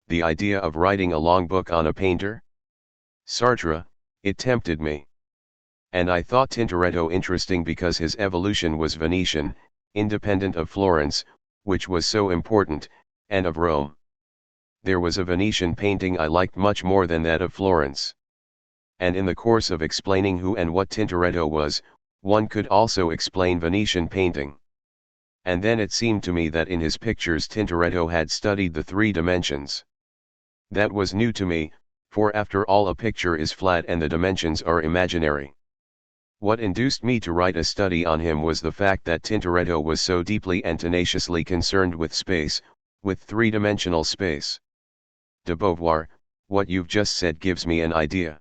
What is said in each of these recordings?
the idea of writing a long book on a painter? Sartre, it tempted me. And I thought Tintoretto interesting because his evolution was Venetian, independent of Florence, which was so important, and of Rome. There was a Venetian painting I liked much more than that of Florence. And in the course of explaining who and what Tintoretto was, one could also explain Venetian painting. And then it seemed to me that in his pictures Tintoretto had studied the three dimensions. That was new to me, for after all a picture is flat and the dimensions are imaginary. What induced me to write a study on him was the fact that Tintoretto was so deeply and tenaciously concerned with space, with three-dimensional space. De Beauvoir, what you've just said gives me an idea.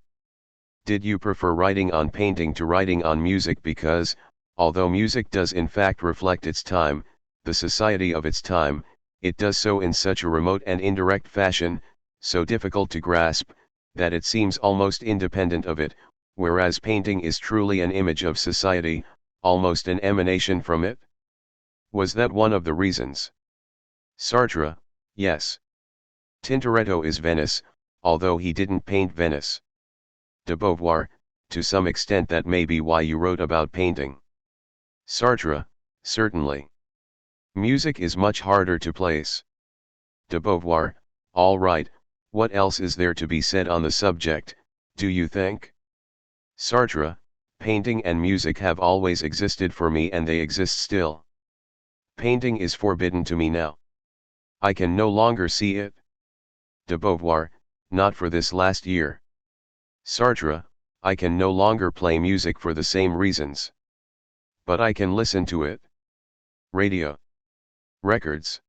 Did you prefer writing on painting to writing on music because, although music does in fact reflect its time, the society of its time, it does so in such a remote and indirect fashion, so difficult to grasp, that it seems almost independent of it, whereas painting is truly an image of society, almost an emanation from it? Was that one of the reasons? Sartre, yes. Tintoretto is Venice, although he didn't paint Venice. De Beauvoir, to some extent that may be why you wrote about painting. Sartre, certainly. Music is much harder to place. De Beauvoir, all right, what else is there to be said on the subject, do you think? Sartre, painting and music have always existed for me and they exist still. Painting is forbidden to me now. I can no longer see it. De Beauvoir, not for this last year. Sartre, I can no longer play music for the same reasons. But I can listen to it. Radio. Records.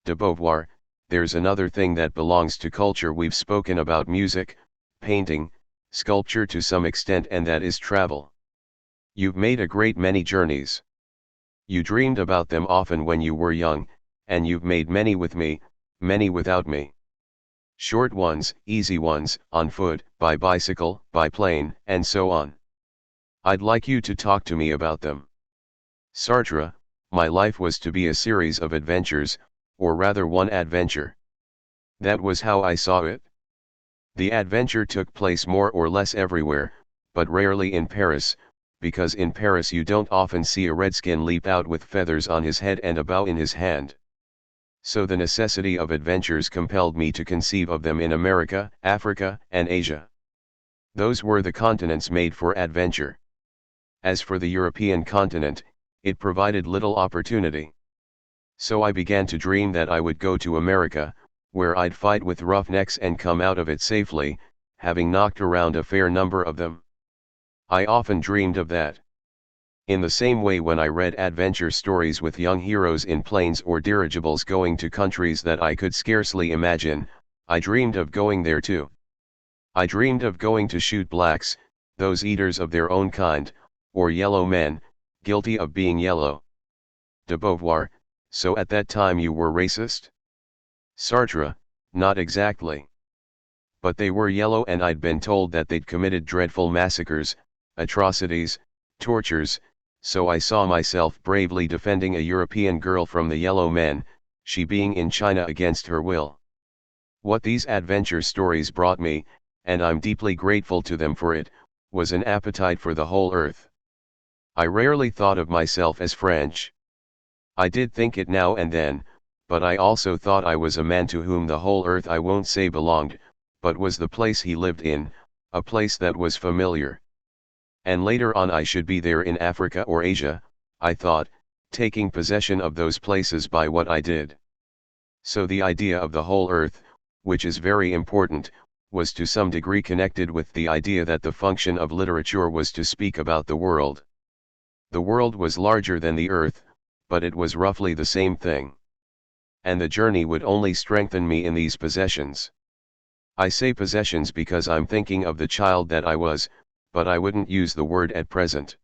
De Beauvoir, there's another thing that belongs to culture. We've spoken about music, painting, sculpture to some extent, and that is travel. You've made a great many journeys. You dreamed about them often when you were young, and you've made many with me, many without me. Short ones, easy ones, on foot, by bicycle, by plane, and so on. I'd like you to talk to me about them. Sartre, my life was to be a series of adventures, or rather one adventure. That was how I saw it. The adventure took place more or less everywhere, but rarely in Paris, because in Paris you don't often see a redskin leap out with feathers on his head and a bow in his hand. So the necessity of adventures compelled me to conceive of them in America, Africa, and Asia. Those were the continents made for adventure. As for the European continent, it provided little opportunity. So I began to dream that I would go to America, where I'd fight with roughnecks and come out of it safely, having knocked around a fair number of them. I often dreamed of that. In the same way, when I read adventure stories with young heroes in planes or dirigibles going to countries that I could scarcely imagine, I dreamed of going there too. I dreamed of going to shoot blacks, those eaters of their own kind, or yellow men, guilty of being yellow. De Beauvoir, so at that time you were racist? Sartre, not exactly. But they were yellow and I'd been told that they'd committed dreadful massacres, atrocities, tortures, so I saw myself bravely defending a European girl from the yellow men, she being in China against her will. What these adventure stories brought me, and I'm deeply grateful to them for it, was an appetite for the whole earth. I rarely thought of myself as French. I did think it now and then, but I also thought I was a man to whom the whole earth, I won't say belonged, but was the place he lived in, a place that was familiar. And later on I should be there in Africa or Asia, I thought, taking possession of those places by what I did. So the idea of the whole earth, which is very important, was to some degree connected with the idea that the function of literature was to speak about the world. The world was larger than the earth, but it was roughly the same thing. And the journey would only strengthen me in these possessions. I say possessions because I'm thinking of the child that I was, but I wouldn't use the word at present.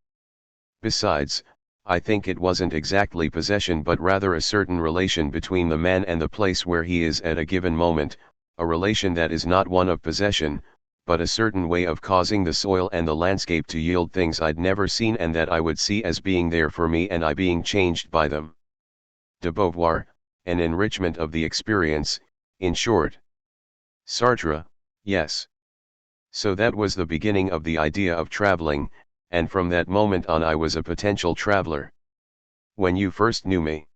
Besides, I think it wasn't exactly possession but rather a certain relation between the man and the place where he is at a given moment, a relation that is not one of possession, but a certain way of causing the soil and the landscape to yield things I'd never seen and that I would see as being there for me and I being changed by them. De Beauvoir, an enrichment of the experience, in short. Sartre, yes. So that was the beginning of the idea of traveling, and from that moment on I was a potential traveler. When you first knew me,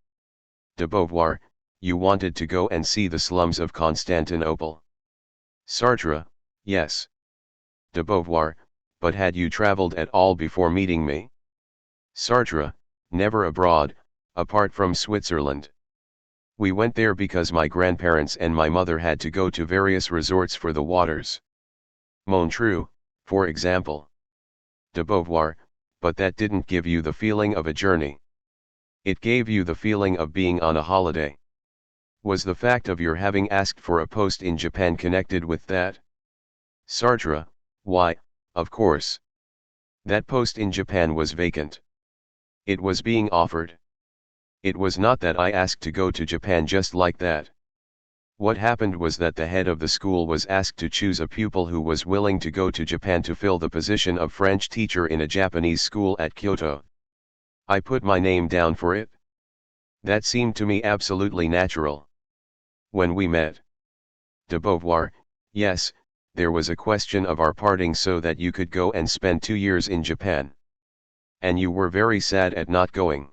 de Beauvoir, you wanted to go and see the slums of Constantinople. Sartre, yes. De Beauvoir, but had you traveled at all before meeting me? Sartre, never abroad, apart from Switzerland. We went there because my grandparents and my mother had to go to various resorts for the waters. Montreux, for example. De Beauvoir, but that didn't give you the feeling of a journey. It gave you the feeling of being on a holiday. Was the fact of your having asked for a post in Japan connected with that? Sartre, why, of course. That post in Japan was vacant. It was being offered. It was not that I asked to go to Japan just like that. What happened was that the head of the school was asked to choose a pupil who was willing to go to Japan to fill the position of French teacher in a Japanese school at Kyoto. I put my name down for it. That seemed to me absolutely natural. When we met, de Beauvoir, yes, there was a question of our parting so that you could go and spend 2 years in Japan. And you were very sad at not going.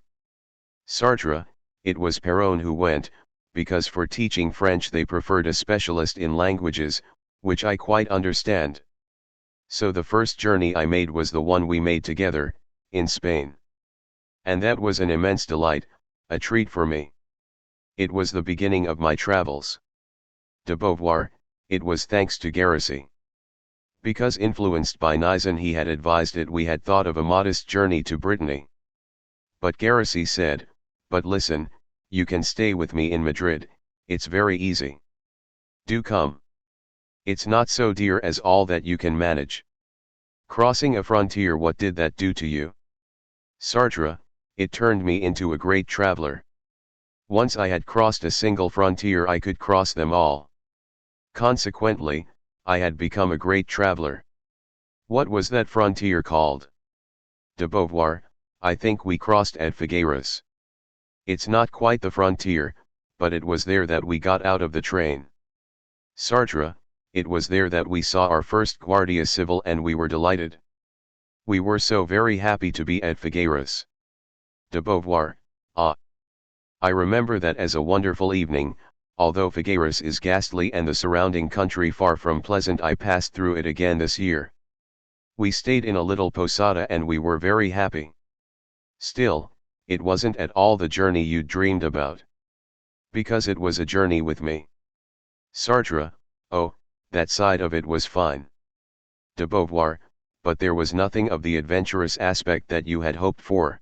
Sartre, it was Perron who went, because for teaching French they preferred a specialist in languages, which I quite understand. So the first journey I made was the one we made together, in Spain. And that was an immense delight, a treat for me. It was the beginning of my travels. De Beauvoir, it was thanks to Garrissy. Because influenced by Nizan he had advised it, we had thought of a modest journey to Brittany. But Garrissy said, but listen, you can stay with me in Madrid, it's very easy. Do come. It's not so dear as all that you can manage. Crossing a frontier, what did that do to you? Sartre, it turned me into a great traveler. Once I had crossed a single frontier I could cross them all. Consequently, I had become a great traveler. What was that frontier called? De Beauvoir, I think we crossed at Figueras. It's not quite the frontier, but it was there that we got out of the train. Sartre, it was there that we saw our first Guardia Civil and we were delighted. We were so very happy to be at Figueras. De Beauvoir, ah. I remember that as a wonderful evening, although Figueras is ghastly and the surrounding country far from pleasant. I passed through it again this year. We stayed in a little posada and we were very happy. Still, it wasn't at all the journey you'd dreamed about. Because it was a journey with me. Sartre, oh, that side of it was fine. De Beauvoir, but there was nothing of the adventurous aspect that you had hoped for.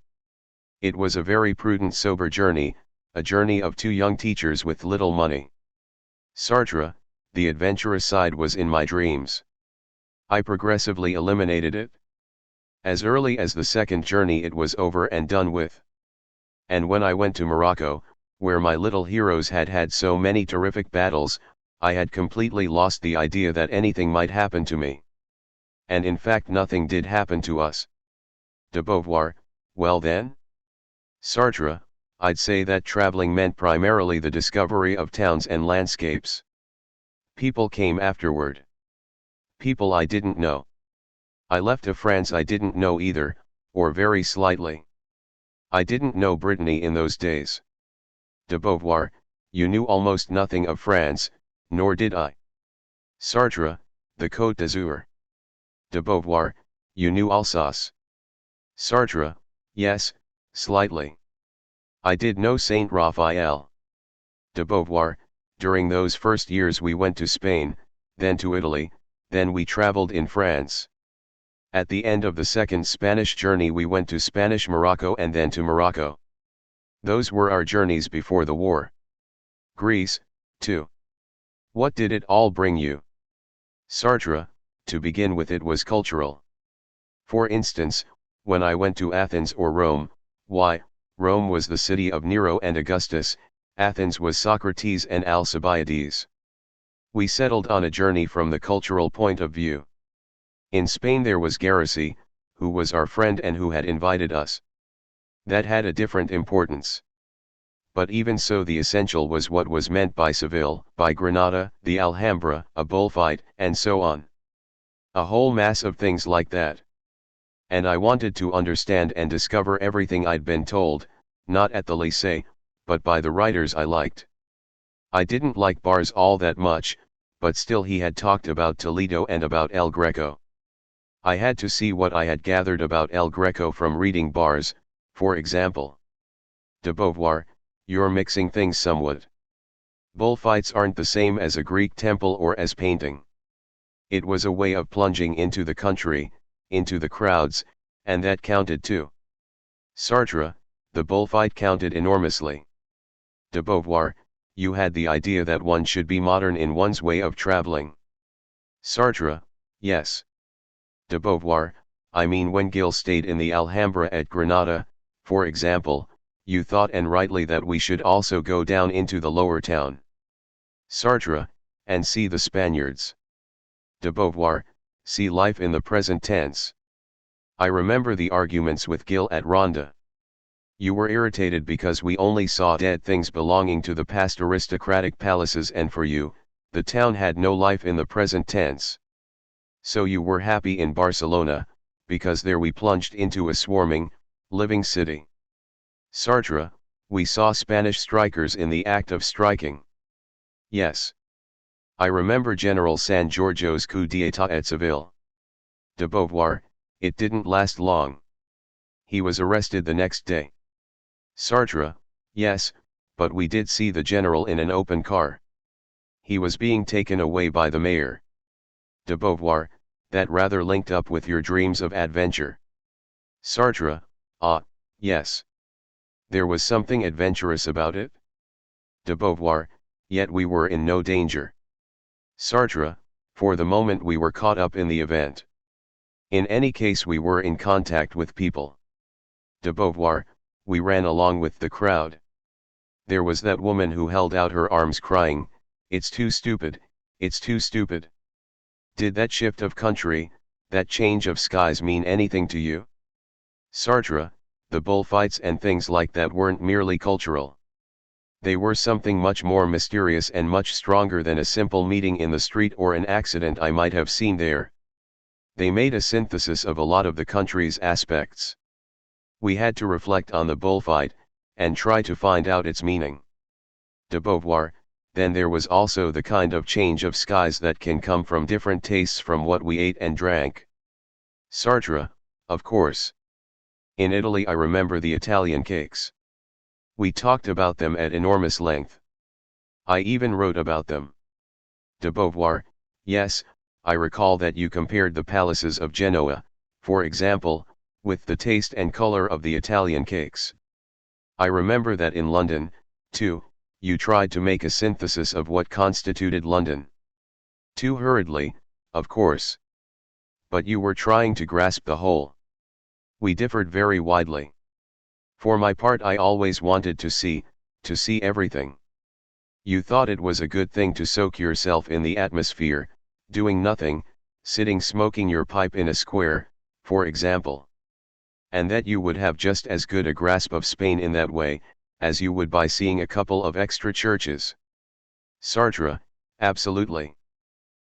It was a very prudent, sober journey, a journey of 2 young teachers with little money. Sartre, the adventurous side was in my dreams. I progressively eliminated it. As early as the second journey it was over and done with. And when I went to Morocco, where my little heroes had had so many terrific battles, I had completely lost the idea that anything might happen to me. And in fact nothing did happen to us. De Beauvoir, well then? Sartre, I'd say that traveling meant primarily the discovery of towns and landscapes. People came afterward. People I didn't know. I left a France I didn't know either, or very slightly. I didn't know Brittany in those days. De Beauvoir, you knew almost nothing of France, nor did I. Sartre, the Côte d'Azur. De Beauvoir, you knew Alsace. Sartre, yes, slightly. I did know Saint Raphael. De Beauvoir, during those first years we went to Spain, then to Italy, then we traveled in France. At the end of the second Spanish journey we went to Spanish Morocco and then to Morocco. Those were our journeys before the war. Greece, too. What did it all bring you? Sartre, to begin with it was cultural. For instance, when I went to Athens or Rome, why, Rome was the city of Nero and Augustus, Athens was Socrates and Alcibiades. We settled on a journey from the cultural point of view. In Spain there was Garrissy, who was our friend and who had invited us. That had a different importance. but even so the essential was what was meant by Seville, by Granada, the Alhambra, a bullfight, and so on. A whole mass of things like that. And I wanted to understand and discover everything I'd been told, not at the lycée, but by the writers I liked. I didn't like Bars all that much, but still he had talked about Toledo and about El Greco. I had to see what I had gathered about El Greco from reading Bars, for example. De Beauvoir, you're mixing things somewhat. Bullfights aren't the same as a Greek temple or as painting. It was a way of plunging into the country, into the crowds, and that counted too. Sartre, the bullfight counted enormously. De Beauvoir, you had the idea that one should be modern in one's way of traveling. Sartre, yes. De Beauvoir, I mean when Gil stayed in the Alhambra at Granada, for example, you thought and rightly that we should also go down into the lower town. Sartre, and see the Spaniards. De Beauvoir, see life in the present tense. I remember the arguments with Gil at Ronda. You were irritated because we only saw dead things belonging to the past aristocratic palaces, and for you, the town had no life in the present tense. So you were happy in Barcelona, because there we plunged into a swarming, living city. Sartre, we saw Spanish strikers in the act of striking. Yes. I remember General San Giorgio's coup d'état at Seville. De Beauvoir, it didn't last long. He was arrested the next day. Sartre, yes, but we did see the general in an open car. He was being taken away by the mayor. De Beauvoir, that rather linked up with your dreams of adventure. Sartre, ah, yes. There was something adventurous about it. De Beauvoir, yet we were in no danger. Sartre, for the moment we were caught up in the event. In any case we were in contact with people. De Beauvoir, we ran along with the crowd. There was that woman who held out her arms crying, "It's too stupid, it's too stupid." Did that shift of country, that change of skies mean anything to you? Sartre, the bullfights and things like that weren't merely cultural. They were something much more mysterious and much stronger than a simple meeting in the street or an accident I might have seen there. They made a synthesis of a lot of the country's aspects. We had to reflect on the bullfight, and try to find out its meaning. De Beauvoir, then there was also the kind of change of skies that can come from different tastes from what we ate and drank. Sartre, of course. In Italy I remember the Italian cakes. We talked about them at enormous length. I even wrote about them. De Beauvoir, yes, I recall that you compared the palaces of Genoa, for example, with the taste and color of the Italian cakes. I remember that in London, too, you tried to make a synthesis of what constituted London. Too hurriedly, of course. But you were trying to grasp the whole. We differed very widely. For my part I always wanted to see everything. You thought it was a good thing to soak yourself in the atmosphere, doing nothing, sitting smoking your pipe in a square, for example. And that you would have just as good a grasp of Spain in that way, as you would by seeing a couple of extra churches. Sartre, absolutely.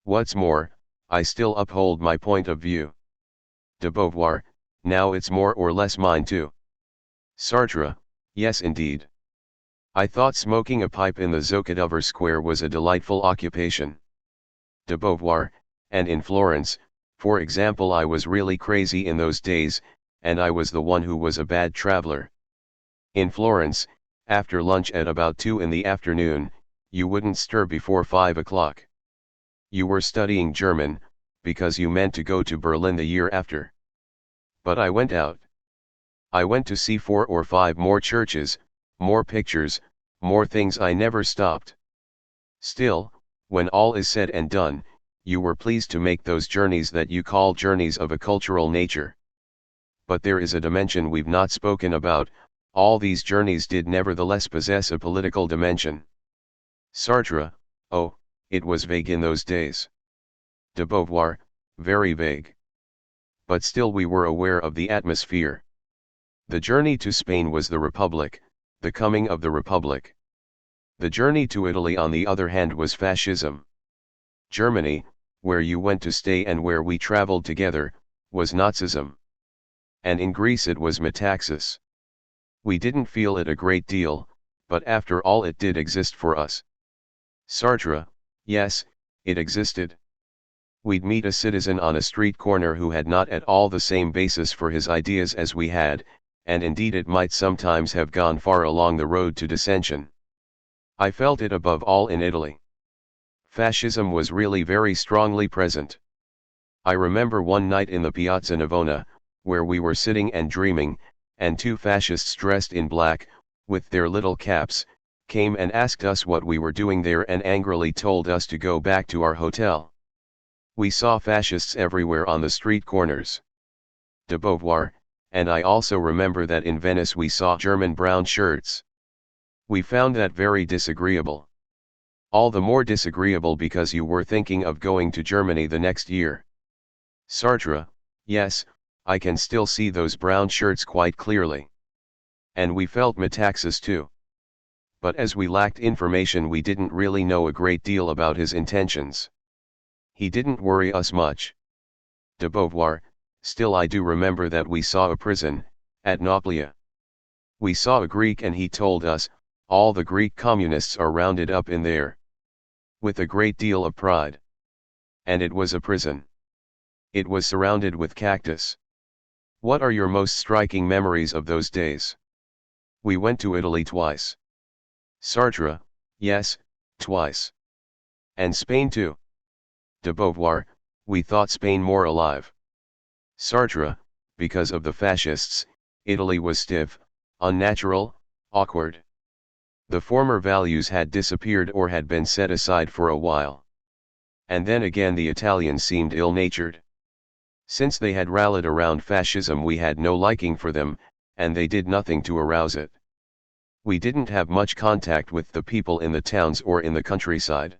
What's more, I still uphold my point of view. De Beauvoir, now it's more or less mine too. Sartre, yes indeed. I thought smoking a pipe in the Zocodover Square was a delightful occupation. De Beauvoir, and in Florence, for example, I was really crazy in those days, and I was the one who was a bad traveler. In Florence, after lunch at about 2 in the afternoon, you wouldn't stir before 5 o'clock. You were studying German, because you meant to go to Berlin the year after. But I went out. I went to see 4 or 5 more churches, more pictures, more things. I never stopped. Still, when all is said and done, you were pleased to make those journeys that you call journeys of a cultural nature. But there is a dimension we've not spoken about. All these journeys did nevertheless possess a political dimension. Sartre, oh, it was vague in those days. De Beauvoir, very vague. But still we were aware of the atmosphere. The journey to Spain was the Republic, the coming of the Republic. The journey to Italy on the other hand was fascism. Germany, where you went to stay and where we traveled together, was Nazism. And in Greece it was Metaxas. We didn't feel it a great deal, but after all it did exist for us. Sartre, yes, it existed. We'd meet a citizen on a street corner who had not at all the same basis for his ideas as we had, and indeed it might sometimes have gone far along the road to dissension. I felt it above all in Italy. Fascism was really very strongly present. I remember one night in the Piazza Navona, where we were sitting and dreaming, and two fascists dressed in black, with their little caps, came and asked us what we were doing there and angrily told us to go back to our hotel. We saw fascists everywhere on the street corners. De Beauvoir, and I also remember that in Venice we saw German brown shirts. We found that very disagreeable. All the more disagreeable because you were thinking of going to Germany the next year. Sartre, yes, I can still see those brown shirts quite clearly. And we felt Metaxas too. But as we lacked information we didn't really know a great deal about his intentions. He didn't worry us much. De Beauvoir, still I do remember that we saw a prison, at Nauplia. We saw a Greek and he told us, all the Greek communists are rounded up in there. With a great deal of pride. And it was a prison. It was surrounded with cactus. What are your most striking memories of those days? We went to Italy twice. Sartre, yes, twice. And Spain too. De Beauvoir, we thought Spain more alive. Sartre, because of the fascists, Italy was stiff, unnatural, awkward. The former values had disappeared or had been set aside for a while. And then again the Italians seemed ill-natured. Since they had rallied around fascism we had no liking for them, and they did nothing to arouse it. We didn't have much contact with the people in the towns or in the countryside.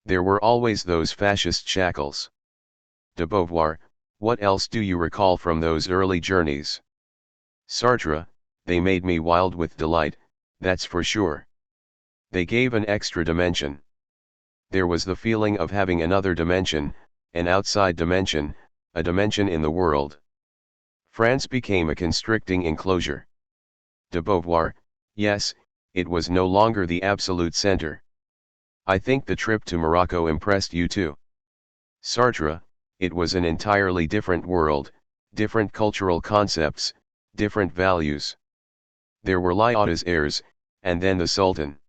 There were always those fascist shackles. De Beauvoir, what else do you recall from those early journeys? Sartre, they made me wild with delight, that's for sure. They gave an extra dimension. There was the feeling of having another dimension, an outside dimension, a dimension in the world. France became a constricting enclosure. De Beauvoir, yes, it was no longer the absolute center. I think the trip to Morocco impressed you too. Sartre, it was an entirely different world, different cultural concepts, different values. There were Lyauta's heirs, and then the Sultan.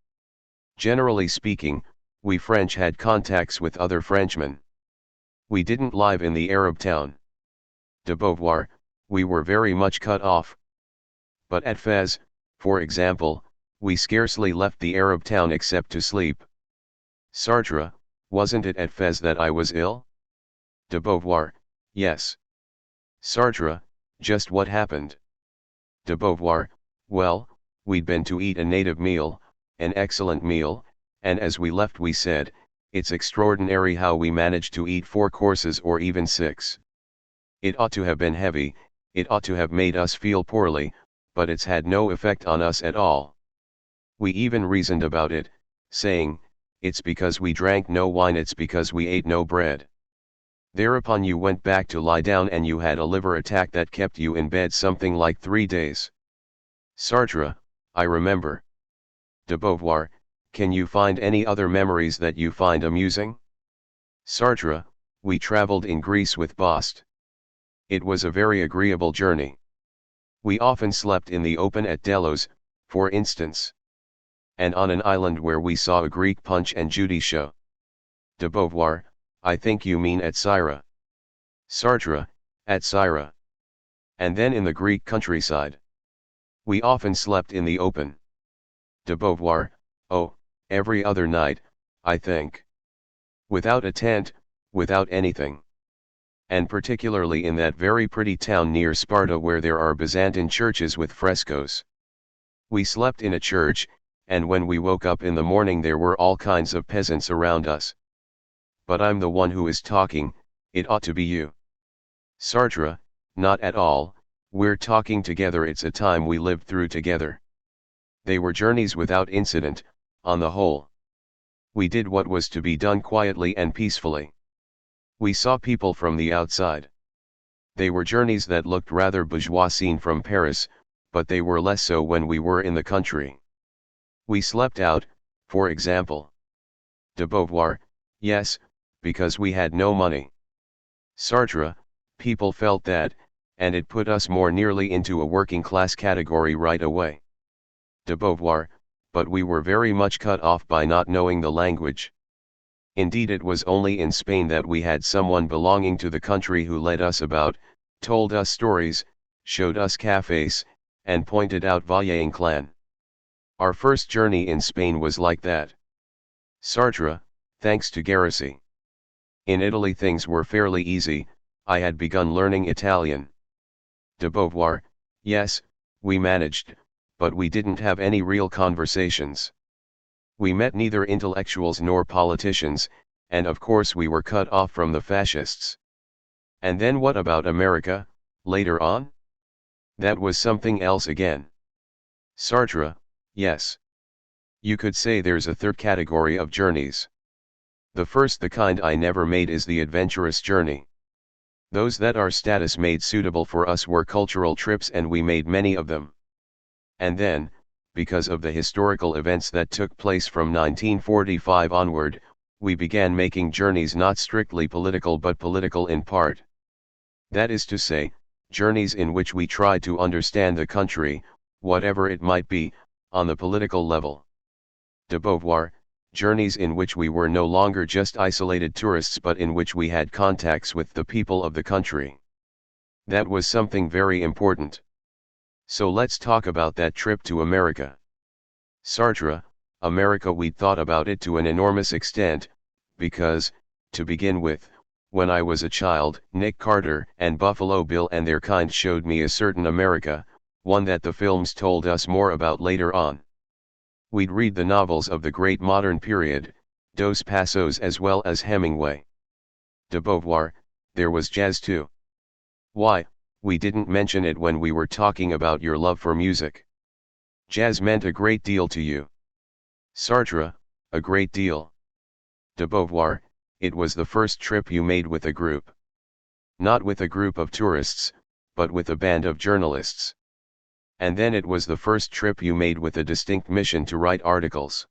Generally speaking, we French had contacts with other Frenchmen. We didn't live in the Arab town. De Beauvoir, we were very much cut off. But at Fez, for example, we scarcely left the Arab town except to sleep. Sartre, wasn't it at Fez that I was ill? De Beauvoir, yes. Sartre, just what happened? De Beauvoir, well, we'd been to eat a native meal, an excellent meal, and as we left we said, it's extraordinary how we managed to eat 4 courses or even 6. It ought to have been heavy, it ought to have made us feel poorly, but it's had no effect on us at all. We even reasoned about it, saying, it's because we drank no wine, it's because we ate no bread. Thereupon you went back to lie down and you had a liver attack that kept you in bed something like 3 days. Sartre, I remember. De Beauvoir, can you find any other memories that you find amusing? Sartre, we traveled in Greece with Bost. It was a very agreeable journey. We often slept in the open at Delos, for instance. And on an island where we saw a Greek Punch and Judy show. De Beauvoir, I think you mean at Syra. Sartre, at Syra. And then in the Greek countryside. We often slept in the open. De Beauvoir, oh, every other night, I think. Without a tent, without anything. And particularly in that very pretty town near Sparta where there are Byzantine churches with frescoes. We slept in a church, and when we woke up in the morning there were all kinds of peasants around us. But I'm the one who is talking, it ought to be you. Sartre, not at all, we're talking together, it's a time we lived through together. They were journeys without incident, on the whole. We did what was to be done quietly and peacefully. We saw people from the outside. They were journeys that looked rather bourgeois seen from Paris, but they were less so when we were in the country. We slept out, for example. De Beauvoir, yes, because we had no money. Sartre, people felt that, and it put us more nearly into a working class category right away. De Beauvoir, but we were very much cut off by not knowing the language. Indeed, it was only in Spain that we had someone belonging to the country who led us about, told us stories, showed us cafes, and pointed out Valle-Inclán. Our first journey in Spain was like that. Sartre, thanks to Garrissy. In Italy things were fairly easy, I had begun learning Italian. De Beauvoir, yes, we managed, but we didn't have any real conversations. We met neither intellectuals nor politicians, and of course we were cut off from the fascists. And then what about America, later on? That was something else again. Sartre, yes. You could say there's a third category of journeys. The first, the kind I never made, is the adventurous journey. Those that our status made suitable for us were cultural trips, and we made many of them. And then, because of the historical events that took place from 1945 onward, we began making journeys not strictly political but political in part. That is to say, journeys in which we tried to understand the country, whatever it might be, on the political level. De Beauvoir, journeys in which we were no longer just isolated tourists but in which we had contacts with the people of the country. That was something very important. So let's talk about that trip to America. Sartre, America, we'd thought about it to an enormous extent, because, to begin with, when I was a child, Nick Carter and Buffalo Bill and their kind showed me a certain America, one that the films told us more about later on. We'd read the novels of the great modern period, Dos Passos as well as Hemingway. De Beauvoir, there was jazz too. Why, we didn't mention it when we were talking about your love for music. Jazz meant a great deal to you. Sartre, a great deal. De Beauvoir, it was the first trip you made with a group. Not with a group of tourists, but with a band of journalists. And then it was the first trip you made with a distinct mission to write articles.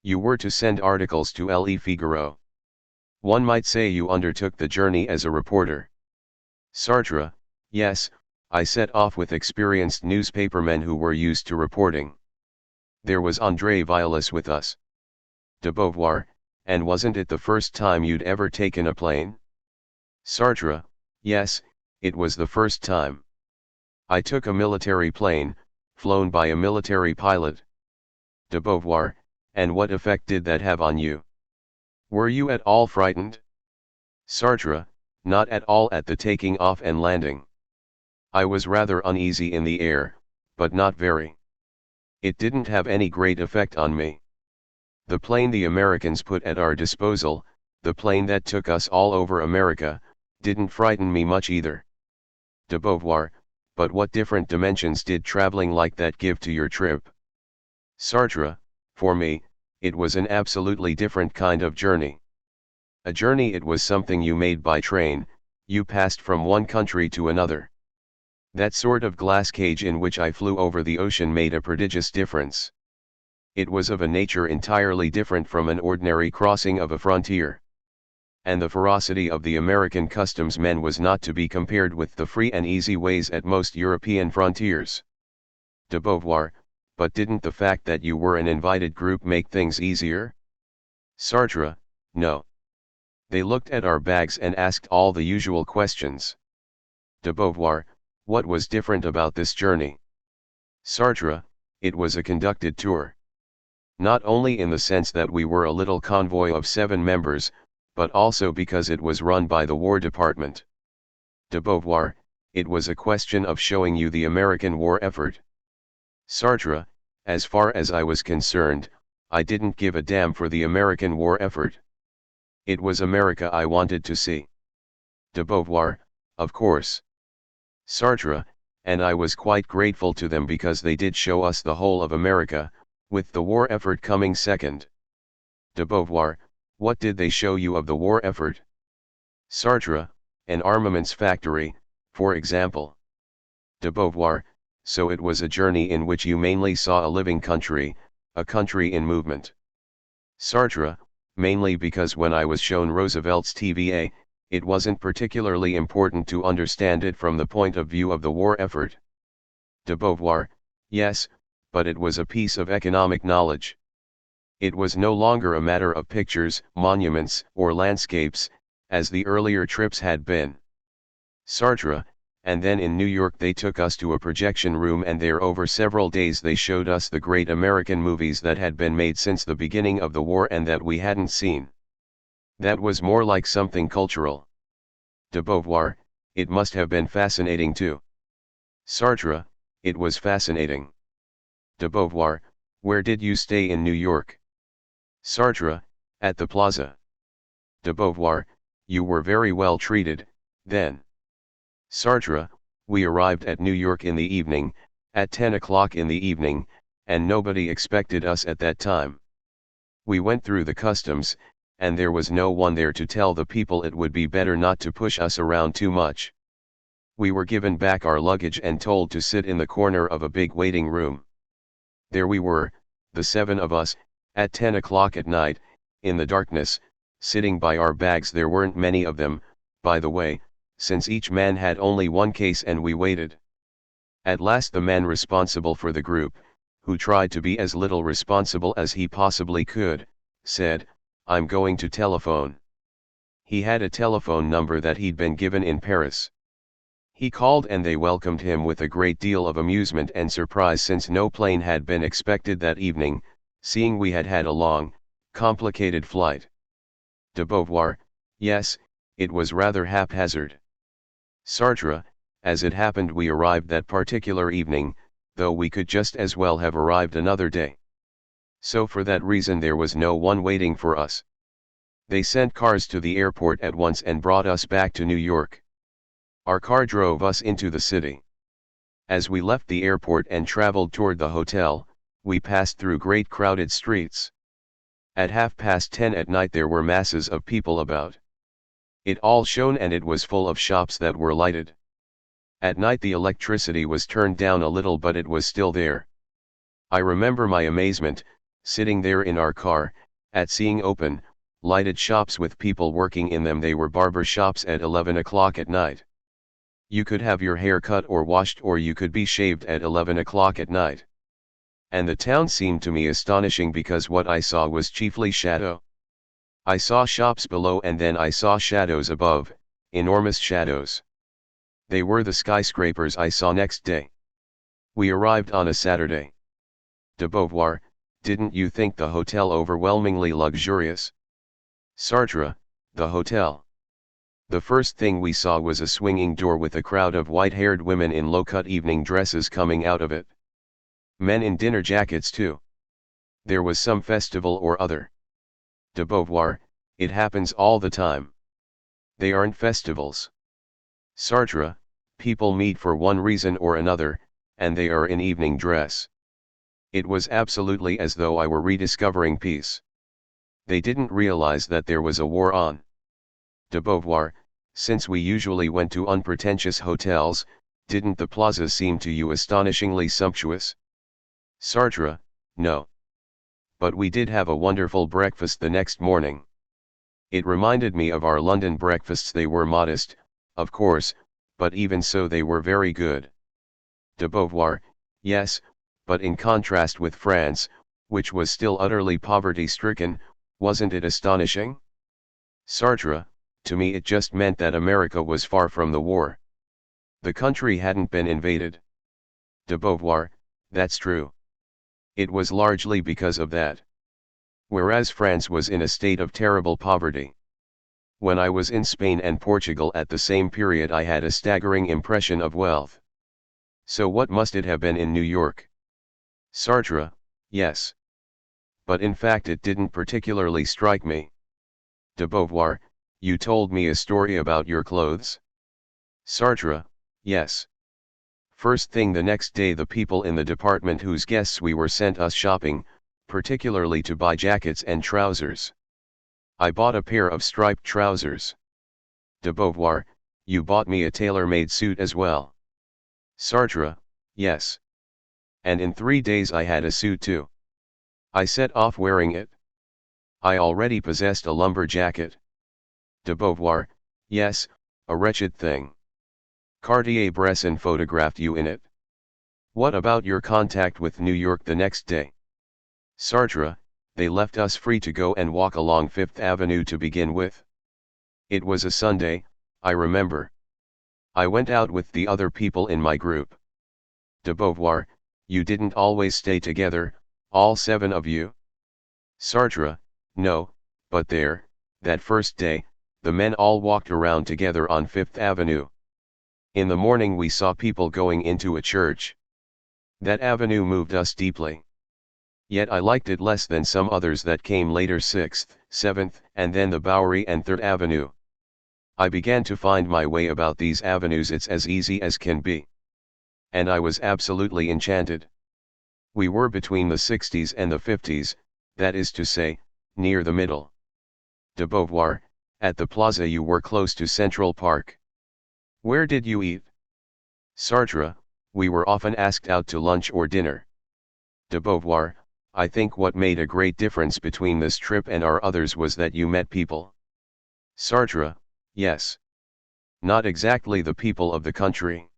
You were to send articles to Le Figaro. One might say you undertook the journey as a reporter. Sartre, yes, I set off with experienced newspapermen who were used to reporting. There was André Violas with us. De Beauvoir, and wasn't it the first time you'd ever taken a plane? Sartre, yes, it was the first time. I took a military plane, flown by a military pilot. De Beauvoir, and what effect did that have on you? Were you at all frightened? Sartre, not at all at the taking off and landing. I was rather uneasy in the air, but not very. It didn't have any great effect on me. The plane the Americans put at our disposal, the plane that took us all over America, didn't frighten me much either. De Beauvoir, but what different dimensions did traveling like that give to your trip? Sartre, for me, it was an absolutely different kind of journey. A journey, it was something you made by train, you passed from one country to another. That sort of glass cage in which I flew over the ocean made a prodigious difference. It was of a nature entirely different from an ordinary crossing of a frontier. And the ferocity of the American customs men was not to be compared with the free and easy ways at most European frontiers. De Beauvoir, but didn't the fact that you were an invited group make things easier? Sartre, no. They looked at our bags and asked all the usual questions. De Beauvoir, what was different about this journey? Sartre, it was a conducted tour. Not only in the sense that we were a little convoy of 7 members, but also because it was run by the War Department. De Beauvoir, it was a question of showing you the American war effort. Sartre, as far as I was concerned, I didn't give a damn for the American war effort. It was America I wanted to see. De Beauvoir, of course. Sartre, and I was quite grateful to them because they did show us the whole of America, with the war effort coming second. De Beauvoir, what did they show you of the war effort? Sartre, an armaments factory, for example. De Beauvoir, so it was a journey in which you mainly saw a living country, a country in movement. Sartre, mainly because when I was shown Roosevelt's TVA, it wasn't particularly important to understand it from the point of view of the war effort. De Beauvoir, yes, but it was a piece of economic knowledge. It was no longer a matter of pictures, monuments, or landscapes, as the earlier trips had been. Sartre, and then in New York they took us to a projection room, and there over several days they showed us the great American movies that had been made since the beginning of the war and that we hadn't seen. That was more like something cultural. De Beauvoir, it must have been fascinating too. Sartre, it was fascinating. De Beauvoir, where did you stay in New York? Sartre, at the Plaza. De Beauvoir, you were very well treated, then. Sartre, we arrived at New York in the evening, at 10 o'clock in the evening, and nobody expected us at that time. We went through the customs, and there was no one there to tell the people it would be better not to push us around too much. We were given back our luggage and told to sit in the corner of a big waiting room. There we were, the 7 of us, at 10 o'clock at night, in the darkness, sitting by our bags. There weren't many of them, by the way, since each man had only one case, and we waited. At last the man responsible for the group, who tried to be as little responsible as he possibly could, said, "I'm going to telephone." He had a telephone number that he'd been given in Paris. He called and they welcomed him with a great deal of amusement and surprise, since no plane had been expected that evening, seeing we had had a long, complicated flight. De Beauvoir, yes, it was rather haphazard. Sartre, as it happened we arrived that particular evening, though we could just as well have arrived another day. So for that reason there was no one waiting for us. They sent cars to the airport at once and brought us back to New York. Our car drove us into the city. As we left the airport and traveled toward the hotel, we passed through great crowded streets. At 10:30 at night there were masses of people about. It all shone and it was full of shops that were lighted. At night the electricity was turned down a little, but it was still there. I remember my amazement, sitting there in our car, at seeing open, lighted shops with people working in them. They were barber shops at 11 o'clock at night. You could have your hair cut or washed, or you could be shaved at 11 o'clock at night. And the town seemed to me astonishing because what I saw was chiefly shadow. I saw shops below and then I saw shadows above, enormous shadows. They were the skyscrapers I saw next day. We arrived on a Saturday. De Beauvoir, didn't you think the hotel overwhelmingly luxurious? Sartre, the hotel. The first thing we saw was a swinging door with a crowd of white-haired women in low-cut evening dresses coming out of it. Men in dinner jackets too. There was some festival or other. De Beauvoir, it happens all the time. They aren't festivals. Sartre, people meet for one reason or another, and they are in evening dress. It was absolutely as though I were rediscovering peace. They didn't realize that there was a war on. De Beauvoir, since we usually went to unpretentious hotels, didn't the plaza seem to you astonishingly sumptuous? Sartre, no. But we did have a wonderful breakfast the next morning. It reminded me of our London breakfasts. They were modest, of course, but even so they were very good. De Beauvoir, yes, but in contrast with France, which was still utterly poverty-stricken, wasn't it astonishing? Sartre, to me it just meant that America was far from the war. The country hadn't been invaded. De Beauvoir, that's true. It was largely because of that. Whereas France was in a state of terrible poverty. When I was in Spain and Portugal at the same period I had a staggering impression of wealth. So what must it have been in New York? Sartre, yes. But in fact it didn't particularly strike me. De Beauvoir, you told me a story about your clothes? Sartre, yes. First thing the next day, the people in the department whose guests we were sent us shopping, particularly to buy jackets and trousers. I bought a pair of striped trousers. De Beauvoir, you bought me a tailor-made suit as well. Sartre, yes. And in 3 days I had a suit too. I set off wearing it. I already possessed a lumber jacket. De Beauvoir, yes, a wretched thing. Cartier-Bresson photographed you in it. What about your contact with New York the next day? Sartre, they left us free to go and walk along Fifth Avenue to begin with. It was a Sunday, I remember. I went out with the other people in my group. De Beauvoir, you didn't always stay together, all 7 of you? Sartre, no, but there, that first day, the men all walked around together on Fifth Avenue. In the morning we saw people going into a church. That avenue moved us deeply. Yet I liked it less than some others that came later, 6th, 7th, and then the Bowery and 3rd Avenue. I began to find my way about these avenues, it's as easy as can be. And I was absolutely enchanted. We were between the 60s and the 50s, that is to say, near the middle. De Beauvoir, at the plaza you were close to Central Park. Where did you eat? Sartre, we were often asked out to lunch or dinner. De Beauvoir, I think what made a great difference between this trip and our others was that you met people. Sartre, yes. Not exactly the people of the country.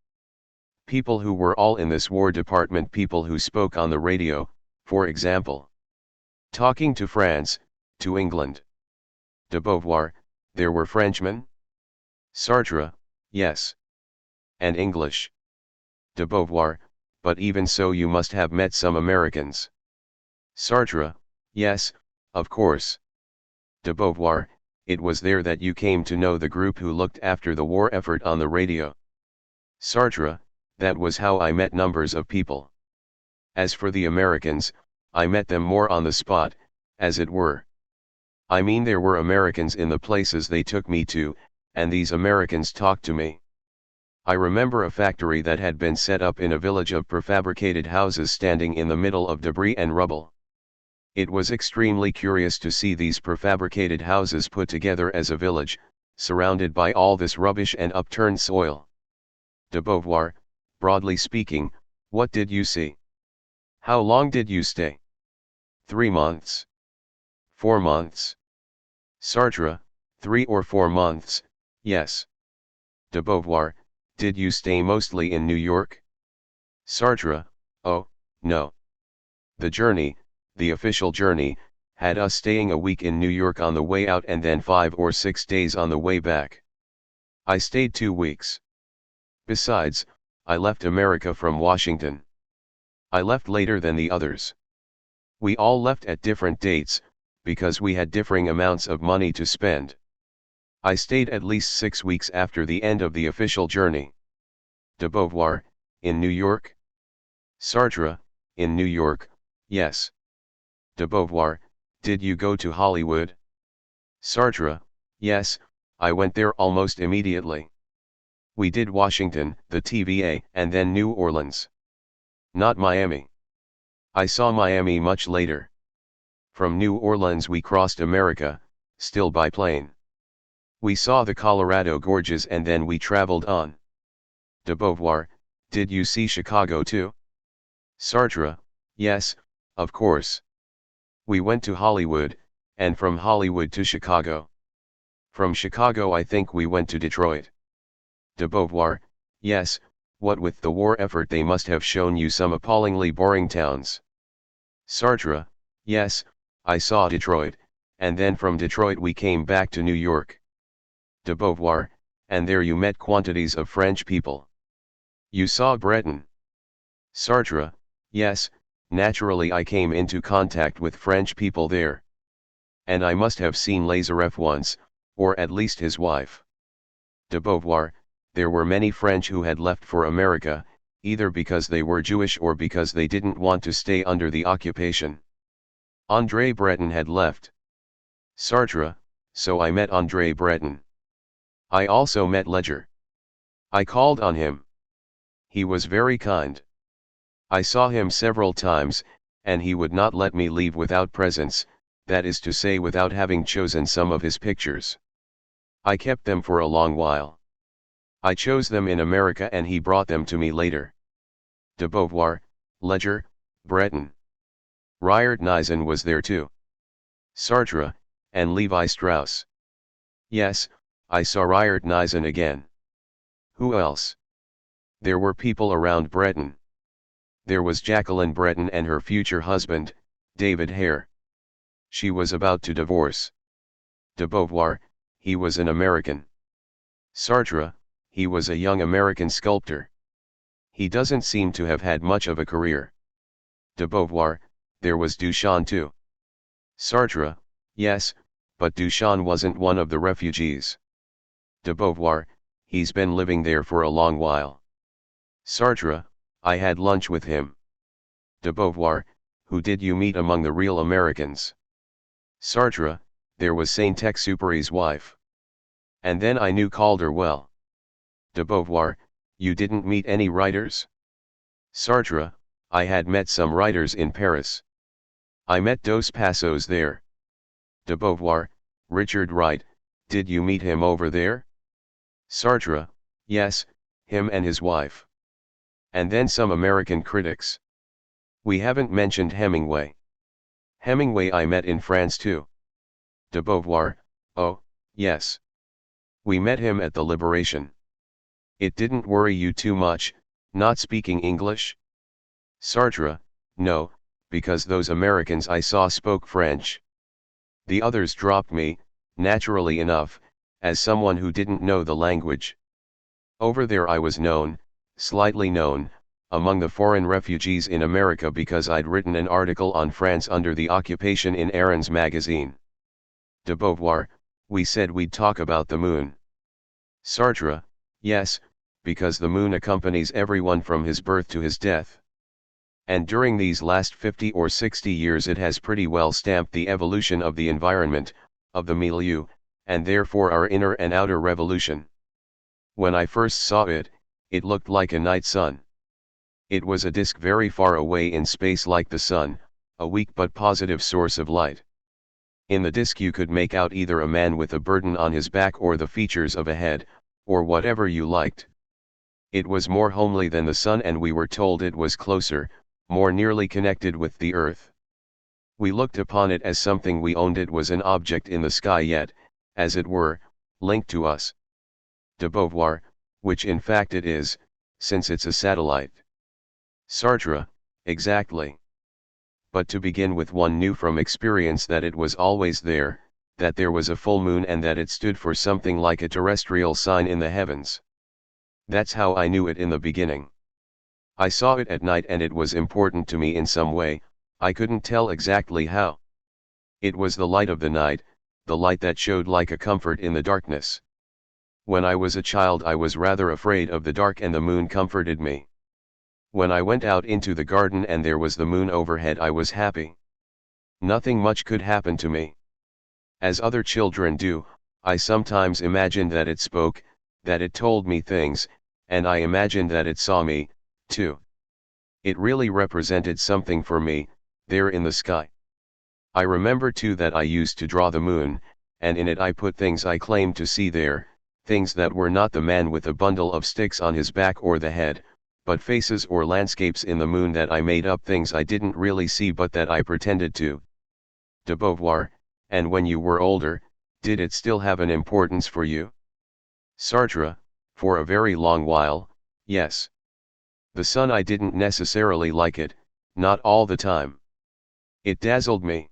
People who were all in this War Department, people who spoke on the radio, for example. Talking to France, to England. De Beauvoir, there were Frenchmen? Sartre, yes. And English. De Beauvoir, but even so you must have met some Americans. Sartre, yes, of course. De Beauvoir, it was there that you came to know the group who looked after the war effort on the radio. Sartre, that was how I met numbers of people. As for the Americans, I met them more on the spot, as it were. I mean, there were Americans in the places they took me to, and these Americans talked to me. I remember a factory that had been set up in a village of prefabricated houses standing in the middle of debris and rubble. It was extremely curious to see these prefabricated houses put together as a village, surrounded by all this rubbish and upturned soil. De Beauvoir, broadly speaking, what did you see? How long did you stay? 3 months. 4 months. Sartre, 3 or 4 months, yes. De Beauvoir, did you stay mostly in New York? Sartre, oh, no. The journey, the official journey, had us staying a week in New York on the way out and then 5 or 6 days on the way back. I stayed 2 weeks. Besides, I left America from Washington. I left later than the others. We all left at different dates, because we had differing amounts of money to spend. I stayed at least 6 weeks after the end of the official journey. De Beauvoir, in New York? Sartre, in New York, yes. De Beauvoir, did you go to Hollywood? Sartre, yes, I went there almost immediately. We did Washington, the TVA, and then New Orleans. Not Miami. I saw Miami much later. From New Orleans we crossed America, still by plane. We saw the Colorado Gorges and then we traveled on. De Beauvoir, did you see Chicago too? Sartre, yes, of course. We went to Hollywood, and from Hollywood to Chicago. From Chicago I think we went to Detroit. De Beauvoir, yes, what with the war effort they must have shown you some appallingly boring towns. Sartre, yes, I saw Detroit, and then from Detroit we came back to New York. De Beauvoir, and there you met quantities of French people. You saw Breton. Sartre, yes, naturally I came into contact with French people there. And I must have seen Lazareff once, or at least his wife. De Beauvoir, there were many French who had left for America, either because they were Jewish or because they didn't want to stay under the occupation. André Breton had left. Sartre, so I met André Breton. I also met Ledger. I called on him. He was very kind. I saw him several times, and he would not let me leave without presents, that is to say without having chosen some of his pictures. I kept them for a long while. I chose them in America and he brought them to me later. De Beauvoir, Ledger, Breton. Ryert-Nyssen was there too. Sartre, and Levi Strauss. Yes, I saw Ryert-Nyssen again. Who else? There were people around Breton. There was Jacqueline Breton and her future husband, David Hare. She was about to divorce. De Beauvoir, he was an American. Sartre, he was a young American sculptor. He doesn't seem to have had much of a career. De Beauvoir, there was Duchamp too. Sartre, yes, but Duchamp wasn't one of the refugees. De Beauvoir, he's been living there for a long while. Sartre, I had lunch with him. De Beauvoir, who did you meet among the real Americans? Sartre, there was Saint-Exupéry's wife. And then I knew Calder well. De Beauvoir, you didn't meet any writers? Sartre, I had met some writers in Paris. I met Dos Passos there. De Beauvoir, Richard Wright, did you meet him over there? Sartre, yes, him and his wife. And then some American critics. We haven't mentioned Hemingway. Hemingway I met in France too. De Beauvoir, oh, yes. We met him at the Liberation. It didn't worry you too much, not speaking English? Sartre, no, because those Americans I saw spoke French. The others dropped me, naturally enough, as someone who didn't know the language. Over there I was known, slightly known, among the foreign refugees in America because I'd written an article on France under the occupation in Aaron's magazine. De Beauvoir, we said we'd talk about the moon. Sartre, yes, because the moon accompanies everyone from his birth to his death. And during these last 50 or 60 years it has pretty well stamped the evolution of the environment, of the milieu, and therefore our inner and outer revolution. When I first saw it, it looked like a night sun. It was a disk very far away in space like the sun, a weak but positive source of light. In the disk you could make out either a man with a burden on his back or the features of a head, or whatever you liked. It was more homely than the sun and we were told it was closer, more nearly connected with the earth. We looked upon it as something we owned. It was an object in the sky yet, as it were, linked to us. De Beauvoir, which in fact it is, since it's a satellite. Sartre, exactly. But to begin with, one knew from experience that it was always there, that there was a full moon and that it stood for something like a terrestrial sign in the heavens. That's how I knew it in the beginning. I saw it at night and it was important to me in some way, I couldn't tell exactly how. It was the light of the night, the light that showed like a comfort in the darkness. When I was a child I was rather afraid of the dark and the moon comforted me. When I went out into the garden and there was the moon overhead I was happy. Nothing much could happen to me. As other children do, I sometimes imagined that it spoke, that it told me things, and I imagined that it saw me, too. It really represented something for me, there in the sky. I remember too that I used to draw the moon, and in it I put things I claimed to see there, things that were not the man with a bundle of sticks on his back or the head, but faces or landscapes in the moon that I made up, things I didn't really see but that I pretended to. De Beauvoir, and when you were older, did it still have an importance for you? Sartre, for a very long while, yes. The sun, I didn't necessarily like it, not all the time. It dazzled me.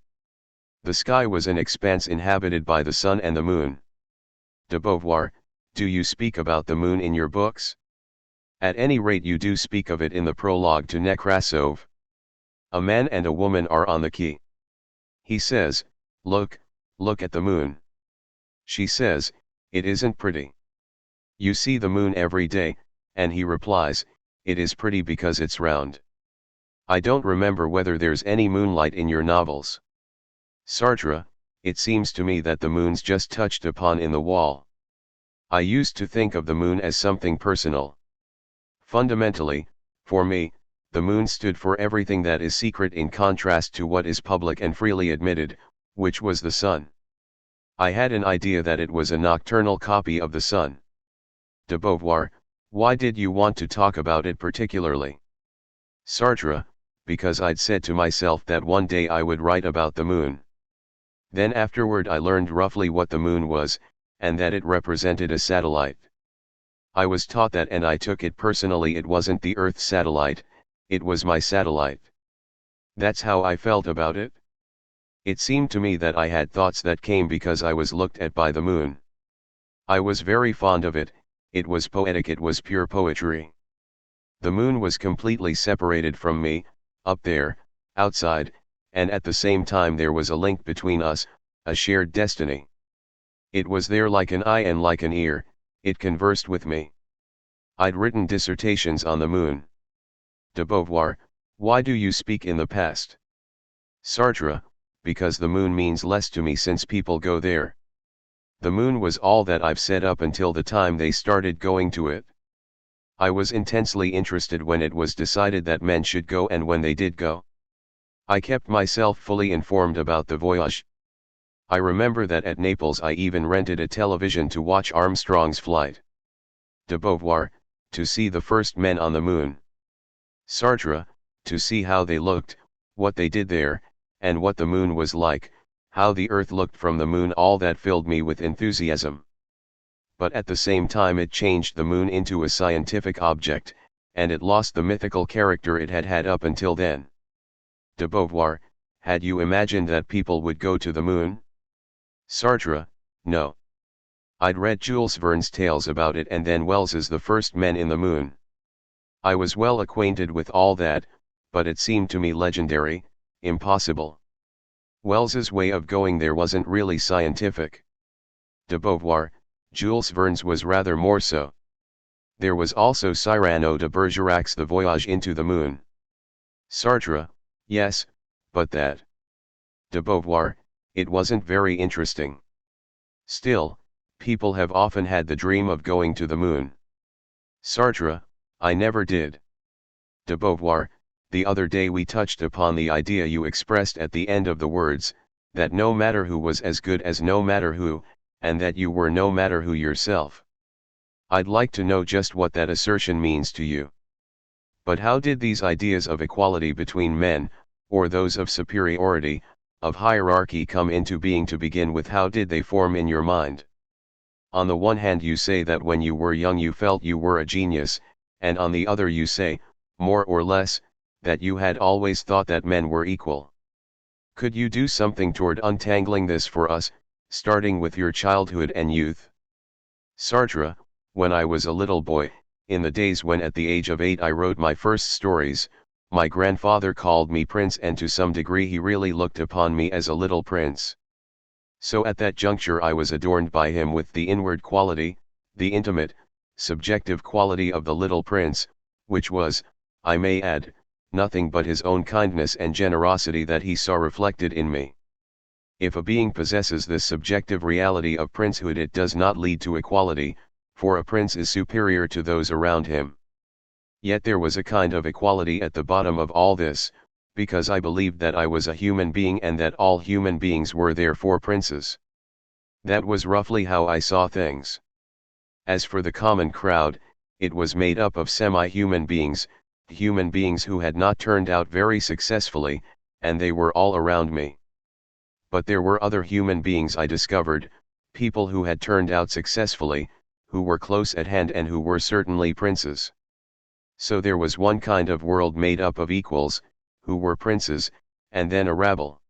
The sky was an expanse inhabited by the sun and the moon. De Beauvoir, do you speak about the moon in your books? At any rate you do speak of it in the prologue to Nekrasov. A man and a woman are on the quay. He says, look at the moon. She says, it isn't pretty. You see the moon every day, and he replies, it is pretty because it's round. I don't remember whether there's any moonlight in your novels. Sartre, it seems to me that the moon's just touched upon in the wall. I used to think of the moon as something personal. Fundamentally, for me, the moon stood for everything that is secret in contrast to what is public and freely admitted, which was the sun. I had an idea that it was a nocturnal copy of the sun. De Beauvoir, why did you want to talk about it particularly? Sartre, because I'd said to myself that one day I would write about the moon. Then afterward I learned roughly what the moon was, and that it represented a satellite. I was taught that and I took it personally. It wasn't the Earth's satellite, it was my satellite. That's how I felt about it. It seemed to me that I had thoughts that came because I was looked at by the moon. I was very fond of it, it was poetic, it was pure poetry. The moon was completely separated from me, up there, outside, and at the same time there was a link between us, a shared destiny. It was there like an eye and like an ear, it conversed with me. I'd written dissertations on the moon. De Beauvoir, why do you speak in the past? Sartre, because the moon means less to me since people go there. The moon was all that I've said up until the time they started going to it. I was intensely interested when it was decided that men should go and when they did go. I kept myself fully informed about the voyage. I remember that at Naples I even rented a television to watch Armstrong's flight. De Beauvoir, to see the first men on the moon. Sartre, to see how they looked, what they did there, and what the moon was like, how the earth looked from the moon. All that filled me with enthusiasm. But at the same time it changed the moon into a scientific object, and it lost the mythical character it had had up until then. De Beauvoir, had you imagined that people would go to the moon? Sartre, no. I'd read Jules Verne's tales about it and then Wells's The First Men in the Moon. I was well acquainted with all that, but it seemed to me legendary, impossible. Wells's way of going there wasn't really scientific. De Beauvoir, Jules Verne's was rather more so. There was also Cyrano de Bergerac's The Voyage into the Moon. Sartre, yes, but that. De Beauvoir, it wasn't very interesting. Still, people have often had the dream of going to the moon. Sartre, I never did. De Beauvoir, the other day we touched upon the idea you expressed at the end of the words, that no matter who was as good as no matter who, and that you were no matter who yourself. I'd like to know just what that assertion means to you. But how did these ideas of equality between men, or those of superiority, of hierarchy come into being to begin with? How did they form in your mind? On the one hand you say that when you were young you felt you were a genius, and on the other you say, more or less, that you had always thought that men were equal. Could you do something toward untangling this for us, starting with your childhood and youth? Sartre, when I was a little boy, in the days when at the age of 8 I wrote my first stories, my grandfather called me prince, and to some degree he really looked upon me as a little prince. So at that juncture I was adorned by him with the inward quality, the intimate, subjective quality of the little prince, which was, I may add, nothing but his own kindness and generosity that he saw reflected in me. If a being possesses this subjective reality of princehood, it does not lead to equality, for a prince is superior to those around him. Yet there was a kind of equality at the bottom of all this, because I believed that I was a human being and that all human beings were therefore princes. That was roughly how I saw things. As for the common crowd, it was made up of semi-human beings who had not turned out very successfully, and they were all around me. But there were other human beings I discovered, people who had turned out successfully, who were close at hand and who were certainly princes. So there was one kind of world made up of equals, who were princes, and then a rabble.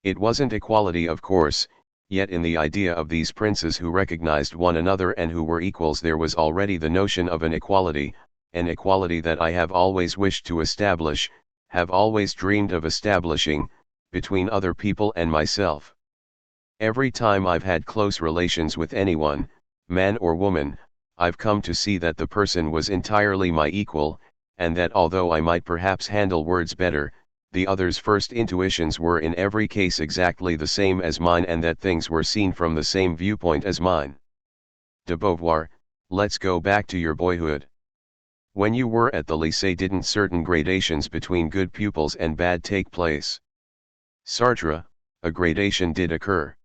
It wasn't equality, of course, yet in the idea of these princes who recognized one another and who were equals there was already the notion of an equality that I have always wished to establish, have always dreamed of establishing, between other people and myself. Every time I've had close relations with anyone, man or woman, I've come to see that the person was entirely my equal, and that although I might perhaps handle words better, the other's first intuitions were in every case exactly the same as mine, and that things were seen from the same viewpoint as mine. De Beauvoir, let's go back to your boyhood. When you were at the lycée, didn't certain gradations between good pupils and bad take place? Sartre, a gradation did occur.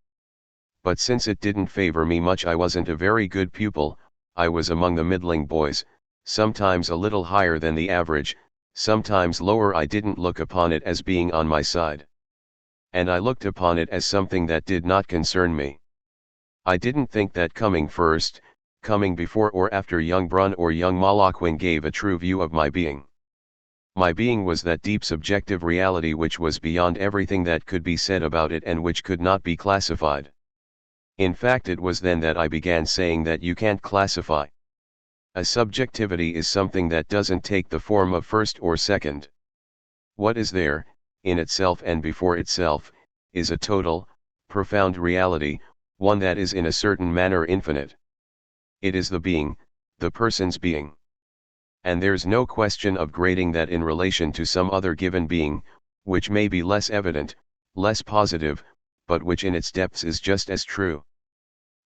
But since it didn't favor me much, I wasn't a very good pupil. I was among the middling boys, sometimes a little higher than the average, sometimes lower. I didn't look upon it as being on my side. And I looked upon it as something that did not concern me. I didn't think that coming first, coming before or after young Brun or young Moloquin gave a true view of my being. My being was that deep subjective reality which was beyond everything that could be said about it and which could not be classified. In fact, it was then that I began saying that you can't classify. A subjectivity is something that doesn't take the form of first or second. What is there, in itself and before itself, is a total, profound reality, one that is in a certain manner infinite. It is the being, the person's being. And there's no question of grading that in relation to some other given being, which may be less evident, less positive, but which in its depths is just as true.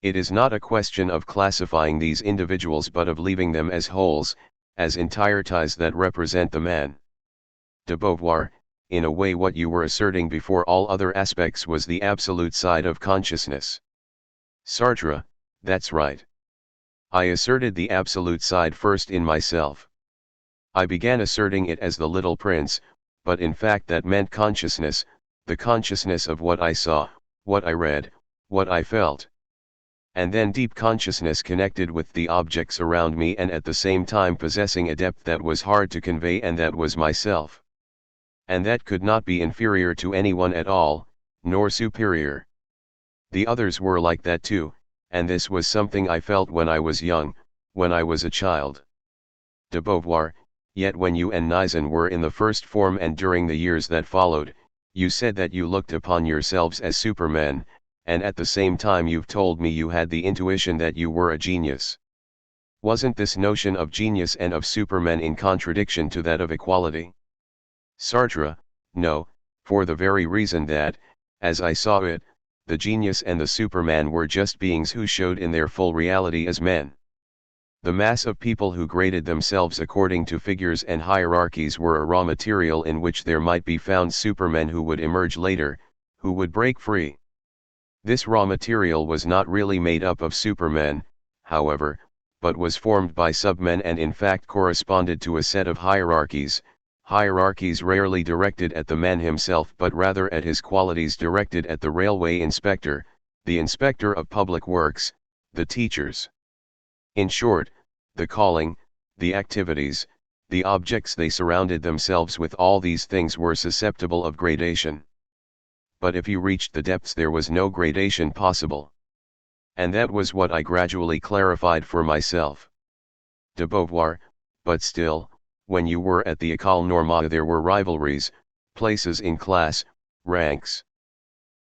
It is not a question of classifying these individuals but of leaving them as wholes, as entireties that represent the man. De Beauvoir, in a way what you were asserting before all other aspects was the absolute side of consciousness. Sartre, that's right. I asserted the absolute side first in myself. I began asserting it as the little prince, but in fact that meant consciousness, the consciousness of what I saw, what I read, what I felt. And then deep consciousness connected with the objects around me and at the same time possessing a depth that was hard to convey, and that was myself. And that could not be inferior to anyone at all, nor superior. The others were like that too, and this was something I felt when I was young, when I was a child. De Beauvoir, yet when you and Nizan were in the first form and during the years that followed, you said that you looked upon yourselves as supermen, and at the same time you've told me you had the intuition that you were a genius. Wasn't this notion of genius and of supermen in contradiction to that of equality? Sartre, no, for the very reason that, as I saw it, the genius and the superman were just beings who showed in their full reality as men. The mass of people who graded themselves according to figures and hierarchies were a raw material in which there might be found supermen who would emerge later, who would break free. This raw material was not really made up of supermen, however, but was formed by submen and in fact corresponded to a set of hierarchies, hierarchies rarely directed at the man himself but rather at his qualities directed at the railway inspector, the inspector of public works, the teachers. In short, the calling, the activities, the objects they surrounded themselves with, all these things were susceptible of gradation. But if you reached the depths there was no gradation possible. And that was what I gradually clarified for myself. De Beauvoir, but still, when you were at the École Normale there were rivalries, places in class, ranks.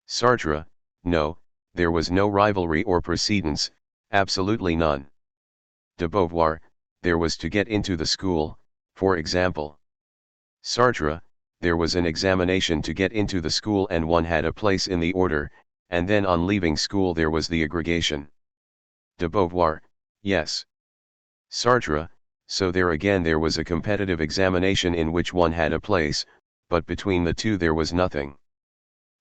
Sartre, no, there was no rivalry or precedence, absolutely none. De Beauvoir, there was to get into the school, for example. Sartre, there was an examination to get into the school and one had a place in the order, and then on leaving school there was the aggregation. De Beauvoir, yes. Sartre, so there again there was a competitive examination in which one had a place, but between the two there was nothing.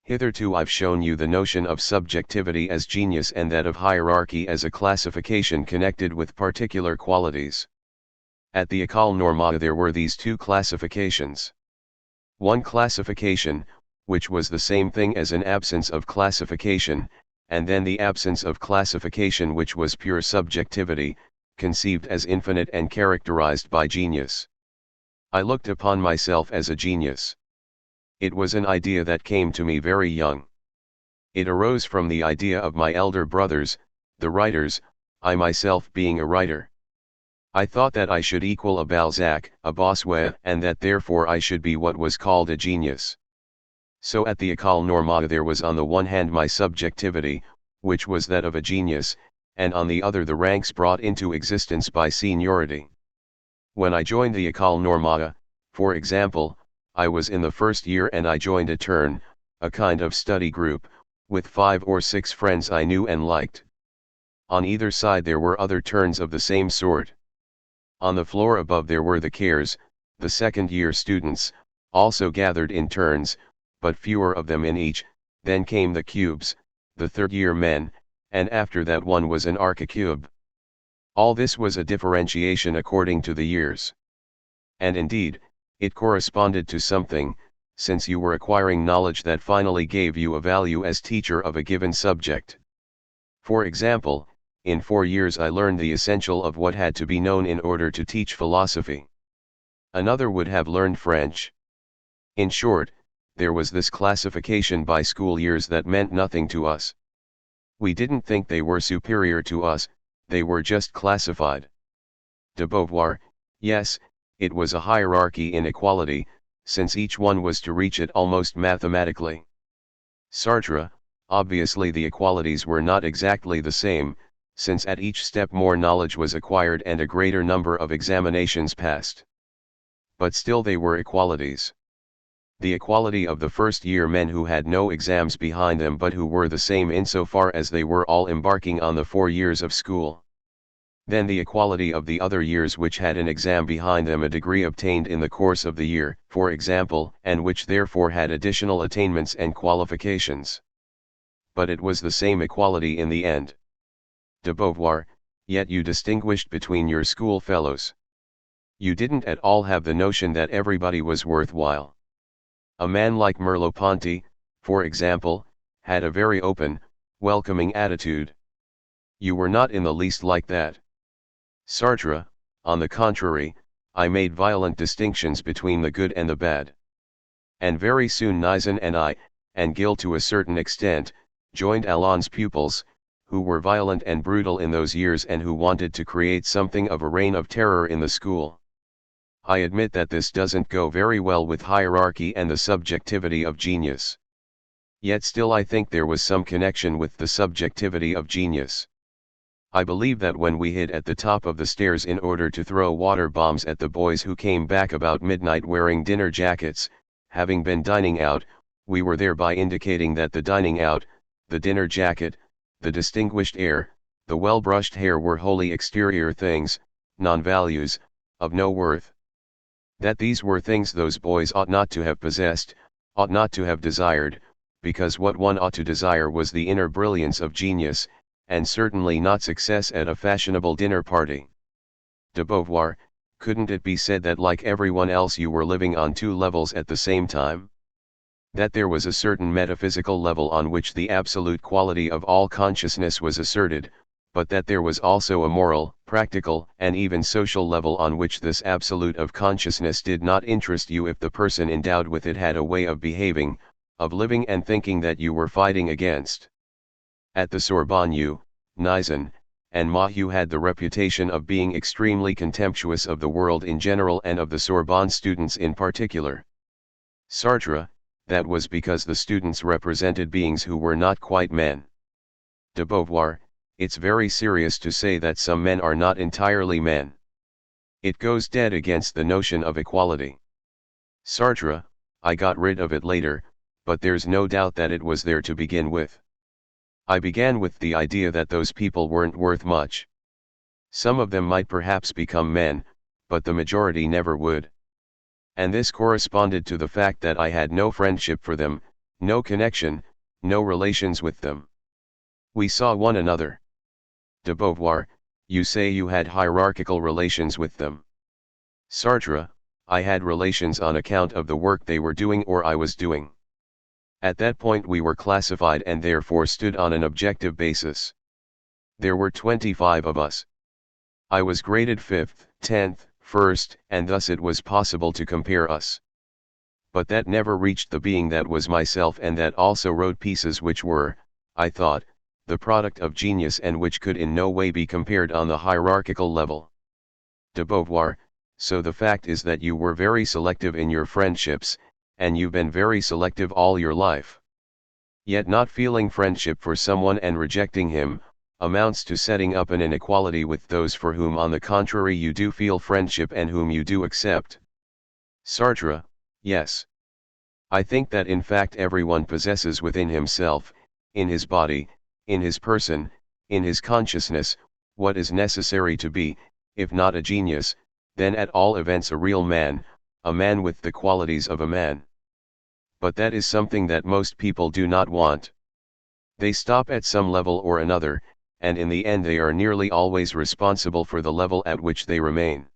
Hitherto I've shown you the notion of subjectivity as genius and that of hierarchy as a classification connected with particular qualities. At the École Normale there were these two classifications. One classification, which was the same thing as an absence of classification, and then the absence of classification which was pure subjectivity, conceived as infinite and characterized by genius. I looked upon myself as a genius. It was an idea that came to me very young. It arose from the idea of my elder brothers, the writers, I myself being a writer. I thought that I should equal a Balzac, a Bossuet, and that therefore I should be what was called a genius. So at the École Normale there was on the one hand my subjectivity, which was that of a genius, and on the other the ranks brought into existence by seniority. When I joined the École Normale, for example, I was in the first year and I joined a turn, a kind of study group, with 5 or 6 friends I knew and liked. On either side there were other turns of the same sort. On the floor above there were the cares, the second-year students, also gathered in turns, but fewer of them in each. Then came the cubes, the third-year men, and after that one was an archicube. All this was a differentiation according to the years. And indeed, it corresponded to something, since you were acquiring knowledge that finally gave you a value as teacher of a given subject. For example, in 4 years I learned the essential of what had to be known in order to teach philosophy. Another would have learned French. In short, there was this classification by school years that meant nothing to us. We didn't think they were superior to us, they were just classified. De Beauvoir, yes, it was a hierarchy in equality, since each one was to reach it almost mathematically. Sartre, obviously the equalities were not exactly the same, since at each step more knowledge was acquired and a greater number of examinations passed. But still they were equalities. The equality of the first-year men who had no exams behind them but who were the same insofar as they were all embarking on the 4 years of school. Then the equality of the other years which had an exam behind them, a degree obtained in the course of the year, for example, and which therefore had additional attainments and qualifications. But it was the same equality in the end. De Beauvoir, yet you distinguished between your school fellows. You didn't at all have the notion that everybody was worthwhile. A man like Merleau-Ponty, for example, had a very open, welcoming attitude. You were not in the least like that. Sartre, on the contrary, I made violent distinctions between the good and the bad. And very soon Nizan and I, and Gil to a certain extent, joined Alain's pupils, who were violent and brutal in those years and who wanted to create something of a reign of terror in the school. I admit that this doesn't go very well with hierarchy and the subjectivity of genius. Yet still I think there was some connection with the subjectivity of genius. I believe that when we hid at the top of the stairs in order to throw water bombs at the boys who came back about midnight wearing dinner jackets, having been dining out, we were thereby indicating that the dining out, the dinner jacket, the distinguished air, the well-brushed hair were wholly exterior things, non-values, of no worth. That these were things those boys ought not to have possessed, ought not to have desired, because what one ought to desire was the inner brilliance of genius, and certainly not success at a fashionable dinner party. De Beauvoir, couldn't it be said that like everyone else you were living on 2 levels at the same time? That there was a certain metaphysical level on which the absolute quality of all consciousness was asserted, but that there was also a moral, practical, and even social level on which this absolute of consciousness did not interest you if the person endowed with it had a way of behaving, of living and thinking that you were fighting against. At the Sorbonne you, Nizan, and Mahu had the reputation of being extremely contemptuous of the world in general and of the Sorbonne students in particular. Sartre, that was because the students represented beings who were not quite men. De Beauvoir, it's very serious to say that some men are not entirely men. It goes dead against the notion of equality. Sartre, I got rid of it later, but there's no doubt that it was there to begin with. I began with the idea that those people weren't worth much. Some of them might perhaps become men, but the majority never would. And this corresponded to the fact that I had no friendship for them, no connection, no relations with them. We saw one another. De Beauvoir, you say you had hierarchical relations with them. Sartre, I had relations on account of the work they were doing or I was doing. At that point we were classified and therefore stood on an objective basis. There were 25 of us. I was graded 5th, 10th, 1st, and thus it was possible to compare us. But that never reached the being that was myself and that also wrote pieces which were, I thought, the product of genius and which could in no way be compared on the hierarchical level. De Beauvoir, so the fact is that you were very selective in your friendships, and you've been very selective all your life. Yet not feeling friendship for someone and rejecting him, amounts to setting up an inequality with those for whom on the contrary you do feel friendship and whom you do accept. Sartre, yes. I think that in fact everyone possesses within himself, in his body, in his person, in his consciousness, what is necessary to be, if not a genius, then at all events a real man, a man with the qualities of a man. But that is something that most people do not want. They stop at some level or another, and in the end they are nearly always responsible for the level at which they remain.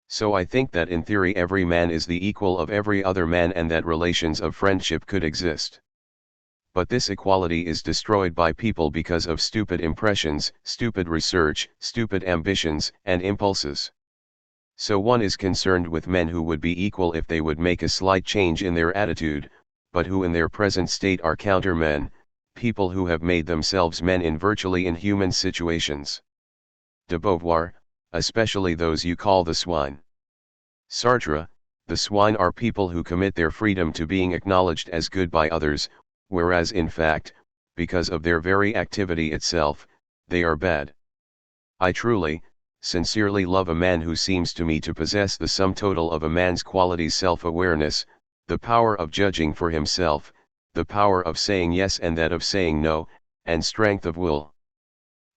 So I think that in theory every man is the equal of every other man and that relations of friendship could exist. But this equality is destroyed by people because of stupid impressions, stupid research, stupid ambitions, and impulses. So one is concerned with men who would be equal if they would make a slight change in their attitude, but who in their present state are countermen, people who have made themselves men in virtually inhuman situations. De Beauvoir, especially those you call the swine. Sartre, the swine are people who commit their freedom to being acknowledged as good by others, whereas in fact, because of their very activity itself, they are bad. I truly, sincerely love a man who seems to me to possess the sum total of a man's qualities: self-awareness, the power of judging for himself, the power of saying yes and that of saying no, and strength of will.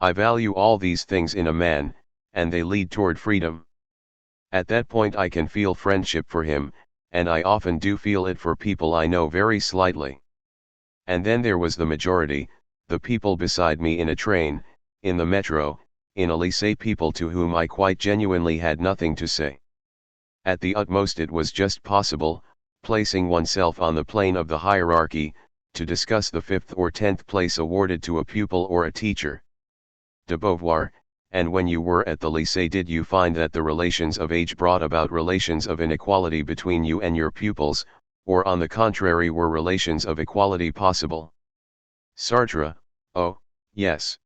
I value all these things in a man, and they lead toward freedom. At that point I can feel friendship for him, and I often do feel it for people I know very slightly. And then there was the majority, the people beside me in a train, in the metro, in a lycée, people to whom I quite genuinely had nothing to say. At the utmost it was just possible, placing oneself on the plane of the hierarchy, to discuss the 5th or 10th place awarded to a pupil or a teacher. De Beauvoir, and when you were at the lycée, did you find that the relations of age brought about relations of inequality between you and your pupils, or on the contrary were relations of equality possible? Sartre, oh, yes.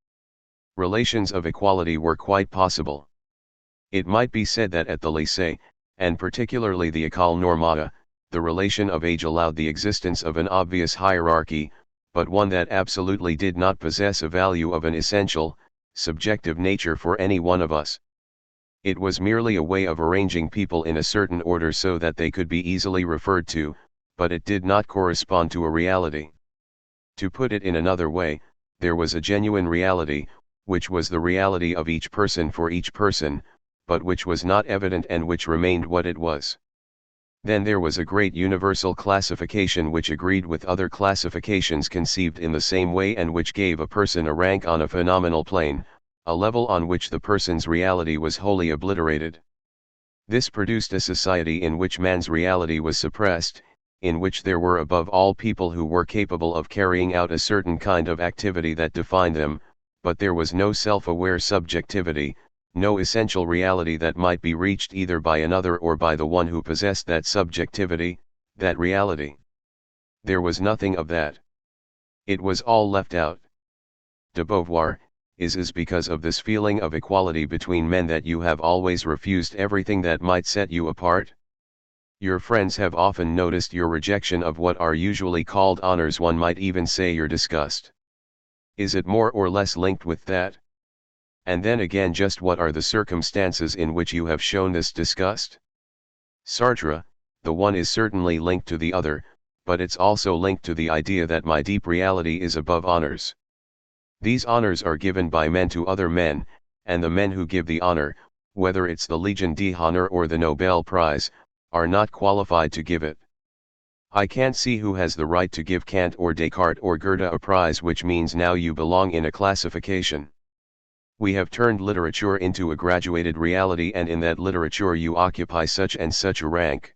Relations of equality were quite possible. It might be said that at the lycée, and particularly the École Normale, the relation of age allowed the existence of an obvious hierarchy, but one that absolutely did not possess a value of an essential, subjective nature for any one of us. It was merely a way of arranging people in a certain order so that they could be easily referred to, but it did not correspond to a reality. To put it in another way, there was a genuine reality, which was the reality of each person for each person, but which was not evident and which remained what it was. Then there was a great universal classification which agreed with other classifications conceived in the same way and which gave a person a rank on a phenomenal plane, a level on which the person's reality was wholly obliterated. This produced a society in which man's reality was suppressed, in which there were above all people who were capable of carrying out a certain kind of activity that defined them, but there was no self-aware subjectivity, no essential reality that might be reached either by another or by the one who possessed that subjectivity, that reality. There was nothing of that. It was all left out. De Beauvoir, is because of this feeling of equality between men that you have always refused everything that might set you apart? Your friends have often noticed your rejection of what are usually called honors, one might even say your disgust. Is it more or less linked with that? And then again, just what are the circumstances in which you have shown this disgust? Sartre, the one is certainly linked to the other, but it's also linked to the idea that my deep reality is above honors. These honors are given by men to other men, and the men who give the honor, whether it's the Legion d'Honneur or the Nobel Prize, are not qualified to give it. I can't see who has the right to give Kant or Descartes or Goethe a prize, which means now you belong in a classification. We have turned literature into a graduated reality, and in that literature you occupy such and such a rank.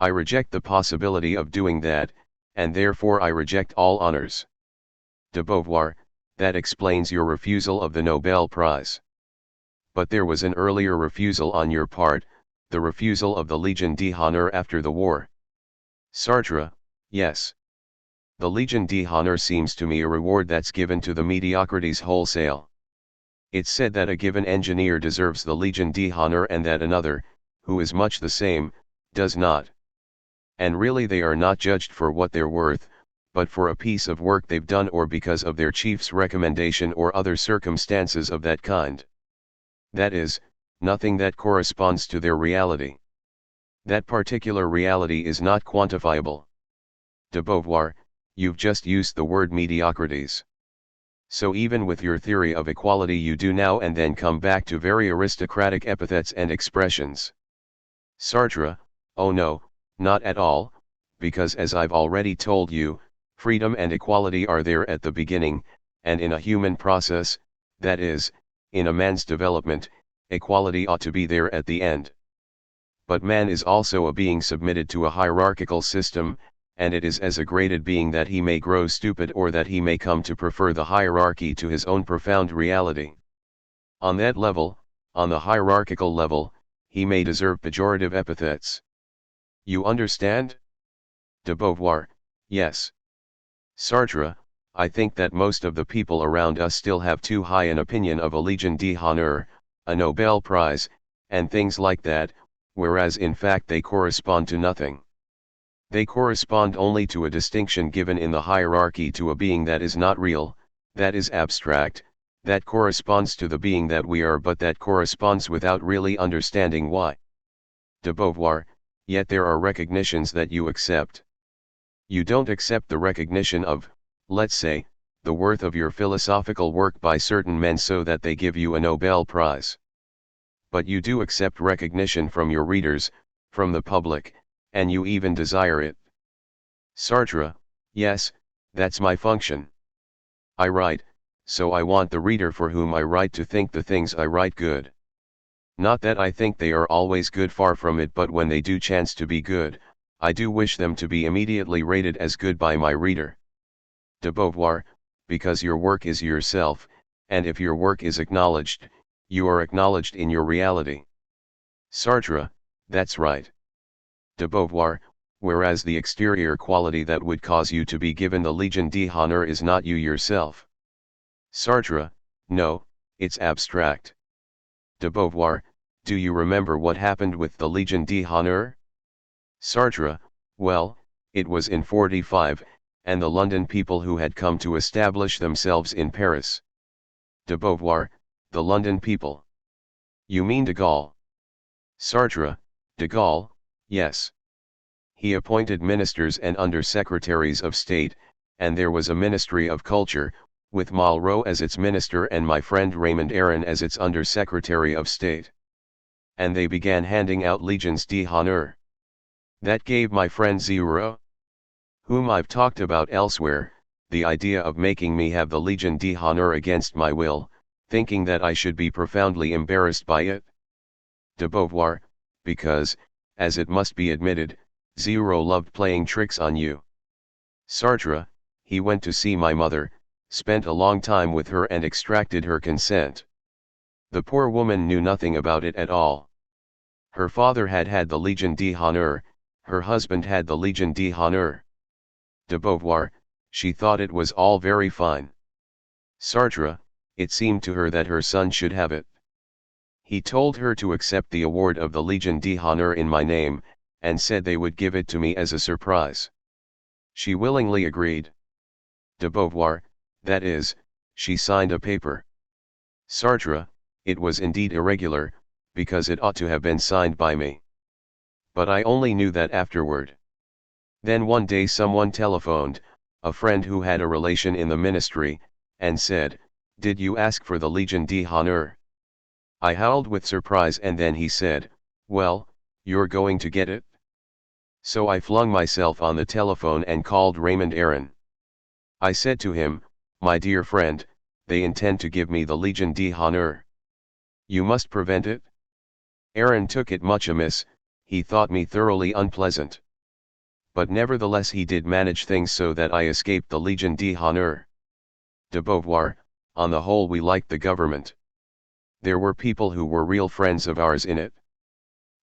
I reject the possibility of doing that, and therefore I reject all honors. De Beauvoir, that explains your refusal of the Nobel Prize. But there was an earlier refusal on your part, the refusal of the Legion d'Honneur after the war. Sartre, yes. The Legion d'Honneur seems to me a reward that's given to the mediocrities wholesale. It's said that a given engineer deserves the Legion d'Honneur and that another, who is much the same, does not. And really they are not judged for what they're worth, but for a piece of work they've done or because of their chief's recommendation or other circumstances of that kind. That is, nothing that corresponds to their reality. That particular reality is not quantifiable. De Beauvoir, you've just used the word mediocrities. So even with your theory of equality you do now and then come back to very aristocratic epithets and expressions. Sartre, oh no, not at all, because as I've already told you, freedom and equality are there at the beginning, and in a human process, that is, in a man's development, equality ought to be there at the end. But man is also a being submitted to a hierarchical system, and it is as a graded being that he may grow stupid or that he may come to prefer the hierarchy to his own profound reality. On that level, on the hierarchical level, he may deserve pejorative epithets. You understand? De Beauvoir, yes. Sartre, I think that most of the people around us still have too high an opinion of a Légion d'honneur, a Nobel Prize, and things like that, whereas in fact they correspond to nothing. They correspond only to a distinction given in the hierarchy to a being that is not real, that is abstract, that corresponds to the being that we are but that corresponds without really understanding why. De Beauvoir, yet there are recognitions that you accept. You don't accept the recognition of, let's say, the worth of your philosophical work by certain men so that they give you a Nobel Prize. But you do accept recognition from your readers, from the public, and you even desire it. Sartre, yes, that's my function. I write, so I want the reader for whom I write to think the things I write good. Not that I think they are always good, far from it, but when they do chance to be good, I do wish them to be immediately rated as good by my reader. De Beauvoir, because your work is yourself, and if your work is acknowledged, you are acknowledged in your reality. Sartre, that's right. De Beauvoir, whereas the exterior quality that would cause you to be given the Légion d'honneur is not you yourself. Sartre, no, it's abstract. De Beauvoir, do you remember what happened with the Légion d'honneur? Sartre, well, it was in 45, and the London people who had come to establish themselves in Paris. De Beauvoir, the London people. You mean de Gaulle? Sartre, de Gaulle, yes. He appointed ministers and under-secretaries of state, and there was a Ministry of Culture, with Malraux as its minister and my friend Raymond Aron as its under-secretary of state. And they began handing out Légions d'honneur. That gave my friend Zero, whom I've talked about elsewhere, the idea of making me have the Légion d'honneur against my will, thinking that I should be profoundly embarrassed by it. De Beauvoir, because, as it must be admitted, Zero loved playing tricks on you. Sartre, he went to see my mother, spent a long time with her and extracted her consent. The poor woman knew nothing about it at all. Her father had had the Légion d'honneur, her husband had the Légion d'honneur. De Beauvoir, she thought it was all very fine. Sartre, it seemed to her that her son should have it. He told her to accept the award of the Légion d'honneur in my name, and said they would give it to me as a surprise. She willingly agreed. De Beauvoir, that is, she signed a paper. Sartre, it was indeed irregular, because it ought to have been signed by me. But I only knew that afterward. Then one day someone telephoned, a friend who had a relation in the ministry, and said, "Did you ask for the Légion d'honneur?" I howled with surprise, and then he said, "Well, you're going to get it?" So I flung myself on the telephone and called Raymond Aron. I said to him, "My dear friend, they intend to give me the Légion d'honneur. You must prevent it." Aron took it much amiss, he thought me thoroughly unpleasant. But nevertheless he did manage things so that I escaped the Légion d'honneur. De Beauvoir, on the whole we liked the government. There were people who were real friends of ours in it.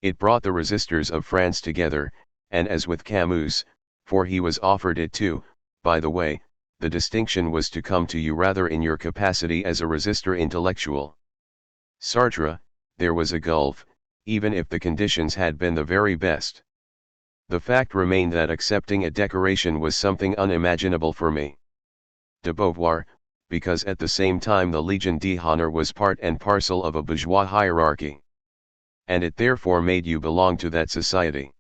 It brought the resistors of France together, and as with Camus, for he was offered it too, by the way, the distinction was to come to you rather in your capacity as a resistor intellectual. Sartre, there was a gulf, even if the conditions had been the very best. The fact remained that accepting a decoration was something unimaginable for me. De Beauvoir, because at the same time the Légion d'honneur was part and parcel of a bourgeois hierarchy. And it therefore made you belong to that society.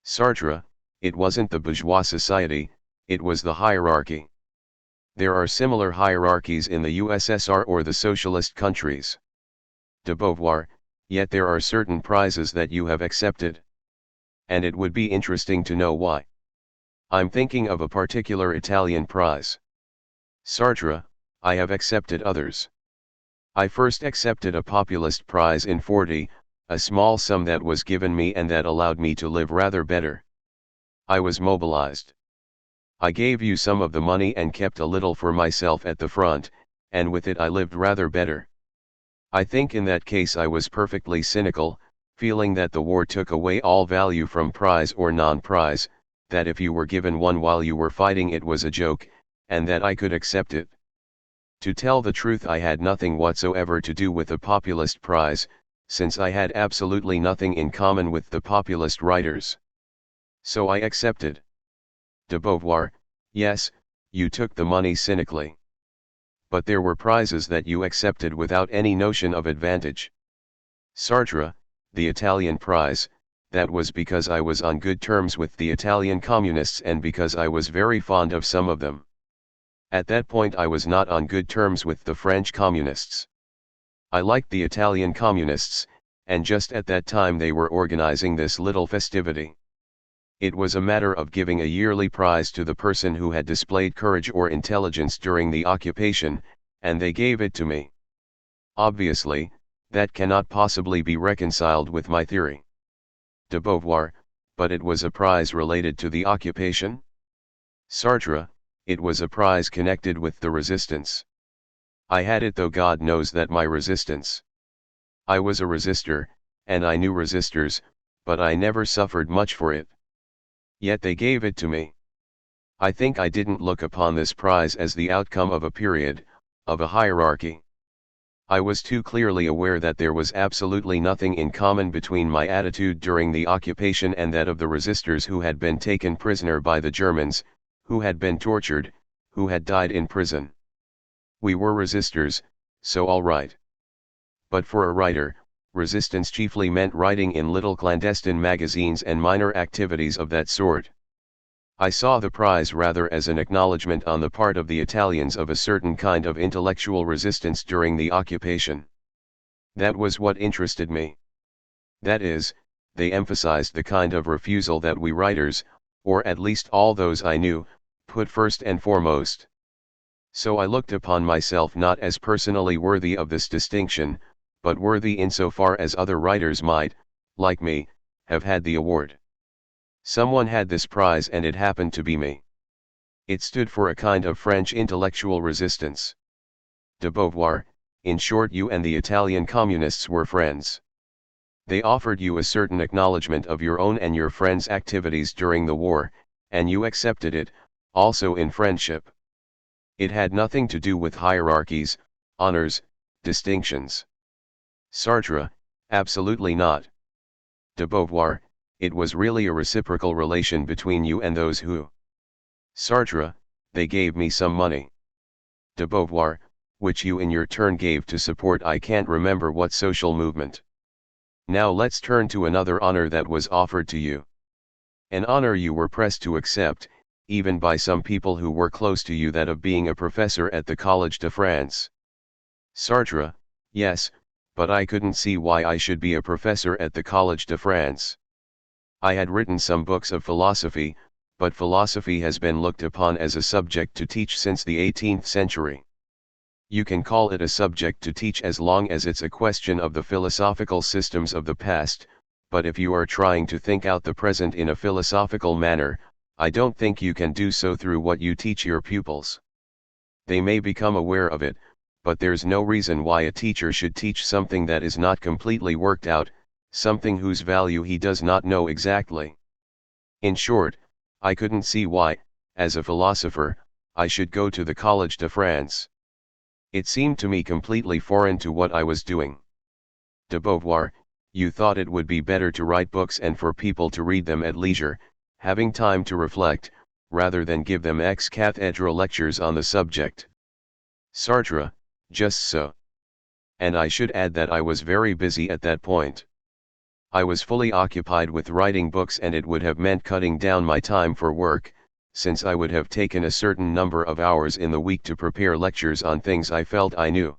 Sartre, it wasn't the bourgeois society, it was the hierarchy. There are similar hierarchies in the USSR or the socialist countries. De Beauvoir, yet there are certain prizes that you have accepted. And it would be interesting to know why. I'm thinking of a particular Italian prize. Sartre, I have accepted others. I first accepted a populist prize in 40, a small sum that was given me and that allowed me to live rather better. I was mobilized. I gave you some of the money and kept a little for myself at the front, and with it I lived rather better. I think in that case I was perfectly cynical, feeling that the war took away all value from prize or non-prize, that if you were given one while you were fighting it was a joke, and that I could accept it. To tell the truth, I had nothing whatsoever to do with the populist prize, since I had absolutely nothing in common with the populist writers. So I accepted. De Beauvoir, yes, you took the money cynically. But there were prizes that you accepted without any notion of advantage. Sartre, the Italian prize, that was because I was on good terms with the Italian communists and because I was very fond of some of them. At that point I was not on good terms with the French communists. I liked the Italian communists, and just at that time they were organizing this little festivity. It was a matter of giving a yearly prize to the person who had displayed courage or intelligence during the occupation, and they gave it to me. Obviously, that cannot possibly be reconciled with my theory. De Beauvoir, but it was a prize related to the occupation? Sartre, it was a prize connected with the resistance. I had it, though God knows that my resistance. I was a resistor, and I knew resistors, but I never suffered much for it. Yet they gave it to me. I think I didn't look upon this prize as the outcome of a period, of a hierarchy. I was too clearly aware that there was absolutely nothing in common between my attitude during the occupation and that of the resistors who had been taken prisoner by the Germans, who had been tortured, who had died in prison. We were resistors, so all right. But for a writer, resistance chiefly meant writing in little clandestine magazines and minor activities of that sort. I saw the prize rather as an acknowledgement on the part of the Italians of a certain kind of intellectual resistance during the occupation. That was what interested me. That is, they emphasized the kind of refusal that we writers, or at least all those I knew, put first and foremost. So I looked upon myself not as personally worthy of this distinction, but worthy insofar as other writers might, like me, have had the award. Someone had this prize and it happened to be me. It stood for a kind of French intellectual resistance. De Beauvoir, in short, you and the Italian communists were friends. They offered you a certain acknowledgement of your own and your friends' activities during the war, and you accepted it, also in friendship. It had nothing to do with hierarchies, honors, distinctions. Sartre, absolutely not. De Beauvoir, it was really a reciprocal relation between you and those who. Sartre, they gave me some money. De Beauvoir, which you in your turn gave to support I can't remember what social movement. Now let's turn to another honor that was offered to you. An honor you were pressed to accept, even by some people who were close to you, that of being a professor at the Collège de France. Sartre, yes, but I couldn't see why I should be a professor at the Collège de France. I had written some books of philosophy, but philosophy has been looked upon as a subject to teach since the 18th century. You can call it a subject to teach as long as it's a question of the philosophical systems of the past, but if you are trying to think out the present in a philosophical manner, I don't think you can do so through what you teach your pupils. They may become aware of it, but there's no reason why a teacher should teach something that is not completely worked out, something whose value he does not know exactly. In short, I couldn't see why, as a philosopher, I should go to the Collège de France. It seemed to me completely foreign to what I was doing. De Beauvoir, you thought it would be better to write books and for people to read them at leisure, having time to reflect, rather than give them ex cathedra lectures on the subject. Sartre, just so. And I should add that I was very busy at that point. I was fully occupied with writing books and it would have meant cutting down my time for work, since I would have taken a certain number of hours in the week to prepare lectures on things I felt I knew.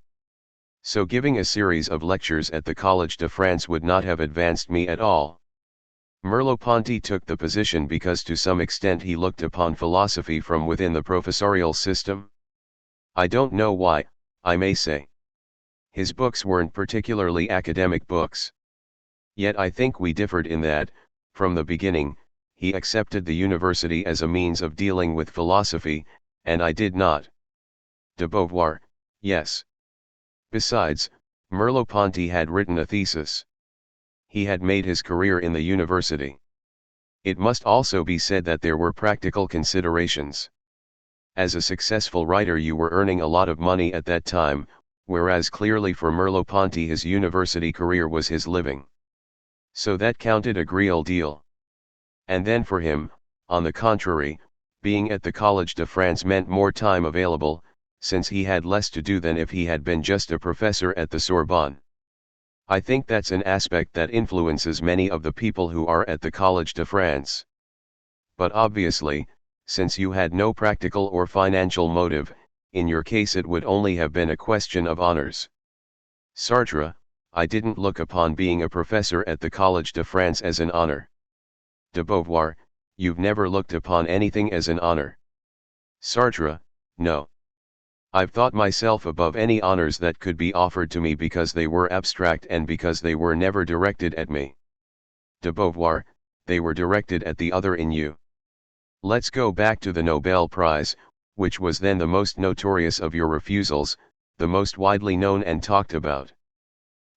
So giving a series of lectures at the Collège de France would not have advanced me at all. Merleau-Ponty took the position because to some extent he looked upon philosophy from within the professorial system. I don't know why, I may say. His books weren't particularly academic books. Yet I think we differed in that, from the beginning, he accepted the university as a means of dealing with philosophy, and I did not. De Beauvoir, yes. Besides, Merleau-Ponty had written a thesis. He had made his career in the university. It must also be said that there were practical considerations. As a successful writer you were earning a lot of money at that time, whereas clearly for Merleau-Ponty his university career was his living. So that counted a great deal. And then for him, on the contrary, being at the Collège de France meant more time available, since he had less to do than if he had been just a professor at the Sorbonne. I think that's an aspect that influences many of the people who are at the Collège de France. But obviously, since you had no practical or financial motive, in your case it would only have been a question of honors. Sartre, I didn't look upon being a professor at the Collège de France as an honor. De Beauvoir, you've never looked upon anything as an honor. Sartre, no. I've thought myself above any honors that could be offered to me because they were abstract and because they were never directed at me. De Beauvoir, they were directed at the other in you. Let's go back to the Nobel Prize, which was then the most notorious of your refusals, the most widely known and talked about.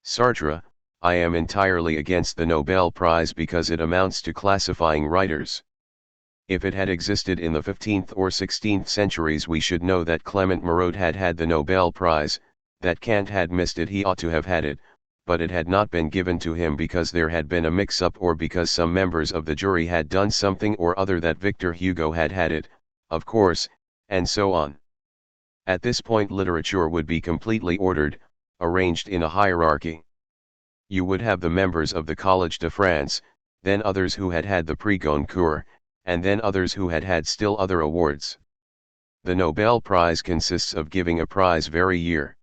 Sartre, I am entirely against the Nobel Prize because it amounts to classifying writers. If it had existed in the 15th or 16th centuries we should know that Clement Marot had had the Nobel Prize, that Kant had missed it, he ought to have had it, but it had not been given to him because there had been a mix-up or because some members of the jury had done something or other that Victor Hugo had had it, of course, and so on. At this point literature would be completely ordered, arranged in a hierarchy. You would have the members of the Collège de France, then others who had had the Prix Goncourt, and then others who had had still other awards. The Nobel Prize consists of giving a prize every year.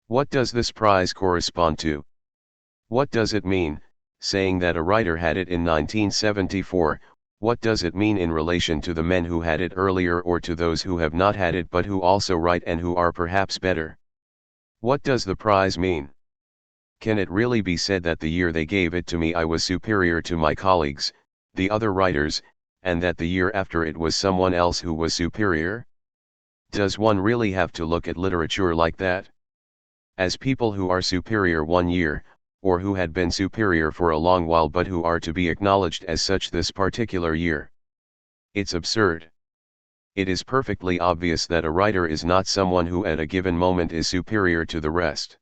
What does this prize correspond to? What does it mean, saying that a writer had it in 1974, what does it mean in relation to the men who had it earlier or to those who have not had it but who also write and who are perhaps better? What does the prize mean? Can it really be said that the year they gave it to me I was superior to my colleagues, the other writers, and that the year after it was someone else who was superior? Does one really have to look at literature like that? As people who are superior one year, or who had been superior for a long while but who are to be acknowledged as such this particular year? It's absurd. It is perfectly obvious that a writer is not someone who at a given moment is superior to the rest.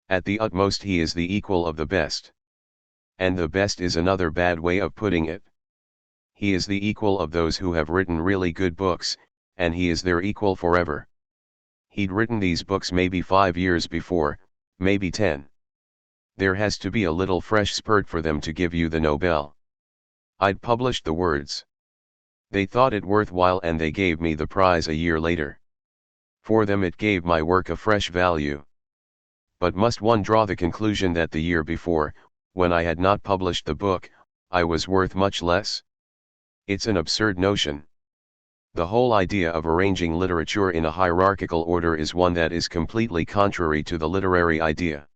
At the utmost he is the equal of the best. And the best is another bad way of putting it. He is the equal of those who have written really good books, and he is their equal forever. He'd written these books maybe 5 years before, maybe 10. There has to be a little fresh spurt for them to give you the Nobel. I'd published the words. They thought it worthwhile and they gave me the prize a year later. For them it gave my work a fresh value. But must one draw the conclusion that the year before, when I had not published the book, I was worth much less? It's an absurd notion. The whole idea of arranging literature in a hierarchical order is one that is completely contrary to the literary idea.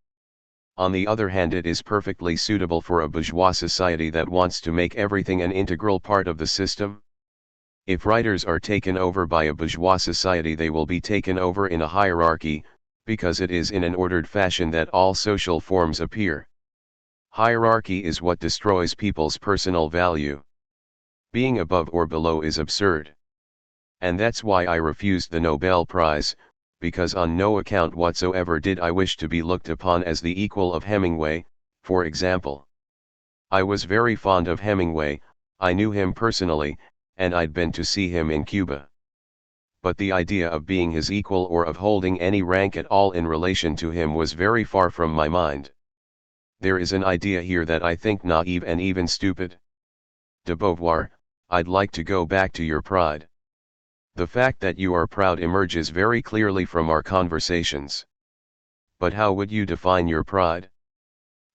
On the other hand, it is perfectly suitable for a bourgeois society that wants to make everything an integral part of the system. If writers are taken over by a bourgeois society, they will be taken over in a hierarchy, because it is in an ordered fashion that all social forms appear. Hierarchy is what destroys people's personal value. Being above or below is absurd. And that's why I refused the Nobel Prize, because on no account whatsoever did I wish to be looked upon as the equal of Hemingway, for example. I was very fond of Hemingway, I knew him personally, and I'd been to see him in Cuba. But the idea of being his equal or of holding any rank at all in relation to him was very far from my mind. There is an idea here that I think naive and even stupid. De Beauvoir, I'd like to go back to your pride. The fact that you are proud emerges very clearly from our conversations. But how would you define your pride?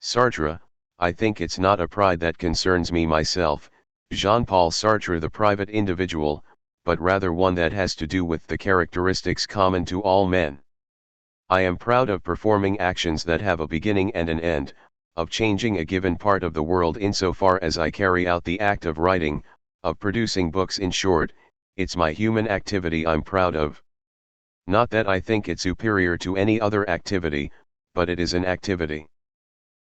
Sartre, I think it's not a pride that concerns me myself, Jean-Paul Sartre the private individual, but rather one that has to do with the characteristics common to all men. I am proud of performing actions that have a beginning and an end, of changing a given part of the world insofar as I carry out the act of writing, of producing books. In short, it's my human activity I'm proud of. Not that I think it superior to any other activity, but it is an activity.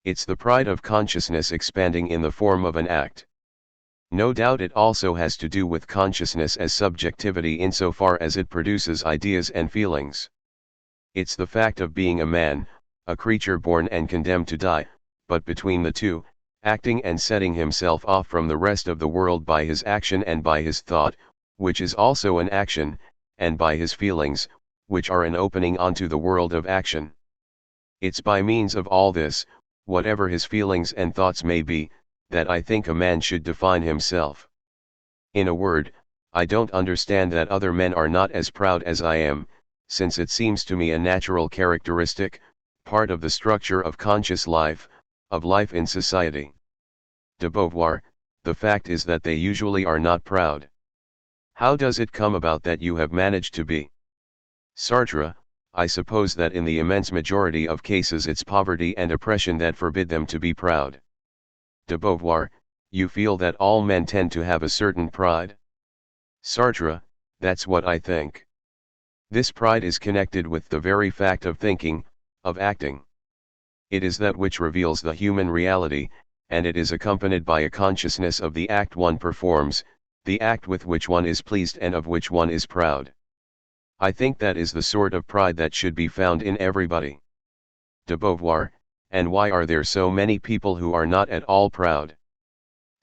It's the pride of consciousness expanding in the form of an act. No doubt it also has to do with consciousness as subjectivity insofar as it produces ideas and feelings. It's the fact of being a man, a creature born and condemned to die, but between the two, acting and setting himself off from the rest of the world by his action and by his thought, which is also an action, and by his feelings, which are an opening onto the world of action. It's by means of all this, whatever his feelings and thoughts may be, that I think a man should define himself. In a word, I don't understand that other men are not as proud as I am, since it seems to me a natural characteristic, part of the structure of conscious life, of life in society. De Beauvoir, the fact is that they usually are not proud. How does it come about that you have managed to be? Sartre, I suppose that in the immense majority of cases it's poverty and oppression that forbid them to be proud. De Beauvoir, you feel that all men tend to have a certain pride? Sartre, that's what I think. This pride is connected with the very fact of thinking, of acting. It is that which reveals the human reality, and it is accompanied by a consciousness of the act one performs, the act with which one is pleased and of which one is proud. I think that is the sort of pride that should be found in everybody. De Beauvoir, and why are there so many people who are not at all proud?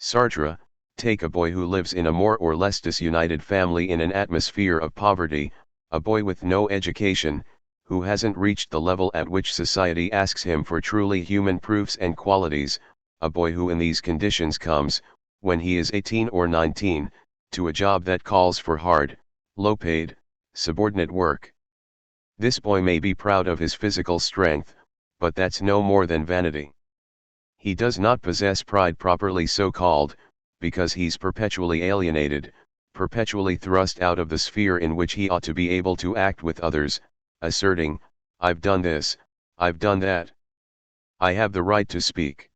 Sartre, take a boy who lives in a more or less disunited family in an atmosphere of poverty, a boy with no education, who hasn't reached the level at which society asks him for truly human proofs and qualities, a boy who in these conditions comes, when he is 18 or 19, to a job that calls for hard, low-paid, subordinate work. This boy may be proud of his physical strength, but that's no more than vanity. He does not possess pride properly so called, because he's perpetually alienated, perpetually thrust out of the sphere in which he ought to be able to act with others, asserting, I've done this, I've done that. I have the right to speak.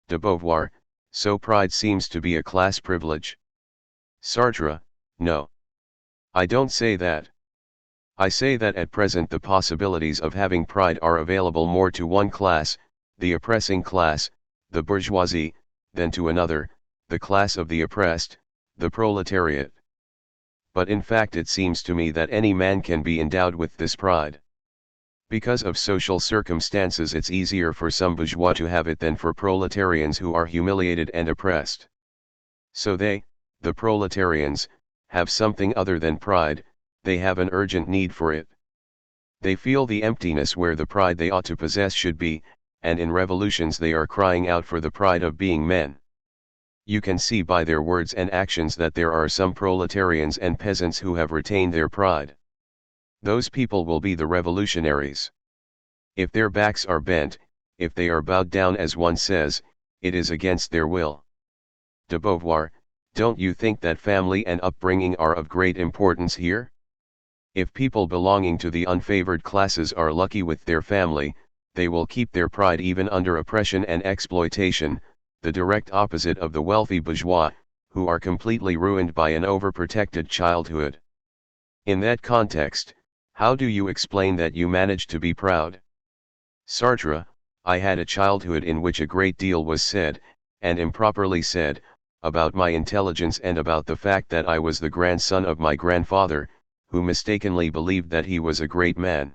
De Beauvoir, so pride seems to be a class privilege. Sartre, no. I don't say that. I say that at present the possibilities of having pride are available more to one class, the oppressing class, the bourgeoisie, than to another, the class of the oppressed, the proletariat. But in fact it seems to me that any man can be endowed with this pride. Because of social circumstances it's easier for some bourgeois to have it than for proletarians who are humiliated and oppressed. So they, the proletarians, have something other than pride, they have an urgent need for it. They feel the emptiness where the pride they ought to possess should be, and in revolutions they are crying out for the pride of being men. You can see by their words and actions that there are some proletarians and peasants who have retained their pride. Those people will be the revolutionaries. If their backs are bent, if they are bowed down as one says, it is against their will. De Beauvoir, don't you think that family and upbringing are of great importance here? If people belonging to the unfavored classes are lucky with their family, they will keep their pride even under oppression and exploitation, the direct opposite of the wealthy bourgeois, who are completely ruined by an overprotected childhood. In that context, how do you explain that you managed to be proud? Sartre, I had a childhood in which a great deal was said, and improperly said, about my intelligence and about the fact that I was the grandson of my grandfather, who mistakenly believed that he was a great man.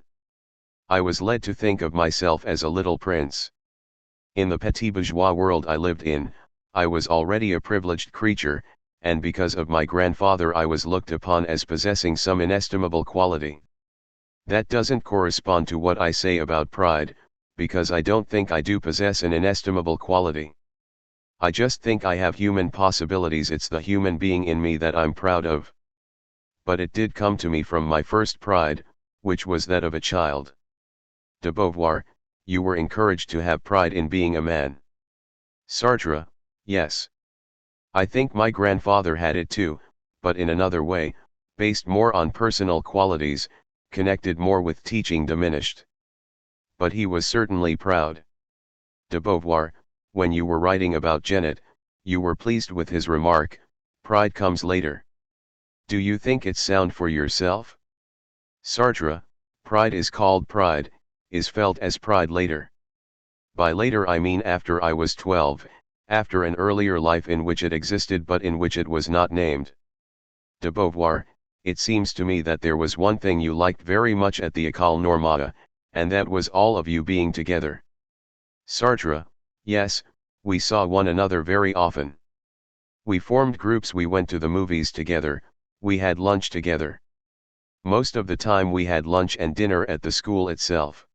I was led to think of myself as a little prince. In the petit bourgeois world I lived in, I was already a privileged creature, and because of my grandfather I was looked upon as possessing some inestimable quality. That doesn't correspond to what I say about pride, because I don't think I do possess an inestimable quality. I just think I have human possibilities. It's the human being in me that I'm proud of. But it did come to me from my first pride, which was that of a child. De Beauvoir, you were encouraged to have pride in being a man. Sartre, yes. I think my grandfather had it too, but in another way, based more on personal qualities, connected more with teaching diminished. But he was certainly proud. De Beauvoir, when you were writing about Genet, you were pleased with his remark, pride comes later. Do you think it's sound for yourself? Sartre, pride is called pride, is felt as pride later. By later I mean after I was 12, after an earlier life in which it existed but in which it was not named. De Beauvoir, it seems to me that there was one thing you liked very much at the École Normale, and that was all of you being together. Sartre, yes, we saw one another very often. We formed groups, we went to the movies together, we had lunch together. Most of the time we had lunch and dinner at the school itself.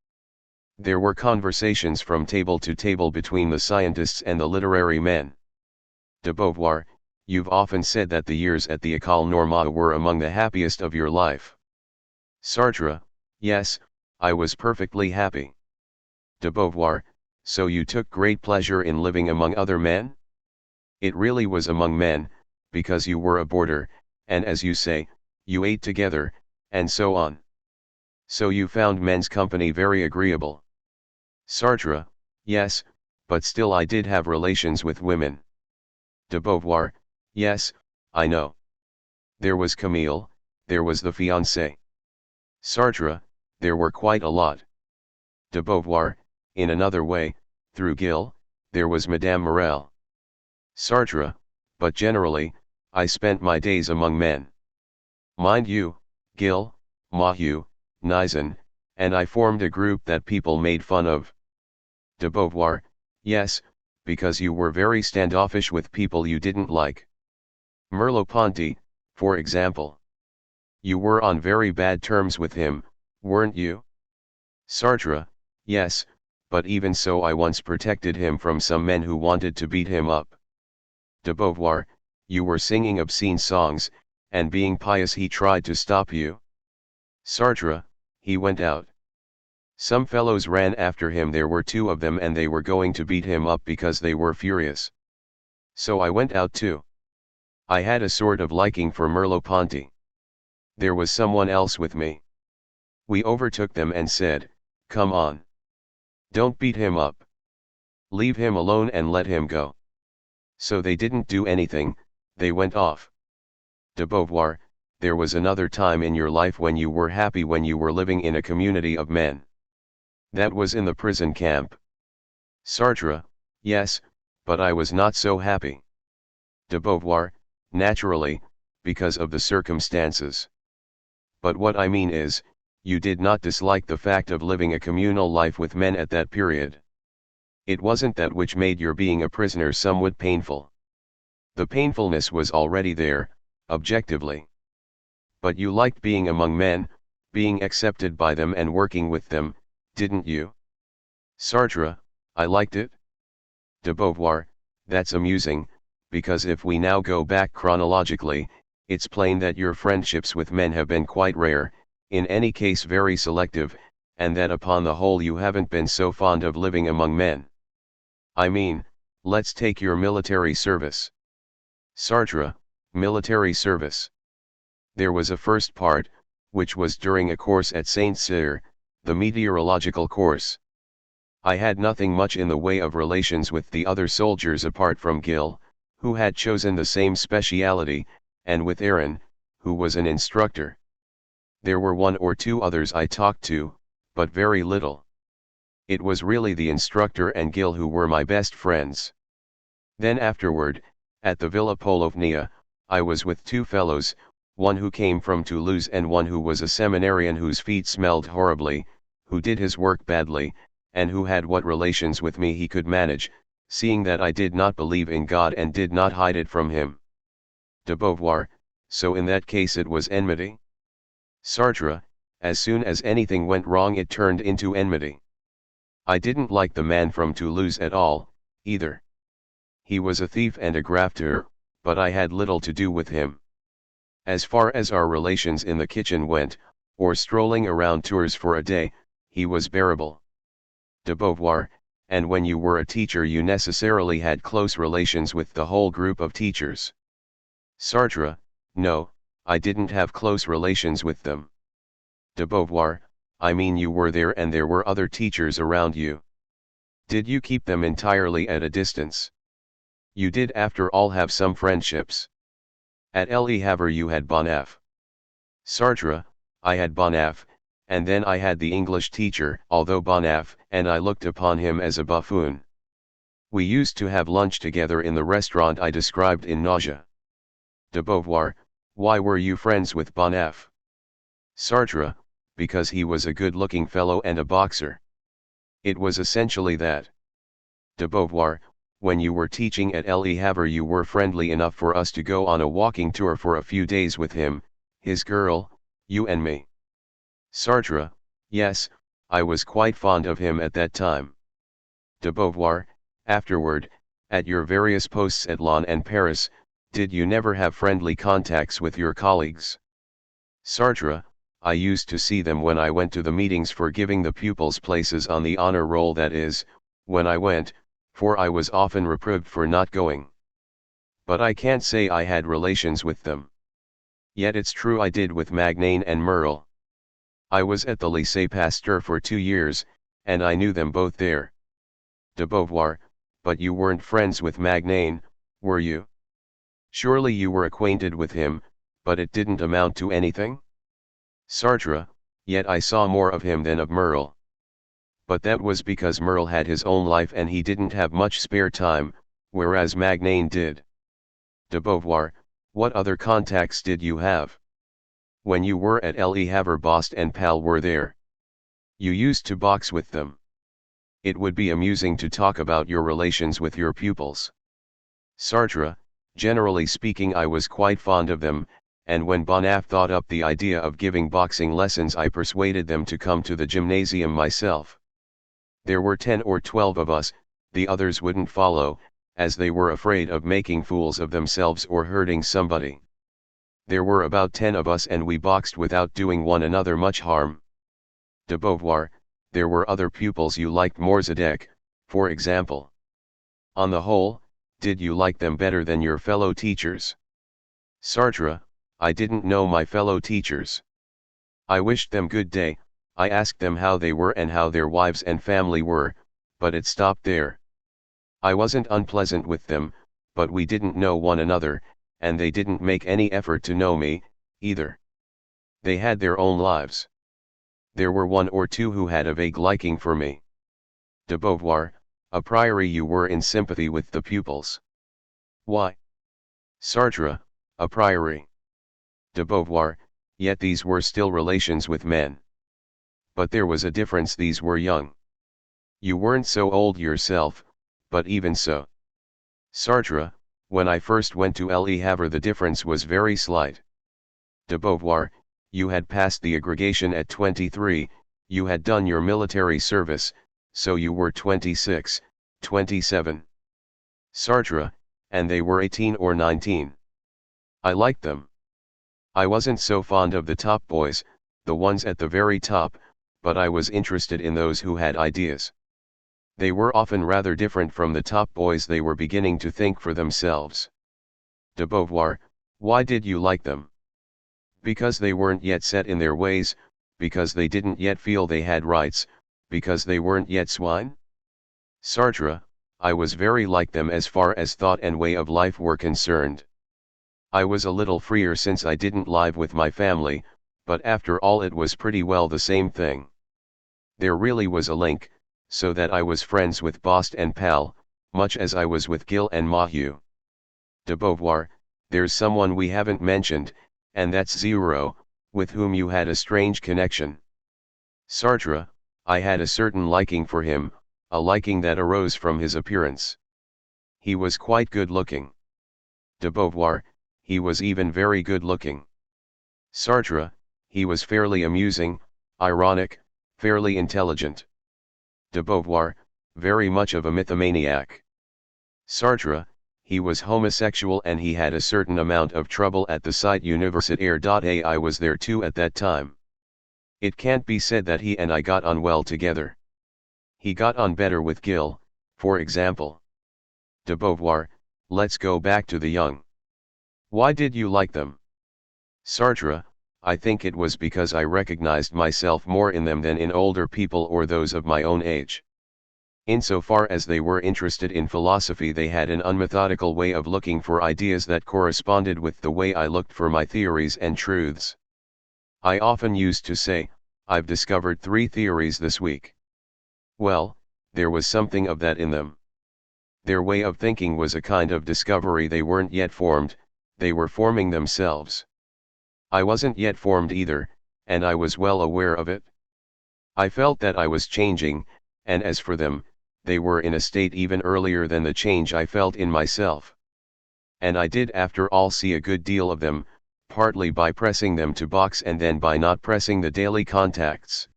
There were conversations from table to table between the scientists and the literary men. De Beauvoir, you've often said that the years at the École Normale were among the happiest of your life. Sartre, yes, I was perfectly happy. De Beauvoir, so you took great pleasure in living among other men? It really was among men, because you were a boarder, and as you say, you ate together, and so on. So you found men's company very agreeable. Sartre, yes, but still I did have relations with women. De Beauvoir, yes, I know. There was Camille, there was the fiancée. Sartre, there were quite a lot. De Beauvoir, in another way, through Gil, there was Madame Morel. Sartre, but generally, I spent my days among men. Mind you, Gil, Mahu, Nizan, and I formed a group that people made fun of. De Beauvoir, yes, because you were very standoffish with people you didn't like. Merleau-Ponty, for example. You were on very bad terms with him, weren't you? Sartre, yes, but even so I once protected him from some men who wanted to beat him up. De Beauvoir, you were singing obscene songs, and being pious he tried to stop you. Sartre, he went out. Some fellows ran after him, there were 2 of them, and they were going to beat him up because they were furious. So I went out too. I had a sort of liking for Merleau-Ponty. There was someone else with me. We overtook them and said, come on. Don't beat him up. Leave him alone and let him go. So they didn't do anything, they went off. De Beauvoir, there was another time in your life when you were happy, when you were living in a community of men. That was in the prison camp. Sartre, yes, but I was not so happy. De Beauvoir, naturally, because of the circumstances. But what I mean is, you did not dislike the fact of living a communal life with men at that period. It wasn't that which made your being a prisoner somewhat painful. The painfulness was already there, objectively. But you liked being among men, being accepted by them and working with them, didn't you? Sartre, I liked it. De Beauvoir, that's amusing, because if we now go back chronologically, it's plain that your friendships with men have been quite rare, in any case very selective, and that upon the whole you haven't been so fond of living among men. I mean, let's take your military service. Sartre, military service. There was a first part, which was during a course at Saint Cyr, the meteorological course. I had nothing much in the way of relations with the other soldiers apart from Gil, who had chosen the same speciality, and with Aaron, who was an instructor. There were 1 or 2 others I talked to, but very little. It was really the instructor and Gil who were my best friends. Then afterward, at the Villa Polovnia, I was with 2 fellows, one who came from Toulouse and one who was a seminarian whose feet smelled horribly, who did his work badly, and who had what relations with me he could manage, seeing that I did not believe in God and did not hide it from him. De Beauvoir, so in that case it was enmity? Sartre, as soon as anything went wrong it turned into enmity. I didn't like the man from Toulouse at all, either. He was a thief and a grafter, but I had little to do with him. As far as our relations in the kitchen went, or strolling around tours for a day, he was bearable. De Beauvoir, and when you were a teacher you necessarily had close relations with the whole group of teachers. Sartre, no, I didn't have close relations with them. De Beauvoir, I mean you were there and there were other teachers around you. Did you keep them entirely at a distance? You did after all have some friendships. At Le Havre you had Bonnef. Sartre, I had Bonnef, and then I had the English teacher, although Bonnef, and I looked upon him as a buffoon. We used to have lunch together in the restaurant I described in Nausea. De Beauvoir, why were you friends with Bonnef? Sartre, because he was a good-looking fellow and a boxer. It was essentially that. De Beauvoir, when you were teaching at Le Havre you were friendly enough for us to go on a walking tour for a few days with him, his girl, you and me. Sartre, yes, I was quite fond of him at that time. De Beauvoir, afterward, at your various posts at Laon and Paris, did you never have friendly contacts with your colleagues? Sartre, I used to see them when I went to the meetings for giving the pupils places on the honor roll, that is, when I went, for I was often reproved for not going. But I can't say I had relations with them. Yet it's true I did with Magnaine and Merle. I was at the Lycée Pasteur for 2 years, and I knew them both there. De Beauvoir, but you weren't friends with Magnaine, were you? Surely you were acquainted with him, but it didn't amount to anything? Sartre, yet I saw more of him than of Merle. But that was because Merle had his own life and he didn't have much spare time, whereas Magnaine did. De Beauvoir, what other contacts did you have? When you were at Le Havre, Bost and Pal were there. You used to box with them. It would be amusing to talk about your relations with your pupils. Sartre, generally speaking I was quite fond of them, and when Bonnef thought up the idea of giving boxing lessons I persuaded them to come to the gymnasium myself. There were 10 or 12 of us, the others wouldn't follow, as they were afraid of making fools of themselves or hurting somebody. There were about 10 of us and we boxed without doing one another much harm. De Beauvoir, there were other pupils you liked more, Zadek, for example. On the whole, did you like them better than your fellow teachers? Sartre, I didn't know my fellow teachers. I wished them good day, I asked them how they were and how their wives and family were, but it stopped there. I wasn't unpleasant with them, but we didn't know one another, and they didn't make any effort to know me, either. They had their own lives. There were 1 or 2 who had a vague liking for me. De Beauvoir, a priori you were in sympathy with the pupils. Why? Sartre, a priori. De Beauvoir, yet these were still relations with men. But there was a difference, these were young. You weren't so old yourself, but even so. Sartre, when I first went to Le Havre the difference was very slight. De Beauvoir, you had passed the aggregation at 23, you had done your military service, so you were 26, 27. Sartre, and they were 18 or 19. I liked them. I wasn't so fond of the top boys, the ones at the very top, but I was interested in those who had ideas. They were often rather different from the top boys, they were beginning to think for themselves. De Beauvoir, why did you like them? Because they weren't yet set in their ways, because they didn't yet feel they had rights, because they weren't yet swine? Sartre, I was very like them as far as thought and way of life were concerned. I was a little freer since I didn't live with my family, but after all it was pretty well the same thing. There really was a link, so that I was friends with Bost and Pal, much as I was with Gill and Maheu. De Beauvoir, there's someone we haven't mentioned, and that's Zero, with whom you had a strange connection. Sartre, I had a certain liking for him, a liking that arose from his appearance. He was quite good-looking. De Beauvoir, he was even very good-looking. Sartre, he was fairly amusing, ironic, fairly intelligent. De Beauvoir, very much of a mythomaniac. Sartre, he was homosexual and he had a certain amount of trouble at the site universitaire. I was there too at that time. It can't be said that he and I got on well together. He got on better with Gil, for example. De Beauvoir, let's go back to the young. Why did you like them? Sartre, I think it was because I recognized myself more in them than in older people or those of my own age. Insofar as they were interested in philosophy, they had an unmethodical way of looking for ideas that corresponded with the way I looked for my theories and truths. I often used to say, I've discovered 3 theories this week. Well, there was something of that in them. Their way of thinking was a kind of discovery. They weren't yet formed, they were forming themselves. I wasn't yet formed either, and I was well aware of it. I felt that I was changing, and as for them, they were in a state even earlier than the change I felt in myself. And I did after all see a good deal of them, partly by pressing them to box and then by not pressing the daily contacts.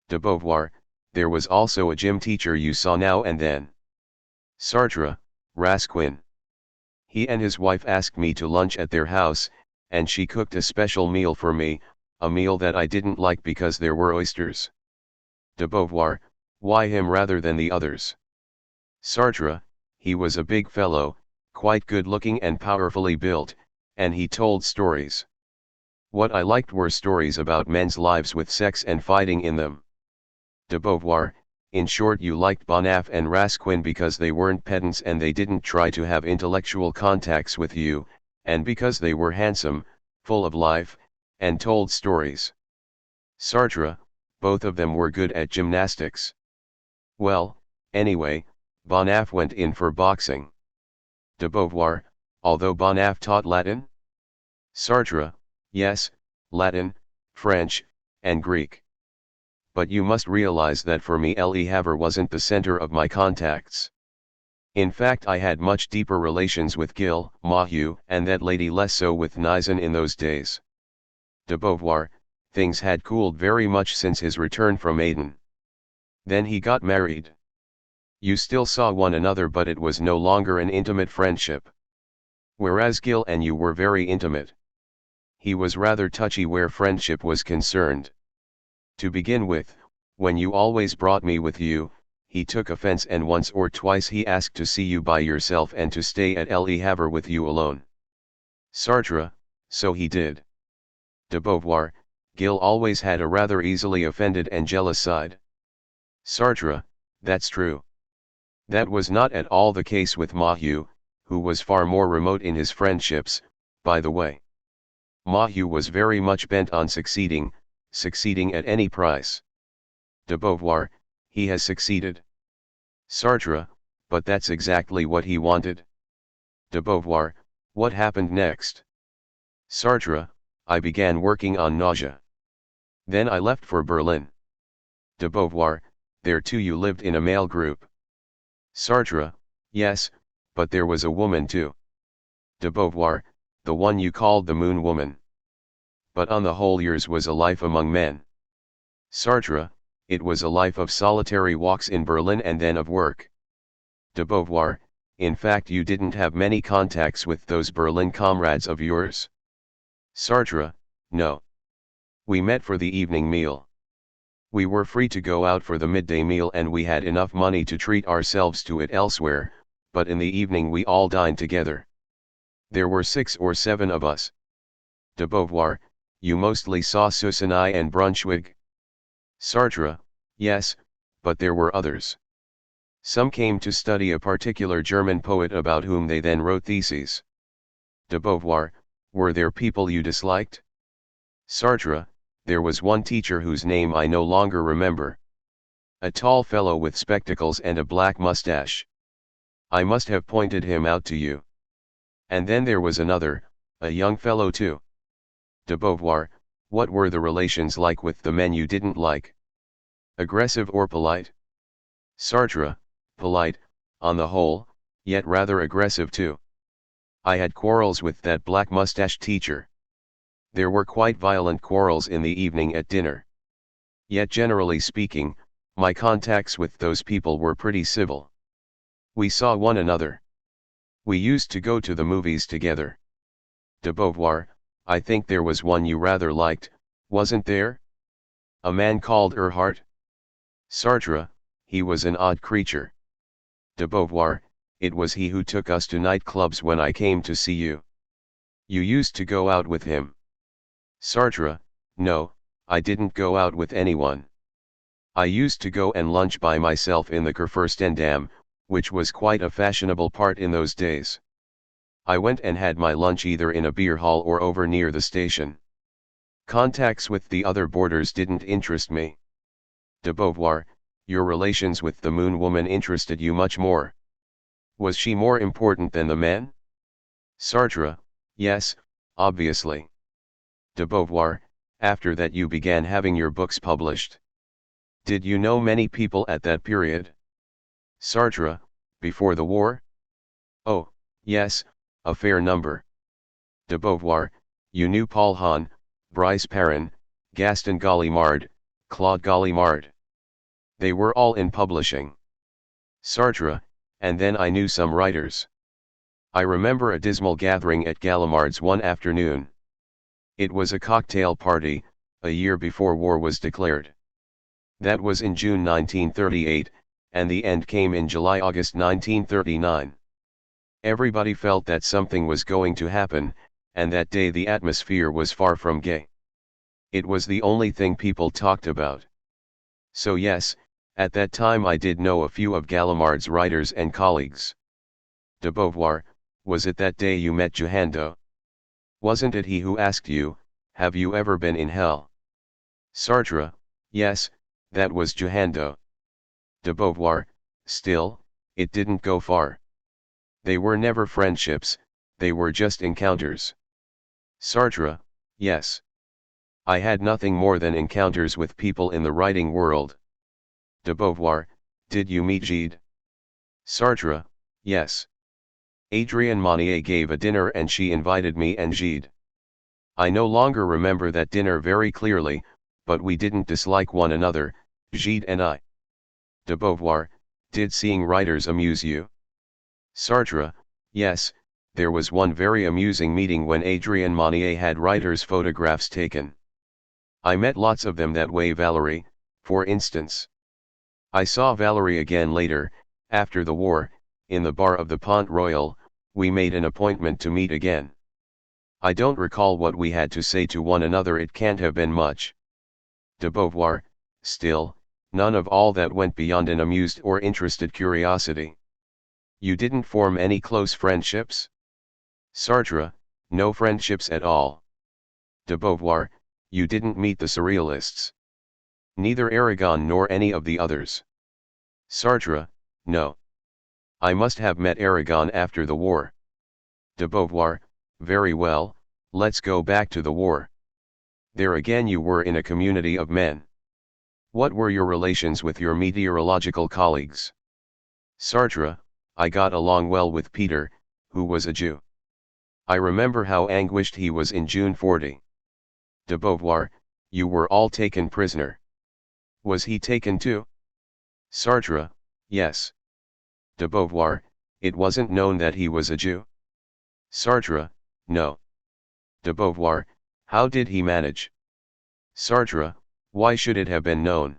De Beauvoir, there was also a gym teacher you saw now and then. Sartre, Rasquin. He and his wife asked me to lunch at their house, and she cooked a special meal for me, a meal that I didn't like because there were oysters. De Beauvoir, why him rather than the others? Sartre, he was a big fellow, quite good-looking and powerfully built, and he told stories. What I liked were stories about men's lives with sex and fighting in them. De Beauvoir, in short, you liked Bonaf and Rasquin because they weren't pedants and they didn't try to have intellectual contacts with you, and because they were handsome, full of life, and told stories. Sartre, both of them were good at gymnastics. Well, anyway, Bonaf went in for boxing. De Beauvoir, although Bonaf taught Latin? Sartre, yes, Latin, French, and Greek. But you must realize that for me Le Havre wasn't the center of my contacts. In fact, I had much deeper relations with Gil, Maheu, and that lady, less so with Nizan in those days. De Beauvoir, things had cooled very much since his return from Aden. Then he got married. You still saw one another, but it was no longer an intimate friendship. Whereas Gil and you were very intimate. He was rather touchy where friendship was concerned. To begin with, when you always brought me with you, he took offense, and once or twice he asked to see you by yourself and to stay at Le Havre with you alone. Sartre, so he did. De Beauvoir, Gil always had a rather easily offended and jealous side. Sartre, that's true. That was not at all the case with Maheu, who was far more remote in his friendships, by the way. Maheu was very much bent on succeeding at any price. De Beauvoir, he has succeeded. Sartre, but that's exactly what he wanted. De Beauvoir, what happened next? Sartre, I began working on nausea. Then I left for Berlin. De Beauvoir, there too you lived in a male group. Sartre, yes, but there was a woman too. De Beauvoir, the one you called the Moon Woman. But on the whole yours was a life among men. Sartre, it was a life of solitary walks in Berlin and then of work. De Beauvoir, in fact you didn't have many contacts with those Berlin comrades of yours. Sartre, no. We met for the evening meal. We were free to go out for the midday meal and we had enough money to treat ourselves to it elsewhere, but in the evening we all dined together. There were 6 or 7 of us. De Beauvoir, you mostly saw Susanai and Brunswick. Sartre, yes, but there were others. Some came to study a particular German poet about whom they then wrote theses. De Beauvoir, were there people you disliked? Sartre, there was one teacher whose name I no longer remember. A tall fellow with spectacles and a black mustache. I must have pointed him out to you. And then there was another, a young fellow too. De Beauvoir, what were the relations like with the men you didn't like? Aggressive or polite? Sartre, polite, on the whole, yet rather aggressive too. I had quarrels with that black mustache teacher. There were quite violent quarrels in the evening at dinner. Yet generally speaking, my contacts with those people were pretty civil. We saw one another. We used to go to the movies together. De Beauvoir, I think there was one you rather liked, wasn't there? A man called Erhardt? Sartre, he was an odd creature. De Beauvoir, it was he who took us to nightclubs when I came to see you. You used to go out with him. Sartre, no, I didn't go out with anyone. I used to go and lunch by myself in the Kurfürstendamm, which was quite a fashionable part in those days. I went and had my lunch either in a beer hall or over near the station. Contacts with the other boarders didn't interest me. De Beauvoir, your relations with the Moon Woman interested you much more. Was she more important than the man? Sartre, yes, obviously. De Beauvoir, after that you began having your books published. Did you know many people at that period? Sartre, before the war? Oh, yes, a fair number. De Beauvoir, you knew Paul Hahn, Brice Perrin, Gaston Gallimard, Claude Gallimard. They were all in publishing. Sartre, and then I knew some writers. I remember a dismal gathering at Gallimard's one afternoon. It was a cocktail party, a year before war was declared. That was in June 1938, and the end came in July-August 1939. Everybody felt that something was going to happen, and that day the atmosphere was far from gay. It was the only thing people talked about. So yes, at that time I did know a few of Gallimard's writers and colleagues. De Beauvoir, was it that day you met Johando? Wasn't it he who asked you, have you ever been in hell? Sartre, yes, that was Johando. De Beauvoir, still, it didn't go far. They were never friendships, they were just encounters. Sartre, yes. I had nothing more than encounters with people in the writing world. De Beauvoir, did you meet Gide? Sartre, yes. Adrienne Monnier gave a dinner and she invited me and Gide. I no longer remember that dinner very clearly, but we didn't dislike one another, Gide and I. De Beauvoir, did seeing writers amuse you? Sartre, yes, there was one very amusing meeting when Adrienne Monnier had writers' photographs taken. I met lots of them that way, Valerie, for instance. I saw Valerie again later, after the war, in the bar of the Pont Royal. We made an appointment to meet again. I don't recall what we had to say to one another, it can't have been much. De Beauvoir, still, none of all that went beyond an amused or interested curiosity. You didn't form any close friendships? Sartre, no friendships at all. De Beauvoir, you didn't meet the Surrealists? Neither Aragon nor any of the others. Sartre, no. I must have met Aragon after the war. De Beauvoir, very well, let's go back to the war. There again you were in a community of men. What were your relations with your meteorological colleagues? Sartre, I got along well with Peter, who was a Jew. I remember how anguished he was in June 40. De Beauvoir, you were all taken prisoner. Was he taken too? Sartre, yes. De Beauvoir, it wasn't known that he was a Jew? Sartre, no. De Beauvoir, how did he manage? Sartre, why should it have been known?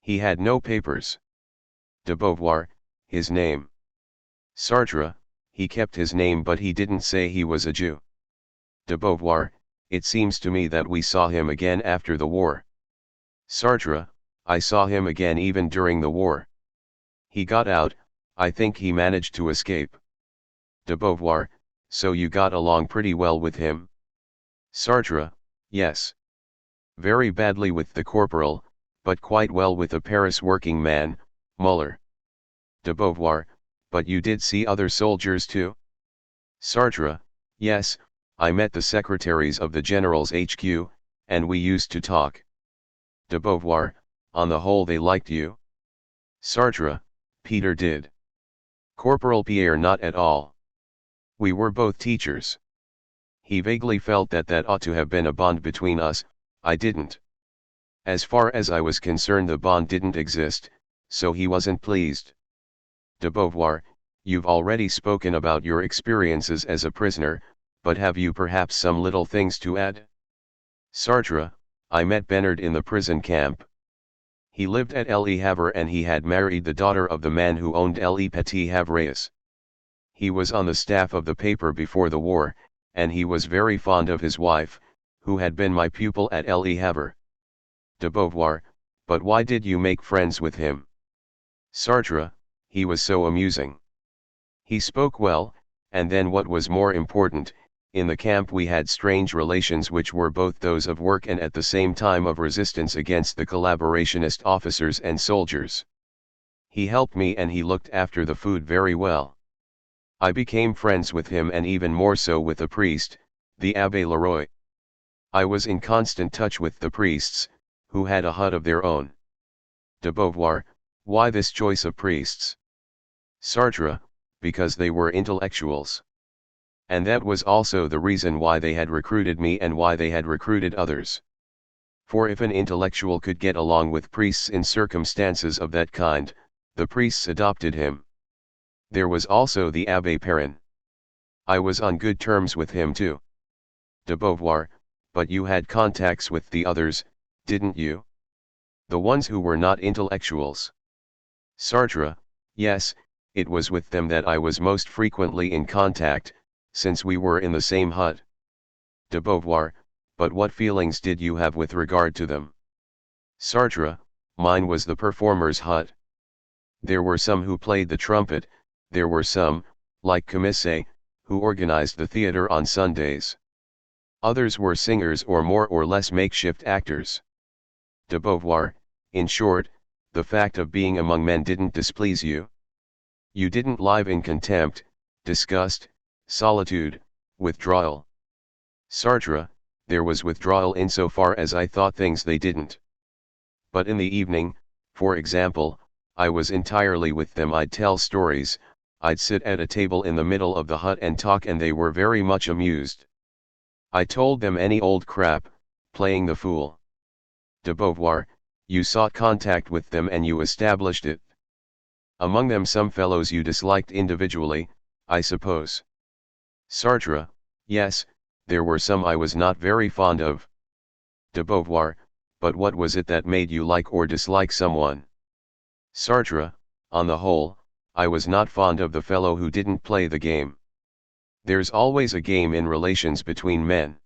He had no papers. De Beauvoir, his name. Sartre, he kept his name but he didn't say he was a Jew. De Beauvoir, it seems to me that we saw him again after the war. Sartre, I saw him again even during the war. He got out, I think he managed to escape. De Beauvoir, so you got along pretty well with him? Sartre, yes. Very badly with the corporal, but quite well with a Paris working man, Muller. De Beauvoir, but you did see other soldiers too? Sartre, yes, I met the secretaries of the General's HQ, and we used to talk. De Beauvoir, on the whole they liked you? Sartre, Peter did. Corporal Pierre not at all. We were both teachers. He vaguely felt that that ought to have been a bond between us, I didn't. As far as I was concerned the bond didn't exist, so he wasn't pleased. De Beauvoir, You've already spoken about your experiences as a prisoner, but have you perhaps some little things to add? Sartre, I met Bernard in the prison camp. He lived at Le Havre and he had married the daughter of the man who owned Le Petit Havreis. He was on the staff of the paper before the war, and he was very fond of his wife, who had been my pupil at Le Havre. De Beauvoir, but why did you make friends with him? Sartre, he was so amusing. He spoke well, and then what was more important, in the camp we had strange relations which were both those of work and at the same time of resistance against the collaborationist officers and soldiers. He helped me and he looked after the food very well. I became friends with him and even more so with a priest, the Abbé Leroy. I was in constant touch with the priests, who had a hut of their own. De Beauvoir, why this choice of priests? Sartre, because they were intellectuals. And that was also the reason why they had recruited me and why they had recruited others. For if an intellectual could get along with priests in circumstances of that kind, the priests adopted him. There was also the Abbé Perrin. I was on good terms with him too. De Beauvoir, but you had contacts with the others, didn't you? The ones who were not intellectuals. Sartre, yes, it was with them that I was most frequently in contact, since we were in the same hut. De Beauvoir, but what feelings did you have with regard to them? Sartre, mine was the performer's hut. There were some who played the trumpet, there were some, like Commisset, who organized the theater on Sundays. Others were singers or more or less makeshift actors. De Beauvoir, in short, the fact of being among men didn't displease you. You didn't live in contempt, disgust, solitude, withdrawal. Sartre, there was withdrawal insofar as I thought things they didn't. But in the evening, for example, I was entirely with them. I'd tell stories, I'd sit at a table in the middle of the hut and talk and they were very much amused. I told them any old crap, playing the fool. De Beauvoir, you sought contact with them and you established it. Among them some fellows you disliked individually, I suppose. Sartre, yes, there were some I was not very fond of. De Beauvoir, but what was it that made you like or dislike someone? Sartre, on the whole, I was not fond of the fellow who didn't play the game. There's always a game in relations between men.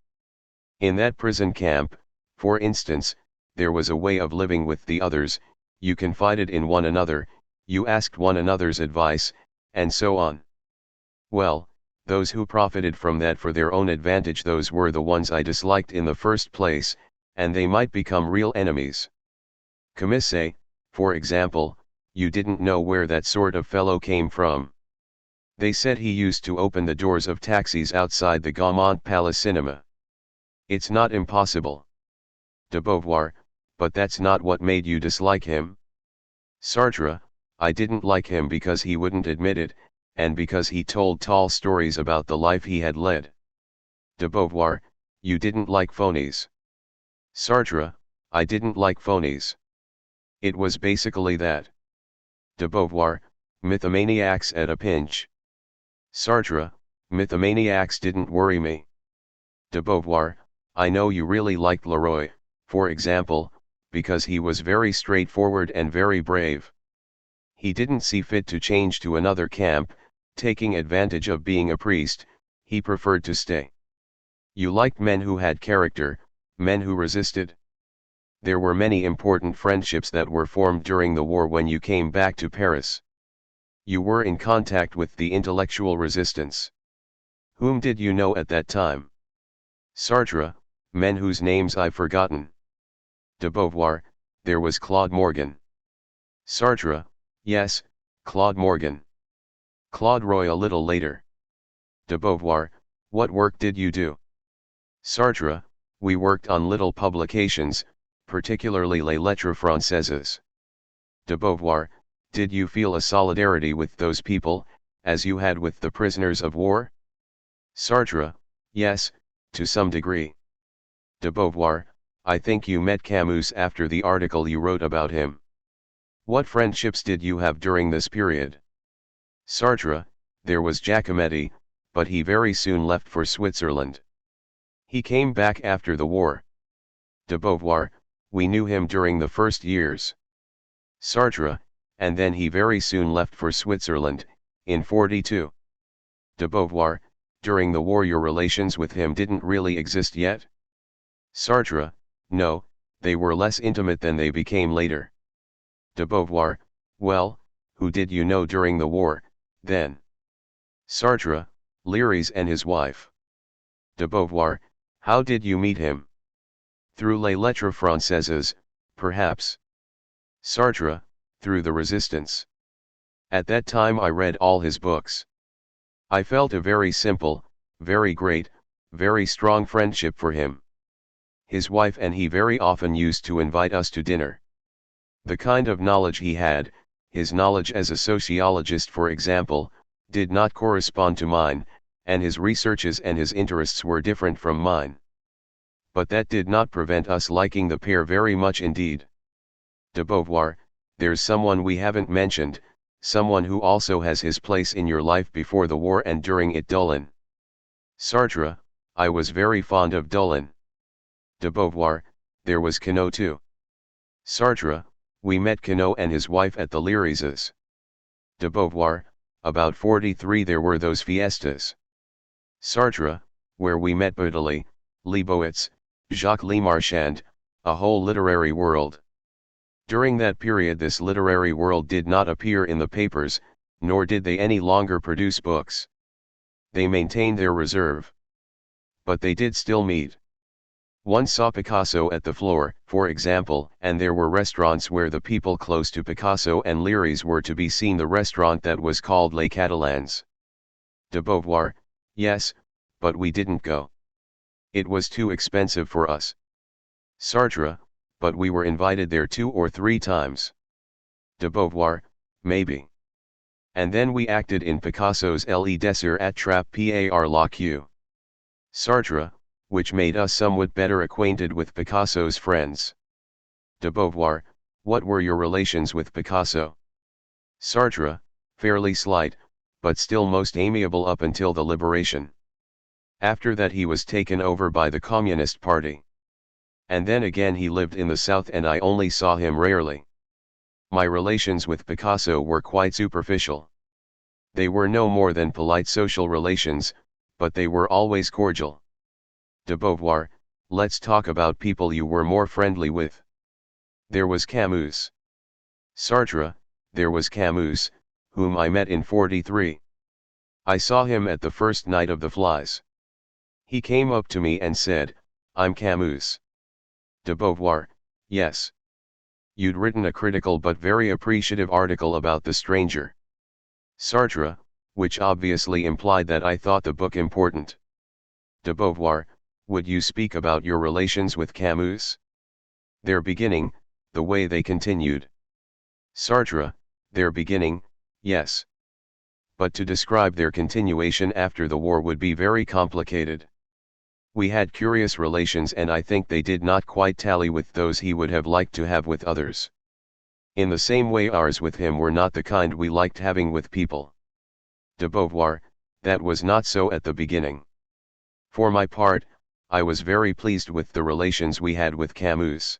In that prison camp, for instance, there was a way of living with the others, you confided in one another, you asked one another's advice, and so on. Well, those who profited from that for their own advantage, those were the ones I disliked in the first place, and they might become real enemies. Commisset, for example, you didn't know where that sort of fellow came from. They said he used to open the doors of taxis outside the Gaumont Palace Cinema. It's not impossible. De Beauvoir, but that's not what made you dislike him. Sartre, I didn't like him because he wouldn't admit it, and because he told tall stories about the life he had led. De Beauvoir, you didn't like phonies. Sartre, I didn't like phonies. It was basically that. De Beauvoir, mythomaniacs at a pinch. Sartre, mythomaniacs didn't worry me. De Beauvoir, I know you really liked Leroy, for example, because he was very straightforward and very brave. He didn't see fit to change to another camp, taking advantage of being a priest, he preferred to stay. You liked men who had character, men who resisted. There were many important friendships that were formed during the war when you came back to Paris. You were in contact with the intellectual resistance. Whom did you know at that time? Sartre, men whose names I've forgotten. De Beauvoir, there was Claude Morgan. Sartre, yes, Claude Morgan. Claude Roy a little later. De Beauvoir, what work did you do? Sartre, we worked on little publications, particularly Les Lettres Françaises. De Beauvoir, did you feel a solidarity with those people, as you had with the prisoners of war? Sartre, yes, to some degree. De Beauvoir, I think you met Camus after the article you wrote about him. What friendships did you have during this period? Sartre, there was Giacometti, but he very soon left for Switzerland. He came back after the war. De Beauvoir, we knew him during the first years. Sartre, and then he very soon left for Switzerland, in 42. De Beauvoir, during the war your relations with him didn't really exist yet? Sartre, no, they were less intimate than they became later. De Beauvoir, well, who did you know during the war, then? Sartre, Léry's and his wife. De Beauvoir, how did you meet him? Through les lettres françaises, perhaps. Sartre, through the resistance. At that time I read all his books. I felt a very simple, very great, very strong friendship for him. His wife and he very often used to invite us to dinner. The kind of knowledge he had, his knowledge as a sociologist for example, did not correspond to mine, and his researches and his interests were different from mine. But that did not prevent us liking the pair very much indeed. De Beauvoir, there's someone we haven't mentioned, someone who also has his place in your life before the war and during it. Dulin. Sartre, I was very fond of Dulin. De Beauvoir, there was Queneau too. Sartre, we met Queneau and his wife at the Léry's. De Beauvoir, about 43 there were those fiestas. Sartre, where we met Baudelaire, Leibowitz, Jacques Lemarchand, a whole literary world. During that period this literary world did not appear in the papers, nor did they any longer produce books. They maintained their reserve. But they did still meet. One saw Picasso at the Floor, for example, and there were restaurants where the people close to Picasso and Léry's were to be seen. The restaurant that was called Les Catalans. De Beauvoir, yes, but we didn't go. It was too expensive for us. Sartre, but we were invited there 2 or 3 times. De Beauvoir, maybe. And then we acted in Picasso's Le Désert at Trappe par la Queue. Sartre, which made us somewhat better acquainted with Picasso's friends. De Beauvoir, what were your relations with Picasso? Sartre, fairly slight, but still most amiable up until the liberation. After that he was taken over by the Communist Party. And then again he lived in the south and I only saw him rarely. My relations with Picasso were quite superficial. They were no more than polite social relations, but they were always cordial. De Beauvoir, let's talk about people you were more friendly with. There was Camus. Sartre, there was Camus, whom I met in 43. I saw him at the first night of the Flies. He came up to me and said, I'm Camus. De Beauvoir, yes. You'd written a critical but very appreciative article about The Stranger. Sartre, which obviously implied that I thought the book important. De Beauvoir, would you speak about your relations with Camus? Their beginning, the way they continued. Sartre, their beginning, yes. But to describe their continuation after the war would be very complicated. We had curious relations and I think they did not quite tally with those he would have liked to have with others. In the same way ours with him were not the kind we liked having with people. De Beauvoir, that was not so at the beginning. For my part, I was very pleased with the relations we had with Camus.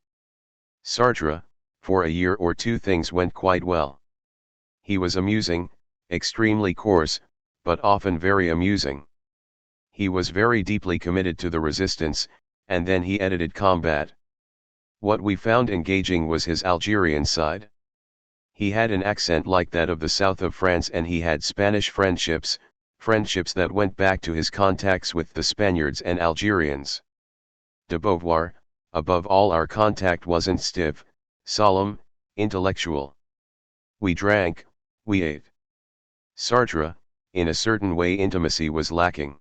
Sartre, for a year or 2 things went quite well. He was amusing, extremely coarse, but often very amusing. He was very deeply committed to the resistance, and then he edited Combat. What we found engaging was his Algerian side. He had an accent like that of the south of France and he had Spanish friendships that went back to his contacts with the Spaniards and Algerians. De Beauvoir, above all our contact wasn't stiff, solemn, intellectual. We drank, we ate. Sartre, in a certain way intimacy was lacking.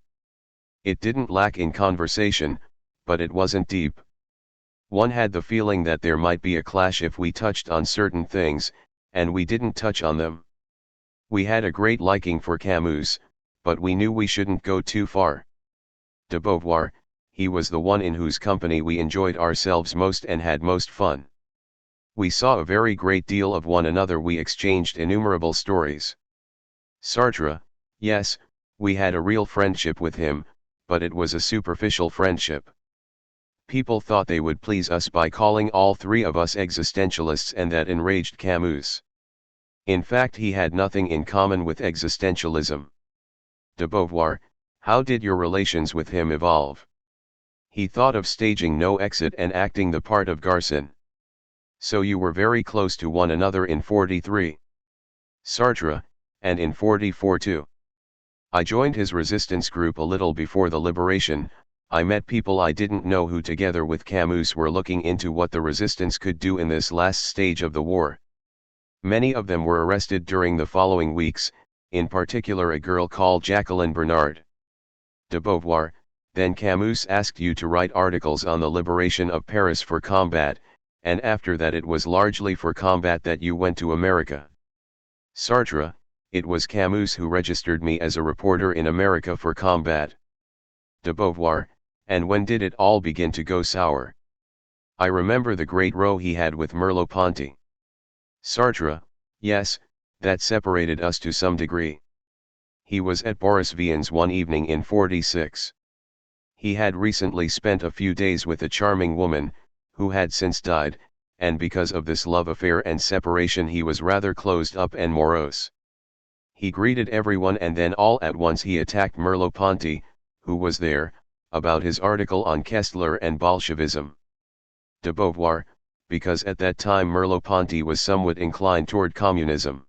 It didn't lack in conversation, but it wasn't deep. One had the feeling that there might be a clash if we touched on certain things, and we didn't touch on them. We had a great liking for Camus, but we knew we shouldn't go too far. De Beauvoir, he was the one in whose company we enjoyed ourselves most and had most fun. We saw a very great deal of one another, we exchanged innumerable stories. Sartre, yes, we had a real friendship with him, but it was a superficial friendship. People thought they would please us by calling all three of us existentialists, and that enraged Camus. In fact, he had nothing in common with existentialism. De Beauvoir, how did your relations with him evolve? He thought of staging No Exit and acting the part of Garçon. So you were very close to one another in 43. Sartre, and in 44 too. I joined his resistance group a little before the liberation. I met people I didn't know who together with Camus were looking into what the resistance could do in this last stage of the war. Many of them were arrested during the following weeks, in particular a girl called Jacqueline Bernard. De Beauvoir, then Camus asked you to write articles on the liberation of Paris for Combat, and after that it was largely for Combat that you went to America. Sartre, it was Camus who registered me as a reporter in America for Combat. De Beauvoir, and when did it all begin to go sour? I remember the great row he had with Merleau-Ponty. Sartre, yes, that separated us to some degree. He was at Boris Vian's one evening in 46. He had recently spent a few days with a charming woman, who had since died, and because of this love affair and separation he was rather closed up and morose. He greeted everyone and then all at once he attacked Merleau-Ponty, who was there, about his article on Kessler and Bolshevism. De Beauvoir, because at that time Merleau-Ponty was somewhat inclined toward communism.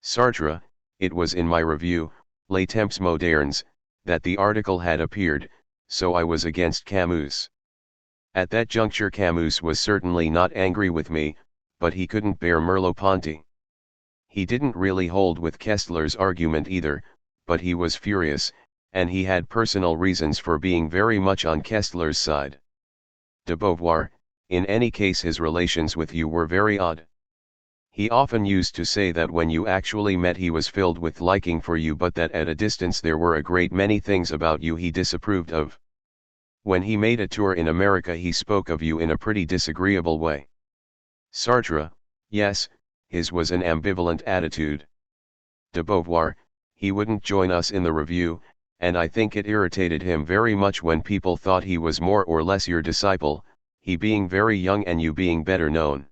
Sartre, it was in my review, Les Temps Modernes, that the article had appeared, so I was against Camus. At that juncture Camus was certainly not angry with me, but he couldn't bear Merleau-Ponty. He didn't really hold with Kessler's argument either, but he was furious, and he had personal reasons for being very much on Kessler's side. De Beauvoir, in any case his relations with you were very odd. He often used to say that when you actually met he was filled with liking for you, but that at a distance there were a great many things about you he disapproved of. When he made a tour in America he spoke of you in a pretty disagreeable way. Sartre, yes, his was an ambivalent attitude. De Beauvoir, he wouldn't join us in the review, and I think it irritated him very much when people thought he was more or less your disciple, he being very young and you being better known.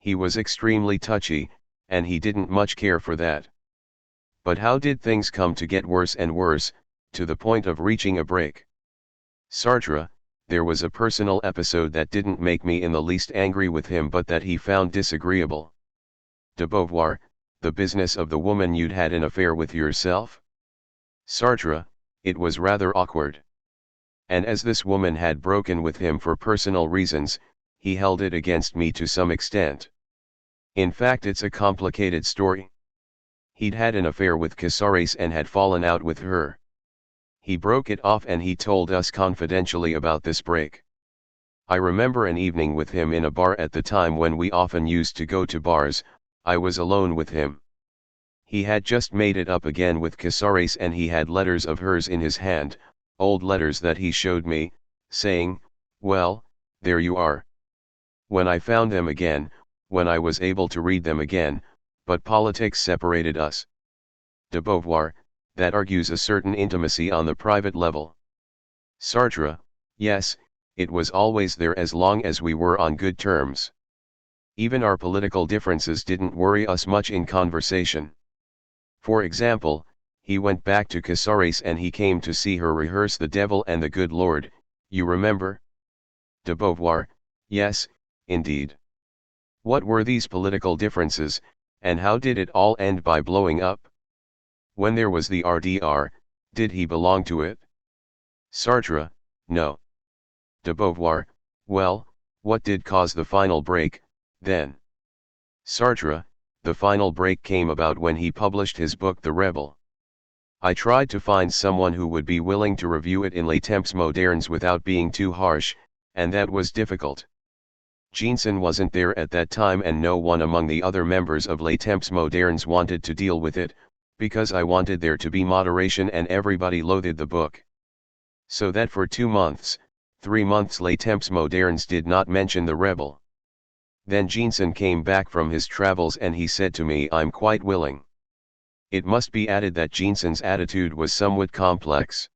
He was extremely touchy, and he didn't much care for that. But how did things come to get worse and worse, to the point of reaching a break? Sartre, there was a personal episode that didn't make me in the least angry with him but that he found disagreeable. De Beauvoir, the business of the woman you'd had an affair with yourself? Sartre, it was rather awkward. And as this woman had broken with him for personal reasons, he held it against me to some extent. In fact, it's a complicated story. He'd had an affair with Casares and had fallen out with her. He broke it off and he told us confidentially about this break. I remember an evening with him in a bar at the time when we often used to go to bars. I was alone with him. He had just made it up again with Casares and he had letters of hers in his hand, old letters that he showed me, saying, "Well, there you are." When I found them again, when I was able to read them again, but politics separated us. De Beauvoir, that argues a certain intimacy on the private level. Sartre, yes, it was always there as long as we were on good terms. Even our political differences didn't worry us much in conversation. For example, he went back to Casares and he came to see her rehearse The Devil and the Good Lord, you remember? De Beauvoir, yes, indeed. What were these political differences, and how did it all end by blowing up? When there was the RDR, did he belong to it? Sartre, no. De Beauvoir, well, what did cause the final break, then? Sartre, the final break came about when he published his book The Rebel. I tried to find someone who would be willing to review it in Les Temps Modernes without being too harsh, and that was difficult. Jeanson wasn't there at that time and no one among the other members of Les Temps Modernes wanted to deal with it, because I wanted there to be moderation and everybody loathed the book. So that for 2 months, 3 months Les Temps Modernes did not mention The Rebel. Then Jeanson came back from his travels and he said to me, "I'm quite willing." It must be added that Jeanson's attitude was somewhat complex.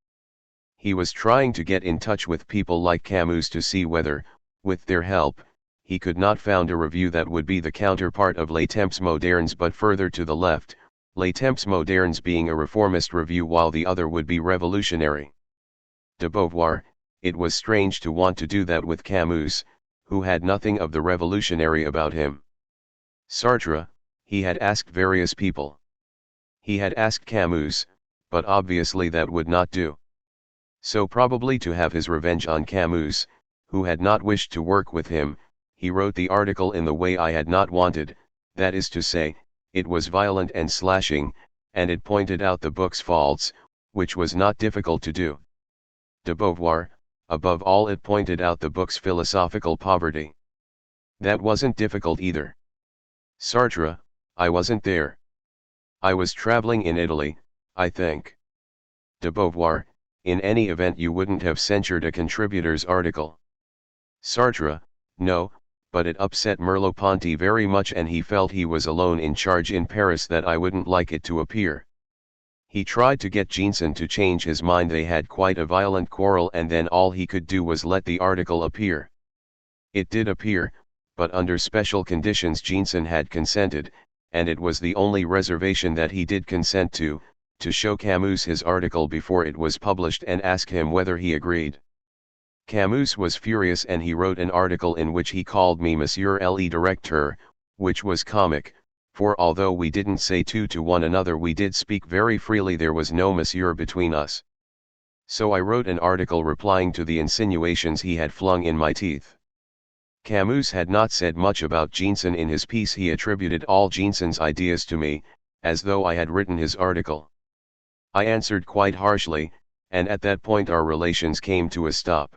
He was trying to get in touch with people like Camus to see whether, with their help, he could not found a review that would be the counterpart of Les Temps Modernes but further to the left, Les Temps Modernes being a reformist review while the other would be revolutionary. De Beauvoir, it was strange to want to do that with Camus, who had nothing of the revolutionary about him. Sartre, he had asked various people. He had asked Camus, but obviously that would not do. So probably to have his revenge on Camus, who had not wished to work with him, he wrote the article in the way I had not wanted, that is to say, it was violent and slashing, and it pointed out the book's faults, which was not difficult to do. De Beauvoir, above all, it pointed out the book's philosophical poverty. That wasn't difficult either. Sartre, I wasn't there. I was traveling in Italy, I think. De Beauvoir, in any event you wouldn't have censured a contributor's article. Sartre, no, but it upset Merleau-Ponty very much and he felt he was alone in charge in Paris that I wouldn't like it to appear. He tried to get Jeanson to change his mind. They had quite a violent quarrel and then all he could do was let the article appear. It did appear, but under special conditions Jeanson had consented, and it was the only reservation that he did consent to show Camus his article before it was published and ask him whether he agreed. Camus was furious and he wrote an article in which he called me Monsieur le Directeur, which was comic, for although we didn't say tu to one another we did speak very freely, there was no monsieur between us. So I wrote an article replying to the insinuations he had flung in my teeth. Camus had not said much about Jeanson in his piece. He attributed all Jeanson's ideas to me, as though I had written his article. I answered quite harshly, and at that point our relations came to a stop.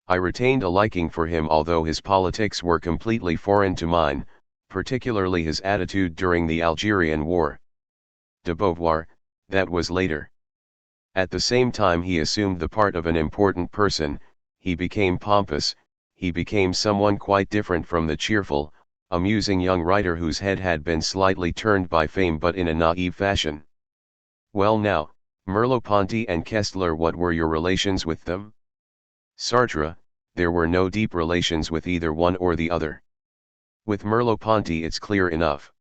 I retained a liking for him although his politics were completely foreign to mine, particularly his attitude during the Algerian War. De Beauvoir, that was later. At the same time he assumed the part of an important person, he became pompous, he became someone quite different from the cheerful, amusing young writer whose head had been slightly turned by fame but in a naive fashion. Well now, Merleau-Ponty and Kestler, what were your relations with them? Sartre, there were no deep relations with either one or the other. With Merleau-Ponty it's clear enough.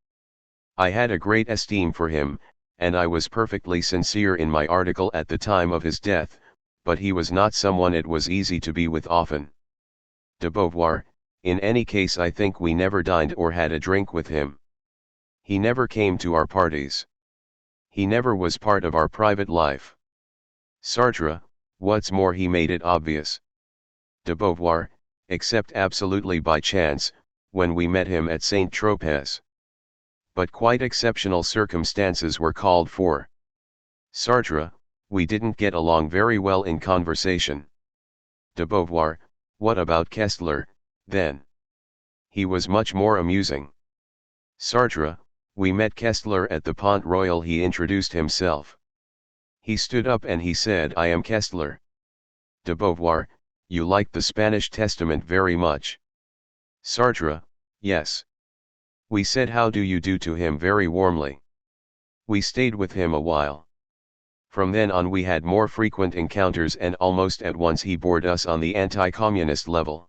I had a great esteem for him, and I was perfectly sincere in my article at the time of his death, but he was not someone it was easy to be with often. De Beauvoir, in any case I think we never dined or had a drink with him. He never came to our parties. He never was part of our private life. Sartre, what's more, he made it obvious. De Beauvoir, except absolutely by chance, when we met him at Saint-Tropez. But quite exceptional circumstances were called for. Sartre, we didn't get along very well in conversation. De Beauvoir, what about Kestler, then? He was much more amusing. Sartre, we met Kestler at the Pont Royal. He introduced himself. He stood up and he said, I am Kestler. De Beauvoir, you liked the Spanish Testament very much. Sartre, yes. We said how do you do to him very warmly. We stayed with him a while. From then on we had more frequent encounters and almost at once he bored us on the anti-communist level.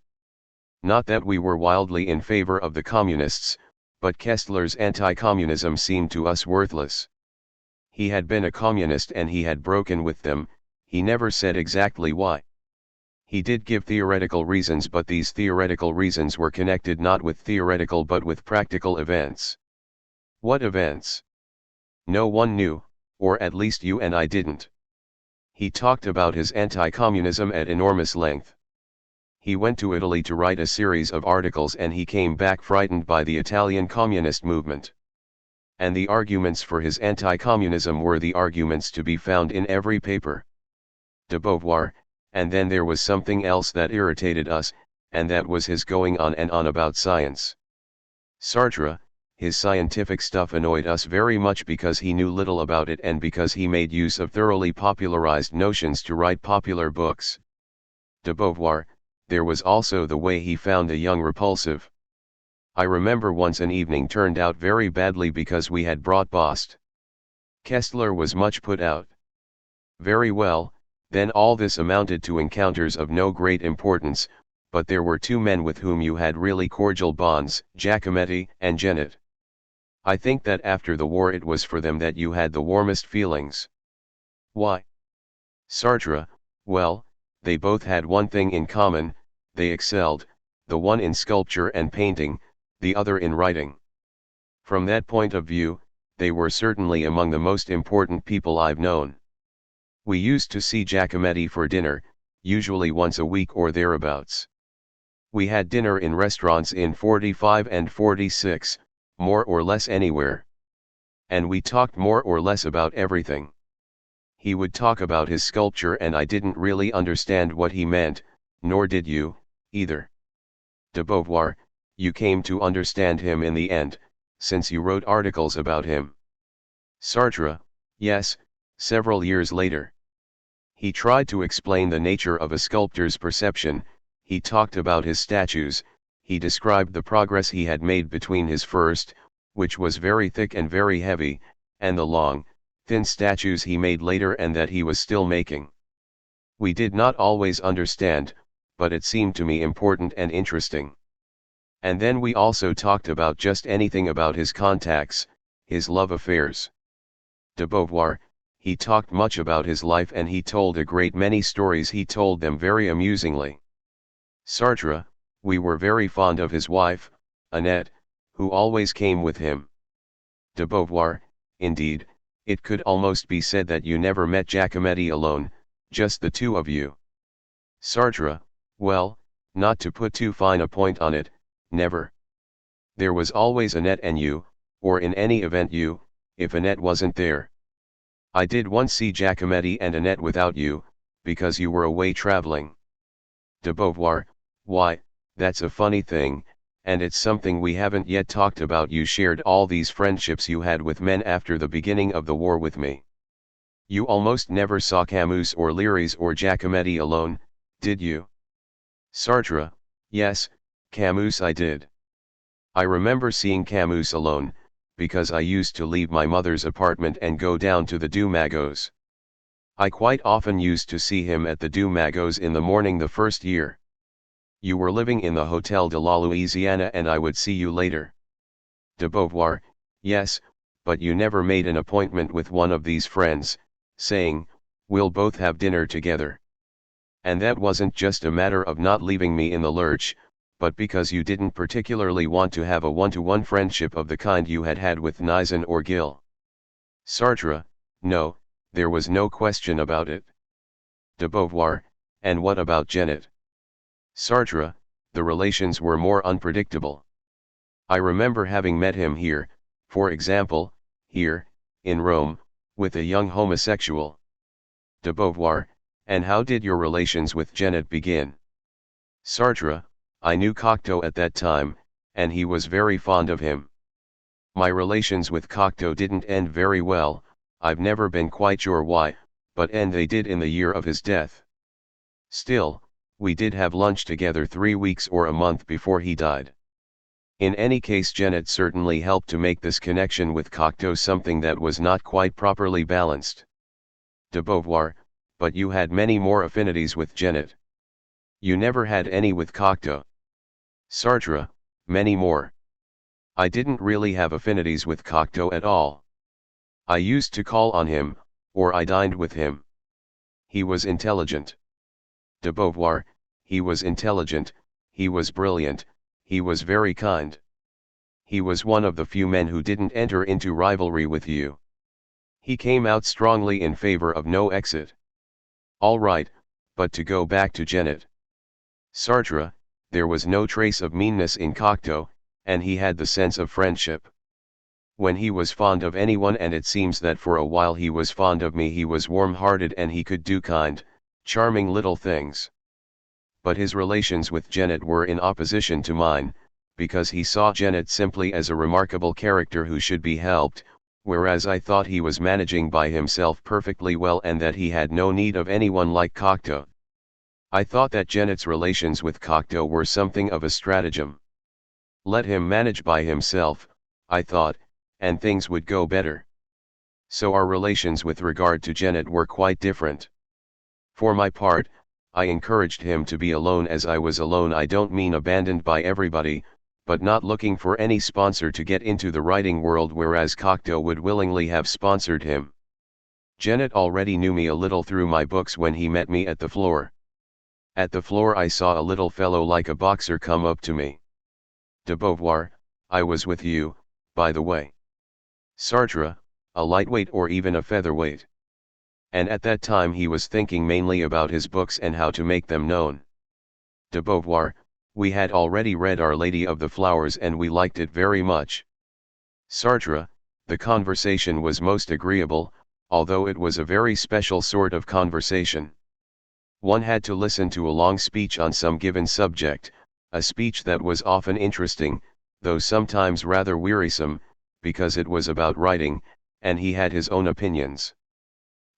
Not that we were wildly in favor of the communists, but Kestler's anti-communism seemed to us worthless. He had been a communist and he had broken with them, he never said exactly why. He did give theoretical reasons, but these theoretical reasons were connected not with theoretical but with practical events. What events? No one knew, or at least you and I didn't. He talked about his anti-communism at enormous length. He went to Italy to write a series of articles and he came back frightened by the Italian communist movement. And the arguments for his anti-communism were the arguments to be found in every paper. De Beauvoir, and then there was something else that irritated us, and that was his going on and on about science. Sartre, his scientific stuff annoyed us very much because he knew little about it and because he made use of thoroughly popularized notions to write popular books. De Beauvoir, there was also the way he found a young repulsive. I remember once an evening turned out very badly because we had brought Bost. Kestler was much put out. Very well, then all this amounted to encounters of no great importance, but there were two men with whom you had really cordial bonds, Giacometti and Janet. I think that after the war it was for them that you had the warmest feelings. Why? Sartre, well, they both had one thing in common, they excelled, the one in sculpture and painting, the other in writing. From that point of view, they were certainly among the most important people I've known. We used to see Giacometti for dinner, usually once a week or thereabouts. We had dinner in restaurants in 45 and 46, more or less anywhere. And we talked more or less about everything. He would talk about his sculpture and I didn't really understand what he meant, nor did you, either. De Beauvoir, you came to understand him in the end, since you wrote articles about him. Sartre, yes, several years later. He tried to explain the nature of a sculptor's perception, he talked about his statues, he described the progress he had made between his first, which was very thick and very heavy, and the long, thin statues he made later and that he was still making. We did not always understand, but it seemed to me important and interesting. And then we also talked about just anything about his contacts, his love affairs. De Beauvoir, he talked much about his life and he told a great many stories, he told them very amusingly. Sartre, we were very fond of his wife, Annette, who always came with him. De Beauvoir, indeed, it could almost be said that you never met Giacometti alone, just the two of you. Sartre, well, not to put too fine a point on it, never. There was always Annette and you, or in any event you, if Annette wasn't there. I did once see Giacometti and Annette without you, because you were away traveling. De Beauvoir, why, that's a funny thing, and it's something we haven't yet talked about. You shared all these friendships you had with men after the beginning of the war with me. You almost never saw Camus or Léry's or Giacometti alone, did you? Sartre, yes, Camus I did. I remember seeing Camus alone, because I used to leave my mother's apartment and go down to the Deux Magots. I quite often used to see him at the Deux Magots in the morning the first year. You were living in the Hotel de la Louisiana and I would see you later. De Beauvoir, yes, but you never made an appointment with one of these friends, saying, we'll both have dinner together. And that wasn't just a matter of not leaving me in the lurch, but because you didn't particularly want to have a one-to-one friendship of the kind you had had with Nizan or Gill. Sartre, no, there was no question about it. De Beauvoir, and what about Janet? Sartre, the relations were more unpredictable. I remember having met him here, for example, here, in Rome, with a young homosexual. De Beauvoir, and how did your relations with Janet begin? Sartre, I knew Cocteau at that time, and he was very fond of him. My relations with Cocteau didn't end very well, I've never been quite sure why, but end they did in the year of his death. Still, we did have lunch together 3 weeks or a month before he died. In any case, Janet certainly helped to make this connection with Cocteau something that was not quite properly balanced. De Beauvoir, but you had many more affinities with Janet. You never had any with Cocteau. Sartre, many more. I didn't really have affinities with Cocteau at all. I used to call on him, or I dined with him. He was intelligent. De Beauvoir, he was intelligent, he was brilliant, he was very kind. He was one of the few men who didn't enter into rivalry with you. He came out strongly in favor of no exit. All right, but to go back to Janet. Sartre, there was no trace of meanness in Cocteau, and he had the sense of friendship. When he was fond of anyone, and it seems that for a while he was fond of me, he was warm-hearted and he could do kind, charming little things. But his relations with Janet were in opposition to mine, because he saw Janet simply as a remarkable character who should be helped, whereas I thought he was managing by himself perfectly well and that he had no need of anyone like Cocteau. I thought that Janet's relations with Cocteau were something of a stratagem. Let him manage by himself, I thought, and things would go better. So our relations with regard to Janet were quite different. For my part, I encouraged him to be alone as I was alone. I don't mean abandoned by everybody, but not looking for any sponsor to get into the writing world, whereas Cocteau would willingly have sponsored him. Janet already knew me a little through my books when he met me at the floor. At the floor I saw a little fellow like a boxer come up to me. De Beauvoir, I was with you, by the way. Sartre, a lightweight or even a featherweight. And at that time he was thinking mainly about his books and how to make them known. De Beauvoir, we had already read Our Lady of the Flowers and we liked it very much. Sartre, the conversation was most agreeable, although it was a very special sort of conversation. One had to listen to a long speech on some given subject, a speech that was often interesting, though sometimes rather wearisome, because it was about writing, and he had his own opinions.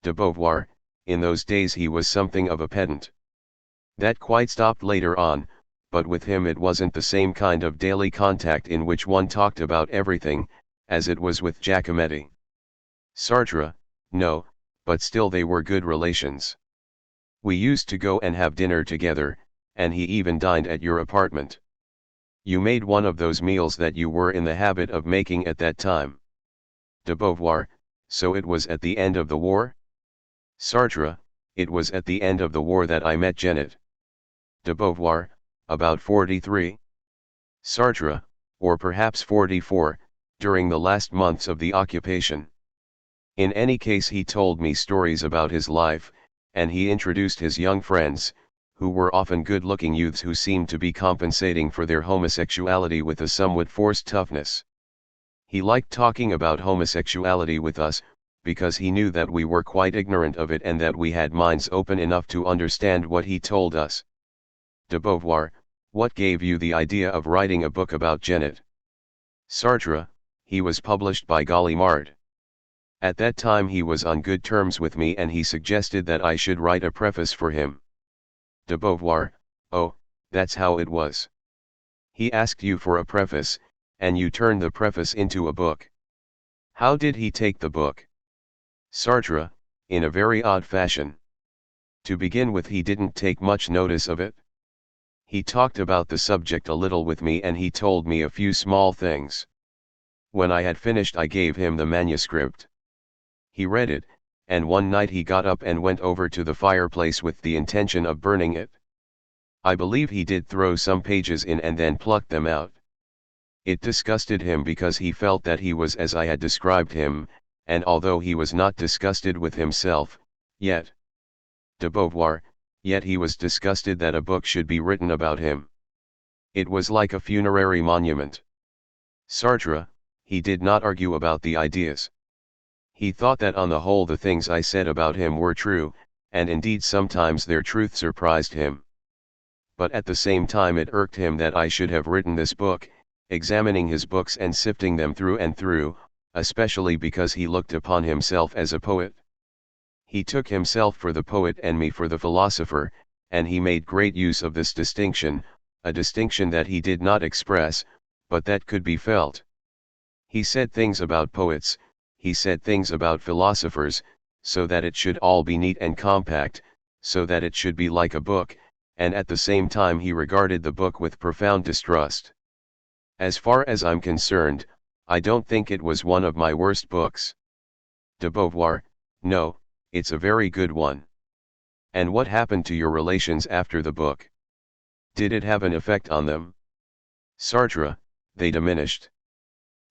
De Beauvoir, in those days he was something of a pedant. That quite stopped later on, but with him it wasn't the same kind of daily contact in which one talked about everything, as it was with Giacometti. Sartre, no, but still they were good relations. We used to go and have dinner together, and he even dined at your apartment. You made one of those meals that you were in the habit of making at that time. De Beauvoir, so it was at the end of the war? Sartre, it was at the end of the war that I met Janet. De Beauvoir, about 43. Sartre, or perhaps 44, during the last months of the occupation. In any case he told me stories about his life, and he introduced his young friends, who were often good-looking youths who seemed to be compensating for their homosexuality with a somewhat forced toughness. He liked talking about homosexuality with us, because he knew that we were quite ignorant of it and that we had minds open enough to understand what he told us. De Beauvoir, what gave you the idea of writing a book about Janet? Sartre, he was published by Gallimard. At that time he was on good terms with me and he suggested that I should write a preface for him. De Beauvoir, oh, that's how it was. He asked you for a preface, and you turned the preface into a book. How did he take the book? Sartre, in a very odd fashion. To begin with, he didn't take much notice of it. He talked about the subject a little with me and he told me a few small things. When I had finished I gave him the manuscript. He read it, and one night he got up and went over to the fireplace with the intention of burning it. I believe he did throw some pages in and then plucked them out. It disgusted him because he felt that he was as I had described him, and although he was not disgusted with himself, yet, de Beauvoir, yet he was disgusted that a book should be written about him. It was like a funerary monument. Sartre, he did not argue about the ideas. He thought that on the whole the things I said about him were true, and indeed sometimes their truth surprised him. But at the same time it irked him that I should have written this book, examining his books and sifting them through and through, especially because he looked upon himself as a poet. He took himself for the poet and me for the philosopher, and he made great use of this distinction, a distinction that he did not express, but that could be felt. He said things about poets, he said things about philosophers, so that it should all be neat and compact, so that it should be like a book, and at the same time he regarded the book with profound distrust. As far as I'm concerned, I don't think it was one of my worst books. De Beauvoir, no, it's a very good one. And what happened to your relations after the book? Did it have an effect on them? Sartre, they diminished.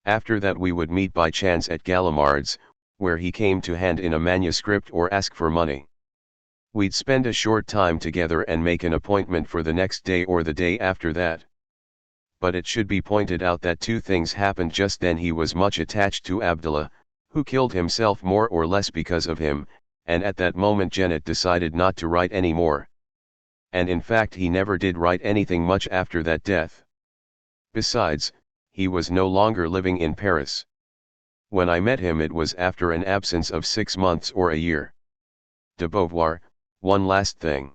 After that we would meet by chance at Gallimard's, where he came to hand in a manuscript or ask for money. We'd spend a short time together and make an appointment for the next day or the day after that. But it should be pointed out that two things happened just then. He was much attached to Abdallah, who killed himself more or less because of him, and at that moment Janet decided not to write any more. And in fact he never did write anything much after that death. Besides, he was no longer living in Paris. When I met him it was after an absence of 6 months or a year. De Beauvoir, one last thing.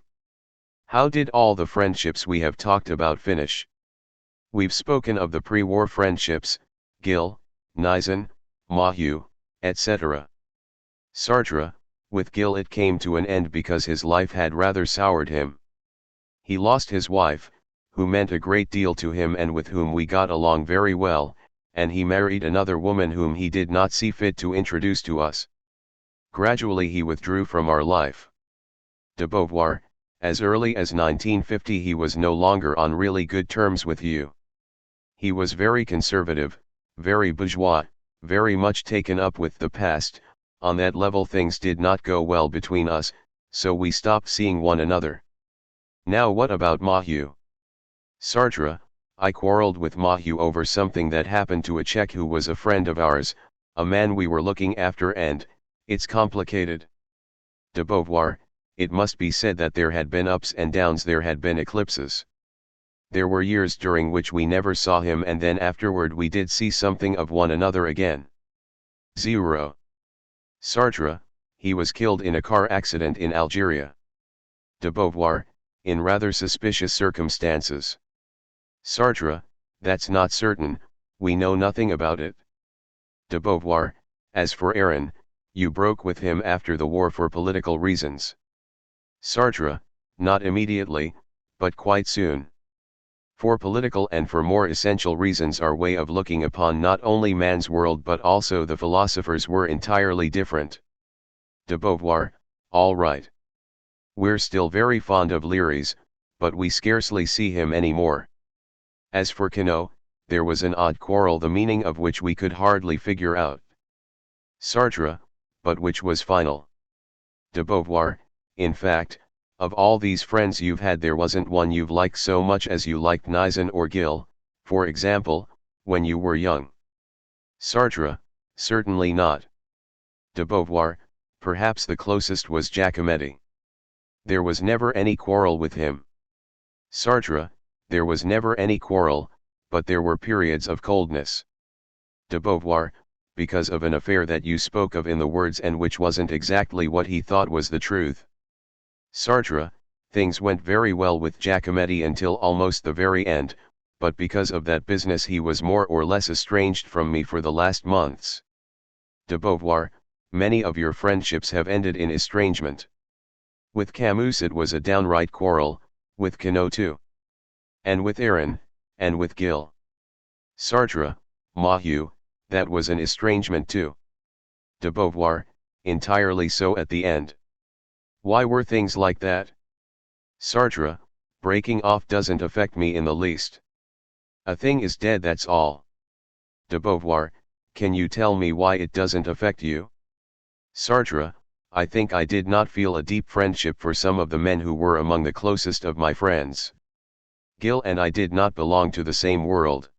How did all the friendships we have talked about finish? We've spoken of the pre-war friendships, Gil, Nizan, Mahu, etc. Sartre, with Gil it came to an end because his life had rather soured him. He lost his wife, who meant a great deal to him and with whom we got along very well, and he married another woman whom he did not see fit to introduce to us. Gradually he withdrew from our life. De Beauvoir, as early as 1950 he was no longer on really good terms with you. He was very conservative, very bourgeois, very much taken up with the past. On that level things did not go well between us, so we stopped seeing one another. Now what about Maheu? Sartre, I quarreled with Maheu over something that happened to a Czech who was a friend of ours, a man we were looking after, and it's complicated. De Beauvoir, it must be said that there had been ups and downs, there had been eclipses. There were years during which we never saw him and then afterward we did see something of one another again. 0. Sartre, he was killed in a car accident in Algeria. De Beauvoir, in rather suspicious circumstances. Sartre, that's not certain, we know nothing about it. De Beauvoir, as for Aaron, you broke with him after the war for political reasons. Sartre, not immediately, but quite soon. For political and for more essential reasons our way of looking upon not only man's world but also the philosophers were entirely different. De Beauvoir, all right. We're still very fond of Léry's, but we scarcely see him any more. As for Queneau, there was an odd quarrel the meaning of which we could hardly figure out. Sartre, but which was final. De Beauvoir, in fact, of all these friends you've had there wasn't one you've liked so much as you liked Nizan or Gil, for example, when you were young. Sartre, certainly not. De Beauvoir, perhaps the closest was Giacometti. There was never any quarrel with him. Sartre, there was never any quarrel, but there were periods of coldness. De Beauvoir, because of an affair that you spoke of in the words and which wasn't exactly what he thought was the truth. Sartre, things went very well with Giacometti until almost the very end, but because of that business he was more or less estranged from me for the last months. De Beauvoir, many of your friendships have ended in estrangement. With Camus it was a downright quarrel, with Queneau too. And with Aaron, and with Gil. Sartre, Maheu, that was an estrangement too. De Beauvoir, entirely so at the end. Why were things like that? Sartre, breaking off doesn't affect me in the least. A thing is dead, that's all. De Beauvoir, can you tell me why it doesn't affect you? Sartre, I think I did not feel a deep friendship for some of the men who were among the closest of my friends. Gil and I did not belong to the same world.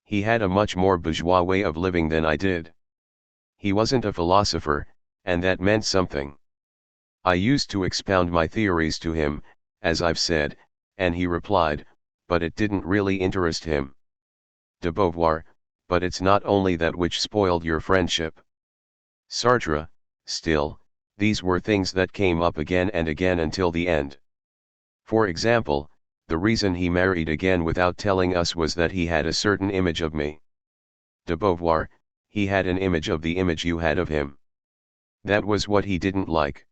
He had a much more bourgeois way of living than I did. He wasn't a philosopher, and that meant something. I used to expound my theories to him, as I've said, and he replied, but it didn't really interest him. De Beauvoir, but it's not only that which spoiled your friendship. Sartre, still, these were things that came up again and again until the end. For example, the reason he married again without telling us was that he had a certain image of me. De Beauvoir, he had an image of the image you had of him. That was what he didn't like.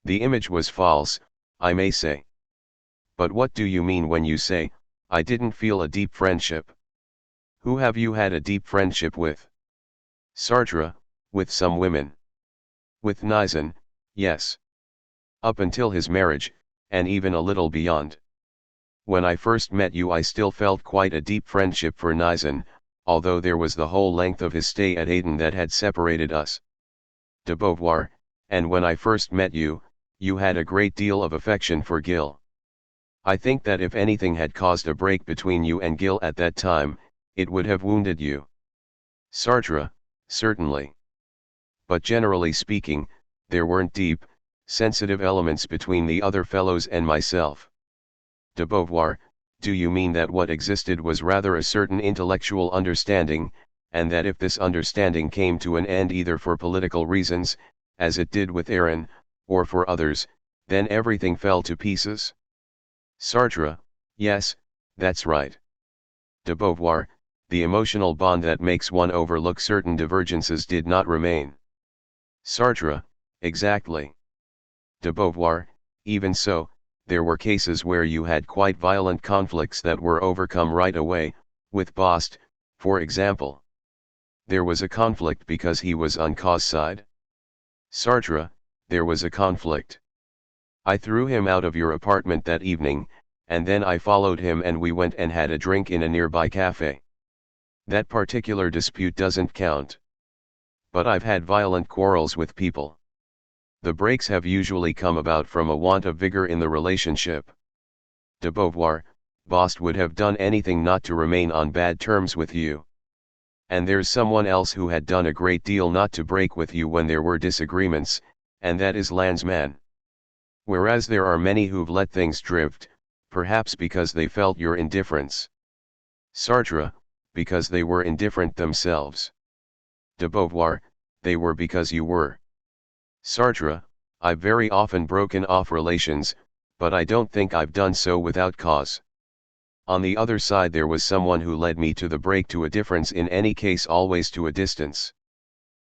The image was false, I may say. But what do you mean when you say, I didn't feel a deep friendship? Who have you had a deep friendship with? Sartre, with some women. With Nizan, yes. Up until his marriage, and even a little beyond. When I first met you I still felt quite a deep friendship for Nizan, although there was the whole length of his stay at Aden that had separated us. De Beauvoir, and when I first met you, you had a great deal of affection for Gil. I think that if anything had caused a break between you and Gil at that time, it would have wounded you. Sartre, certainly. But generally speaking, there weren't deep, sensitive elements between the other fellows and myself. De Beauvoir, do you mean that what existed was rather a certain intellectual understanding, and that if this understanding came to an end either for political reasons, as it did with Aaron, or for others, then everything fell to pieces? Sartre, yes, that's right. De Beauvoir, the emotional bond that makes one overlook certain divergences did not remain. Sartre, exactly. De Beauvoir, even so, there were cases where you had quite violent conflicts that were overcome right away, with Bost, for example. There was a conflict because he was on cause side. Sartre, there was a conflict. I threw him out of your apartment that evening, and then I followed him and we went and had a drink in a nearby cafe. That particular dispute doesn't count. But I've had violent quarrels with people. The breaks have usually come about from a want of vigor in the relationship. De Beauvoir, Bost would have done anything not to remain on bad terms with you. And there's someone else who had done a great deal not to break with you when there were disagreements, and that is Landsman. Whereas there are many who've let things drift, perhaps because they felt your indifference. Sartre, because they were indifferent themselves. De Beauvoir, they were because you were. Sartre, I've very often broken off relations, but I don't think I've done so without cause. On the other side there was someone who led me to the break, to a difference, in any case always to a distance.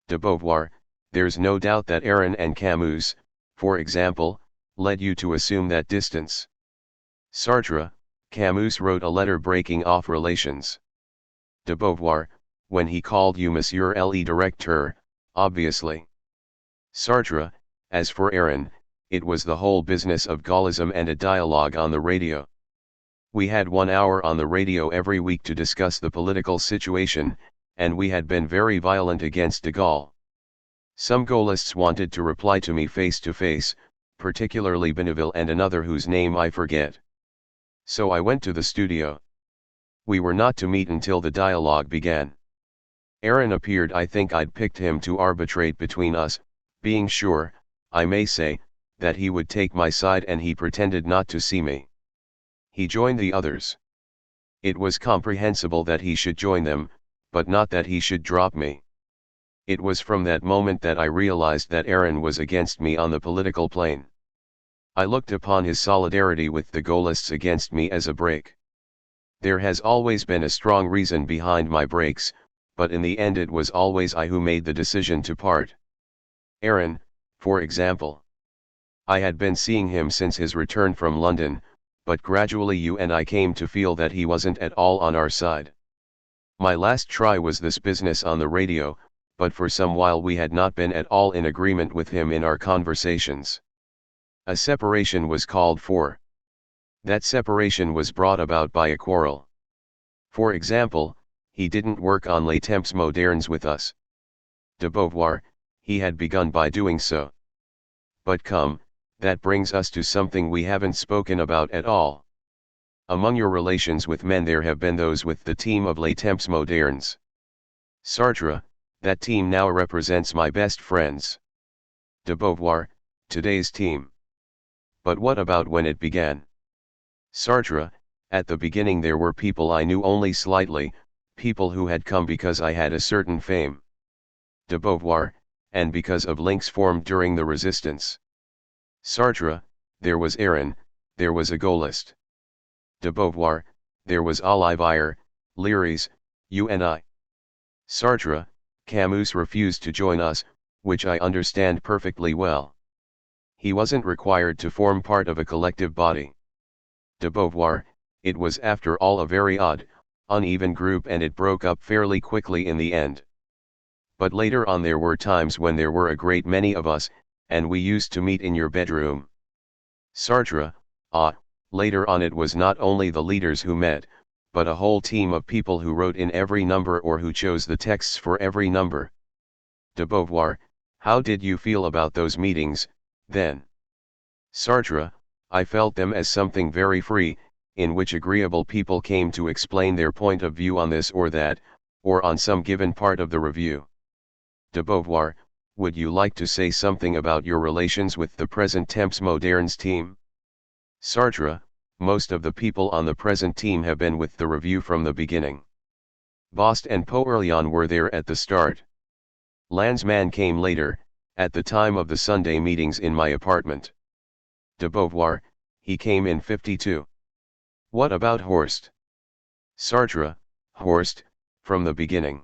De Beauvoir, there's no doubt that Aaron and Camus, for example, led you to assume that distance. Sartre, Camus wrote a letter breaking off relations. De Beauvoir, when he called you Monsieur le Directeur, obviously. Sartre, as for Aaron, it was the whole business of Gaullism and a dialogue on the radio. We had 1 hour on the radio every week to discuss the political situation, and we had been very violent against de Gaulle. Some Gaullists wanted to reply to me face to face, particularly Bonneville and another whose name I forget. So I went to the studio. We were not to meet until the dialogue began. Aaron appeared. I think I'd picked him to arbitrate between us, being sure, I may say, that he would take my side, and he pretended not to see me. He joined the others. It was comprehensible that he should join them, but not that he should drop me. It was from that moment that I realized that Aaron was against me on the political plane. I looked upon his solidarity with the Gaullists against me as a break. There has always been a strong reason behind my breaks, but in the end it was always I who made the decision to part. Aaron, for example. I had been seeing him since his return from London, but gradually you and I came to feel that he wasn't at all on our side. My last try was this business on the radio, but for some while we had not been at all in agreement with him in our conversations. A separation was called for. That separation was brought about by a quarrel. For example, he didn't work on Les Temps Modernes with us. De Beauvoir, he had begun by doing so. But come, that brings us to something we haven't spoken about at all. Among your relations with men there have been those with the team of Les Temps Modernes. Sartre, that team now represents my best friends. De Beauvoir, today's team. But what about when it began? Sartre, at the beginning there were people I knew only slightly, people who had come because I had a certain fame. De Beauvoir, and because of links formed during the resistance. Sartre, there was Aaron, there was a Gaullist. De Beauvoir, there was Olivier, Léry's, you and I. Sartre, Camus refused to join us, which I understand perfectly well. He wasn't required to form part of a collective body. De Beauvoir, it was after all a very odd, uneven group, and it broke up fairly quickly in the end. But later on there were times when there were a great many of us, and we used to meet in your bedroom. Sartre, later on it was not only the leaders who met, but a whole team of people who wrote in every number or who chose the texts for every number. De Beauvoir, how did you feel about those meetings, then? Sartre, I felt them as something very free, in which agreeable people came to explain their point of view on this or that, or on some given part of the review. De Beauvoir, would you like to say something about your relations with the present Temps Modernes team? Sartre, most of the people on the present team have been with the review from the beginning. Bost and Poerlian were there at the start. Landsman came later, at the time of the Sunday meetings in my apartment. De Beauvoir, he came in '52. What about Horst? Sartre, Horst, from the beginning.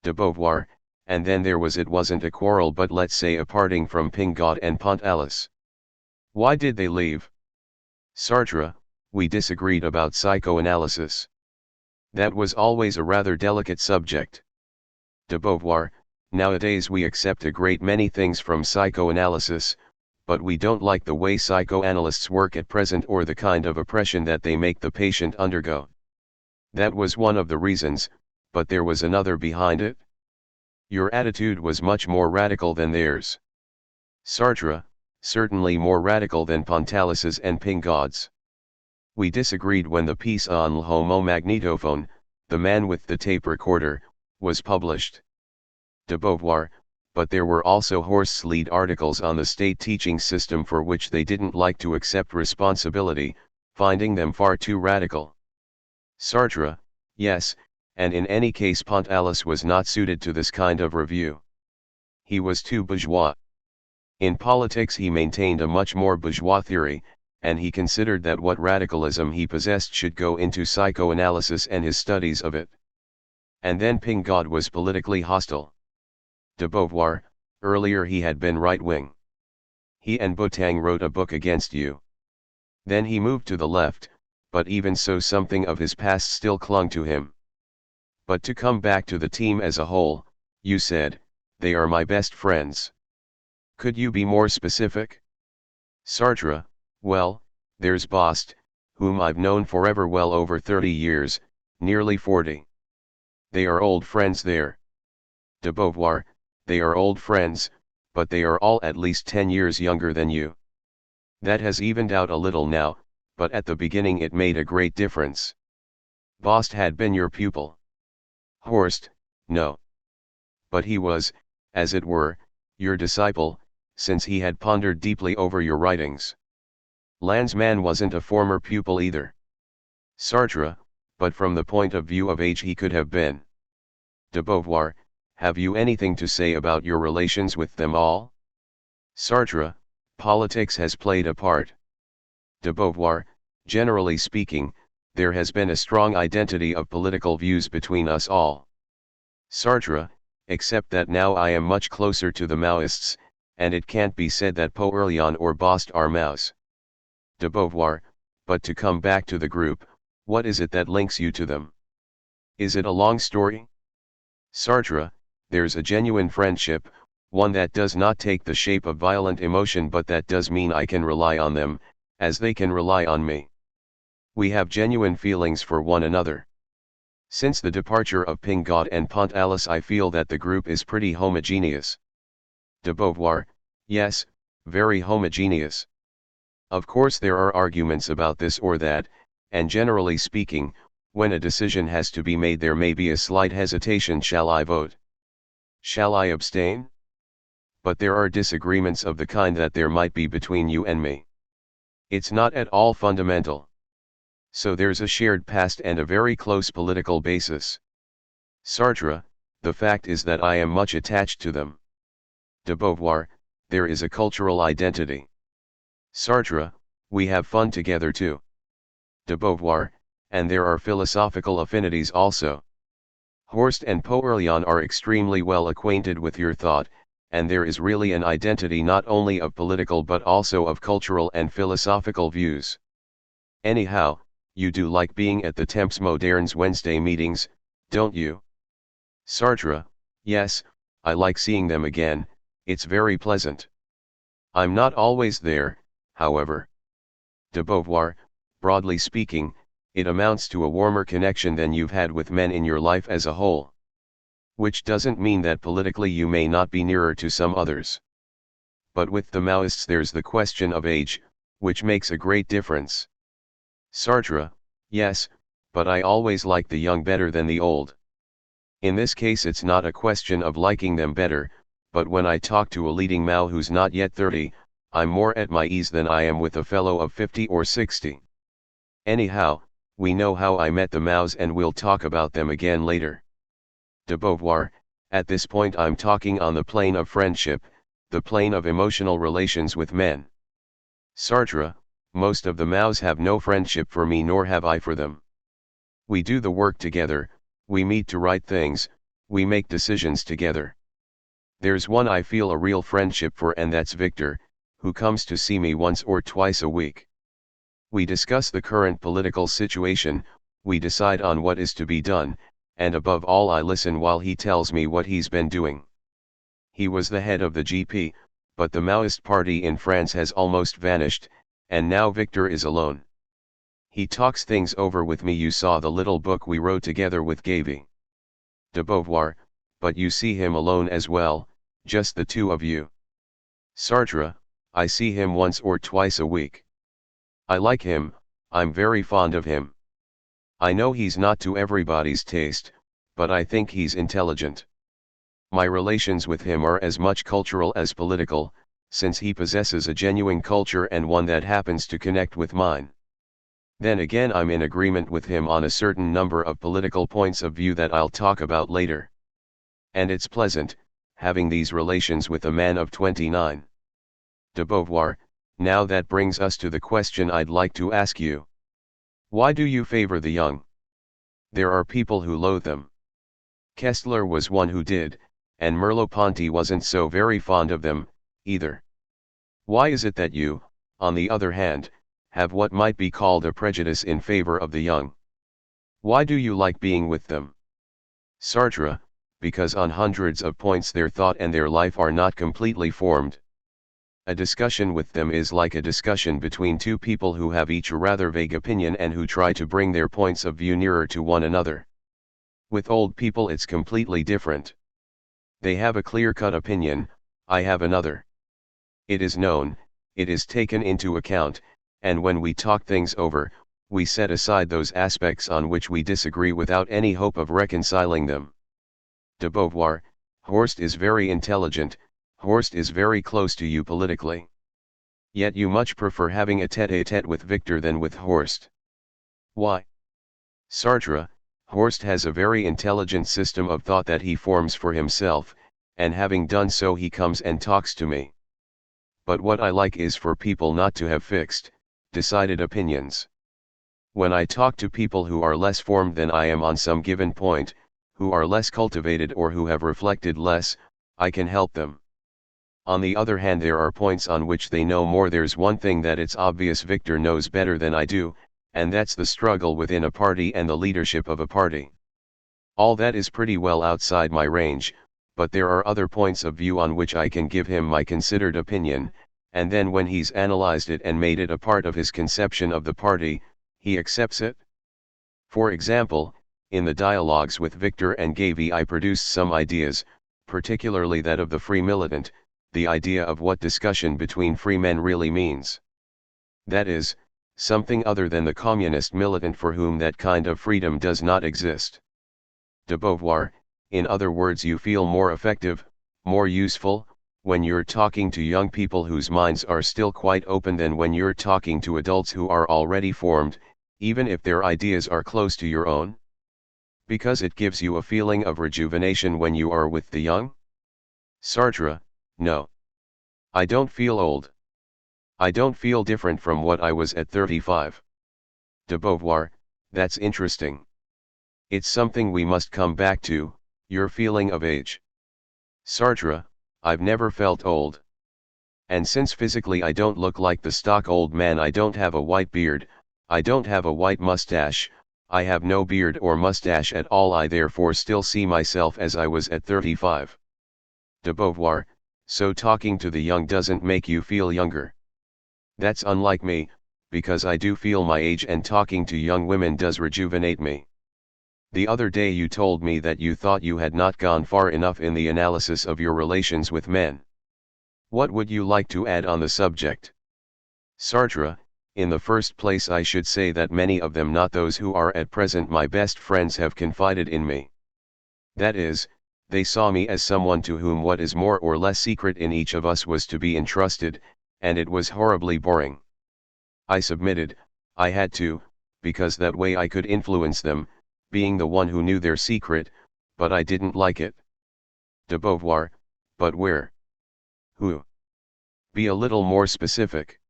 De Beauvoir, and then it wasn't a quarrel but let's say a parting from Pingot and Pontalis. Why did they leave? Sartre, we disagreed about psychoanalysis. That was always a rather delicate subject. De Beauvoir, nowadays we accept a great many things from psychoanalysis, but we don't like the way psychoanalysts work at present or the kind of oppression that they make the patient undergo. That was one of the reasons, but there was another behind it. Your attitude was much more radical than theirs. Sartre, certainly more radical than Pontalis's and Pingot's. We disagreed when the piece on l'homo magnétophone, the man with the tape recorder, was published. De Beauvoir, but there were also horse-lead articles on the state teaching system for which they didn't like to accept responsibility, finding them far too radical. Sartre, yes, and in any case Pontalis was not suited to this kind of review. He was too bourgeois. In politics he maintained a much more bourgeois theory, and he considered that what radicalism he possessed should go into psychoanalysis and his studies of it. And then Pingot was politically hostile. De Beauvoir, earlier he had been right-wing. He and Boutang wrote a book against you. Then he moved to the left, but even so something of his past still clung to him. But to come back to the team as a whole, you said, they are my best friends. Could you be more specific? Sartre, well, there's Bost, whom I've known forever, well over 30 years, nearly 40. They are old friends there. De Beauvoir, they are old friends, but they are all at least 10 years younger than you. That has evened out a little now, but at the beginning it made a great difference. Bost had been your pupil. Horst, no. But he was, as it were, your disciple, since he had pondered deeply over your writings. Lanzmann wasn't a former pupil either. Sartre, but from the point of view of age he could have been. De Beauvoir, have you anything to say about your relations with them all? Sartre, politics has played a part. De Beauvoir, generally speaking, there has been a strong identity of political views between us all. Sartre, except that now I am much closer to the Maoists, and it can't be said that Poerlian or Bost are Maos. De Beauvoir, but to come back to the group, what is it that links you to them? Is it a long story? Sartre, there's a genuine friendship, one that does not take the shape of violent emotion but that does mean I can rely on them, as they can rely on me. We have genuine feelings for one another. Since the departure of Pingot and Pontalis I feel that the group is pretty homogeneous. De Beauvoir, yes, very homogeneous. Of course there are arguments about this or that, and generally speaking, when a decision has to be made there may be a slight hesitation: shall I vote? Shall I abstain? But there are disagreements of the kind that there might be between you and me. It's not at all fundamental. So there's a shared past and a very close political basis. Sartre, the fact is that I am much attached to them. De Beauvoir, there is a cultural identity. Sartre, we have fun together too. De Beauvoir, and there are philosophical affinities also. Horst and Poerlian are extremely well acquainted with your thought, and there is really an identity not only of political but also of cultural and philosophical views. Anyhow, you do like being at the Temps Modernes Wednesday meetings, don't you? Sartre, yes, I like seeing them again, it's very pleasant. I'm not always there, however. De Beauvoir, broadly speaking, it amounts to a warmer connection than you've had with men in your life as a whole. Which doesn't mean that politically you may not be nearer to some others. But with the Maoists there's the question of age, which makes a great difference. Sartre, yes, but I always like the young better than the old. In this case it's not a question of liking them better, but when I talk to a leading Mao who's not yet 30, I'm more at my ease than I am with a fellow of 50 or 60. Anyhow, we know how I met the Maos and we'll talk about them again later. De Beauvoir, at this point I'm talking on the plane of friendship, the plane of emotional relations with men. Sartre, most of the Maos have no friendship for me nor have I for them. We do the work together, we meet to write things, we make decisions together. There's one I feel a real friendship for, and that's Victor, who comes to see me once or twice a week. We discuss the current political situation, we decide on what is to be done, and above all I listen while he tells me what he's been doing. He was the head of the GP, but the Maoist party in France has almost vanished, and now Victor is alone. He talks things over with me. You saw the little book we wrote together with Gavi de Beauvoir, but you see him alone as well, just the two of you. Sartre, I see him once or twice a week. I like him, I'm very fond of him. I know he's not to everybody's taste, but I think he's intelligent. My relations with him are as much cultural as political, since he possesses a genuine culture and one that happens to connect with mine. Then again, I'm in agreement with him on a certain number of political points of view that I'll talk about later. And it's pleasant, having these relations with a man of 29. De Beauvoir, now that brings us to the question I'd like to ask you. Why do you favor the young? There are people who loathe them. Kessler was one who did, and Merleau-Ponty wasn't so very fond of them, either. Why is it that you, on the other hand, have what might be called a prejudice in favor of the young? Why do you like being with them? Sartre, because on hundreds of points their thought and their life are not completely formed. A discussion with them is like a discussion between two people who have each a rather vague opinion and who try to bring their points of view nearer to one another. With old people it's completely different. They have a clear-cut opinion, I have another. It is known, it is taken into account, and when we talk things over, we set aside those aspects on which we disagree without any hope of reconciling them. De Beauvoir, Horst is very intelligent, Horst is very close to you politically. Yet you much prefer having a tête-à-tête with Victor than with Horst. Why? Sartre, Horst has a very intelligent system of thought that he forms for himself, and having done so he comes and talks to me. But what I like is for people not to have fixed, decided opinions. When I talk to people who are less formed than I am on some given point, who are less cultivated or who have reflected less, I can help them. On the other hand, there are points on which they know more. There's one thing that it's obvious Victor knows better than I do, and that's the struggle within a party and the leadership of a party. All that is pretty well outside my range, but there are other points of view on which I can give him my considered opinion, and then when he's analyzed it and made it a part of his conception of the party, he accepts it. For example, in the dialogues with Victor and Gavi I produced some ideas, particularly that of the free militant, the idea of what discussion between free men really means. That is, something other than the communist militant for whom that kind of freedom does not exist. De Beauvoir, in other words, you feel more effective, more useful, when you're talking to young people whose minds are still quite open than when you're talking to adults who are already formed, even if their ideas are close to your own? Because it gives you a feeling of rejuvenation when you are with the young? Sartre, no. I don't feel old. I don't feel different from what I was at 35. De Beauvoir, that's interesting. It's something we must come back to, your feeling of age. Sartre, I've never felt old. And since physically I don't look like the stock old man, I don't have a white beard, I don't have a white mustache, I have no beard or mustache at all, I therefore still see myself as I was at 35. De Beauvoir, so talking to the young doesn't make you feel younger. That's unlike me, because I do feel my age and talking to young women does rejuvenate me. The other day you told me that you thought you had not gone far enough in the analysis of your relations with men. What would you like to add on the subject? Sartre, in the first place I should say that many of them, not those who are at present my best friends, have confided in me. That is, they saw me as someone to whom what is more or less secret in each of us was to be entrusted, and it was horribly boring. I submitted, I had to, because that way I could influence them, being the one who knew their secret, but I didn't like it. De Beauvoir, but where? Who? Be a little more specific.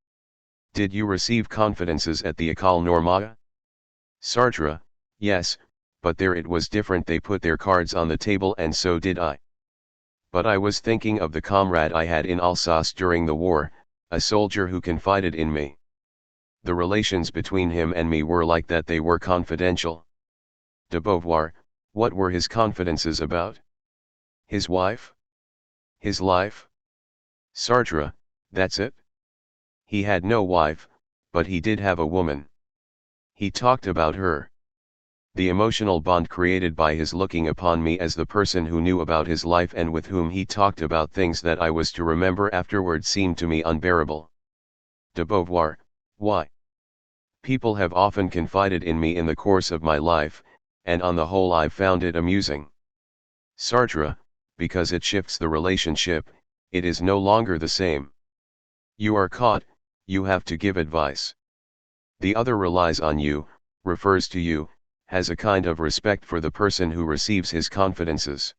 Did you receive confidences at the École Normale? Sartre, yes, but there it was different. They put their cards on the table and so did I. But I was thinking of the comrade I had in Alsace during the war, a soldier who confided in me. The relations between him and me were like that, they were confidential. De Beauvoir, what were his confidences about? His wife? His life? Sartre, that's it? He had no wife, but he did have a woman. He talked about her. The emotional bond created by his looking upon me as the person who knew about his life and with whom he talked about things that I was to remember afterward seemed to me unbearable. De Beauvoir, why? People have often confided in me in the course of my life, and on the whole I've found it amusing. Sartre, because it shifts the relationship, it is no longer the same. You are caught, you have to give advice. The other relies on you, refers to you, has a kind of respect for the person who receives his confidences.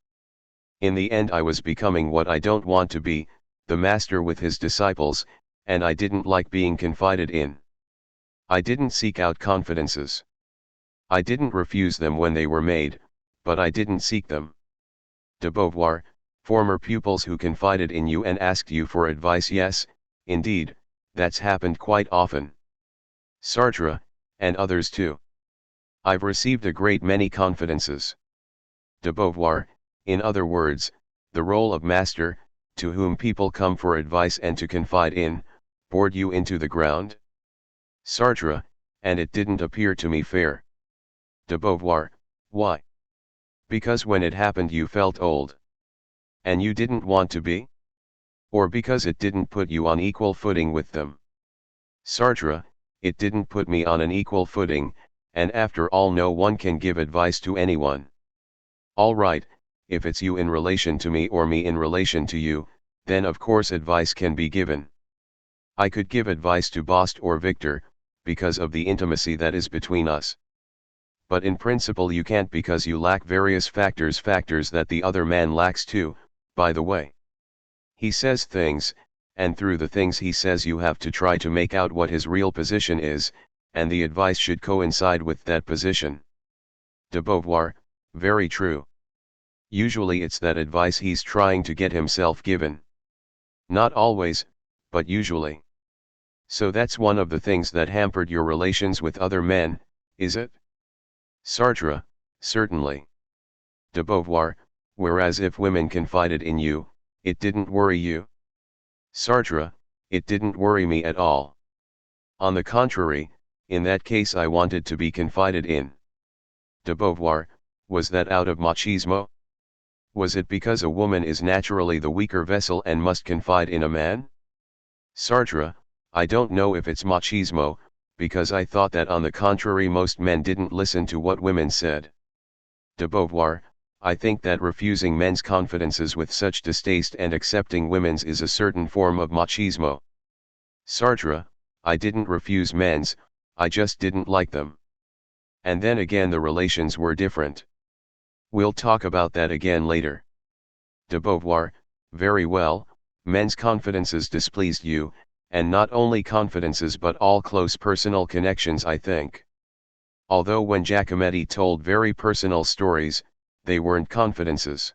In the end I was becoming what I don't want to be, the master with his disciples, and I didn't like being confided in. I didn't seek out confidences. I didn't refuse them when they were made, but I didn't seek them. De Beauvoir, former pupils who confided in you and asked you for advice, yes, indeed, that's happened quite often. Sartre, and others too. I've received a great many confidences. De Beauvoir, in other words, the role of master, to whom people come for advice and to confide in, bored you into the ground? Sartre, and it didn't appear to me fair. De Beauvoir, why? Because when it happened you felt old. And you didn't want to be? Or because it didn't put you on equal footing with them? Sartre, it didn't put me on an equal footing, and after all no one can give advice to anyone. All right, if it's you in relation to me or me in relation to you, then of course advice can be given. I could give advice to Bost or Victor, because of the intimacy that is between us. But in principle you can't, because you lack various factors that the other man lacks too, by the way. He says things, and through the things he says you have to try to make out what his real position is, and the advice should coincide with that position. De Beauvoir, very true. Usually it's that advice he's trying to get himself given. Not always, but usually. So that's one of the things that hampered your relations with other men, is it? Sartre, certainly. De Beauvoir, whereas if women confided in you, it didn't worry you? Sartre, it didn't worry me at all. On the contrary, in that case I wanted to be confided in. De Beauvoir, was that out of machismo? Was it because a woman is naturally the weaker vessel and must confide in a man? Sartre, I don't know if it's machismo, because I thought that on the contrary most men didn't listen to what women said. De Beauvoir, I think that refusing men's confidences with such distaste and accepting women's is a certain form of machismo. Sartre, I didn't refuse men's, I just didn't like them. And then again the relations were different. We'll talk about that again later. De Beauvoir, very well, men's confidences displeased you, and not only confidences but all close personal connections, I think. Although when Giacometti told very personal stories, they weren't confidences.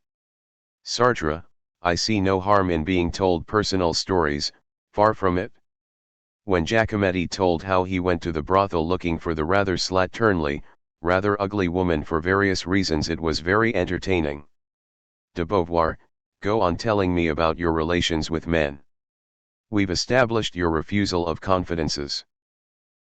Sartre, I see no harm in being told personal stories, far from it. When Giacometti told how he went to the brothel looking for the rather slatternly, rather ugly woman for various reasons, it was very entertaining. De Beauvoir, go on telling me about your relations with men. We've established your refusal of confidences.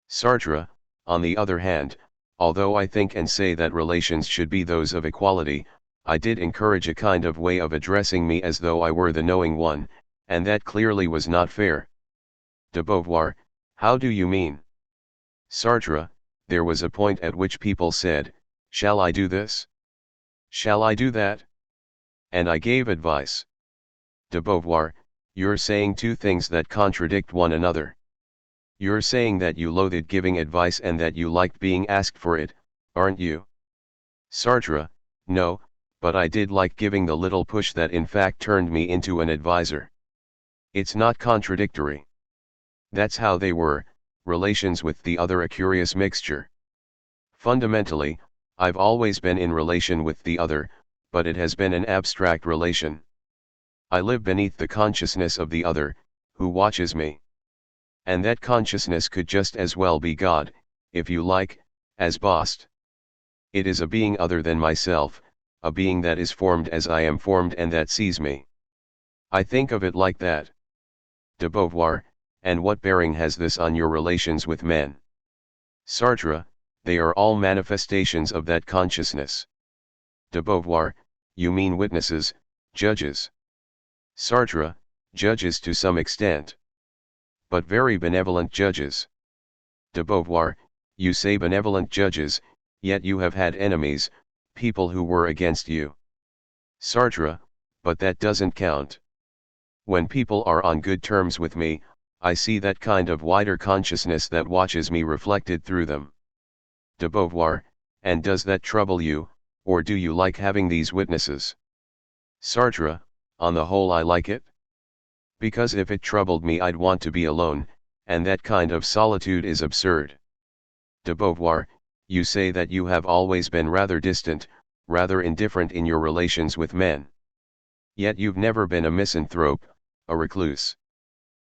Sartre, on the other hand, although I think and say that relations should be those of equality, I did encourage a kind of way of addressing me as though I were the knowing one, and that clearly was not fair. De Beauvoir, how do you mean? Sartre, there was a point at which people said, shall I do this? Shall I do that? And I gave advice. De Beauvoir, you're saying two things that contradict one another. You're saying that you loathed giving advice and that you liked being asked for it, aren't you? Sartre, no, but I did like giving the little push that in fact turned me into an advisor. It's not contradictory. That's how they were, relations with the other a curious mixture. Fundamentally, I've always been in relation with the other, but it has been an abstract relation. I live beneath the consciousness of the other, who watches me. And that consciousness could just as well be God, if you like, as Bast. It is a being other than myself, a being that is formed as I am formed and that sees me. I think of it like that. De Beauvoir, and what bearing has this on your relations with men? Sartre, they are all manifestations of that consciousness. De Beauvoir, you mean witnesses, judges. Sartre, judges to some extent. But very benevolent judges. De Beauvoir, you say benevolent judges, yet you have had enemies, people who were against you. Sartre, but that doesn't count. When people are on good terms with me, I see that kind of wider consciousness that watches me reflected through them. De Beauvoir, and does that trouble you, or do you like having these witnesses? Sartre, on the whole I like it. Because if it troubled me I'd want to be alone, and that kind of solitude is absurd. De Beauvoir, you say that you have always been rather distant, rather indifferent in your relations with men. Yet you've never been a misanthrope, a recluse.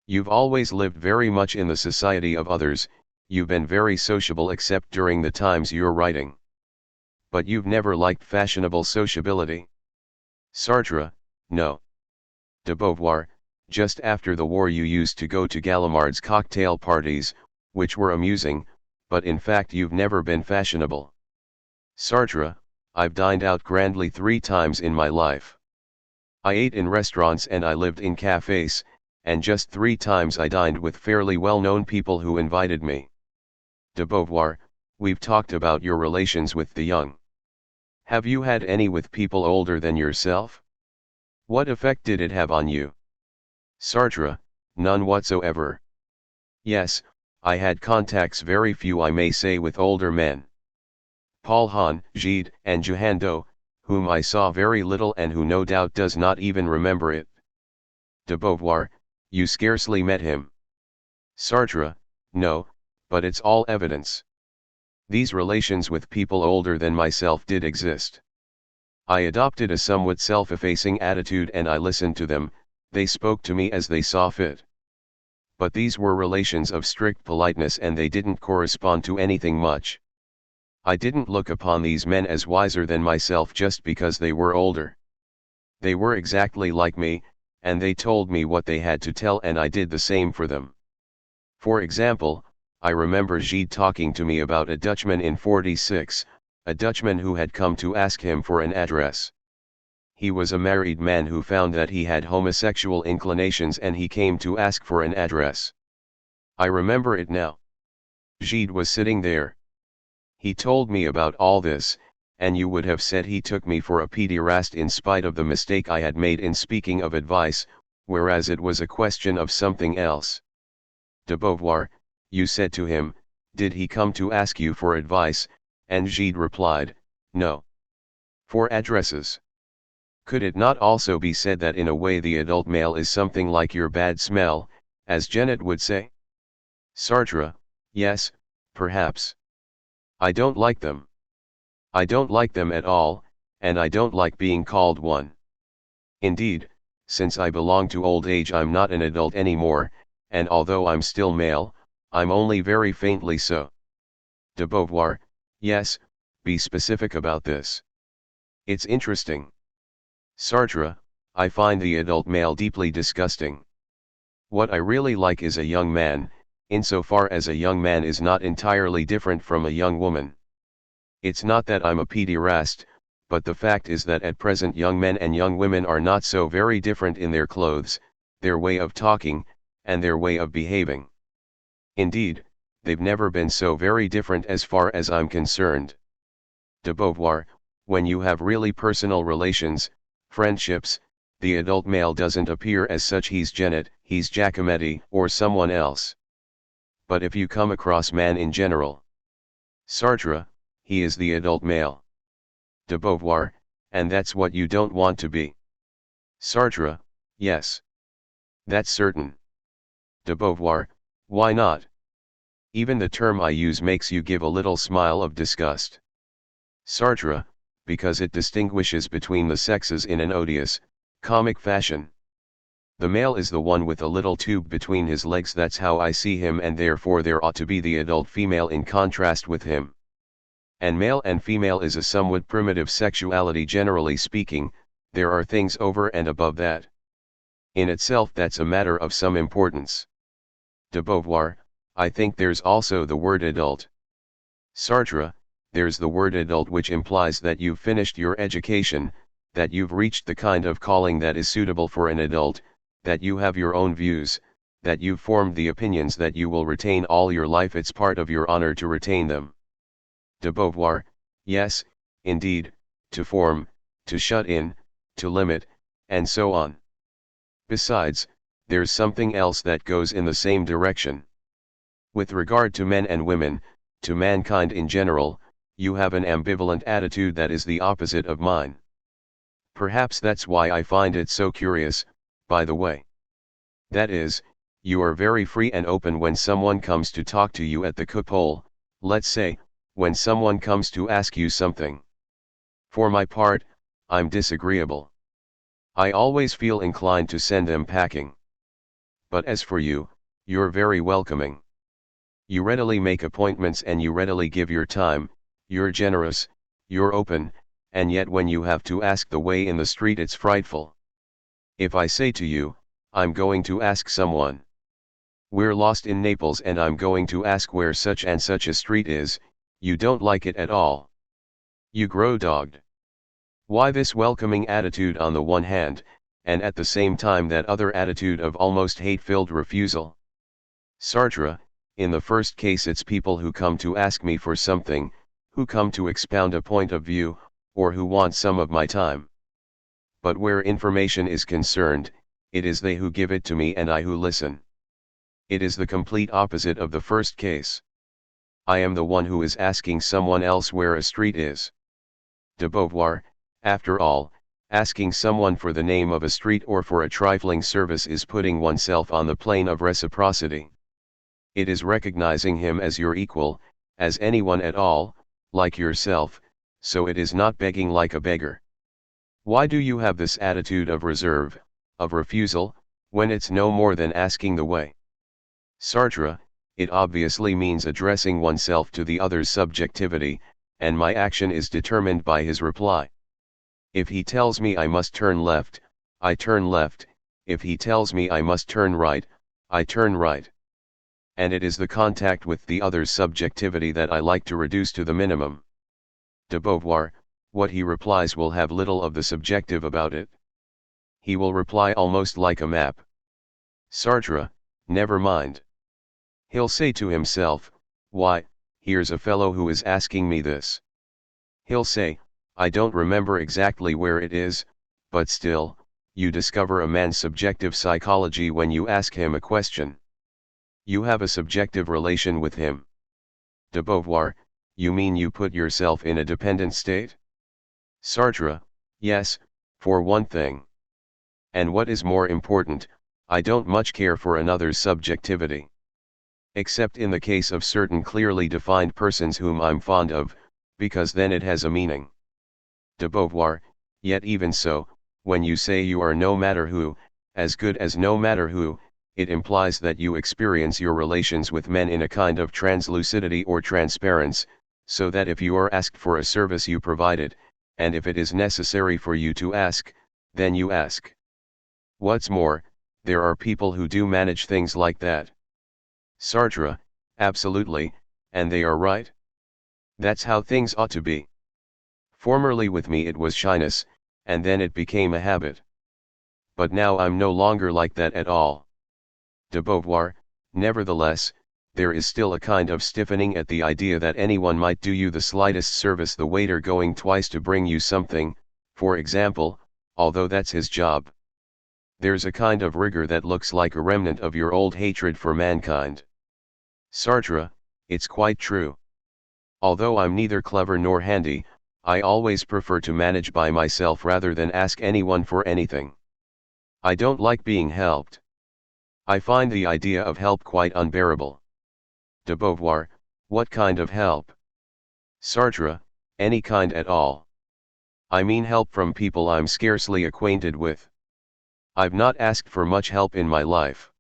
You've always lived very much in the society of others, you've been very sociable except during the times you're writing. But you've never liked fashionable sociability. Sartre, no. De Beauvoir, just after the war you used to go to Gallimard's cocktail parties, which were amusing, but in fact you've never been fashionable. Sartre, I've dined out grandly 3 times in my life. I ate in restaurants and I lived in cafes, and just 3 times I dined with fairly well-known people who invited me. De Beauvoir, we've talked about your relations with the young. Have you had any with people older than yourself? What effect did it have on you? Sartre, none whatsoever. Yes, I had contacts, very few I may say, with older men. Paul Hahn, Gide, and Johando, whom I saw very little and who no doubt does not even remember it. De Beauvoir, you scarcely met him. Sartre, no, but it's all evidence. These relations with people older than myself did exist. I adopted a somewhat self-effacing attitude and I listened to them, they spoke to me as they saw fit. But these were relations of strict politeness and they didn't correspond to anything much. I didn't look upon these men as wiser than myself just because they were older. They were exactly like me, and they told me what they had to tell and I did the same for them. For example, I remember Gide talking to me about a Dutchman in '46, a Dutchman who had come to ask him for an address. He was a married man who found that he had homosexual inclinations and he came to ask for an address. I remember it now. Gide was sitting there. He told me about all this, and you would have said he took me for a pederast in spite of the mistake I had made in speaking of advice, whereas it was a question of something else. De Beauvoir, you said to him, did he come to ask you for advice, and Gide replied, no. For addresses. Could it not also be said that in a way the adult male is something like your bad smell, as Janet would say? Sartre, yes, perhaps. I don't like them. I don't like them at all, and I don't like being called one. Indeed, since I belong to old age I'm not an adult anymore, and although I'm still male, I'm only very faintly so. De Beauvoir, yes, be specific about this. It's interesting. Sartre, I find the adult male deeply disgusting. What I really like is a young man, insofar as a young man is not entirely different from a young woman. It's not that I'm a pederast, but the fact is that at present young men and young women are not so very different in their clothes, their way of talking, and their way of behaving. Indeed, they've never been so very different as far as I'm concerned. De Beauvoir, when you have really personal relations, friendships, the adult male doesn't appear as such. He's Janet, he's Giacometti, or someone else. But if you come across man in general, Sartre, he is the adult male. De Beauvoir, and that's what you don't want to be. Sartre, yes. That's certain. De Beauvoir, why not? Even the term I use makes you give a little smile of disgust. Sartre, because it distinguishes between the sexes in an odious, comic fashion. The male is the one with a little tube between his legs, that's how I see him, and therefore there ought to be the adult female in contrast with him. And male and female is a somewhat primitive sexuality generally speaking, there are things over and above that. In itself that's a matter of some importance. De Beauvoir, I think there's also the word adult. Sartre, there's the word adult, which implies that you've finished your education, that you've reached the kind of calling that is suitable for an adult, that you have your own views, that you've formed the opinions that you will retain all your life. It's part of your honor to retain them. De Beauvoir, yes, indeed, to form, to shut in, to limit, and so on. Besides, there's something else that goes in the same direction. With regard to men and women, to mankind in general, you have an ambivalent attitude that is the opposite of mine. Perhaps that's why I find it so curious, by the way. That is, you are very free and open when someone comes to talk to you at the cookhole, let's say, when someone comes to ask you something. For my part, I'm disagreeable. I always feel inclined to send them packing. But as for you, you're very welcoming. You readily make appointments and you readily give your time, you're generous, you're open, and yet when you have to ask the way in the street it's frightful. If I say to you, I'm going to ask someone. We're lost in Naples and I'm going to ask where such and such a street is, you don't like it at all. You grow dogged. Why this welcoming attitude on the one hand, and at the same time that other attitude of almost hate-filled refusal? Sartre, in the first case it's people who come to ask me for something, who come to expound a point of view, or who want some of my time. But where information is concerned, it is they who give it to me and I who listen. It is the complete opposite of the first case. I am the one who is asking someone else where a street is. De Beauvoir, after all, asking someone for the name of a street or for a trifling service is putting oneself on the plane of reciprocity. It is recognizing him as your equal, as anyone at all, like yourself, so it is not begging like a beggar. Why do you have this attitude of reserve, of refusal, when it's no more than asking the way? Sartre, it obviously means addressing oneself to the other's subjectivity, and my action is determined by his reply. If he tells me I must turn left, I turn left, if he tells me I must turn right, I turn right. And it is the contact with the other's subjectivity that I like to reduce to the minimum. De Beauvoir, what he replies will have little of the subjective about it. He will reply almost like a map. Sartre, never mind. He'll say to himself, why, here's a fellow who is asking me this. He'll say, I don't remember exactly where it is, but still, you discover a man's subjective psychology when you ask him a question. You have a subjective relation with him. De Beauvoir, you mean you put yourself in a dependent state? Sartre, yes, for one thing. And what is more important, I don't much care for another's subjectivity. Except in the case of certain clearly defined persons whom I'm fond of, because then it has a meaning. De Beauvoir, yet even so, when you say you are no matter who, as good as no matter who, it implies that you experience your relations with men in a kind of translucidity or transparence, so that if you are asked for a service you provide it, and if it is necessary for you to ask, then you ask. What's more, there are people who do manage things like that. Sartre, absolutely, and they are right. That's how things ought to be. Formerly with me it was shyness, and then it became a habit. But now I'm no longer like that at all. De Beauvoir, nevertheless, there is still a kind of stiffening at the idea that anyone might do you the slightest service, the waiter going twice to bring you something, for example, although that's his job. There's a kind of rigor that looks like a remnant of your old hatred for mankind. Sartre, it's quite true. Although I'm neither clever nor handy, I always prefer to manage by myself rather than ask anyone for anything. I don't like being helped. I find the idea of help quite unbearable. De Beauvoir, what kind of help? Sartre, any kind at all. I mean help from people I'm scarcely acquainted with. I've not asked for much help in my life.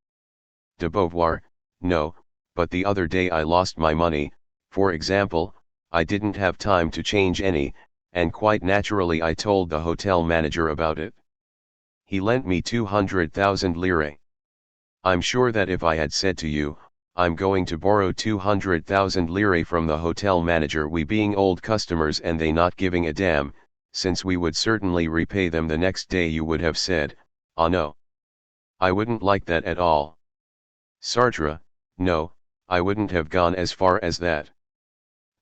De Beauvoir, no, but the other day I lost my money, for example, I didn't have time to change any, and quite naturally I told the hotel manager about it. He lent me 200,000 lire. I'm sure that if I had said to you, I'm going to borrow 200,000 lire from the hotel manager, we being old customers and they not giving a damn, since we would certainly repay them the next day, you would have said, ah no. I wouldn't like that at all. Sartre, no, I wouldn't have gone as far as that.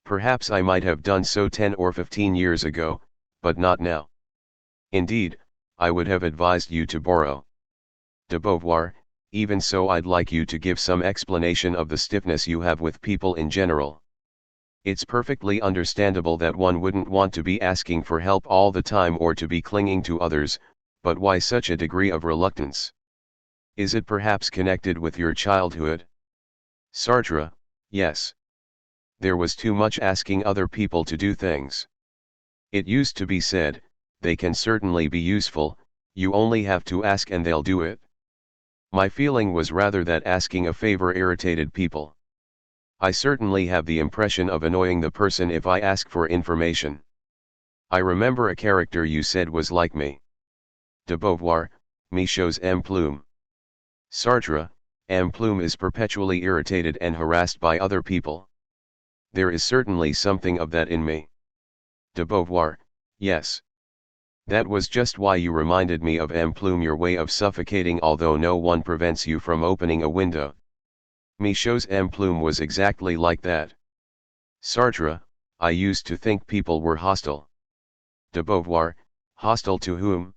Perhaps I might have done so 10 or 15 years ago, but not now. Indeed, I would have advised you to borrow. De Beauvoir, even so I'd like you to give some explanation of the stiffness you have with people in general. It's perfectly understandable that one wouldn't want to be asking for help all the time or to be clinging to others, but why such a degree of reluctance? Is it perhaps connected with your childhood? Sartre, yes. There was too much asking other people to do things. It used to be said, they can certainly be useful, you only have to ask and they'll do it. My feeling was rather that asking a favor irritated people. I certainly have the impression of annoying the person if I ask for information. I remember a character you said was like me. De Beauvoir, me chose M. Plume. Sartre, M. Plume is perpetually irritated and harassed by other people. There is certainly something of that in me. De Beauvoir, yes. That was just why you reminded me of M. Plume, your way of suffocating although no one prevents you from opening a window. Me chose M. Plume was exactly like that. Sartre, I used to think people were hostile. De Beauvoir, hostile to whom?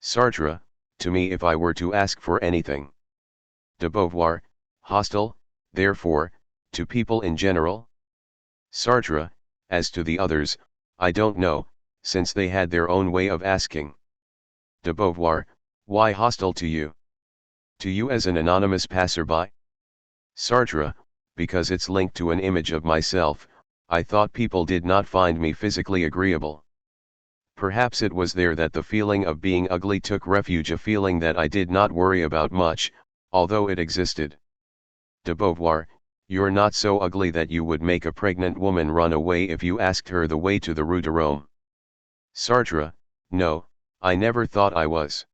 Sartre, to me if I were to ask for anything. De Beauvoir, hostile, therefore, to people in general? Sartre, as to the others, I don't know, since they had their own way of asking. De Beauvoir, why hostile to you? To you as an anonymous passerby? Sartre, because it's linked to an image of myself, I thought people did not find me physically agreeable. Perhaps it was there that the feeling of being ugly took refuge, a feeling that I did not worry about much, although it existed. De Beauvoir, you're not so ugly that you would make a pregnant woman run away if you asked her the way to the Rue de Rome. Sartre, no, I never thought I was.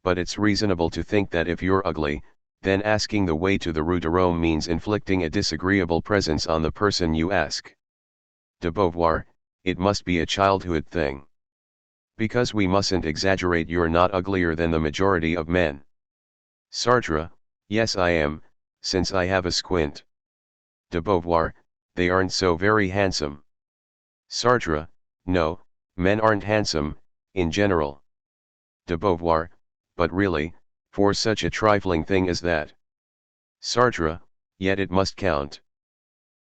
But it's reasonable to think that if you're ugly, then asking the way to the Rue de Rome means inflicting a disagreeable presence on the person you ask. De Beauvoir, it must be a childhood thing. Because we mustn't exaggerate, you're not uglier than the majority of men. Sartre, yes I am, since I have a squint. De Beauvoir, they aren't so very handsome. Sartre, no, men aren't handsome, in general. De Beauvoir, but really, for such a trifling thing as that. Sartre, yet it must count.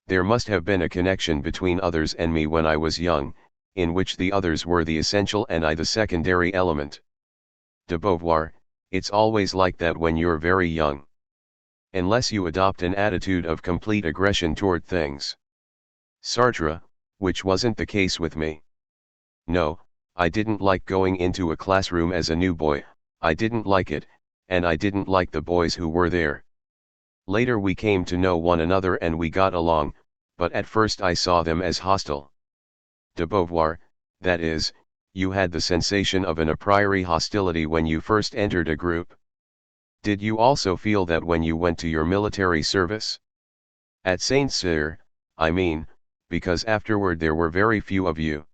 There must have been a connection between others and me when I was young, in which the others were the essential and I the secondary element. De Beauvoir, it's always like that when you're very young. Unless you adopt an attitude of complete aggression toward things. Sartre, which wasn't the case with me. No, I didn't like going into a classroom as a new boy, I didn't like it, and I didn't like the boys who were there. Later we came to know one another and we got along, but at first I saw them as hostile. De Beauvoir, that is, you had the sensation of an a priori hostility when you first entered a group. Did you also feel that when you went to your military service? At Saint-Cyr, I mean, because afterward there were very few of you.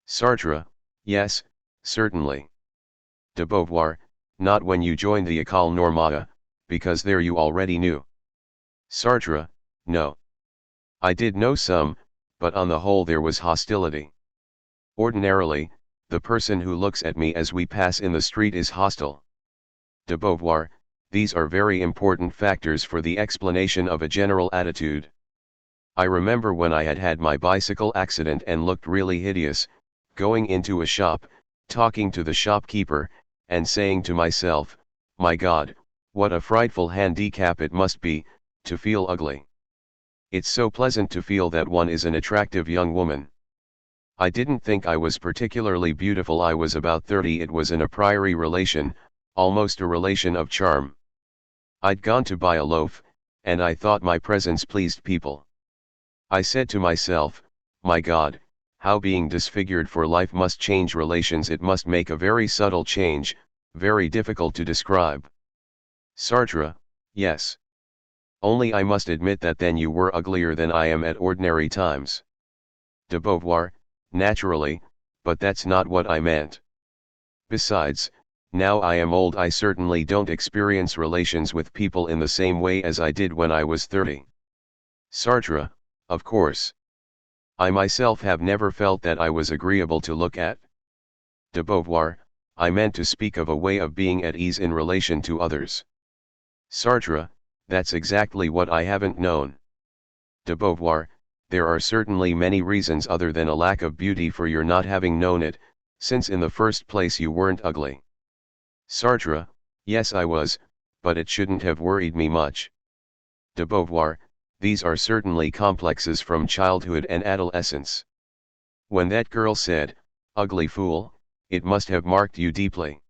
Sartre, yes, certainly. De Beauvoir, not when you joined the École Normale, because there you already knew. Sartre, no. I did know some, but on the whole there was hostility. Ordinarily, the person who looks at me as we pass in the street is hostile. De Beauvoir, these are very important factors for the explanation of a general attitude. I remember when I had had my bicycle accident and looked really hideous, going into a shop, talking to the shopkeeper, and saying to myself, my God, what a frightful handicap it must be, to feel ugly. It's so pleasant to feel that one is an attractive young woman. I didn't think I was particularly beautiful. I was about 30. It was an a priori relation, almost a relation of charm. I'd gone to buy a loaf, and I thought my presence pleased people. I said to myself, my God, how being disfigured for life must change relations. It must make a very subtle change, very difficult to describe. Sartre, yes. Only I must admit that then you were uglier than I am at ordinary times. De Beauvoir, naturally, but that's not what I meant. Besides, now I am old, I certainly don't experience relations with people in the same way as I did when I was 30. Sartre, of course. I myself have never felt that I was agreeable to look at. De Beauvoir, I meant to speak of a way of being at ease in relation to others. Sartre, that's exactly what I haven't known. De Beauvoir, there are certainly many reasons other than a lack of beauty for your not having known it, since in the first place you weren't ugly. Sartre, yes I was, but it shouldn't have worried me much. De Beauvoir, these are certainly complexes from childhood and adolescence. When that girl said, ugly fool, it must have marked you deeply.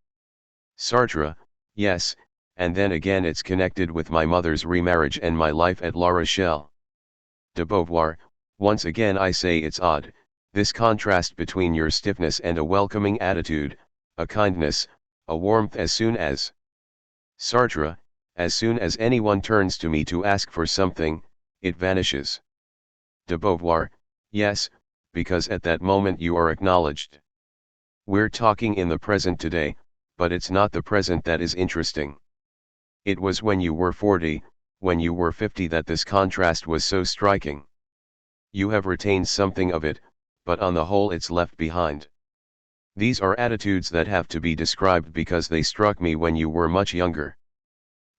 Sartre, yes, and then again it's connected with my mother's remarriage and my life at La Rochelle. De Beauvoir, once again I say it's odd, this contrast between your stiffness and a welcoming attitude, a kindness, a warmth as soon as. Sartre, as soon as anyone turns to me to ask for something, it vanishes. De Beauvoir, yes, because at that moment you are acknowledged. We're talking in the present today, but it's not the present that is interesting. It was when you were 40, when you were 50 that this contrast was so striking. You have retained something of it, but on the whole it's left behind. These are attitudes that have to be described because they struck me when you were much younger.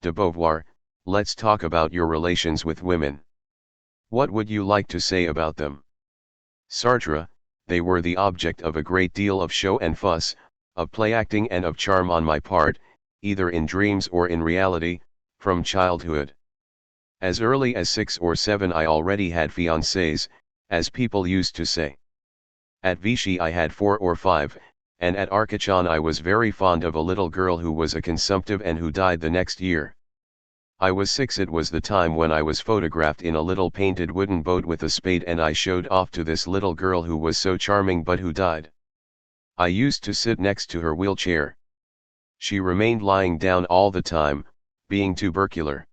De Beauvoir, let's talk about your relations with women. What would you like to say about them? Sartre, they were the object of a great deal of show and fuss, of play acting and of charm on my part, either in dreams or in reality, from childhood. As early as 6 or 7 I already had fiancées, as people used to say. At Vichy I had 4 or 5, and at Arcachon I was very fond of a little girl who was a consumptive and who died the next year. I was 6. It was the time when I was photographed in a little painted wooden boat with a spade, and I showed off to this little girl who was so charming but who died. I used to sit next to her wheelchair. She remained lying down all the time, being tubercular.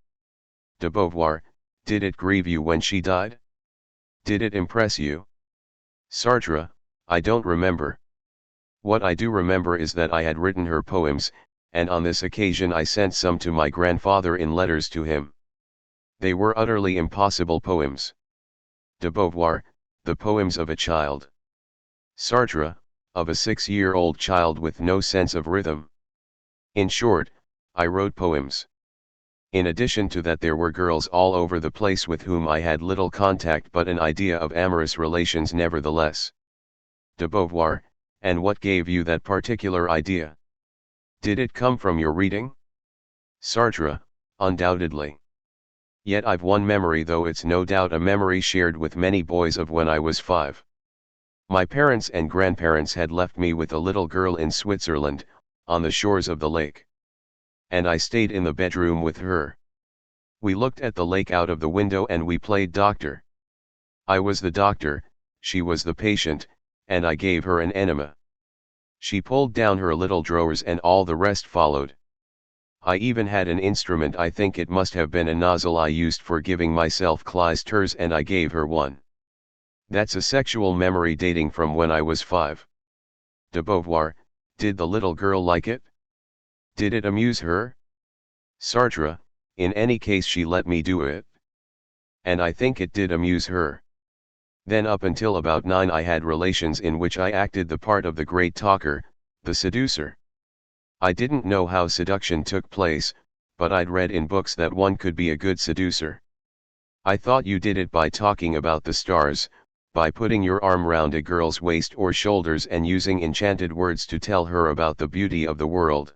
De Beauvoir, did it grieve you when she died? Did it impress you? Sartre, I don't remember. What I do remember is that I had written her poems, and on this occasion I sent some to my grandfather in letters to him. They were utterly impossible poems. De Beauvoir, the poems of a child. Sartre, of a 6-year-old child with no sense of rhythm. In short, I wrote poems. In addition to that, there were girls all over the place with whom I had little contact but an idea of amorous relations nevertheless. De Beauvoir, and what gave you that particular idea? Did it come from your reading? Sartre, undoubtedly. Yet I've one memory, though it's no doubt a memory shared with many boys, of when I was 5. My parents and grandparents had left me with a little girl in Switzerland, on the shores of the lake. And I stayed in the bedroom with her. We looked at the lake out of the window and we played doctor. I was the doctor, she was the patient, and I gave her an enema. She pulled down her little drawers and all the rest followed. I even had an instrument, I think it must have been a nozzle I used for giving myself clysters, and I gave her one. That's a sexual memory dating from when I was 5. De Beauvoir, did the little girl like it? Did it amuse her? Sartre, in any case she let me do it. And I think it did amuse her. Then up until about 9 I had relations in which I acted the part of the great talker, the seducer. I didn't know how seduction took place, but I'd read in books that one could be a good seducer. I thought you did it by talking about the stars, by putting your arm round a girl's waist or shoulders and using enchanted words to tell her about the beauty of the world.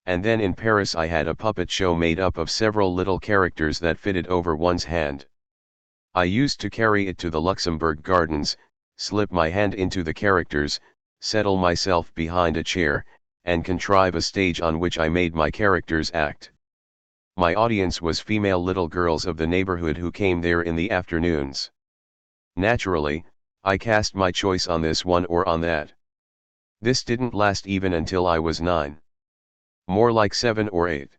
And then in Paris I had a puppet show made up of several little characters that fitted over one's hand. I used to carry it to the Luxembourg Gardens, slip my hand into the characters, settle myself behind a chair, and contrive a stage on which I made my characters act. My audience was female little girls of the neighborhood who came there in the afternoons. Naturally, I cast my choice on this one or on that. This didn't last even until I was 9. More like 7 or 8.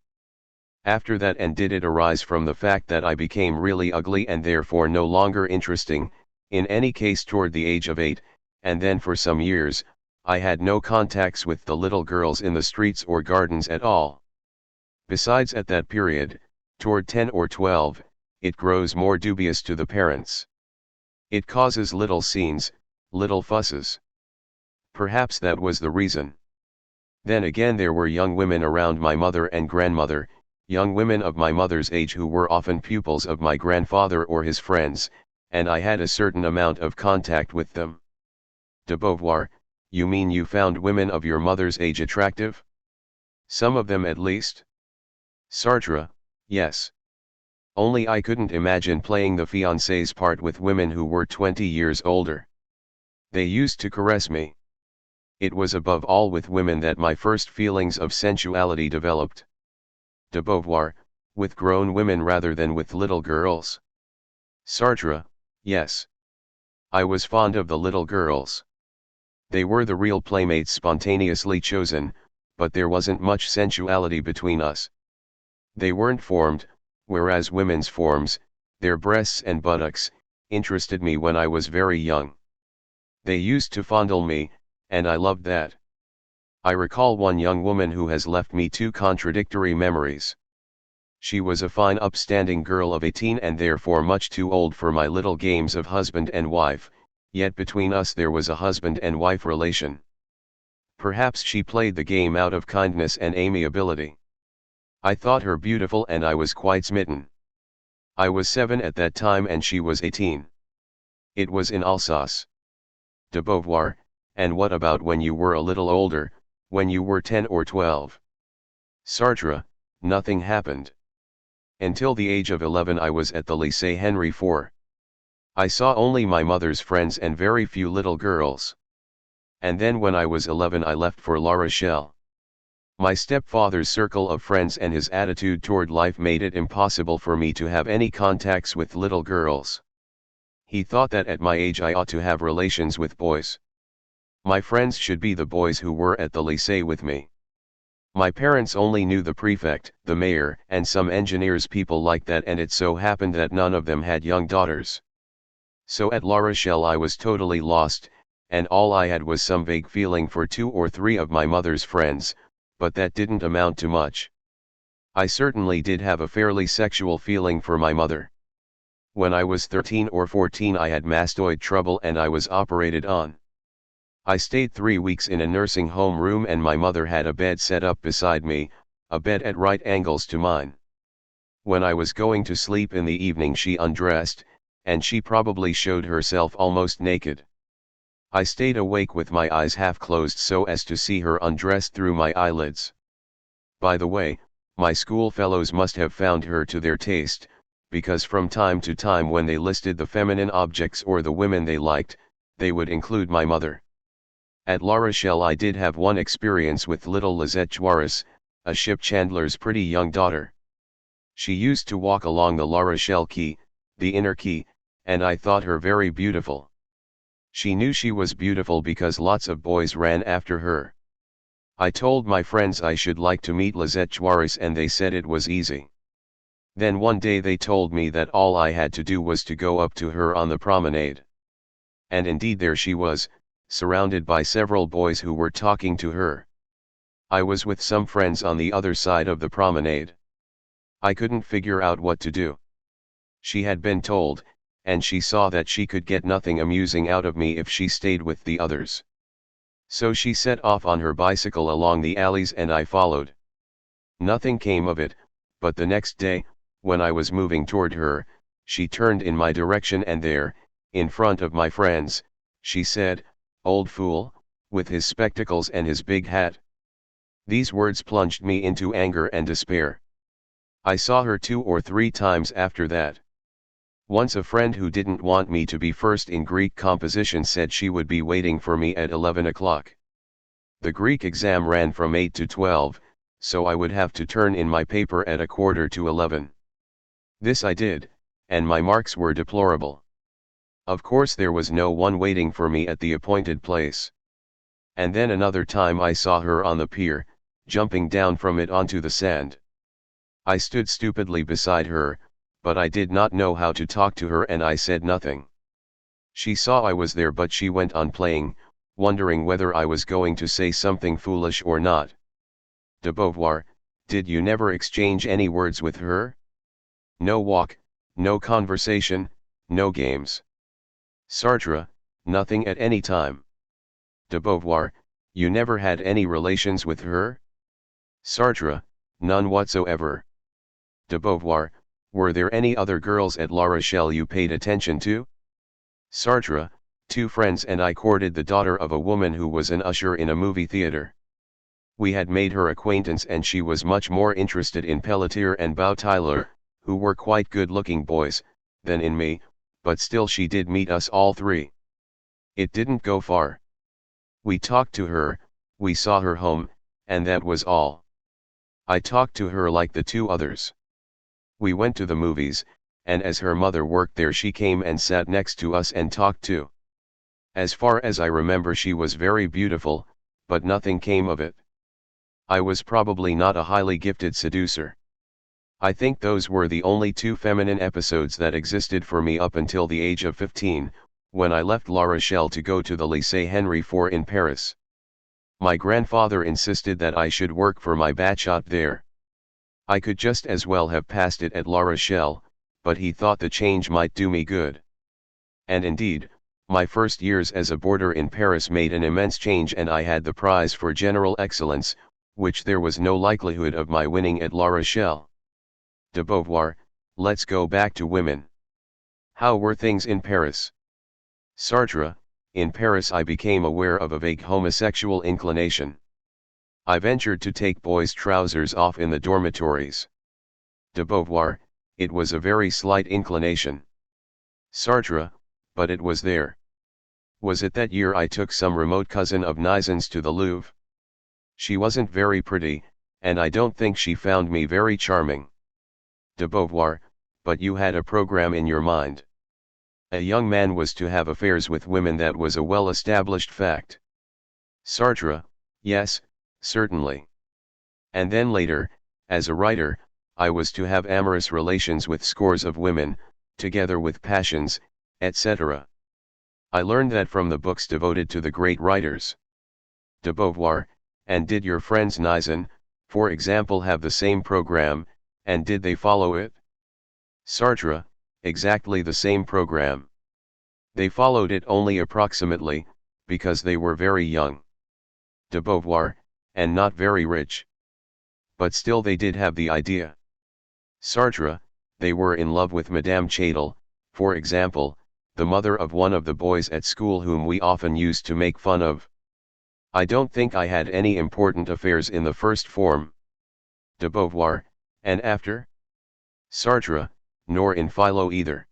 After that, and did it arise from the fact that I became really ugly and therefore no longer interesting, in any case toward the age of 8, and then for some years, I had no contacts with the little girls in the streets or gardens at all. Besides, at that period, toward 10 or 12, it grows more dubious to the parents. It causes little scenes, little fusses. Perhaps that was the reason. Then again, there were young women around my mother and grandmother, young women of my mother's age who were often pupils of my grandfather or his friends, and I had a certain amount of contact with them. De Beauvoir, you mean you found women of your mother's age attractive? Some of them at least? Sartre, yes. Only I couldn't imagine playing the fiancé's part with women who were 20 years older. They used to caress me. It was above all with women that my first feelings of sensuality developed. De Beauvoir, with grown women rather than with little girls. Sartre, yes. I was fond of the little girls. They were the real playmates spontaneously chosen, but there wasn't much sensuality between us. They weren't formed, whereas women's forms, their breasts and buttocks, interested me when I was very young. They used to fondle me, and I loved that. I recall one young woman who has left me two contradictory memories. She was a fine upstanding girl of 18 and therefore much too old for my little games of husband and wife, yet between us there was a husband and wife relation. Perhaps she played the game out of kindness and amiability. I thought her beautiful and I was quite smitten. I was 7 at that time and she was 18. It was in Alsace. De Beauvoir, and what about when you were a little older, when you were 10 or 12? Sartre, nothing happened. Until the age of 11 I was at the Lycée Henry IV. I saw only my mother's friends and very few little girls. And then when I was 11 I left for La Rochelle. My stepfather's circle of friends and his attitude toward life made it impossible for me to have any contacts with little girls. He thought that at my age I ought to have relations with boys. My friends should be the boys who were at the lycée with me. My parents only knew the prefect, the mayor, and some engineers, people like that, and it so happened that none of them had young daughters. So at La Rochelle I was totally lost, and all I had was some vague feeling for 2 or 3 of my mother's friends, but that didn't amount to much. I certainly did have a fairly sexual feeling for my mother. When I was 13 or 14 I had mastoid trouble and I was operated on. I stayed 3 weeks in a nursing home room and my mother had a bed set up beside me, a bed at right angles to mine. When I was going to sleep in the evening she undressed, and she probably showed herself almost naked. I stayed awake with my eyes half closed so as to see her undressed through my eyelids. By the way, my schoolfellows must have found her to their taste, because from time to time when they listed the feminine objects or the women they liked, they would include my mother. At La Rochelle I did have one experience with little Lisette Juarez, a ship chandler's pretty young daughter. She used to walk along the La Rochelle quay, the inner quay, and I thought her very beautiful. She knew she was beautiful because lots of boys ran after her. I told my friends I should like to meet Lisette Juarez and they said it was easy. Then one day they told me that all I had to do was to go up to her on the promenade. And indeed there she was, surrounded by several boys who were talking to her. I was with some friends on the other side of the promenade. I couldn't figure out what to do. She had been told, and she saw that she could get nothing amusing out of me if she stayed with the others. So she set off on her bicycle along the alleys and I followed. Nothing came of it, but the next day, when I was moving toward her, she turned in my direction and there, in front of my friends, she said, "Old fool, with his spectacles and his big hat." These words plunged me into anger and despair. I saw her 2 or 3 times after that. Once a friend who didn't want me to be first in Greek composition said she would be waiting for me at 11 o'clock. The Greek exam ran from 8 to 12, so I would have to turn in my paper at 10:45. This I did, and my marks were deplorable. Of course there was no one waiting for me at the appointed place. And then another time I saw her on the pier, jumping down from it onto the sand. I stood stupidly beside her, but I did not know how to talk to her and I said nothing. She saw I was there but she went on playing, wondering whether I was going to say something foolish or not. De Beauvoir, did you never exchange any words with her? No walk, no conversation, no games. Sartre, nothing at any time. De Beauvoir, you never had any relations with her? Sartre, none whatsoever. De Beauvoir, were there any other girls at La Rochelle you paid attention to? Sartre, 2 friends and I courted the daughter of a woman who was an usher in a movie theater. We had made her acquaintance and she was much more interested in Pelletier and Bautiller, who were quite good-looking boys, than in me, but still she did meet us all 3. It didn't go far. We talked to her, we saw her home, and that was all. I talked to her like the 2 others. We went to the movies, and as her mother worked there she came and sat next to us and talked too. As far as I remember she was very beautiful, but nothing came of it. I was probably not a highly gifted seducer. I think those were the only 2 feminine episodes that existed for me up until the age of 15, when I left La Rochelle to go to the Lycée Henri IV in Paris. My grandfather insisted that I should work for my bachelot there. I could just as well have passed it at La Rochelle, but he thought the change might do me good. And indeed, my first years as a boarder in Paris made an immense change and I had the prize for general excellence, which there was no likelihood of my winning at La Rochelle. De Beauvoir, let's go back to women. How were things in Paris? Sartre, in Paris I became aware of a vague homosexual inclination. I ventured to take boys' trousers off in the dormitories. De Beauvoir, it was a very slight inclination. Sartre, but it was there. Was it that year I took some remote cousin of Nisen's to the Louvre? She wasn't very pretty, and I don't think she found me very charming. De Beauvoir, but you had a program in your mind. A young man was to have affairs with women, that was a well-established fact. Sartre, yes, certainly. And then later, as a writer, I was to have amorous relations with scores of women, together with passions, etc. I learned that from the books devoted to the great writers. De Beauvoir, and did your friends Nisen, for example, have the same program, and did they follow it? Sartre, exactly the same program. They followed it only approximately, because they were very young. De Beauvoir, and not very rich. But still they did have the idea. Sartre, they were in love with Madame Chadel, for example, the mother of one of the boys at school whom we often used to make fun of. I don't think I had any important affairs in the first form. De Beauvoir, and after? Sartre, nor in Philo either.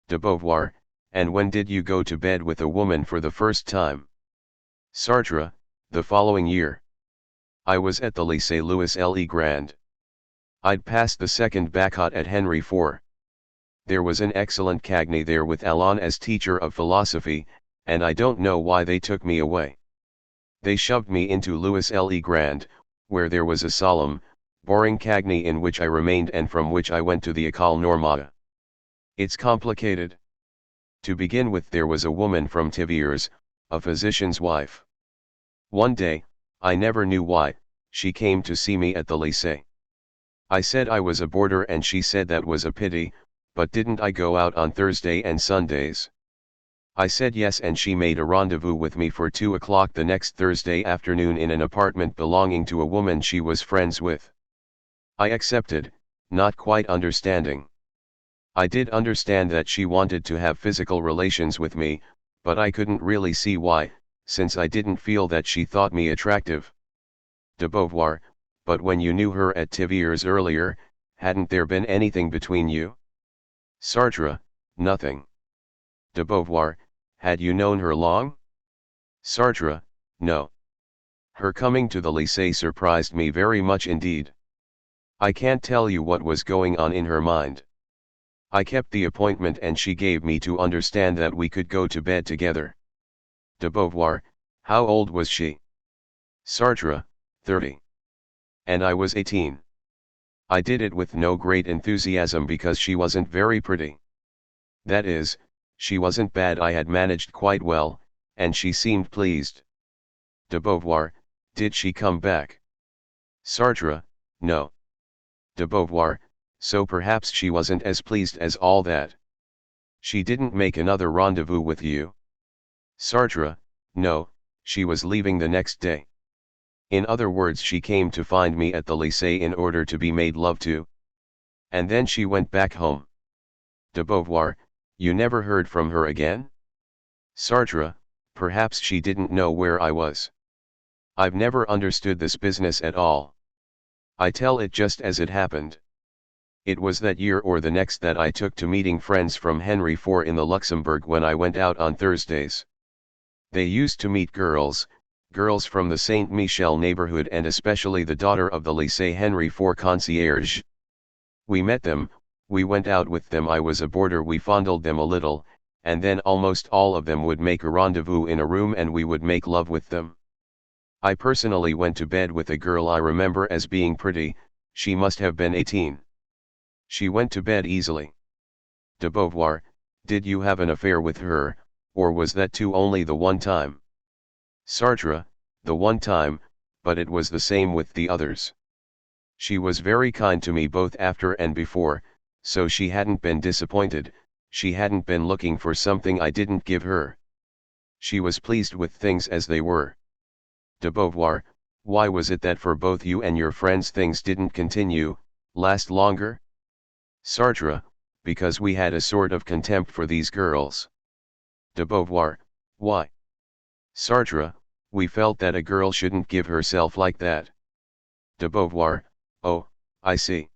De Beauvoir, and when did you go to bed with a woman for the first time? Sartre, the following year. I was at the Lycée Louis Le Grand. I'd passed the second Bacot at Henry IV. There was an excellent Cagny there with Alain as teacher of philosophy, and I don't know why they took me away. They shoved me into Louis Le Grand, where there was a solemn, boring Cagny in which I remained and from which I went to the École Normale. It's complicated. To begin with, there was a woman from Thiviers, a physician's wife. One day, I never knew why, she came to see me at the lycée. I said I was a boarder and she said that was a pity, but didn't I go out on Thursday and Sundays? I said yes, and she made a rendezvous with me for 2 o'clock the next Thursday afternoon in an apartment belonging to a woman she was friends with. I accepted, not quite understanding. I did understand that she wanted to have physical relations with me, but I couldn't really see why, since I didn't feel that she thought me attractive. De Beauvoir, but when you knew her at Thiviers earlier, hadn't there been anything between you? Sartre, nothing. De Beauvoir, had you known her long? Sartre, no. Her coming to the lycée surprised me very much indeed. I can't tell you what was going on in her mind. I kept the appointment and she gave me to understand that we could go to bed together. De Beauvoir, how old was she? Sartre, 30. And I was 18. I did it with no great enthusiasm because she wasn't very pretty. That is, she wasn't bad, I had managed quite well, and she seemed pleased. De Beauvoir, did she come back? Sartre, no. De Beauvoir, so perhaps she wasn't as pleased as all that. She didn't make another rendezvous with you? Sartre, no, she was leaving the next day. In other words, she came to find me at the lycée in order to be made love to. And then she went back home. De Beauvoir, you never heard from her again? Sartre, perhaps she didn't know where I was. I've never understood this business at all. I tell it just as it happened. It was that year or the next that I took to meeting friends from Henry IV in the Luxembourg when I went out on Thursdays. They used to meet girls from the Saint Michel neighborhood and especially the daughter of the Lycée Henry IV concierge. We met them, we went out with them, I was a boarder, we fondled them a little, and then almost all of them would make a rendezvous in a room and we would make love with them. I personally went to bed with a girl I remember as being pretty, she must have been 18. She went to bed easily. De Beauvoir, did you have an affair with her, or was that too only the one time? Sartre, the one time, but it was the same with the others. She was very kind to me both after and before, so she hadn't been disappointed, she hadn't been looking for something I didn't give her. She was pleased with things as they were. De Beauvoir, why was it that for both you and your friends things didn't continue, last longer? Sartre, because we had a sort of contempt for these girls. De Beauvoir, why? Sartre, we felt that a girl shouldn't give herself like that. De Beauvoir, oh, I see.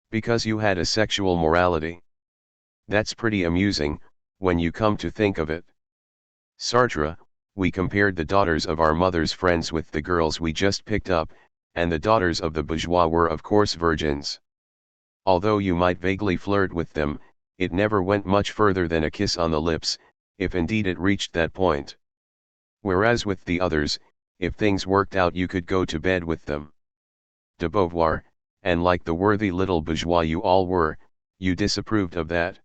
Because you had a sexual morality. That's pretty amusing, when you come to think of it. Sartre, we compared the daughters of our mother's friends with the girls we just picked up, and the daughters of the bourgeois were of course virgins. Although you might vaguely flirt with them, it never went much further than a kiss on the lips, if indeed it reached that point. Whereas with the others, if things worked out you could go to bed with them. De Beauvoir, and like the worthy little bourgeois you all were, you disapproved of that?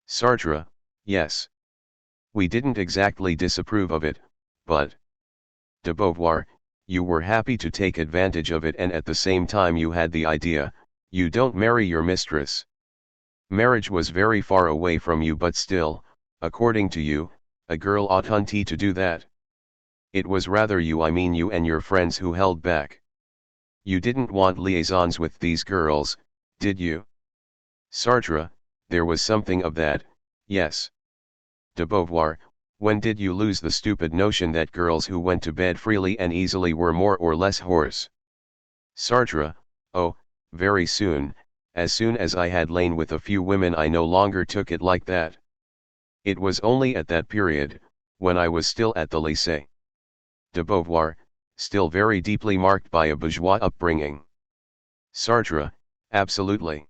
Sartre, yes. We didn't exactly disapprove of it, but... De Beauvoir, you were happy to take advantage of it and at the same time you had the idea, you don't marry your mistress. Marriage was very far away from you but still, according to you, a girl oughtn't to do that. It was rather you, I mean you and your friends, who held back. You didn't want liaisons with these girls, did you? Sartre, there was something of that, yes. De Beauvoir, when did you lose the stupid notion that girls who went to bed freely and easily were more or less whores? Sartre, oh, very soon, as soon as I had lain with a few women I no longer took it like that. It was only at that period, when I was still at the lycée. De Beauvoir, still very deeply marked by a bourgeois upbringing. Sartre, absolutely.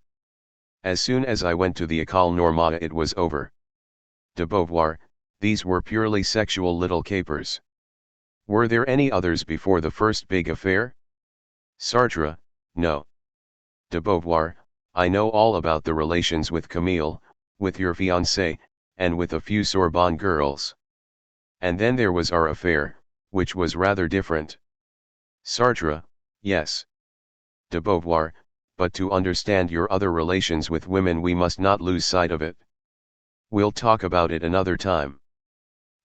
As soon as I went to the École Normale it was over. De Beauvoir, these were purely sexual little capers. Were there any others before the first big affair? Sartre, no. De Beauvoir, I know all about the relations with Camille, with your fiancée, and with a few Sorbonne girls. And then there was our affair, which was rather different. Sartre, yes. De Beauvoir, but to understand your other relations with women we must not lose sight of it. We'll talk about it another time.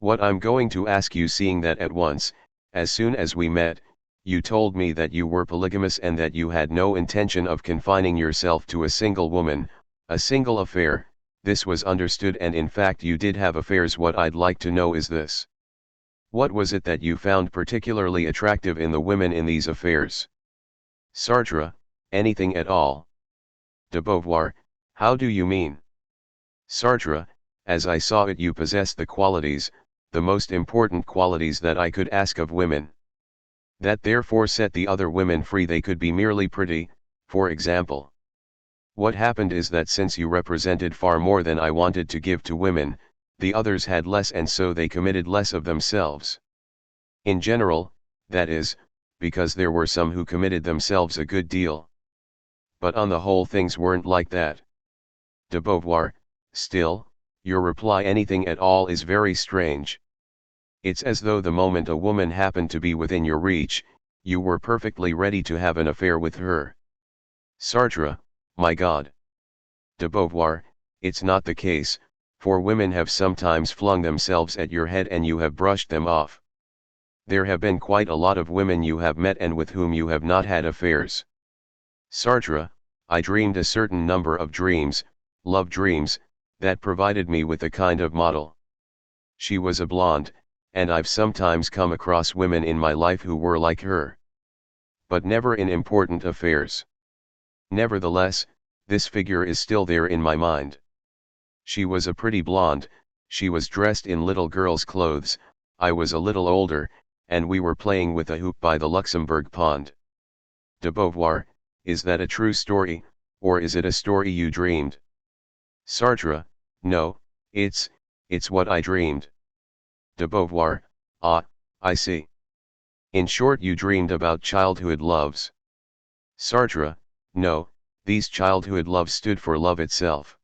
What I'm going to ask you, seeing that at once, as soon as we met, you told me that you were polygamous and that you had no intention of confining yourself to a single woman, a single affair, this was understood and in fact you did have affairs. What I'd like to know is this. What was it that you found particularly attractive in the women in these affairs? Sartre, anything at all. De Beauvoir, how do you mean? Sartre, as I saw it, you possess the qualities, the most important qualities that I could ask of women. That therefore set the other women free. They could be merely pretty, for example. What happened is that since you represented far more than I wanted to give to women, the others had less, and so they committed less of themselves. In general, that is, because there were some who committed themselves a good deal. But on the whole things weren't like that. De Beauvoir, still, your reply anything at all is very strange. It's as though the moment a woman happened to be within your reach, you were perfectly ready to have an affair with her. Sartre, my God. De Beauvoir, it's not the case, for women have sometimes flung themselves at your head and you have brushed them off. There have been quite a lot of women you have met and with whom you have not had affairs. Sartre, I dreamed a certain number of dreams, love dreams, that provided me with a kind of model. She was a blonde, and I've sometimes come across women in my life who were like her. But never in important affairs. Nevertheless, this figure is still there in my mind. She was a pretty blonde, she was dressed in little girl's clothes, I was a little older, and we were playing with a hoop by the Luxembourg pond. De Beauvoir, is that a true story, or is it a story you dreamed? Sartre, no, it's what I dreamed. De Beauvoir, ah, I see. In short, you dreamed about childhood loves. Sartre, no, these childhood loves stood for love itself.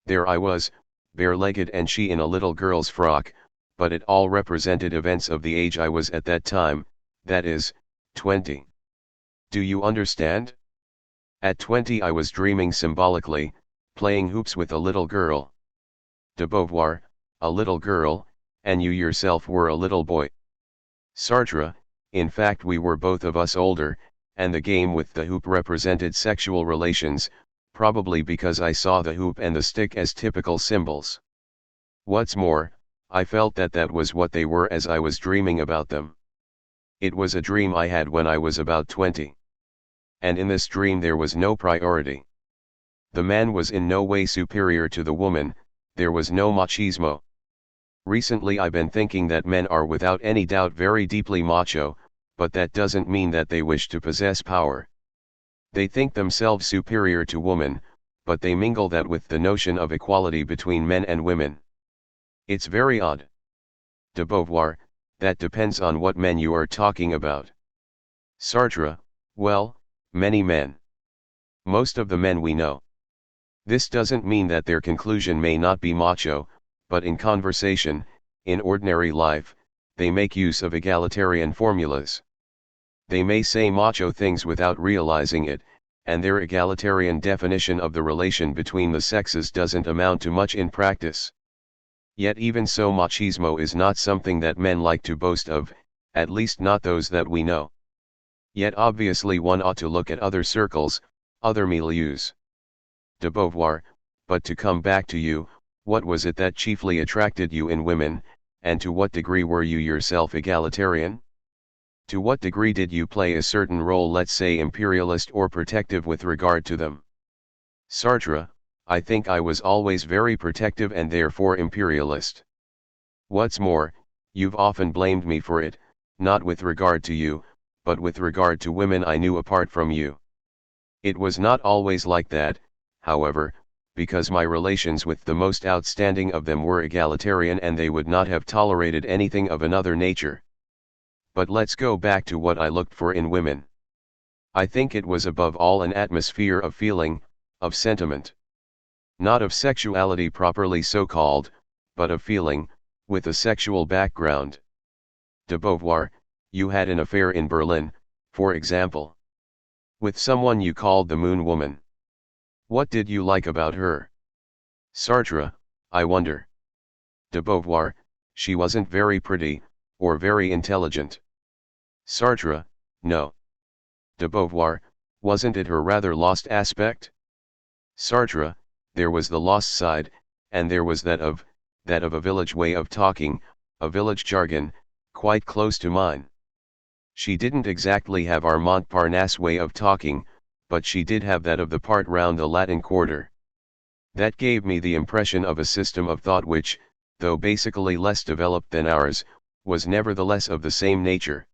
There I was, bare-legged and she in a little girl's frock, but it all represented events of the age I was at that time, that is, 20. Do you understand? At 20 I was dreaming symbolically, playing hoops with a little girl. De Beauvoir, a little girl, and you yourself were a little boy. Sartre, in fact we were both of us older, and the game with the hoop represented sexual relations, probably because I saw the hoop and the stick as typical symbols. What's more, I felt that that was what they were as I was dreaming about them. It was a dream I had when I was about 20. And in this dream there was no priority. The man was in no way superior to the woman, there was no machismo. Recently I've been thinking that men are without any doubt very deeply macho, but that doesn't mean that they wish to possess power. They think themselves superior to woman, but they mingle that with the notion of equality between men and women. It's very odd. De Beauvoir, that depends on what men you are talking about. Sartre, well, many men. Most of the men we know. This doesn't mean that their conclusion may not be macho, but in conversation, in ordinary life, they make use of egalitarian formulas. They may say macho things without realizing it, and their egalitarian definition of the relation between the sexes doesn't amount to much in practice. Yet even so, machismo is not something that men like to boast of, at least not those that we know. Yet obviously one ought to look at other circles, other milieus. De Beauvoir, but to come back to you, what was it that chiefly attracted you in women, and to what degree were you yourself egalitarian? To what degree did you play a certain role, let's say imperialist or protective with regard to them? Sartre, I think I was always very protective and therefore imperialist. What's more, you've often blamed me for it, not with regard to you, but with regard to women I knew apart from you. It was not always like that, however, because my relations with the most outstanding of them were egalitarian and they would not have tolerated anything of another nature. But let's go back to what I looked for in women. I think it was above all an atmosphere of feeling, of sentiment. Not of sexuality properly so called, but of feeling, with a sexual background. De Beauvoir, you had an affair in Berlin, for example. With someone you called the Moon Woman. What did you like about her? Sartre, I wonder. De Beauvoir, she wasn't very pretty, or very intelligent. Sartre, no. De Beauvoir, wasn't it her rather lost aspect? Sartre, there was the lost side, and there was that of a village way of talking, a village jargon, quite close to mine. She didn't exactly have our Montparnasse way of talking, but she did have that of the part round the Latin Quarter. That gave me the impression of a system of thought which, though basically less developed than ours, was nevertheless of the same nature.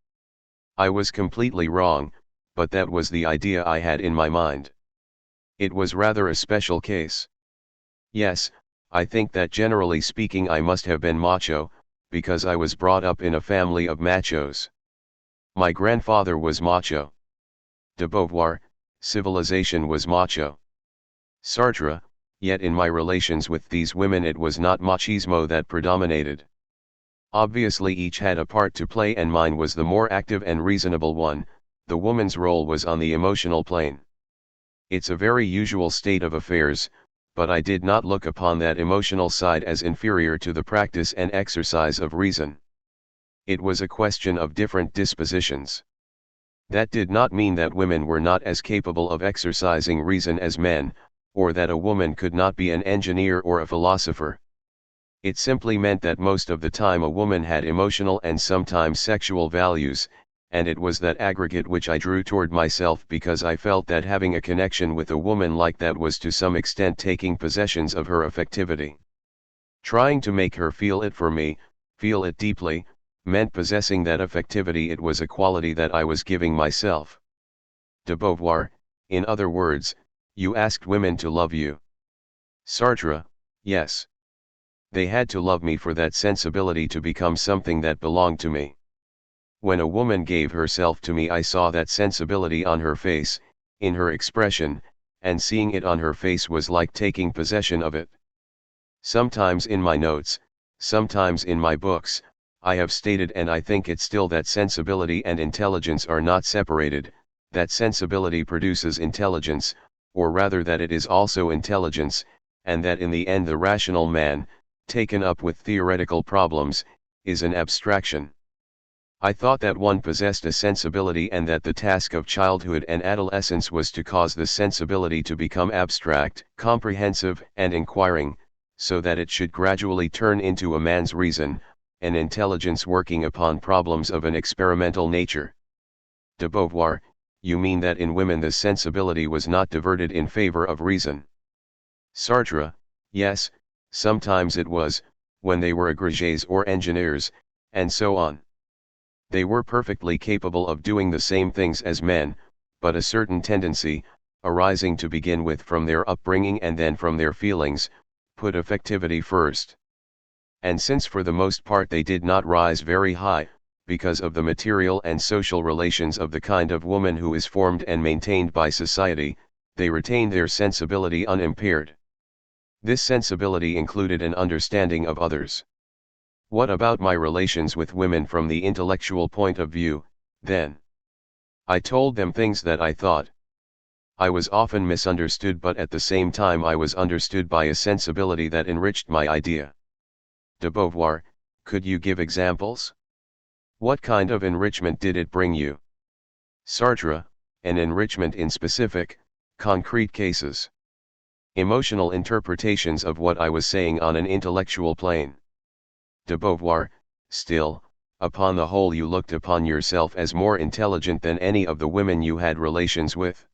I was completely wrong, but that was the idea I had in my mind. It was rather a special case. Yes, I think that generally speaking I must have been macho, because I was brought up in a family of machos. My grandfather was macho. De Beauvoir, civilization was macho. Sartre, yet in my relations with these women it was not machismo that predominated. Obviously each had a part to play and mine was the more active and reasonable one. The woman's role was on the emotional plane. It's a very usual state of affairs, but I did not look upon that emotional side as inferior to the practice and exercise of reason. It was a question of different dispositions. That did not mean that women were not as capable of exercising reason as men, or that a woman could not be an engineer or a philosopher. It simply meant that most of the time a woman had emotional and sometimes sexual values, and it was that aggregate which I drew toward myself because I felt that having a connection with a woman like that was to some extent taking possessions of her affectivity. Trying to make her feel it for me, feel it deeply, meant possessing that affectivity. It was a quality that I was giving myself. De Beauvoir, in other words, you asked women to love you. Sartre, yes. They had to love me for that sensibility to become something that belonged to me. When a woman gave herself to me I saw that sensibility on her face, in her expression, and seeing it on her face was like taking possession of it. Sometimes in my notes, sometimes in my books, I have stated and I think it still that sensibility and intelligence are not separated, that sensibility produces intelligence, or rather that it is also intelligence, and that in the end the rational man, taken up with theoretical problems, is an abstraction. I thought that one possessed a sensibility and that the task of childhood and adolescence was to cause the sensibility to become abstract, comprehensive and inquiring, so that it should gradually turn into a man's reason, an intelligence working upon problems of an experimental nature. De Beauvoir, you mean that in women the sensibility was not diverted in favor of reason? Sartre, yes, sometimes it was, when they were agrégés or engineers, and so on. They were perfectly capable of doing the same things as men, but a certain tendency, arising to begin with from their upbringing and then from their feelings, put affectivity first. And since for the most part they did not rise very high, because of the material and social relations of the kind of woman who is formed and maintained by society, they retained their sensibility unimpaired. This sensibility included an understanding of others. What about my relations with women from the intellectual point of view, then? I told them things that I thought. I was often misunderstood, but at the same time I was understood by a sensibility that enriched my idea. De Beauvoir, could you give examples? What kind of enrichment did it bring you? Sartre, an enrichment in specific, concrete cases. Emotional interpretations of what I was saying on an intellectual plane. De Beauvoir, still, upon the whole you looked upon yourself as more intelligent than any of the women you had relations with.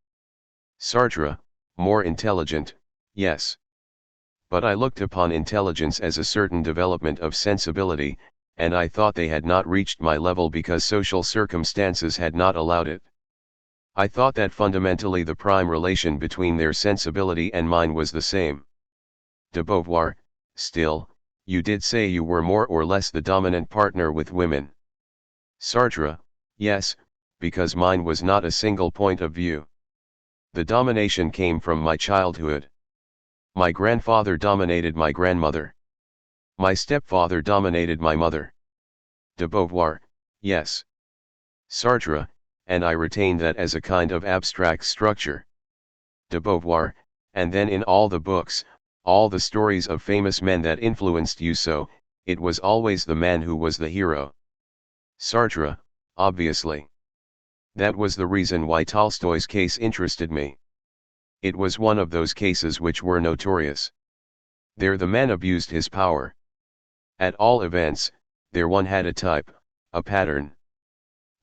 Sartre, more intelligent, yes. But I looked upon intelligence as a certain development of sensibility, and I thought they had not reached my level because social circumstances had not allowed it. I thought that fundamentally the prime relation between their sensibility and mine was the same. De Beauvoir, still, you did say you were more or less the dominant partner with women. Sartre, yes, because mine was not a single point of view. The domination came from my childhood. My grandfather dominated my grandmother. My stepfather dominated my mother. De Beauvoir, yes. Sartre, and I retained that as a kind of abstract structure. De Beauvoir, and then in all the books, all the stories of famous men that influenced you so, it was always the man who was the hero. Sartre, obviously. That was the reason why Tolstoy's case interested me. It was one of those cases which were notorious. There the man abused his power. At all events, there one had a type, a pattern.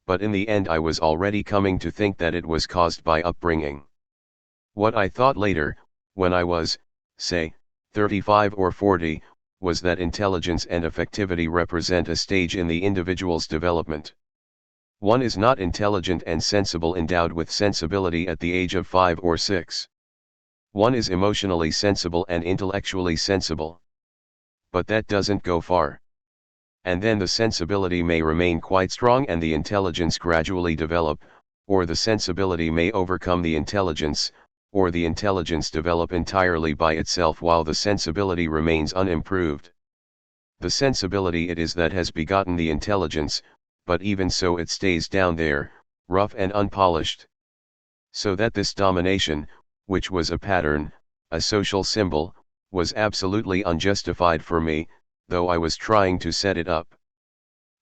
But in the end I was already coming to think that it was caused by upbringing. What I thought later, when I was, say, 35 or 40, was that intelligence and affectivity represent a stage in the individual's development. One is not intelligent and sensible, endowed with sensibility at the age of 5 or 6. One is emotionally sensible and intellectually sensible. But that doesn't go far. And then the sensibility may remain quite strong and the intelligence gradually develop, or the sensibility may overcome the intelligence, or the intelligence develop entirely by itself while the sensibility remains unimproved. The sensibility it is that has begotten the intelligence, but even so it stays down there, rough and unpolished. So that this domination, which was a pattern, a social symbol, was absolutely unjustified for me, though I was trying to set it up.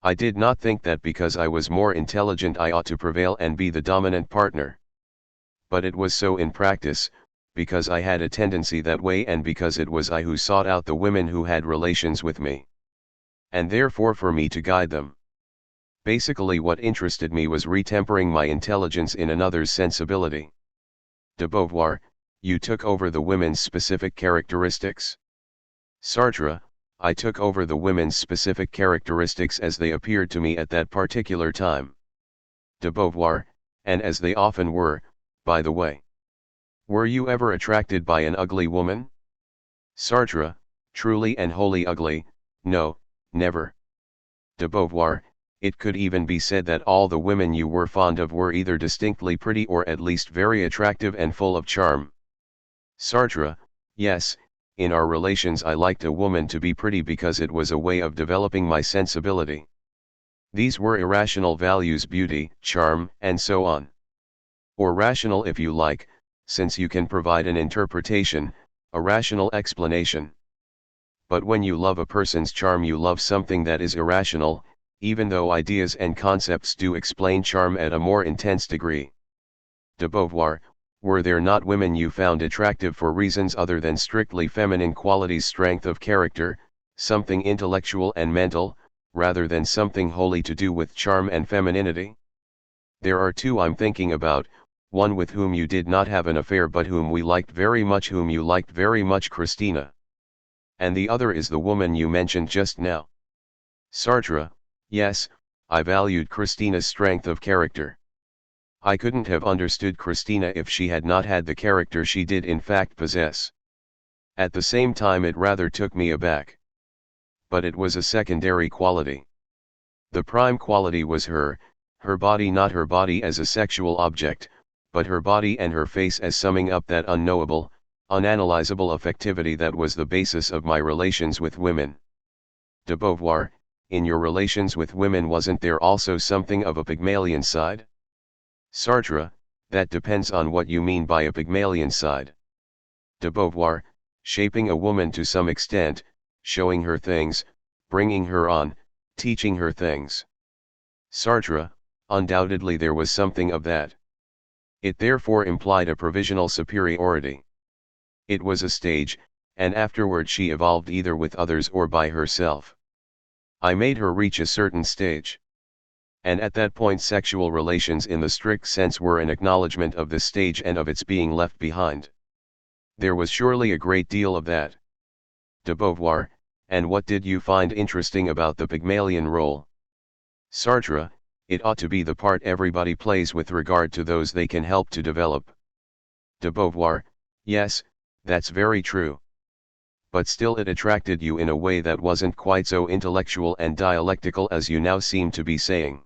I did not think that because I was more intelligent I ought to prevail and be the dominant partner. But it was so in practice, because I had a tendency that way and because it was I who sought out the women who had relations with me. And therefore for me to guide them. Basically what interested me was retempering my intelligence in another's sensibility. De Beauvoir, you took over the women's specific characteristics. Sartre, I took over the women's specific characteristics as they appeared to me at that particular time. De Beauvoir, and as they often were, by the way. Were you ever attracted by an ugly woman? Sartre, truly and wholly ugly, no, never. De Beauvoir, it could even be said that all the women you were fond of were either distinctly pretty or at least very attractive and full of charm. Sartre, yes, in our relations I liked a woman to be pretty because it was a way of developing my sensibility. These were irrational values: beauty, charm, and so on. Or rational if you like, since you can provide an interpretation, a rational explanation. But when you love a person's charm you love something that is irrational, even though ideas and concepts do explain charm at a more intense degree. De Beauvoir, were there not women you found attractive for reasons other than strictly feminine qualities, strength of character, something intellectual and mental, rather than something wholly to do with charm and femininity? There are two I'm thinking about, one with whom you did not have an affair but whom you liked very much, Christina. And the other is the woman you mentioned just now. Sartre, yes, I valued Christina's strength of character. I couldn't have understood Christina if she had not had the character she did in fact possess. At the same time it rather took me aback. But it was a secondary quality. The prime quality was her body, not her body as a sexual object, but her body and her face as summing up that unknowable, unanalyzable affectivity that was the basis of my relations with women. De Beauvoir, in your relations with women wasn't there also something of a Pygmalion side? Sartre, that depends on what you mean by a Pygmalion side. De Beauvoir, shaping a woman to some extent, showing her things, bringing her on, teaching her things. Sartre, undoubtedly there was something of that. It therefore implied a provisional superiority. It was a stage, and afterward she evolved either with others or by herself. I made her reach a certain stage. And at that point sexual relations in the strict sense were an acknowledgement of this stage and of its being left behind. There was surely a great deal of that. De Beauvoir, and what did you find interesting about the Pygmalion role? Sartre, it ought to be the part everybody plays with regard to those they can help to develop. De Beauvoir, yes, that's very true. But still it attracted you in a way that wasn't quite so intellectual and dialectical as you now seem to be saying.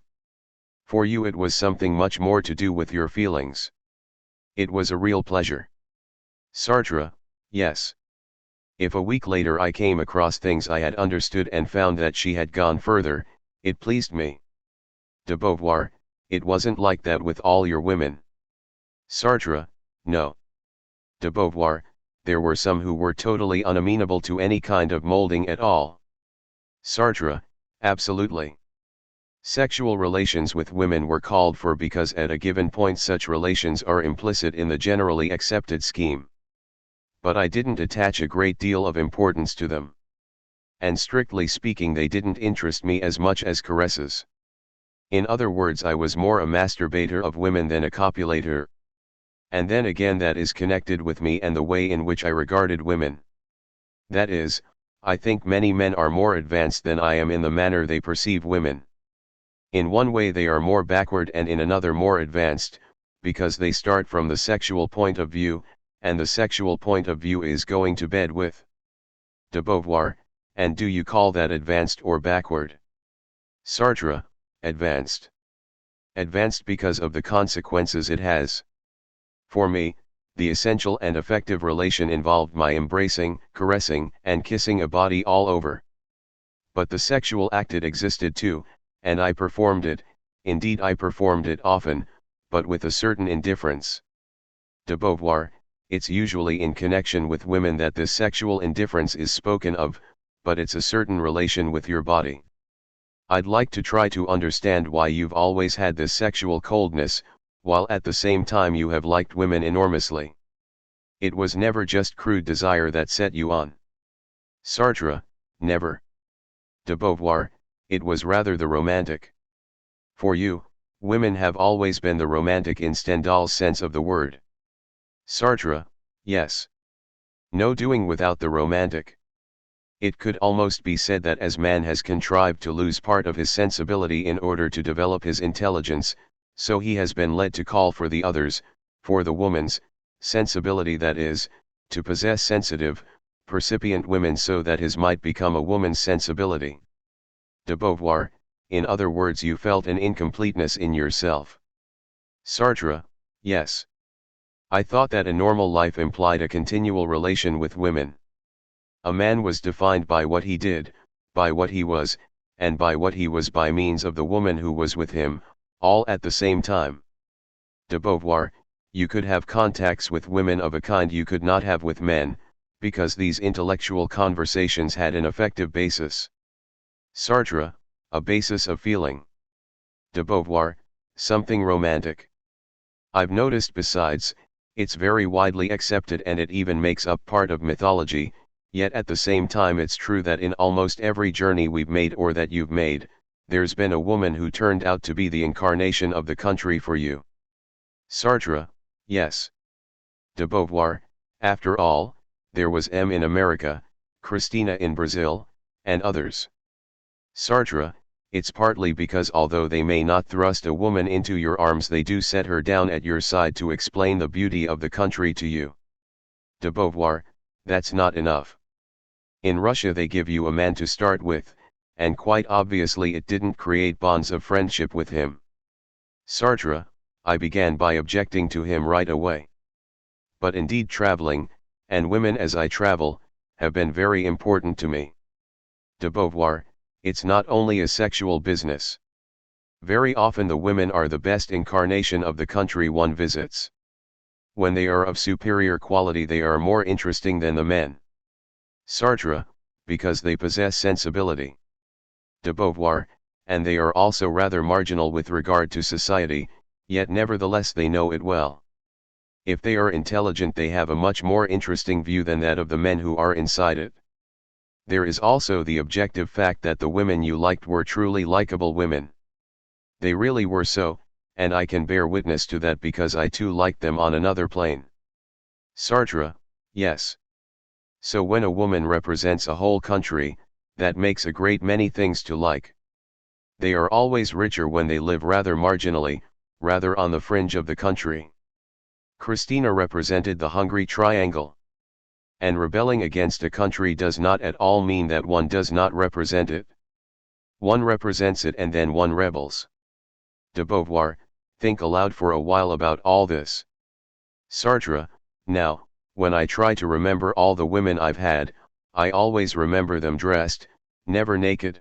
For you it was something much more to do with your feelings. It was a real pleasure. Sartre, yes. If a week later I came across things I had understood and found that she had gone further, it pleased me. De Beauvoir, it wasn't like that with all your women. Sartre, no. De Beauvoir, there were some who were totally unamenable to any kind of molding at all. Sartre, absolutely. Sexual relations with women were called for because at a given point such relations are implicit in the generally accepted scheme. But I didn't attach a great deal of importance to them. And strictly speaking they didn't interest me as much as caresses. In other words, I was more a masturbator of women than a copulator. And then again that is connected with me and the way in which I regarded women. That is, I think many men are more advanced than I am in the manner they perceive women. In one way they are more backward and in another more advanced, because they start from the sexual point of view, and the sexual point of view is going to bed with de Beauvoir, and do you call that advanced or backward? Sartre, advanced. Advanced because of the consequences it has. For me, the essential and effective relation involved my embracing, caressing, and kissing a body all over. But the sexual act it existed too, and I performed it, indeed I performed it often, but with a certain indifference. De Beauvoir, it's usually in connection with women that this sexual indifference is spoken of, but it's a certain relation with your body. I'd like to try to understand why you've always had this sexual coldness, while at the same time you have liked women enormously. It was never just crude desire that set you on. Sartre, never. De Beauvoir, it was rather the romantic. For you, women have always been the romantic in Stendhal's sense of the word. Sartre, yes. No doing without the romantic. It could almost be said that as man has contrived to lose part of his sensibility in order to develop his intelligence, so he has been led to call for the others, for the woman's sensibility, that is, to possess sensitive, percipient women so that his might become a woman's sensibility. De Beauvoir, in other words, you felt an incompleteness in yourself. Sartre, yes. I thought that a normal life implied a continual relation with women. A man was defined by what he did, by what he was, and by what he was by means of the woman who was with him, all at the same time. De Beauvoir, you could have contacts with women of a kind you could not have with men, because these intellectual conversations had an effective basis. Sartre, a basis of feeling. De Beauvoir, something romantic. I've noticed besides, it's very widely accepted and it even makes up part of mythology, yet at the same time it's true that in almost every journey we've made or that you've made, there's been a woman who turned out to be the incarnation of the country for you. Sartre, yes. De Beauvoir, after all, there was M in America, Christina in Brazil, and others. Sartre, it's partly because although they may not thrust a woman into your arms, they do set her down at your side to explain the beauty of the country to you. De Beauvoir, that's not enough. In Russia they give you a man to start with, and quite obviously it didn't create bonds of friendship with him. Sartre, I began by objecting to him right away. But indeed traveling, and women as I travel, have been very important to me. De Beauvoir, it's not only a sexual business. Very often the women are the best incarnation of the country one visits. When they are of superior quality they are more interesting than the men. Sartre, because they possess sensibility. De Beauvoir, and they are also rather marginal with regard to society, yet nevertheless they know it well. If they are intelligent they have a much more interesting view than that of the men who are inside it. There is also the objective fact that the women you liked were truly likable women. They really were so, and I can bear witness to that because I too liked them on another plane. Sartre, yes. So when a woman represents a whole country, that makes a great many things to like. They are always richer when they live rather marginally, rather on the fringe of the country. Christina represented the hungry triangle. And rebelling against a country does not at all mean that one does not represent it. One represents it and then one rebels. De Beauvoir, think aloud for a while about all this. Sartre, now, when I try to remember all the women I've had, I always remember them dressed, never naked.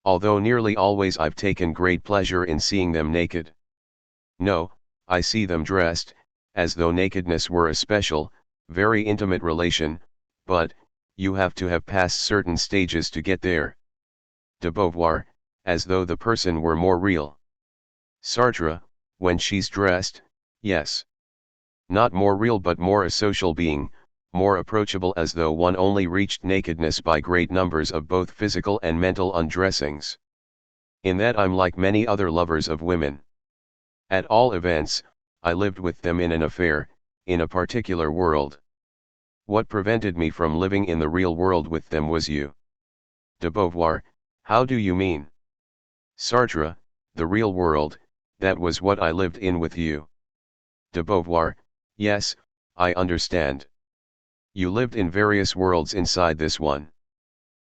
Although nearly always I've taken great pleasure in seeing them naked. No, I see them dressed, as though nakedness were a special, very intimate relation, but, you have to have passed certain stages to get there. De Beauvoir, as though the person were more real. Sartre, when she's dressed, yes. Not more real but more a social being, more approachable, as though one only reached nakedness by great numbers of both physical and mental undressings. In that I'm like many other lovers of women. At all events, I lived with them in an affair, in a particular world. What prevented me from living in the real world with them was you. De Beauvoir, how do you mean? Sartre, the real world, that was what I lived in with you. De Beauvoir, yes, I understand. You lived in various worlds inside this one.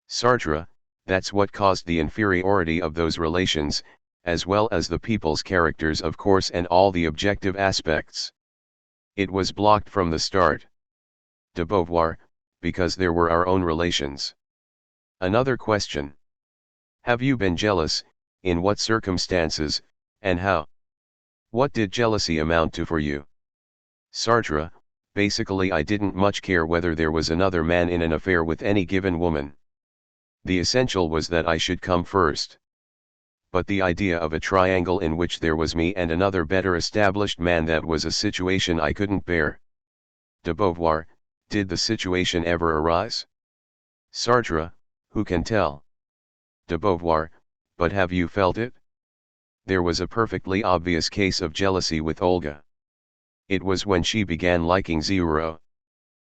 Sartre, that's what caused the inferiority of those relations, as well as the people's characters of course and all the objective aspects. It was blocked from the start. De Beauvoir, because there were our own relations. Another question. Have you been jealous, in what circumstances, and how? What did jealousy amount to for you? Sartre, basically I didn't much care whether there was another man in an affair with any given woman. The essential was that I should come first. But the idea of a triangle in which there was me and another better established man, that was a situation I couldn't bear. De Beauvoir, did the situation ever arise? Sartre, who can tell? De Beauvoir, but have you felt it? There was a perfectly obvious case of jealousy with Olga. It was when she began liking Zero.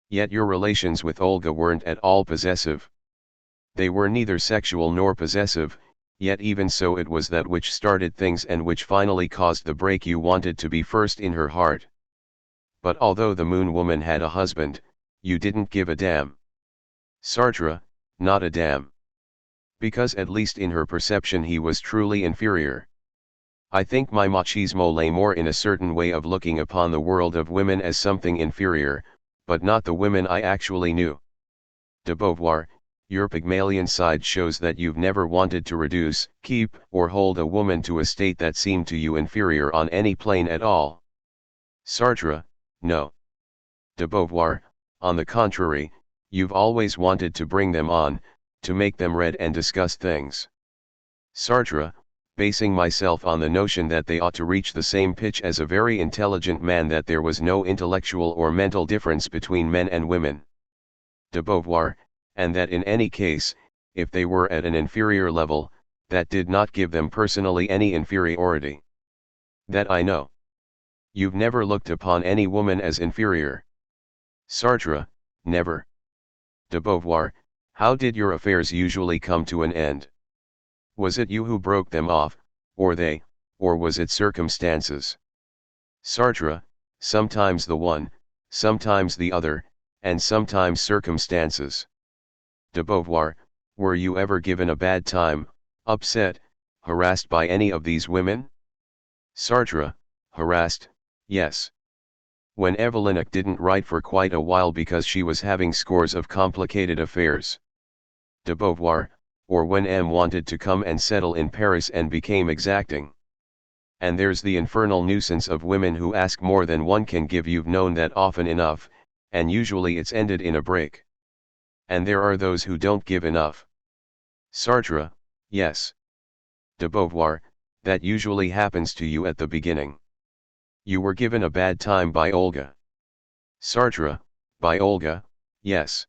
Yet your relations with Olga weren't at all possessive. They were neither sexual nor possessive, yet even so it was that which started things and which finally caused the break. You wanted to be first in her heart. But although the Moon Woman had a husband, you didn't give a damn. Sartre, not a damn. Because at least in her perception he was truly inferior. I think my machismo lay more in a certain way of looking upon the world of women as something inferior, but not the women I actually knew. De Beauvoir, your Pygmalion side shows that you've never wanted to reduce, keep, or hold a woman to a state that seemed to you inferior on any plane at all. Sartre, no. De Beauvoir, on the contrary, you've always wanted to bring them on, to make them read and discuss things. Sartre, basing myself on the notion that they ought to reach the same pitch as a very intelligent man, that there was no intellectual or mental difference between men and women. De Beauvoir, and that in any case, if they were at an inferior level, that did not give them personally any inferiority. That I know. You've never looked upon any woman as inferior. Sartre, never. De Beauvoir, how did your affairs usually come to an end? Was it you who broke them off, or they, or was it circumstances? Sartre, sometimes the one, sometimes the other, and sometimes circumstances. De Beauvoir, were you ever given a bad time, upset, harassed by any of these women? Sartre, harassed, yes. When Evelyn didn't write for quite a while because she was having scores of complicated affairs. De Beauvoir, or when M wanted to come and settle in Paris and became exacting. And there's the infernal nuisance of women who ask more than one can give. You've known that often enough, and usually it's ended in a break. And there are those who don't give enough. Sartre, yes. De Beauvoir, that usually happens to you at the beginning. You were given a bad time by Olga. Sartre, by Olga, yes.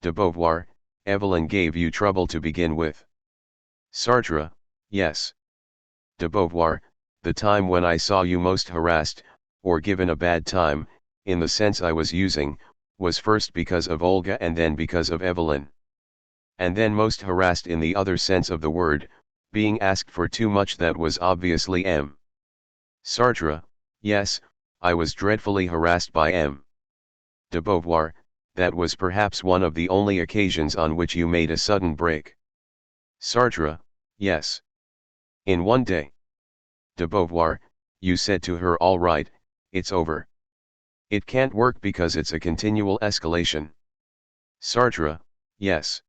De Beauvoir, Evelyn gave you trouble to begin with. Sartre, yes. De Beauvoir, the time when I saw you most harassed, or given a bad time, in the sense I was using, was first because of Olga and then because of Evelyn. And then most harassed in the other sense of the word, being asked for too much that was obviously M. Sartre, yes, I was dreadfully harassed by M. De Beauvoir, that was perhaps one of the only occasions on which you made a sudden break. Sartre, yes. In one day. De Beauvoir, you said to her, all right, it's over. It can't work because it's a continual escalation. Sartre, yes.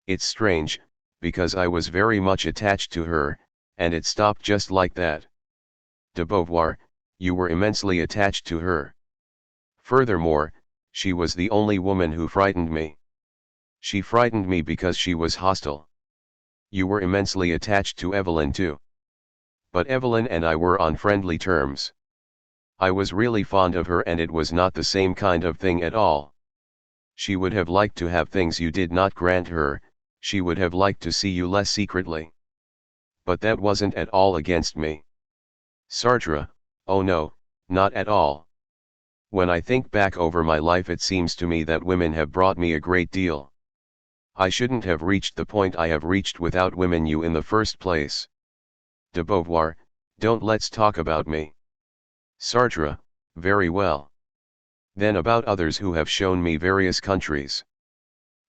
It's strange, because I was very much attached to her, and it stopped just like that. De Beauvoir, you were immensely attached to her. Furthermore, she was the only woman who frightened me. She frightened me because she was hostile. You were immensely attached to Evelyn too. But Evelyn and I were on friendly terms. I was really fond of her and it was not the same kind of thing at all. She would have liked to have things you did not grant her, she would have liked to see you less secretly. But that wasn't at all against me. Sartre, oh no, not at all. When I think back over my life it seems to me that women have brought me a great deal. I shouldn't have reached the point I have reached without women you in the first place. De Beauvoir, don't let's talk about me. Sartre, very well. Then about others who have shown me various countries.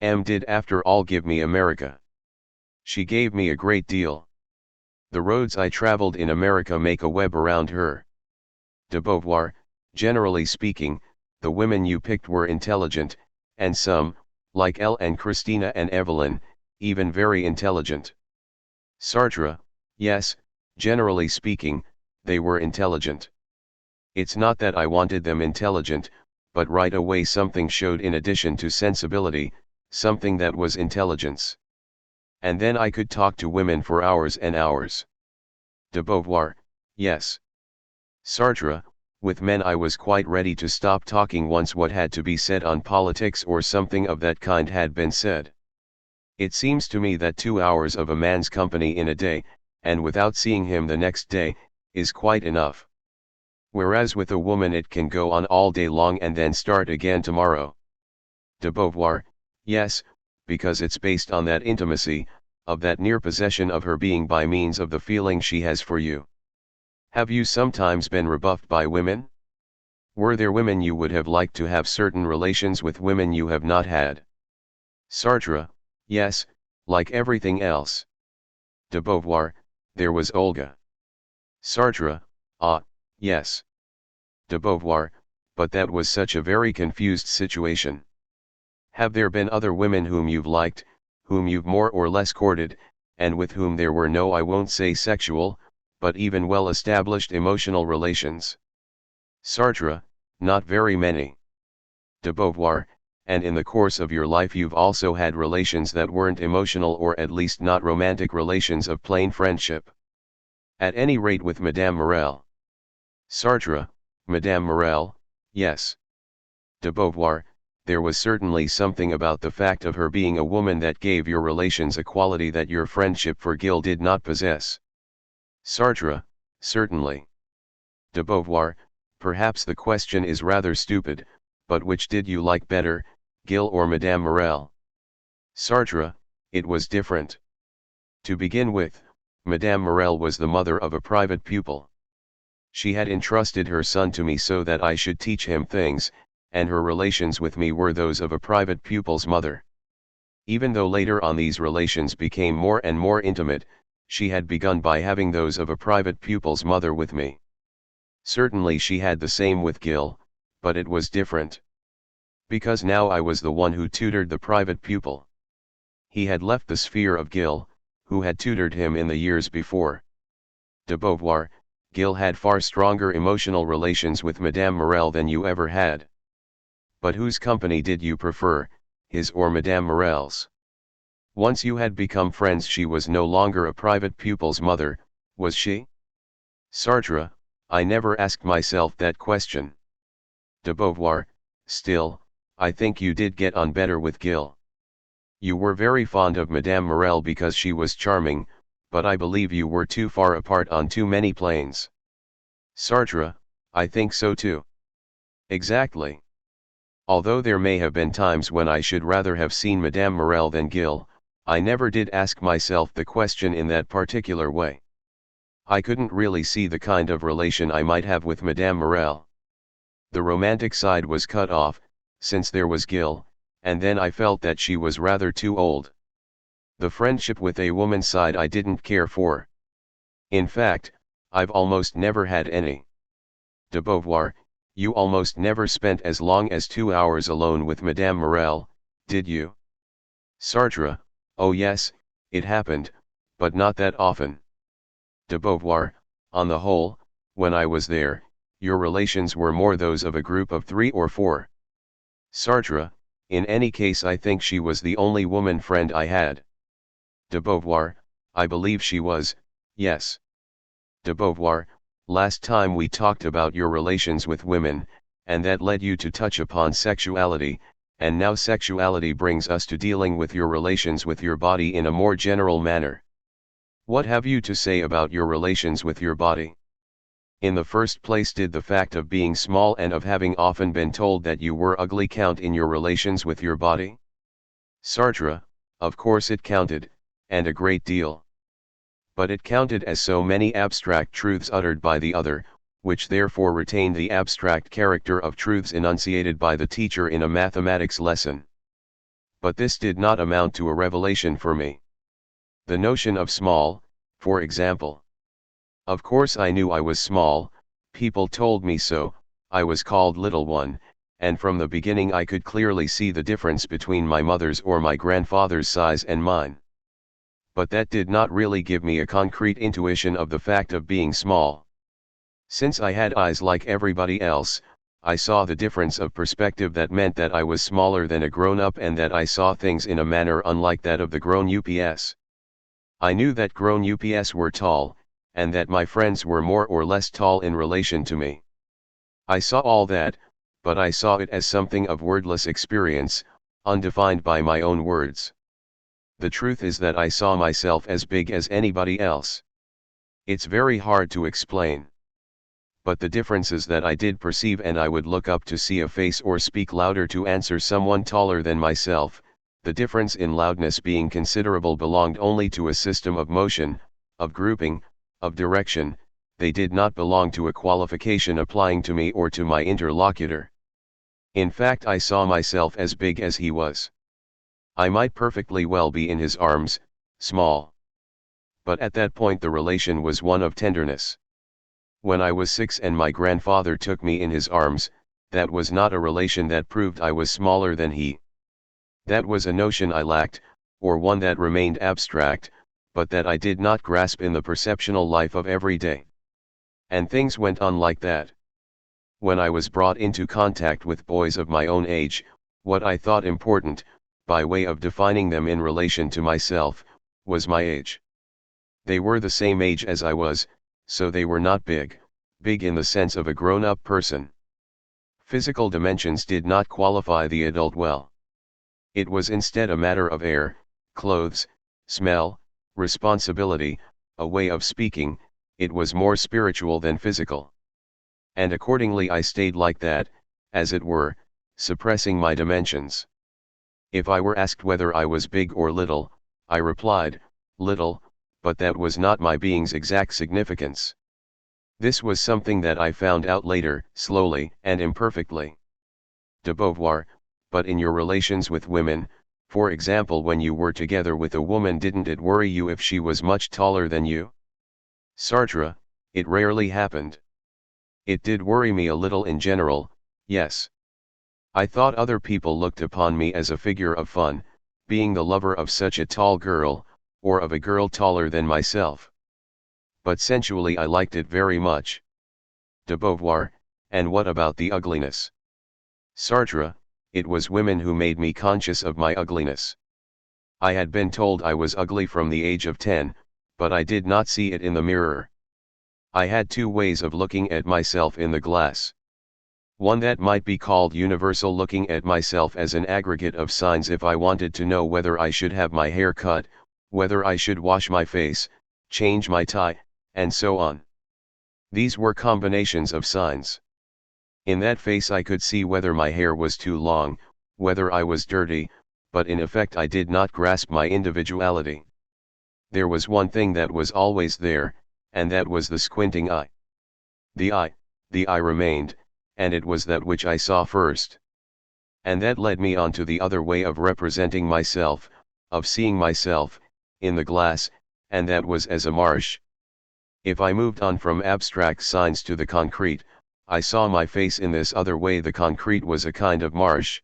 M did after all give me America. She gave me a great deal. The roads I traveled in America make a web around her. De Beauvoir, generally speaking, the women you picked were intelligent, and some, like Elle and Christina and Evelyn, even very intelligent. Sartre, yes, generally speaking, they were intelligent. It's not that I wanted them intelligent, but right away something showed in addition to sensibility, something that was intelligence. And then I could talk to women for hours and hours. De Beauvoir, yes. Sartre, with men I was quite ready to stop talking once what had to be said on politics or something of that kind had been said. It seems to me that 2 hours of a man's company in a day, and without seeing him the next day, is quite enough. Whereas with a woman it can go on all day long and then start again tomorrow. De Beauvoir, yes, because it's based on that intimacy, of that near possession of her being by means of the feeling she has for you. Have you sometimes been rebuffed by women? Were there women you would have liked to have certain relations with women you have not had? Sartre, yes, like everything else. De Beauvoir, there was Olga. Sartre, ah, yes. De Beauvoir, but that was such a very confused situation. Have there been other women whom you've liked, whom you've more or less courted, and with whom there were no, I won't say sexual, but even well-established emotional relations? Sartre, not very many. De Beauvoir, and in the course of your life you've also had relations that weren't emotional or at least not romantic relations of plain friendship. At any rate with Madame Morel. Sartre, Madame Morel, yes. De Beauvoir, there was certainly something about the fact of her being a woman that gave your relations a quality that your friendship for Gil did not possess. Sartre, certainly. De Beauvoir, perhaps the question is rather stupid, but which did you like better, Gil or Madame Morel? Sartre, it was different. To begin with, Madame Morel was the mother of a private pupil. She had entrusted her son to me so that I should teach him things, and her relations with me were those of a private pupil's mother. Even though later on these relations became more and more intimate, she had begun by having those of a private pupil's mother with me. Certainly she had the same with Gil, but it was different. Because now I was the one who tutored the private pupil. He had left the sphere of Gil, who had tutored him in the years before. De Beauvoir, Gil had far stronger emotional relations with Madame Morel than you ever had. But whose company did you prefer, his or Madame Morel's? Once you had become friends she was no longer a private pupil's mother, was she? Sartre, I never asked myself that question. De Beauvoir, still, I think you did get on better with Gil. You were very fond of Madame Morel because she was charming, but I believe you were too far apart on too many planes. Sartre, I think so too. Exactly. Although there may have been times when I should rather have seen Madame Morel than Gil, I never did ask myself the question in that particular way. I couldn't really see the kind of relation I might have with Madame Morel. The romantic side was cut off, since there was Gil, and then I felt that she was rather too old. The friendship with a woman side I didn't care for. In fact, I've almost never had any. De Beauvoir, you almost never spent as long as 2 hours alone with Madame Morel, did you? Sartre, oh yes, it happened, but not that often. De Beauvoir, on the whole, when I was there, your relations were more those of a group of 3 or 4. Sartre, in any case I think she was the only woman friend I had. De Beauvoir, I believe she was, yes. De Beauvoir, last time we talked about your relations with women, and that led you to touch upon sexuality, and now sexuality brings us to dealing with your relations with your body in a more general manner. What have you to say about your relations with your body? In the first place, did the fact of being small and of having often been told that you were ugly count in your relations with your body? Sartre, of course it counted, and a great deal. But it counted as so many abstract truths uttered by the other, which therefore retained the abstract character of truths enunciated by the teacher in a mathematics lesson. But this did not amount to a revelation for me. The notion of small, for example. Of course I knew I was small, people told me so, I was called little one, and from the beginning I could clearly see the difference between my mother's or my grandfather's size and mine. But that did not really give me a concrete intuition of the fact of being small. Since I had eyes like everybody else, I saw the difference of perspective that meant that I was smaller than a grown-up and that I saw things in a manner unlike that of the grown-ups. I knew that grown-ups were tall, and that my friends were more or less tall in relation to me. I saw all that, but I saw it as something of wordless experience, undefined by my own words. The truth is that I saw myself as big as anybody else. It's very hard to explain. But the differences that I did perceive, and I would look up to see a face or speak louder to answer someone taller than myself, the difference in loudness being considerable belonged only to a system of motion, of grouping, of direction. They did not belong to a qualification applying to me or to my interlocutor. In fact, I saw myself as big as he was. I might perfectly well be in his arms, small. But at that point the relation was one of tenderness. When I was 6 and my grandfather took me in his arms, that was not a relation that proved I was smaller than he. That was a notion I lacked, or one that remained abstract, but that I did not grasp in the perceptional life of every day. And things went on like that. When I was brought into contact with boys of my own age, what I thought important, by way of defining them in relation to myself, was my age. They were the same age as I was, so they were not big in the sense of a grown-up person. Physical dimensions did not qualify the adult well. It was instead a matter of air, clothes, smell, responsibility, a way of speaking. It was more spiritual than physical. And accordingly I stayed like that, as it were, suppressing my dimensions. If I were asked whether I was big or little, I replied, little, but that was not my being's exact significance. This was something that I found out later, slowly and imperfectly. De Beauvoir, but in your relations with women, for example, when you were together with a woman, didn't it worry you if she was much taller than you? Sartre, it rarely happened. It did worry me a little in general, yes. I thought other people looked upon me as a figure of fun, being the lover of such a tall girl, or of a girl taller than myself. But sensually I liked it very much. De Beauvoir, and what about the ugliness? Sartre, it was women who made me conscious of my ugliness. I had been told I was ugly from the age of 10, but I did not see it in the mirror. I had two ways of looking at myself in the glass. One that might be called universal, looking at myself as an aggregate of signs if I wanted to know whether I should have my hair cut, whether I should wash my face, change my tie, and so on. These were combinations of signs. In that face I could see whether my hair was too long, whether I was dirty, but in effect I did not grasp my individuality. There was one thing that was always there, and that was the squinting eye. The eye remained, and it was that which I saw first. And that led me on to the other way of representing myself, of seeing myself, in the glass, and that was as a marsh. If I moved on from abstract signs to the concrete, I saw my face in this other way. The concrete was a kind of marsh.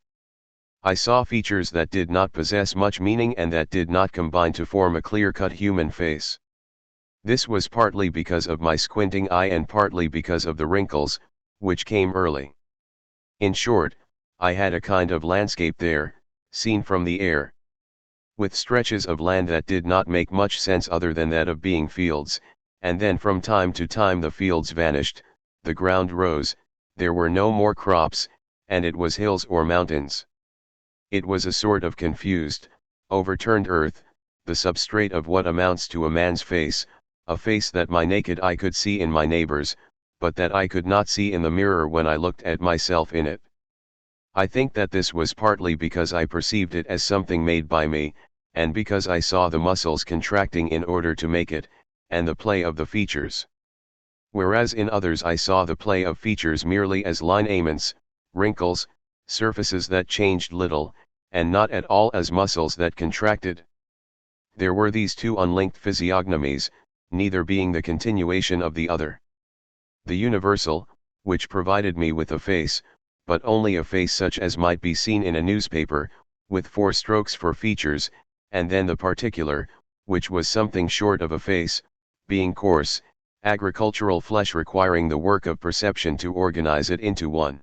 I saw features that did not possess much meaning and that did not combine to form a clear-cut human face. This was partly because of my squinting eye and partly because of the wrinkles, which came early. In short, I had a kind of landscape there, seen from the air. With stretches of land that did not make much sense other than that of being fields, and then from time to time the fields vanished, the ground rose, there were no more crops, and it was hills or mountains. It was a sort of confused, overturned earth, the substrate of what amounts to a man's face, a face that my naked eye could see in my neighbors, but that I could not see in the mirror when I looked at myself in it. I think that this was partly because I perceived it as something made by me, and because I saw the muscles contracting in order to make it, and the play of the features. Whereas in others I saw the play of features merely as lineaments, wrinkles, surfaces that changed little, and not at all as muscles that contracted. There were these two unlinked physiognomies, neither being the continuation of the other. The universal, which provided me with a face, but only a face such as might be seen in a newspaper, with 4 strokes for features, and then the particular, which was something short of a face, being coarse, agricultural flesh requiring the work of perception to organize it into one.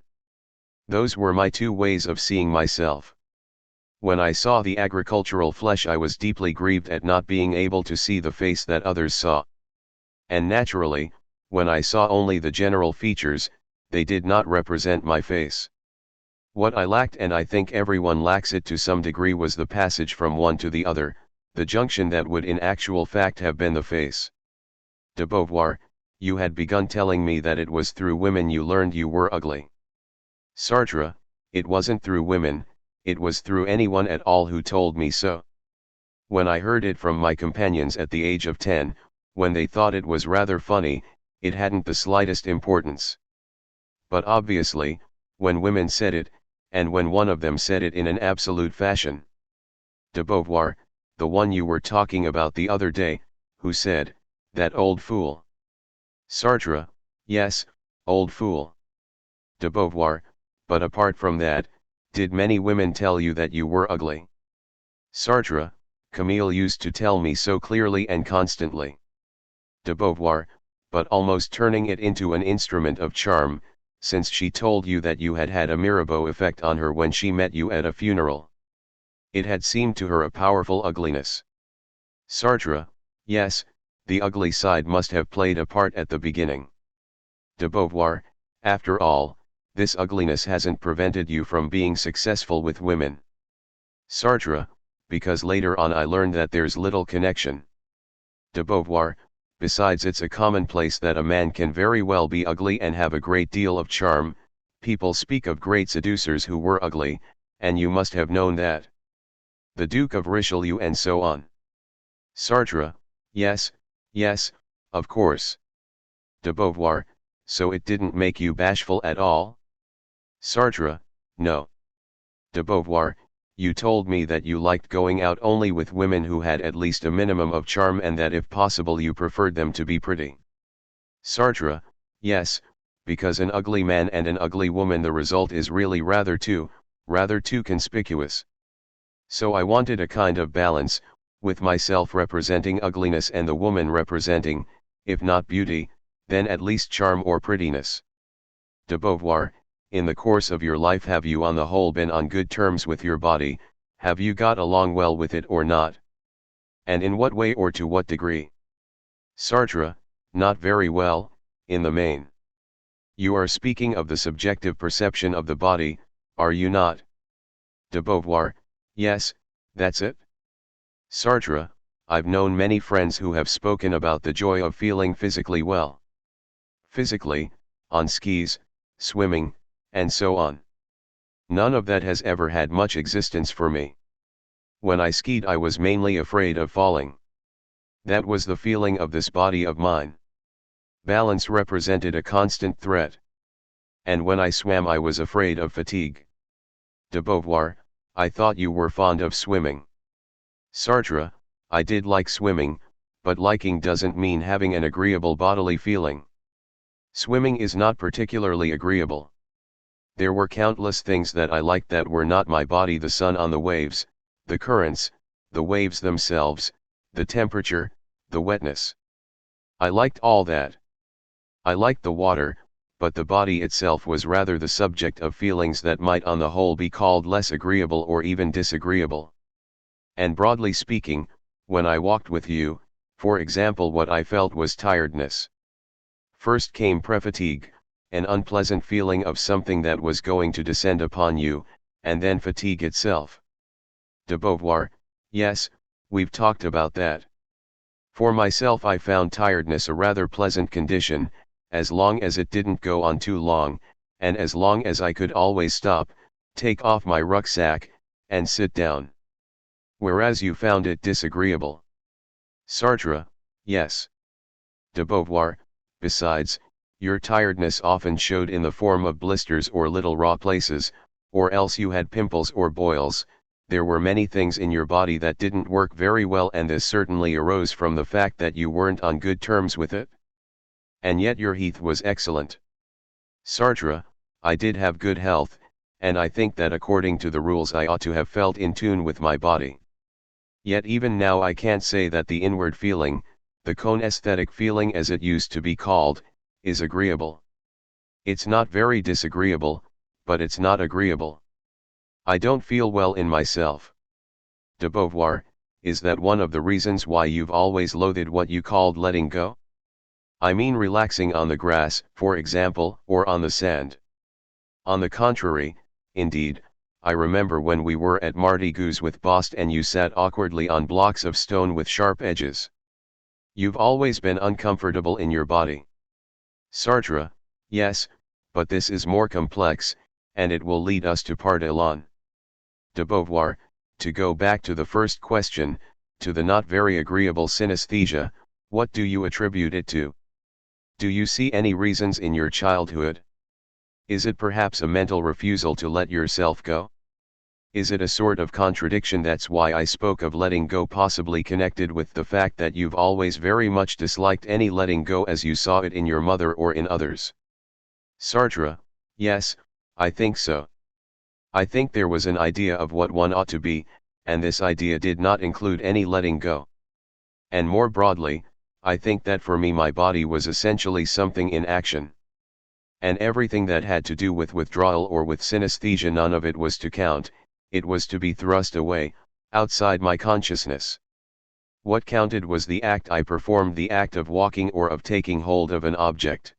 Those were my 2 ways of seeing myself. When I saw the agricultural flesh I was deeply grieved at not being able to see the face that others saw. And naturally, when I saw only the general features, they did not represent my face. What I lacked, and I think everyone lacks it to some degree, was the passage from one to the other, the junction that would in actual fact have been the face. De Beauvoir, you had begun telling me that it was through women you learned you were ugly. Sartre, it wasn't through women, it was through anyone at all who told me so. When I heard it from my companions at the age of 10, when they thought it was rather funny, it hadn't the slightest importance. But obviously, when women said it, and when one of them said it in an absolute fashion. De Beauvoir, the one you were talking about the other day, who said, "That old fool." Sartre, yes, old fool. De Beauvoir, but apart from that, did many women tell you that you were ugly? Sartre, Camille used to tell me so clearly and constantly. De Beauvoir, but almost turning it into an instrument of charm, since she told you that you had had a Mirabeau effect on her when she met you at a funeral. It had seemed to her a powerful ugliness. Sartre, yes, the ugly side must have played a part at the beginning. De Beauvoir, after all, this ugliness hasn't prevented you from being successful with women. Sartre, because later on I learned that there's little connection. De Beauvoir, besides it's a commonplace that a man can very well be ugly and have a great deal of charm. People speak of great seducers who were ugly, and you must have known that. The Duke of Richelieu and so on. Sartre, yes, yes, of course. De Beauvoir, so it didn't make you bashful at all? Sartre, no. De Beauvoir, you told me that you liked going out only with women who had at least a minimum of charm, and that if possible you preferred them to be pretty. Sartre, yes, because an ugly man and an ugly woman, the result is really rather too conspicuous. So I wanted a kind of balance, with myself representing ugliness and the woman representing, if not beauty, then at least charm or prettiness. De Beauvoir, in the course of your life have you on the whole been on good terms with your body? Have you got along well with it or not? And in what way or to what degree? Sartre, not very well, in the main. You are speaking of the subjective perception of the body, are you not? De Beauvoir, yes, that's it. Sartre, I've known many friends who have spoken about the joy of feeling physically well. Physically, on skis, swimming, and so on. None of that has ever had much existence for me. When I skied I was mainly afraid of falling. That was the feeling of this body of mine. Balance represented a constant threat. And when I swam I was afraid of fatigue. De Beauvoir, I thought you were fond of swimming. Sartre, I did like swimming, but liking doesn't mean having an agreeable bodily feeling. Swimming is not particularly agreeable. There were countless things that I liked that were not my body: the sun on the waves, the currents, the waves themselves, the temperature, the wetness. I liked all that. I liked the water, but the body itself was rather the subject of feelings that might on the whole be called less agreeable or even disagreeable. And broadly speaking, when I walked with you, for example, what I felt was tiredness. First came prefatigue, an unpleasant feeling of something that was going to descend upon you, and then fatigue itself. De Beauvoir, yes, we've talked about that. For myself I found tiredness a rather pleasant condition, as long as it didn't go on too long, and as long as I could always stop, take off my rucksack, and sit down. Whereas you found it disagreeable. Sartre, yes. de Beauvoir. Besides, your tiredness often showed in the form of blisters or little raw places, or else you had pimples or boils. There were many things in your body that didn't work very well, and this certainly arose from the fact that you weren't on good terms with it. And yet your health was excellent. Sartre, I did have good health, and I think that according to the rules I ought to have felt in tune with my body. Yet even now I can't say that the inward feeling, the conesthetic feeling as it used to be called, is agreeable. It's not very disagreeable, but it's not agreeable. I don't feel well in myself. De Beauvoir, is that one of the reasons why you've always loathed what you called letting go? I mean relaxing on the grass, for example, or on the sand. On the contrary, indeed, I remember when we were at Mardi Gras with Bost and you sat awkwardly on blocks of stone with sharp edges. You've always been uncomfortable in your body. Sartre, yes, but this is more complex, and it will lead us to Part-Elan. De Beauvoir, to go back to the first question, to the not very agreeable synesthesia, what do you attribute it to? Do you see any reasons in your childhood? Is it perhaps a mental refusal to let yourself go? Is it a sort of contradiction? That's why I spoke of letting go, possibly connected with the fact that you've always very much disliked any letting go as you saw it in your mother or in others. Sartre, yes, I think so. I think there was an idea of what one ought to be, and this idea did not include any letting go. And more broadly, I think that for me my body was essentially something in action. And everything that had to do with withdrawal or with synesthesia, none of it was to count, it was to be thrust away, outside my consciousness. What counted was the act I performed, the act of walking or of taking hold of an object.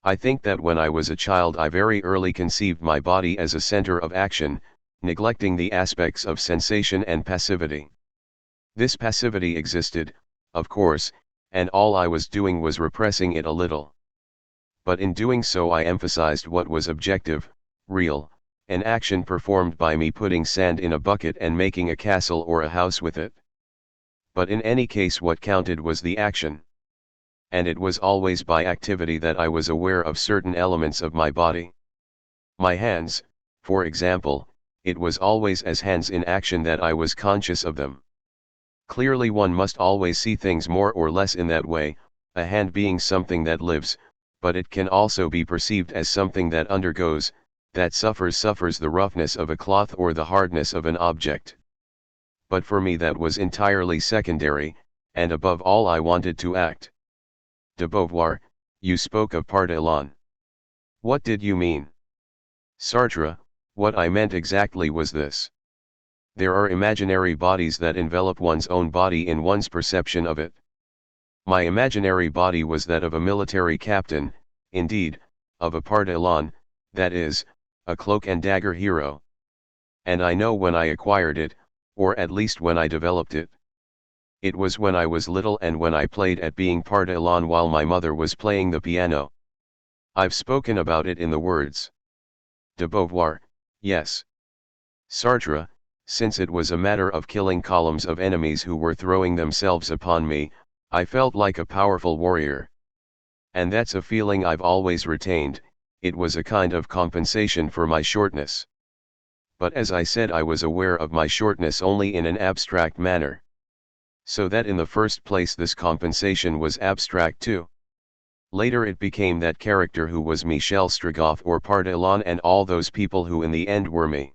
I think that when I was a child I very early conceived my body as a center of action, neglecting the aspects of sensation and passivity. This passivity existed, of course, and all I was doing was repressing it a little. But in doing so I emphasized what was objective, real, an action performed by me putting sand in a bucket and making a castle or a house with it. But in any case what counted was the action. And it was always by activity that I was aware of certain elements of my body. My hands, for example, it was always as hands in action that I was conscious of them. Clearly one must always see things more or less in that way, a hand being something that lives, but it can also be perceived as something that undergoes, that suffers the roughness of a cloth or the hardness of an object. But for me that was entirely secondary, and above all I wanted to act. De Beauvoir, you spoke of Part-Elan. What did you mean? Sartre, what I meant exactly was this. There are imaginary bodies that envelop one's own body in one's perception of it. My imaginary body was that of a military captain, indeed, of a Part-Elan, that is, a cloak and dagger hero. And I know when I acquired it, or at least when I developed it. It was when I was little and when I played at being Part-Elan while my mother was playing the piano. I've spoken about it in the words. De Beauvoir, yes. Sartre, since it was a matter of killing columns of enemies who were throwing themselves upon me, I felt like a powerful warrior. And that's a feeling I've always retained, it was a kind of compensation for my shortness. But as I said, I was aware of my shortness only in an abstract manner. So that in the first place this compensation was abstract too. Later it became that character who was Michel Strogoff or Part-Elan and all those people who in the end were me.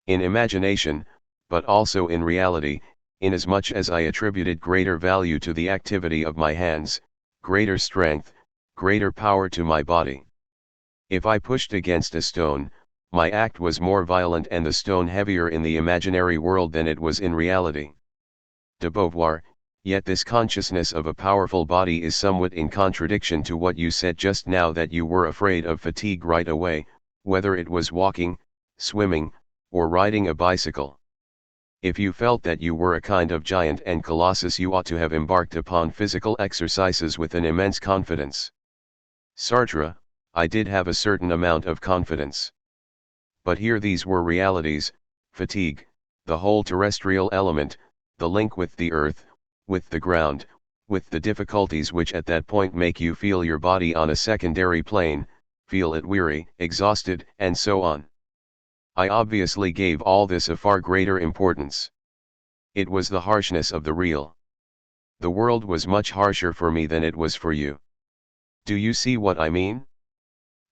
In imagination, but also in reality, inasmuch as I attributed greater value to the activity of my hands, greater strength, greater power to my body. If I pushed against a stone, my act was more violent and the stone heavier in the imaginary world than it was in reality. De Beauvoir, yet this consciousness of a powerful body is somewhat in contradiction to what you said just now, that you were afraid of fatigue right away, whether it was walking, swimming, or riding a bicycle. If you felt that you were a kind of giant and colossus, you ought to have embarked upon physical exercises with an immense confidence. Sartre, I did have a certain amount of confidence. But here these were realities: fatigue, the whole terrestrial element, the link with the earth, with the ground, with the difficulties which at that point make you feel your body on a secondary plane, feel it weary, exhausted, and so on. I obviously gave all this a far greater importance. It was the harshness of the real. The world was much harsher for me than it was for you. Do you see what I mean?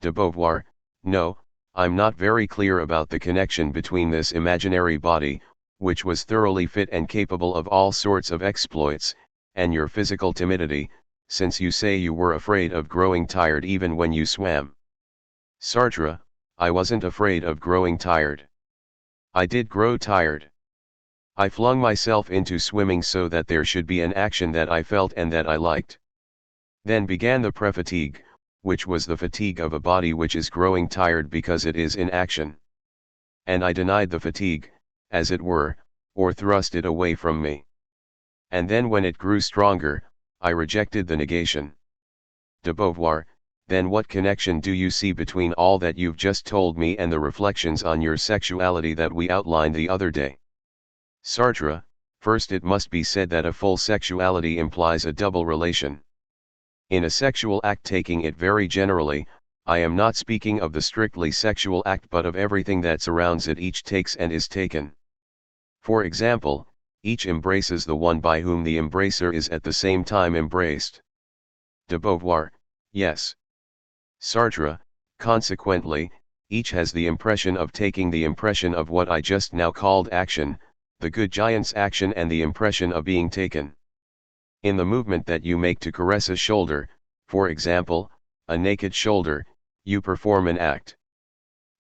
De Beauvoir, no, I'm not very clear about the connection between this imaginary body, which was thoroughly fit and capable of all sorts of exploits, and your physical timidity, since you say you were afraid of growing tired even when you swam. Sartre, I wasn't afraid of growing tired. I did grow tired. I flung myself into swimming so that there should be an action that I felt and that I liked. Then began the pre-fatigue, which was the fatigue of a body which is growing tired because it is in action. And I denied the fatigue, as it were, or thrust it away from me. And then when it grew stronger, I rejected the negation. De Beauvoir, then what connection do you see between all that you've just told me and the reflections on your sexuality that we outlined the other day? Sartre, first it must be said that a full sexuality implies a double relation. In a sexual act, taking it very generally, I am not speaking of the strictly sexual act but of everything that surrounds it. Each takes and is taken. For example, each embraces the one by whom the embracer is at the same time embraced. De Beauvoir, yes. Sartre, consequently, each has the impression of taking, the impression of what I just now called action, the good giant's action, and the impression of being taken. In the movement that you make to caress a shoulder, for example, a naked shoulder, you perform an act.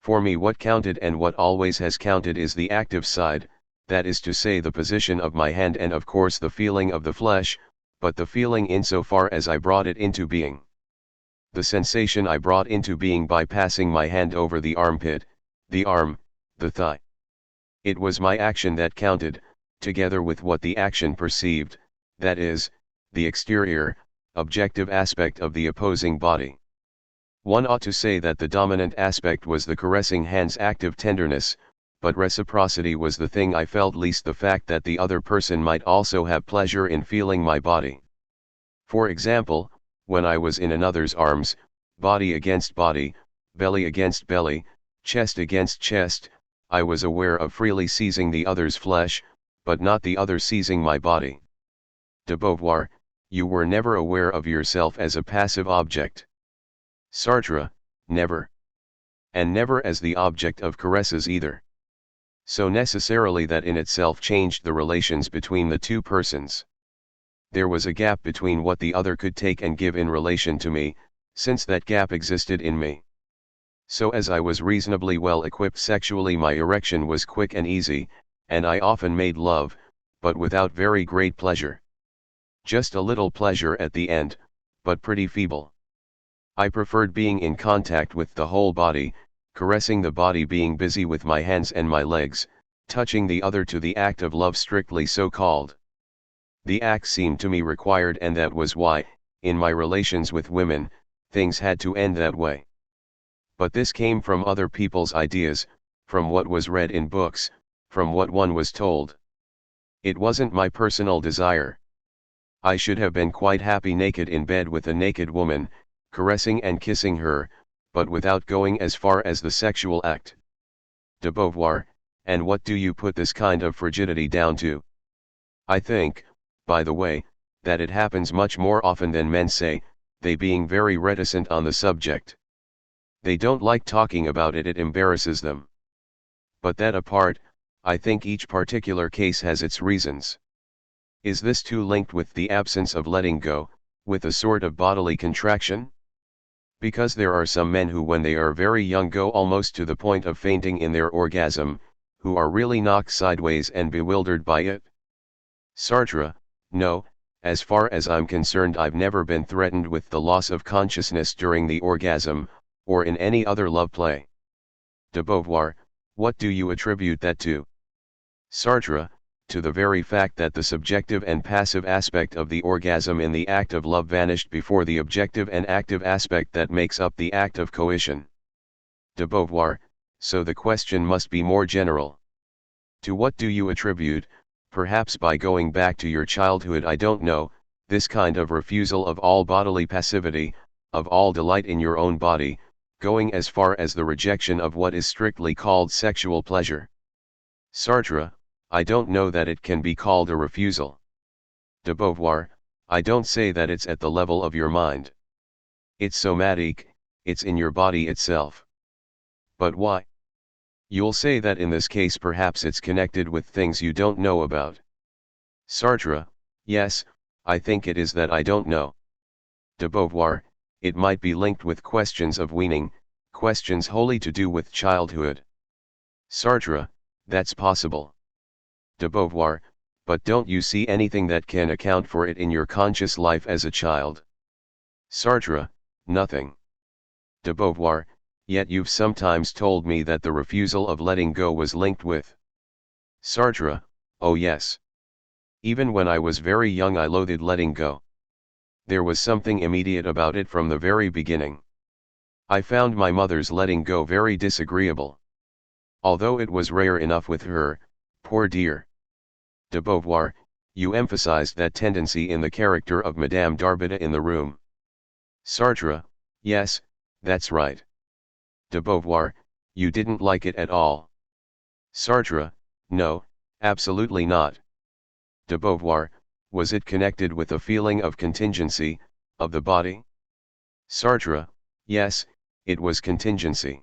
For me, what counted and what always has counted is the active side, that is to say the position of my hand and of course the feeling of the flesh, but the feeling insofar as I brought it into being. The sensation I brought into being by passing my hand over the armpit, the arm, the thigh. It was my action that counted, together with what the action perceived, that is, the exterior, objective aspect of the opposing body. One ought to say that the dominant aspect was the caressing hand's active tenderness, but reciprocity was the thing I felt least, the fact that the other person might also have pleasure in feeling my body. For example, when I was in another's arms, body against body, belly against belly, chest against chest, I was aware of freely seizing the other's flesh, but not the other seizing my body. De Beauvoir, you were never aware of yourself as a passive object. Sartre, never. And never as the object of caresses either. So necessarily that in itself changed the relations between the two persons. There was a gap between what the other could take and give in relation to me, since that gap existed in me. So as I was reasonably well equipped sexually, my erection was quick and easy, and I often made love, but without very great pleasure. Just a little pleasure at the end, but pretty feeble. I preferred being in contact with the whole body, caressing the body, being busy with my hands and my legs, touching the other, to the act of love strictly so called. The act seemed to me required, and that was why, in my relations with women, things had to end that way. But this came from other people's ideas, from what was read in books, from what one was told. It wasn't my personal desire. I should have been quite happy naked in bed with a naked woman, caressing and kissing her, but without going as far as the sexual act. De Beauvoir, and what do you put this kind of frigidity down to? I think, by the way, that it happens much more often than men say, they being very reticent on the subject. They don't like talking about it, it embarrasses them. But that apart, I think each particular case has its reasons. Is this too linked with the absence of letting go, with a sort of bodily contraction? Because there are some men who when they are very young go almost to the point of fainting in their orgasm, who are really knocked sideways and bewildered by it. Sartre, no, as far as I'm concerned I've never been threatened with the loss of consciousness during the orgasm, or in any other love play. De Beauvoir, what do you attribute that to? Sartre, to the very fact that the subjective and passive aspect of the orgasm in the act of love vanished before the objective and active aspect that makes up the act of coition. De Beauvoir, so the question must be more general. To what do you attribute, perhaps by going back to your childhood I don't know, this kind of refusal of all bodily passivity, of all delight in your own body, going as far as the rejection of what is strictly called sexual pleasure. Sartre, I don't know that it can be called a refusal. De Beauvoir, I don't say that it's at the level of your mind. It's somatic, it's in your body itself. But why? You'll say that in this case perhaps it's connected with things you don't know about. Sartre, yes, I think it is that I don't know. De Beauvoir, it might be linked with questions of weaning, questions wholly to do with childhood. Sartre, that's possible. De Beauvoir, but don't you see anything that can account for it in your conscious life as a child? Sartre, nothing. De Beauvoir, yet you've sometimes told me that the refusal of letting go was linked with. Sartre, oh yes. Even when I was very young I loathed letting go. There was something immediate about it from the very beginning. I found my mother's letting go very disagreeable. Although it was rare enough with her, poor dear. De Beauvoir, you emphasized that tendency in the character of Madame d'Arbida in The Room. Sartre, yes, that's right. De Beauvoir, you didn't like it at all. Sartre, no, absolutely not. De Beauvoir, was it connected with a feeling of contingency, of the body? Sartre, yes, it was contingency.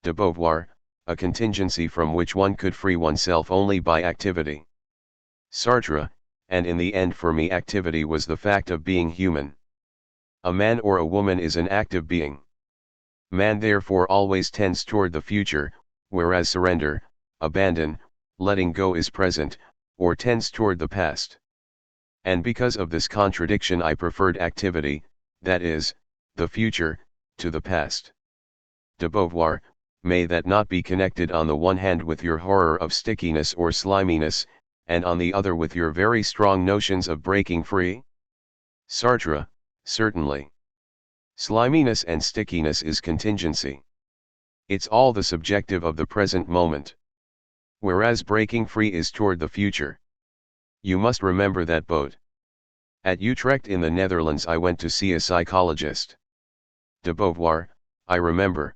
De Beauvoir, a contingency from which one could free oneself only by activity. Sartre, and in the end for me activity was the fact of being human. A man or a woman is an active being. Man therefore always tends toward the future, whereas surrender, abandon, letting go is present, or tends toward the past. And because of this contradiction I preferred activity, that is, the future, to the past. De Beauvoir, may that not be connected on the one hand with your horror of stickiness or sliminess, and on the other with your very strong notions of breaking free? Sartre, certainly. Sliminess and stickiness is contingency. It's all the subjective of the present moment. Whereas breaking free is toward the future. You must remember that boat. At Utrecht in the Netherlands I went to see a psychologist. De Beauvoir, I remember.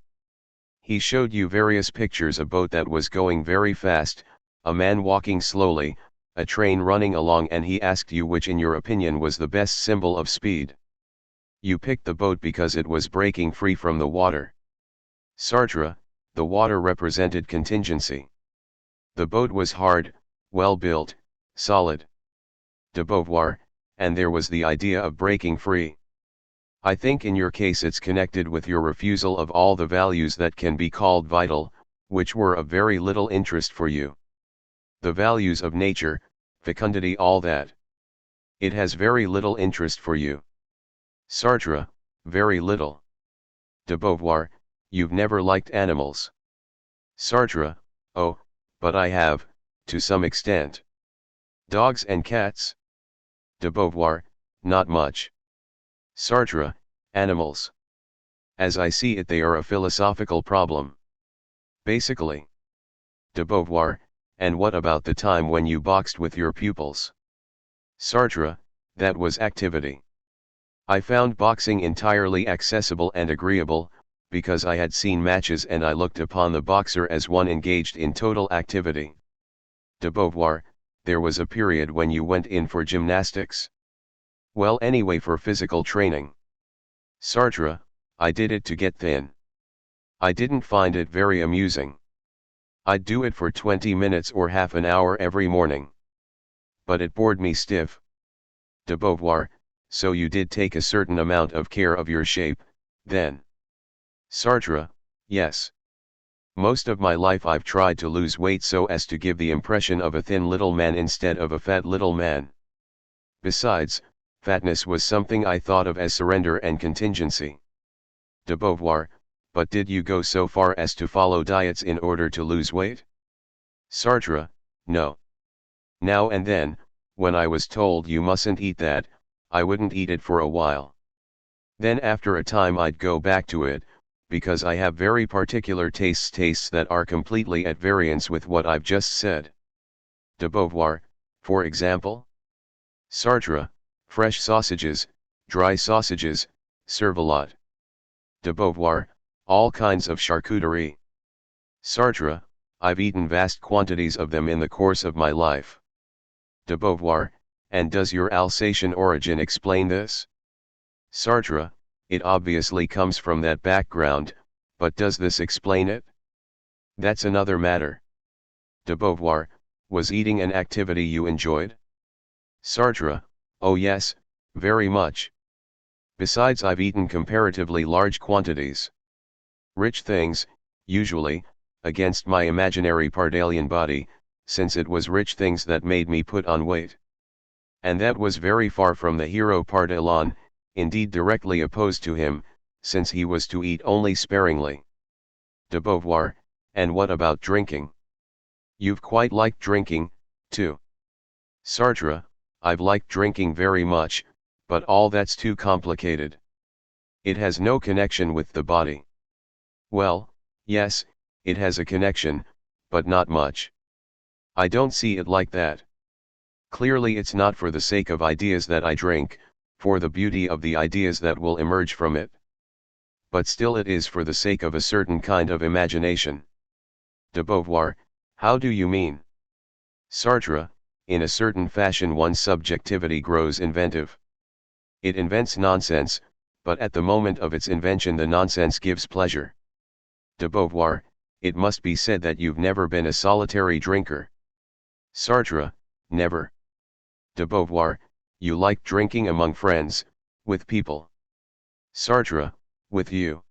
He showed you various pictures of a boat that was going very fast, a man walking slowly, a train running along, and he asked you which in your opinion was the best symbol of speed. You picked the boat because it was breaking free from the water. Sartre, the water represented contingency. The boat was hard, well built, solid. De Beauvoir, and there was the idea of breaking free. I think in your case it's connected with your refusal of all the values that can be called vital, which were of very little interest for you. The values of nature, fecundity, all that. It has very little interest for you. Sartre, very little. De Beauvoir, you've never liked animals. Sartre, oh, but I have, to some extent. Dogs and cats? De Beauvoir, not much. Sartre, animals. As I see it, they are a philosophical problem. Basically. De Beauvoir, and what about the time when you boxed with your pupils? Sartre, that was activity. I found boxing entirely accessible and agreeable, because I had seen matches and I looked upon the boxer as one engaged in total activity. De Beauvoir, there was a period when you went in for gymnastics. Well, anyway, for physical training. Sartre, I did it to get thin. I didn't find it very amusing. I'd do it for 20 minutes or half an hour every morning. But it bored me stiff. De Beauvoir, so you did take a certain amount of care of your shape, then? Sartre, yes. Most of my life I've tried to lose weight so as to give the impression of a thin little man instead of a fat little man. Besides, fatness was something I thought of as surrender and contingency. De Beauvoir, but did you go so far as to follow diets in order to lose weight? Sartre, no. Now and then, when I was told you mustn't eat that, I wouldn't eat it for a while. Then after a time I'd go back to it, because I have very particular tastes that are completely at variance with what I've just said. De Beauvoir, for example? Sartre, Fresh sausages, dry sausages, serve-a-lot. De Beauvoir, all kinds of charcuterie. Sartre, I've eaten vast quantities of them in the course of my life. De Beauvoir, and does your Alsatian origin explain this? Sartre, it obviously comes from that background, but does this explain it? That's another matter. De Beauvoir, was eating an activity you enjoyed? Sartre, oh yes, very much. Besides, I've eaten comparatively large quantities. Rich things, usually, against my imaginary Pardalian body, since it was rich things that made me put on weight. And that was very far from the hero Pardalon, indeed directly opposed to him, since he was to eat only sparingly. De Beauvoir, and what about drinking? You've quite liked drinking, too. Sartre, I've liked drinking very much, but all that's too complicated. It has no connection with the body. Well, yes, it has a connection, but not much. I don't see it like that. Clearly it's not for the sake of ideas that I drink, for the beauty of the ideas that will emerge from it. But still it is for the sake of a certain kind of imagination. De Beauvoir, how do you mean? Sartre, in a certain fashion one's subjectivity grows inventive. It invents nonsense, but at the moment of its invention the nonsense gives pleasure. De Beauvoir, it must be said that you've never been a solitary drinker. Sartre, never. De Beauvoir, you like drinking among friends, with people. Sartre, with you.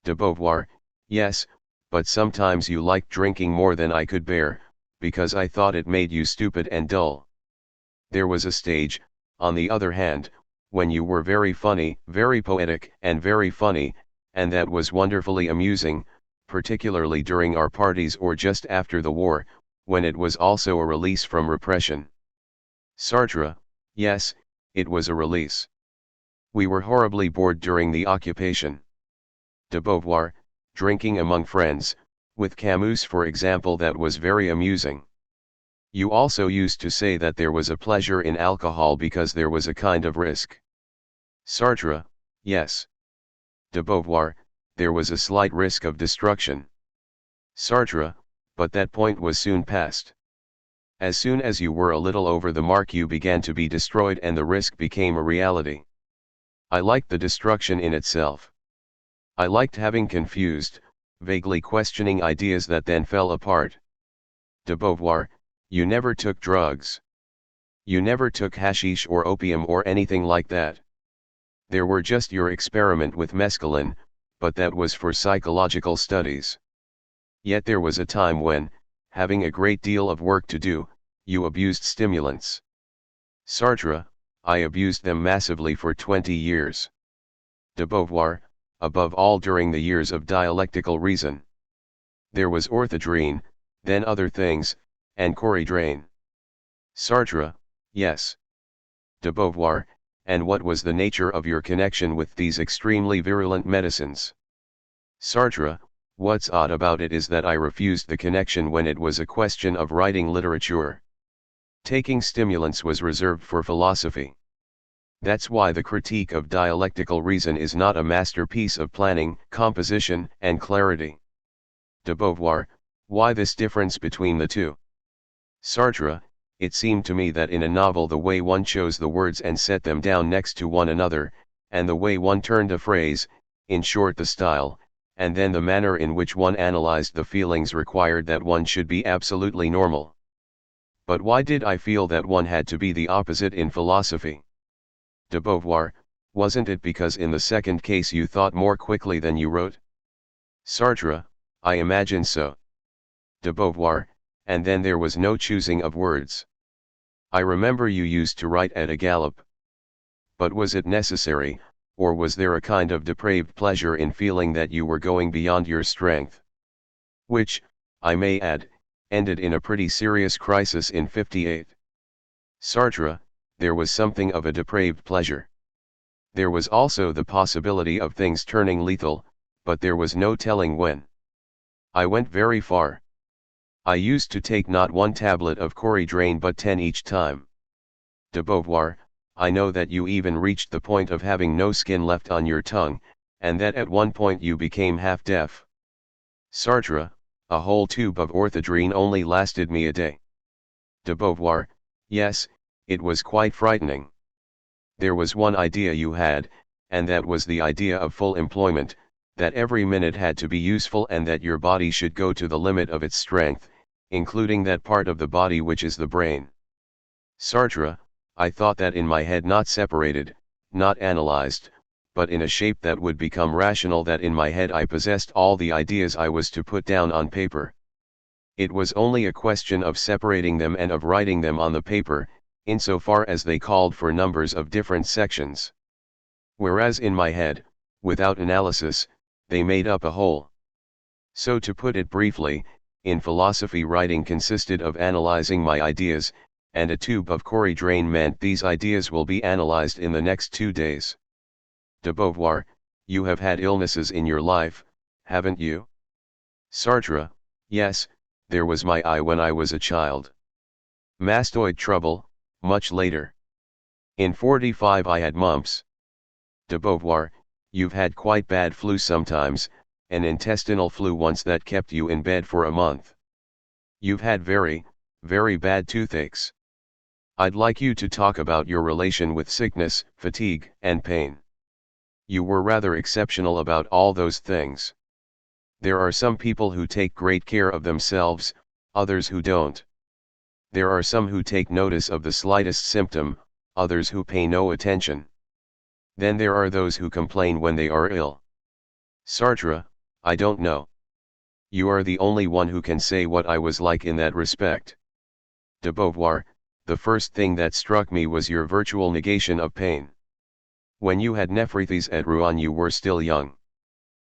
De Beauvoir, yes, but sometimes you liked drinking more than I could bear, because I thought it made you stupid and dull. There was a stage, on the other hand, when you were very funny, very poetic and very funny, and that was wonderfully amusing, particularly during our parties or just after the war, when it was also a release from repression. Sartre, yes, it was a release. We were horribly bored during the occupation. De Beauvoir, drinking among friends, with Camus for example, that was very amusing. You also used to say that there was a pleasure in alcohol because there was a kind of risk. Sartre, yes. De Beauvoir, there was a slight risk of destruction. Sartre, but that point was soon past. As soon as you were a little over the mark you began to be destroyed and the risk became a reality. I liked the destruction in itself. I liked having confused, vaguely questioning ideas that then fell apart. De Beauvoir, you never took drugs. You never took hashish or opium or anything like that. There were just your experiment with mescaline, but that was for psychological studies. Yet there was a time when, having a great deal of work to do, you abused stimulants. Sartre, I abused them massively for 20 years. De Beauvoir, above all during the years of dialectical reason. There was orthodrine, then other things, and coridrane. Sartre, yes. De Beauvoir, and what was the nature of your connection with these extremely virulent medicines? Sartre, what's odd about it is that I refused the connection when it was a question of writing literature. Taking stimulants was reserved for philosophy. That's why the critique of dialectical reason is not a masterpiece of planning, composition, and clarity. De Beauvoir, why this difference between the two? Sartre, it seemed to me that in a novel the way one chose the words and set them down next to one another, and the way one turned a phrase, in short the style, and then the manner in which one analyzed the feelings required that one should be absolutely normal. But why did I feel that one had to be the opposite in philosophy? De Beauvoir, wasn't it because in the second case you thought more quickly than you wrote? Sartre, I imagine so. De Beauvoir, and then there was no choosing of words. I remember you used to write at a gallop. But was it necessary, or was there a kind of depraved pleasure in feeling that you were going beyond your strength? Which, I may add, ended in a pretty serious crisis in '58. Sartre, there was something of a depraved pleasure. There was also the possibility of things turning lethal, but there was no telling when. I went very far. I used to take not one tablet of coridrane but 10 each time. De Beauvoir, I know that you even reached the point of having no skin left on your tongue, and that at one point you became half-deaf. Sartre, a whole tube of orthodrine only lasted me a day. De Beauvoir, yes, it was quite frightening. There was one idea you had, and that was the idea of full employment, that every minute had to be useful and that your body should go to the limit of its strength, including that part of the body which is the brain. Sartre, I thought that in my head, not separated, not analyzed, but in a shape that would become rational, that in my head I possessed all the ideas I was to put down on paper. It was only a question of separating them and of writing them on the paper, insofar as they called for numbers of different sections. Whereas in my head, without analysis, they made up a whole. So to put it briefly, in philosophy writing consisted of analyzing my ideas, and a tube of orthodrine meant these ideas will be analyzed in the next 2 days. De Beauvoir, you have had illnesses in your life, haven't you? Sartre, yes, there was my eye when I was a child. Mastoid trouble, much later. In 45 I had mumps. De Beauvoir, you've had quite bad flu sometimes, an intestinal flu once that kept you in bed for a month. You've had very, very bad toothaches. I'd like you to talk about your relation with sickness, fatigue, and pain. You were rather exceptional about all those things. There are some people who take great care of themselves, others who don't. There are some who take notice of the slightest symptom, others who pay no attention. Then there are those who complain when they are ill. Sartre, I don't know. You are the only one who can say what I was like in that respect. De Beauvoir, the first thing that struck me was your virtual negation of pain. When you had nephritis at Rouen you were still young.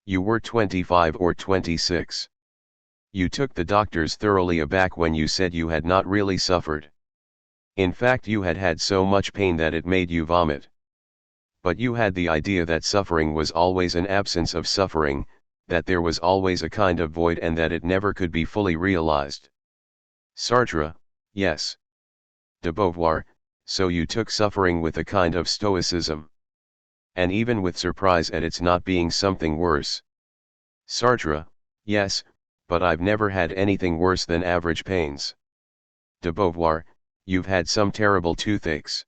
You were 25 or 26. You took the doctors thoroughly aback when you said you had not really suffered. In fact you had had so much pain that it made you vomit. But you had the idea that suffering was always an absence of suffering, that there was always a kind of void and that it never could be fully realized. Sartre, yes. De Beauvoir, so you took suffering with a kind of stoicism. And even with surprise at its not being something worse. Sartre, yes, but I've never had anything worse than average pains. De Beauvoir, you've had some terrible toothaches.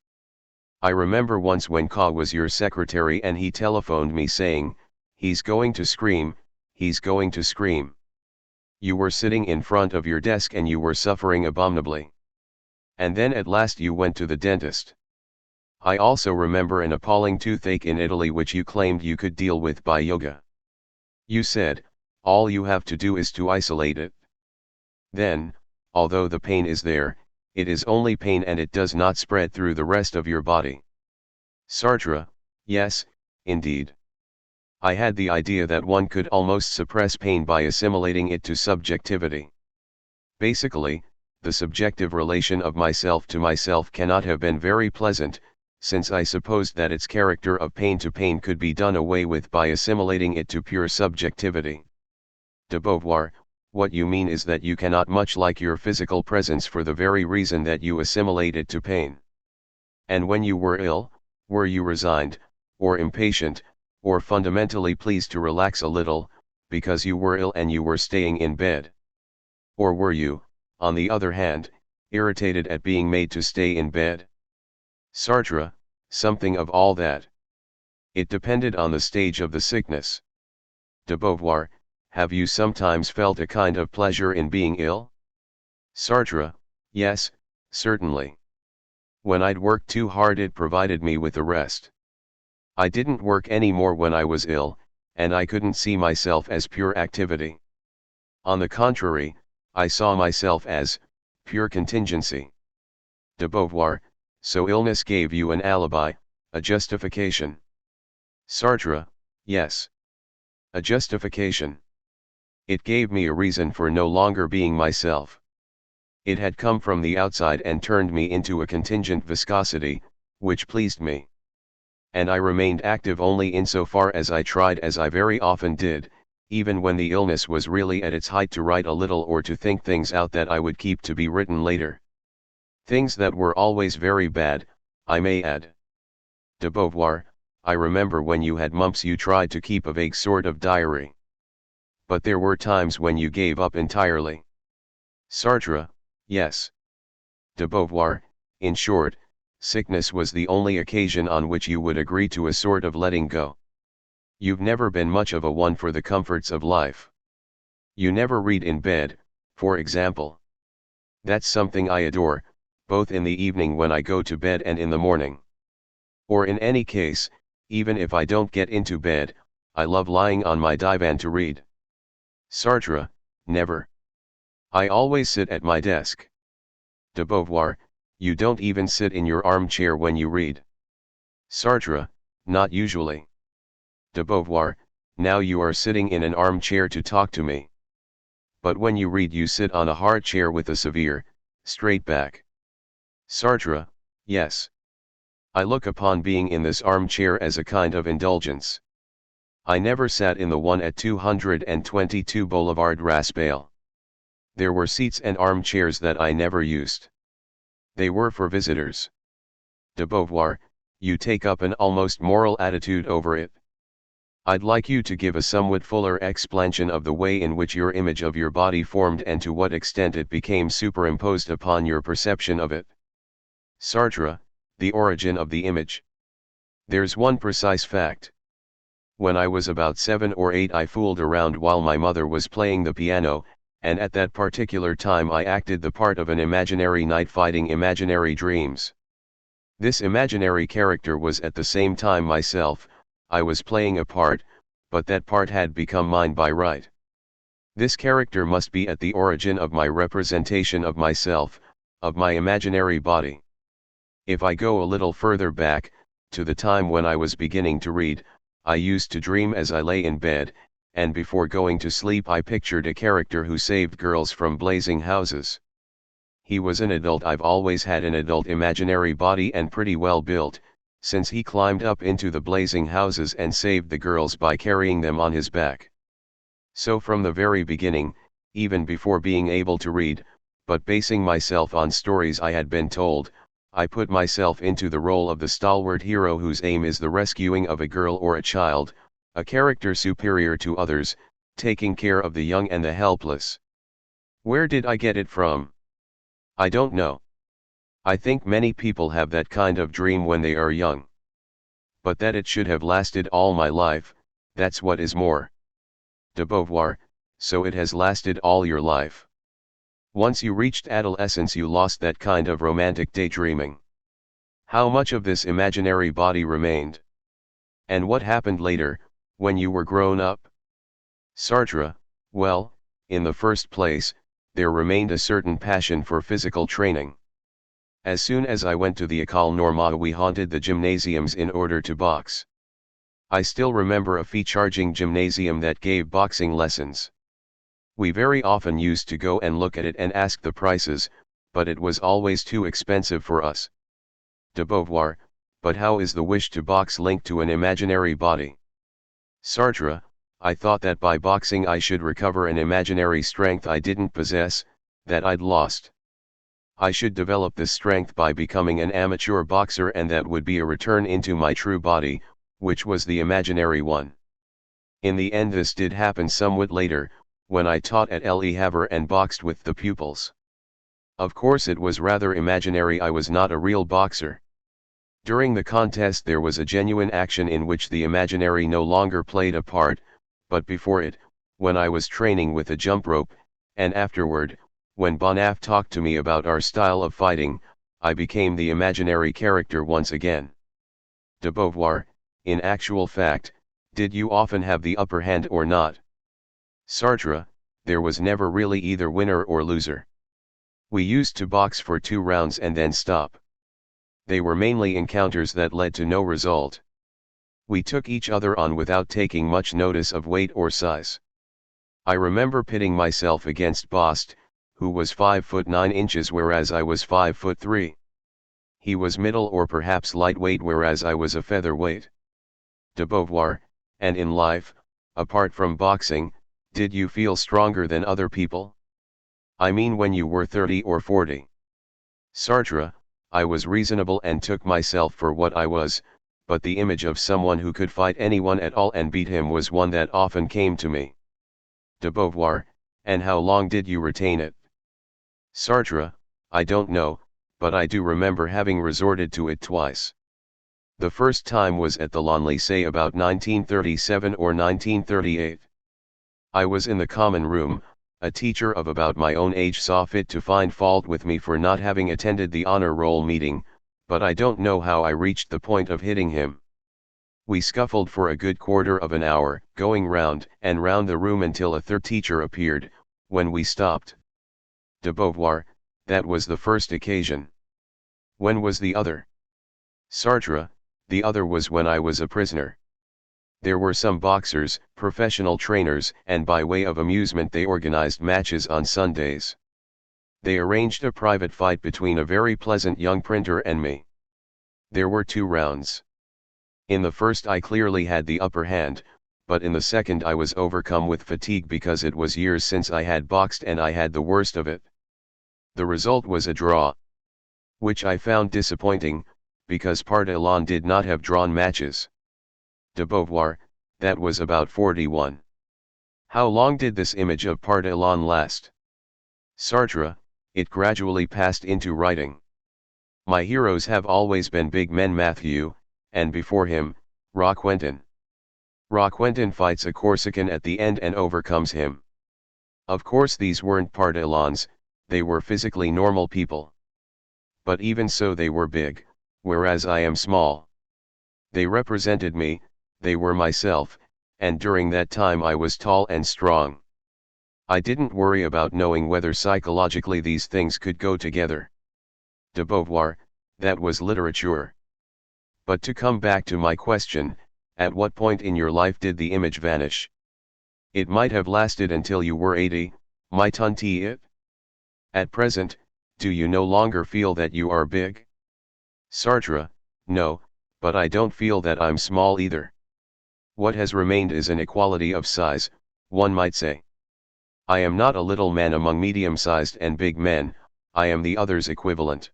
I remember once when Ka was your secretary and he telephoned me saying, he's going to scream, he's going to scream. You were sitting in front of your desk and you were suffering abominably. And then at last you went to the dentist. I also remember an appalling toothache in Italy which you claimed you could deal with by yoga. You said, all you have to do is to isolate it. Then, although the pain is there, it is only pain and it does not spread through the rest of your body. Sartre, yes, indeed. I had the idea that one could almost suppress pain by assimilating it to subjectivity. Basically, the subjective relation of myself to myself cannot have been very pleasant, since I supposed that its character of pain to pain could be done away with by assimilating it to pure subjectivity. De Beauvoir, what you mean is that you cannot much like your physical presence for the very reason that you assimilate it to pain. And when you were ill, were you resigned, or impatient, or fundamentally pleased to relax a little, because you were ill and you were staying in bed? Or were you, on the other hand, irritated at being made to stay in bed? Sartre, something of all that. It depended on the stage of the sickness. De Beauvoir, have you sometimes felt a kind of pleasure in being ill? Sartre, yes, certainly. When I'd worked too hard it provided me with a rest. I didn't work any more when I was ill, and I couldn't see myself as pure activity. On the contrary, I saw myself as pure contingency. De Beauvoir, so illness gave you an alibi, a justification. Sartre, yes. A justification. It gave me a reason for no longer being myself. It had come from the outside and turned me into a contingent viscosity, which pleased me. And I remained active only insofar as I tried, as I very often did, even when the illness was really at its height, to write a little or to think things out that I would keep to be written later. Things that were always very bad, I may add. De Beauvoir, I remember when you had mumps you tried to keep a vague sort of diary. But there were times when you gave up entirely. Sartre, yes. De Beauvoir, in short, sickness was the only occasion on which you would agree to a sort of letting go. You've never been much of a one for the comforts of life. You never read in bed, for example. That's something I adore, both in the evening when I go to bed and in the morning. Or in any case, even if I don't get into bed, I love lying on my divan to read. Sartre, never. I always sit at my desk. De Beauvoir, you don't even sit in your armchair when you read. Sartre, not usually. De Beauvoir, now you are sitting in an armchair to talk to me. But when you read you sit on a hard chair with a severe, straight back. Sartre, yes. I look upon being in this armchair as a kind of indulgence. I never sat in the one at 222 Boulevard Raspail. There were seats and armchairs that I never used. They were for visitors. De Beauvoir, you take up an almost moral attitude over it. I'd like you to give a somewhat fuller explanation of the way in which your image of your body formed and to what extent it became superimposed upon your perception of it. Sartre, the origin of the image. There's one precise fact. When I was about 7 or 8 I fooled around while my mother was playing the piano, and at that particular time I acted the part of an imaginary knight fighting imaginary dreams. This imaginary character was at the same time myself. I was playing a part, but that part had become mine by right. This character must be at the origin of my representation of myself, of my imaginary body. If I go a little further back, to the time when I was beginning to read, I used to dream as I lay in bed, and before going to sleep I pictured a character who saved girls from blazing houses. He was an adult. I've always had an adult imaginary body and pretty well built, since he climbed up into the blazing houses and saved the girls by carrying them on his back. So from the very beginning, even before being able to read, but basing myself on stories I had been told, I put myself into the role of the stalwart hero whose aim is the rescuing of a girl or a child, a character superior to others, taking care of the young and the helpless. Where did I get it from? I don't know. I think many people have that kind of dream when they are young. But that it should have lasted all my life, that's what is more. De Beauvoir, so it has lasted all your life. Once you reached adolescence you lost that kind of romantic daydreaming. How much of this imaginary body remained? And what happened later, when you were grown up? Sartre, well, in the first place, there remained a certain passion for physical training. As soon as I went to the École Normale we haunted the gymnasiums in order to box. I still remember a fee-charging gymnasium that gave boxing lessons. We very often used to go and look at it and ask the prices, but it was always too expensive for us. De Beauvoir, but how is the wish to box linked to an imaginary body? Sartre, I thought that by boxing I should recover an imaginary strength I didn't possess, that I'd lost. I should develop this strength by becoming an amateur boxer and that would be a return into my true body, which was the imaginary one. In the end this did happen somewhat later, when I taught at Le Havre and boxed with the pupils. Of course it was rather imaginary, I was not a real boxer. During the contest there was a genuine action in which the imaginary no longer played a part, but before it, when I was training with a jump rope, and afterward, when Bonaf talked to me about our style of fighting, I became the imaginary character once again. De Beauvoir, in actual fact, did you often have the upper hand or not? Sartre, there was never really either winner or loser. We used to box for 2 rounds and then stop. They were mainly encounters that led to no result. We took each other on without taking much notice of weight or size. I remember pitting myself against Bost, who was 5 foot 9 inches whereas I was 5 foot 3. He was middle or perhaps lightweight whereas I was a featherweight. De Beauvoir, and in life, apart from boxing, did you feel stronger than other people? I mean when you were 30 or 40. Sartre, I was reasonable and took myself for what I was, but the image of someone who could fight anyone at all and beat him was one that often came to me. De Beauvoir, and how long did you retain it? Sartre, I don't know, but I do remember having resorted to it twice. The first time was at the Lycée about 1937 or 1938. I was in the common room. A teacher of about my own age saw fit to find fault with me for not having attended the honor roll meeting, but I don't know how I reached the point of hitting him. We scuffled for a good quarter of an hour, going round and round the room until a third teacher appeared, when we stopped. De Beauvoir, that was the first occasion. When was the other? Sartre, the other was when I was a prisoner. There were some boxers, professional trainers, and by way of amusement they organized matches on Sundays. They arranged a private fight between a very pleasant young printer and me. There were 2 rounds. In the first I clearly had the upper hand, but in the second I was overcome with fatigue because it was years since I had boxed and I had the worst of it. The result was a draw, which I found disappointing, because Part-Elan did not have drawn matches. De Beauvoir, that was about 41. How long did this image of Part-Elan last? Sartre, it gradually passed into writing. My heroes have always been big men, Matthew, and before him, Roquentin. Roquentin fights a Corsican at the end and overcomes him. Of course these weren't Part-Elans, they were physically normal people. But even so they were big, whereas I am small. They represented me, they were myself, and during that time I was tall and strong. I didn't worry about knowing whether psychologically these things could go together. De Beauvoir, that was literature. But to come back to my question, at what point in your life did the image vanish? It might have lasted until you were 80, mightn't it? At present, do you no longer feel that you are big? Sartre, no, but I don't feel that I'm small either. What has remained is an equality of size, one might say. I am not a little man among medium-sized and big men, I am the other's equivalent.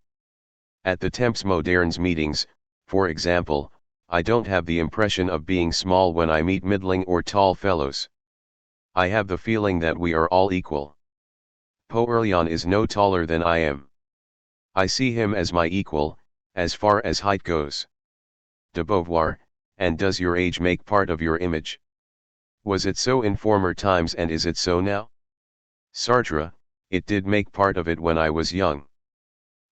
At the Temps Modernes meetings, for example, I don't have the impression of being small when I meet middling or tall fellows. I have the feeling that we are all equal. Part-Elan is no taller than I am. I see him as my equal, as far as height goes. De Beauvoir, and does your age make part of your image? Was it so in former times and is it so now? Sartre, it did make part of it when I was young.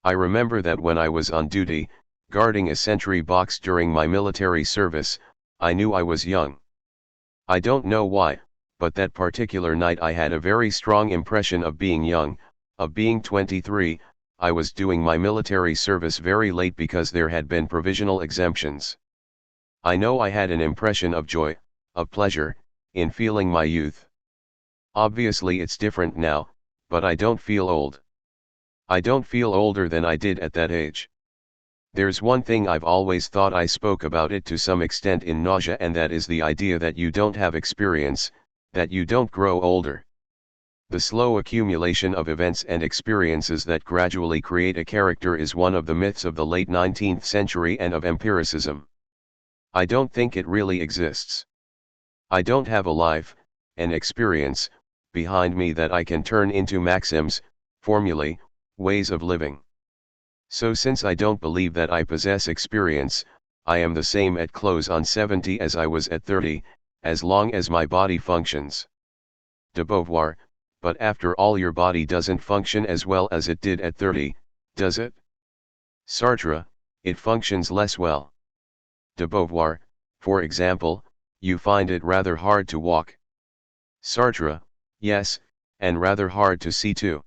I remember that when I was on duty, guarding a sentry box during my military service, I knew I was young. I don't know why, but that particular night I had a very strong impression of being young, of being 23. I was doing my military service very late because there had been provisional exemptions. I know I had an impression of joy, of pleasure, in feeling my youth. Obviously it's different now, but I don't feel old. I don't feel older than I did at that age. There's one thing I've always thought, I spoke about it to some extent in Nausea, and that is the idea that you don't have experience, that you don't grow older. The slow accumulation of events and experiences that gradually create a character is one of the myths of the late 19th century and of empiricism. I don't think it really exists. I don't have a life, an experience, behind me that I can turn into maxims, formulae, ways of living. So since I don't believe that I possess experience, I am the same at close on 70 as I was at 30, as long as my body functions. De Beauvoir, but after all your body doesn't function as well as it did at 30, does it? Sartre, it functions less well. De Beauvoir, for example, you find it rather hard to walk. Sartre, yes, and rather hard to see too.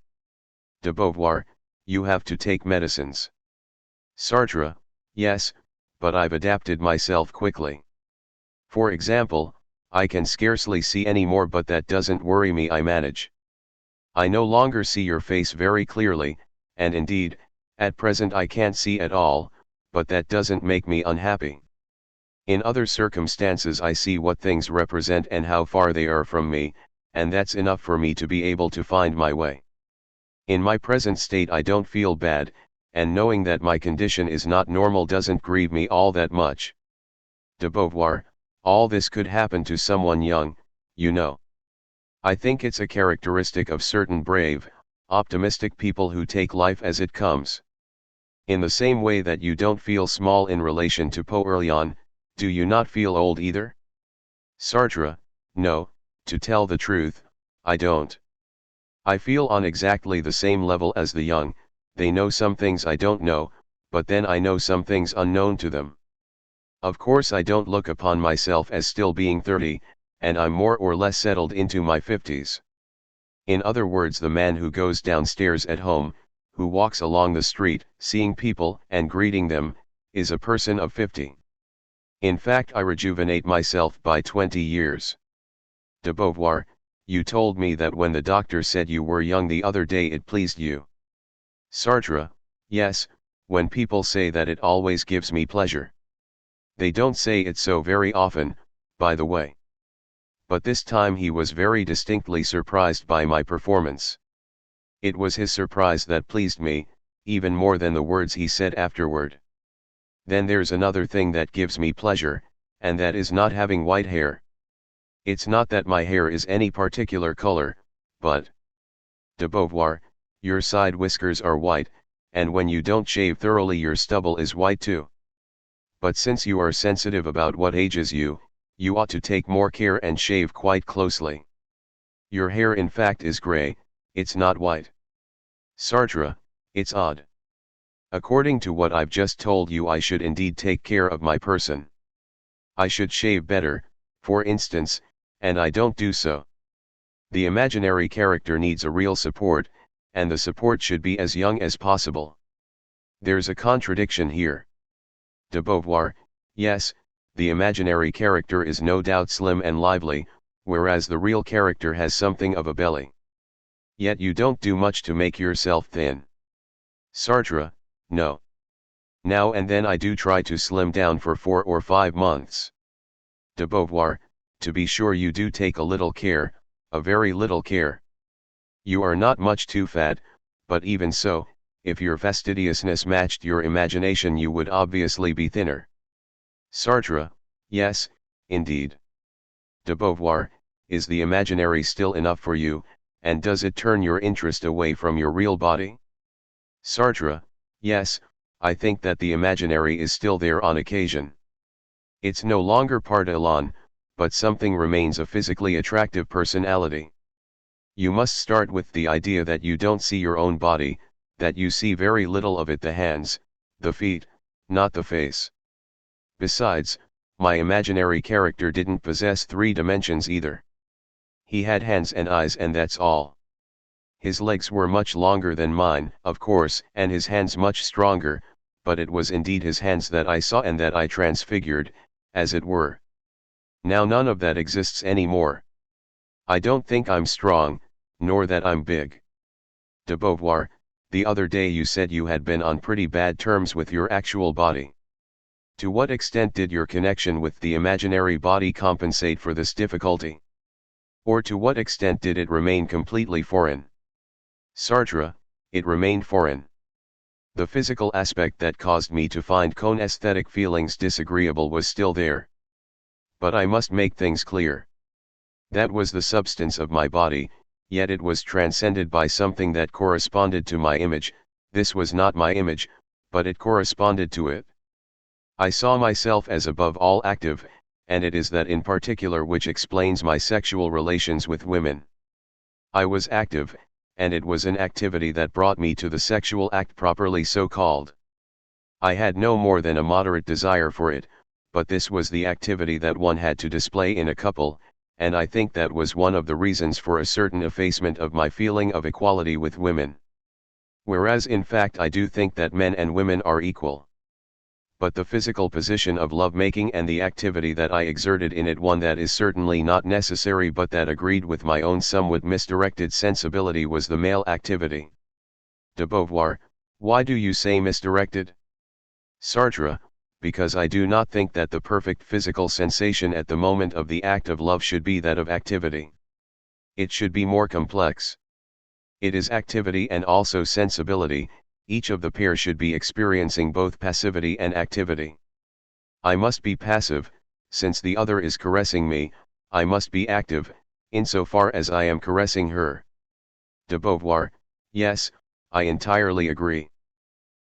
De Beauvoir, you have to take medicines. Sartre, yes, but I've adapted myself quickly. For example, I can scarcely see anymore, but that doesn't worry me, I manage. I no longer see your face very clearly, and indeed, at present I can't see at all, but that doesn't make me unhappy. In other circumstances I see what things represent and how far they are from me, and that's enough for me to be able to find my way. In my present state I don't feel bad, and knowing that my condition is not normal doesn't grieve me all that much. De Beauvoir, all this could happen to someone young, you know. I think it's a characteristic of certain brave, optimistic people who take life as it comes. In the same way that you don't feel small in relation to Poirlion, do you not feel old either? Sartre, no, to tell the truth, I don't. I feel on exactly the same level as the young. They know some things I don't know, but then I know some things unknown to them. Of course I don't look upon myself as still being 30, and I'm more or less settled into my 50s. In other words, the man who goes downstairs at home, who walks along the street, seeing people and greeting them, is a person of 50. In fact, I rejuvenate myself by 20 years. De Beauvoir, you told me that when the doctor said you were young the other day it pleased you. Sartre, yes, when people say that it always gives me pleasure. They don't say it so very often, by the way. But this time he was very distinctly surprised by my performance. It was his surprise that pleased me, even more than the words he said afterward. Then there's another thing that gives me pleasure, and that is not having white hair. It's not that my hair is any particular color, but, de Beauvoir, your side whiskers are white, and when you don't shave thoroughly your stubble is white too. But since you are sensitive about what ages you, you ought to take more care and shave quite closely. Your hair in fact is gray, it's not white. Sartre, it's odd. According to what I've just told you, I should indeed take care of my person. I should shave better, for instance, and I don't do so. The imaginary character needs a real support, and the support should be as young as possible. There's a contradiction here. De Beauvoir, yes, the imaginary character is no doubt slim and lively, whereas the real character has something of a belly. Yet you don't do much to make yourself thin. Sartre, no. Now and then I do try to slim down for 4 or 5 months. De Beauvoir, to be sure you do take a little care, a very little care. You are not much too fat, but even so, if your fastidiousness matched your imagination you would obviously be thinner. Sartre, yes, indeed. De Beauvoir, is the imaginary still enough for you, and does it turn your interest away from your real body? Sartre, yes, I think that the imaginary is still there on occasion. It's no longer part élan, but something remains, a physically attractive personality. You must start with the idea that you don't see your own body, that you see very little of it, the hands, the feet, not the face. Besides, my imaginary character didn't possess 3 dimensions either. He had hands and eyes and that's all. His legs were much longer than mine, of course, and his hands much stronger, but it was indeed his hands that I saw and that I transfigured, as it were. Now none of that exists any more. I don't think I'm strong, nor that I'm big. De Beauvoir, the other day you said you had been on pretty bad terms with your actual body. To what extent did your connection with the imaginary body compensate for this difficulty? Or to what extent did it remain completely foreign? Sartre, it remained foreign. The physical aspect that caused me to find conesthetic feelings disagreeable was still there. But I must make things clear. That was the substance of my body, yet it was transcended by something that corresponded to my image. This was not my image, but it corresponded to it. I saw myself as above all active, and it is that in particular which explains my sexual relations with women. I was active, and it was an activity that brought me to the sexual act properly so called. I had no more than a moderate desire for it, but this was the activity that one had to display in a couple, and I think that was one of the reasons for a certain effacement of my feeling of equality with women. Whereas in fact I do think that men and women are equal. But the physical position of love-making and the activity that I exerted in it, one that is certainly not necessary but that agreed with my own somewhat misdirected sensibility, was the male activity. De Beauvoir, why do you say misdirected? Sartre, because I do not think that the perfect physical sensation at the moment of the act of love should be that of activity. It should be more complex. It is activity and also sensibility. Each of the pair should be experiencing both passivity and activity. I must be passive, since the other is caressing me, I must be active, insofar as I am caressing her. De Beauvoir, yes, I entirely agree.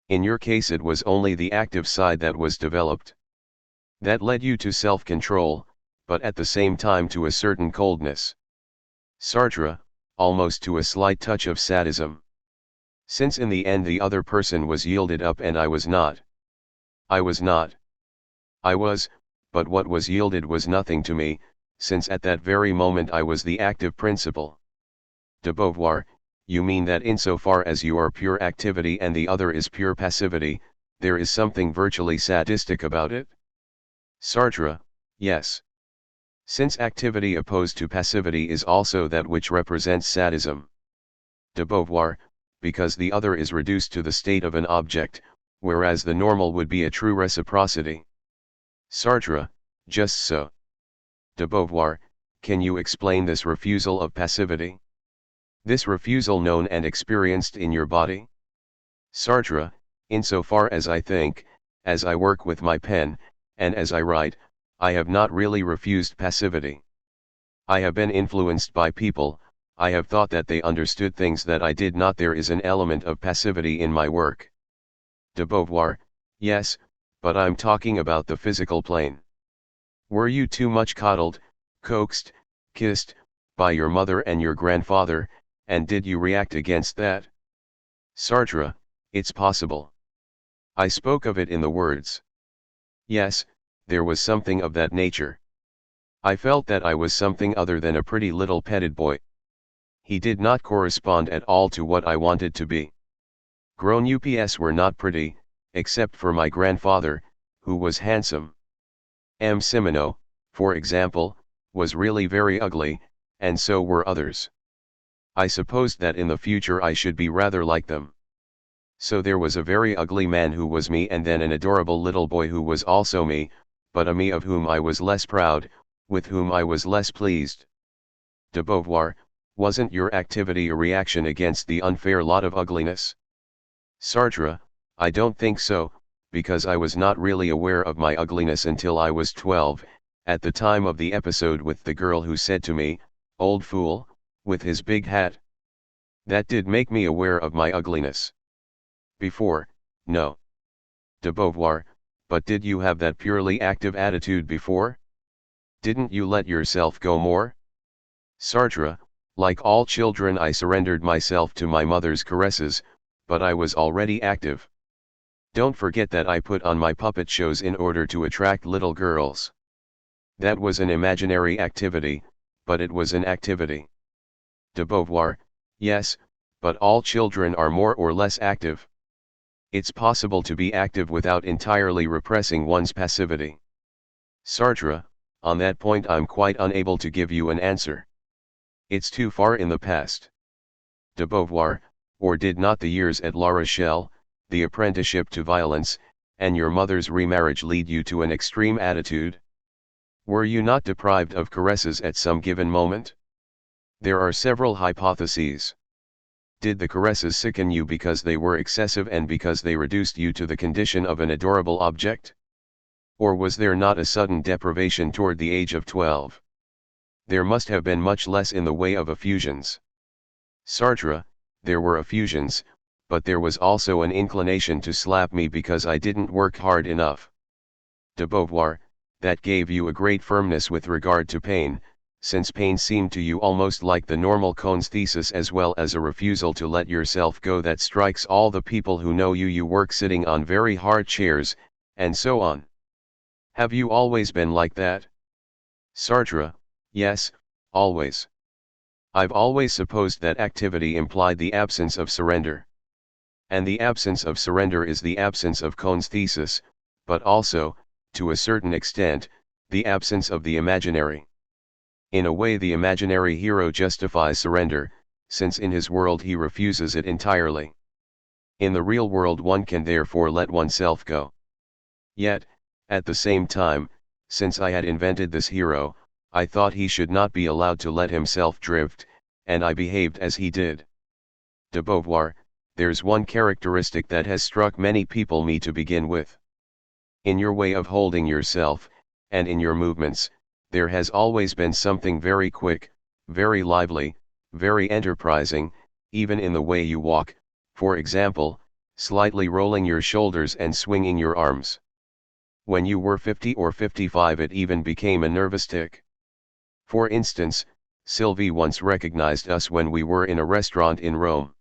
In your case it was only the active side that was developed. That led you to self-control, but at the same time to a certain coldness. Sartre, almost to a slight touch of sadism. Since in the end the other person was yielded up and I was not. I was not. I was, but what was yielded was nothing to me, since at that very moment I was the active principle. De Beauvoir, you mean that insofar as you are pure activity and the other is pure passivity, there is something virtually sadistic about it? Sartre, yes. Since activity opposed to passivity is also that which represents sadism. De Beauvoir, because the other is reduced to the state of an object, whereas the normal would be a true reciprocity. Sartre, just so. De Beauvoir, can you explain this refusal of passivity? This refusal known and experienced in your body? Sartre, insofar as I think, as I work with my pen, and as I write, I have not really refused passivity. I have been influenced by people, I have thought that they understood things that I did not. There is an element of passivity in my work. De Beauvoir, yes, but I'm talking about the physical plane. Were you too much coddled, coaxed, kissed, by your mother and your grandfather, and did you react against that? Sartre, it's possible. I spoke of it in the words. Yes, there was something of that nature. I felt that I was something other than a pretty little petted boy. He did not correspond at all to what I wanted to be. Grown-ups were not pretty, except for my grandfather, who was handsome. Simone, for example, was really very ugly, and so were others. I supposed that in the future I should be rather like them. So there was a very ugly man who was me, and then an adorable little boy who was also me, but a me of whom I was less proud, with whom I was less pleased. De Beauvoir, wasn't your activity a reaction against the unfair lot of ugliness? Sartre, I don't think so, because I was not really aware of my ugliness until I was 12, at the time of the episode with the girl who said to me, "Old fool, with his big hat." That did make me aware of my ugliness. Before, no. De Beauvoir, but did you have that purely active attitude before? Didn't you let yourself go more? Sartre, like all children I surrendered myself to my mother's caresses, but I was already active. Don't forget that I put on my puppet shows in order to attract little girls. That was an imaginary activity, but it was an activity. De Beauvoir, yes, but all children are more or less active. It's possible to be active without entirely repressing one's passivity. Sartre, on that point I'm quite unable to give you an answer. It's too far in the past. De Beauvoir, or did not the years at La Rochelle, the apprenticeship to violence, and your mother's remarriage lead you to an extreme attitude? Were you not deprived of caresses at some given moment? There are several hypotheses. Did the caresses sicken you because they were excessive and because they reduced you to the condition of an adorable object? Or was there not a sudden deprivation toward the age of 12? There must have been much less in the way of effusions. Sartre, there were effusions, but there was also an inclination to slap me because I didn't work hard enough. De Beauvoir, that gave you a great firmness with regard to pain, since pain seemed to you almost like the normal Cohn's thesis, as well as a refusal to let yourself go that strikes all the people who know you. You work sitting on very hard chairs, and so on. Have you always been like that? Sartre, yes, always. I've always supposed that activity implied the absence of surrender. And the absence of surrender is the absence of Cohn's thesis, but also, to a certain extent, the absence of the imaginary. In a way, the imaginary hero justifies surrender, since in his world he refuses it entirely. In the real world one can therefore let oneself go. Yet, at the same time, since I had invented this hero, I thought he should not be allowed to let himself drift, and I behaved as he did. De Beauvoir, there's one characteristic that has struck many people, me to begin with. In your way of holding yourself, and in your movements, there has always been something very quick, very lively, very enterprising, even in the way you walk, for example, slightly rolling your shoulders and swinging your arms. When you were 50 or 55 it even became a nervous tic. For instance, Sylvie once recognized us when we were in a restaurant in Rome.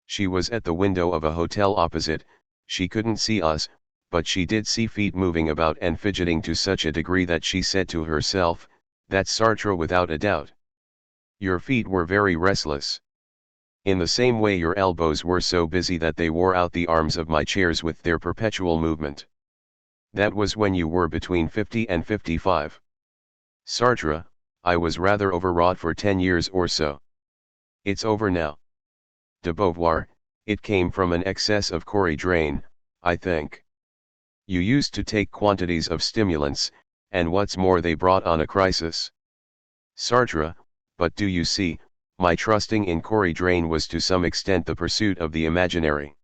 She was at the window of a hotel opposite, she couldn't see us, but she did see feet moving about and fidgeting to such a degree that she said to herself, "That's Sartre without a doubt." Your feet were very restless. In the same way your elbows were so busy that they wore out the arms of my chairs with their perpetual movement. That was when you were between 50 and 55. Sartre, I was rather overwrought for 10 years or so. It's over now. De Beauvoir, it came from an excess of Corey drain, I think. You used to take quantities of stimulants, and what's more they brought on a crisis. Sartre, but do you see, my trusting in Corey drain was to some extent the pursuit of the imaginary.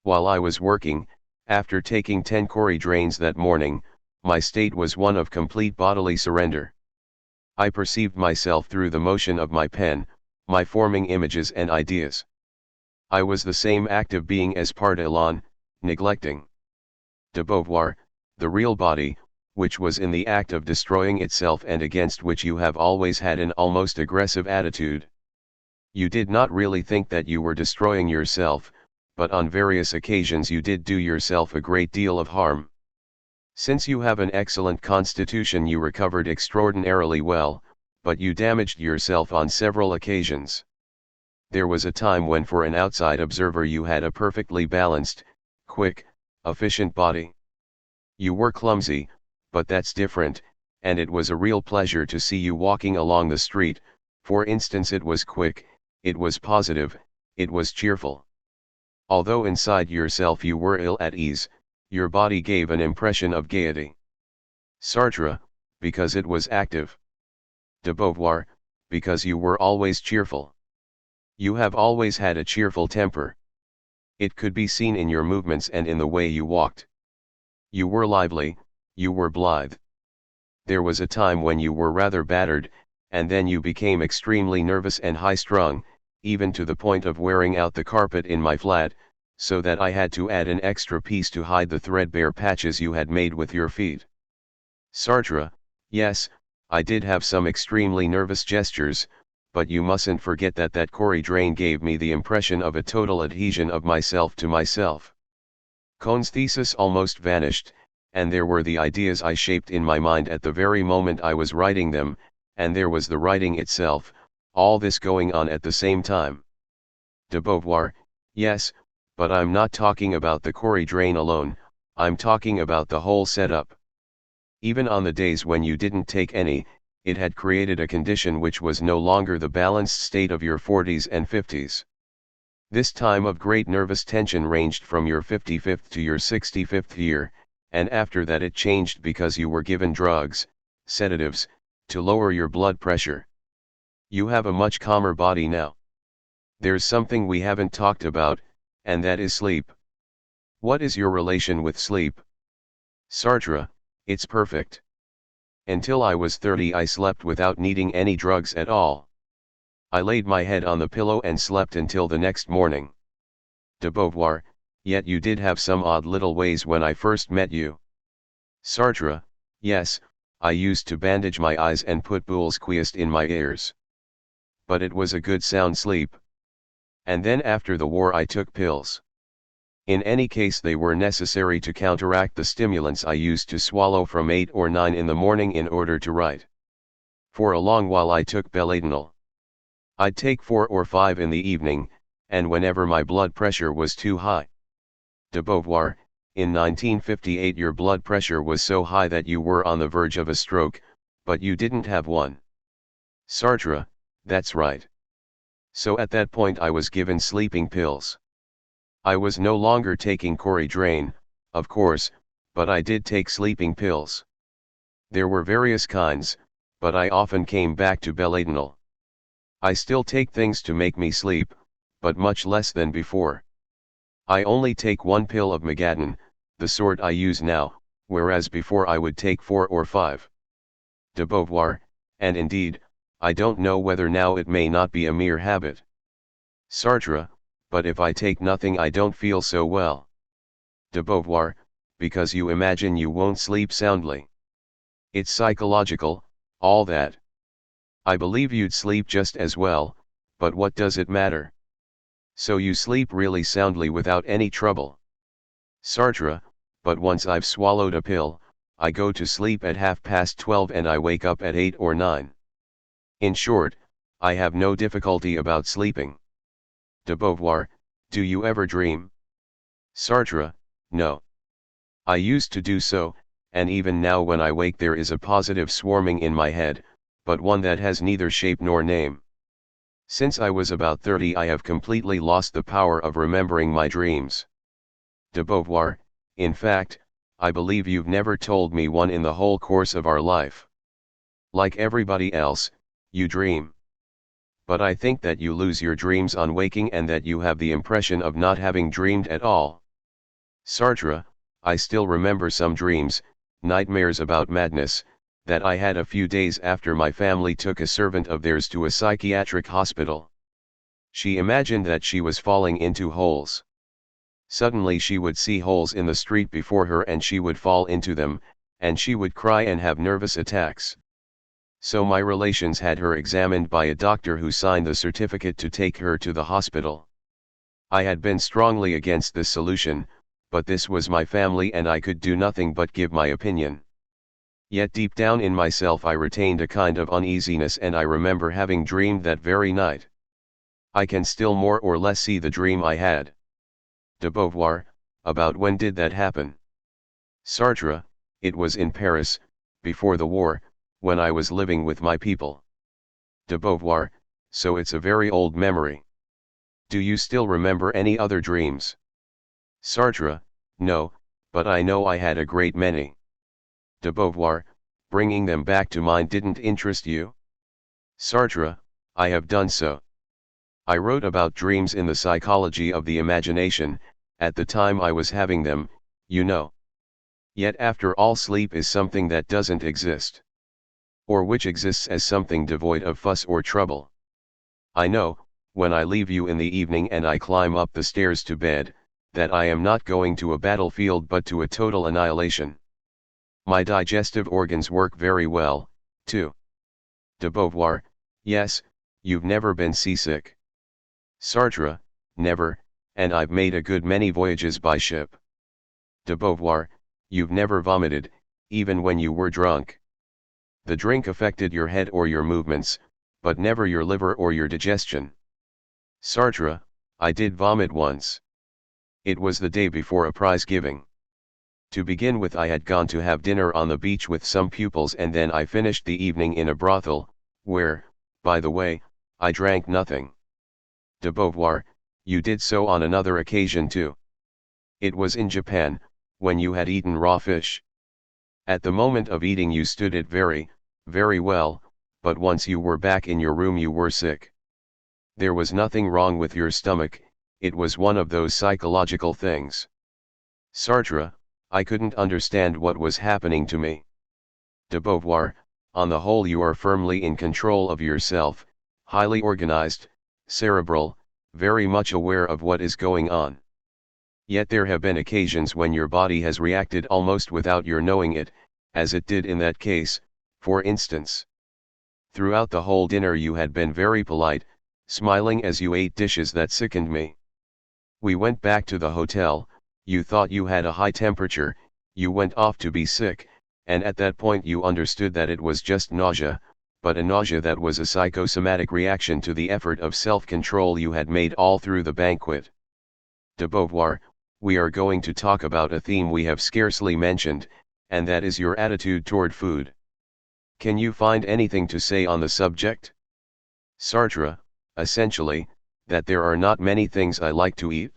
While I was working, after taking 10 Corey drains that morning, my state was one of complete bodily surrender. I perceived myself through the motion of my pen, my forming images and ideas. I was the same active being as par excellence, neglecting. De Beauvoir, the real body, which was in the act of destroying itself and against which you have always had an almost aggressive attitude. You did not really think that you were destroying yourself, but on various occasions you did do yourself a great deal of harm. Since you have an excellent constitution you recovered extraordinarily well, but you damaged yourself on several occasions. There was a time when for an outside observer you had a perfectly balanced, quick, efficient body. You were clumsy, but that's different, and it was a real pleasure to see you walking along the street. For instance, it was quick, it was positive, it was cheerful. Although inside yourself you were ill at ease, your body gave an impression of gaiety. Sartre, because it was active. De Beauvoir, because you were always cheerful. You have always had a cheerful temper. It could be seen in your movements and in the way you walked. You were lively, you were blithe. There was a time when you were rather battered, and then you became extremely nervous and high-strung, even to the point of wearing out the carpet in my flat, so that I had to add an extra piece to hide the threadbare patches you had made with your feet. Sartre, yes, I did have some extremely nervous gestures, but you mustn't forget that that Corey drain gave me the impression of a total adhesion of myself to myself. Cohn's thesis almost vanished, and there were the ideas I shaped in my mind at the very moment I was writing them, and there was the writing itself, all this going on at the same time. De Beauvoir, yes, but I'm not talking about the Corey drain alone, I'm talking about the whole setup. Even on the days when you didn't take any, it had created a condition which was no longer the balanced state of your 40s and 50s. This time of great nervous tension ranged from your 55th to your 65th year, and after that it changed because you were given drugs, sedatives, to lower your blood pressure. You have a much calmer body now. There's something we haven't talked about, and that is sleep. What is your relation with sleep? Sartre, it's perfect. Until I was 30 I slept without needing any drugs at all. I laid my head on the pillow and slept until the next morning. De Beauvoir, yet you did have some odd little ways when I first met you. Sartre, yes, I used to bandage my eyes and put Boule's quiest in my ears. But it was a good sound sleep. And then after the war I took pills. In any case they were necessary to counteract the stimulants I used to swallow from 8 or 9 in the morning in order to write. For a long while I took belladinol. I'd take 4 or 5 in the evening, and whenever my blood pressure was too high. De Beauvoir, in 1958 your blood pressure was so high that you were on the verge of a stroke, but you didn't have one. Sartre, that's right. So at that point I was given sleeping pills. I was no longer taking Corey drain, of course, but I did take sleeping pills. There were various kinds, but I often came back to belladinol. I still take things to make me sleep, but much less than before. I only take one pill of Megadon, the sort I use now, whereas before I would take 4 or 5. De Beauvoir, and indeed, I don't know whether now it may not be a mere habit. Sartre, but if I take nothing I don't feel so well. De Beauvoir, because you imagine you won't sleep soundly. It's psychological, all that. I believe you'd sleep just as well, but what does it matter? So you sleep really soundly without any trouble. Sartre, but once I've swallowed a pill, I go to sleep at 12:30 and I wake up at 8 or 9. In short, I have no difficulty about sleeping. De Beauvoir, do you ever dream? Sartre, no. I used to do so, and even now when I wake there is a positive swarming in my head, but one that has neither shape nor name. Since I was about 30 I have completely lost the power of remembering my dreams. De Beauvoir, in fact, I believe you've never told me one in the whole course of our life. Like everybody else, you dream. But I think that you lose your dreams on waking and that you have the impression of not having dreamed at all. Sartre, I still remember some dreams, nightmares about madness, that I had a few days after my family took a servant of theirs to a psychiatric hospital. She imagined that she was falling into holes. Suddenly she would see holes in the street before her and she would fall into them, and she would cry and have nervous attacks. So my relations had her examined by a doctor who signed the certificate to take her to the hospital. I had been strongly against this solution, but this was my family and I could do nothing but give my opinion. Yet deep down in myself I retained a kind of uneasiness and I remember having dreamed that very night. I can still more or less see the dream I had. De Beauvoir, about when did that happen? Sartre, it was in Paris, before the war, when I was living with my people. De Beauvoir, so it's a very old memory. Do you still remember any other dreams? Sartre, no, but I know I had a great many. De Beauvoir, bringing them back to mind didn't interest you? Sartre, I have done so. I wrote about dreams in the psychology of the imagination, at the time I was having them, you know. Yet after all sleep is something that doesn't exist. Or which exists as something devoid of fuss or trouble. I know, when I leave you in the evening and I climb up the stairs to bed, that I am not going to a battlefield but to a total annihilation. My digestive organs work very well, too. De Beauvoir, yes, you've never been seasick. Sartre, never, and I've made a good many voyages by ship. De Beauvoir, you've never vomited, even when you were drunk. The drink affected your head or your movements, but never your liver or your digestion. Sartre, I did vomit once. It was the day before a prize giving. To begin with, I had gone to have dinner on the beach with some pupils and then I finished the evening in a brothel, where, by the way, I drank nothing. De Beauvoir, you did so on another occasion too. It was in Japan, when you had eaten raw fish. At the moment of eating you stood it very, very well, but once you were back in your room you were sick. There was nothing wrong with your stomach, it was one of those psychological things. Sartre, I couldn't understand what was happening to me. De Beauvoir, on the whole you are firmly in control of yourself, highly organized, cerebral, very much aware of what is going on. Yet there have been occasions when your body has reacted almost without your knowing it, as it did in that case, for instance. Throughout the whole dinner you had been very polite, smiling as you ate dishes that sickened me. We went back to the hotel, you thought you had a high temperature, you went off to be sick, and at that point you understood that it was just nausea, but a nausea that was a psychosomatic reaction to the effort of self-control you had made all through the banquet. De Beauvoir, we are going to talk about a theme we have scarcely mentioned, and that is your attitude toward food. Can you find anything to say on the subject? Sartre, essentially, that there are not many things I like to eat.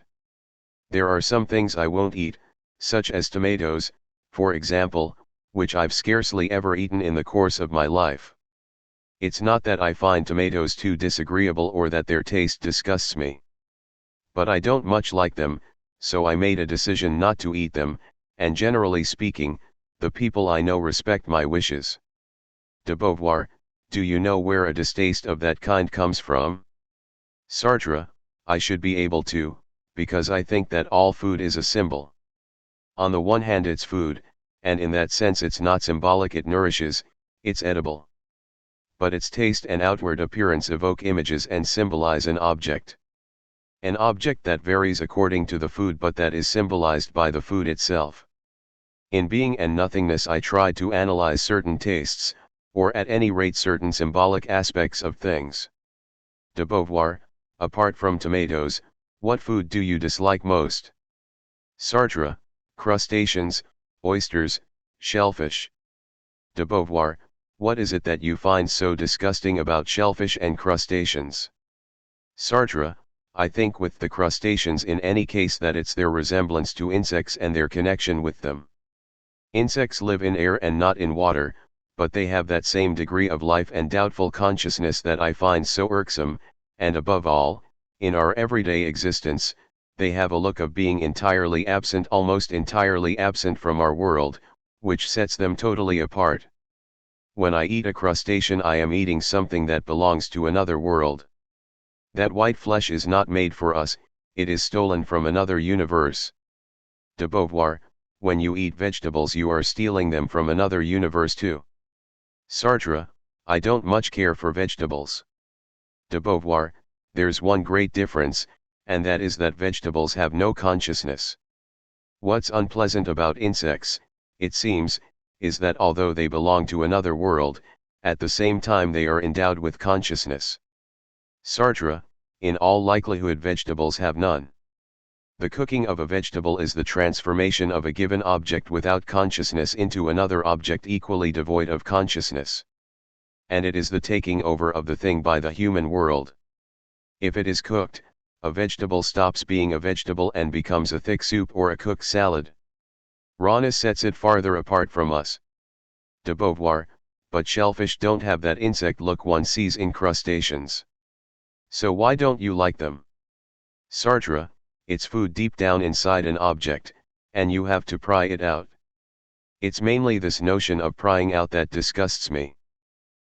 There are some things I won't eat, such as tomatoes, for example, which I've scarcely ever eaten in the course of my life. It's not that I find tomatoes too disagreeable or that their taste disgusts me. But I don't much like them, so I made a decision not to eat them, and generally speaking, the people I know respect my wishes. De Beauvoir, do you know where a distaste of that kind comes from? Sartre, I should be able to, because I think that all food is a symbol. On the one hand it's food, and in that sense it's not symbolic, it nourishes, it's edible. But its taste and outward appearance evoke images and symbolize an object. An object that varies according to the food but that is symbolized by the food itself. In Being and Nothingness I tried to analyze certain tastes, or at any rate certain symbolic aspects of things. De Beauvoir, apart from tomatoes, what food do you dislike most? Sartre, crustaceans, oysters, shellfish. De Beauvoir, what is it that you find so disgusting about shellfish and crustaceans? Sartre, I think with the crustaceans in any case that it's their resemblance to insects and their connection with them. Insects live in air and not in water, but they have that same degree of life and doubtful consciousness that I find so irksome, and above all, in our everyday existence, they have a look of being entirely absent, almost entirely absent from our world, which sets them totally apart. When I eat a crustacean I am eating something that belongs to another world. That white flesh is not made for us, it is stolen from another universe. De Beauvoir, when you eat vegetables you are stealing them from another universe too. Sartre, I don't much care for vegetables. De Beauvoir, there's one great difference, and that is that vegetables have no consciousness. What's unpleasant about insects, it seems, is that although they belong to another world, at the same time they are endowed with consciousness. Sartre, in all likelihood vegetables have none. The cooking of a vegetable is the transformation of a given object without consciousness into another object equally devoid of consciousness. And it is the taking over of the thing by the human world. If it is cooked, a vegetable stops being a vegetable and becomes a thick soup or a cooked salad. Rawness sets it farther apart from us. De Beauvoir, but shellfish don't have that insect look one sees in crustaceans. So why don't you like them? Sartre, it's food deep down inside an object, and you have to pry it out. It's mainly this notion of prying out that disgusts me.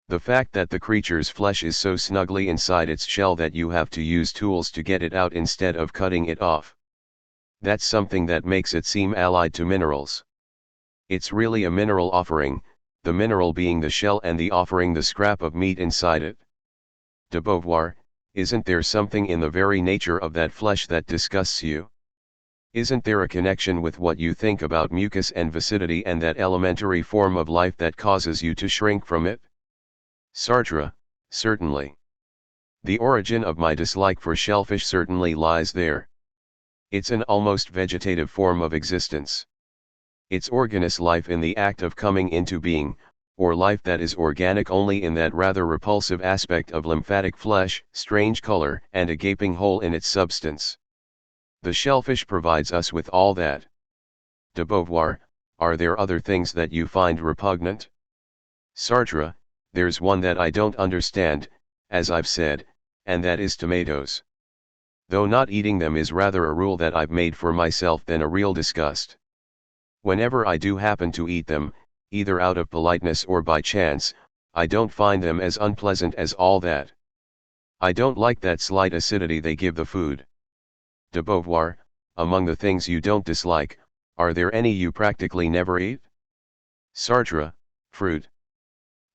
The fact that the creature's flesh is so snugly inside its shell that you have to use tools to get it out instead of cutting it off. That's something that makes it seem allied to minerals. It's really a mineral offering, the mineral being the shell and the offering the scrap of meat inside it. De Beauvoir, isn't there something in the very nature of that flesh that disgusts you? Isn't there a connection with what you think about mucus and viscidity and that elementary form of life that causes you to shrink from it? Sartre, certainly. The origin of my dislike for shellfish certainly lies there. It's an almost vegetative form of existence. It's organist life in the act of coming into being, or life that is organic only in that rather repulsive aspect of lymphatic flesh, strange color, and a gaping hole in its substance. The shellfish provides us with all that. De Beauvoir, are there other things that you find repugnant? Sartre, there's one that I don't understand, as I've said, and that is tomatoes. Though not eating them is rather a rule that I've made for myself than a real disgust. Whenever I do happen to eat them, either out of politeness or by chance, I don't find them as unpleasant as all that. I don't like that slight acidity they give the food. De Beauvoir, among the things you don't dislike, are there any you practically never eat? Sartre, fruit.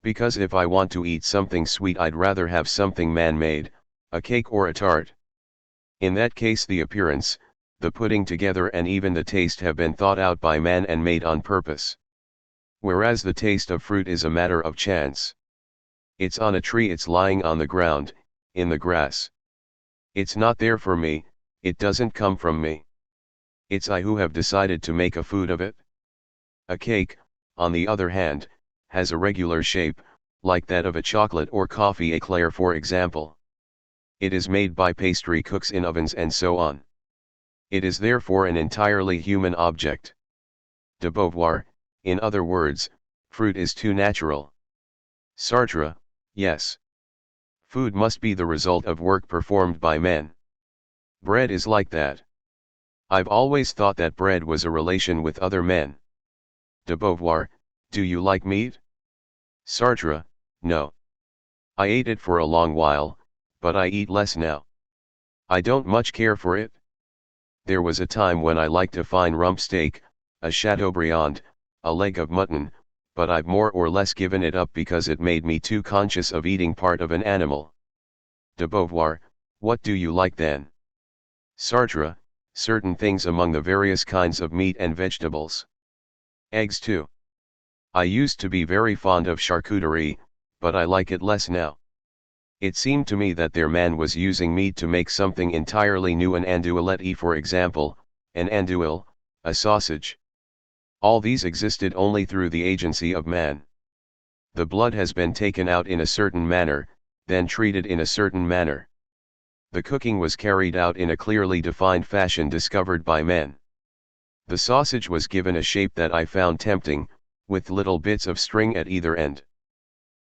Because if I want to eat something sweet I'd rather have something man-made, a cake or a tart. In that case the appearance, the putting together and even the taste have been thought out by man and made on purpose. Whereas the taste of fruit is a matter of chance. It's on a tree, it's lying on the ground, in the grass. It's not there for me, it doesn't come from me. It's I who have decided to make a food of it. A cake, on the other hand, has a regular shape, like that of a chocolate or coffee eclair for example. It is made by pastry cooks in ovens and so on. It is therefore an entirely human object. De Beauvoir, in other words, fruit is too natural. Sartre, yes. Food must be the result of work performed by men. Bread is like that. I've always thought that bread was a relation with other men. De Beauvoir, do you like meat? Sartre, no. I ate it for a long while, but I eat less now. I don't much care for it. There was a time when I liked a fine rump steak, a Chateaubriand, a leg of mutton, but I've more or less given it up because it made me too conscious of eating part of an animal. De Beauvoir, what do you like then? Sartre, certain things among the various kinds of meat and vegetables. Eggs too. I used to be very fond of charcuterie, but I like it less now. It seemed to me that their man was using meat to make something entirely new, an andouillette for example, an andouille, a sausage. All these existed only through the agency of man. The blood has been taken out in a certain manner, then treated in a certain manner. The cooking was carried out in a clearly defined fashion discovered by men. The sausage was given a shape that I found tempting, with little bits of string at either end.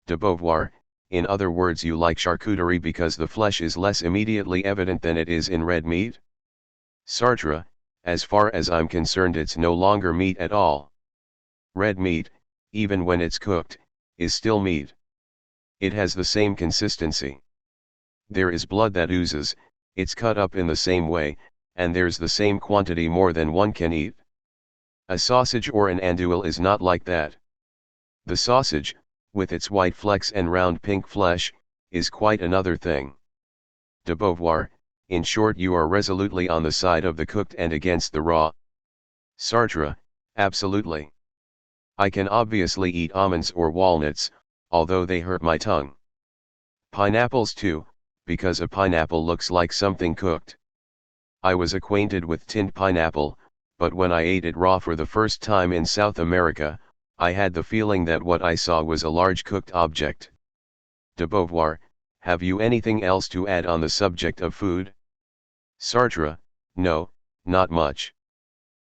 De Beauvoir, in other words, you like charcuterie because the flesh is less immediately evident than it is in red meat? Sartre, as far as I'm concerned, it's no longer meat at all. Red meat, even when it's cooked, is still meat. It has the same consistency. There is blood that oozes, it's cut up in the same way, and there's the same quantity more than one can eat. A sausage or an andouille is not like that. The sausage, with its white flecks and round pink flesh, is quite another thing. De Beauvoir, in short, you are resolutely on the side of the cooked and against the raw. Sartre, absolutely. I can obviously eat almonds or walnuts, although they hurt my tongue. Pineapples too, because a pineapple looks like something cooked. I was acquainted with tinned pineapple, but when I ate it raw for the first time in South America, I had the feeling that what I saw was a large cooked object. De Beauvoir, have you anything else to add on the subject of food? Sartre, no, not much.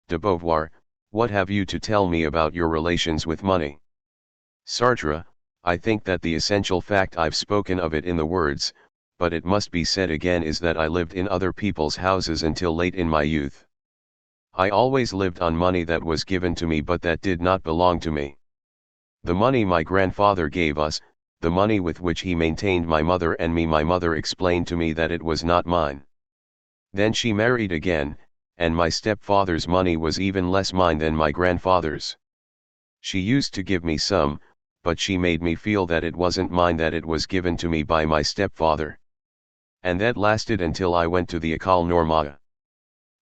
De Beauvoir, what have you to tell me about your relations with money? Sartre, I think that the essential fact, I've spoken of it in the words, but it must be said again, is that I lived in other people's houses until late in my youth. I always lived on money that was given to me but that did not belong to me. The money my grandfather gave us, the money with which he maintained my mother and me, my mother explained to me that it was not mine. Then she married again, and my stepfather's money was even less mine than my grandfather's. She used to give me some, but she made me feel that it wasn't mine, that it was given to me by my stepfather. And that lasted until I went to the École Normale.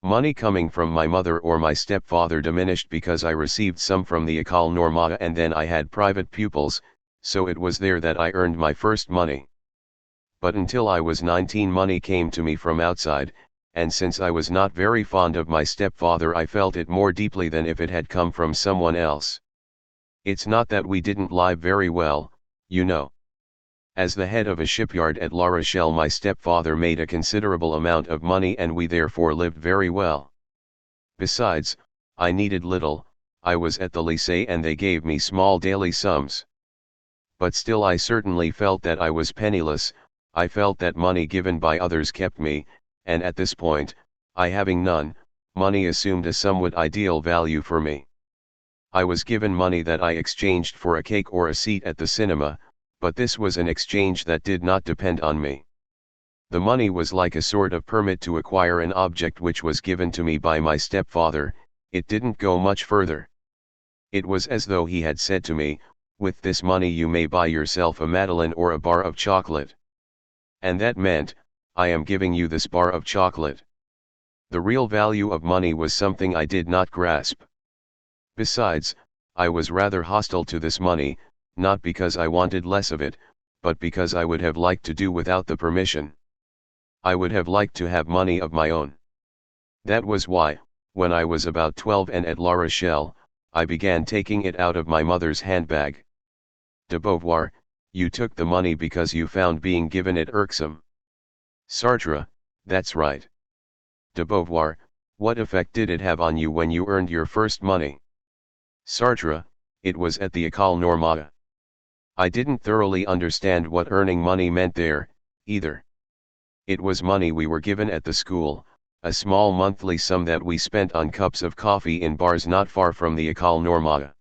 Money coming from my mother or my stepfather diminished because I received some from the École Normale, and then I had private pupils, so it was there that I earned my first money. But until I was 19, money came to me from outside, and since I was not very fond of my stepfather, I felt it more deeply than if it had come from someone else. It's not that we didn't live very well, you know. As the head of a shipyard at La Rochelle, my stepfather made a considerable amount of money and we therefore lived very well. Besides, I needed little, I was at the lycée and they gave me small daily sums. But still I certainly felt that I was penniless. I felt that money given by others kept me, and at this point, I having none, money assumed a somewhat ideal value for me. I was given money that I exchanged for a cake or a seat at the cinema, but this was an exchange that did not depend on me. The money was like a sort of permit to acquire an object which was given to me by my stepfather. It didn't go much further. It was as though he had said to me, with this money you may buy yourself a Madeleine or a bar of chocolate. And that meant, I am giving you this bar of chocolate. The real value of money was something I did not grasp. Besides, I was rather hostile to this money, not because I wanted less of it, but because I would have liked to do without the permission. I would have liked to have money of my own. That was why, when I was about 12 and at La Rochelle, I began taking it out of my mother's handbag. De Beauvoir, you took the money because you found being given it irksome. Sartre, that's right. De Beauvoir, what effect did it have on you when you earned your first money? Sartre, it was at the École Normale. I didn't thoroughly understand what earning money meant there, either. It was money we were given at the school, a small monthly sum that we spent on cups of coffee in bars not far from the École Normale.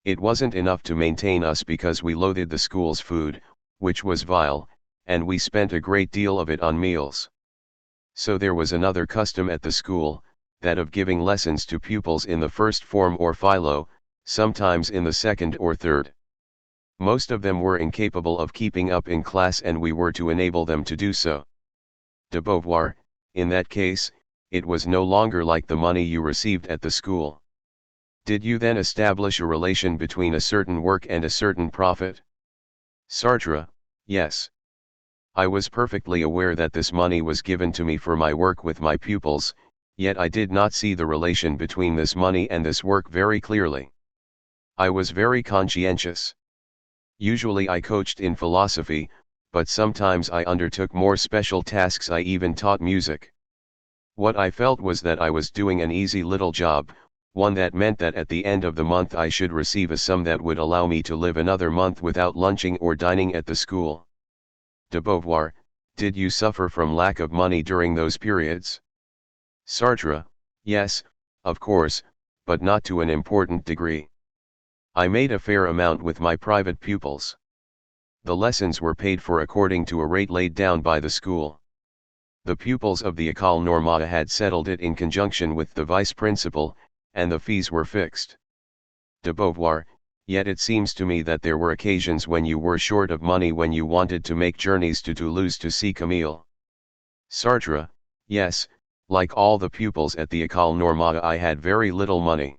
It wasn't enough to maintain us because we loathed the school's food, which was vile, and we spent a great deal of it on meals. So there was another custom at the school, that of giving lessons to pupils in the first form or philo, sometimes in the second or third. Most of them were incapable of keeping up in class and we were to enable them to do so. De Beauvoir, in that case, it was no longer like the money you received at the school. Did you then establish a relation between a certain work and a certain profit? Sartre, yes. I was perfectly aware that this money was given to me for my work with my pupils, yet I did not see the relation between this money and this work very clearly. I was very conscientious. Usually I coached in philosophy, but sometimes I undertook more special tasks. I even taught music. What I felt was that I was doing an easy little job, one that meant that at the end of the month I should receive a sum that would allow me to live another month without lunching or dining at the school. De Beauvoir, did you suffer from lack of money during those periods? Sartre, yes, of course, but not to an important degree. I made a fair amount with my private pupils. The lessons were paid for according to a rate laid down by the school. The pupils of the École Normale had settled it in conjunction with the vice-principal, and the fees were fixed. De Beauvoir, yet it seems to me that there were occasions when you were short of money when you wanted to make journeys to Toulouse to see Camille. Sartre, yes, like all the pupils at the École Normale I had very little money.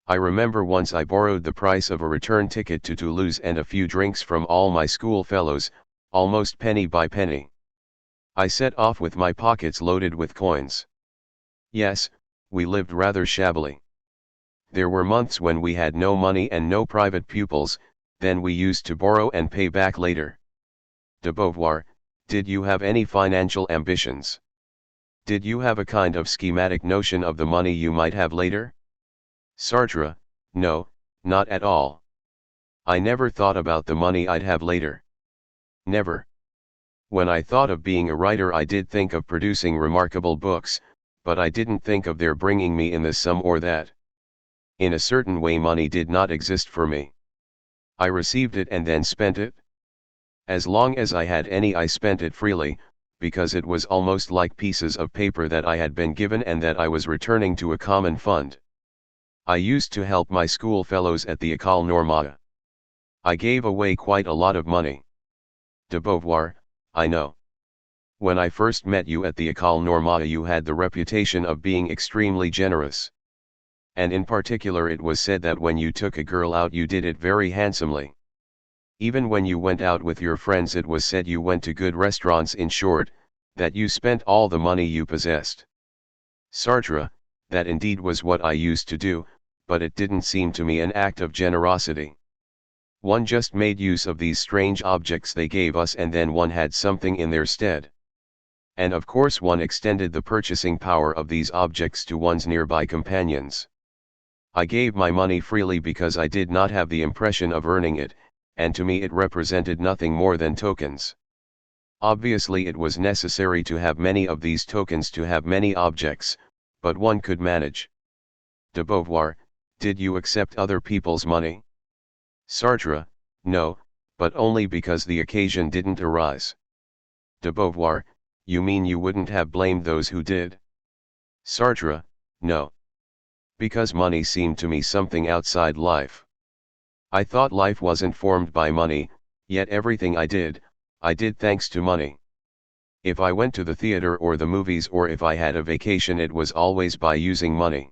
I remember once I borrowed the price of a return ticket to Toulouse and a few drinks from all my school fellows, almost penny by penny. I set off with my pockets loaded with coins. Yes, we lived rather shabbily. There were months when we had no money and no private pupils, then we used to borrow and pay back later. De Beauvoir, did you have any financial ambitions? Did you have a kind of schematic notion of the money you might have later? Sartre, no, not at all. I never thought about the money I'd have later. Never. When I thought of being a writer I did think of producing remarkable books, but I didn't think of their bringing me in this sum or that. In a certain way money did not exist for me. I received it and then spent it. As long as I had any I spent it freely, because it was almost like pieces of paper that I had been given and that I was returning to a common fund. I used to help my school fellows at the École Normale. I gave away quite a lot of money. De Beauvoir, I know. When I first met you at the École Normale you had the reputation of being extremely generous. And in particular it was said that when you took a girl out you did it very handsomely. Even when you went out with your friends it was said you went to good restaurants, in short, that you spent all the money you possessed. Sartre, that indeed was what I used to do, but it didn't seem to me an act of generosity. One just made use of these strange objects they gave us and then one had something in their stead. And of course one extended the purchasing power of these objects to one's nearby companions. I gave my money freely because I did not have the impression of earning it, and to me it represented nothing more than tokens. Obviously it was necessary to have many of these tokens to have many objects, but one could manage. De Beauvoir, did you accept other people's money? Sartre, no, but only because the occasion didn't arise. De Beauvoir, you mean you wouldn't have blamed those who did? Sartre, no. Because money seemed to me something outside life. I thought life wasn't formed by money, yet everything I did thanks to money. If I went to the theater or the movies or if I had a vacation it was always by using money.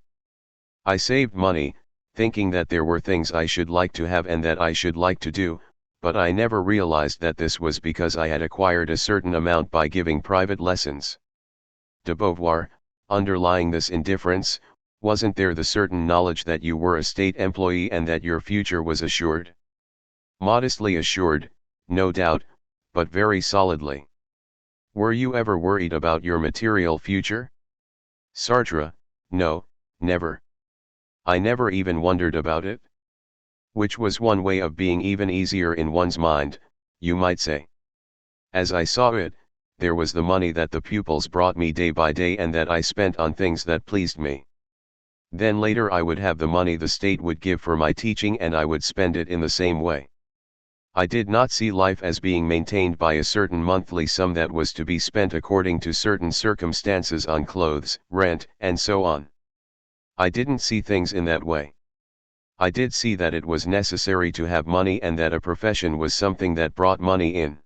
I saved money, thinking that there were things I should like to have and that I should like to do, but I never realized that this was because I had acquired a certain amount by giving private lessons. De Beauvoir, underlying this indifference, wasn't there the certain knowledge that you were a state employee and that your future was assured? Modestly assured, no doubt, but very solidly. Were you ever worried about your material future? Sartre, no, never. I never even wondered about it. Which was one way of being even easier in one's mind, you might say. As I saw it, there was the money that the pupils brought me day by day and that I spent on things that pleased me. Then later I would have the money the state would give for my teaching and I would spend it in the same way. I did not see life as being maintained by a certain monthly sum that was to be spent according to certain circumstances on clothes, rent, and so on. I didn't see things in that way. I did see that it was necessary to have money and that a profession was something that brought money in.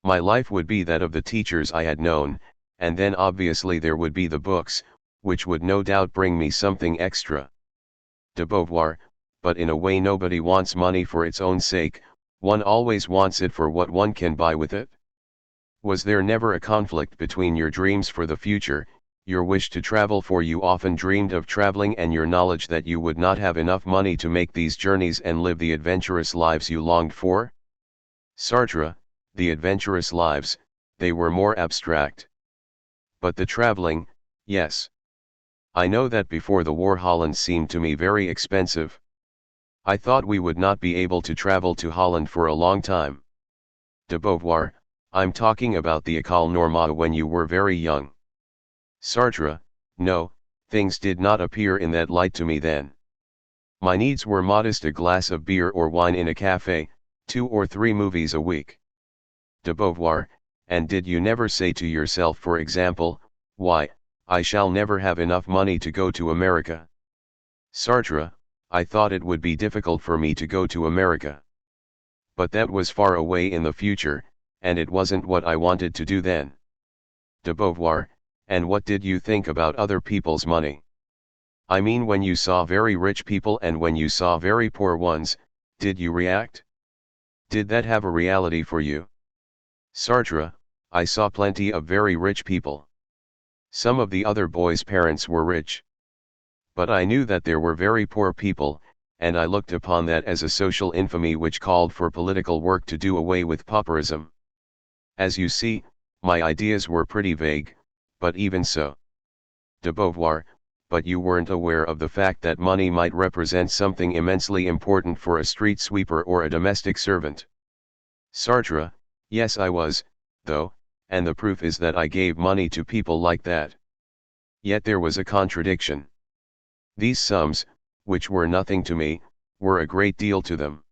My life would be that of the teachers I had known, and then obviously there would be the books, which would no doubt bring me something extra. De Beauvoir, but in a way nobody wants money for its own sake, one always wants it for what one can buy with it. Was there never a conflict between your dreams for the future, your wish to travel, for you often dreamed of traveling, and your knowledge that you would not have enough money to make these journeys and live the adventurous lives you longed for? Sartre, the adventurous lives, they were more abstract. But the traveling, yes. I know that before the war Holland seemed to me very expensive. I thought we would not be able to travel to Holland for a long time. De Beauvoir, I'm talking about the École Normale when you were very young. Sartre, no, things did not appear in that light to me then. My needs were modest: a glass of beer or wine in a cafe, 2 or 3 movies a week. De Beauvoir, and did you never say to yourself, for example, why, I shall never have enough money to go to America? Sartre, I thought it would be difficult for me to go to America. But that was far away in the future, and it wasn't what I wanted to do then. De Beauvoir, and what did you think about other people's money? I mean, when you saw very rich people and when you saw very poor ones, did you react? Did that have a reality for you? Sartre, I saw plenty of very rich people. Some of the other boys' parents were rich. But I knew that there were very poor people, and I looked upon that as a social infamy which called for political work to do away with pauperism. As you see, my ideas were pretty vague, but even so. De Beauvoir, but you weren't aware of the fact that money might represent something immensely important for a street sweeper or a domestic servant. Sartre, yes I was, though, and the proof is that I gave money to people like that. Yet there was a contradiction. These sums, which were nothing to me, were a great deal to them.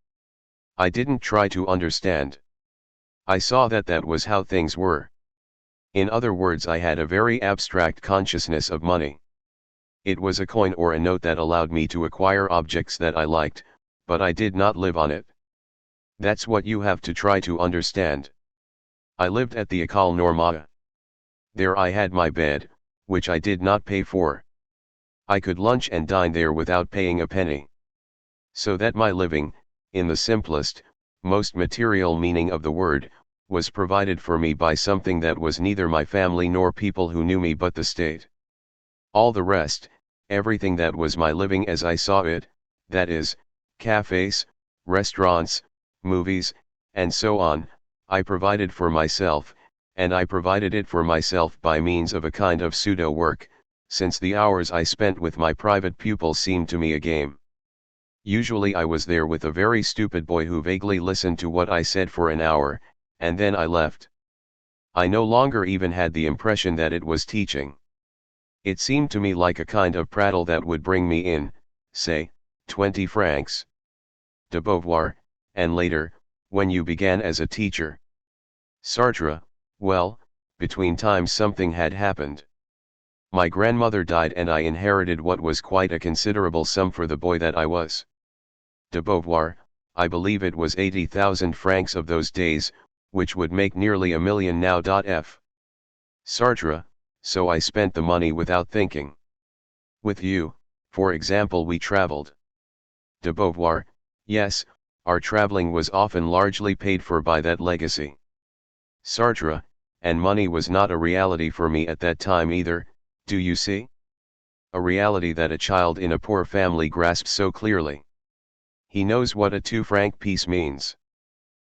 I didn't try to understand. I saw that that was how things were. In other words, I had a very abstract consciousness of money. It was a coin or a note that allowed me to acquire objects that I liked, but I did not live on it. That's what you have to try to understand. I lived at the École Normale. There I had my bed, which I did not pay for. I could lunch and dine there without paying a penny. So that my living, in the simplest, most material meaning of the word, was provided for me by something that was neither my family nor people who knew me but the state. All the rest, everything that was my living as I saw it, that is, cafes, restaurants, movies, and so on, I provided for myself, and I provided it for myself by means of a kind of pseudo-work, since the hours I spent with my private pupils seemed to me a game. Usually I was there with a very stupid boy who vaguely listened to what I said for an hour, and then I left. I no longer even had the impression that it was teaching. It seemed to me like a kind of prattle that would bring me in, say, 20 francs. De Beauvoir, and later, when you began as a teacher. Sartre, well, between times something had happened. My grandmother died and I inherited what was quite a considerable sum for the boy that I was. De Beauvoir, I believe it was 80,000 francs of those days, which would make nearly $1 million now. Sartre, so I spent the money without thinking. With you, for example, we traveled. De Beauvoir, yes, our traveling was often largely paid for by that legacy. Sartre, and money was not a reality for me at that time either, do you see? A reality that a child in a poor family grasps so clearly. He knows what a 2-franc piece means.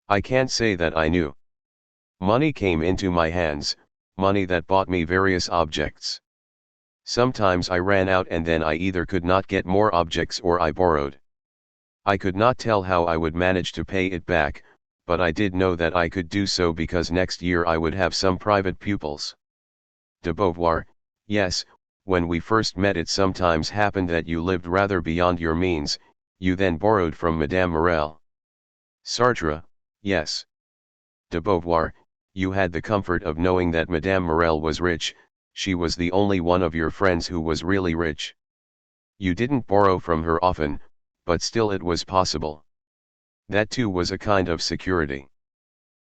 I can't say that I knew. Money came into my hands, money that bought me various objects. Sometimes I ran out and then I either could not get more objects or I borrowed. I could not tell how I would manage to pay it back, but I did know that I could do so because next year I would have some private pupils. De Beauvoir, yes, when we first met it sometimes happened that you lived rather beyond your means, you then borrowed from Madame Morel. Sartre, yes. De Beauvoir, you had the comfort of knowing that Madame Morel was rich, she was the only one of your friends who was really rich. You didn't borrow from her often, but still it was possible. That too was a kind of security.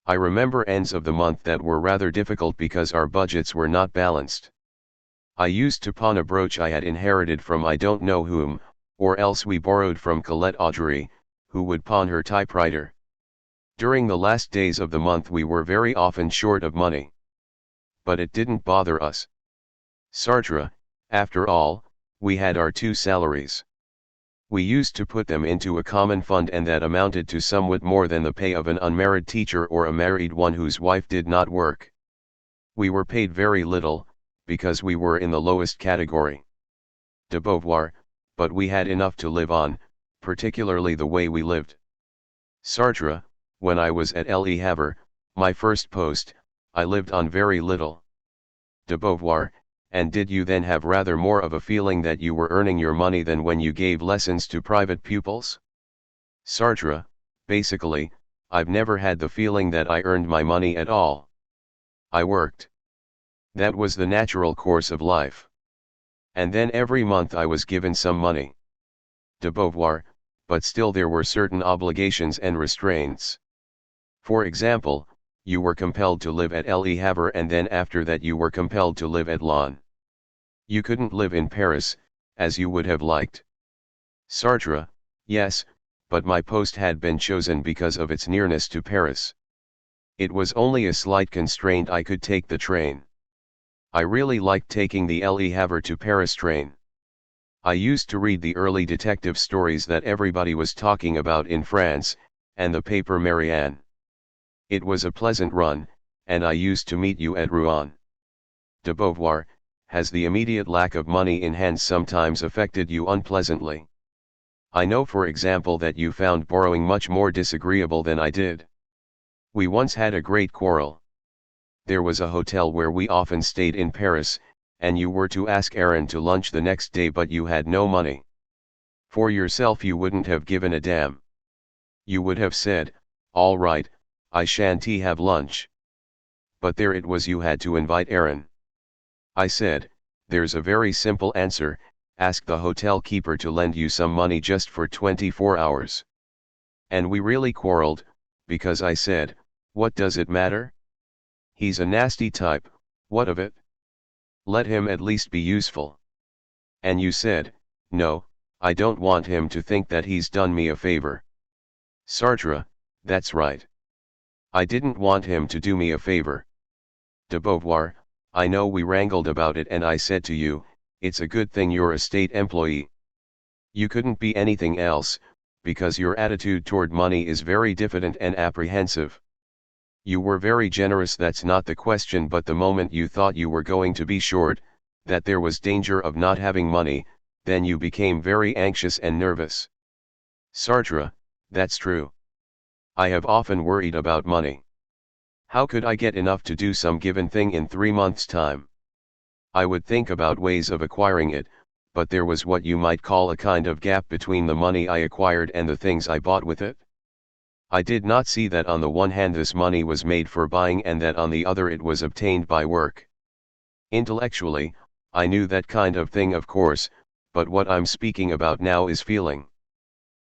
I remember ends of the month that were rather difficult because our budgets were not balanced. I used to pawn a brooch I had inherited from I don't know whom, or else we borrowed from Colette Audrey, who would pawn her typewriter. During the last days of the month we were very often short of money. But it didn't bother us. Sartre, after all, we had our 2 salaries. We used to put them into a common fund and that amounted to somewhat more than the pay of an unmarried teacher or a married one whose wife did not work. We were paid very little, because we were in the lowest category. De Beauvoir, but we had enough to live on, particularly the way we lived. Sartre, when I was at Le Havre, my first post, I lived on very little. De Beauvoir, and did you then have rather more of a feeling that you were earning your money than when you gave lessons to private pupils? Sartre, basically, I've never had the feeling that I earned my money at all. I worked. That was the natural course of life. And then every month I was given some money. De Beauvoir, but still there were certain obligations and restraints. For example, you were compelled to live at Le Havre and then after that you were compelled to live at Laon. You couldn't live in Paris, as you would have liked. Sartre, yes, but my post had been chosen because of its nearness to Paris. It was only a slight constraint I could take the train. I really liked taking the Le Havre to Paris train. I used to read the early detective stories that everybody was talking about in France, and the paper Marianne. It was a pleasant run, and I used to meet you at Rouen. De Beauvoir, has the immediate lack of money in hand sometimes affected you unpleasantly? I know for example that you found borrowing much more disagreeable than I did. We once had a great quarrel. There was a hotel where we often stayed in Paris, and you were to ask Aaron to lunch the next day but you had no money. For yourself you wouldn't have given a damn. You would have said, all right, I shan't have lunch. But there it was, you had to invite Aaron. I said, there's a very simple answer, ask the hotel keeper to lend you some money just for 24 hours. And we really quarreled, because I said, what does it matter? He's a nasty type, what of it? Let him at least be useful. And you said, no, I don't want him to think that he's done me a favor. Sartre, that's right. I didn't want him to do me a favor. De Beauvoir, I know we wrangled about it and I said to you, it's a good thing you're a state employee. You couldn't be anything else, because your attitude toward money is very diffident and apprehensive. You were very generous, that's not the question, but the moment you thought you were going to be short, that there was danger of not having money, then you became very anxious and nervous. Sartre, that's true. I have often worried about money. How could I get enough to do some given thing in 3 months' time? I would think about ways of acquiring it, but there was what you might call a kind of gap between the money I acquired and the things I bought with it. I did not see that on the one hand this money was made for buying and that on the other it was obtained by work. Intellectually, I knew that kind of thing of course, but what I'm speaking about now is feeling.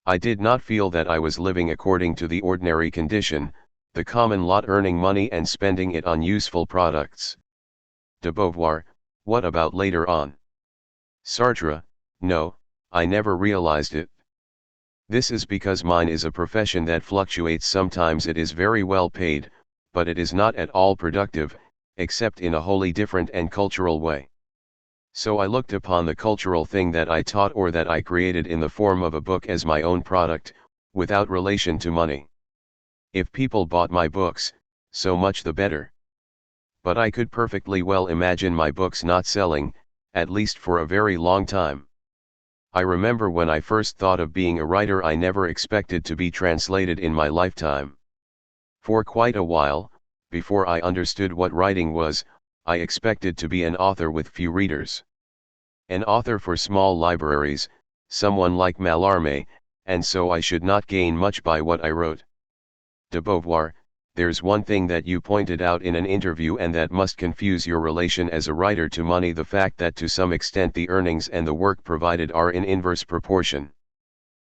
I did not feel that I was living according to the ordinary condition, the common lot, earning money and spending it on useful products. De Beauvoir, what about later on? Sartre, no, I never realized it. This is because mine is a profession that fluctuates. Sometimes it is very well paid, but it is not at all productive, except in a wholly different and cultural way. So I looked upon the cultural thing that I taught or that I created in the form of a book as my own product, without relation to money. If people bought my books, so much the better. But I could perfectly well imagine my books not selling, at least for a very long time. I remember when I first thought of being a writer, I never expected to be translated in my lifetime. For quite a while, before I understood what writing was, I expected to be an author with few readers. An author for small libraries, someone like Mallarmé, and so I should not gain much by what I wrote. De Beauvoir, there's one thing that you pointed out in an interview and that must confuse your relation as a writer to money, the fact that to some extent the earnings and the work provided are in inverse proportion.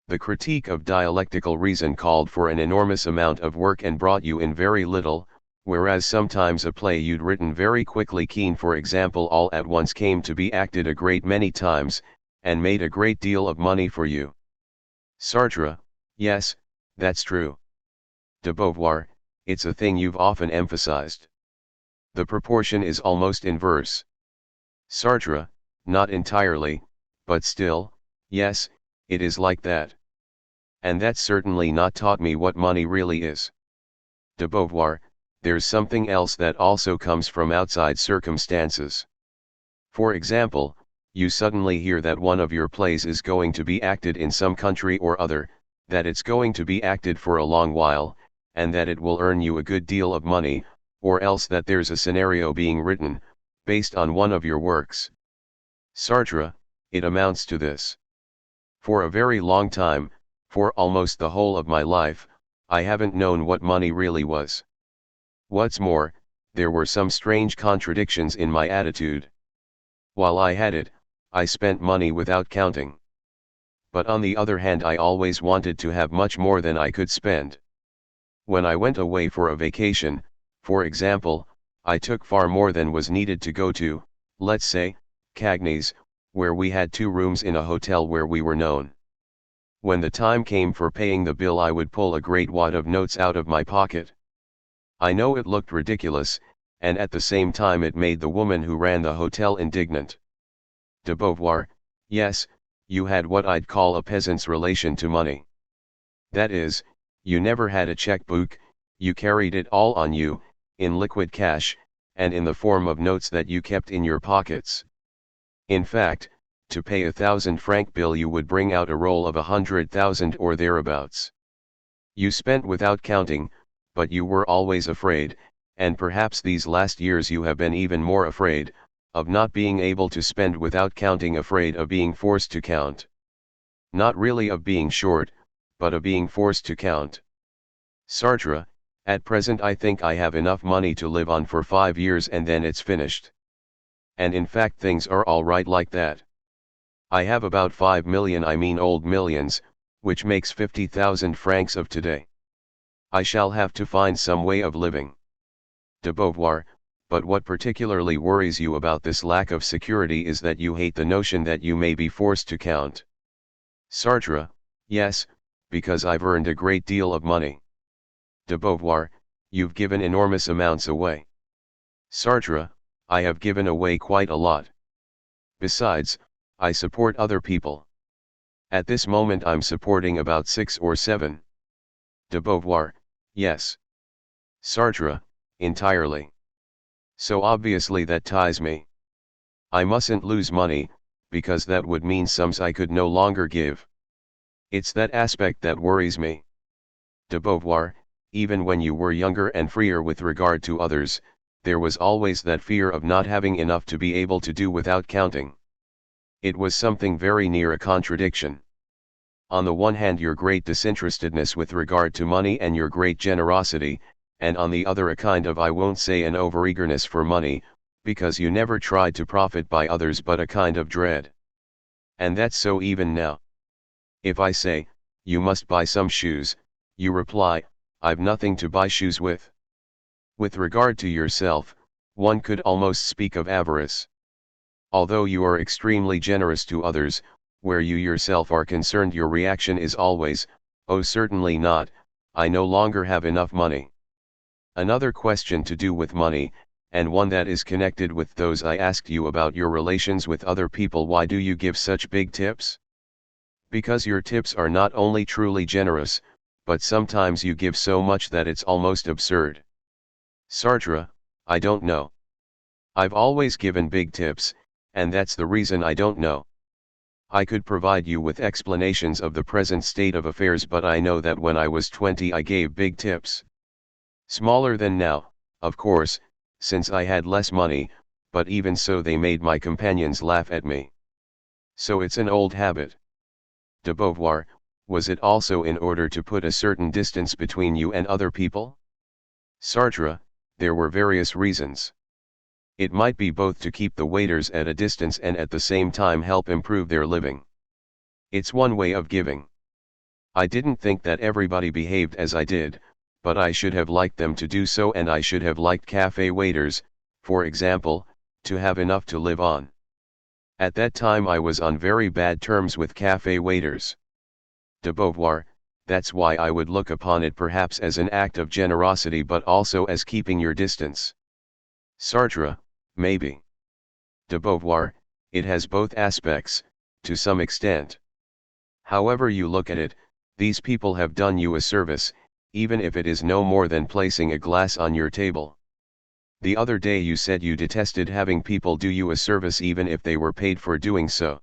The critique of dialectical reason called for an enormous amount of work and brought you in very little, whereas sometimes a play you'd written very quickly, Kean for example, all at once came to be acted a great many times, and made a great deal of money for you. Sartre, yes, that's true. De Beauvoir, it's a thing you've often emphasized. The proportion is almost inverse. Sartre, not entirely, but still, yes, it is like that. And that's certainly not taught me what money really is. De Beauvoir, there's something else that also comes from outside circumstances. For example, you suddenly hear that one of your plays is going to be acted in some country or other, that it's going to be acted for a long while, and that it will earn you a good deal of money, or else that there's a scenario being written, based on one of your works. Sartre, it amounts to this. For a very long time, for almost the whole of my life, I haven't known what money really was. What's more, there were some strange contradictions in my attitude. While I had it, I spent money without counting. But on the other hand, I always wanted to have much more than I could spend. When I went away for a vacation, for example, I took far more than was needed to go to, let's say, Cagnes, where we had 2 rooms in a hotel where we were known. When the time came for paying the bill, I would pull a great wad of notes out of my pocket. I know it looked ridiculous, and at the same time it made the woman who ran the hotel indignant. De Beauvoir, yes, you had what I'd call a peasant's relation to money. That is, you never had a checkbook, you carried it all on you, in liquid cash, and in the form of notes that you kept in your pockets. In fact, to pay 1,000-franc bill you would bring out a roll of 100,000 or thereabouts. You spent without counting, but you were always afraid, and perhaps these last years you have been even more afraid, of not being able to spend without counting, afraid of being forced to count. Not really of being short, but of being forced to count. Sartre, at present I think I have enough money to live on for 5 years and then it's finished. And in fact things are all right like that. I have about 5 million, I mean old millions, which makes 50,000 francs of today. I shall have to find some way of living. De Beauvoir, but what particularly worries you about this lack of security is that you hate the notion that you may be forced to count. Sartre, yes, because I've earned a great deal of money. De Beauvoir, you've given enormous amounts away. Sartre, I have given away quite a lot. Besides, I support other people. At this moment I'm supporting about 6 or 7. De Beauvoir, yes. Sartre, entirely. So obviously that ties me. I mustn't lose money, because that would mean sums I could no longer give. It's that aspect that worries me. De Beauvoir, even when you were younger and freer with regard to others, there was always that fear of not having enough to be able to do without counting. It was something very near a contradiction. On the one hand your great disinterestedness with regard to money and your great generosity, and on the other a kind of, I won't say an overeagerness for money, because you never tried to profit by others, but a kind of dread. And that's so even now. If I say, you must buy some shoes, you reply, I've nothing to buy shoes with. With regard to yourself, one could almost speak of avarice. Although you are extremely generous to others, where you yourself are concerned your reaction is always, oh certainly not, I no longer have enough money. Another question to do with money, and one that is connected with those I asked you about your relations with other people: why do you give such big tips? Because your tips are not only truly generous, but sometimes you give so much that it's almost absurd. Sartre, I don't know. I've always given big tips, and that's the reason I don't know. I could provide you with explanations of the present state of affairs, but I know that when I was 20 I gave big tips. Smaller than now, of course, since I had less money, but even so they made my companions laugh at me. So it's an old habit. De Beauvoir, was it also in order to put a certain distance between you and other people? Sartre, there were various reasons. It might be both to keep the waiters at a distance and at the same time help improve their living. It's one way of giving. I didn't think that everybody behaved as I did, but I should have liked them to do so, and I should have liked cafe waiters, for example, to have enough to live on. At that time I was on very bad terms with cafe waiters. De Beauvoir, that's why I would look upon it perhaps as an act of generosity but also as keeping your distance. Sartre, maybe. De Beauvoir, it has both aspects, to some extent. However you look at it, these people have done you a service, even if it is no more than placing a glass on your table. The other day you said you detested having people do you a service even if they were paid for doing so.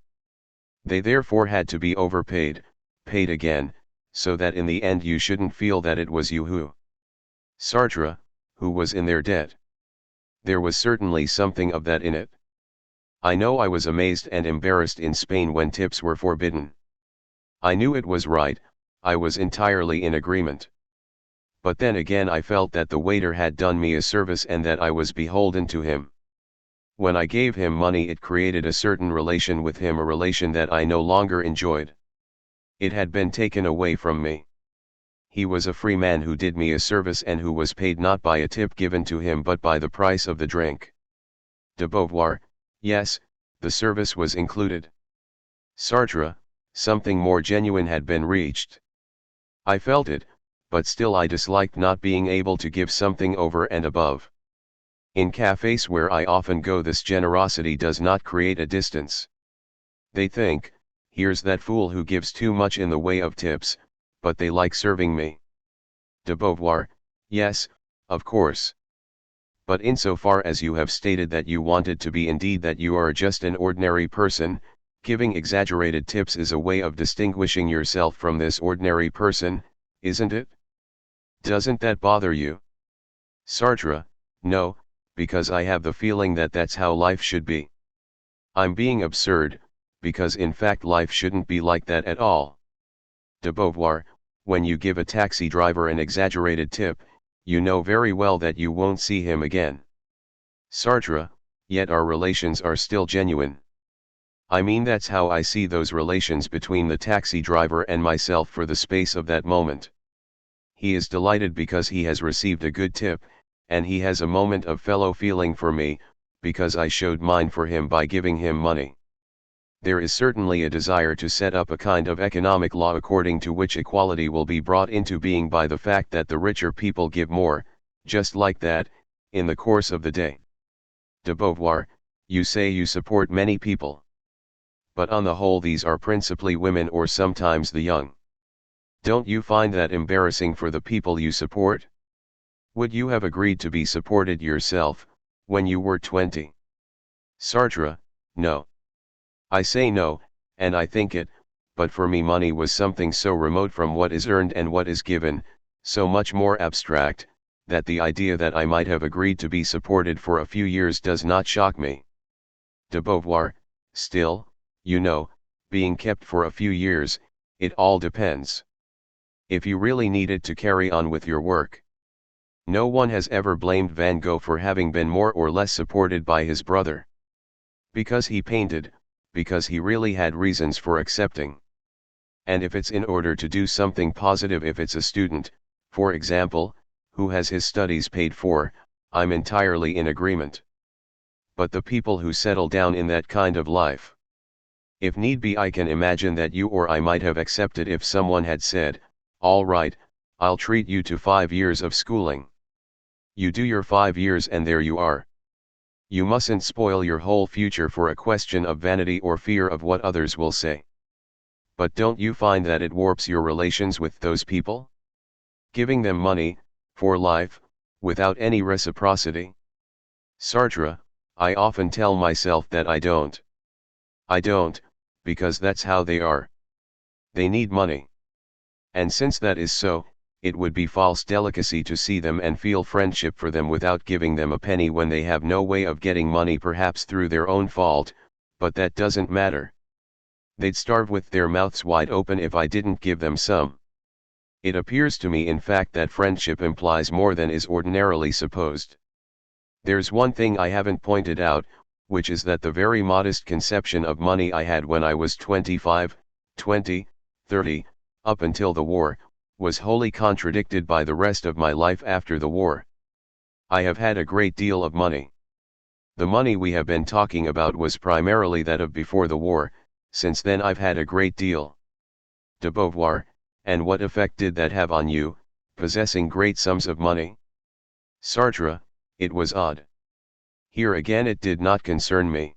They therefore had to be overpaid, paid again, so that in the end you shouldn't feel that it was you who. Sartre, who was in their debt. There was certainly something of that in it. I know I was amazed and embarrassed in Spain when tips were forbidden. I knew it was right, I was entirely in agreement. But then again I felt that the waiter had done me a service and that I was beholden to him. When I gave him money it created a certain relation with him, a relation that I no longer enjoyed. It had been taken away from me. He was a free man who did me a service and who was paid not by a tip given to him but by the price of the drink. De Beauvoir, yes, the service was included. Sartre, something more genuine had been reached. I felt it, but still I disliked not being able to give something over and above. In cafes where I often go this generosity does not create a distance. They think, here's that fool who gives too much in the way of tips, but they like serving me. De Beauvoir, yes, of course. But insofar as you have stated that you wanted to be indeed that you are just an ordinary person, giving exaggerated tips is a way of distinguishing yourself from this ordinary person, isn't it? Doesn't that bother you? Sartre, no, because I have the feeling that that's how life should be. I'm being absurd, because in fact life shouldn't be like that at all. De Beauvoir, when you give a taxi driver an exaggerated tip, you know very well that you won't see him again. Sartre, yet our relations are still genuine. I mean that's how I see those relations between the taxi driver and myself for the space of that moment. He is delighted because he has received a good tip, and he has a moment of fellow feeling for me, because I showed mine for him by giving him money. There is certainly a desire to set up a kind of economic law according to which equality will be brought into being by the fact that the richer people give more, just like that, in the course of the day. De Beauvoir, you say you support many people. But on the whole these are principally women or sometimes the young. Don't you find that embarrassing for the people you support? Would you have agreed to be supported yourself, when you were 20? Sartre, no. I say no, and I think it, but for me money was something so remote from what is earned and what is given, so much more abstract, that the idea that I might have agreed to be supported for a few years does not shock me. De Beauvoir, still, you know, being kept for a few years, it all depends. If you really needed to carry on with your work. No one has ever blamed Van Gogh for having been more or less supported by his brother. Because he painted, because he really had reasons for accepting. And if it's in order to do something positive, if it's a student, for example, who has his studies paid for, I'm entirely in agreement. But the people who settle down in that kind of life. If need be, I can imagine that you or I might have accepted if someone had said, all right, I'll treat you to 5 years of schooling. You do your 5 years and there you are. You mustn't spoil your whole future for a question of vanity or fear of what others will say. But don't you find that it warps your relations with those people? Giving them money, for life, without any reciprocity? Sartre, I often tell myself that I don't. I don't, because that's how they are. They need money. And since that is so, it would be false delicacy to see them and feel friendship for them without giving them a penny when they have no way of getting money, perhaps through their own fault, but that doesn't matter. They'd starve with their mouths wide open if I didn't give them some. It appears to me in fact that friendship implies more than is ordinarily supposed. There's one thing I haven't pointed out, which is that the very modest conception of money I had when I was 25, 20, 30, up until the war, was wholly contradicted by the rest of my life after the war. I have had a great deal of money. The money we have been talking about was primarily that of before the war. Since then I've had a great deal. De Beauvoir, and what effect did that have on you, possessing great sums of money? Sartre, it was odd. Here again it did not concern me.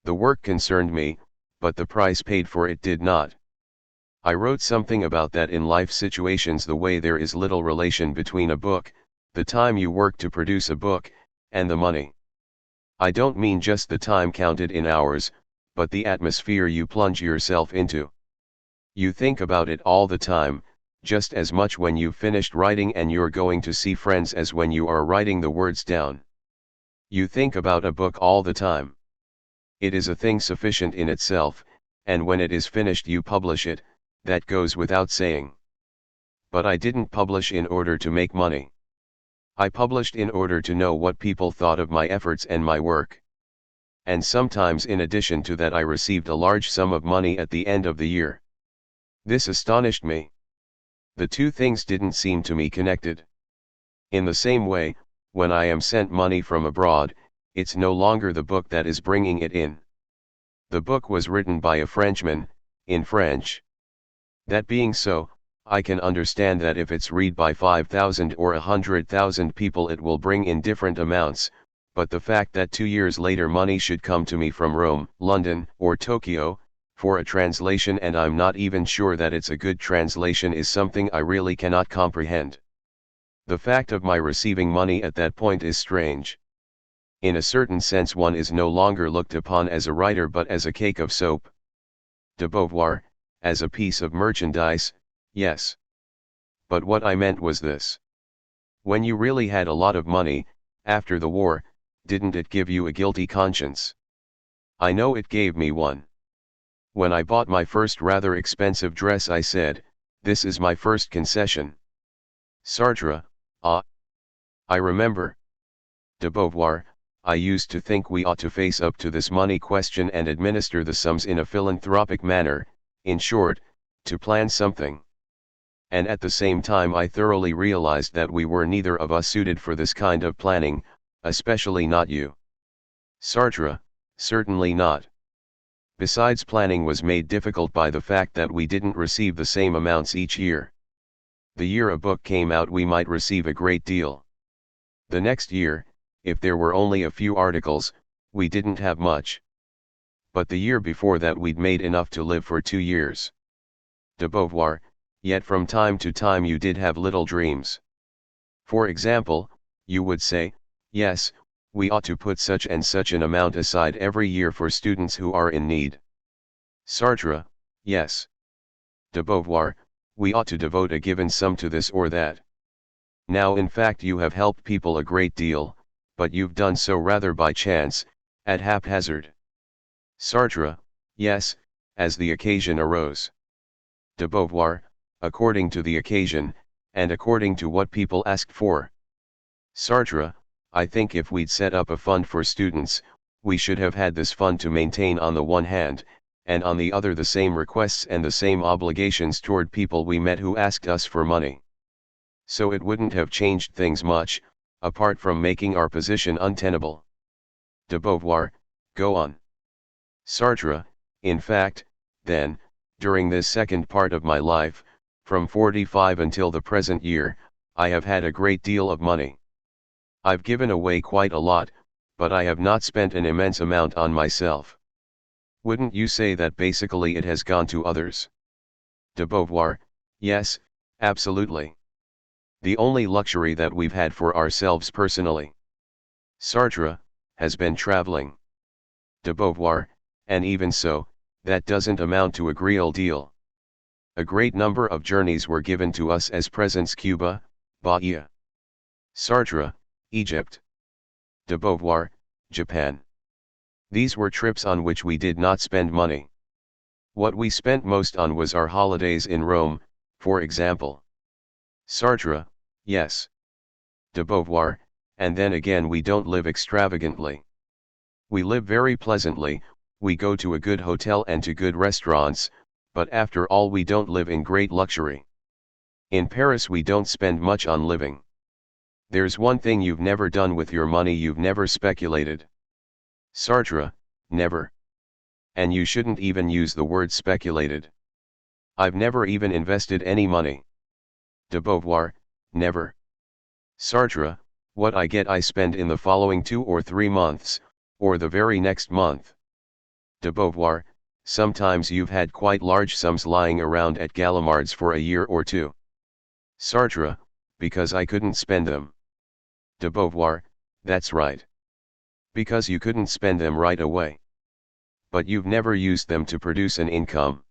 The work concerned me, but the price paid for it did not. I wrote something about that in Life Situations, the way there is little relation between a book, the time you work to produce a book, and the money. I don't mean just the time counted in hours, but the atmosphere you plunge yourself into. You think about it all the time, just as much when you've finished writing and you're going to see friends as when you are writing the words down. You think about a book all the time. It is a thing sufficient in itself, and when it is finished you publish it, that goes without saying. But I didn't publish in order to make money. I published in order to know what people thought of my efforts and my work. And sometimes in addition to that I received a large sum of money at the end of the year. This astonished me. The two things didn't seem to me connected. In the same way, when I am sent money from abroad, it's no longer the book that is bringing it in. The book was written by a Frenchman, in French. That being so, I can understand that if it's read by 5,000 or 100,000 people it will bring in different amounts, but the fact that 2 years later money should come to me from Rome, London, or Tokyo, for a translation, and I'm not even sure that it's a good translation, is something I really cannot comprehend. The fact of my receiving money at that point is strange. In a certain sense one is no longer looked upon as a writer but as a cake of soap. De Beauvoir, as a piece of merchandise, yes. But what I meant was this. When you really had a lot of money, after the war, didn't it give you a guilty conscience? I know it gave me one. When I bought my first rather expensive dress I said, "This is my first concession." Sartre, ah. I remember. De Beauvoir, I used to think we ought to face up to this money question and administer the sums in a philanthropic manner, in short, to plan something. And at the same time I thoroughly realized that we were neither of us suited for this kind of planning, especially not you. Sartre, certainly not. Besides, planning was made difficult by the fact that we didn't receive the same amounts each year. The year a book came out we might receive a great deal. The next year, if there were only a few articles, we didn't have much. But the year before that we'd made enough to live for 2 years. De Beauvoir, yet from time to time you did have little dreams. For example, you would say, "Yes, we ought to put such and such an amount aside every year for students who are in need." Sartre, yes. De Beauvoir, we ought to devote a given sum to this or that. Now in fact you have helped people a great deal, but you've done so rather by chance, at haphazard. Sartre, yes, as the occasion arose. De Beauvoir, according to the occasion, and according to what people asked for. Sartre, I think if we'd set up a fund for students, we should have had this fund to maintain on the one hand, and on the other the same requests and the same obligations toward people we met who asked us for money. So it wouldn't have changed things much, apart from making our position untenable. De Beauvoir, go on. Sartre, in fact, then, during this second part of my life, from 45 until the present year, I have had a great deal of money. I've given away quite a lot, but I have not spent an immense amount on myself. Wouldn't you say that basically it has gone to others? De Beauvoir, yes, absolutely. The only luxury that we've had for ourselves personally. Sartre, has been traveling. De Beauvoir, and even so, that doesn't amount to a great deal. A great number of journeys were given to us as presents: Cuba, Bahia. Sartre, Egypt. De Beauvoir, Japan. These were trips on which we did not spend money. What we spent most on was our holidays in Rome, for example. Sartre, yes. De Beauvoir, and then again we don't live extravagantly. We live very pleasantly, we go to a good hotel and to good restaurants, but after all we don't live in great luxury. In Paris we don't spend much on living. There's one thing you've never done with your money: you've never speculated. Sartre, never. And you shouldn't even use the word speculated. I've never even invested any money. De Beauvoir, never. Sartre, what I get I spend in the following 2 or 3 months, or the very next month. De Beauvoir, sometimes you've had quite large sums lying around at Gallimard's for a year or two. Sartre, because I couldn't spend them. De Beauvoir, that's right. Because you couldn't spend them right away. But you've never used them to produce an income.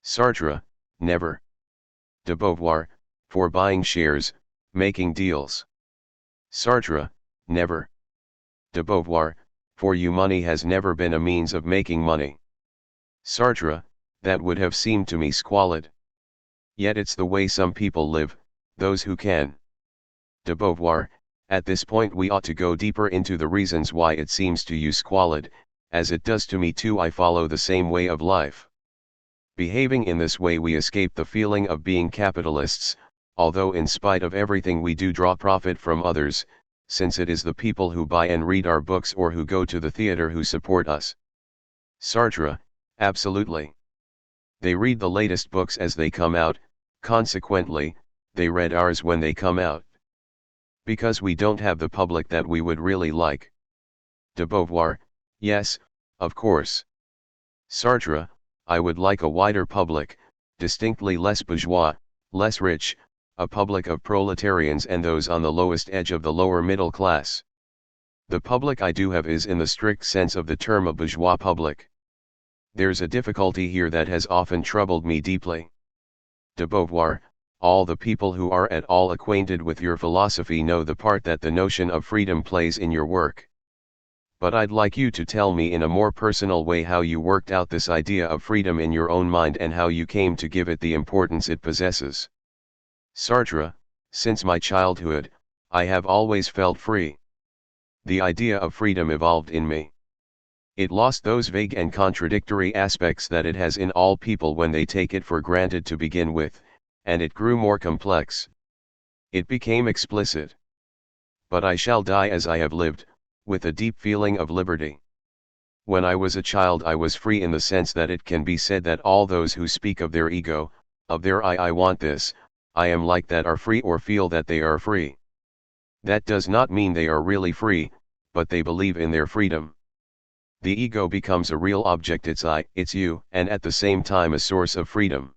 Sartre, never. De Beauvoir, for buying shares, making deals. Sartre, never. De Beauvoir, for you money has never been a means of making money. Sartre, that would have seemed to me squalid. Yet it's the way some people live, those who can. De Beauvoir, at this point we ought to go deeper into the reasons why it seems to you squalid, as it does to me too. I follow the same way of life. Behaving in this way we escape the feeling of being capitalists, although in spite of everything we do draw profit from others, since it is the people who buy and read our books or who go to the theater who support us. Sartre, absolutely. They read the latest books as they come out, consequently, they read ours when they come out. Because we don't have the public that we would really like. De Beauvoir, yes, of course. Sartre, I would like a wider public, distinctly less bourgeois, less rich, a public of proletarians and those on the lowest edge of the lower middle class. The public I do have is in the strict sense of the term a bourgeois public. There's a difficulty here that has often troubled me deeply. De Beauvoir, all the people who are at all acquainted with your philosophy know the part that the notion of freedom plays in your work. But I'd like you to tell me in a more personal way how you worked out this idea of freedom in your own mind and how you came to give it the importance it possesses. Sartre, since my childhood, I have always felt free. The idea of freedom evolved in me. It lost those vague and contradictory aspects that it has in all people when they take it for granted to begin with, and it grew more complex. It became explicit. But I shall die as I have lived, with a deep feeling of liberty. When I was a child I was free in the sense that it can be said that all those who speak of their ego, of their I want this, I am like that are free or feel that they are free. That does not mean they are really free, but they believe in their freedom. The ego becomes a real object, it's I, it's you, and at the same time a source of freedom.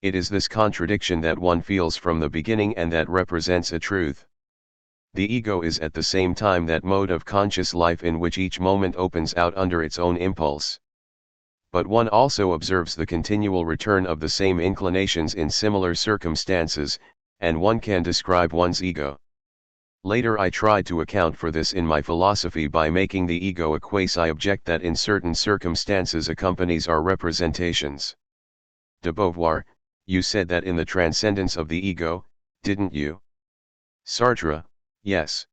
It is this contradiction that one feels from the beginning and that represents a truth. The ego is at the same time that mode of conscious life in which each moment opens out under its own impulse. But one also observes the continual return of the same inclinations in similar circumstances, and one can describe one's ego. Later I tried to account for this in my philosophy by making the ego a quasi-object that in certain circumstances accompanies our representations. De Beauvoir, you said that in the transcendence of the ego, didn't you? Sartre, yes.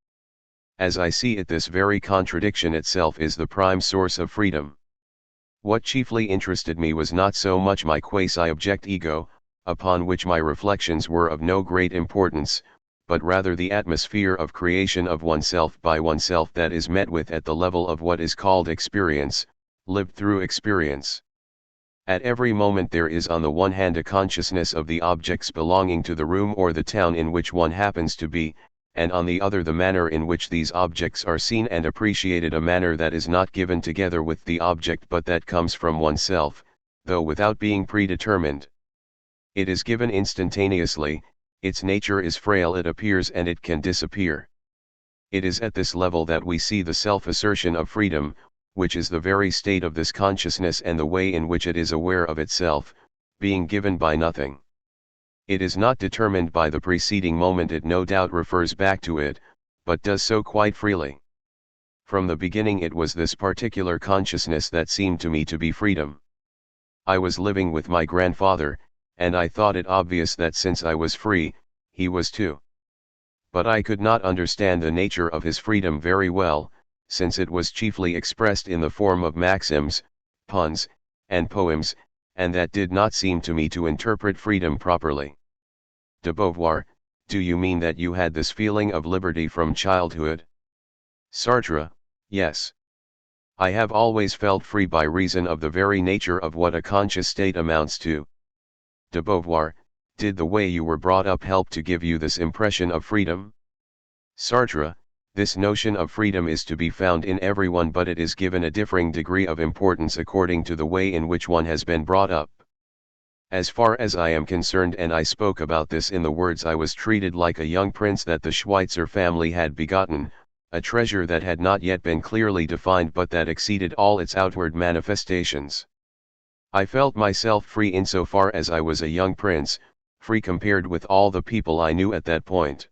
As I see it, this very contradiction itself is the prime source of freedom. What chiefly interested me was not so much my quasi-object ego, upon which my reflections were of no great importance, but rather the atmosphere of creation of oneself by oneself that is met with at the level of what is called experience, lived through experience. At every moment there is on the one hand a consciousness of the objects belonging to the room or the town in which one happens to be, and on the other the manner in which these objects are seen and appreciated, a manner that is not given together with the object but that comes from oneself, though without being predetermined. It is given instantaneously, its nature is frail, it appears and it can disappear. It is at this level that we see the self-assertion of freedom, which is the very state of this consciousness and the way in which it is aware of itself, being given by nothing. It is not determined by the preceding moment, it no doubt refers back to it, but does so quite freely. From the beginning it was this particular consciousness that seemed to me to be freedom. I was living with my grandfather, and I thought it obvious that since I was free, he was too. But I could not understand the nature of his freedom very well, since it was chiefly expressed in the form of maxims, puns, and poems, and that did not seem to me to interpret freedom properly. De Beauvoir, do you mean that you had this feeling of liberty from childhood? Sartre, yes. I have always felt free by reason of the very nature of what a conscious state amounts to. De Beauvoir, did the way you were brought up help to give you this impression of freedom? Sartre, this notion of freedom is to be found in everyone, but it is given a differing degree of importance according to the way in which one has been brought up. As far as I am concerned, and I spoke about this in the words, I was treated like a young prince that the Schweitzer family had begotten, a treasure that had not yet been clearly defined but that exceeded all its outward manifestations. I felt myself free insofar as I was a young prince, free compared with all the people I knew at that point.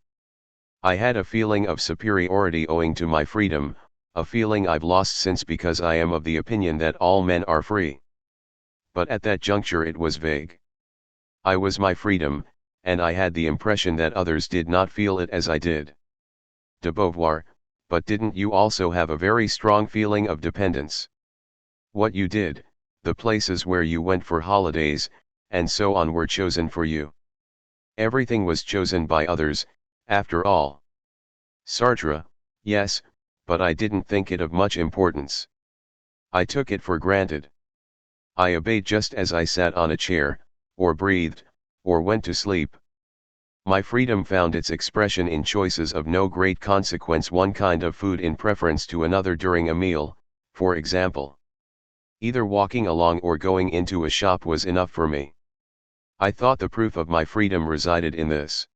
I had a feeling of superiority owing to my freedom, a feeling I've lost since because I am of the opinion that all men are free. But at that juncture it was vague. I was my freedom, and I had the impression that others did not feel it as I did. De Beauvoir, but didn't you also have a very strong feeling of dependence? What you did, the places where you went for holidays, and so on were chosen for you. Everything was chosen by others, after all. Sartre, yes, but I didn't think it of much importance. I took it for granted. I obeyed just as I sat on a chair, or breathed, or went to sleep. My freedom found its expression in choices of no great consequence, one kind of food in preference to another during a meal, for example. Either walking along or going into a shop was enough for me. I thought the proof of my freedom resided in this.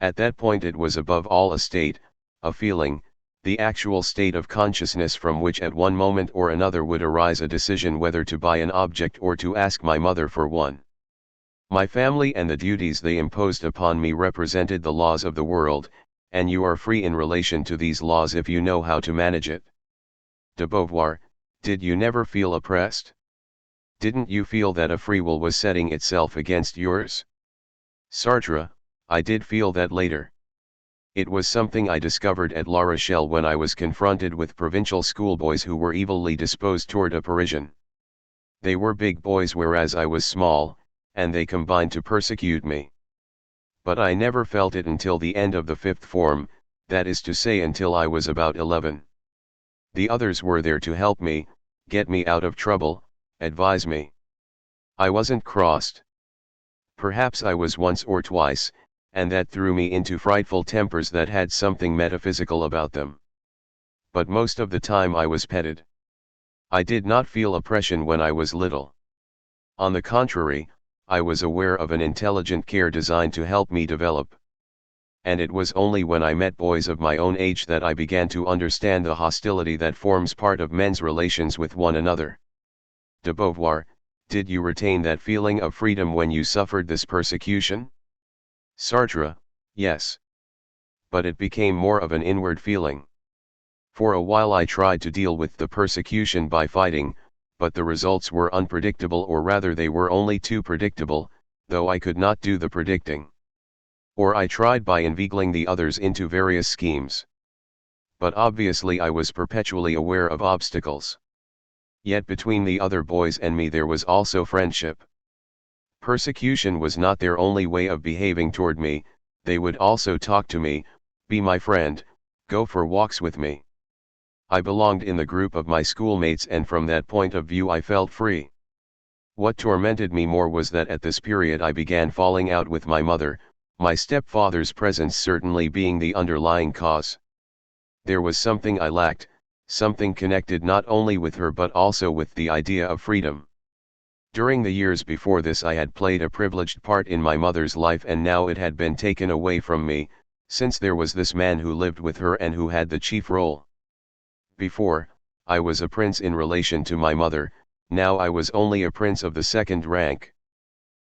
At that point it was above all a state, a feeling, the actual state of consciousness from which at one moment or another would arise a decision whether to buy an object or to ask my mother for one. My family and the duties they imposed upon me represented the laws of the world, and you are free in relation to these laws if you know how to manage it. De Beauvoir, did you never feel oppressed? Didn't you feel that a free will was setting itself against yours? Sartre, I did feel that later. It was something I discovered at La Rochelle when I was confronted with provincial schoolboys who were evilly disposed toward a Parisian. They were big boys whereas I was small, and they combined to persecute me. But I never felt it until the end of the fifth form, that is to say until I was about 11. The others were there to help me, get me out of trouble, advise me. I wasn't crossed. Perhaps I was once or twice, and that threw me into frightful tempers that had something metaphysical about them. But most of the time I was petted. I did not feel oppression when I was little. On the contrary, I was aware of an intelligent care designed to help me develop. And it was only when I met boys of my own age that I began to understand the hostility that forms part of men's relations with one another. De Beauvoir, did you retain that feeling of freedom when you suffered this persecution? Sartre, yes. But it became more of an inward feeling. For a while I tried to deal with the persecution by fighting, but the results were unpredictable, or rather they were only too predictable, though I could not do the predicting. Or I tried by inveigling the others into various schemes. But obviously I was perpetually aware of obstacles. Yet between the other boys and me there was also friendship. Persecution was not their only way of behaving toward me, they would also talk to me, be my friend, go for walks with me. I belonged in the group of my schoolmates, and from that point of view I felt free. What tormented me more was that at this period I began falling out with my mother, my stepfather's presence certainly being the underlying cause. There was something I lacked, something connected not only with her but also with the idea of freedom. During the years before this I had played a privileged part in my mother's life, and now it had been taken away from me, since there was this man who lived with her and who had the chief role. Before, I was a prince in relation to my mother, now I was only a prince of the second rank.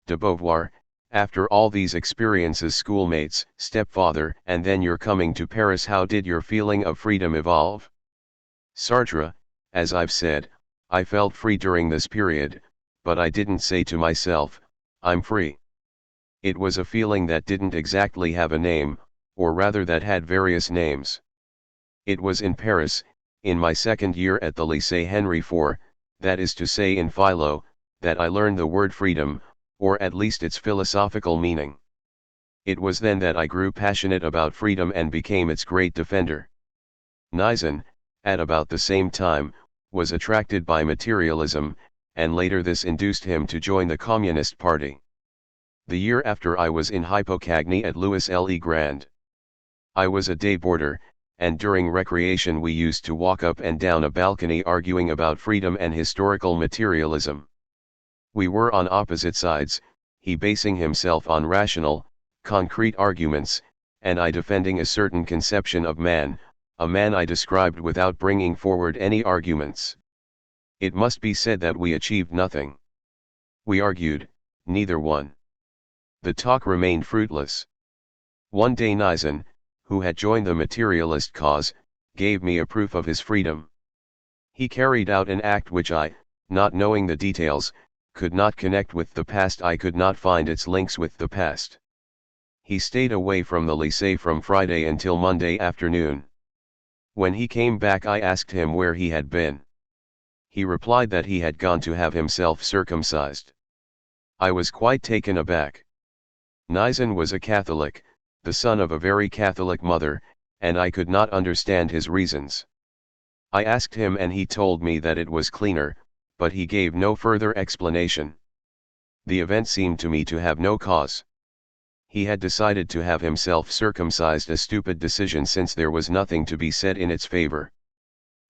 De Beauvoir, after all these experiences, schoolmates, stepfather, and then your coming to Paris, how did your feeling of freedom evolve? Sartre, as I've said, I felt free during this period, but I didn't say to myself, I'm free. It was a feeling that didn't exactly have a name, or rather that had various names. It was in Paris, in my second year at the Lycée Henri IV, that is to say in philo, that I learned the word freedom, or at least its philosophical meaning. It was then that I grew passionate about freedom and became its great defender. Nizan, at about the same time, was attracted by materialism, and later this induced him to join the Communist Party. The year after I was in Hypocagne at Louis Le Grand. I was a day boarder, and during recreation we used to walk up and down a balcony arguing about freedom and historical materialism. We were on opposite sides, he basing himself on rational, concrete arguments, and I defending a certain conception of man, a man I described without bringing forward any arguments. It must be said that we achieved nothing. We argued, neither won. The talk remained fruitless. One day Nizan, who had joined the materialist cause, gave me a proof of his freedom. He carried out an act which I, not knowing the details, could not connect with the past. I could not find its links with the past. He stayed away from the lycée from Friday until Monday afternoon. When he came back I asked him where he had been. He replied that he had gone to have himself circumcised. I was quite taken aback. Nizan was a Catholic, the son of a very Catholic mother, and I could not understand his reasons. I asked him and he told me that it was cleaner, but he gave no further explanation. The event seemed to me to have no cause. He had decided to have himself circumcised, a stupid decision since there was nothing to be said in its favor.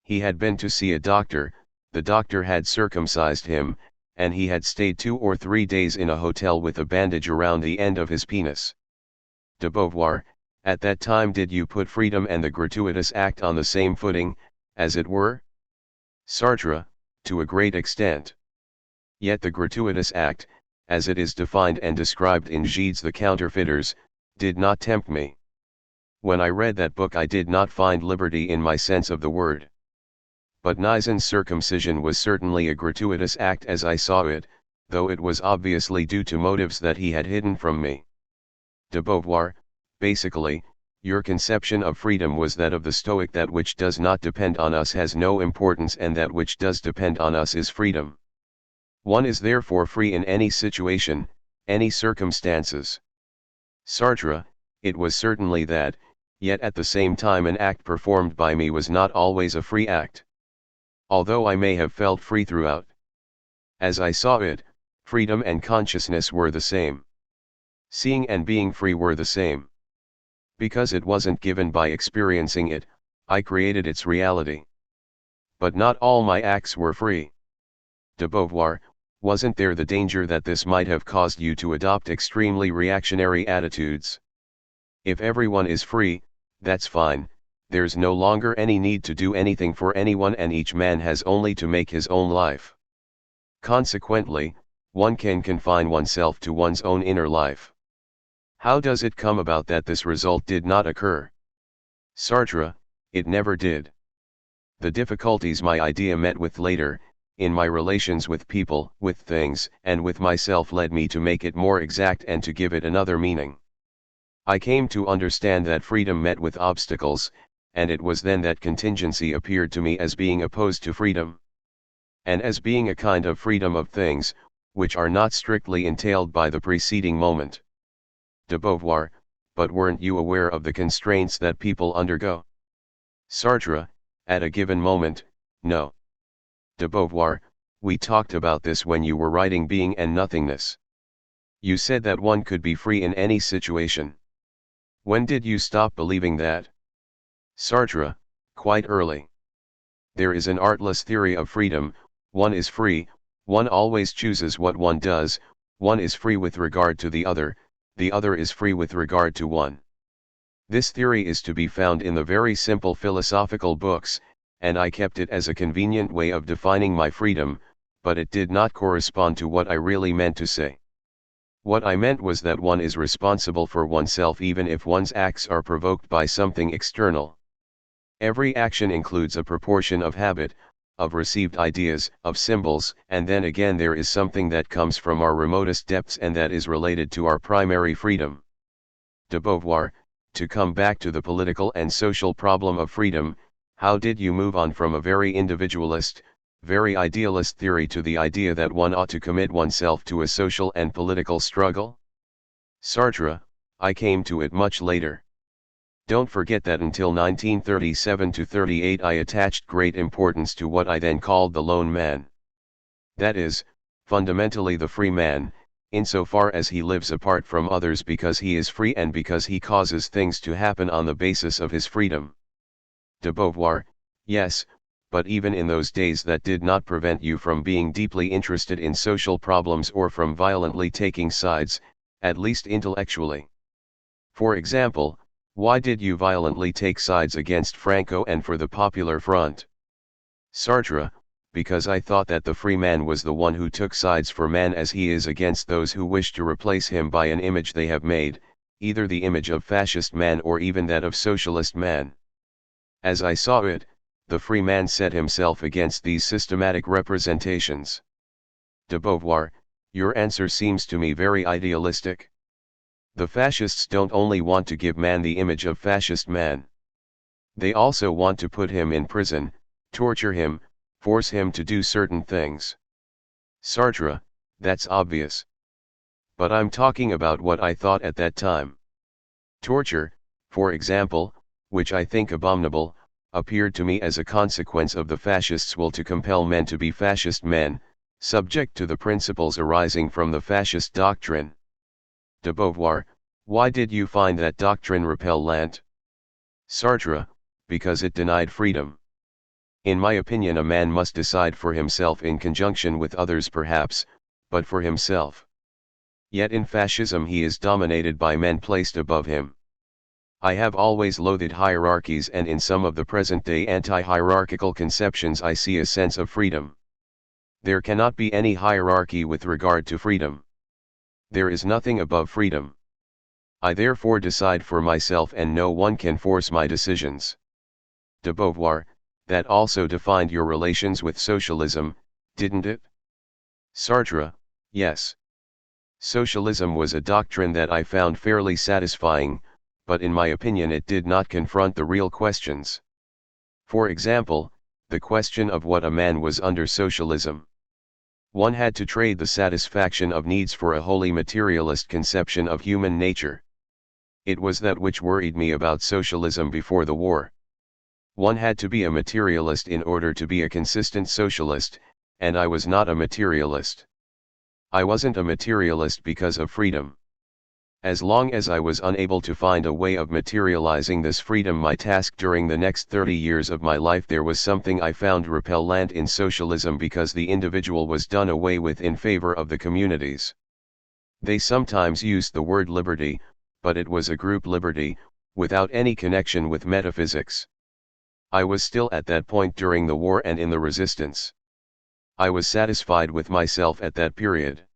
He had been to see a doctor, the doctor had circumcised him, and he had stayed 2 or 3 days in a hotel with a bandage around the end of his penis. De Beauvoir, at that time did you put freedom and the gratuitous act on the same footing, as it were? Sartre, to a great extent. Yet the gratuitous act, as it is defined and described in Gide's The Counterfeiters, did not tempt me. When I read that book I did not find liberty in my sense of the word. But Nizan's circumcision was certainly a gratuitous act as I saw it, though it was obviously due to motives that he had hidden from me. De Beauvoir, basically, your conception of freedom was that of the Stoic: that which does not depend on us has no importance and that which does depend on us is freedom. One is therefore free in any situation, any circumstances. Sartre, it was certainly that, yet at the same time an act performed by me was not always a free act. Although I may have felt free throughout. As I saw it, freedom and consciousness were the same. Seeing and being free were the same. Because it wasn't given by experiencing it, I created its reality. But not all my acts were free. De Beauvoir, wasn't there the danger that this might have caused you to adopt extremely reactionary attitudes? If everyone is free, that's fine, there's no longer any need to do anything for anyone and each man has only to make his own life. Consequently, one can confine oneself to one's own inner life. How does it come about that this result did not occur? Sartre, it never did. The difficulties my idea met with later, in my relations with people, with things, and with myself led me to make it more exact and to give it another meaning. I came to understand that freedom met with obstacles, and it was then that contingency appeared to me as being opposed to freedom. And as being a kind of freedom of things, which are not strictly entailed by the preceding moment. De Beauvoir, but weren't you aware of the constraints that people undergo? Sartre, at a given moment, no. De Beauvoir, we talked about this when you were writing Being and Nothingness. You said that one could be free in any situation. When did you stop believing that? Sartre, quite early. There is an artless theory of freedom: one is free, one always chooses what one does, one is free with regard to the other is free with regard to one. This theory is to be found in the very simple philosophical books, and I kept it as a convenient way of defining my freedom, but it did not correspond to what I really meant to say. What I meant was that one is responsible for oneself even if one's acts are provoked by something external. Every action includes a proportion of habit, of received ideas, of symbols, and then again there is something that comes from our remotest depths and that is related to our primary freedom. De Beauvoir, to come back to the political and social problem of freedom, how did you move on from a very individualist, very idealist theory to the idea that one ought to commit oneself to a social and political struggle? Sartre, I came to it much later. Don't forget that until 1937 to 38 I attached great importance to what I then called the lone man. That is, fundamentally the free man, insofar as he lives apart from others because he is free and because he causes things to happen on the basis of his freedom. De Beauvoir, yes, but even in those days that did not prevent you from being deeply interested in social problems or from violently taking sides, at least intellectually. For example, why did you violently take sides against Franco and for the Popular Front? Sartre, because I thought that the free man was the one who took sides for man as he is against those who wish to replace him by an image they have made, either the image of fascist man or even that of socialist man. As I saw it, the free man set himself against these systematic representations. De Beauvoir, your answer seems to me very idealistic. The fascists don't only want to give man the image of fascist man. They also want to put him in prison, torture him, force him to do certain things. Sartre, that's obvious. But I'm talking about what I thought at that time. Torture, for example, which I think abominable, appeared to me as a consequence of the fascists' will to compel men to be fascist men, subject to the principles arising from the fascist doctrine. De Beauvoir, why did you find that doctrine repellent? Sartre, because it denied freedom. In my opinion, a man must decide for himself in conjunction with others perhaps, but for himself. Yet in fascism he is dominated by men placed above him. I have always loathed hierarchies, and in some of the present-day anti-hierarchical conceptions I see a sense of freedom. There cannot be any hierarchy with regard to freedom. There is nothing above freedom. I therefore decide for myself and no one can force my decisions. De Beauvoir, that also defined your relations with socialism, didn't it? Sartre, yes. Socialism was a doctrine that I found fairly satisfying, but in my opinion it did not confront the real questions. For example, the question of what a man was under socialism. One had to trade the satisfaction of needs for a wholly materialist conception of human nature. It was that which worried me about socialism before the war. One had to be a materialist in order to be a consistent socialist, and I was not a materialist. I wasn't a materialist because of freedom. As long as I was unable to find a way of materializing this freedom, my task during the next 30 years of my life, there was something I found repellent in socialism because the individual was done away with in favor of the communities. They sometimes used the word liberty, but it was a group liberty, without any connection with metaphysics. I was still at that point during the war and in the resistance. I was satisfied with myself at that period.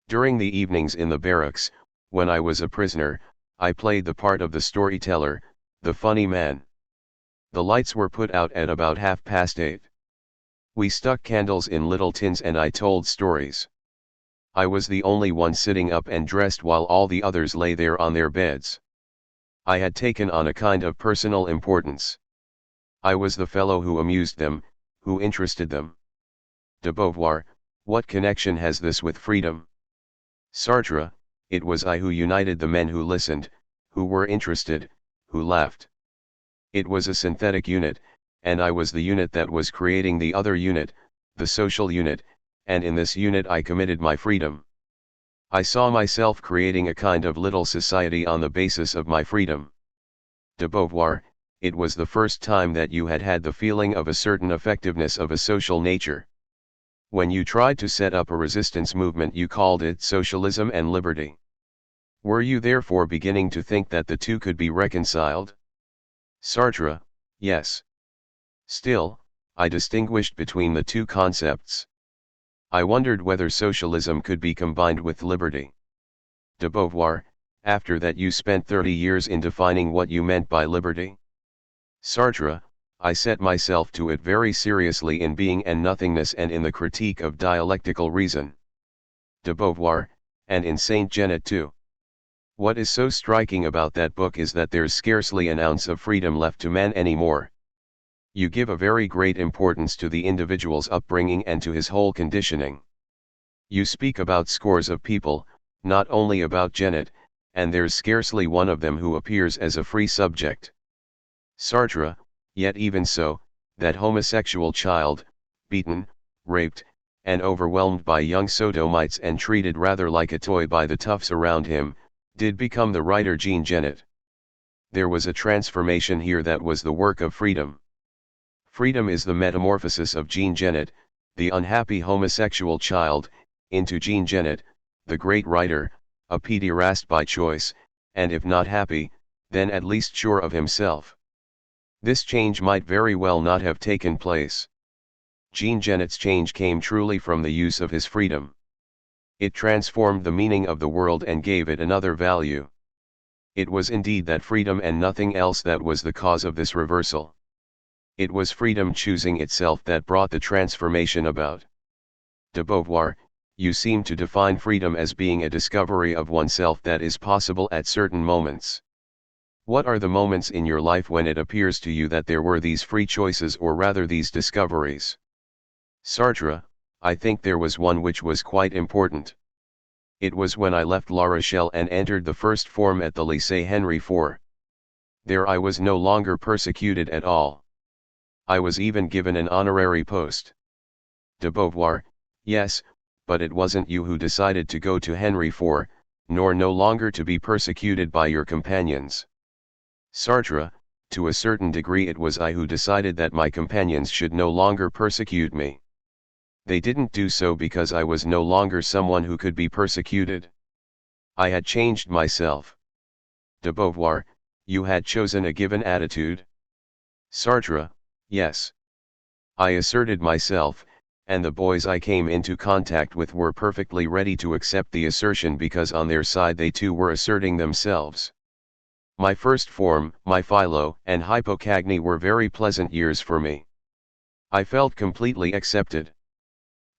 During the evenings in the barracks, when I was a prisoner, I played the part of the storyteller, the funny man. The lights were put out at about 8:30. We stuck candles in little tins and I told stories. I was the only one sitting up and dressed while all the others lay there on their beds. I had taken on a kind of personal importance. I was the fellow who amused them, who interested them. De Beauvoir, what connection has this with freedom? Sartre, it was I who united the men who listened, who were interested, who laughed. It was a synthetic unit, and I was the unit that was creating the other unit, the social unit, and in this unit I committed my freedom. I saw myself creating a kind of little society on the basis of my freedom. De Beauvoir, it was the first time that you had had the feeling of a certain effectiveness of a social nature. When you tried to set up a resistance movement, you called it socialism and liberty. Were you therefore beginning to think that the two could be reconciled? Sartre, yes. Still, I distinguished between the two concepts. I wondered whether socialism could be combined with liberty. De Beauvoir, after that you spent 30 years in defining what you meant by liberty? Sartre, I set myself to it very seriously in Being and Nothingness and in the Critique of Dialectical Reason. De Beauvoir, and in Saint Genet too. What is so striking about that book is that there's scarcely an ounce of freedom left to man anymore. You give a very great importance to the individual's upbringing and to his whole conditioning. You speak about scores of people, not only about Genet, and there's scarcely one of them who appears as a free subject. Sartre, yet even so, that homosexual child, beaten, raped, and overwhelmed by young sodomites and treated rather like a toy by the toughs around him, did become the writer Jean Genet. There was a transformation here that was the work of freedom. Freedom is the metamorphosis of Jean Genet, the unhappy homosexual child, into Jean Genet, the great writer, a pederast by choice, and if not happy, then at least sure of himself. This change might very well not have taken place. Jean Genet's change came truly from the use of his freedom. It transformed the meaning of the world and gave it another value. It was indeed that freedom and nothing else that was the cause of this reversal. It was freedom choosing itself that brought the transformation about. De Beauvoir, you seem to define freedom as being a discovery of oneself that is possible at certain moments. What are the moments in your life when it appears to you that there were these free choices, or rather these discoveries? Sartre, I think there was one which was quite important. It was when I left La Rochelle and entered the first form at the Lycée Henry IV. There I was no longer persecuted at all. I was even given an honorary post. De Beauvoir, yes, but it wasn't you who decided to go to Henry IV, nor no longer to be persecuted by your companions. Sartre, to a certain degree it was I who decided that my companions should no longer persecute me. They didn't do so because I was no longer someone who could be persecuted. I had changed myself. De Beauvoir, you had chosen a given attitude. Sartre, yes. I asserted myself, and the boys I came into contact with were perfectly ready to accept the assertion because on their side they too were asserting themselves. My first form, my philo and hypocagny were very pleasant years for me. I felt completely accepted.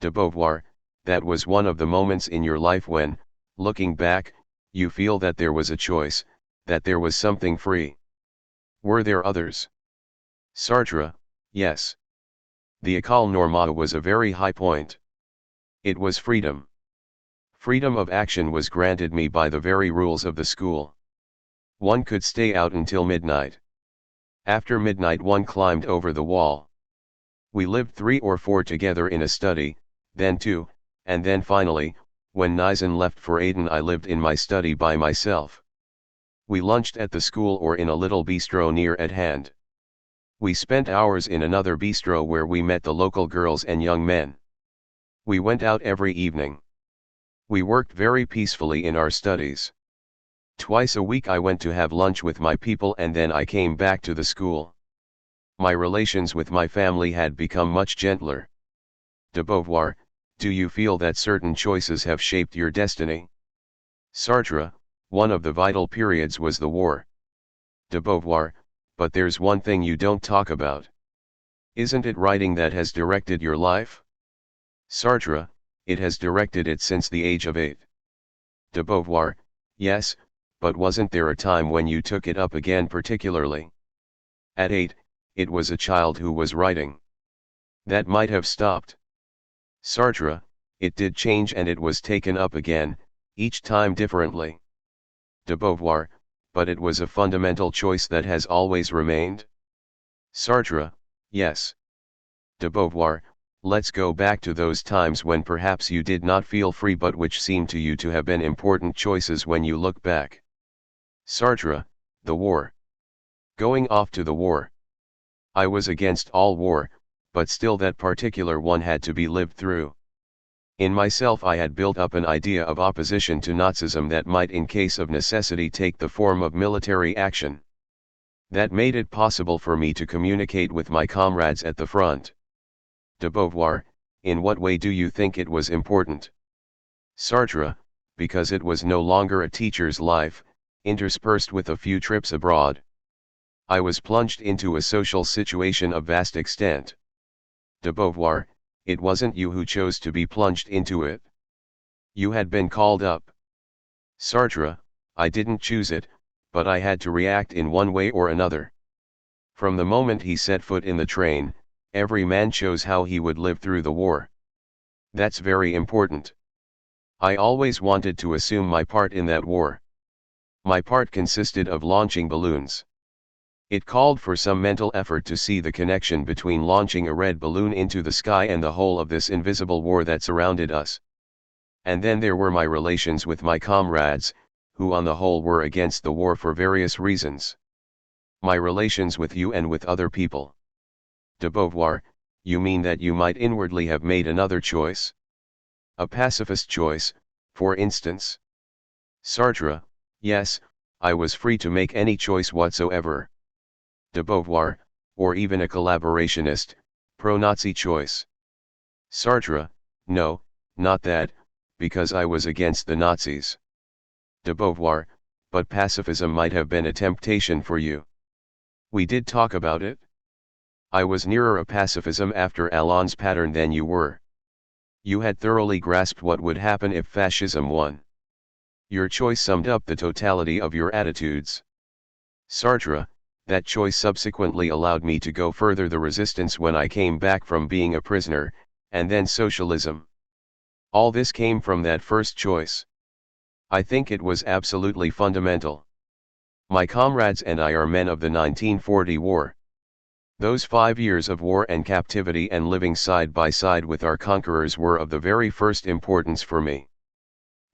De Beauvoir, that was one of the moments in your life when, looking back, you feel that there was a choice, that there was something free. Were there others? Sartre, yes. The École Normale was a very high point. It was freedom. Freedom of action was granted me by the very rules of the school. One could stay out until midnight. After midnight one climbed over the wall. We lived 3 or 4 together in a study, then 2, and then finally, when Nizan left for Aden I lived in my study by myself. We lunched at the school or in a little bistro near at hand. We spent hours in another bistro where we met the local girls and young men. We went out every evening. We worked very peacefully in our studies. Twice a week I went to have lunch with my people and then I came back to the school. My relations with my family had become much gentler. De Beauvoir, do you feel that certain choices have shaped your destiny? Sartre, one of the vital periods was the war. De Beauvoir, but there's one thing you don't talk about. Isn't it writing that has directed your life? Sartre, it has directed it since the age of 8. De Beauvoir, yes, but wasn't there a time when you took it up again particularly? At 8, it was a child who was writing. That might have stopped. Sartre, it did change and it was taken up again, each time differently. De Beauvoir, but it was a fundamental choice that has always remained? Sartre, yes. De Beauvoir, let's go back to those times when perhaps you did not feel free but which seemed to you to have been important choices when you look back. Sartre, the war. Going off to the war. I was against all war, but still that particular one had to be lived through. In myself I had built up an idea of opposition to Nazism that might in case of necessity take the form of military action. That made it possible for me to communicate with my comrades at the front. De Beauvoir, in what way do you think it was important? Sartre, because it was no longer a teacher's life, interspersed with a few trips abroad. I was plunged into a social situation of vast extent. De Beauvoir, it wasn't you who chose to be plunged into it. You had been called up. Sartre, I didn't choose it, but I had to react in one way or another. From the moment he set foot in the train, every man chose how he would live through the war. That's very important. I always wanted to assume my part in that war. My part consisted of launching balloons. It called for some mental effort to see the connection between launching a red balloon into the sky and the whole of this invisible war that surrounded us. And then there were my relations with my comrades, who on the whole were against the war for various reasons. My relations with you and with other people. De Beauvoir, you mean that you might inwardly have made another choice? A pacifist choice, for instance? Sartre, yes, I was free to make any choice whatsoever. De Beauvoir, or even a collaborationist, pro-Nazi choice. Sartre, no, not that, because I was against the Nazis. De Beauvoir, but pacifism might have been a temptation for you. We did talk about it. I was nearer a pacifism after Alain's pattern than you were. You had thoroughly grasped what would happen if fascism won. Your choice summed up the totality of your attitudes. Sartre, that choice subsequently allowed me to go further the resistance when I came back from being a prisoner, and then socialism. All this came from that first choice. I think it was absolutely fundamental. My comrades and I are men of the 1940 war. Those 5 years of war and captivity and living side by side with our conquerors were of the very first importance for me.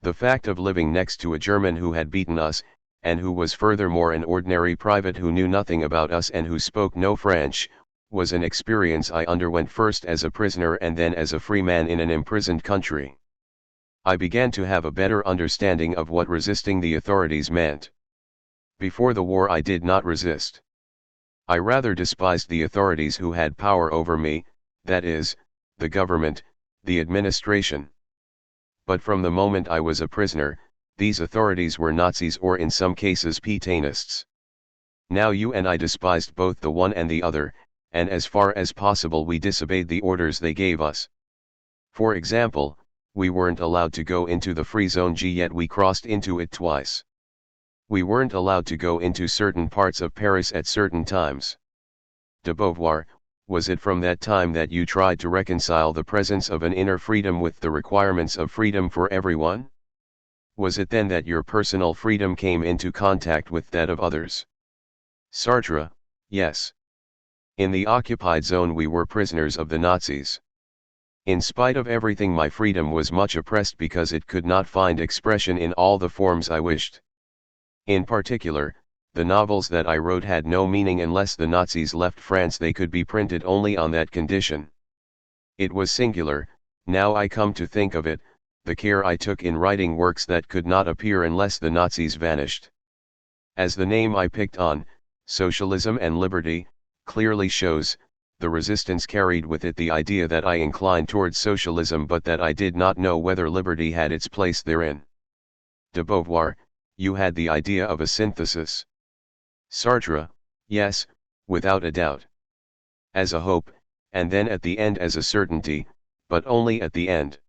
The fact of living next to a German who had beaten us, and who was furthermore an ordinary private who knew nothing about us and who spoke no French, was an experience I underwent first as a prisoner and then as a free man in an imprisoned country. I began to have a better understanding of what resisting the authorities meant. Before the war I did not resist. I rather despised the authorities who had power over me, that is, the government, the administration. But from the moment I was a prisoner, these authorities were Nazis or in some cases Pétainists. Now you and I despised both the one and the other, and as far as possible we disobeyed the orders they gave us. For example, we weren't allowed to go into the free zone G, yet we crossed into it twice. We weren't allowed to go into certain parts of Paris at certain times. De Beauvoir, was it from that time that you tried to reconcile the presence of an inner freedom with the requirements of freedom for everyone? Was it then that your personal freedom came into contact with that of others? Sartre, yes. In the occupied zone we were prisoners of the Nazis. In spite of everything my freedom was much oppressed because it could not find expression in all the forms I wished. In particular, the novels that I wrote had no meaning unless the Nazis left France. They could be printed only on that condition. It was singular, now I come to think of it, the care I took in writing works that could not appear unless the Nazis vanished. As the name I picked on, Socialism and Liberty, clearly shows, the resistance carried with it the idea that I inclined towards socialism but that I did not know whether liberty had its place therein. De Beauvoir, you had the idea of a synthesis. Sartre, yes, without a doubt. As a hope, and then at the end as a certainty, but only at the end.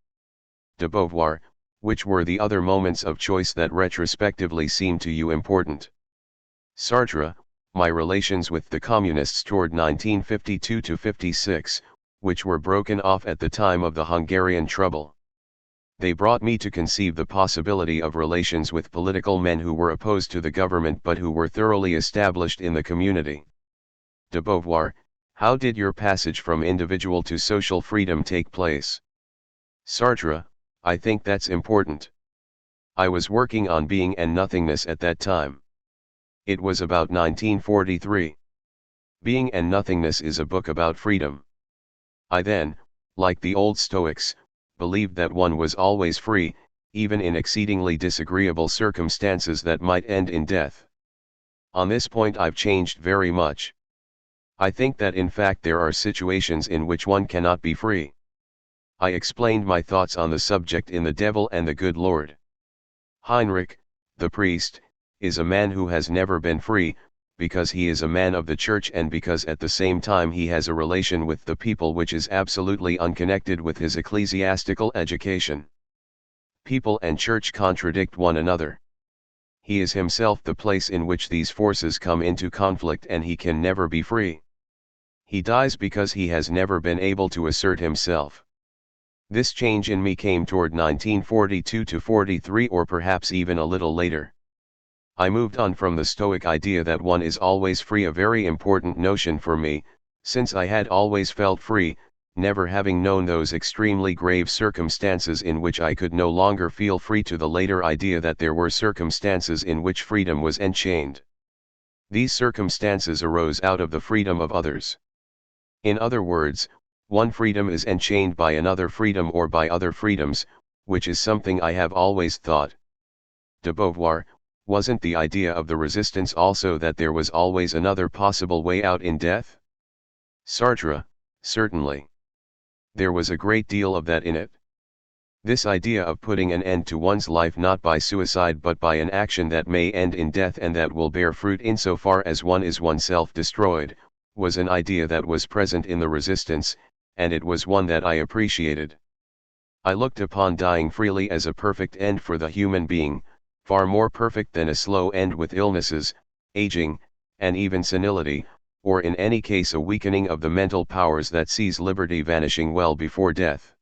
De Beauvoir, which were the other moments of choice that retrospectively seemed to you important? Sartre, my relations with the communists toward 1952–56, which were broken off at the time of the Hungarian trouble. They brought me to conceive the possibility of relations with political men who were opposed to the government but who were thoroughly established in the community. De Beauvoir, how did your passage from individual to social freedom take place? Sartre, I think that's important. I was working on Being and Nothingness at that time. It was about 1943. Being and Nothingness is a book about freedom. I then, like the old Stoics, believed that one was always free, even in exceedingly disagreeable circumstances that might end in death. On this point I've changed very much. I think that in fact there are situations in which one cannot be free. I explained my thoughts on the subject in The Devil and the Good Lord. Heinrich, the priest, is a man who has never been free, because he is a man of the church and because at the same time he has a relation with the people which is absolutely unconnected with his ecclesiastical education. People and church contradict one another. He is himself the place in which these forces come into conflict and he can never be free. He dies because he has never been able to assert himself. This change in me came toward 1942 to 43 or perhaps even a little later. I moved on from the Stoic idea that one is always free, a very important notion for me, since I had always felt free, never having known those extremely grave circumstances in which I could no longer feel free, to the later idea that there were circumstances in which freedom was enchained. These circumstances arose out of the freedom of others. In other words, one freedom is enchained by another freedom or by other freedoms, which is something I have always thought. De Beauvoir, wasn't the idea of the resistance also that there was always another possible way out in death? Sartre, certainly. There was a great deal of that in it. This idea of putting an end to one's life not by suicide but by an action that may end in death and that will bear fruit insofar as one is oneself destroyed, was an idea that was present in the resistance, and it was one that I appreciated. I looked upon dying freely as a perfect end for the human being, far more perfect than a slow end with illnesses, aging, and even senility, or in any case a weakening of the mental powers that sees liberty vanishing well before death.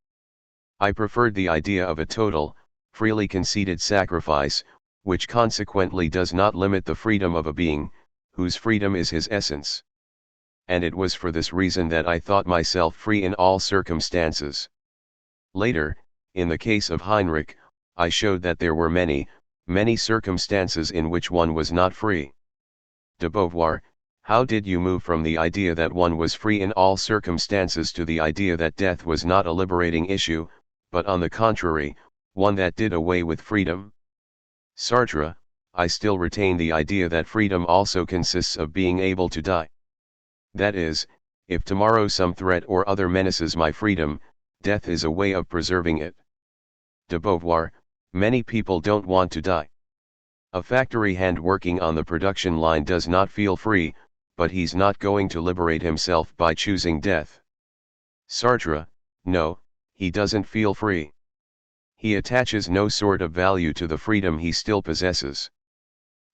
I preferred the idea of a total, freely conceded sacrifice, which consequently does not limit the freedom of a being, whose freedom is his essence. And it was for this reason that I thought myself free in all circumstances. Later, in the case of Heinrich, I showed that there were many circumstances in which one was not free. De Beauvoir, how did you move from the idea that one was free in all circumstances to the idea that death was not a liberating issue, but on the contrary, one that did away with freedom? Sartre, I still retain the idea that freedom also consists of being able to die. That is, if tomorrow some threat or other menaces my freedom, death is a way of preserving it. De Beauvoir, many people don't want to die. A factory hand working on the production line does not feel free, but he's not going to liberate himself by choosing death. Sartre, no, he doesn't feel free. He attaches no sort of value to the freedom he still possesses.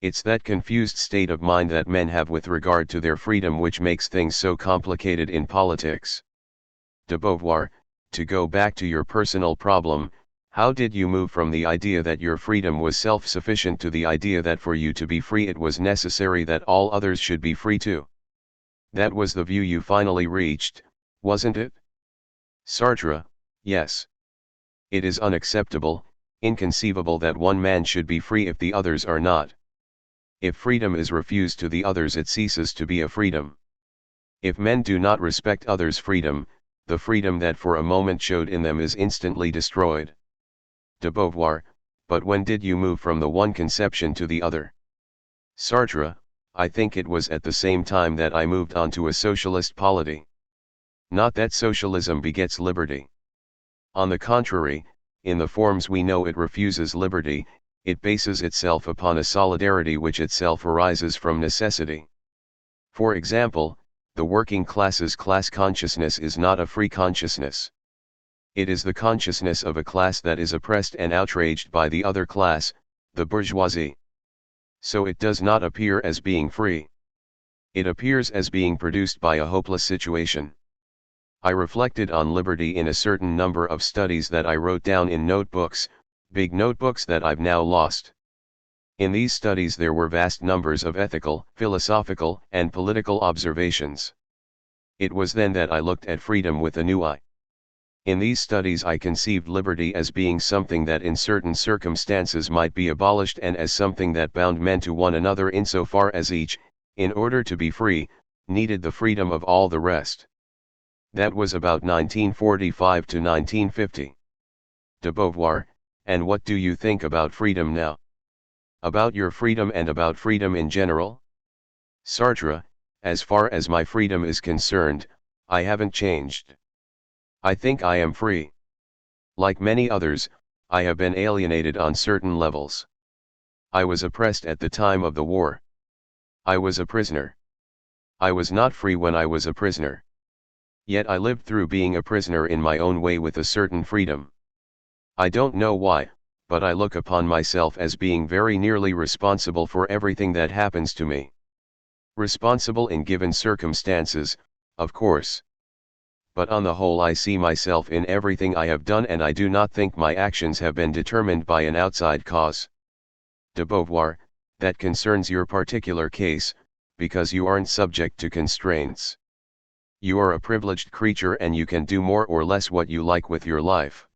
It's that confused state of mind that men have with regard to their freedom which makes things so complicated in politics. De Beauvoir, to go back to your personal problem, how did you move from the idea that your freedom was self-sufficient to the idea that for you to be free it was necessary that all others should be free too? That was the view you finally reached, wasn't it? Sartre, yes. It is unacceptable, inconceivable that one man should be free if the others are not. If freedom is refused to the others it ceases to be a freedom. If men do not respect others' freedom, the freedom that for a moment showed in them is instantly destroyed. De Beauvoir, but when did you move from the one conception to the other? Sartre, I think it was at the same time that I moved on to a socialist polity. Not that socialism begets liberty. On the contrary, in the forms we know it refuses liberty, it bases itself upon a solidarity which itself arises from necessity. For example, the working class's class consciousness is not a free consciousness. It is the consciousness of a class that is oppressed and outraged by the other class, the bourgeoisie. So it does not appear as being free. It appears as being produced by a hopeless situation. I reflected on liberty in a certain number of studies that I wrote down in notebooks, big notebooks that I've now lost. In these studies there were vast numbers of ethical, philosophical, and political observations. It was then that I looked at freedom with a new eye. In these studies I conceived liberty as being something that in certain circumstances might be abolished and as something that bound men to one another insofar as each, in order to be free, needed the freedom of all the rest. That was about 1945 to 1950. De Beauvoir, and what do you think about freedom now? About your freedom and about freedom in general? Sartre, as far as my freedom is concerned, I haven't changed. I think I am free. Like many others, I have been alienated on certain levels. I was oppressed at the time of the war. I was a prisoner. I was not free when I was a prisoner. Yet I lived through being a prisoner in my own way with a certain freedom. I don't know why, but I look upon myself as being very nearly responsible for everything that happens to me. Responsible in given circumstances, of course. But on the whole I see myself in everything I have done, and I do not think my actions have been determined by an outside cause. De Beauvoir, that concerns your particular case, because you aren't subject to constraints. You are a privileged creature and you can do more or less what you like with your life.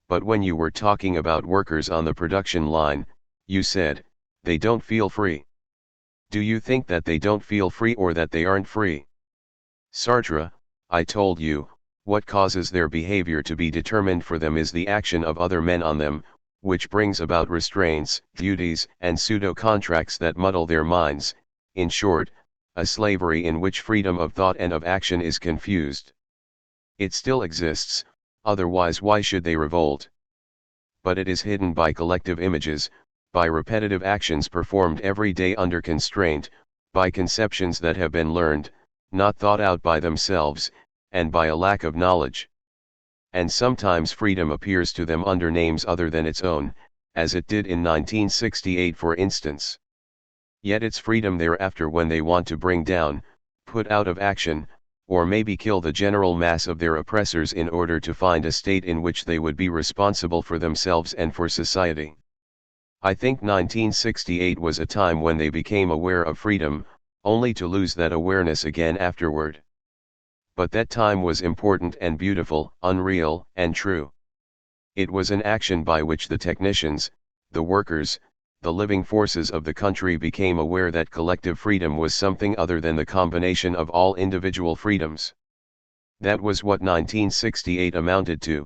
But when you were talking about workers on the production line, you said, they don't feel free. Do you think that they don't feel free or that they aren't free? Sartre, I told you, what causes their behavior to be determined for them is the action of other men on them, which brings about restraints, duties, and pseudo-contracts that muddle their minds, in short, a slavery in which freedom of thought and of action is confused. It still exists, otherwise why should they revolt? But it is hidden by collective images, by repetitive actions performed every day under constraint, by conceptions that have been learned, not thought out by themselves, and by a lack of knowledge. And sometimes freedom appears to them under names other than its own, as it did in 1968 for instance. Yet it's freedom thereafter when they want to bring down, put out of action, or maybe kill the general mass of their oppressors in order to find a state in which they would be responsible for themselves and for society. I think 1968 was a time when they became aware of freedom, only to lose that awareness again afterward. But that time was important and beautiful, unreal, and true. It was an action by which the technicians, the workers, the living forces of the country became aware that collective freedom was something other than the combination of all individual freedoms. That was what 1968 amounted to.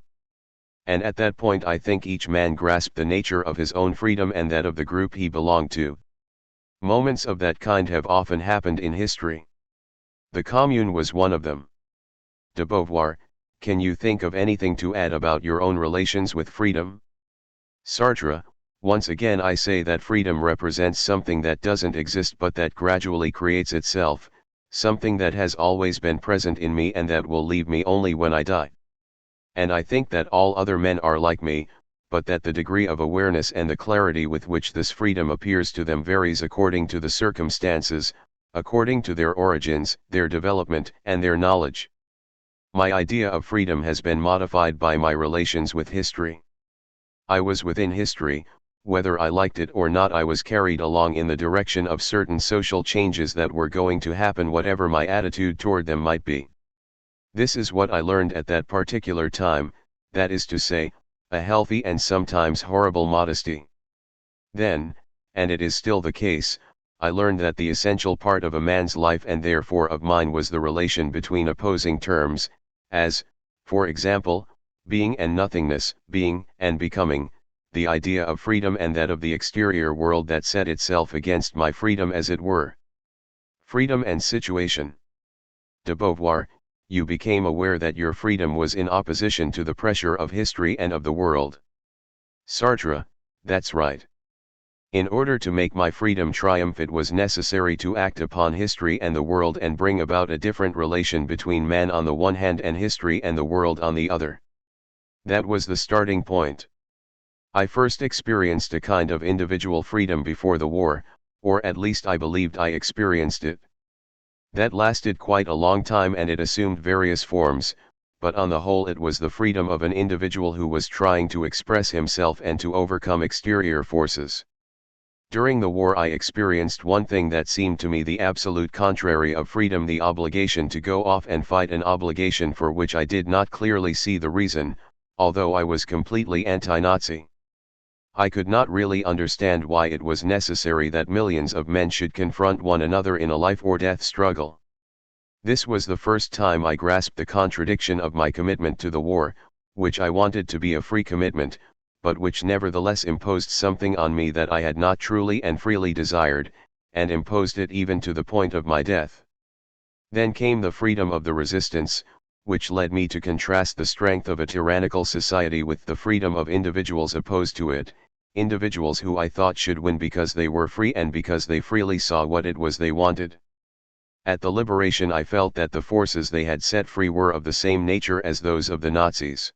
And at that point I think each man grasped the nature of his own freedom and that of the group he belonged to. Moments of that kind have often happened in history. The Commune was one of them. De Beauvoir, can you think of anything to add about your own relations with freedom? Sartre, once again I say that freedom represents something that doesn't exist but that gradually creates itself, something that has always been present in me and that will leave me only when I die. And I think that all other men are like me, but that the degree of awareness and the clarity with which this freedom appears to them varies according to the circumstances, according to their origins, their development, and their knowledge. My idea of freedom has been modified by my relations with history. I was within history, whether I liked it or not. I was carried along in the direction of certain social changes that were going to happen whatever my attitude toward them might be. This is what I learned at that particular time, that is to say, a healthy and sometimes horrible modesty. Then, and it is still the case, I learned that the essential part of a man's life and therefore of mine was the relation between opposing terms, as, for example, being and nothingness, being and becoming, the idea of freedom and that of the exterior world that set itself against my freedom as it were. Freedom and situation. De Beauvoir, you became aware that your freedom was in opposition to the pressure of history and of the world. Sartre, that's right. In order to make my freedom triumph it was necessary to act upon history and the world and bring about a different relation between man on the one hand and history and the world on the other. That was the starting point. I first experienced a kind of individual freedom before the war, or at least I believed I experienced it. That lasted quite a long time and it assumed various forms, but on the whole it was the freedom of an individual who was trying to express himself and to overcome exterior forces. During the war I experienced one thing that seemed to me the absolute contrary of freedom, the obligation to go off and fight, an obligation for which I did not clearly see the reason, although I was completely anti-Nazi. I could not really understand why it was necessary that millions of men should confront one another in a life-or-death struggle. This was the first time I grasped the contradiction of my commitment to the war, which I wanted to be a free commitment, but which nevertheless imposed something on me that I had not truly and freely desired, and imposed it even to the point of my death. Then came the freedom of the resistance, which led me to contrast the strength of a tyrannical society with the freedom of individuals opposed to it, individuals who I thought should win because they were free and because they freely saw what it was they wanted. At the liberation I felt that the forces they had set free were of the same nature as those of the Nazis.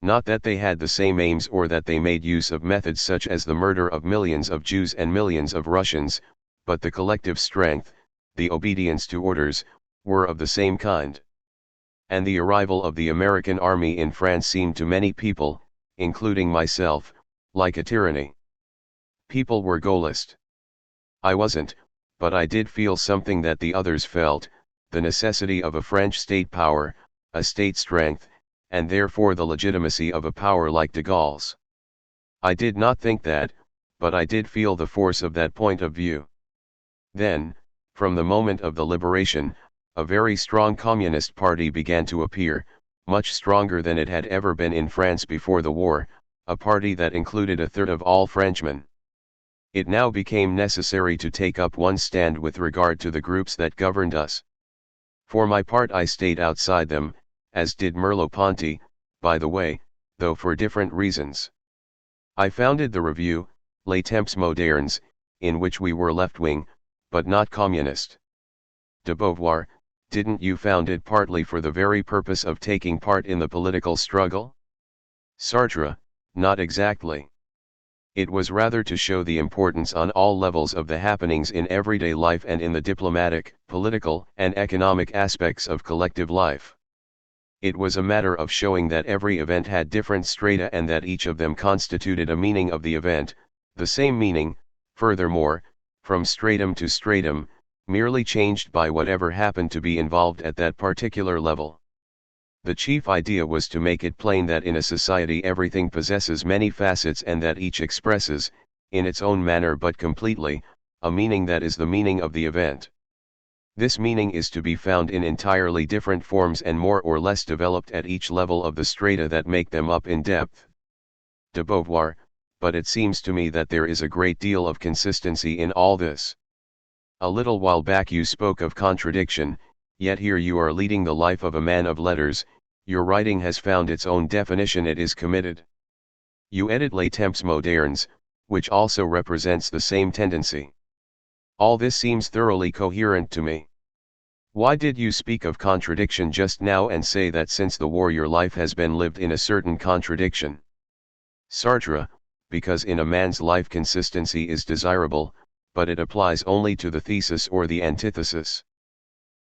Not that they had the same aims or that they made use of methods such as the murder of millions of Jews and millions of Russians, but the collective strength, the obedience to orders, were of the same kind. And the arrival of the American army in France seemed to many people, including myself, like a tyranny. People were Gaullist. I wasn't, but I did feel something that the others felt, the necessity of a French state power, a state strength, and therefore the legitimacy of a power like de Gaulle's. I did not think that, but I did feel the force of that point of view. Then, from the moment of the liberation, a very strong communist party began to appear, much stronger than it had ever been in France before the war, a party that included a third of all Frenchmen. It now became necessary to take up one stand with regard to the groups that governed us. For my part I stayed outside them, as did Merleau-Ponty, by the way, though for different reasons. I founded the review, Les Temps Modernes, in which we were left-wing, but not communist. De Beauvoir, didn't you found it partly for the very purpose of taking part in the political struggle? Sartre, not exactly. It was rather to show the importance on all levels of the happenings in everyday life and in the diplomatic, political, and economic aspects of collective life. It was a matter of showing that every event had different strata and that each of them constituted a meaning of the event, the same meaning, furthermore, from stratum to stratum, merely changed by whatever happened to be involved at that particular level. The chief idea was to make it plain that in a society everything possesses many facets and that each expresses, in its own manner but completely, a meaning that is the meaning of the event. This meaning is to be found in entirely different forms and more or less developed at each level of the strata that make them up in depth. De Beauvoir, but it seems to me that there is a great deal of consistency in all this. A little while back you spoke of contradiction, yet here you are leading the life of a man of letters, your writing has found its own definition, it is committed. You edit Les Temps Modernes, which also represents the same tendency. All this seems thoroughly coherent to me. Why did you speak of contradiction just now and say that since the war your life has been lived in a certain contradiction? Sartre, because in a man's life consistency is desirable, but it applies only to the thesis or the antithesis.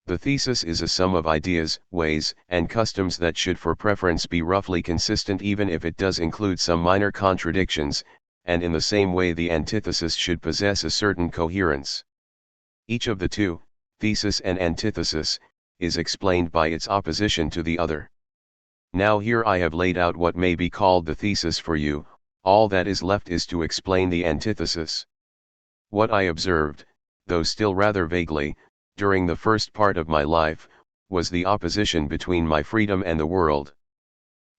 The thesis is a sum of ideas, ways, and customs that should for preference be roughly consistent even if it does include some minor contradictions, and in the same way the antithesis should possess a certain coherence. Each of the two, thesis and antithesis, is explained by its opposition to the other. Now here I have laid out what may be called the thesis for you, all that is left is to explain the antithesis. What I observed, though still rather vaguely, during the first part of my life, was the opposition between my freedom and the world.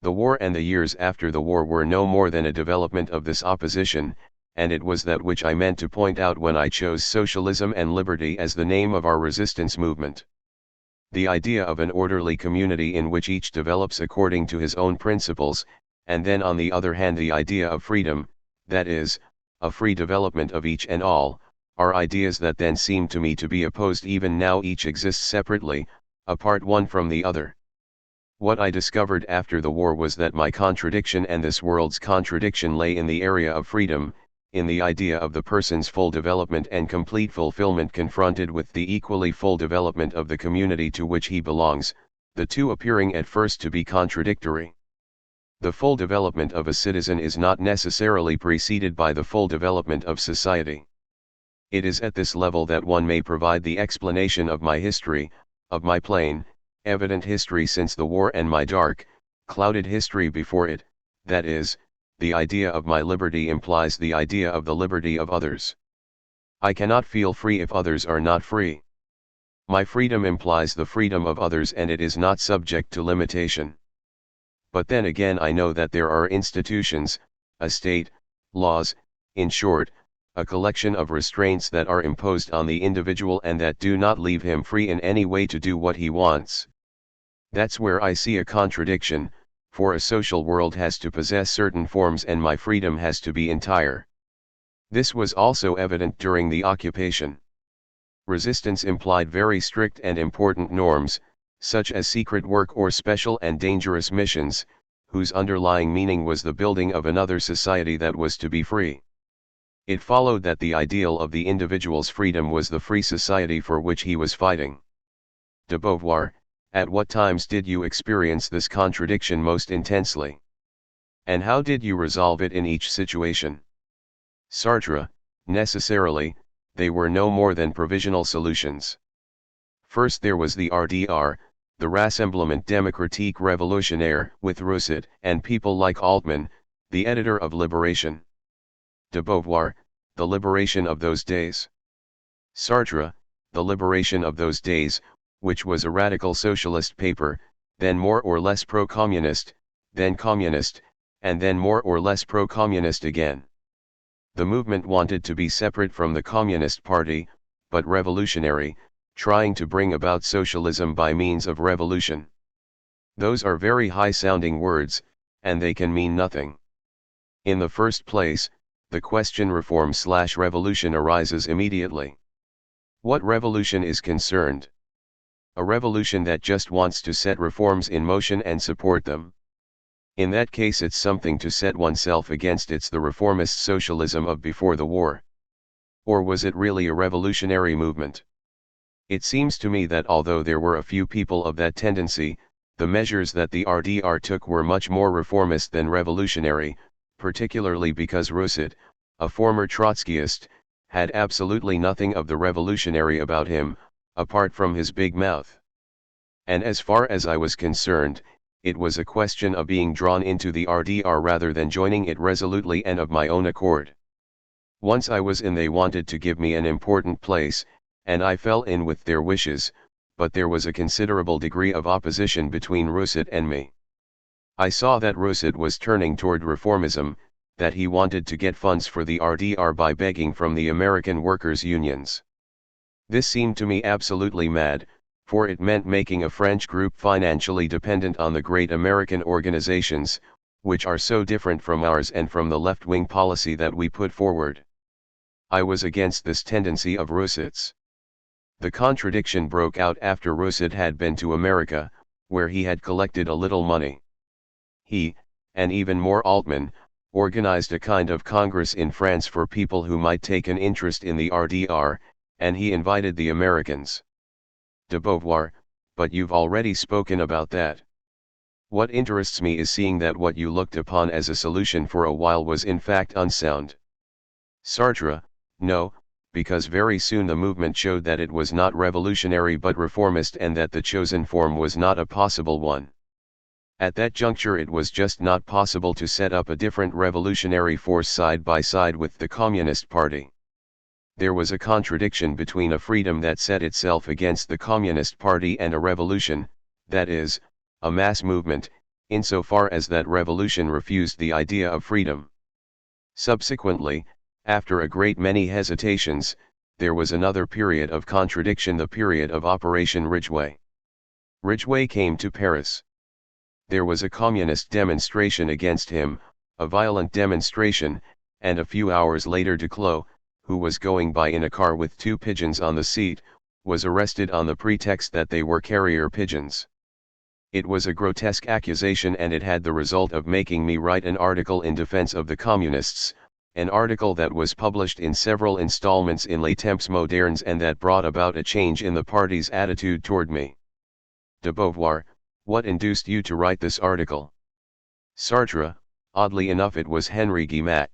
The war and the years after the war were no more than a development of this opposition, and it was that which I meant to point out when I chose socialism and liberty as the name of our resistance movement. The idea of an orderly community in which each develops according to his own principles, and then on the other hand the idea of freedom, that is, a free development of each and all, are ideas that then seem to me to be opposed even now each exists separately, apart one from the other. What I discovered after the war was that my contradiction and this world's contradiction lay in the area of freedom, in the idea of the person's full development and complete fulfillment confronted with the equally full development of the community to which he belongs, the two appearing at first to be contradictory. The full development of a citizen is not necessarily preceded by the full development of society. It is at this level that one may provide the explanation of my history, of my plain, evident history since the war and my dark, clouded history before it, that is, the idea of my liberty implies the idea of the liberty of others. I cannot feel free if others are not free. My freedom implies the freedom of others and it is not subject to limitation. But then again I know that there are institutions, a state, laws, in short, a collection of restraints that are imposed on the individual and that do not leave him free in any way to do what he wants. That's where I see a contradiction, for a social world has to possess certain forms and my freedom has to be entire. This was also evident during the occupation. Resistance implied very strict and important norms, such as secret work or special and dangerous missions, whose underlying meaning was the building of another society that was to be free. It followed that the ideal of the individual's freedom was the free society for which he was fighting. De Beauvoir, at what times did you experience this contradiction most intensely? And how did you resolve it in each situation? Sartre, necessarily, they were no more than provisional solutions. First there was the RDR, the Rassemblement Démocratique Révolutionnaire, with Rousseau and people like Altman, the editor of Liberation. De Beauvoir, the liberation of those days. Sartre, the liberation of those days, which was a radical socialist paper, then more or less pro-communist, then communist, and then more or less pro-communist again. The movement wanted to be separate from the Communist Party, but revolutionary, trying to bring about socialism by means of revolution. Those are very high-sounding words, and they can mean nothing. In the first place, the question reform/revolution arises immediately. What revolution is concerned? A revolution that just wants to set reforms in motion and support them. In that case it's something to set oneself against. It's the reformist socialism of before the war. Or was it really a revolutionary movement? It seems to me that although there were a few people of that tendency, the measures that the RDR took were much more reformist than revolutionary, particularly because Rousseau, a former Trotskyist, had absolutely nothing of the revolutionary about him, apart from his big mouth. And as far as I was concerned, it was a question of being drawn into the RDR rather than joining it resolutely and of my own accord. Once I was in, they wanted to give me an important place, and I fell in with their wishes, but there was a considerable degree of opposition between Rousseau and me. I saw that Rousseau was turning toward reformism, that he wanted to get funds for the RDR by begging from the American workers' unions. This seemed to me absolutely mad, for it meant making a French group financially dependent on the great American organizations, which are so different from ours and from the left-wing policy that we put forward. I was against this tendency of Rousseau's. The contradiction broke out after Rousseau had been to America, where he had collected a little money. He, and even more Altman, organized a kind of congress in France for people who might take an interest in the RDR, and he invited the Americans. De Beauvoir, but you've already spoken about that. What interests me is seeing that what you looked upon as a solution for a while was in fact unsound. Sartre, no, because very soon the movement showed that it was not revolutionary but reformist and that the chosen form was not a possible one. At that juncture it was just not possible to set up a different revolutionary force side by side with the Communist Party. There was a contradiction between a freedom that set itself against the Communist Party and a revolution, that is, a mass movement, insofar as that revolution refused the idea of freedom. Subsequently, after a great many hesitations, there was another period of contradiction, the period of Operation Ridgeway. Ridgeway came to Paris. There was a communist demonstration against him, a violent demonstration, and a few hours later Duclos, who was going by in a car with 2 pigeons on the seat, was arrested on the pretext that they were carrier pigeons. It was a grotesque accusation and it had the result of making me write an article in defense of the communists, an article that was published in several installments in Les Temps Modernes and that brought about a change in the party's attitude toward me. De Beauvoir, what induced you to write this article? Sartre, oddly enough it was Henri Guimat.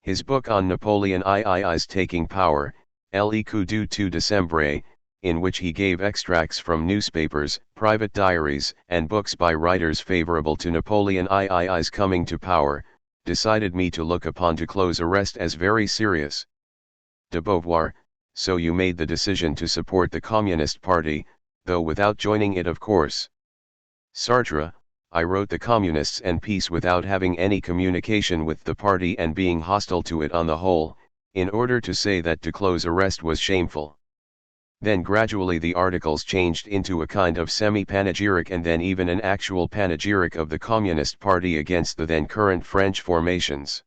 His book on Napoleon II's taking power, Le coup du 2 décembre, in which he gave extracts from newspapers, private diaries, and books by writers favorable to Napoleon II's coming to power, decided me to look upon Duclos' arrest as very serious. De Beauvoir, so you made the decision to support the Communist Party, though without joining it of course. Sartre, I wrote the Communists and Peace without having any communication with the party and being hostile to it on the whole, in order to say that Duclos' arrest was shameful. Then gradually the articles changed into a kind of semi-panegyric and then even an actual panegyric of the Communist Party against the then current French formations.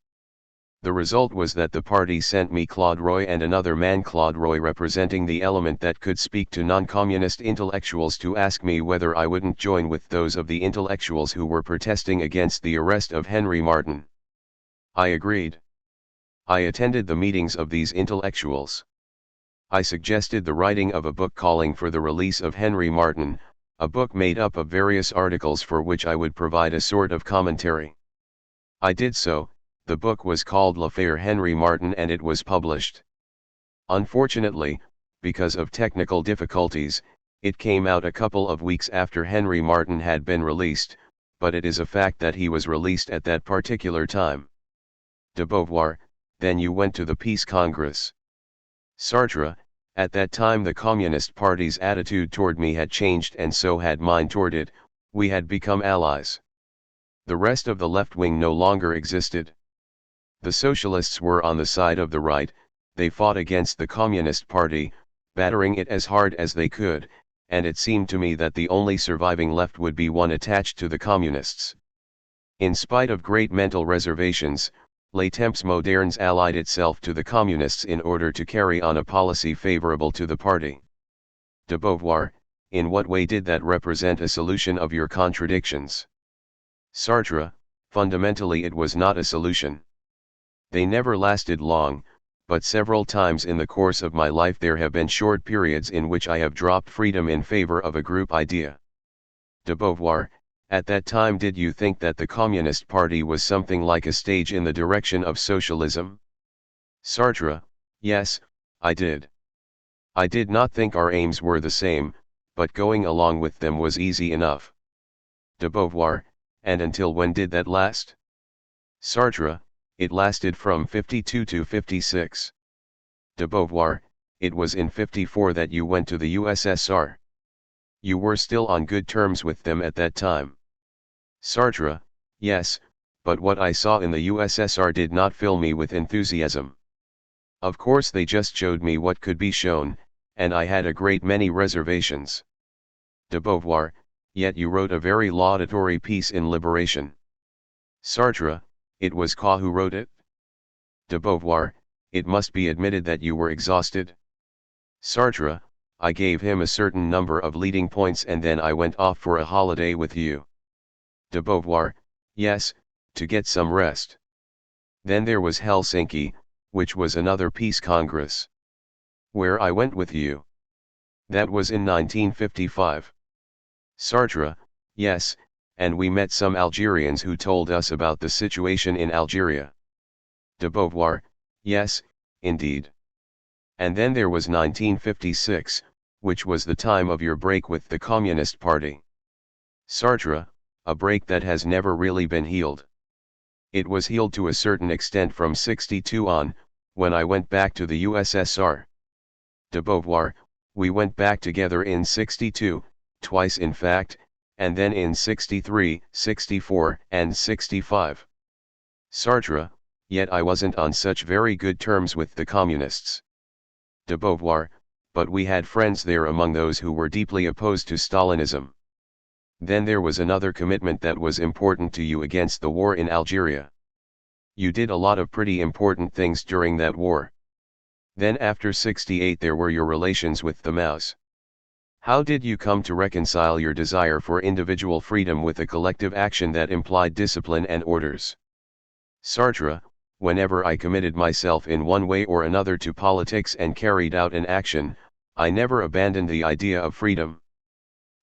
The result was that the party sent me Claude Roy and another man, Claude Roy representing the element that could speak to non-communist intellectuals, to ask me whether I wouldn't join with those of the intellectuals who were protesting against the arrest of Henry Martin. I agreed. I attended the meetings of these intellectuals. I suggested the writing of a book calling for the release of Henry Martin, a book made up of various articles for which I would provide a sort of commentary. I did so. The book was called L'Affaire Henry Martin and it was published. Unfortunately, because of technical difficulties, it came out a couple of weeks after Henry Martin had been released, but it is a fact that he was released at that particular time. De Beauvoir, then you went to the Peace Congress. Sartre, at that time the Communist Party's attitude toward me had changed and so had mine toward it, we had become allies. The rest of the left wing no longer existed. The socialists were on the side of the right, they fought against the Communist Party, battering it as hard as they could, and it seemed to me that the only surviving left would be one attached to the Communists. In spite of great mental reservations, Les Temps Modernes allied itself to the Communists in order to carry on a policy favorable to the party. De Beauvoir, in what way did that represent a solution of your contradictions? Sartre, fundamentally it was not a solution. They never lasted long, but several times in the course of my life there have been short periods in which I have dropped freedom in favor of a group idea. De Beauvoir, at that time did you think that the Communist Party was something like a stage in the direction of socialism? Sartre, yes, I did. I did not think our aims were the same, but going along with them was easy enough. De Beauvoir, and until when did that last? Sartre, it lasted from 52 to 56. De Beauvoir, it was in 54 that you went to the USSR. You were still on good terms with them at that time. Sartre, yes, but what I saw in the USSR did not fill me with enthusiasm. Of course they just showed me what could be shown, and I had a great many reservations. De Beauvoir, yet you wrote a very laudatory piece in Liberation. Sartre, it was Ka who wrote it? De Beauvoir, it must be admitted that you were exhausted. Sartre, I gave him a certain number of leading points and then I went off for a holiday with you. De Beauvoir, yes, to get some rest. Then there was Helsinki, which was another peace congress. Where I went with you. That was in 1955. Sartre, yes, and we met some Algerians who told us about the situation in Algeria. De Beauvoir, yes, indeed. And then there was 1956, which was the time of your break with the Communist Party. Sartre, a break that has never really been healed. It was healed to a certain extent from 62 on, when I went back to the USSR. De Beauvoir, we went back together in 62, twice in fact, and then in 63, 64, and 65. Sartre, yet I wasn't on such very good terms with the communists. De Beauvoir, but we had friends there among those who were deeply opposed to Stalinism. Then there was another commitment that was important to you against the war in Algeria. You did a lot of pretty important things during that war. Then after 68 there were your relations with the Maos. How did you come to reconcile your desire for individual freedom with a collective action that implied discipline and orders? Sartre, whenever I committed myself in one way or another to politics and carried out an action, I never abandoned the idea of freedom.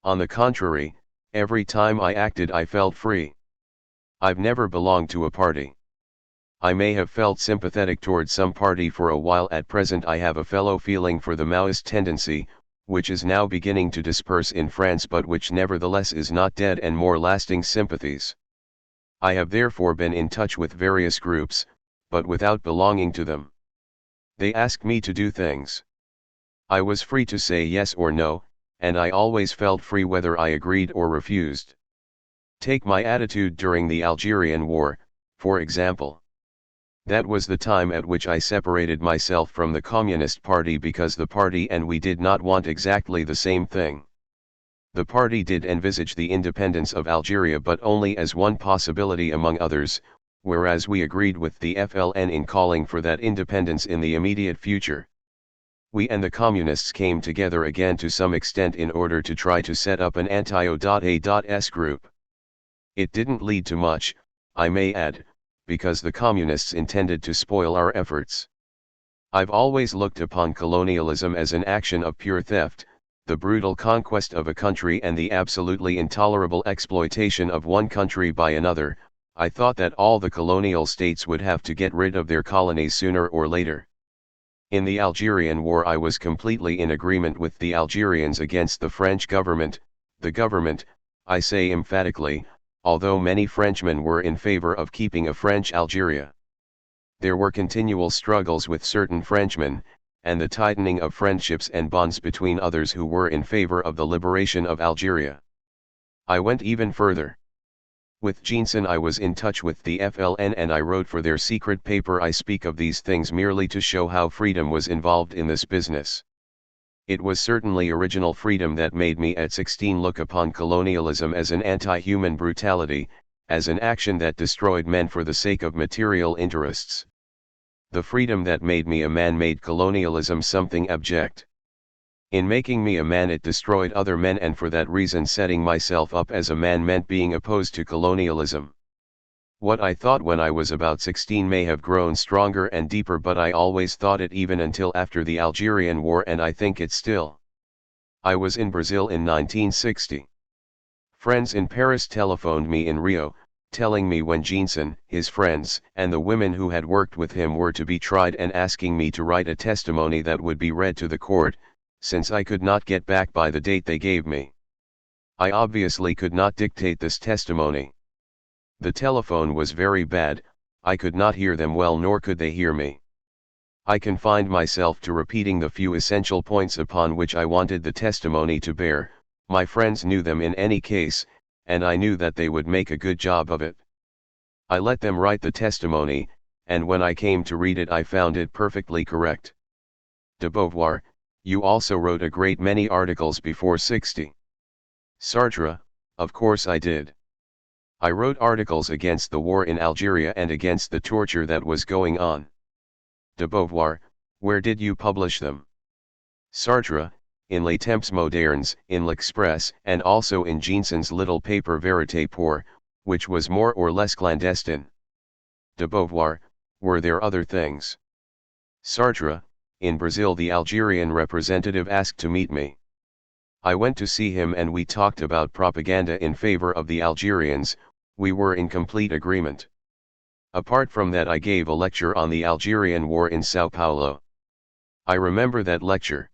On the contrary, every time I acted I felt free. I've never belonged to a party. I may have felt sympathetic towards some party for a while. At present I have a fellow feeling for the Maoist tendency, which is now beginning to disperse in France but which nevertheless is not dead, and more lasting sympathies. I have therefore been in touch with various groups, but without belonging to them. They asked me to do things. I was free to say yes or no, and I always felt free whether I agreed or refused. Take my attitude during the Algerian War, for example. That was the time at which I separated myself from the Communist Party because the party and we did not want exactly the same thing. The party did envisage the independence of Algeria but only as one possibility among others, whereas we agreed with the FLN in calling for that independence in the immediate future. We and the communists came together again to some extent in order to try to set up an anti-A.S group. It didn't lead to much, I may add, because the communists intended to spoil our efforts. I've always looked upon colonialism as an action of pure theft, the brutal conquest of a country and the absolutely intolerable exploitation of one country by another. I thought that all the colonial states would have to get rid of their colonies sooner or later. In the Algerian War I was completely in agreement with the Algerians against the French government, the government, I say emphatically, although many Frenchmen were in favor of keeping a French Algeria. There were continual struggles with certain Frenchmen, and the tightening of friendships and bonds between others who were in favor of the liberation of Algeria. I went even further. With Jeanson I was in touch with the FLN and I wrote for their secret paper. I speak of these things merely to show how freedom was involved in this business. It was certainly original freedom that made me at 16 look upon colonialism as an anti-human brutality, as an action that destroyed men for the sake of material interests. The freedom that made me a man made colonialism something abject. In making me a man it destroyed other men, and for that reason setting myself up as a man meant being opposed to colonialism. What I thought when I was about 16 may have grown stronger and deeper, but I always thought it even until after the Algerian War, and I think it still. I was in Brazil in 1960. Friends in Paris telephoned me in Rio, telling me when Jeanson, his friends, and the women who had worked with him were to be tried, and asking me to write a testimony that would be read to the court, since I could not get back by the date they gave me. I obviously could not dictate this testimony. The telephone was very bad, I could not hear them well nor could they hear me. I confined myself to repeating the few essential points upon which I wanted the testimony to bear. My friends knew them in any case, and I knew that they would make a good job of it. I let them write the testimony, and when I came to read it I found it perfectly correct. De Beauvoir, you also wrote a great many articles before 60. Sartre, of course I did. I wrote articles against the war in Algeria and against the torture that was going on. De Beauvoir, where did you publish them? Sartre, in Les Temps Modernes, in L'Express, and also in Jeanson's little paper Vérité pour, which was more or less clandestine. De Beauvoir, were there other things? Sartre, in Brazil the Algerian representative asked to meet me. I went to see him and we talked about propaganda in favor of the Algerians. We were in complete agreement. Apart from that I gave a lecture on the Algerian War in Sao Paulo. I remember that lecture.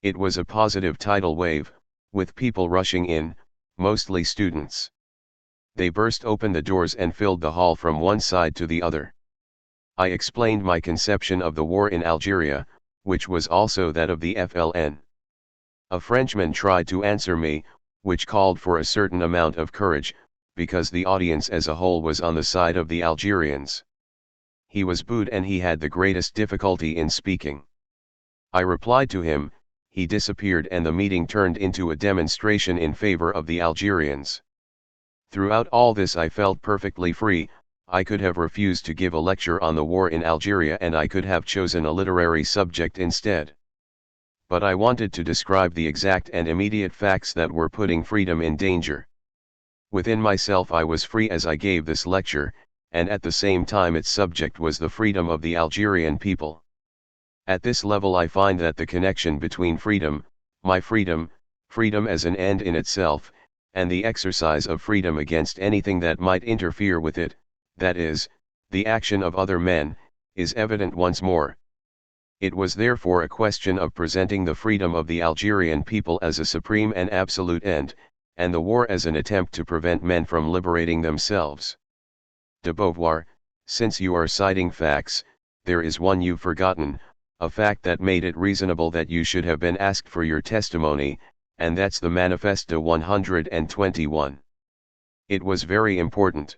It was a positive tidal wave, with people rushing in, mostly students. They burst open the doors and filled the hall from one side to the other. I explained my conception of the war in Algeria, which was also that of the FLN. A Frenchman tried to answer me, which called for a certain amount of courage, because the audience as a whole was on the side of the Algerians. He was booed and he had the greatest difficulty in speaking. I replied to him, he disappeared and the meeting turned into a demonstration in favor of the Algerians. Throughout all this I felt perfectly free. I could have refused to give a lecture on the war in Algeria and I could have chosen a literary subject instead. But I wanted to describe the exact and immediate facts that were putting freedom in danger. Within myself I was free as I gave this lecture, and at the same time its subject was the freedom of the Algerian people. At this level I find that the connection between freedom, my freedom, freedom as an end in itself, and the exercise of freedom against anything that might interfere with it, that is, the action of other men, is evident once more. It was therefore a question of presenting the freedom of the Algerian people as a supreme and absolute end, and the war as an attempt to prevent men from liberating themselves. De Beauvoir, since you are citing facts, there is one you've forgotten, a fact that made it reasonable that you should have been asked for your testimony, and that's the Manifesto 121. It was very important.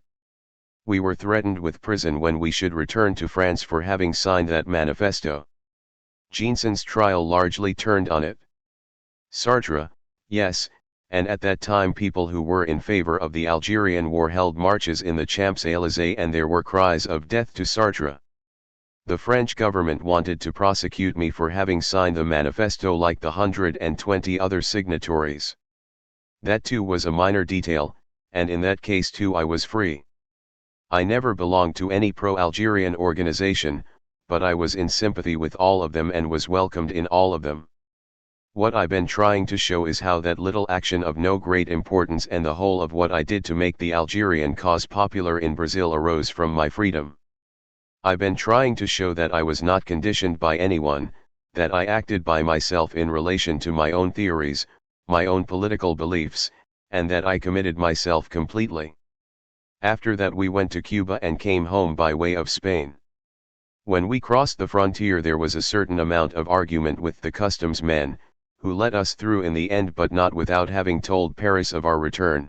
We were threatened with prison when we should return to France for having signed that manifesto. Jeanson's trial largely turned on it. Sartre, yes, and at that time people who were in favor of the Algerian war held marches in the Champs-Élysées and there were cries of death to Sartre. The French government wanted to prosecute me for having signed the manifesto like the 120 other signatories. That too was a minor detail, and in that case too I was free. I never belonged to any pro-Algerian organization, but I was in sympathy with all of them and was welcomed in all of them. What I've been trying to show is how that little action of no great importance and the whole of what I did to make the Algerian cause popular in Brazil arose from my freedom. I've been trying to show that I was not conditioned by anyone, that I acted by myself in relation to my own theories, my own political beliefs, and that I committed myself completely. After that we went to Cuba and came home by way of Spain. When we crossed the frontier there was a certain amount of argument with the customs men, who let us through in the end but not without having told Paris of our return.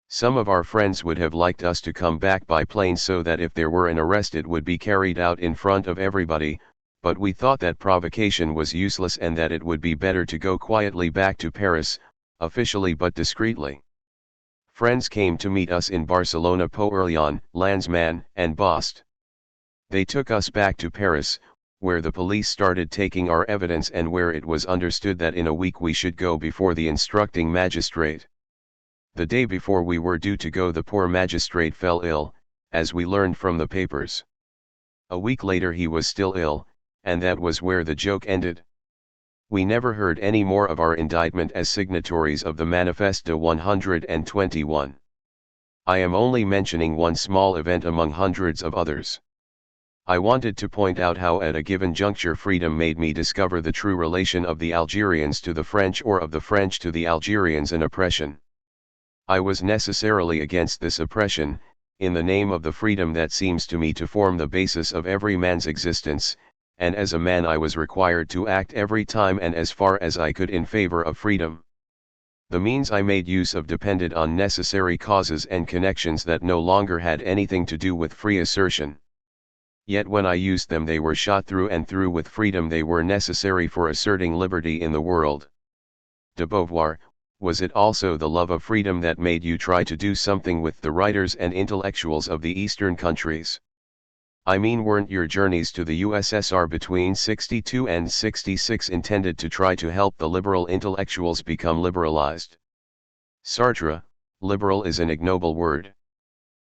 Some of our friends would have liked us to come back by plane so that if there were an arrest it would be carried out in front of everybody, but we thought that provocation was useless and that it would be better to go quietly back to Paris, officially but discreetly. Friends came to meet us in Barcelona, Pourlion, Landsman, and Bost. They took us back to Paris, where the police started taking our evidence and where it was understood that in a week we should go before the instructing magistrate. The day before we were due to go the poor magistrate fell ill, as we learned from the papers. A week later he was still ill, and that was where the joke ended. We never heard any more of our indictment as signatories of the Manifesto 121. I am only mentioning one small event among hundreds of others. I wanted to point out how at a given juncture freedom made me discover the true relation of the Algerians to the French or of the French to the Algerians an oppression. I was necessarily against this oppression, in the name of the freedom that seems to me to form the basis of every man's existence, and as a man I was required to act every time and as far as I could in favor of freedom. The means I made use of depended on necessary causes and connections that no longer had anything to do with free assertion. Yet when I used them they were shot through and through with freedom. They were necessary for asserting liberty in the world. De Beauvoir, was it also the love of freedom that made you try to do something with the writers and intellectuals of the Eastern countries? I mean, weren't your journeys to the USSR between 62 and 66 intended to try to help the liberal intellectuals become liberalized? Sartre, liberal is an ignoble word.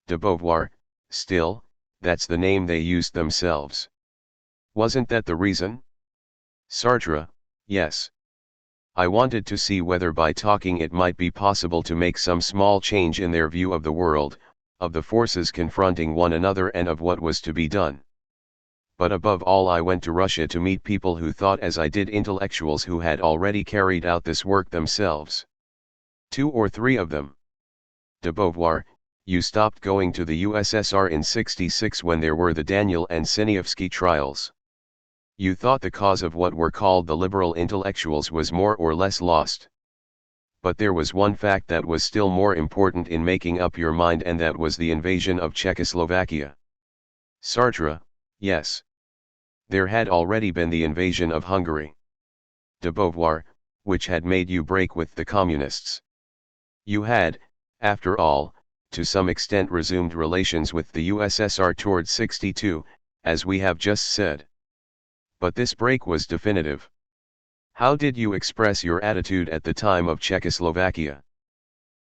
De Beauvoir, still, that's the name they used themselves. Wasn't that the reason? Sartre, yes. I wanted to see whether by talking it might be possible to make some small change in their view of the world, of the forces confronting one another and of what was to be done. But above all I went to Russia to meet people who thought as I did, intellectuals who had already carried out this work themselves. 2 or 3 of them. De Beauvoir, you stopped going to the USSR in 66 when there were the Daniel and Sinievsky trials. You thought the cause of what were called the liberal intellectuals was more or less lost. But there was one fact that was still more important in making up your mind, and that was the invasion of Czechoslovakia. Sartre, yes. There had already been the invasion of Hungary. De Beauvoir, which had made you break with the communists. You had, after all, to some extent resumed relations with the USSR toward 62, as we have just said. But this break was definitive. How did you express your attitude at the time of Czechoslovakia?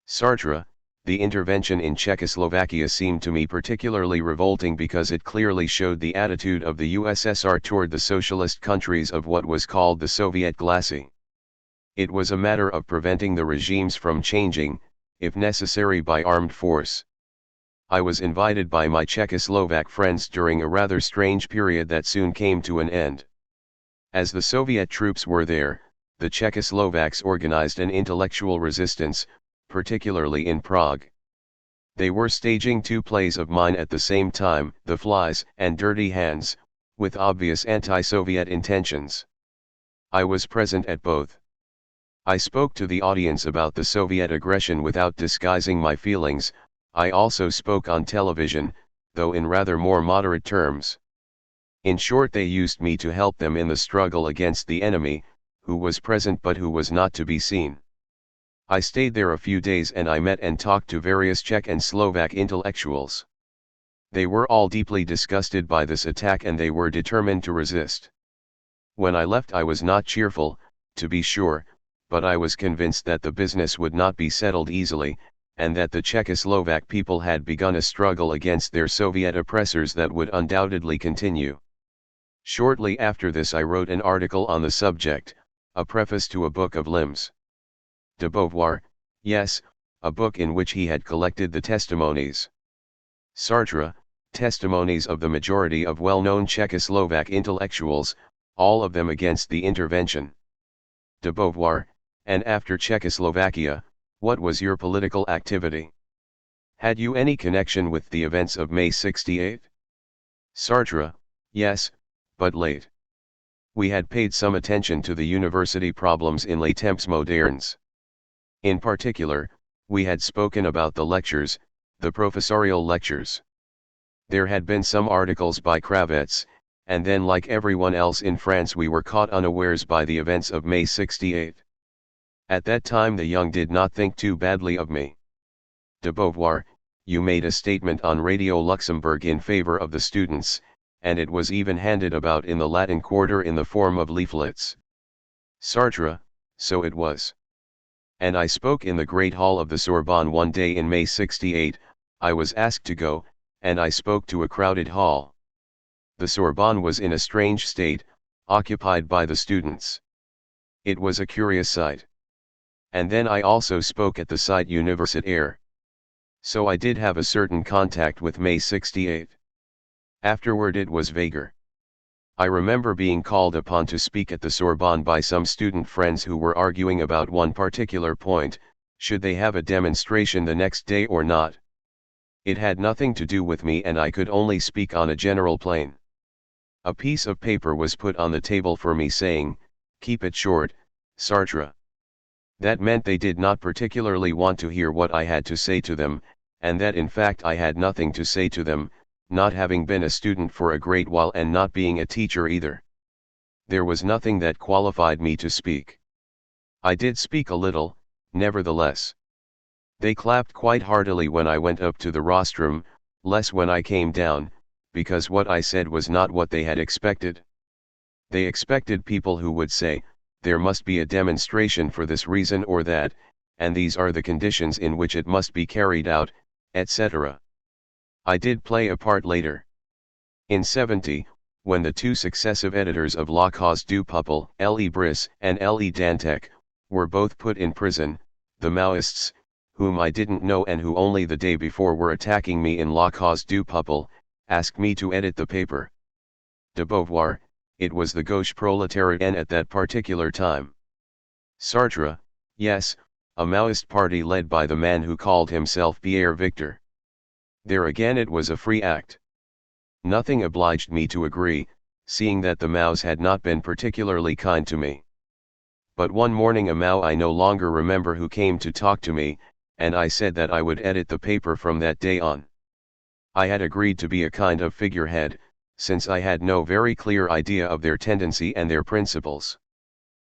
Sartre, the intervention in Czechoslovakia seemed to me particularly revolting because it clearly showed the attitude of the USSR toward the socialist countries of what was called the Soviet Glacis. It was a matter of preventing the regimes from changing, if necessary by armed force. I was invited by my Czechoslovak friends during a rather strange period that soon came to an end. As the Soviet troops were there, the Czechoslovaks organized an intellectual resistance, particularly in Prague. They were staging 2 plays of mine at the same time, The Flies and Dirty Hands, with obvious anti-Soviet intentions. I was present at both. I spoke to the audience about the Soviet aggression without disguising my feelings. I also spoke on television, though in rather more moderate terms. In short, they used me to help them in the struggle against the enemy, who was present but who was not to be seen. I stayed there a few days and I met and talked to various Czech and Slovak intellectuals. They were all deeply disgusted by this attack and they were determined to resist. When I left I was not cheerful, to be sure, but I was convinced that the business would not be settled easily, and that the Czechoslovak people had begun a struggle against their Soviet oppressors that would undoubtedly continue. Shortly after this I wrote an article on the subject, a preface to a book of limbs. De Beauvoir, yes, a book in which he had collected the testimonies. Sartre, testimonies of the majority of well-known Czechoslovak intellectuals, all of them against the intervention. De Beauvoir, and after Czechoslovakia, what was your political activity? Had you any connection with the events of May 68? Sartre, yes, but late. We had paid some attention to the university problems in Les Temps Modernes. In particular, we had spoken about the lectures, the professorial lectures. There had been some articles by Kravets, and then like everyone else in France we were caught unawares by the events of May 68. At that time the young did not think too badly of me. De Beauvoir, you made a statement on Radio Luxembourg in favor of the students, and it was even handed about in the Latin Quarter in the form of leaflets. Sartre, so it was. And I spoke in the Great Hall of the Sorbonne one day in May 68, I was asked to go, and I spoke to a crowded hall. The Sorbonne was in a strange state, occupied by the students. It was a curious sight. And then I also spoke at the site universitaire. So I did have a certain contact with May 68. Afterward it was vaguer. I remember being called upon to speak at the Sorbonne by some student friends who were arguing about one particular point, should they have a demonstration the next day or not. It had nothing to do with me and I could only speak on a general plane. A piece of paper was put on the table for me saying, "Keep it short, Sartre." That meant they did not particularly want to hear what I had to say to them, and that in fact I had nothing to say to them, not having been a student for a great while and not being a teacher either. There was nothing that qualified me to speak. I did speak a little, nevertheless. They clapped quite heartily when I went up to the rostrum, less when I came down, because what I said was not what they had expected. They expected people who would say, there must be a demonstration for this reason or that, and these are the conditions in which it must be carried out, etc. I did play a part later. In 70, when the two successive editors of La Cause du Peuple, L.E. Brice and L.E. Dantec, were both put in prison, the Maoists, whom I didn't know and who only the day before were attacking me in La Cause du Peuple, asked me to edit the paper. De Beauvoir, it was the gauche proletarienne at that particular time. Sartre, yes, a Maoist party led by the man who called himself Pierre Victor. There again it was a free act. Nothing obliged me to agree, seeing that the Maos had not been particularly kind to me. But one morning a Mao I no longer remember who came to talk to me, and I said that I would edit the paper from that day on. I had agreed to be a kind of figurehead, since I had no very clear idea of their tendency and their principles.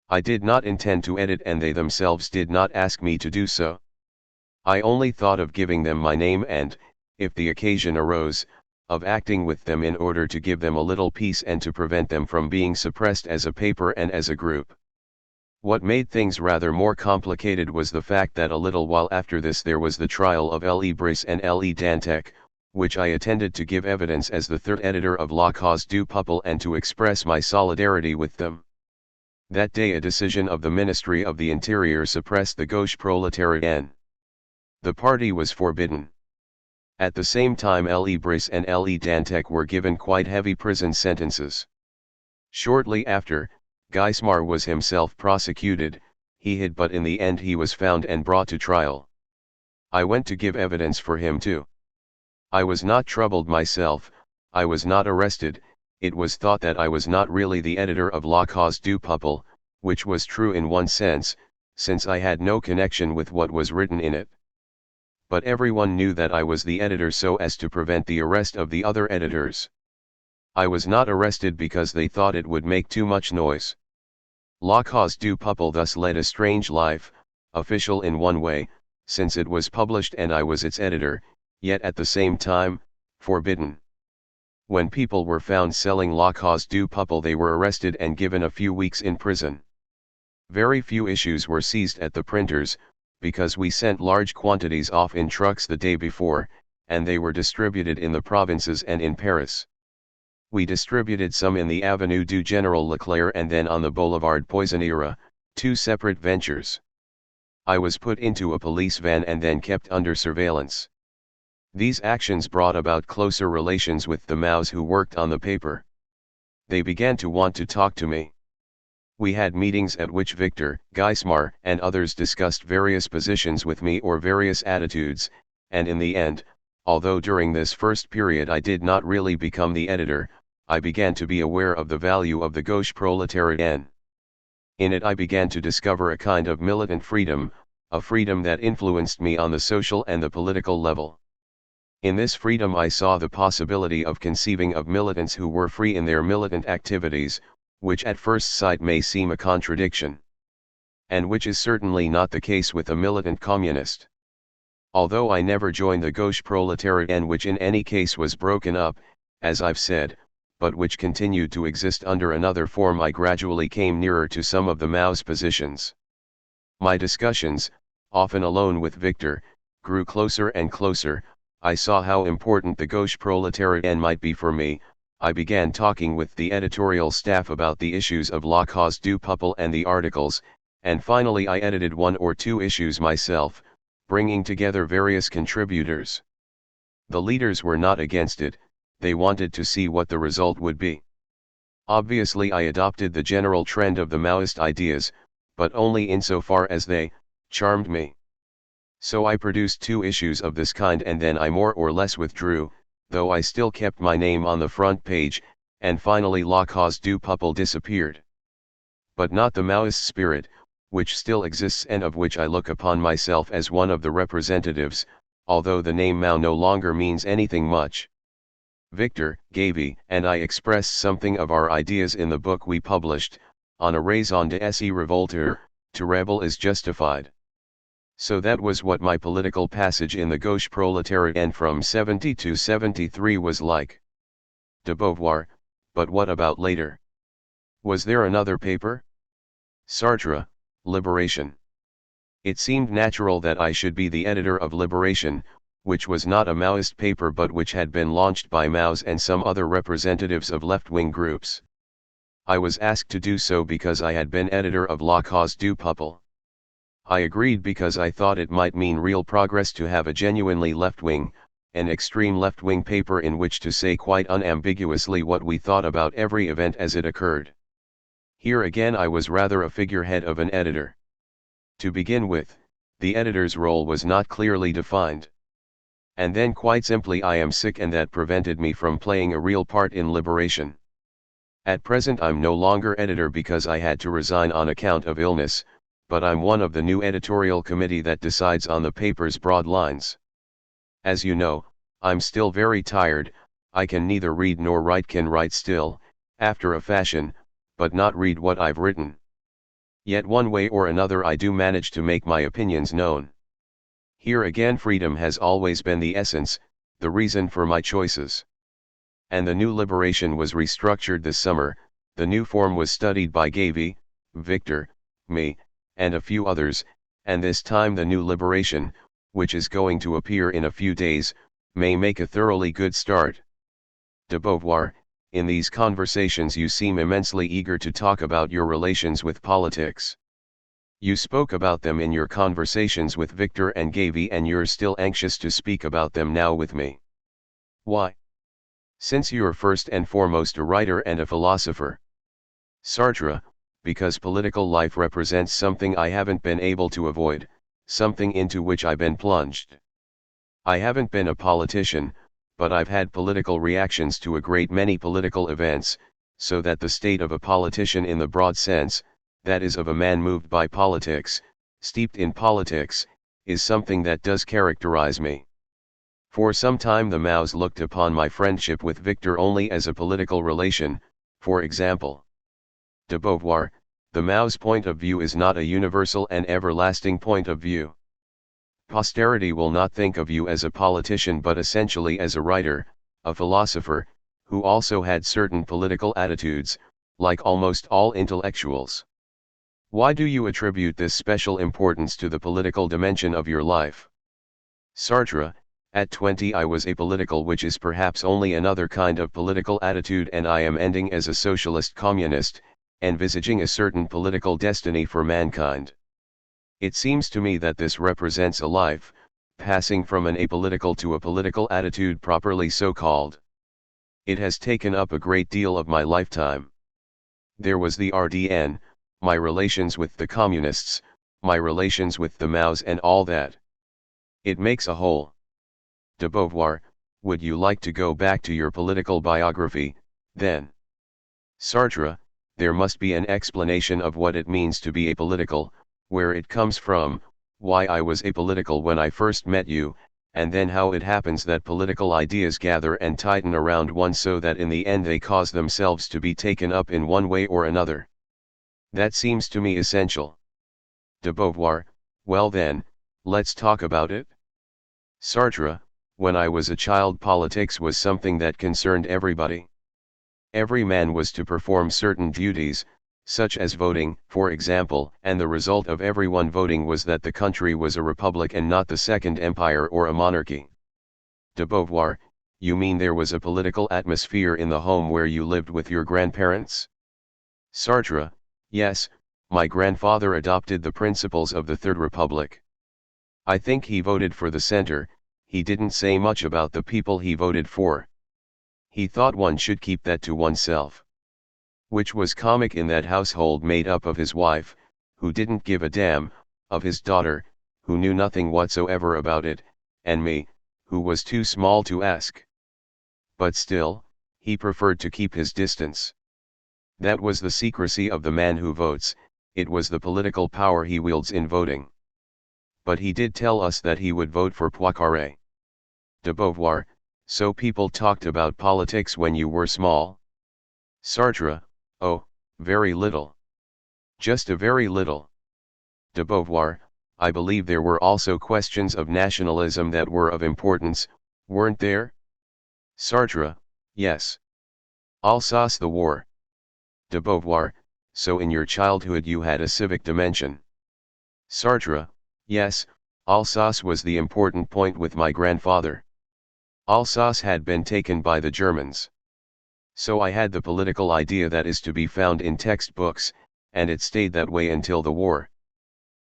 I did not intend to edit and they themselves did not ask me to do so. I only thought of giving them my name and, if the occasion arose, of acting with them in order to give them a little peace and to prevent them from being suppressed as a paper and as a group. What made things rather more complicated was the fact that a little while after this there was the trial of L.E. Brice and L.E. Dantec, which I attended to give evidence as the third editor of La Cause du Peuple and to express my solidarity with them. That day a decision of the Ministry of the Interior suppressed the gauche proletarienne. The party was forbidden. At the same time L.E. Brice and L.E. Dantec were given quite heavy prison sentences. Shortly after, Geismar was himself prosecuted, he hid but in the end he was found and brought to trial. I went to give evidence for him too. I was not troubled myself, I was not arrested, it was thought that I was not really the editor of La Cause du Peuple, which was true in one sense, since I had no connection with what was written in it. but everyone knew that I was the editor so as to prevent the arrest of the other editors. I was not arrested because they thought it would make too much noise. La Cause du Peuple thus led a strange life, official in one way, since it was published and I was its editor, yet at the same time, forbidden. When people were found selling La Cause du Peuple, they were arrested and given a few weeks in prison. Very few issues were seized at the printers, because we sent large quantities off in trucks the day before, and they were distributed in the provinces and in Paris. We distributed some in the Avenue du Général Leclerc and then on the Boulevard Poissonnière, two separate ventures. I was put into a police van and then kept under surveillance. These actions brought about closer relations with the Maus who worked on the paper. They began to want to talk to me. We had meetings at which Victor, Geismar, and others discussed various positions with me or various attitudes, and in the end, although during this first period I did not really become the editor, I began to be aware of the value of the gauche prolétarienne. In it I began to discover a kind of militant freedom, a freedom that influenced me on the social and the political level. In this freedom I saw the possibility of conceiving of militants who were free in their militant activities, which at first sight may seem a contradiction. And which is certainly not the case with a militant communist. Although I never joined the gauche prolétarienne, which in any case was broken up, as I've said, but which continued to exist under another form, I gradually came nearer to some of the Mao's positions. My discussions, often alone with Victor, grew closer and closer. I saw how important the gauche prolétarienne might be for me. I began talking with the editorial staff about the issues of La Cause du Peuple and the articles, and finally I edited 1 or 2 issues myself, bringing together various contributors. The leaders were not against it, they wanted to see what the result would be. Obviously I adopted the general trend of the Maoist ideas, but only insofar as they charmed me. So I produced 2 issues of this kind and then I more or less withdrew, though I still kept my name on the front page, and finally La Cause du Peuple disappeared. But not the Maoist spirit, which still exists and of which I look upon myself as one of the representatives, although the name Mao no longer means anything much. Victor, Gavy, and I expressed something of our ideas in the book we published, On a raison d'être révolteur, to rebel is justified. So that was what my political passage in the gauche prolétarienne from 70 to 73 was like. De Beauvoir, but what about later? Was there another paper? Sartre, Liberation. It seemed natural that I should be the editor of Liberation, which was not a Maoist paper but which had been launched by Mao's and some other representatives of left-wing groups. I was asked to do so because I had been editor of La Cause du Peuple. I agreed because I thought it might mean real progress to have a genuinely left-wing, an extreme left-wing paper in which to say quite unambiguously what we thought about every event as it occurred. Here again I was rather a figurehead of an editor. To begin with, the editor's role was not clearly defined. And then quite simply I am sick and that prevented me from playing a real part in Liberation. At present I'm no longer editor because I had to resign on account of illness, but I'm one of the new editorial committee that decides on the paper's broad lines. As you know, I'm still very tired, I can neither read nor write, can write still, after a fashion, but not read what I've written. Yet one way or another I do manage to make my opinions known. Here again freedom has always been the essence, the reason for my choices. And the new Liberation was restructured this summer, the new form was studied by Gavy, Victor, me, and a few others, and this time the new Liberation, which is going to appear in a few days, may make a thoroughly good start. De Beauvoir, in these conversations you seem immensely eager to talk about your relations with politics. You spoke about them in your conversations with Victor and Gavy and you're still anxious to speak about them now with me. Why? Since you're first and foremost a writer and a philosopher. Sartre, because political life represents something I haven't been able to avoid, something into which I've been plunged. I haven't been a politician, but I've had political reactions to a great many political events, so that the state of a politician in the broad sense, that is of a man moved by politics, steeped in politics, is something that does characterize me. For some time the Maos looked upon my friendship with Victor only as a political relation, for example. De Beauvoir, the Mao's point of view is not a universal and everlasting point of view. Posterity will not think of you as a politician but essentially as a writer, a philosopher, who also had certain political attitudes, like almost all intellectuals. Why do you attribute this special importance to the political dimension of your life? Sartre, at 20 I was apolitical, which is perhaps only another kind of political attitude, and I am ending as a socialist communist, envisaging a certain political destiny for mankind. It seems to me that this represents a life, passing from an apolitical to a political attitude properly so called. It has taken up a great deal of my lifetime. There was the RDN, my relations with the communists, my relations with the Maos and all that. It makes a whole. De Beauvoir, would you like to go back to your political biography, then? Sartre, there must be an explanation of what it means to be apolitical, where it comes from, why I was apolitical when I first met you, and then how it happens that political ideas gather and tighten around one so that in the end they cause themselves to be taken up in one way or another. That seems to me essential. De Beauvoir, well then, let's talk about it. Sartre, when I was a child, politics was something that concerned everybody. Every man was to perform certain duties, such as voting, for example, and the result of everyone voting was that the country was a republic and not the Second Empire or a monarchy. De Beauvoir, you mean there was a political atmosphere in the home where you lived with your grandparents? Sartre, yes, my grandfather adopted the principles of the Third Republic. I think he voted for the center, he didn't say much about the people he voted for. He thought one should keep that to oneself. Which was comic in that household made up of his wife, who didn't give a damn, of his daughter, who knew nothing whatsoever about it, and me, who was too small to ask. But still, he preferred to keep his distance. That was the secrecy of the man who votes, it was the political power he wields in voting. But he did tell us that he would vote for Poincaré. De Beauvoir, so people talked about politics when you were small? Sartre, oh, very little. Just a very little. De Beauvoir, I believe there were also questions of nationalism that were of importance, weren't there? Sartre, yes. Alsace the war. De Beauvoir, so in your childhood you had a civic dimension. Sartre, yes, Alsace was the important point with my grandfather. Alsace had been taken by the Germans. So I had the political idea that is to be found in textbooks, and it stayed that way until the war.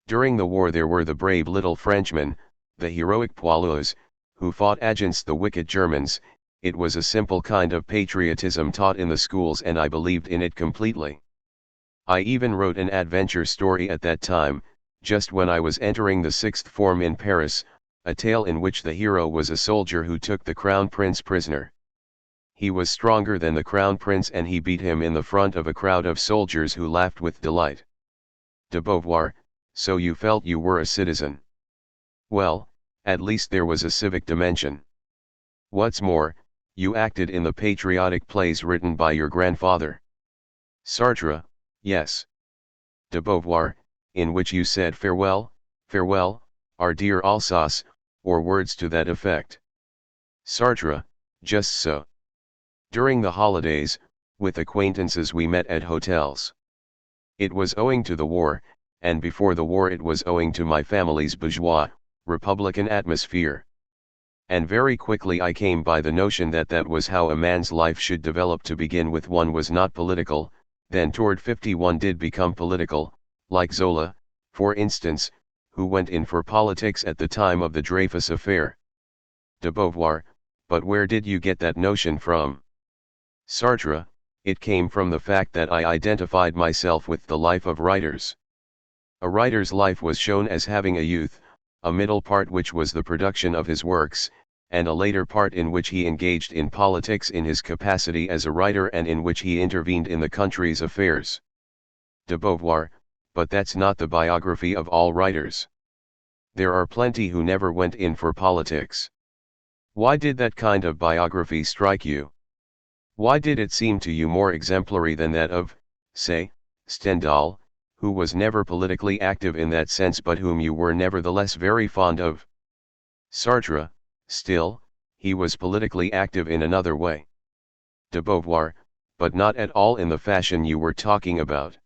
During the war there were the brave little Frenchmen, the heroic poilus, who fought against the wicked Germans. It was a simple kind of patriotism taught in the schools and I believed in it completely. I even wrote an adventure story at that time, just when I was entering the sixth form in Paris, a tale in which the hero was a soldier who took the crown prince prisoner. He was stronger than the crown prince and he beat him in the front of a crowd of soldiers who laughed with delight. De Beauvoir, so you felt you were a citizen. Well, at least there was a civic dimension. What's more, you acted in the patriotic plays written by your grandfather. Sartre, yes. De Beauvoir, in which you said farewell, farewell, our dear Alsace, or words to that effect. Sartre, just so. During the holidays, with acquaintances we met at hotels. It was owing to the war, and before the war it was owing to my family's bourgeois, republican atmosphere. And very quickly I came by the notion that that was how a man's life should develop. To begin with, one was not political, then toward 50 one did become political, like Zola, for instance, who went in for politics at the time of the Dreyfus affair. De Beauvoir, but where did you get that notion from? Sartre, it came from the fact that I identified myself with the life of writers. A writer's life was shown as having a youth, a middle part which was the production of his works, and a later part in which he engaged in politics in his capacity as a writer and in which he intervened in the country's affairs. De Beauvoir, but that's not the biography of all writers. There are plenty who never went in for politics. Why did that kind of biography strike you? Why did it seem to you more exemplary than that of, say, Stendhal, who was never politically active in that sense but whom you were nevertheless very fond of? Sartre, still, he was politically active in another way. De Beauvoir, but not at all in the fashion you were talking about.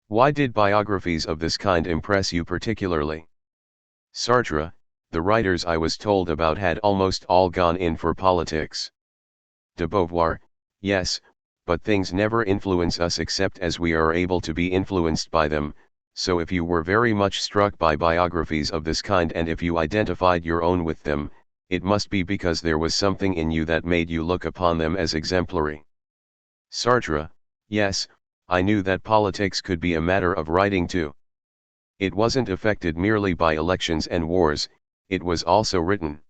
Why did biographies of this kind impress you particularly? Sartre, the writers I was told about had almost all gone in for politics. De Beauvoir, yes, but things never influence us except as we are able to be influenced by them, so if you were very much struck by biographies of this kind and if you identified your own with them, it must be because there was something in you that made you look upon them as exemplary. Sartre, yes, I knew that politics could be a matter of writing too. It wasn't affected merely by elections and wars, it was also written.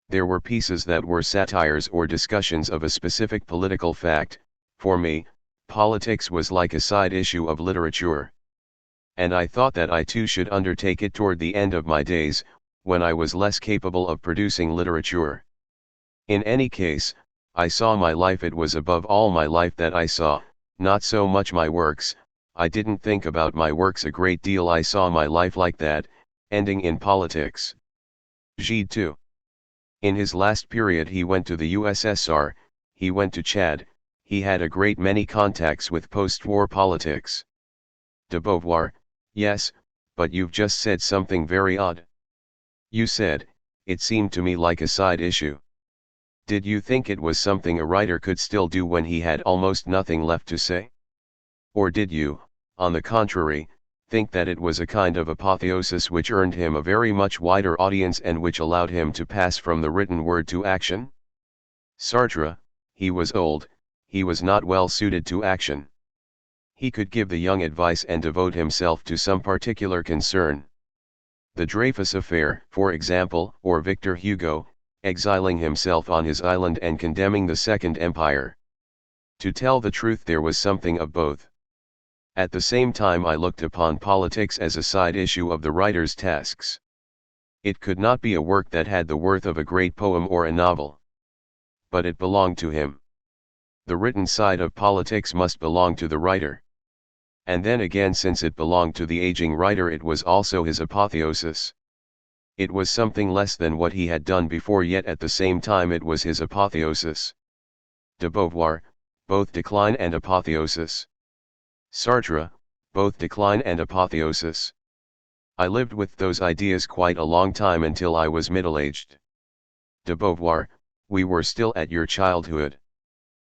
There were pieces that were satires or discussions of a specific political fact. For me, politics was like a side issue of literature. And I thought that I too should undertake it toward the end of my days, when I was less capable of producing literature. In any case, I saw my life, it was above all my life that I saw, not so much my works. I didn't think about my works a great deal, I saw my life like that, ending in politics. Gide too. In his last period he went to the USSR, he went to Chad, he had a great many contacts with post-war politics. De Beauvoir, yes, but you've just said something very odd. You said, it seemed to me like a side issue. Did you think it was something a writer could still do when he had almost nothing left to say? Or did you, on the contrary, think that it was a kind of apotheosis which earned him a very much wider audience and which allowed him to pass from the written word to action? Sartre, he was old, he was not well suited to action. He could give the young advice and devote himself to some particular concern. The Dreyfus affair, for example, or Victor Hugo, exiling himself on his island and condemning the Second Empire. To tell the truth, there was something of both. At the same time I looked upon politics as a side issue of the writer's tasks. It could not be a work that had the worth of a great poem or a novel. But it belonged to him. The written side of politics must belong to the writer. And then again, since it belonged to the aging writer, it was also his apotheosis. It was something less than what he had done before, yet at the same time it was his apotheosis. De Beauvoir, both decline and apotheosis. Sartre, both decline and apotheosis. I lived with those ideas quite a long time until I was middle-aged. De Beauvoir, we were still at your childhood.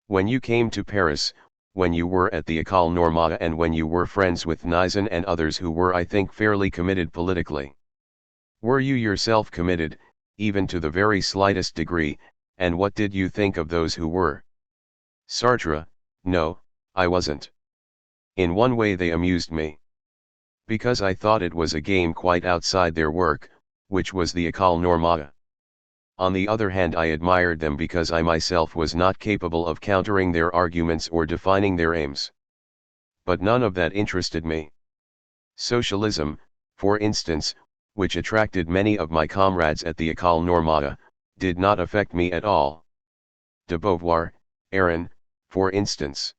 When you came to Paris, when you were at the École Normale, and when you were friends with Nizan and others who were, I think, fairly committed politically. Were you yourself committed, even to the very slightest degree, and what did you think of those who were? Sartre, no, I wasn't. In one way they amused me. Because I thought it was a game quite outside their work, which was the École Normale. On the other hand, I admired them because I myself was not capable of countering their arguments or defining their aims. But none of that interested me. Socialism, for instance, which attracted many of my comrades at the École Normale, did not affect me at all. De Beauvoir, Aaron, for instance.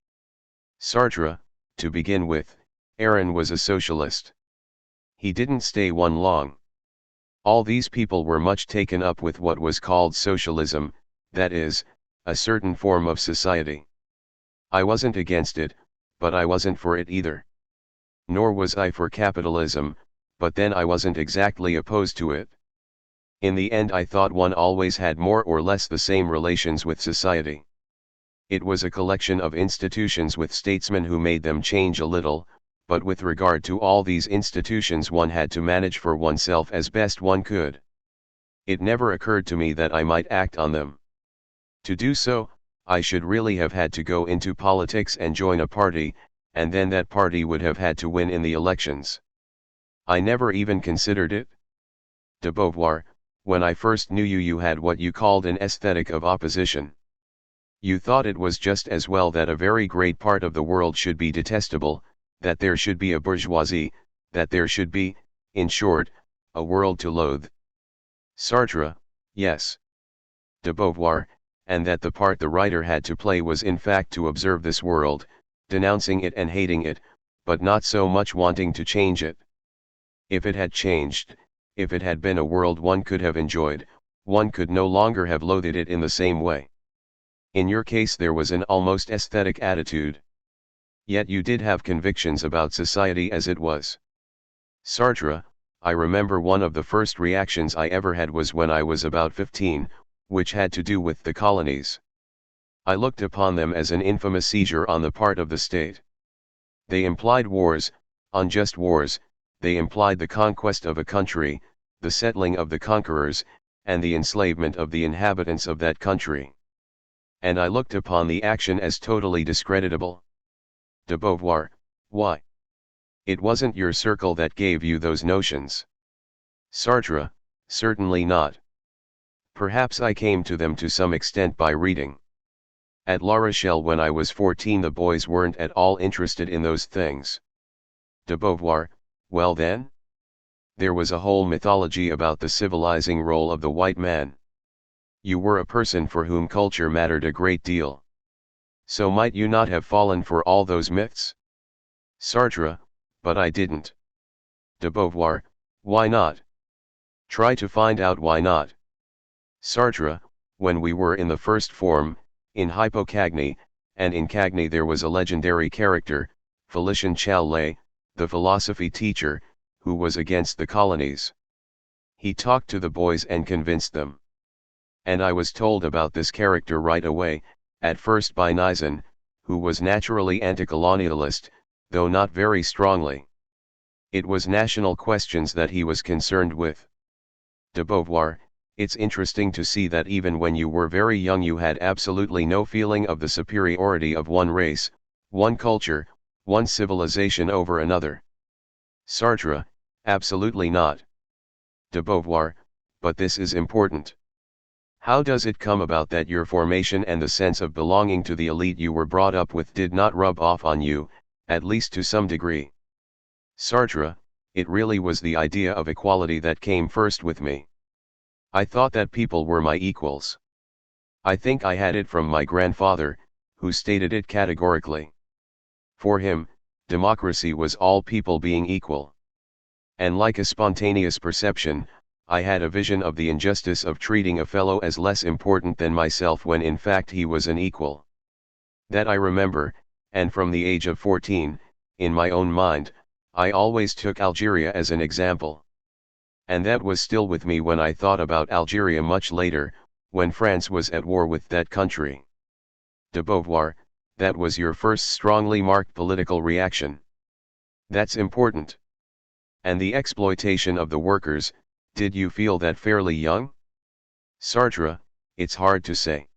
Sartre, to begin with, Aaron was a socialist. He didn't stay one long. All these people were much taken up with what was called socialism, that is, a certain form of society. I wasn't against it, but I wasn't for it either. Nor was I for capitalism, but then I wasn't exactly opposed to it. In the end I thought one always had more or less the same relations with society. It was a collection of institutions with statesmen who made them change a little, but with regard to all these institutions one had to manage for oneself as best one could. It never occurred to me that I might act on them. To do so, I should really have had to go into politics and join a party, and then that party would have had to win in the elections. I never even considered it. De Beauvoir, when I first knew you, you had what you called an aesthetic of opposition. You thought it was just as well that a very great part of the world should be detestable, that there should be a bourgeoisie, that there should be, in short, a world to loathe. Sartre, yes. De Beauvoir, and that the part the writer had to play was in fact to observe this world, denouncing it and hating it, but not so much wanting to change it. If it had changed, if it had been a world one could have enjoyed, one could no longer have loathed it in the same way. In your case there was an almost aesthetic attitude. Yet you did have convictions about society as it was. Sartre, I remember one of the first reactions I ever had was when I was about 15, which had to do with the colonies. I looked upon them as an infamous seizure on the part of the state. They implied wars, unjust wars, they implied the conquest of a country, the settling of the conquerors, and the enslavement of the inhabitants of that country. And I looked upon the action as totally discreditable. De Beauvoir, why? It wasn't your circle that gave you those notions. Sartre, certainly not. Perhaps I came to them to some extent by reading. At La Rochelle when I was 14 the boys weren't at all interested in those things. De Beauvoir, well then? There was a whole mythology about the civilizing role of the white man. You were a person for whom culture mattered a great deal. So might you not have fallen for all those myths? Sartre, but I didn't. De Beauvoir, why not? Try to find out why not. Sartre, when we were in the first form, in Hypocagny, and in Cagny there was a legendary character, Félicien Challet, the philosophy teacher, who was against the colonies. He talked to the boys and convinced them. And I was told about this character right away, at first by Nizan, who was naturally anti-colonialist, though not very strongly. It was national questions that he was concerned with. De Beauvoir, it's interesting to see that even when you were very young you had absolutely no feeling of the superiority of one race, one culture, one civilization over another. Sartre, absolutely not. De Beauvoir, but this is important. How does it come about that your formation and the sense of belonging to the elite you were brought up with did not rub off on you, at least to some degree? Sartre, it really was the idea of equality that came first with me. I thought that people were my equals. I think I had it from my grandfather, who stated it categorically. For him, democracy was all people being equal. And like a spontaneous perception, I had a vision of the injustice of treating a fellow as less important than myself when in fact he was an equal. That I remember, and from the age of 14, in my own mind, I always took Algeria as an example. And that was still with me when I thought about Algeria much later, when France was at war with that country. De Beauvoir, that was your first strongly marked political reaction. That's important. And the exploitation of the workers, did you feel that fairly young? Sartre, it's hard to say.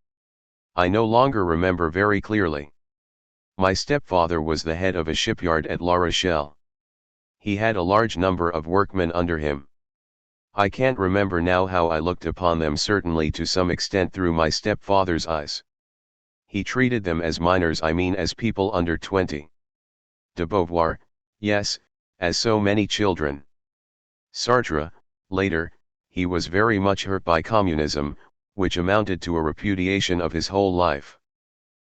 I no longer remember very clearly. My stepfather was the head of a shipyard at La Rochelle. He had a large number of workmen under him. I can't remember now how I looked upon them, certainly to some extent through my stepfather's eyes. He treated them as minors, I mean as people under 20. De Beauvoir, yes, as so many children. Sartre, later, he was very much hurt by communism, which amounted to a repudiation of his whole life.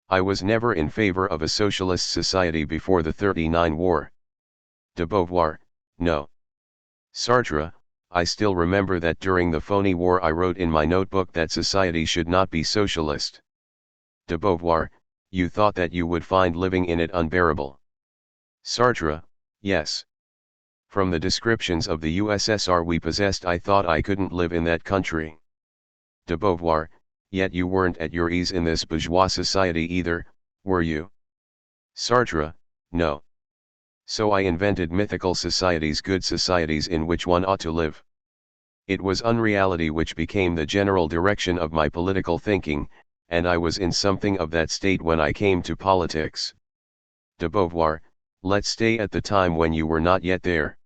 I was never in favor of a socialist society before the 39 war. De Beauvoir, no. Sartre, I still remember that during the phony war I wrote in my notebook that society should not be socialist. De Beauvoir, you thought that you would find living in it unbearable. Sartre, yes. From the descriptions of the USSR we possessed I thought I couldn't live in that country. De Beauvoir, yet you weren't at your ease in this bourgeois society either, were you? Sartre, no. So I invented mythical societies, good societies in which one ought to live. It was unreality which became the general direction of my political thinking, and I was in something of that state when I came to politics. De Beauvoir, let's stay at the time when you were not yet there.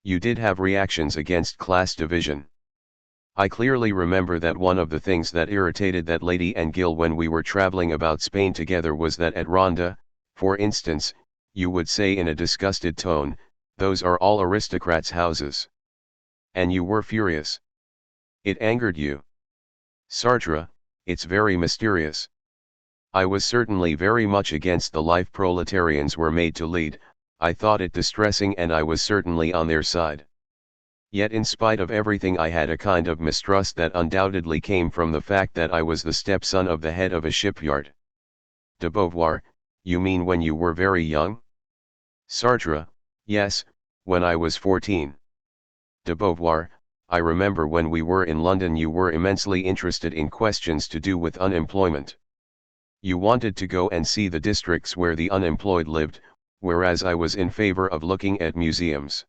You did have reactions against class division. I clearly remember that one of the things that irritated that lady and Gil when we were traveling about Spain together was that at Ronda, for instance, you would say in a disgusted tone, "Those are all aristocrats' houses." And you were furious. It angered you. Sartre, it's very mysterious. I was certainly very much against the life proletarians were made to lead, I thought it distressing and I was certainly on their side. Yet in spite of everything I had a kind of mistrust that undoubtedly came from the fact that I was the stepson of the head of a shipyard. De Beauvoir, you mean when you were very young? Sartre, yes, when I was 14. De Beauvoir, I remember when we were in London you were immensely interested in questions to do with unemployment. You wanted to go and see the districts where the unemployed lived, whereas I was in favor of looking at museums.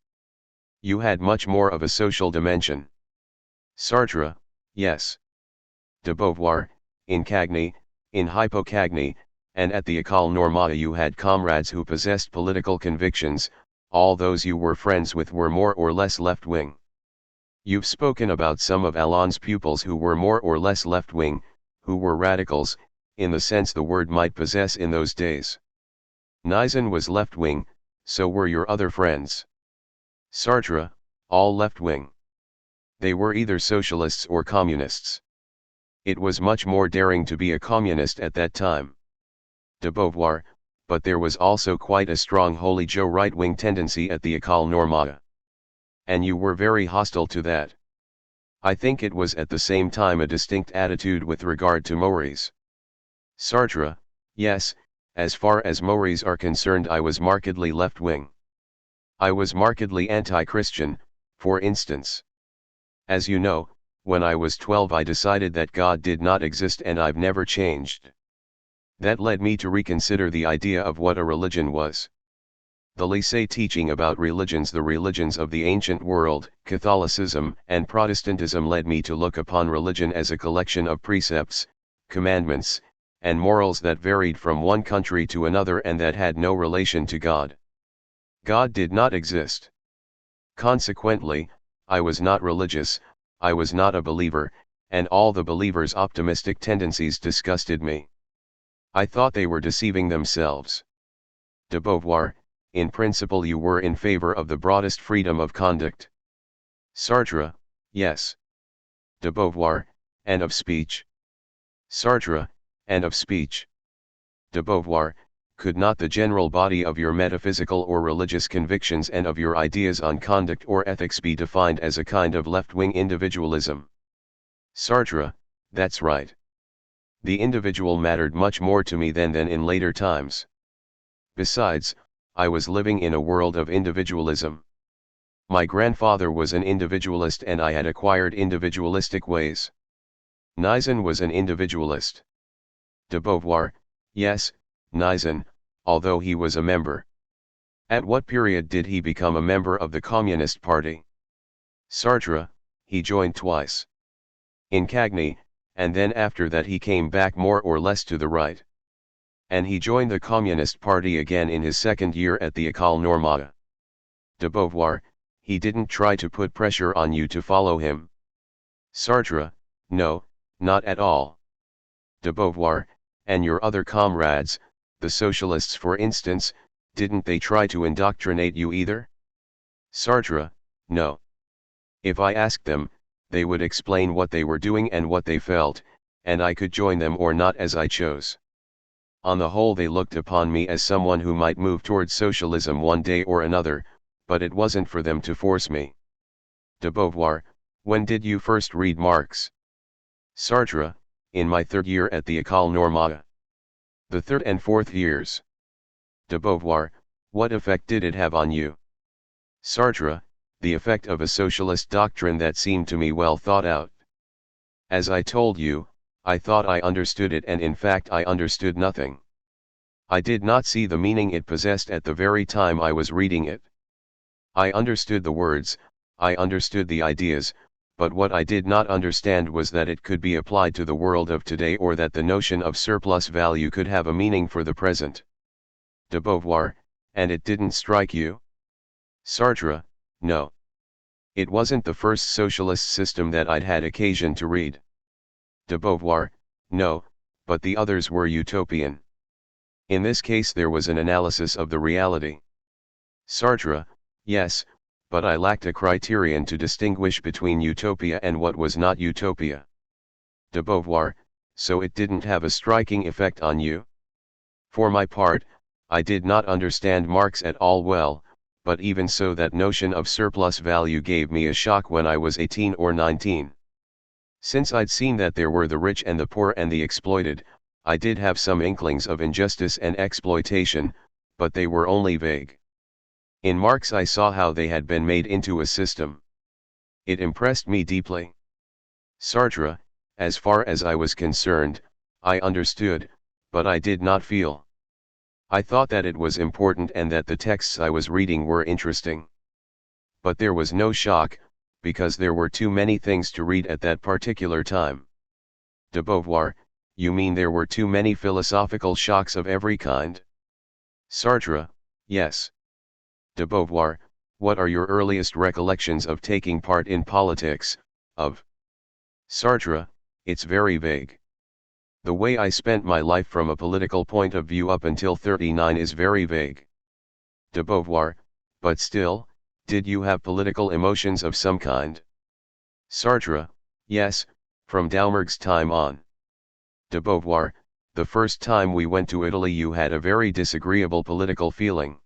You had much more of a social dimension. Sartre, yes. De Beauvoir, in Cagny, in Hypocagny, and at the École Normale you had comrades who possessed political convictions, all those you were friends with were more or less left-wing. You've spoken about some of Alain's pupils who were more or less left-wing, who were radicals, in the sense the word might possess in those days. Nizan was left-wing, so were your other friends. Sartre, all left-wing. They were either socialists or communists. It was much more daring to be a communist at that time. De Beauvoir, but there was also quite a strong Holy Joe right-wing tendency at the École Normale. And you were very hostile to that. I think it was at the same time a distinct attitude with regard to Maoris. Sartre, yes, as far as Maoris are concerned I was markedly left-wing. I was markedly anti-Christian, for instance. As you know, when I was 12 I decided that God did not exist and I've never changed. That led me to reconsider the idea of what a religion was. The lycée teaching about religions, the religions of the ancient world, Catholicism and Protestantism led me to look upon religion as a collection of precepts, commandments, and morals that varied from one country to another and that had no relation to God. God did not exist. Consequently, I was not religious, I was not a believer, and all the believers' optimistic tendencies disgusted me. I thought they were deceiving themselves. De Beauvoir, in principle you were in favor of the broadest freedom of conduct. Sartre, yes. De Beauvoir, and of speech. Sartre, and of speech. De Beauvoir, could not the general body of your metaphysical or religious convictions and of your ideas on conduct or ethics be defined as a kind of left-wing individualism? Sartre, that's right. The individual mattered much more to me then than in later times. Besides, I was living in a world of individualism. My grandfather was an individualist and I had acquired individualistic ways. Nizan was an individualist. De Beauvoir, yes, Nizan, although he was a member. At what period did he become a member of the Communist Party? Sartre, he joined twice. In Cagny, and then after that he came back more or less to the right. And he joined the Communist Party again in his second year at the École Normale. De Beauvoir, he didn't try to put pressure on you to follow him. Sartre, no, not at all. De Beauvoir, and your other comrades, the socialists for instance, didn't they try to indoctrinate you either? Sartre, no. If I asked them, they would explain what they were doing and what they felt, and I could join them or not as I chose. On the whole they looked upon me as someone who might move towards socialism one day or another, but it wasn't for them to force me. De Beauvoir, when did you first read Marx? Sartre, in my third year at the École Normale. The third and fourth years. De Beauvoir, what effect did it have on you? Sartre, the effect of a socialist doctrine that seemed to me well thought out. As I told you, I thought I understood it and in fact I understood nothing. I did not see the meaning it possessed at the very time I was reading it. I understood the words, I understood the ideas, but what I did not understand was that it could be applied to the world of today or that the notion of surplus value could have a meaning for the present. De Beauvoir, and it didn't strike you? Sartre, no. It wasn't the first socialist system that I'd had occasion to read. De Beauvoir, no, but the others were utopian. In this case there was an analysis of the reality. Sartre, yes, but I lacked a criterion to distinguish between utopia and what was not utopia. De Beauvoir, so it didn't have a striking effect on you? For my part, I did not understand Marx at all well, but even so that notion of surplus value gave me a shock when I was 18 or 19. Since I'd seen that there were the rich and the poor and the exploited, I did have some inklings of injustice and exploitation, but they were only vague. In Marx I saw how they had been made into a system. It impressed me deeply. Sartre, as far as I was concerned, I understood, but I did not feel. I thought that it was important and that the texts I was reading were interesting. But there was no shock, because there were too many things to read at that particular time. De Beauvoir, you mean there were too many philosophical shocks of every kind? Sartre, yes. De Beauvoir, what are your earliest recollections of taking part in politics, of? Sartre, it's very vague. The way I spent my life from a political point of view up until 39 is very vague. De Beauvoir, but still, did you have political emotions of some kind? Sartre, yes, from Doumergue's time on. De Beauvoir, the first time we went to Italy you had a very disagreeable political feeling.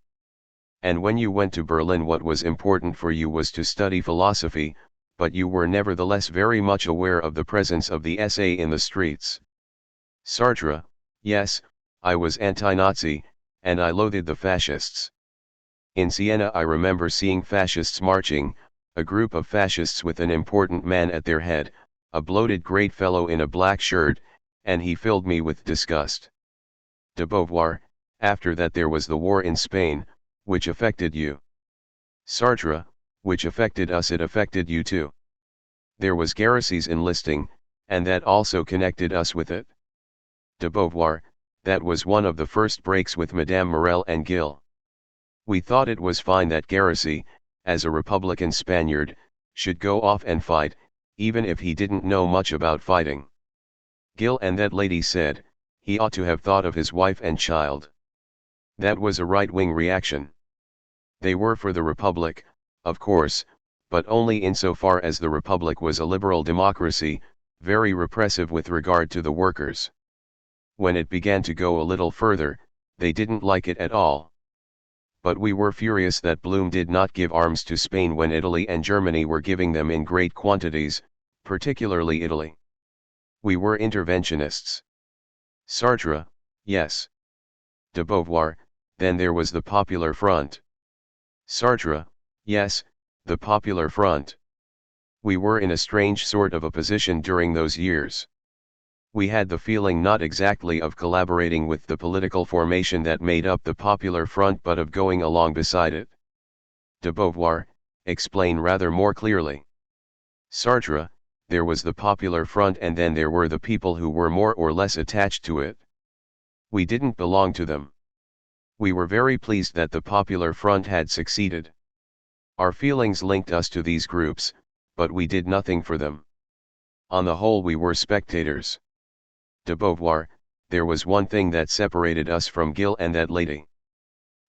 And when you went to Berlin what was important for you was to study philosophy, but you were nevertheless very much aware of the presence of the SA in the streets. Sartre, yes, I was anti-Nazi, and I loathed the fascists. In Siena I remember seeing fascists marching, a group of fascists with an important man at their head, a bloated great fellow in a black shirt, and he filled me with disgust. De Beauvoir, after that there was the war in Spain, which affected you. Sartre, which affected us, it affected you too. There was Garricy's enlisting, and that also connected us with it. De Beauvoir, that was one of the first breaks with Madame Morel and Gil. We thought it was fine that Garricy, as a Republican Spaniard, should go off and fight, even if he didn't know much about fighting. Gil and that lady said, he ought to have thought of his wife and child. That was a right-wing reaction. They were for the Republic, of course, but only insofar as the Republic was a liberal democracy, very repressive with regard to the workers. When it began to go a little further, they didn't like it at all. But we were furious that Blum did not give arms to Spain when Italy and Germany were giving them in great quantities, particularly Italy. We were interventionists. Sartre, yes. De Beauvoir, then there was the Popular Front. Sartre, yes, the Popular Front. We were in a strange sort of a position during those years. We had the feeling not exactly of collaborating with the political formation that made up the Popular Front but of going along beside it. De Beauvoir, explain rather more clearly. Sartre, there was the Popular Front and then there were the people who were more or less attached to it. We didn't belong to them. We were very pleased that the Popular Front had succeeded. Our feelings linked us to these groups, but we did nothing for them. On the whole we were spectators. De Beauvoir, there was one thing that separated us from Gil and that lady.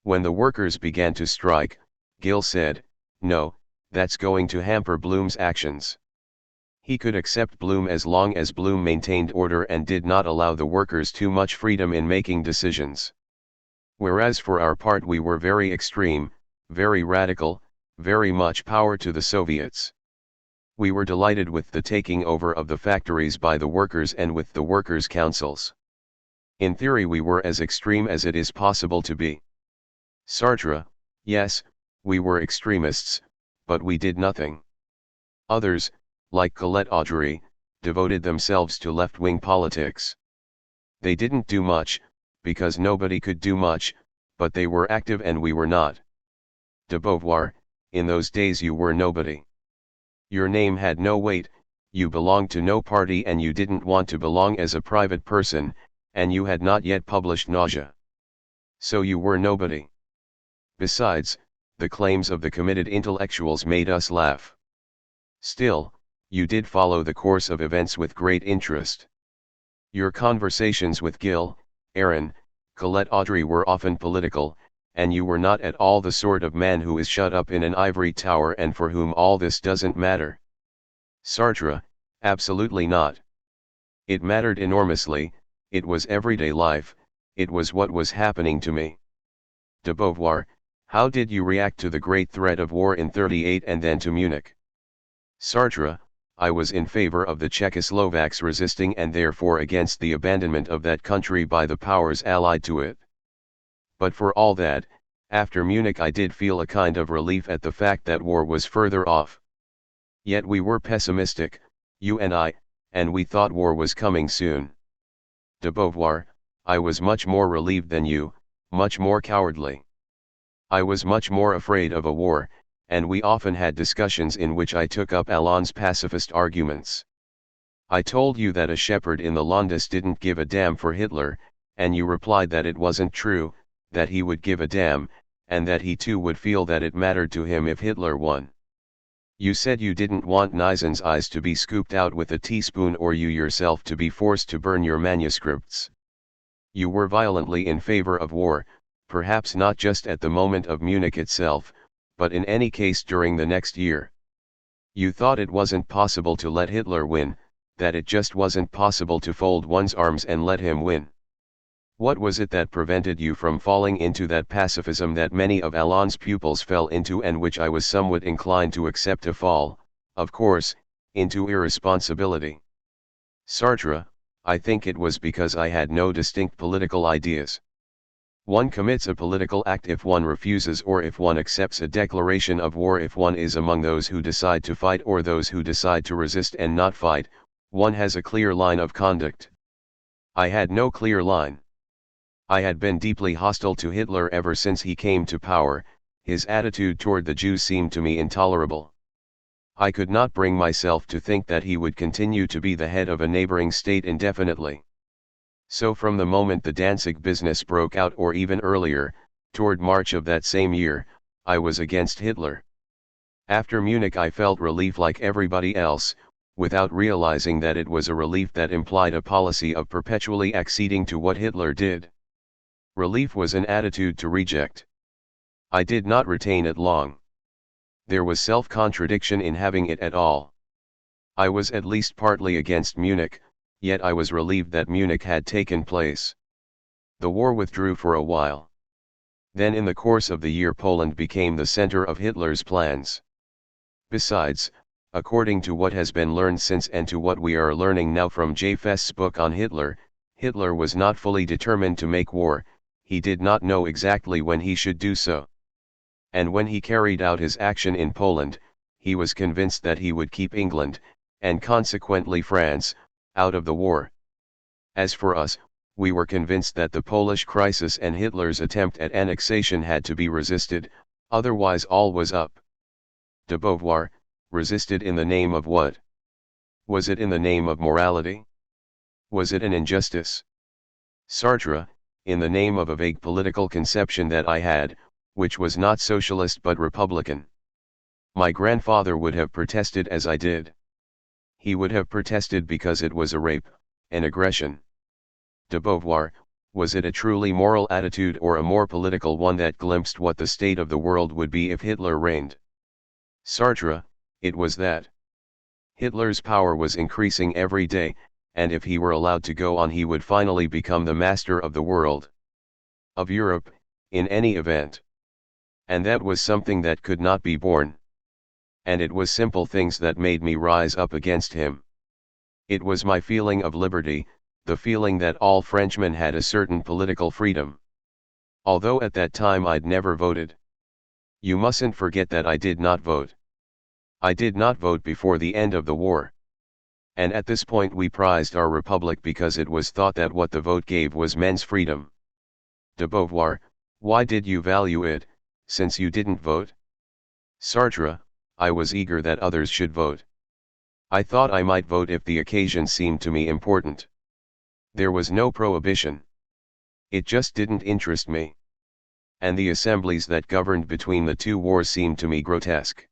When the workers began to strike, Gil said, no, that's going to hamper Blum's actions. He could accept Blum as long as Blum maintained order and did not allow the workers too much freedom in making decisions. Whereas for our part we were very extreme, very radical, very much power to the Soviets. We were delighted with the taking over of the factories by the workers and with the workers' councils. In theory we were as extreme as it is possible to be. Sartre, yes, we were extremists, but we did nothing. Others, like Colette Audrey, devoted themselves to left-wing politics. They didn't do much, because nobody could do much, but they were active and we were not. De Beauvoir, in those days you were nobody. Your name had no weight, you belonged to no party and you didn't want to belong as a private person, and you had not yet published Nausea. So you were nobody. Besides, the claims of the committed intellectuals made us laugh. Still, you did follow the course of events with great interest. Your conversations with Gil, Aaron, Colette Audrey were often political, and you were not at all the sort of man who is shut up in an ivory tower and for whom all this doesn't matter. Sartre, absolutely not. It mattered enormously, it was everyday life, it was what was happening to me. De Beauvoir, how did you react to the great threat of war in 38 and then to Munich? Sartre, I was in favor of the Czechoslovaks resisting and therefore against the abandonment of that country by the powers allied to it. But for all that, after Munich I did feel a kind of relief at the fact that war was further off. Yet we were pessimistic, you and I, and we thought war was coming soon. De Beauvoir, I was much more relieved than you, much more cowardly. I was much more afraid of a war, and we often had discussions in which I took up Alain's pacifist arguments. I told you that a shepherd in the Landes didn't give a damn for Hitler, and you replied that it wasn't true, that he would give a damn, and that he too would feel that it mattered to him if Hitler won. You said you didn't want Nyson's eyes to be scooped out with a teaspoon or you yourself to be forced to burn your manuscripts. You were violently in favor of war, perhaps not just at the moment of Munich itself, but in any case during the next year. You thought it wasn't possible to let Hitler win, that it just wasn't possible to fold one's arms and let him win. What was it that prevented you from falling into that pacifism that many of Alain's pupils fell into and which I was somewhat inclined to accept to fall, of course, into irresponsibility? Sartre, I think it was because I had no distinct political ideas. One commits a political act if one refuses or if one accepts a declaration of war. If one is among those who decide to fight or those who decide to resist and not fight, one has a clear line of conduct. I had no clear line. I had been deeply hostile to Hitler ever since he came to power, his attitude toward the Jews seemed to me intolerable. I could not bring myself to think that he would continue to be the head of a neighboring state indefinitely. So from the moment the Danzig business broke out or even earlier, toward March of that same year, I was against Hitler. After Munich I felt relief like everybody else, without realizing that it was a relief that implied a policy of perpetually acceding to what Hitler did. Relief was an attitude to reject. I did not retain it long. There was self-contradiction in having it at all. I was at least partly against Munich, yet I was relieved that Munich had taken place. The war withdrew for a while. Then in the course of the year Poland became the center of Hitler's plans. Besides, according to what has been learned since and to what we are learning now from J. Fest's book on Hitler, Hitler was not fully determined to make war, he did not know exactly when he should do so. And when he carried out his action in Poland, he was convinced that he would keep England, and consequently France, out of the war. As for us, we were convinced that the Polish crisis and Hitler's attempt at annexation had to be resisted, otherwise all was up. De Beauvoir, resisted in the name of what? Was it in the name of morality? Was it an injustice? Sartre, in the name of a vague political conception that I had, which was not socialist but republican. My grandfather would have protested as I did. He would have protested because it was a rape, an aggression. De Beauvoir, was it a truly moral attitude or a more political one that glimpsed what the state of the world would be if Hitler reigned? Sartre, it was that. Hitler's power was increasing every day, and if he were allowed to go on he would finally become the master of the world. Of Europe, in any event. And that was something that could not be borne. And it was simple things that made me rise up against him. It was my feeling of liberty, the feeling that all Frenchmen had a certain political freedom. Although at that time I'd never voted. You mustn't forget that I did not vote. I did not vote before the end of the war. And at this point we prized our republic because it was thought that what the vote gave was men's freedom. De Beauvoir, why did you value it, since you didn't vote? Sartre, I was eager that others should vote. I thought I might vote if the occasion seemed to me important. There was no prohibition. It just didn't interest me. And the assemblies that governed between the two wars seemed to me grotesque.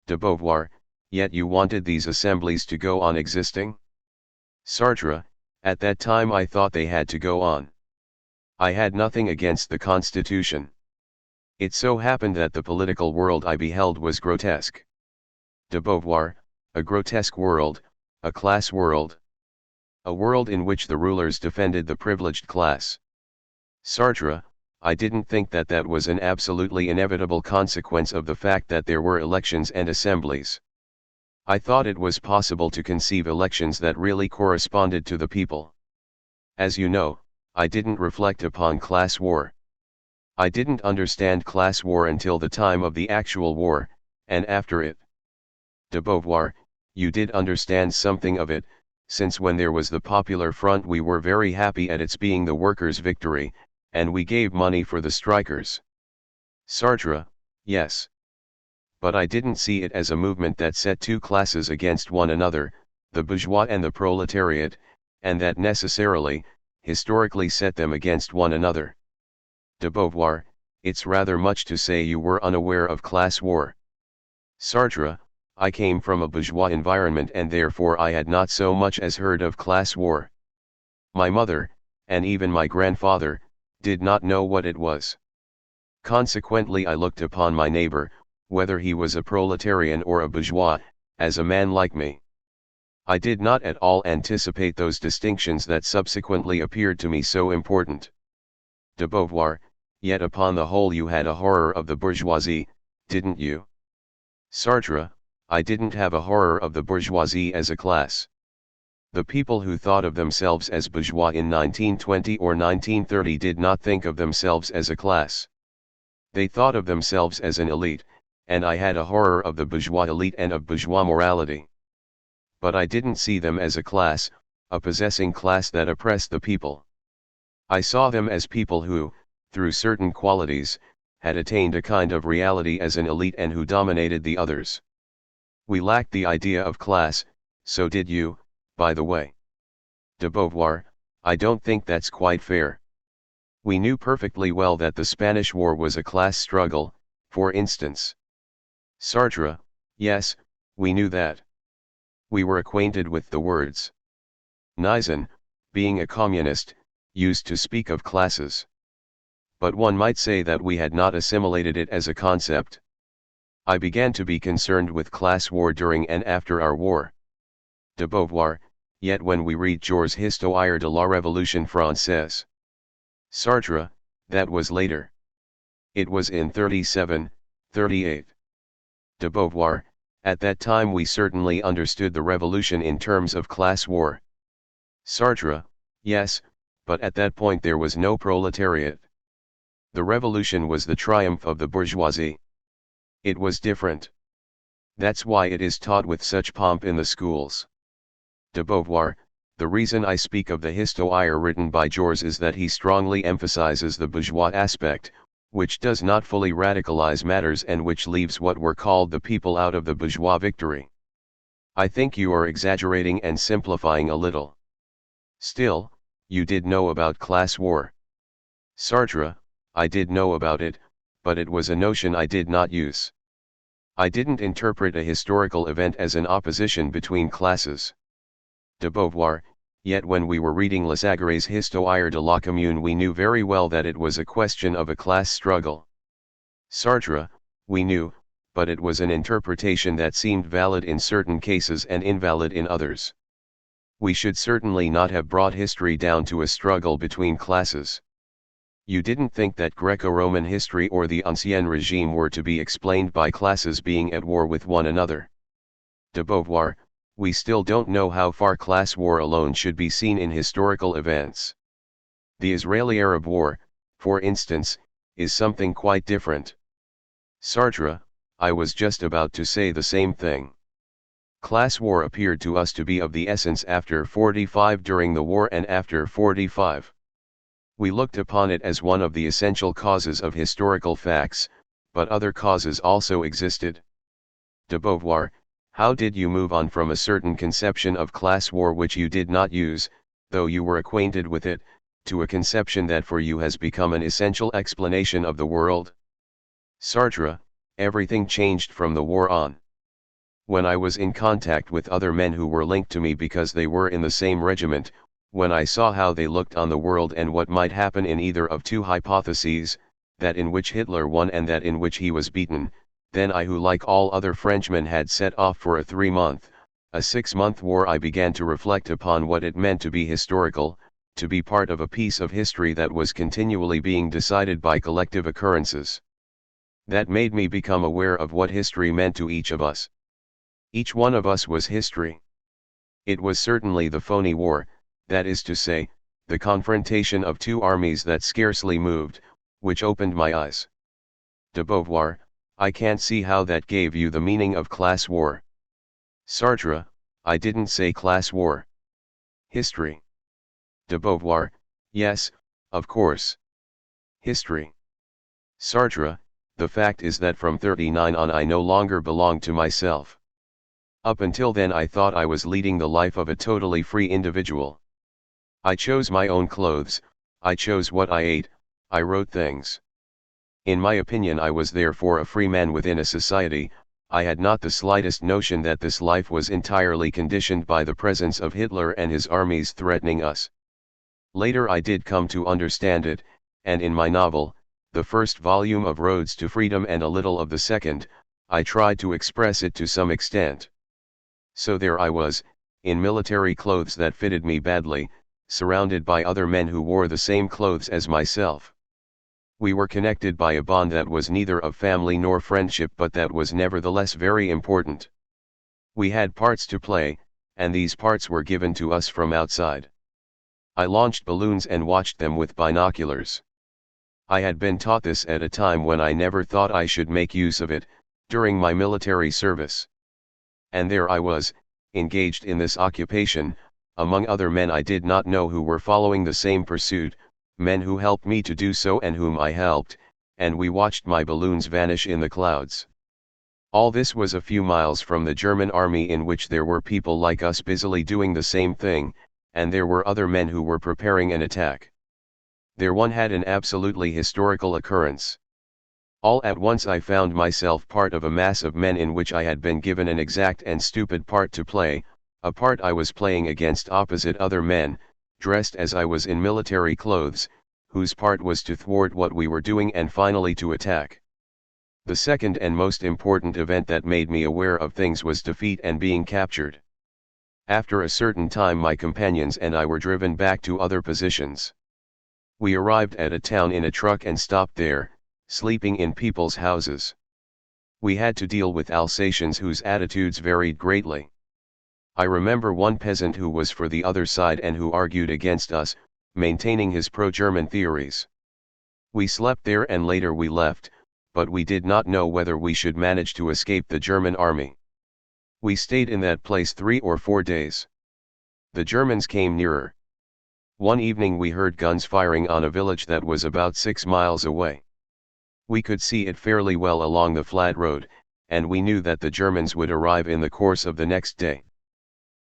De Beauvoir, yet you wanted these assemblies to go on existing? Sartre, at that time I thought they had to go on. I had nothing against the Constitution. It so happened that the political world I beheld was grotesque. De Beauvoir, a grotesque world, a class world. A world in which the rulers defended the privileged class. Sartre, I didn't think that that was an absolutely inevitable consequence of the fact that there were elections and assemblies. I thought it was possible to conceive elections that really corresponded to the people. As you know, I didn't reflect upon class war. I didn't understand class war until the time of the actual war, and after it. De Beauvoir, you did understand something of it, since when there was the Popular Front we were very happy at its being the workers' victory, and we gave money for the strikers. Sartre, yes. But I didn't see it as a movement that set two classes against one another, the bourgeois and the proletariat, and that necessarily, historically set them against one another. De Beauvoir, it's rather much to say you were unaware of class war. Sartre, I came from a bourgeois environment and therefore I had not so much as heard of class war. My mother, and even my grandfather, did not know what it was. Consequently I looked upon my neighbor, whether he was a proletarian or a bourgeois, as a man like me. I did not at all anticipate those distinctions that subsequently appeared to me so important. De Beauvoir, yet upon the whole you had a horror of the bourgeoisie, didn't you? Sartre, I didn't have a horror of the bourgeoisie as a class. The people who thought of themselves as bourgeois in 1920 or 1930 did not think of themselves as a class. They thought of themselves as an elite, and I had a horror of the bourgeois elite and of bourgeois morality. But I didn't see them as a class, a possessing class that oppressed the people. I saw them as people who, through certain qualities, had attained a kind of reality as an elite and who dominated the others. We lacked the idea of class, so did you, by the way. De Beauvoir, I don't think that's quite fair. We knew perfectly well that the Spanish War was a class struggle, for instance. Sartre, yes, we knew that. We were acquainted with the words. Nizan, being a communist, used to speak of classes. But one might say that we had not assimilated it as a concept. I began to be concerned with class war during and after our war. De Beauvoir, yet when we read Georges' Histoire de la Révolution Française. Sartre, that was later. It was in 37, 38. De Beauvoir, at that time we certainly understood the revolution in terms of class war. Sartre, yes, but at that point there was no proletariat. The revolution was the triumph of the bourgeoisie. It was different. That's why it is taught with such pomp in the schools. De Beauvoir, the reason I speak of the Histoire written by Georges is that he strongly emphasizes the bourgeois aspect, which does not fully radicalize matters and which leaves what were called the people out of the bourgeois victory. I think you are exaggerating and simplifying a little. Still, you did know about class war. Sartre, I did know about it, but it was a notion I did not use. I didn't interpret a historical event as an opposition between classes. De Beauvoir, yet when we were reading Lasagre's Histoire de la Commune we knew very well that it was a question of a class struggle. Sartre, we knew, but it was an interpretation that seemed valid in certain cases and invalid in others. We should certainly not have brought history down to a struggle between classes. You didn't think that Greco-Roman history or the Ancien regime were to be explained by classes being at war with one another. De Beauvoir, we still don't know how far class war alone should be seen in historical events. The Israeli-Arab War, for instance, is something quite different. Sartre, I was just about to say the same thing. Class war appeared to us to be of the essence after 45 during the war and after 45. We looked upon it as one of the essential causes of historical facts, but other causes also existed. De Beauvoir, how did you move on from a certain conception of class war which you did not use, though you were acquainted with it, to a conception that for you has become an essential explanation of the world? Sartre, everything changed from the war on. When I was in contact with other men who were linked to me because they were in the same regiment, when I saw how they looked on the world and what might happen in either of two hypotheses, that in which Hitler won and that in which he was beaten. Then I, who like all other Frenchmen had set off for a 3-month, a 6-month war, I began to reflect upon what it meant to be historical, to be part of a piece of history that was continually being decided by collective occurrences. That made me become aware of what history meant to each of us. Each one of us was history. It was certainly the phony war, that is to say, the confrontation of two armies that scarcely moved, which opened my eyes. De Beauvoir, I can't see how that gave you the meaning of class war. Sartre, I didn't say class war. History. De Beauvoir, yes, of course. History. Sartre, the fact is that from 39 on I no longer belonged to myself. Up until then I thought I was leading the life of a totally free individual. I chose my own clothes, I chose what I ate, I wrote things. In my opinion I was therefore a free man within a society. I had not the slightest notion that this life was entirely conditioned by the presence of Hitler and his armies threatening us. Later I did come to understand it, and in my novel, the first volume of Roads to Freedom and a little of the second, I tried to express it to some extent. So there I was, in military clothes that fitted me badly, surrounded by other men who wore the same clothes as myself. We were connected by a bond that was neither of family nor friendship, but that was nevertheless very important. We had parts to play, and these parts were given to us from outside. I launched balloons and watched them with binoculars. I had been taught this at a time when I never thought I should make use of it, during my military service. And there I was, engaged in this occupation, among other men I did not know who were following the same pursuit, men who helped me to do so and whom I helped, and we watched my balloons vanish in the clouds. All this was a few miles from the German army, in which there were people like us busily doing the same thing, and there were other men who were preparing an attack. There one had an absolutely historical occurrence. All at once I found myself part of a mass of men in which I had been given an exact and stupid part to play, a part I was playing against opposite other men, dressed as I was in military clothes, whose part was to thwart what we were doing and finally to attack. The second and most important event that made me aware of things was defeat and being captured. After a certain time my companions and I were driven back to other positions. We arrived at a town in a truck and stopped there, sleeping in people's houses. We had to deal with Alsatians whose attitudes varied greatly. I remember one peasant who was for the other side and who argued against us, maintaining his pro-German theories. We slept there and later we left, but we did not know whether we should manage to escape the German army. We stayed in that place 3 or 4 days. The Germans came nearer. One evening we heard guns firing on a village that was about 6 miles away. We could see it fairly well along the flat road, and we knew that the Germans would arrive in the course of the next day.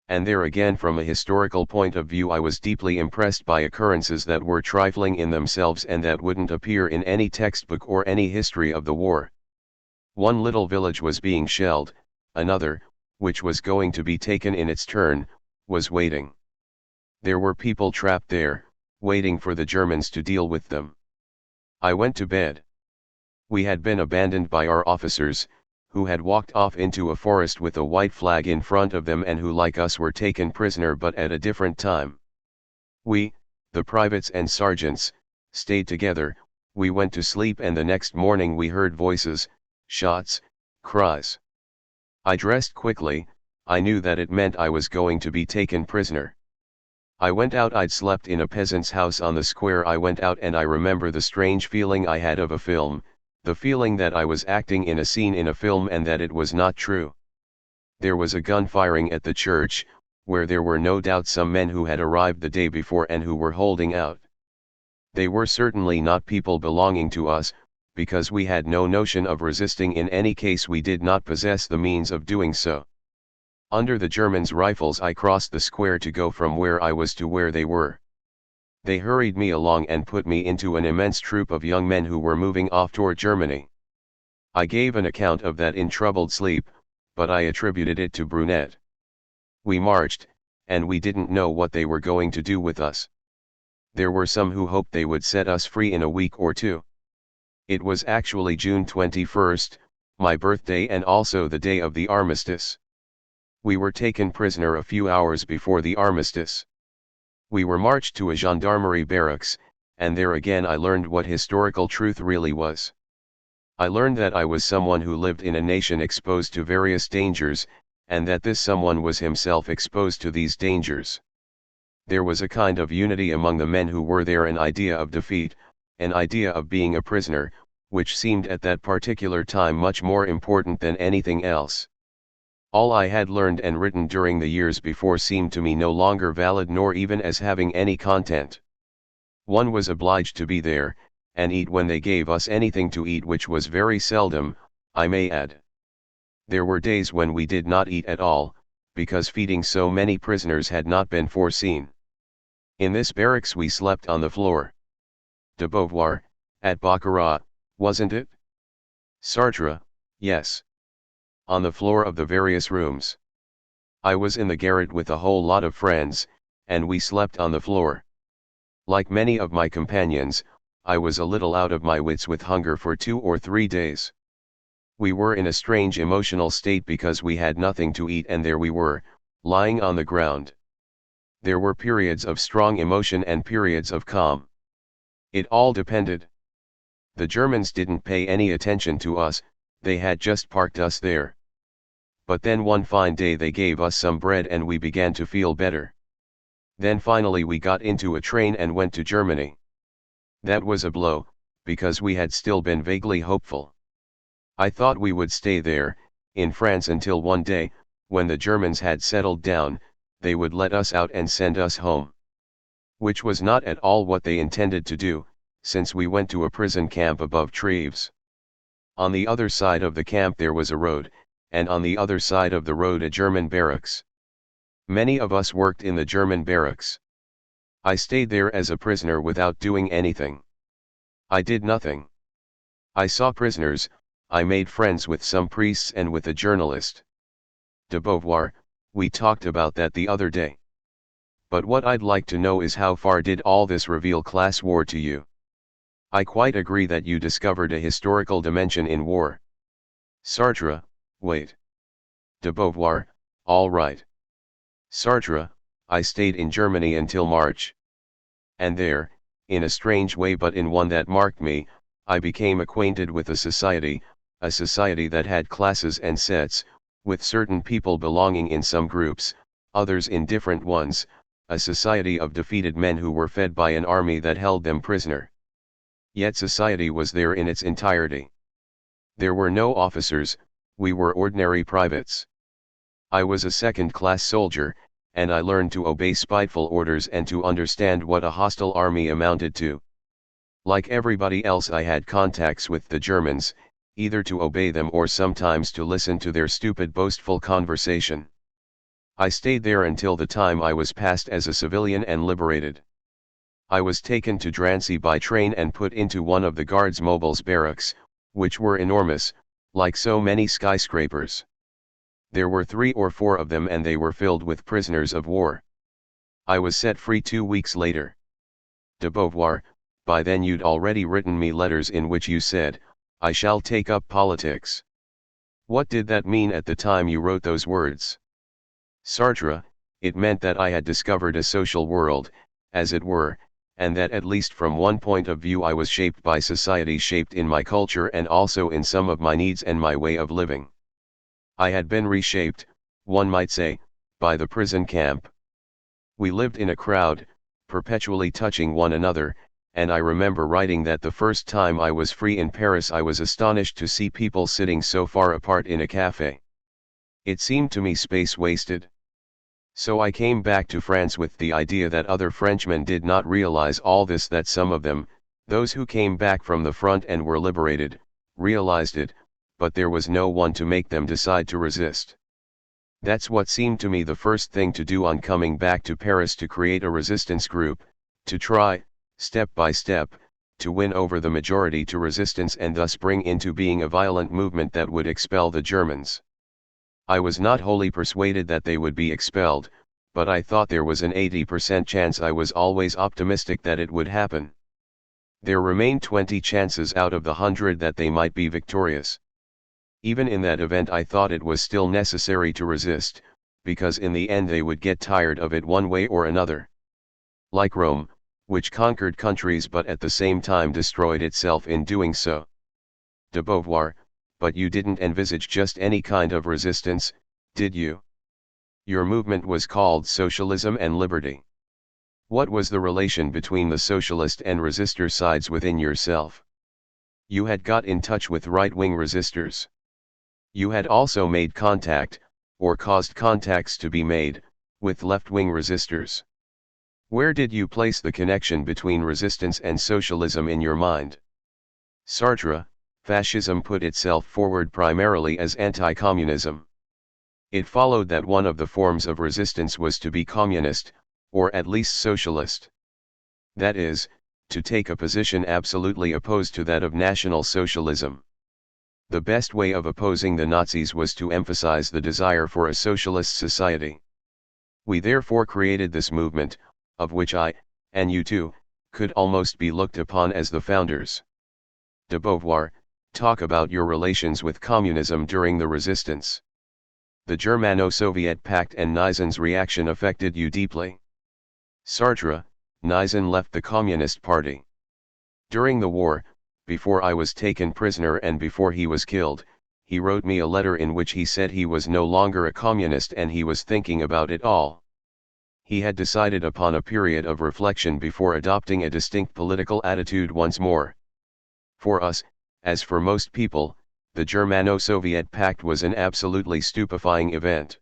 And there again, from a historical point of view, I was deeply impressed by occurrences that were trifling in themselves and that wouldn't appear in any textbook or any history of the war. One little village was being shelled, another, which was going to be taken in its turn, was waiting. There were people trapped there, waiting for the Germans to deal with them. I went to bed. We had been abandoned by our officers, who had walked off into a forest with a white flag in front of them and who like us were taken prisoner but at a different time. We, the privates and sergeants, stayed together. We went to sleep and the next morning we heard voices, shots, cries. I dressed quickly. I knew that it meant I was going to be taken prisoner. I went out. I'd slept in a peasant's house on the square. I went out and I remember the strange feeling I had of a film, the feeling that I was acting in a scene in a film and that it was not true. There was a gun firing at the church, where there were no doubt some men who had arrived the day before and who were holding out. They were certainly not people belonging to us, because we had no notion of resisting. In any case, we did not possess the means of doing so. Under the Germans' rifles I crossed the square to go from where I was to where they were. They hurried me along and put me into an immense troop of young men who were moving off toward Germany. I gave an account of that in Troubled Sleep, but I attributed it to Brunet. We marched, and we didn't know what they were going to do with us. There were some who hoped they would set us free in a week or two. It was actually June 21st, my birthday and also the day of the armistice. We were taken prisoner a few hours before the armistice. We were marched to a gendarmerie barracks, and there again I learned what historical truth really was. I learned that I was someone who lived in a nation exposed to various dangers, and that this someone was himself exposed to these dangers. There was a kind of unity among the men who were there, an idea of defeat, an idea of being a prisoner, which seemed at that particular time much more important than anything else. All I had learned and written during the years before seemed to me no longer valid nor even as having any content. One was obliged to be there, and eat when they gave us anything to eat, which was very seldom, I may add. There were days when we did not eat at all, because feeding so many prisoners had not been foreseen. In this barracks we slept on the floor. De Beauvoir, at Baccarat, wasn't it? Sartre, yes. On the floor of the various rooms. I was in the garret with a whole lot of friends, and we slept on the floor. Like many of my companions, I was a little out of my wits with hunger for 2 or 3 days. We were in a strange emotional state because we had nothing to eat, and there we were, lying on the ground. There were periods of strong emotion and periods of calm. It all depended. The Germans didn't pay any attention to us, they had just parked us there. But then one fine day they gave us some bread and we began to feel better. Then finally we got into a train and went to Germany. That was a blow, because we had still been vaguely hopeful. I thought we would stay there, in France, until one day, when the Germans had settled down, they would let us out and send us home. Which was not at all what they intended to do, since we went to a prison camp above Treves. On the other side of the camp there was a road, and on the other side of the road a German barracks. Many of us worked in the German barracks. I stayed there as a prisoner without doing anything. I did nothing. I saw prisoners, I made friends with some priests and with a journalist. De Beauvoir, we talked about that the other day. But what I'd like to know is, how far did all this reveal class war to you? I quite agree that you discovered a historical dimension in war. Sartre, wait. De Beauvoir, all right. Sartre, I stayed in Germany until March. And there, in a strange way but in one that marked me, I became acquainted with a society that had classes and sets, with certain people belonging in some groups, others in different ones, a society of defeated men who were fed by an army that held them prisoner. Yet society was there in its entirety. There were no officers, we were ordinary privates. I was a second-class soldier, and I learned to obey spiteful orders and to understand what a hostile army amounted to. Like everybody else, I had contacts with the Germans, either to obey them or sometimes to listen to their stupid boastful conversation. I stayed there until the time I was passed as a civilian and liberated. I was taken to Drancy by train and put into one of the Guards Mobile's barracks, which were enormous, like so many skyscrapers. There were 3 or 4 of them and they were filled with prisoners of war. I was set free 2 weeks later. De Beauvoir, by then you'd already written me letters in which you said, I shall take up politics. What did that mean at the time you wrote those words? Sartre, it meant that I had discovered a social world, as it were, and that at least from one point of view I was shaped by society, shaped in my culture and also in some of my needs and my way of living. I had been reshaped, one might say, by the prison camp. We lived in a crowd, perpetually touching one another, and I remember writing that the first time I was free in Paris I was astonished to see people sitting so far apart in a café. It seemed to me space wasted. So I came back to France with the idea that other Frenchmen did not realize all this, that some of them, those who came back from the front and were liberated, realized it, but there was no one to make them decide to resist. That's what seemed to me the first thing to do on coming back to Paris, to create a resistance group, to try, step by step, to win over the majority to resistance and thus bring into being a violent movement that would expel the Germans. I was not wholly persuaded that they would be expelled, but I thought there was an 80% chance. I was always optimistic that it would happen. There remained 20 chances out of the 100 that they might be victorious. Even in that event I thought it was still necessary to resist, because in the end they would get tired of it one way or another. Like Rome, which conquered countries but at the same time destroyed itself in doing so. De Beauvoir, but you didn't envisage just any kind of resistance, did you? Your movement was called Socialism and Liberty. What was the relation between the socialist and resistor sides within yourself? You had got in touch with right-wing resistors. You had also made contact, or caused contacts to be made, with left-wing resistors. Where did you place the connection between resistance and socialism in your mind? Sartre, fascism put itself forward primarily as anti-communism. It followed that one of the forms of resistance was to be communist, or at least socialist. That is, to take a position absolutely opposed to that of National Socialism. The best way of opposing the Nazis was to emphasize the desire for a socialist society. We therefore created this movement, of which I, and you too, could almost be looked upon as the founders. De Beauvoir, talk about your relations with communism during the resistance. The Germano-Soviet Pact and Nisen's reaction affected you deeply. Sartre, Nisen left the Communist Party. During the war, before I was taken prisoner and before he was killed, he wrote me a letter in which he said he was no longer a communist and he was thinking about it all. He had decided upon a period of reflection before adopting a distinct political attitude once more. For us, as for most people, the Germano-Soviet Pact was an absolutely stupefying event.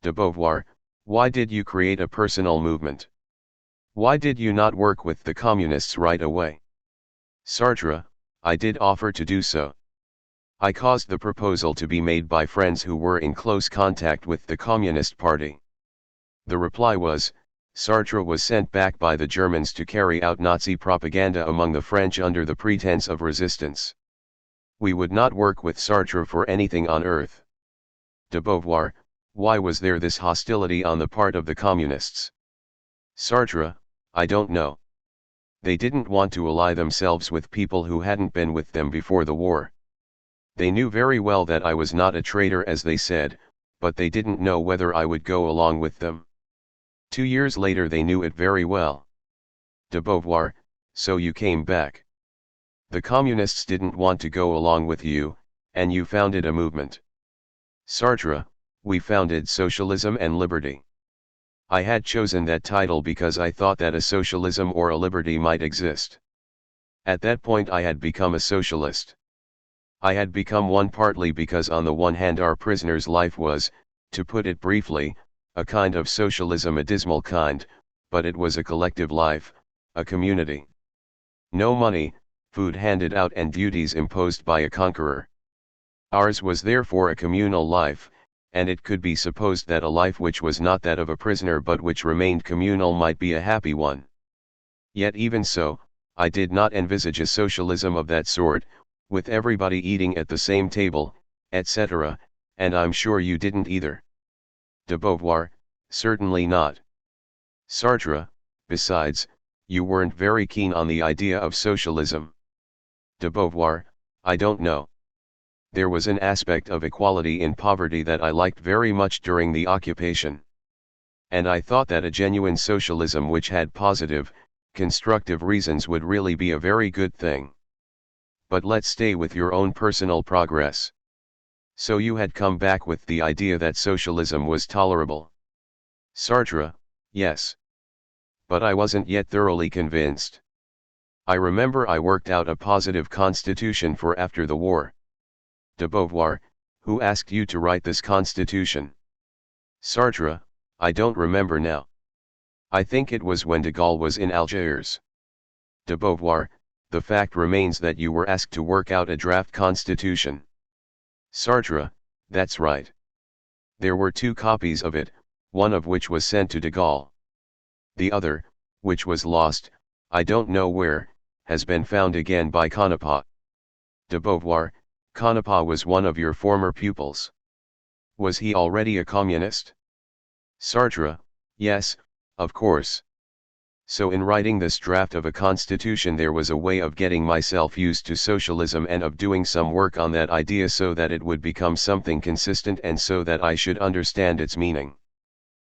De Beauvoir, why did you create a personal movement? Why did you not work with the communists right away? Sartre, I did offer to do so. I caused the proposal to be made by friends who were in close contact with the Communist Party. The reply was, Sartre was sent back by the Germans to carry out Nazi propaganda among the French under the pretense of resistance. We would not work with Sartre for anything on earth. De Beauvoir, why was there this hostility on the part of the communists? Sartre, I don't know. They didn't want to ally themselves with people who hadn't been with them before the war. They knew very well that I was not a traitor as they said, but they didn't know whether I would go along with them. 2 years later they knew it very well. De Beauvoir, so you came back. The communists didn't want to go along with you, and you founded a movement. Sartre, we founded Socialism and Liberty. I had chosen that title because I thought that a socialism or a liberty might exist. At that point I had become a socialist. I had become one partly because on the one hand our prisoner's life was, to put it briefly, a kind of socialism, a dismal kind, but it was a collective life, a community. No money, food handed out and duties imposed by a conqueror. Ours was therefore a communal life, and it could be supposed that a life which was not that of a prisoner but which remained communal might be a happy one. Yet even so, I did not envisage a socialism of that sort, with everybody eating at the same table, etc., and I'm sure you didn't either. De Beauvoir, certainly not. Sartre, besides, you weren't very keen on the idea of socialism. De Beauvoir, I don't know. There was an aspect of equality in poverty that I liked very much during the occupation. And I thought that a genuine socialism which had positive, constructive reasons would really be a very good thing. But let's stay with your own personal progress. So you had come back with the idea that socialism was tolerable. Sartre, yes. But I wasn't yet thoroughly convinced. I remember I worked out a positive constitution for after the war. De Beauvoir, who asked you to write this constitution? Sartre, I don't remember now. I think it was when de Gaulle was in Algiers. De Beauvoir, the fact remains that you were asked to work out a draft constitution. Sartre, that's right. There were 2 copies of it, one of which was sent to de Gaulle. The other, which was lost, I don't know where, has been found again by Canepa. De Beauvoir, Canepa was one of your former pupils. Was he already a communist? Sartre, yes, of course. So in writing this draft of a constitution there was a way of getting myself used to socialism and of doing some work on that idea so that it would become something consistent and so that I should understand its meaning.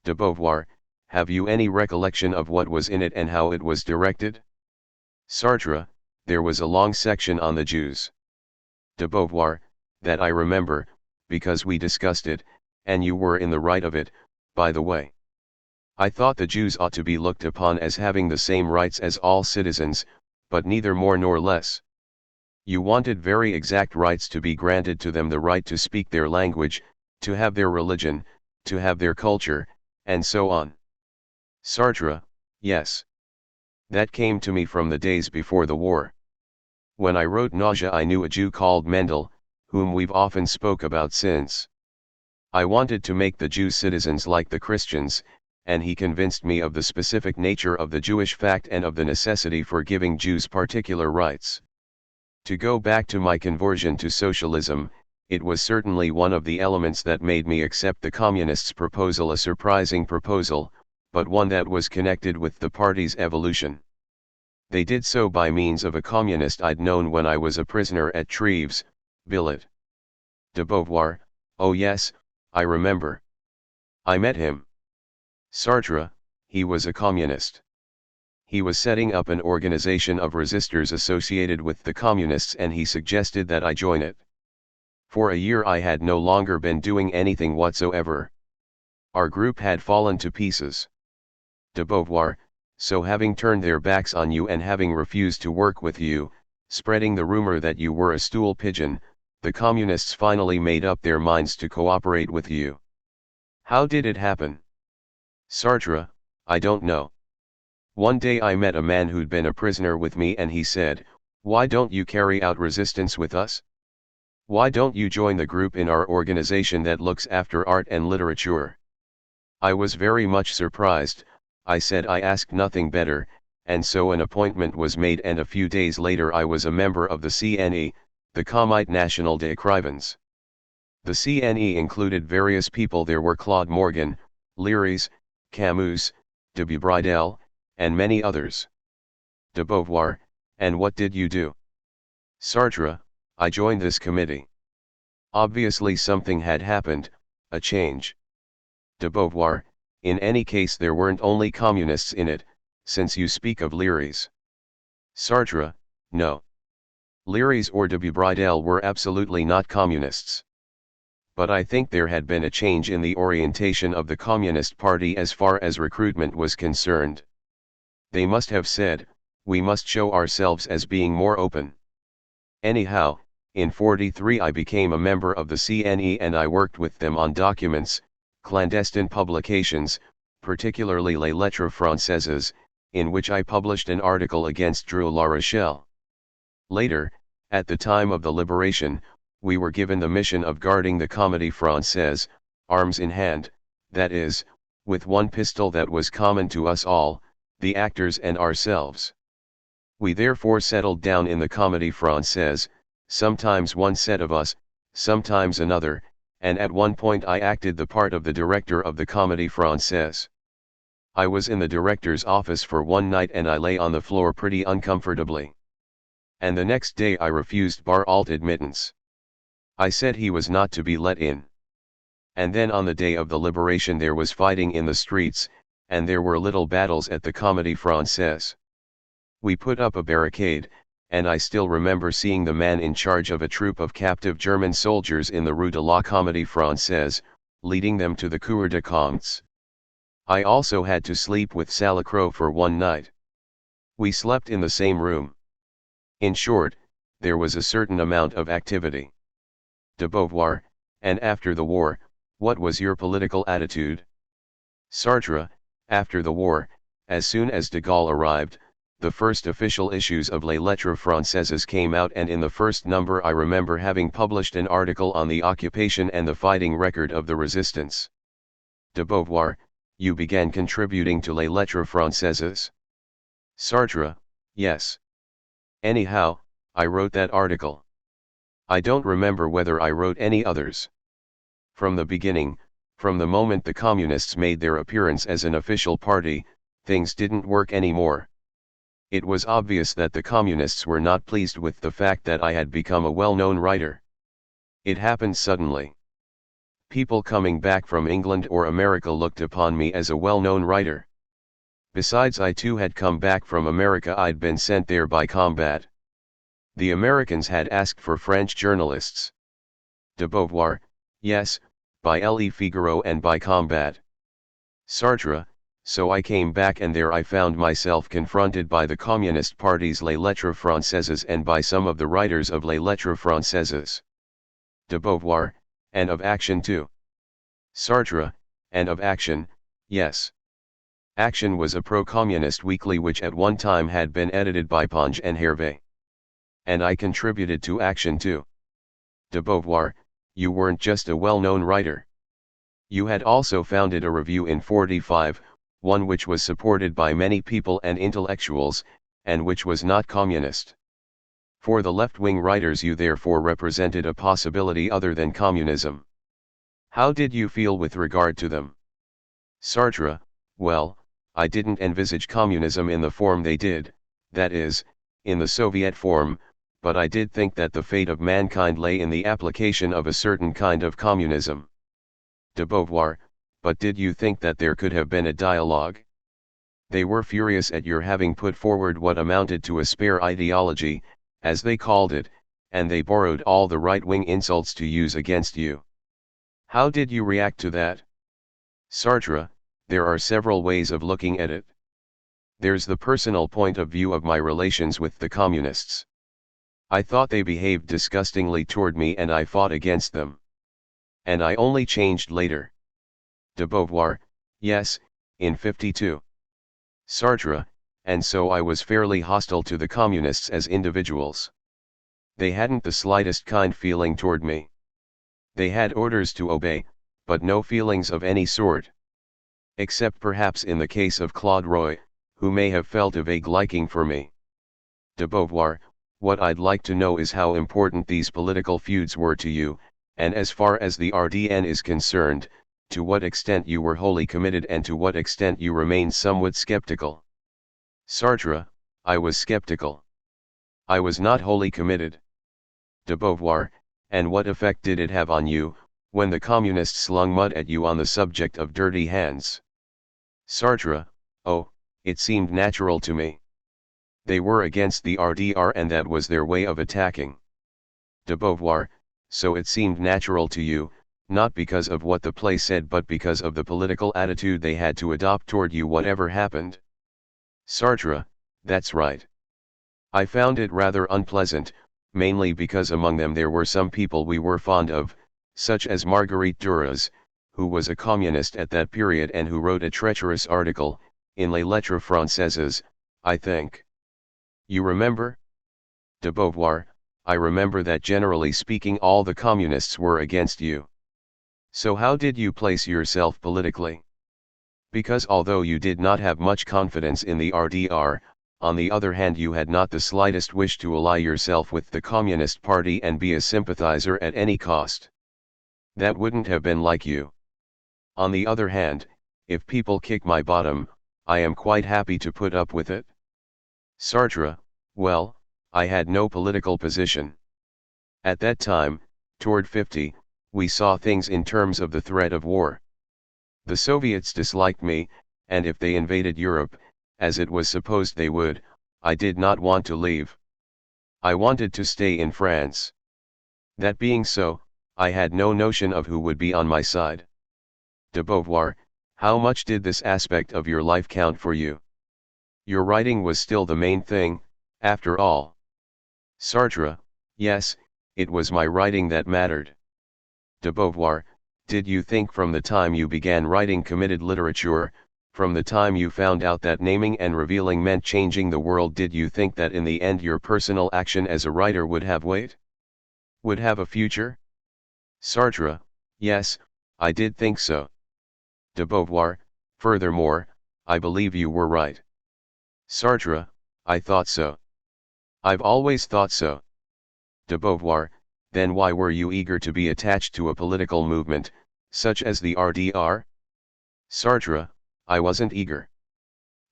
De Beauvoir, have you any recollection of what was in it and how it was directed? Sartre, there was a long section on the Jews. De Beauvoir, that I remember, because we discussed it, and you were in the right of it, by the way. I thought the Jews ought to be looked upon as having the same rights as all citizens, but neither more nor less. You wanted very exact rights to be granted to them, the right to speak their language, to have their religion, to have their culture, and so on. Sartre, yes. That came to me from the days before the war. When I wrote Nausea I knew a Jew called Mendel, whom we've often spoke about since. I wanted to make the Jews citizens like the Christians, and he convinced me of the specific nature of the Jewish fact and of the necessity for giving Jews particular rights. To go back to my conversion to socialism, it was certainly one of the elements that made me accept the communists' proposal, a surprising proposal, but one that was connected with the party's evolution. They did so by means of a communist I'd known when I was a prisoner at Treves, billet. De Beauvoir, oh yes, I remember. I met him. Sartre, he was a communist. He was setting up an organization of resistors associated with the communists and he suggested that I join it. For a year I had no longer been doing anything whatsoever. Our group had fallen to pieces. De Beauvoir, so having turned their backs on you and having refused to work with you, spreading the rumor that you were a stool pigeon, the communists finally made up their minds to cooperate with you. How did it happen? Sartre, I don't know. One day I met a man who'd been a prisoner with me and he said, "Why don't you carry out resistance with us? Why don't you join the group in our organization that looks after art and literature?" I was very much surprised. I said I asked nothing better, and so an appointment was made and a few days later I was a member of the CNE, the Comité National des Écrivains. The CNE included various people. There were Claude Morgan, Léris, Camus, de Bridel, and many others. De Beauvoir, and what did you do? Sartre, I joined this committee. Obviously something had happened, a change. De Beauvoir, in any case there weren't only communists in it, since you speak of Léris. Sartre, no. Léris or de Bridel were absolutely not communists. But I think there had been a change in the orientation of the Communist Party as far as recruitment was concerned. They must have said, we must show ourselves as being more open. Anyhow, in '43 I became a member of the CNE and I worked with them on documents, clandestine publications, particularly Les Lettres Françaises, in which I published an article against Drew La Rochelle. Later, at the time of the liberation, we were given the mission of guarding the Comédie Française, arms in hand, that is, with one pistol that was common to us all, the actors and ourselves. We therefore settled down in the Comédie Française, sometimes one set of us, sometimes another, and at one point I acted the part of the director of the Comédie Française. I was in the director's office for one night and I lay on the floor pretty uncomfortably. And the next day I refused bar alt admittance. I said he was not to be let in. And then on the day of the liberation there was fighting in the streets, and there were little battles at the Comédie Française. We put up a barricade, and I still remember seeing the man in charge of a troop of captive German soldiers in the Rue de la Comédie Française, leading them to the Cour des Comptes. I also had to sleep with Salacro for one night. We slept in the same room. In short, there was a certain amount of activity. De Beauvoir, and after the war, what was your political attitude? Sartre, after the war, as soon as de Gaulle arrived, the first official issues of Les Lettres Françaises came out and in the first number I remember having published an article on the occupation and the fighting record of the resistance. De Beauvoir, you began contributing to Les Lettres Françaises? Sartre, yes. Anyhow, I wrote that article. I don't remember whether I wrote any others. From the beginning, from the moment the Communists made their appearance as an official party, things didn't work anymore. It was obvious that the communists were not pleased with the fact that I had become a well-known writer. It happened suddenly. People coming back from England or America looked upon me as a well-known writer. Besides, I too had come back from America. I'd been sent there by combat. The Americans had asked for French journalists. De Beauvoir, yes, by L. E. Figaro and by combat. Sartre, so I came back, and there I found myself confronted by the Communist Party's Les Lettres Françaises and by some of the writers of Les Lettres Françaises. De Beauvoir, and of Action too. Sartre, and of Action, yes. Action was a pro-communist weekly which at one time had been edited by Ponge and Hervé. And I contributed to Action too. De Beauvoir, you weren't just a well-known writer. You had also founded a review in '45, one which was supported by many people and intellectuals, and which was not communist. For the left-wing writers you therefore represented a possibility other than communism. How did you feel with regard to them? Sartre, well, I didn't envisage communism in the form they did, that is, in the Soviet form, but I did think that the fate of mankind lay in the application of a certain kind of communism. De Beauvoir, but did you think that there could have been a dialogue? They were furious at your having put forward what amounted to a spare ideology, as they called it, and they borrowed all the right-wing insults to use against you. How did you react to that? Sartre, there are several ways of looking at it. There's the personal point of view of my relations with the communists. I thought they behaved disgustingly toward me and I fought against them. And I only changed later. De Beauvoir, yes, in '52. Sartre, and so I was fairly hostile to the communists as individuals. They hadn't the slightest kind feeling toward me. They had orders to obey, but no feelings of any sort. Except perhaps in the case of Claude Roy, who may have felt a vague liking for me. De Beauvoir, what I'd like to know is how important these political feuds were to you, and as far as the RDN is concerned, to what extent you were wholly committed and to what extent you remained somewhat skeptical. Sartre, I was skeptical. I was not wholly committed. De Beauvoir, and what effect did it have on you, when the communists slung mud at you on the subject of dirty hands? Sartre, oh, it seemed natural to me. They were against the RDR and that was their way of attacking. De Beauvoir, so it seemed natural to you, not because of what the play said but because of the political attitude they had to adopt toward you whatever happened. Sartre, that's right. I found it rather unpleasant, mainly because among them there were some people we were fond of, such as Marguerite Duras, who was a communist at that period and who wrote a treacherous article, in Les Lettres Françaises, I think. You remember? De Beauvoir, I remember that generally speaking all the communists were against you. So how did you place yourself politically? Because although you did not have much confidence in the RDR, on the other hand you had not the slightest wish to ally yourself with the Communist Party and be a sympathizer at any cost. That wouldn't have been like you. On the other hand, if people kick my bottom, I am quite happy to put up with it. Sartre, well, I had no political position. At that time, toward '50, we saw things in terms of the threat of war. The Soviets disliked me, and if they invaded Europe, as it was supposed they would, I did not want to leave. I wanted to stay in France. That being so, I had no notion of who would be on my side. De Beauvoir, how much did this aspect of your life count for you? Your writing was still the main thing, after all. Sartre, yes, it was my writing that mattered. De Beauvoir, did you think from the time you began writing committed literature, from the time you found out that naming and revealing meant changing the world, did you think that in the end your personal action as a writer would have weight? Would have a future? Sartre, yes, I did think so. De Beauvoir, furthermore, I believe you were right. Sartre, I thought so. I've always thought so. De Beauvoir, then why were you eager to be attached to a political movement, such as the RDR? Sartre, I wasn't eager.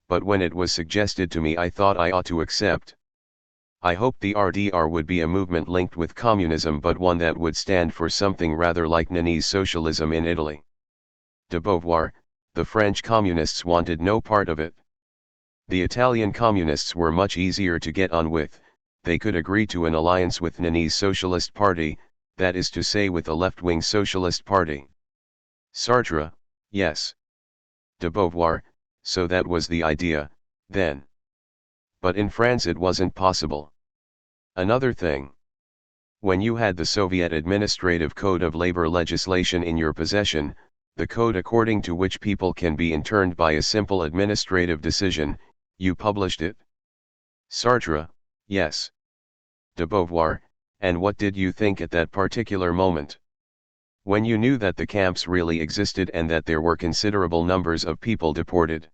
but when it was suggested to me I thought I ought to accept. I hoped the RDR would be a movement linked with communism, but one that would stand for something rather like Nani's socialism in Italy. De Beauvoir, the French communists, wanted no part of it. The Italian communists were much easier to get on with. They could agree to an alliance with Nani's Socialist Party, that is to say with a left-wing Socialist Party. Sartre, yes. De Beauvoir, so that was the idea, then. But in France it wasn't possible. Another thing. When you had the Soviet Administrative Code of Labor legislation in your possession, the code according to which people can be interned by a simple administrative decision, you published it. Sartre, yes. De Beauvoir, and what did you think at that particular moment? When you knew that the camps really existed and that there were considerable numbers of people deported?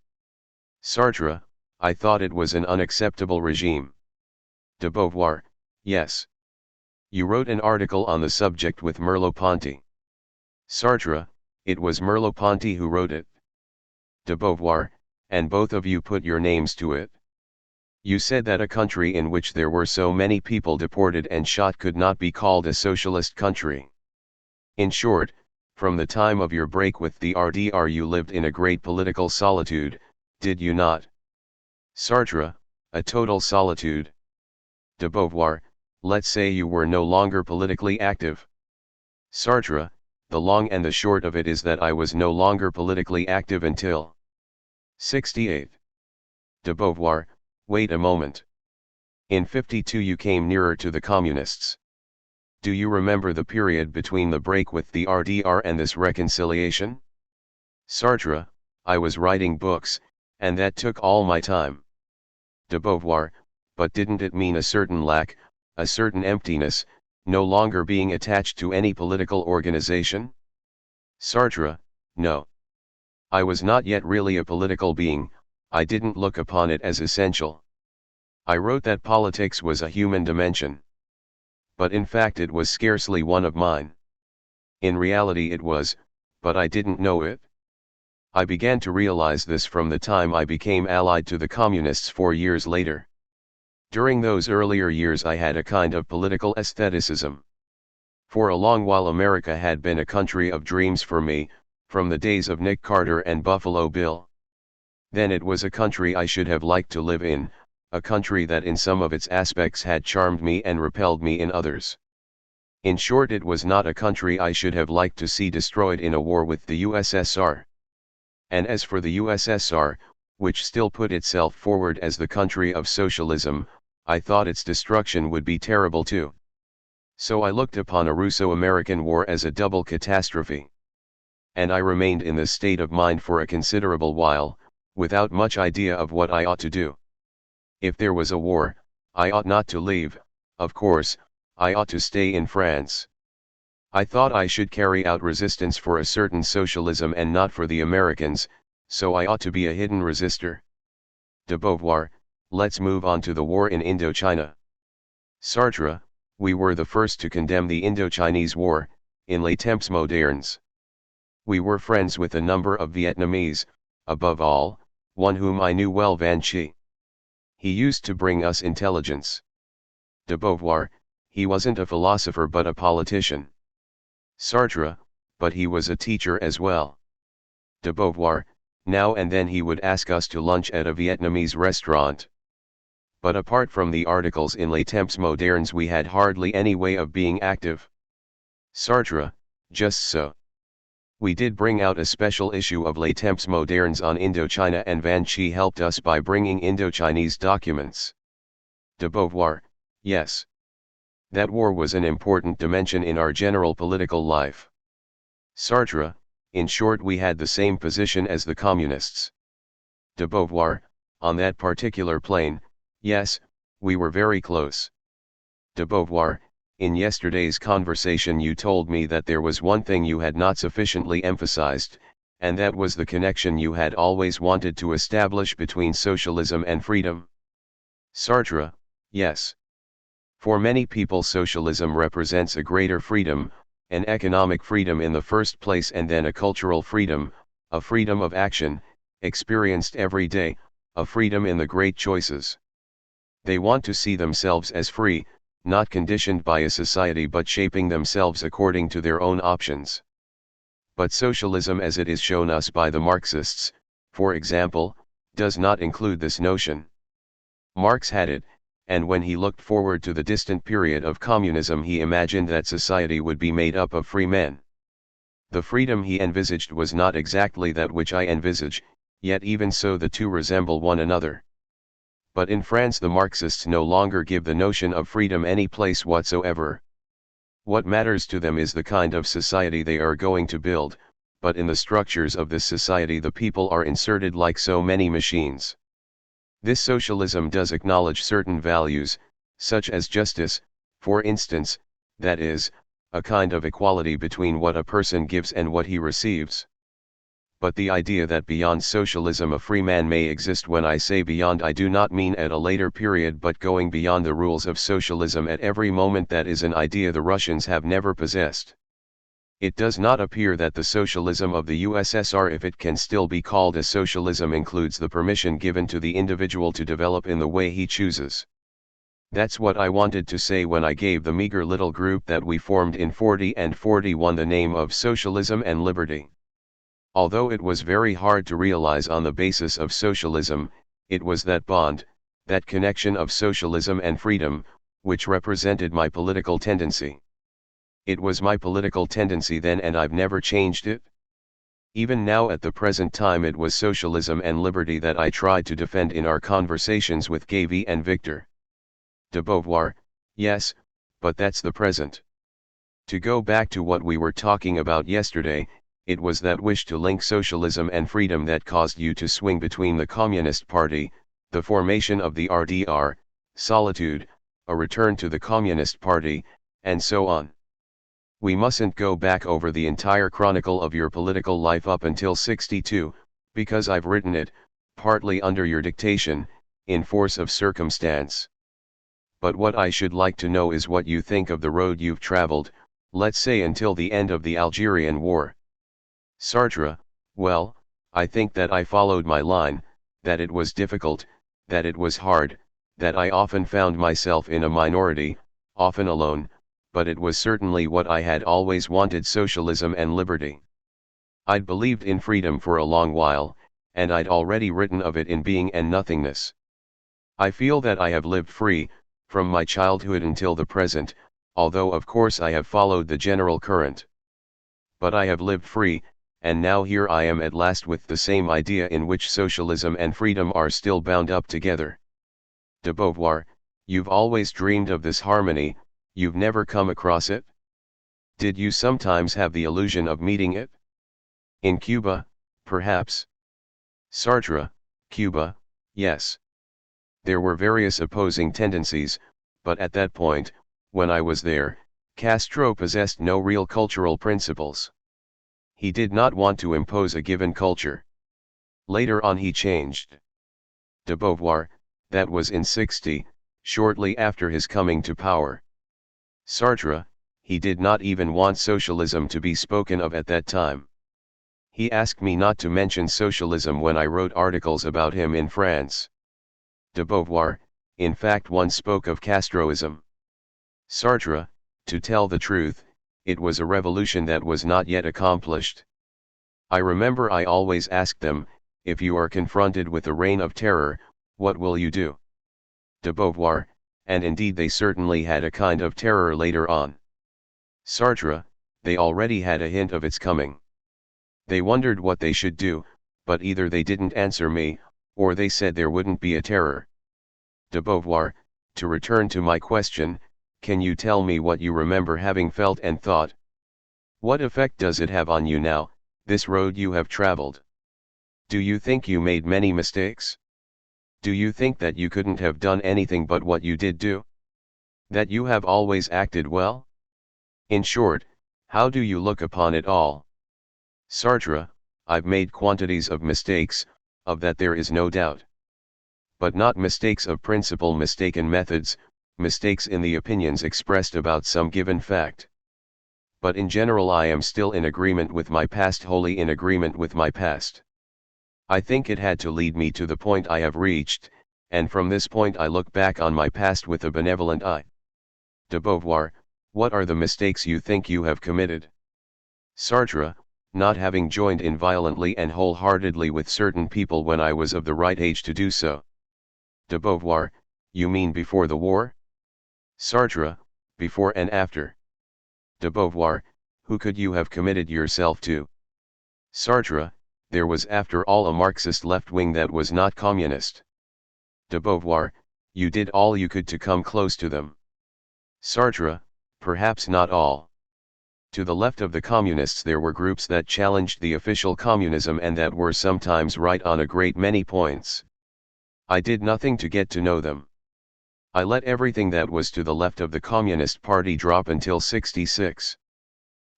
Sartre, I thought it was an unacceptable regime. De Beauvoir, yes. You wrote an article on the subject with Merleau-Ponty. Sartre, it was Merleau-Ponty who wrote it. De Beauvoir, and both of you put your names to it. You said that a country in which there were so many people deported and shot could not be called a socialist country. In short, from the time of your break with the RDR you lived in a great political solitude, did you not? Sartre, a total solitude. De Beauvoir, let's say you were no longer politically active. Sartre, the long and the short of it is that I was no longer politically active until 68. De Beauvoir, wait a moment. In 52 you came nearer to the communists. Do you remember the period between the break with the RDR and this reconciliation? Sartre, I was writing books, and that took all my time. De Beauvoir, but didn't it mean a certain lack, a certain emptiness, no longer being attached to any political organization? Sartre, no. I was not yet really a political being, I didn't look upon it as essential. I wrote that politics was a human dimension. But in fact it was scarcely one of mine. In reality it was, but I didn't know it. I began to realize this from the time I became allied to the communists 4 years later. During those earlier years I had a kind of political aestheticism. For a long while America had been a country of dreams for me, from the days of Nick Carter and Buffalo Bill. Then it was a country I should have liked to live in, a country that in some of its aspects had charmed me and repelled me in others. In short, it was not a country I should have liked to see destroyed in a war with the USSR. And as for the USSR, which still put itself forward as the country of socialism, I thought its destruction would be terrible too. So I looked upon a Russo-American war as a double catastrophe. And I remained in this state of mind for a considerable while, without much idea of what I ought to do. If there was a war, I ought not to leave, of course, I ought to stay in France. I thought I should carry out resistance for a certain socialism and not for the Americans, so I ought to be a hidden resistor. De Beauvoir, let's move on to the war in Indochina. Sartre, we were the first to condemn the Indochinese war, in Les Temps Modernes. We were friends with a number of Vietnamese, above all, one whom I knew well, Van Chi. He used to bring us intelligence. De Beauvoir, he wasn't a philosopher but a politician. Sartre, but he was a teacher as well. De Beauvoir, now and then he would ask us to lunch at a Vietnamese restaurant. But apart from the articles in Les Temps Modernes we had hardly any way of being active. Sartre, just so. We did bring out a special issue of Les Temps Modernes on Indochina and Van Chi helped us by bringing Indochinese documents. De Beauvoir, yes. That war was an important dimension in our general political life. Sartre, in short we had the same position as the communists. De Beauvoir, on that particular plane, yes, we were very close. De Beauvoir, in yesterday's conversation you told me that there was one thing you had not sufficiently emphasized, and that was the connection you had always wanted to establish between socialism and freedom. Sartre, yes. For many people socialism represents a greater freedom, an economic freedom in the first place and then a cultural freedom, a freedom of action, experienced every day, a freedom in the great choices. They want to see themselves as free, not conditioned by a society but shaping themselves according to their own options. But socialism as it is shown us by the Marxists, for example, does not include this notion. Marx had it, and when he looked forward to the distant period of communism he imagined that society would be made up of free men. The freedom he envisaged was not exactly that which I envisage, yet even so the two resemble one another. But in France the Marxists no longer give the notion of freedom any place whatsoever. What matters to them is the kind of society they are going to build, but in the structures of this society the people are inserted like so many machines. This socialism does acknowledge certain values, such as justice, for instance, that is, a kind of equality between what a person gives and what he receives. But the idea that beyond socialism a free man may exist, when I say beyond I do not mean at a later period but going beyond the rules of socialism at every moment, that is an idea the Russians have never possessed. It does not appear that the socialism of the USSR, if it can still be called a socialism, includes the permission given to the individual to develop in the way he chooses. That's what I wanted to say when I gave the meager little group that we formed in 40 and 41 the name of Socialism and Liberty. Although it was very hard to realize on the basis of socialism, it was that bond, that connection of socialism and freedom, which represented my political tendency. It was my political tendency then and I've never changed it. Even now at the present time it was socialism and liberty that I tried to defend in our conversations with Gavi and Victor. De Beauvoir, yes, but that's the present. To go back to what we were talking about yesterday, it was that wish to link socialism and freedom that caused you to swing between the Communist Party, the formation of the RDR, solitude, a return to the Communist Party, and so on. We mustn't go back over the entire chronicle of your political life up until 62, because I've written it, partly under your dictation, in force of circumstance. But what I should like to know is what you think of the road you've traveled, let's say until the end of the Algerian War. Sartre, well, I think that I followed my line, that it was difficult, that it was hard, that I often found myself in a minority, often alone, but it was certainly what I had always wanted, socialism and liberty. I'd believed in freedom for a long while, and I'd already written of it in Being and Nothingness. I feel that I have lived free, from my childhood until the present, although of course I have followed the general current. But I have lived free, and now here I am at last with the same idea in which socialism and freedom are still bound up together. De Beauvoir, you've always dreamed of this harmony, you've never come across it? Did you sometimes have the illusion of meeting it? In Cuba, perhaps? Sartre, Cuba, yes. There were various opposing tendencies, but at that point, when I was there, Castro possessed no real cultural principles. He did not want to impose a given culture. Later on he changed. De Beauvoir, that was in 60, shortly after his coming to power. Sartre, he did not even want socialism to be spoken of at that time. He asked me not to mention socialism when I wrote articles about him in France. De Beauvoir, in fact, once spoke of Castroism. Sartre, to tell the truth, it was a revolution that was not yet accomplished. I remember I always asked them, if you are confronted with a reign of terror, what will you do? De Beauvoir, and indeed they certainly had a kind of terror later on. Sartre, they already had a hint of its coming. They wondered what they should do, but either they didn't answer me, or they said there wouldn't be a terror. De Beauvoir, to return to my question, can you tell me what you remember having felt and thought? What effect does it have on you now, this road you have traveled? Do you think you made many mistakes? Do you think that you couldn't have done anything but what you did do? That you have always acted well? In short, how do you look upon it all? Sartre, I've made quantities of mistakes, of that there is no doubt. But not mistakes of principle, mistaken methods, mistakes in the opinions expressed about some given fact. But in general I am still in agreement with my past, wholly in agreement with my past. I think it had to lead me to the point I have reached, and from this point I look back on my past with a benevolent eye. De Beauvoir, what are the mistakes you think you have committed? Sartre, not having joined in violently and wholeheartedly with certain people when I was of the right age to do so. De Beauvoir, you mean before the war? Sartre, before and after. De Beauvoir, who could you have committed yourself to? Sartre, there was after all a Marxist left wing that was not communist. De Beauvoir, you did all you could to come close to them. Sartre, perhaps not all. To the left of the communists there were groups that challenged the official communism and that were sometimes right on a great many points. I did nothing to get to know them. I let everything that was to the left of the Communist Party drop until '66.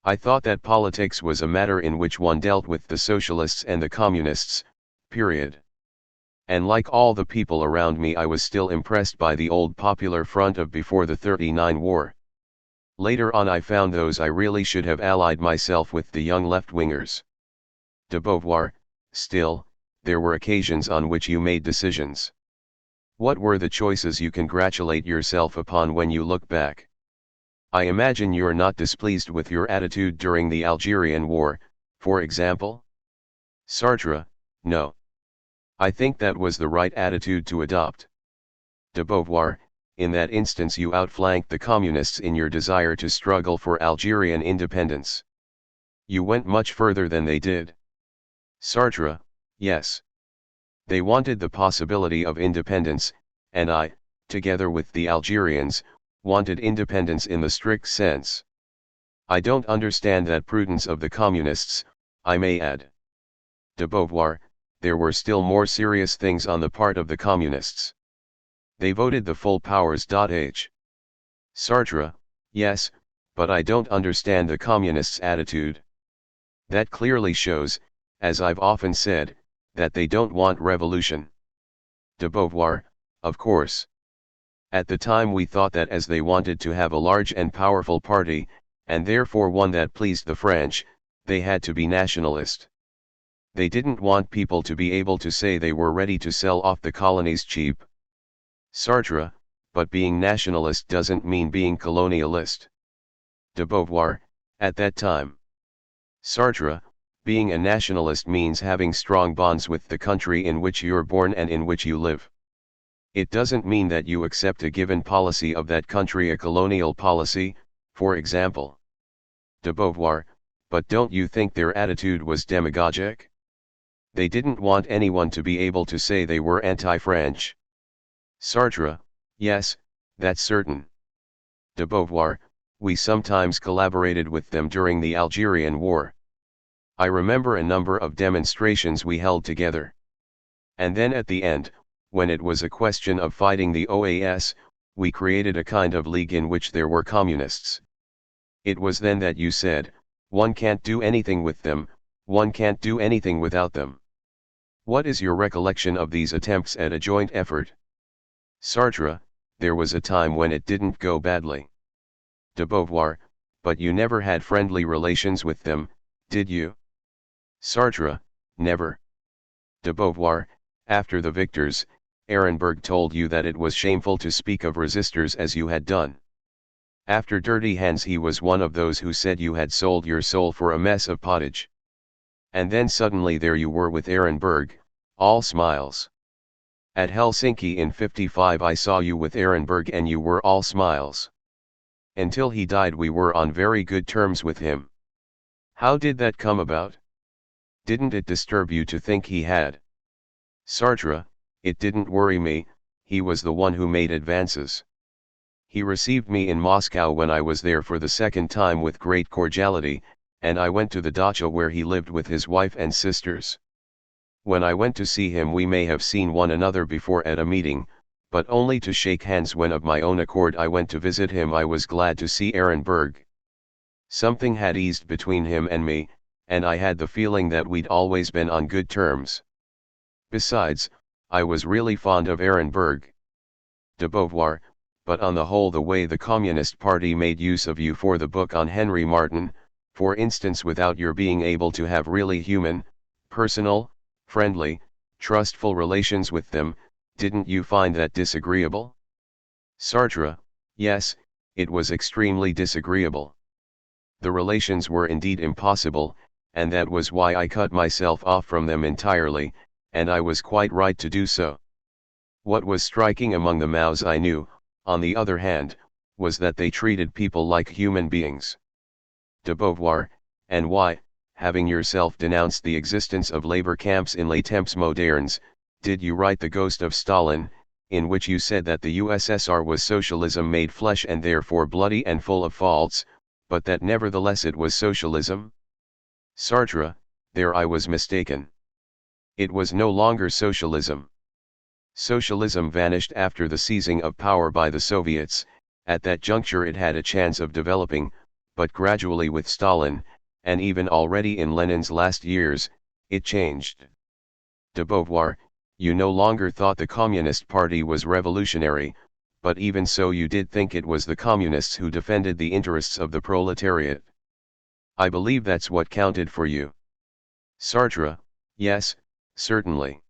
I thought that politics was a matter in which one dealt with the socialists and the communists, period. And like all the people around me I was still impressed by the old Popular Front of before the '39 war. Later on I found those I really should have allied myself with the young left-wingers. De Beauvoir, still, there were occasions on which you made decisions. What were the choices you congratulate yourself upon when you look back? I imagine you're not displeased with your attitude during the Algerian War, for example? Sartre, no. I think that was the right attitude to adopt. De Beauvoir, in that instance you outflanked the communists in your desire to struggle for Algerian independence. You went much further than they did. Sartre, yes. They wanted the possibility of independence, and I, together with the Algerians, wanted independence in the strict sense. I don't understand that prudence of the communists, I may add. De Beauvoir, there were still more serious things on the part of the communists. They voted the full powers. Sartre, yes, but I don't understand the communists' attitude. That clearly shows, as I've often said, that they don't want revolution. De Beauvoir, of course. At the time we thought that as they wanted to have a large and powerful party, and therefore one that pleased the French, they had to be nationalist. They didn't want people to be able to say they were ready to sell off the colonies cheap. Sartre, but being nationalist doesn't mean being colonialist. De Beauvoir, at that time. Sartre, being a nationalist means having strong bonds with the country in which you're born and in which you live. It doesn't mean that you accept a given policy of that country, a colonial policy, for example. De Beauvoir, but don't you think their attitude was demagogic? They didn't want anyone to be able to say they were anti-French. Sartre, yes, that's certain. De Beauvoir, we sometimes collaborated with them during the Algerian War. I remember a number of demonstrations we held together. And then at the end, when it was a question of fighting the OAS, we created a kind of league in which there were communists. It was then that you said, one can't do anything with them, one can't do anything without them. What is your recollection of these attempts at a joint effort? Sartre, there was a time when it didn't go badly. De Beauvoir, but you never had friendly relations with them, did you? Sartre, never. De Beauvoir, after the victors, Ehrenberg told you that it was shameful to speak of resistors as you had done. After Dirty Hands he was one of those who said you had sold your soul for a mess of pottage. And then suddenly there you were with Ehrenberg, all smiles. At Helsinki in '55 I saw you with Ehrenberg and you were all smiles. Until he died we were on very good terms with him. How did that come about? Didn't it disturb you to think he had? Sartre, it didn't worry me, he was the one who made advances. He received me in Moscow when I was there for the second time with great cordiality, and I went to the dacha where he lived with his wife and sisters. When I went to see him we may have seen one another before at a meeting, but only to shake hands. When of my own accord I went to visit him I was glad to see Ehrenberg. Something had eased between him and me, and I had the feeling that we'd always been on good terms. Besides, I was really fond of Ehrenberg. De Beauvoir, but on the whole the way the Communist Party made use of you for the book on Henry Martin, for instance, without your being able to have really human, personal, friendly, trustful relations with them. Didn't you find that disagreeable? Sartre: yes, it was extremely disagreeable. The relations were indeed impossible, and that was why I cut myself off from them entirely, and I was quite right to do so. What was striking among the Maos I knew, on the other hand, was that they treated people like human beings. De Beauvoir: and why, having yourself denounced the existence of labor camps in Les Temps Modernes, did you write The Ghost of Stalin, in which you said that the USSR was socialism made flesh and therefore bloody and full of faults, but that nevertheless it was socialism? Sartre: there I was mistaken. It was no longer socialism. Socialism vanished after the seizing of power by the Soviets. At that juncture it had a chance of developing, but gradually with Stalin, and even already in Lenin's last years, it changed. De Beauvoir: you no longer thought the Communist Party was revolutionary, but even so you did think it was the communists who defended the interests of the proletariat. I believe that's what counted for you. Sartre: yes, certainly.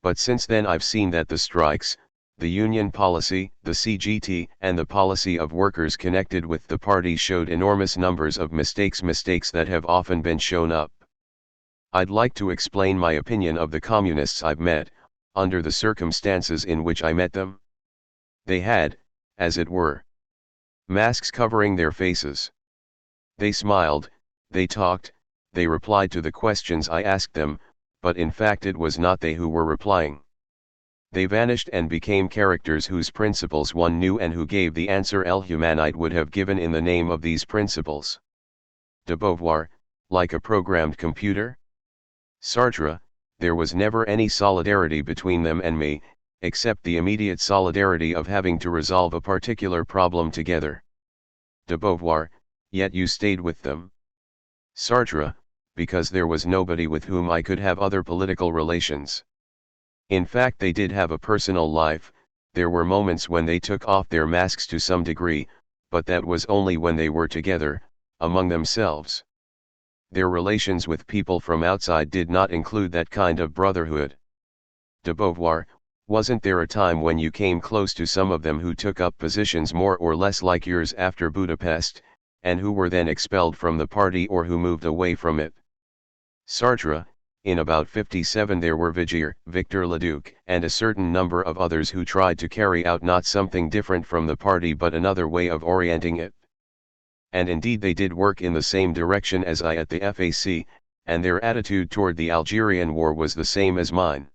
But since then I've seen that the strikes, the union policy, the CGT, and the policy of workers connected with the party showed enormous numbers of mistakes that have often been shown up. I'd like to explain my opinion of the communists I've met, under the circumstances in which I met them. They had, as it were, masks covering their faces. They smiled, they talked, they replied to the questions I asked them, but in fact it was not they who were replying. They vanished and became characters whose principles one knew and who gave the answer El Humanite would have given in the name of these principles. De Beauvoir: like a programmed computer? Sartre: there was never any solidarity between them and me, except the immediate solidarity of having to resolve a particular problem together. De Beauvoir: yet you stayed with them? Sartre: because there was nobody with whom I could have other political relations. In fact they did have a personal life. There were moments when they took off their masks to some degree, but that was only when they were together, among themselves. Their relations with people from outside did not include that kind of brotherhood. De Beauvoir: wasn't there a time when you came close to some of them who took up positions more or less like yours after Budapest, and who were then expelled from the party or who moved away from it? Sartre: in about 57 there were Vigier, Victor Leduc, and a certain number of others who tried to carry out not something different from the party but another way of orienting it. And indeed they did work in the same direction as I at the FAC, and their attitude toward the Algerian war was the same as mine.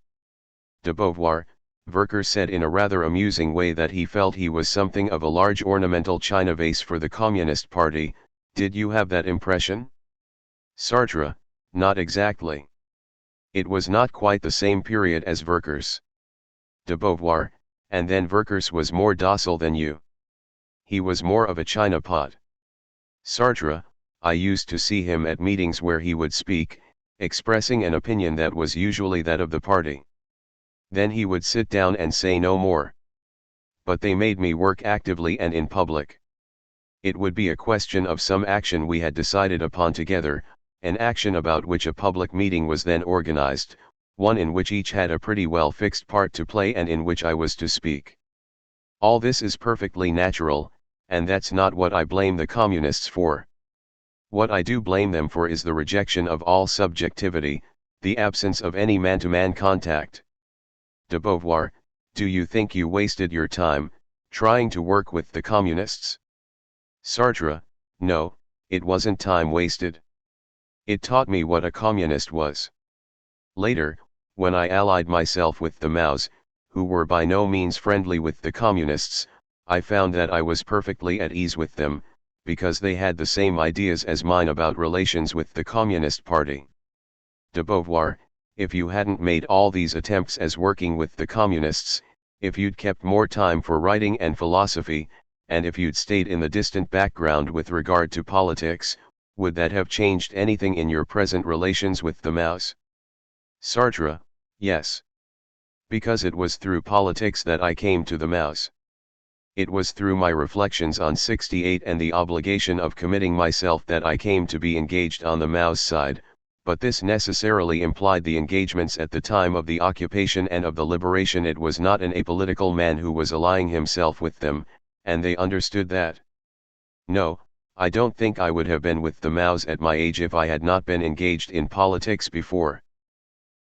De Beauvoir: Werker said in a rather amusing way that he felt he was something of a large ornamental china vase for the Communist Party. Did you have that impression? Sartre: not exactly. It was not quite the same period as Werker's. De Beauvoir: and then Werker's was more docile than you. He was more of a china pot. Sartre: I used to see him at meetings where he would speak, expressing an opinion that was usually that of the party. Then he would sit down and say no more. But they made me work actively and in public. It would be a question of some action we had decided upon together, an action about which a public meeting was then organized, one in which each had a pretty well fixed part to play and in which I was to speak. All this is perfectly natural, and that's not what I blame the communists for. What I do blame them for is the rejection of all subjectivity, the absence of any man-to-man contact. De Beauvoir: do you think you wasted your time, trying to work with the communists? Sartre: no, it wasn't time wasted. It taught me what a communist was. Later, when I allied myself with the Maos, who were by no means friendly with the communists, I found that I was perfectly at ease with them, because they had the same ideas as mine about relations with the Communist Party. De Beauvoir: if you hadn't made all these attempts as working with the communists, if you'd kept more time for writing and philosophy, and if you'd stayed in the distant background with regard to politics, would that have changed anything in your present relations with the Maos? Sartre: yes. Because it was through politics that I came to the Maos. It was through my reflections on 68 and the obligation of committing myself that I came to be engaged on the Maos side, but this necessarily implied the engagements at the time of the occupation and of the liberation. It was not an apolitical man who was allying himself with them, and they understood that. No, I don't think I would have been with the Maos at my age if I had not been engaged in politics before.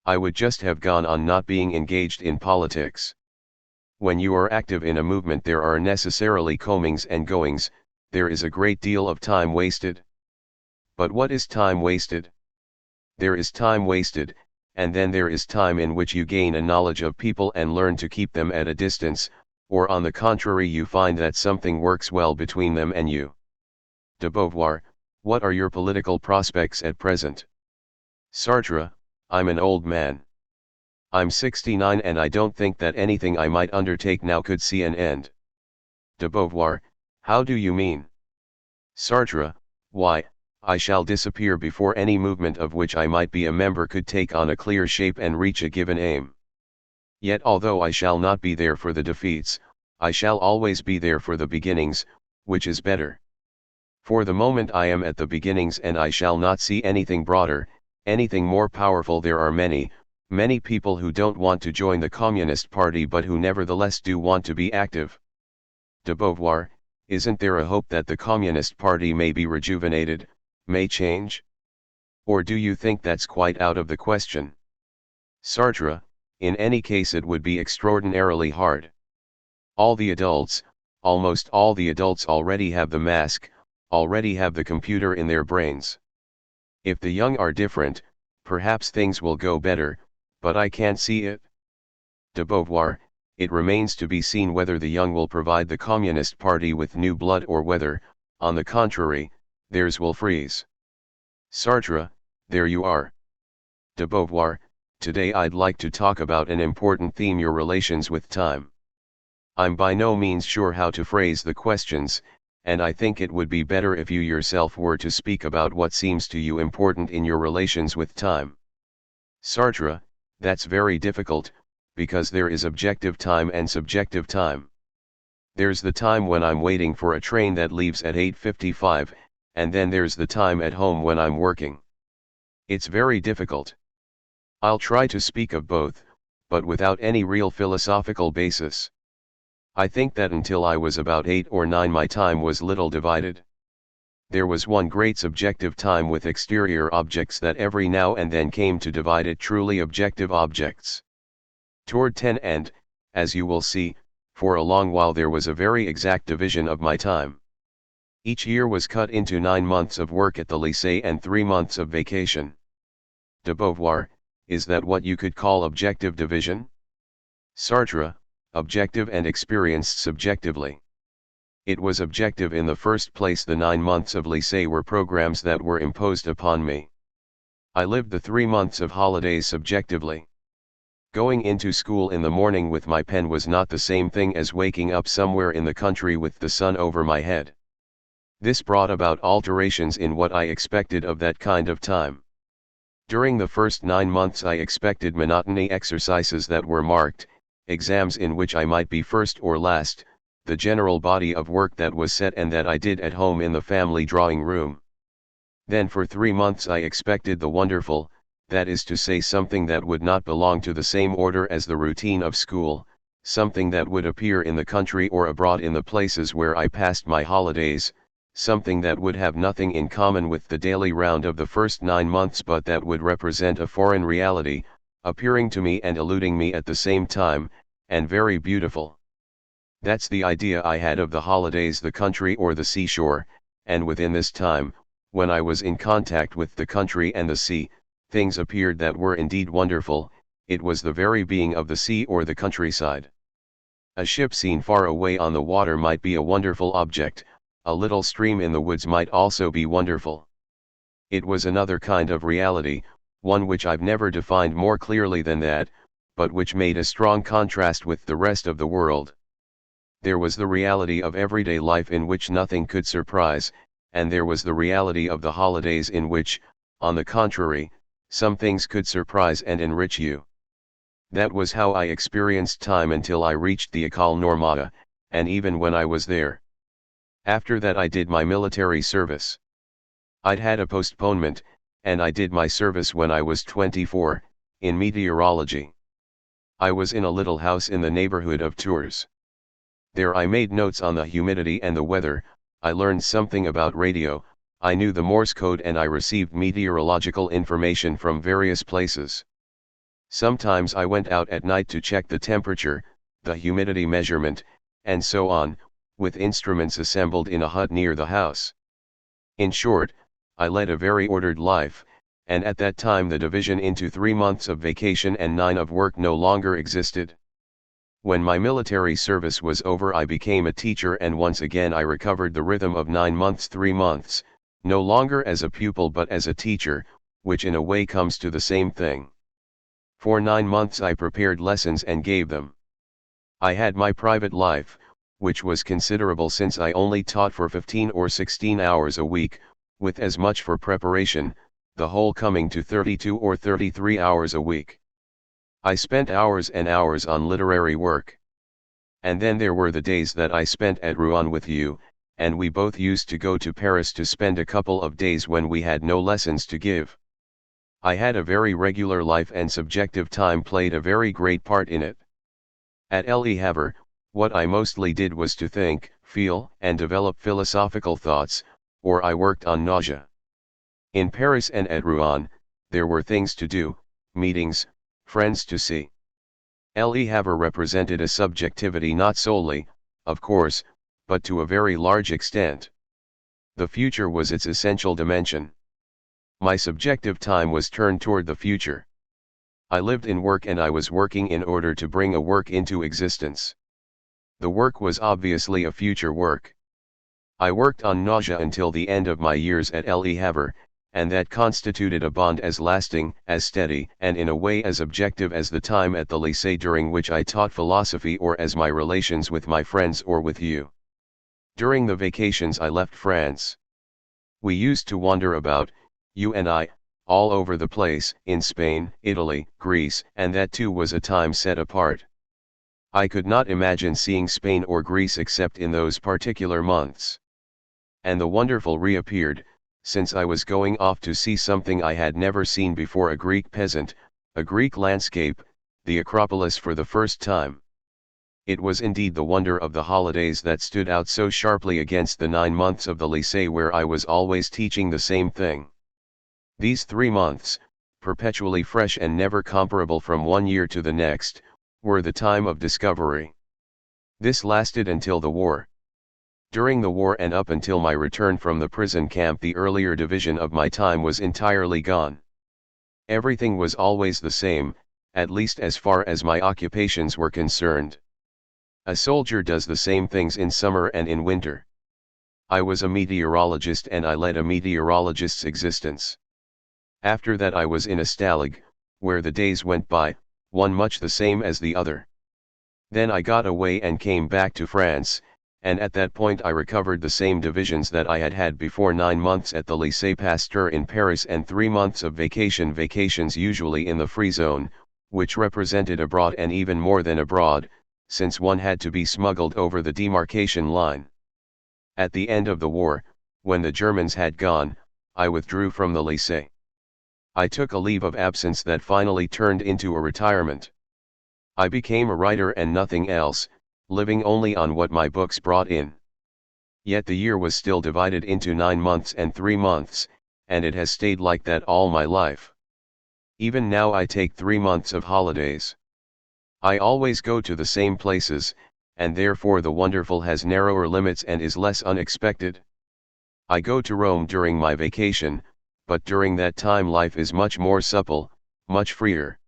I would just have gone on not being engaged in politics. When you are active in a movement, there are necessarily comings and goings, there is a great deal of time wasted. But what is time wasted? There is time wasted, and then there is time in which you gain a knowledge of people and learn to keep them at a distance, or on the contrary you find that something works well between them and you. De Beauvoir, what are your political prospects at present? Sartre, I'm an old man. I'm 69 and I don't think that anything I might undertake now could see an end. De Beauvoir, how do you mean? Sartre, why, I shall disappear before any movement of which I might be a member could take on a clear shape and reach a given aim. Yet although I shall not be there for the defeats, I shall always be there for the beginnings, which is better. For the moment I am at the beginnings and I shall not see anything broader, anything more powerful. There are many people who don't want to join the Communist Party but who nevertheless do want to be active. De Beauvoir, isn't there a hope that the Communist Party may be rejuvenated, may change? Or do you think that's quite out of the question? Sartre, in any case it would be extraordinarily hard. All the adults, almost all the adults already have the mask, already have the computer in their brains. If the young are different, perhaps things will go better, but I can't see it. De Beauvoir, it remains to be seen whether the young will provide the Communist Party with new blood or whether, on the contrary, theirs will freeze. Sartre, there you are. De Beauvoir, today I'd like to talk about an important theme: your relations with time. I'm by no means sure how to phrase the questions, and I think it would be better if you yourself were to speak about what seems to you important in your relations with time. Sartre, that's very difficult, because there is objective time and subjective time. There's the time when I'm waiting for a train that leaves at 8:55, and then there's the time at home when I'm working. It's very difficult. I'll try to speak of both, but without any real philosophical basis. I think that until I was about 8 or 9 my time was little divided. There was one great subjective time with exterior objects that every now and then came to divide it, truly objective objects. Toward 10 and, as you will see, for a long while there was a very exact division of my time. Each year was cut into 9 months of work at the lycée and 3 months of vacation. De Beauvoir, is that what you could call objective division? Sartre, objective and experienced subjectively. It was objective in the first place. The 9 months of lycée were programs that were imposed upon me. I lived the 3 months of holidays subjectively. Going into school in the morning with my pen was not the same thing as waking up somewhere in the country with the sun over my head. This brought about alterations in what I expected of that kind of time. During the first 9 months I expected monotony, exercises that were marked, exams in which I might be first or last, the general body of work that was set and that I did at home in the family drawing room. Then for 3 months I expected the wonderful, that is to say something that would not belong to the same order as the routine of school, something that would appear in the country or abroad in the places where I passed my holidays, something that would have nothing in common with the daily round of the first 9 months but that would represent a foreign reality, appearing to me and eluding me at the same time, and very beautiful. That's the idea I had of the holidays, the country or the seashore, and within this time, when I was in contact with the country and the sea, things appeared that were indeed wonderful. It was the very being of the sea or the countryside. A ship seen far away on the water might be a wonderful object, a little stream in the woods might also be wonderful. It was another kind of reality, one which I've never defined more clearly than that, but which made a strong contrast with the rest of the world. There was the reality of everyday life in which nothing could surprise, and there was the reality of the holidays in which, on the contrary, some things could surprise and enrich you. That was how I experienced time until I reached the École Normale, and even when I was there. After that I did my military service. I'd had a postponement, and I did my service when I was 24, in meteorology. I was in a little house in the neighborhood of Tours. There I made notes on the humidity and the weather, I learned something about radio, I knew the Morse code, and I received meteorological information from various places. Sometimes I went out at night to check the temperature, the humidity measurement, and so on, with instruments assembled in a hut near the house. In short, I led a very ordered life, and at that time the division into 3 months of vacation and 9 of work no longer existed. When my military service was over, I became a teacher, and once again I recovered the rhythm of 9 months 3 months, no longer as a pupil but as a teacher, which in a way comes to the same thing. For 9 months I prepared lessons and gave them. I had my private life, which was considerable since I only taught for 15 or 16 hours a week, with as much for preparation, the whole coming to 32 or 33 hours a week. I spent hours and hours on literary work. And then there were the days that I spent at Rouen with you, and we both used to go to Paris to spend a couple of days when we had no lessons to give. I had a very regular life, and subjective time played a very great part in it. At Le Havre, what I mostly did was to think, feel, and develop philosophical thoughts, or I worked on nausea. In Paris and at Rouen, there were things to do, meetings, friends to see. Le Havre represented a subjectivity not solely, of course, but to a very large extent. The future was its essential dimension. My subjective time was turned toward the future. I lived in work, and I was working in order to bring a work into existence. The work was obviously a future work. I worked on nausea until the end of my years at Le Havre, and that constituted a bond as lasting, as steady, and in a way as objective as the time at the lycée during which I taught philosophy, or as my relations with my friends or with you. During the vacations I left France. We used to wander about, you and I, all over the place, in Spain, Italy, Greece, and that too was a time set apart. I could not imagine seeing Spain or Greece except in those particular months. And the wonderful reappeared, since I was going off to see something I had never seen before, a Greek peasant, a Greek landscape, the Acropolis for the first time. It was indeed the wonder of the holidays that stood out so sharply against the 9 months of the lycée, where I was always teaching the same thing. These 3 months, perpetually fresh and never comparable from one year to the next, were the time of discovery. This lasted until the war. During the war and up until my return from the prison camp, the earlier division of my time was entirely gone. Everything was always the same, at least as far as my occupations were concerned. A soldier does the same things in summer and in winter. I was a meteorologist, and I led a meteorologist's existence. After that I was in a stalag, where the days went by, one much the same as the other. Then I got away and came back to France, and at that point I recovered the same divisions that I had had before: 9 months at the Lycée Pasteur in Paris and 3 months of vacations usually in the free zone, which represented abroad, and even more than abroad, since one had to be smuggled over the demarcation line. At the end of the war, when the Germans had gone, I withdrew from the lycée. I took a leave of absence that finally turned into a retirement. I became a writer and nothing else, living only on what my books brought in. Yet the year was still divided into 9 months and 3 months, and it has stayed like that all my life. Even now I take 3 months of holidays. I always go to the same places, and therefore the wonderful has narrower limits and is less unexpected. I go to Rome during my vacation, but during that time life is much more supple, much freer.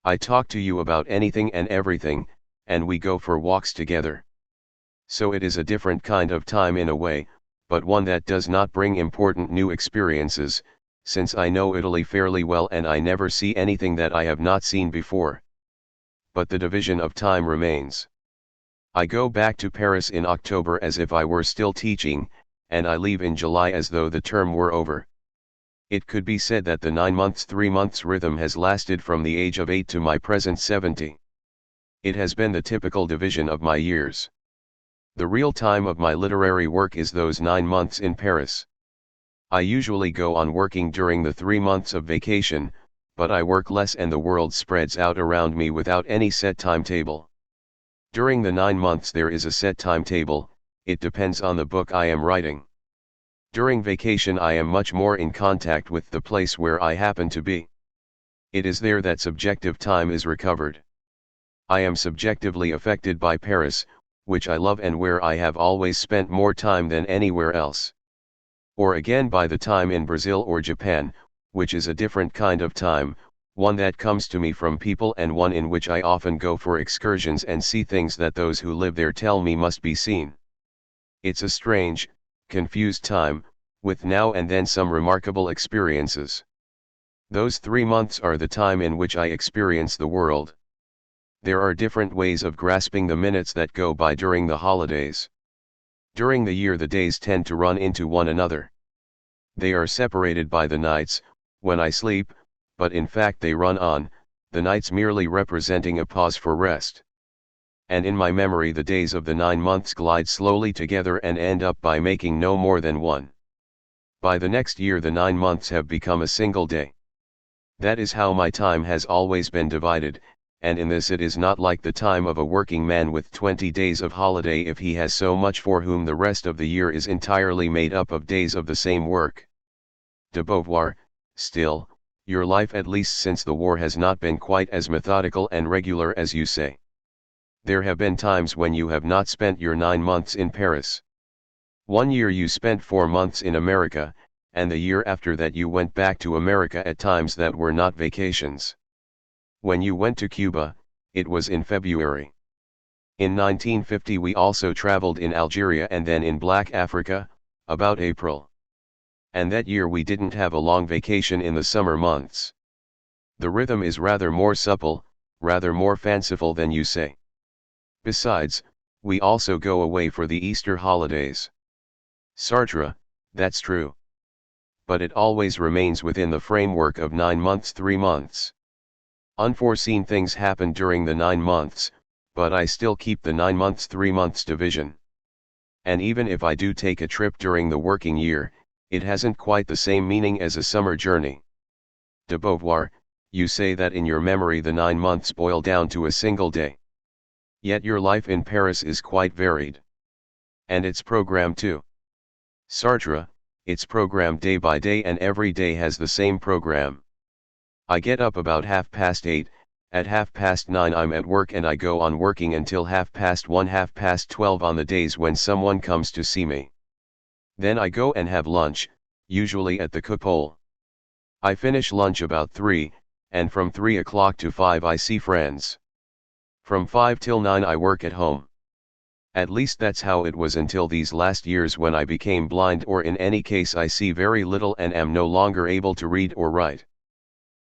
I talk to you about anything and everything, and we go for walks together. So it is a different kind of time in a way, but one that does not bring important new experiences, since I know Italy fairly well and I never see anything that I have not seen before. But the division of time remains. I go back to Paris in October as if I were still teaching, and I leave in July as though the term were over. It could be said that the 9 months 3 months rhythm has lasted from the age of 8 to my present 70. It has been the typical division of my years. The real time of my literary work is those 9 months in Paris. I usually go on working during the 3 months of vacation, but I work less and the world spreads out around me without any set timetable. During the 9 months there is a set timetable, it depends on the book I am writing. During vacation I am much more in contact with the place where I happen to be. It is there that subjective time is recovered. I am subjectively affected by Paris, which I love and where I have always spent more time than anywhere else. Or again by the time in Brazil or Japan, which is a different kind of time, one that comes to me from people and one in which I often go for excursions and see things that those who live there tell me must be seen. It's a strange, confused time, with now and then some remarkable experiences. Those 3 months are the time in which I experience the world. There are different ways of grasping the minutes that go by during the holidays. During the year the days tend to run into one another. They are separated by the nights, when I sleep, but in fact they run on, the nights merely representing a pause for rest. And in my memory the days of the 9 months glide slowly together and end up by making no more than one. By the next year the 9 months have become a single day. That is how my time has always been divided, and in this it is not like the time of a working man with 20 days of holiday if he has so much for whom the rest of the year is entirely made up of days of the same work. De Beauvoir, still, your life at least since the war has not been quite as methodical and regular as you say. There have been times when you have not spent your 9 months in Paris. One year you spent 4 months in America, and the year after that you went back to America at times that were not vacations. When you went to Cuba, it was in February. In 1950 we also traveled in Algeria and then in Black Africa, about April. And that year we didn't have a long vacation in the summer months. The rhythm is rather more supple, rather more fanciful than you say. Besides, we also go away for the Easter holidays. Sartre, that's true. But it always remains within the framework of 9 months 3 months. Unforeseen things happen during the 9 months, but I still keep the 9 months 3 months division. And even if I do take a trip during the working year, it hasn't quite the same meaning as a summer journey. De Beauvoir, you say that in your memory the 9 months boil down to a single day. Yet your life in Paris is quite varied. And its program too. Sartre, it's programmed day by day and every day has the same program. I get up about 8:30, at 9:30 I'm at work and I go on working until 1:30, 12:30 on the days when someone comes to see me. Then I go and have lunch, usually at the Coupole. I finish lunch about 3, and from 3 o'clock to 5 I see friends. From 5 till 9 I work at home. At least that's how it was until these last years when I became blind, or in any case I see very little and am no longer able to read or write.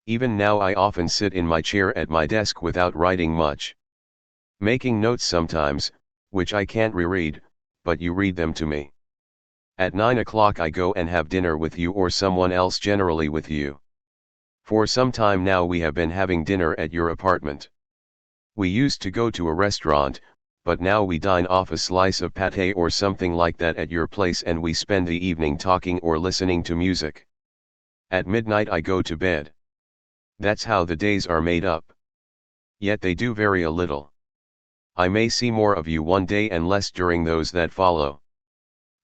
Even now I often sit in my chair at my desk without writing much. Making notes sometimes, which I can't reread, but you read them to me. At 9 o'clock I go and have dinner with you or someone else, generally with you. For some time now we have been having dinner at your apartment. We used to go to a restaurant, but now we dine off a slice of pâté or something like that at your place and we spend the evening talking or listening to music. At midnight I go to bed. That's how the days are made up. Yet they do vary a little. I may see more of you one day and less during those that follow.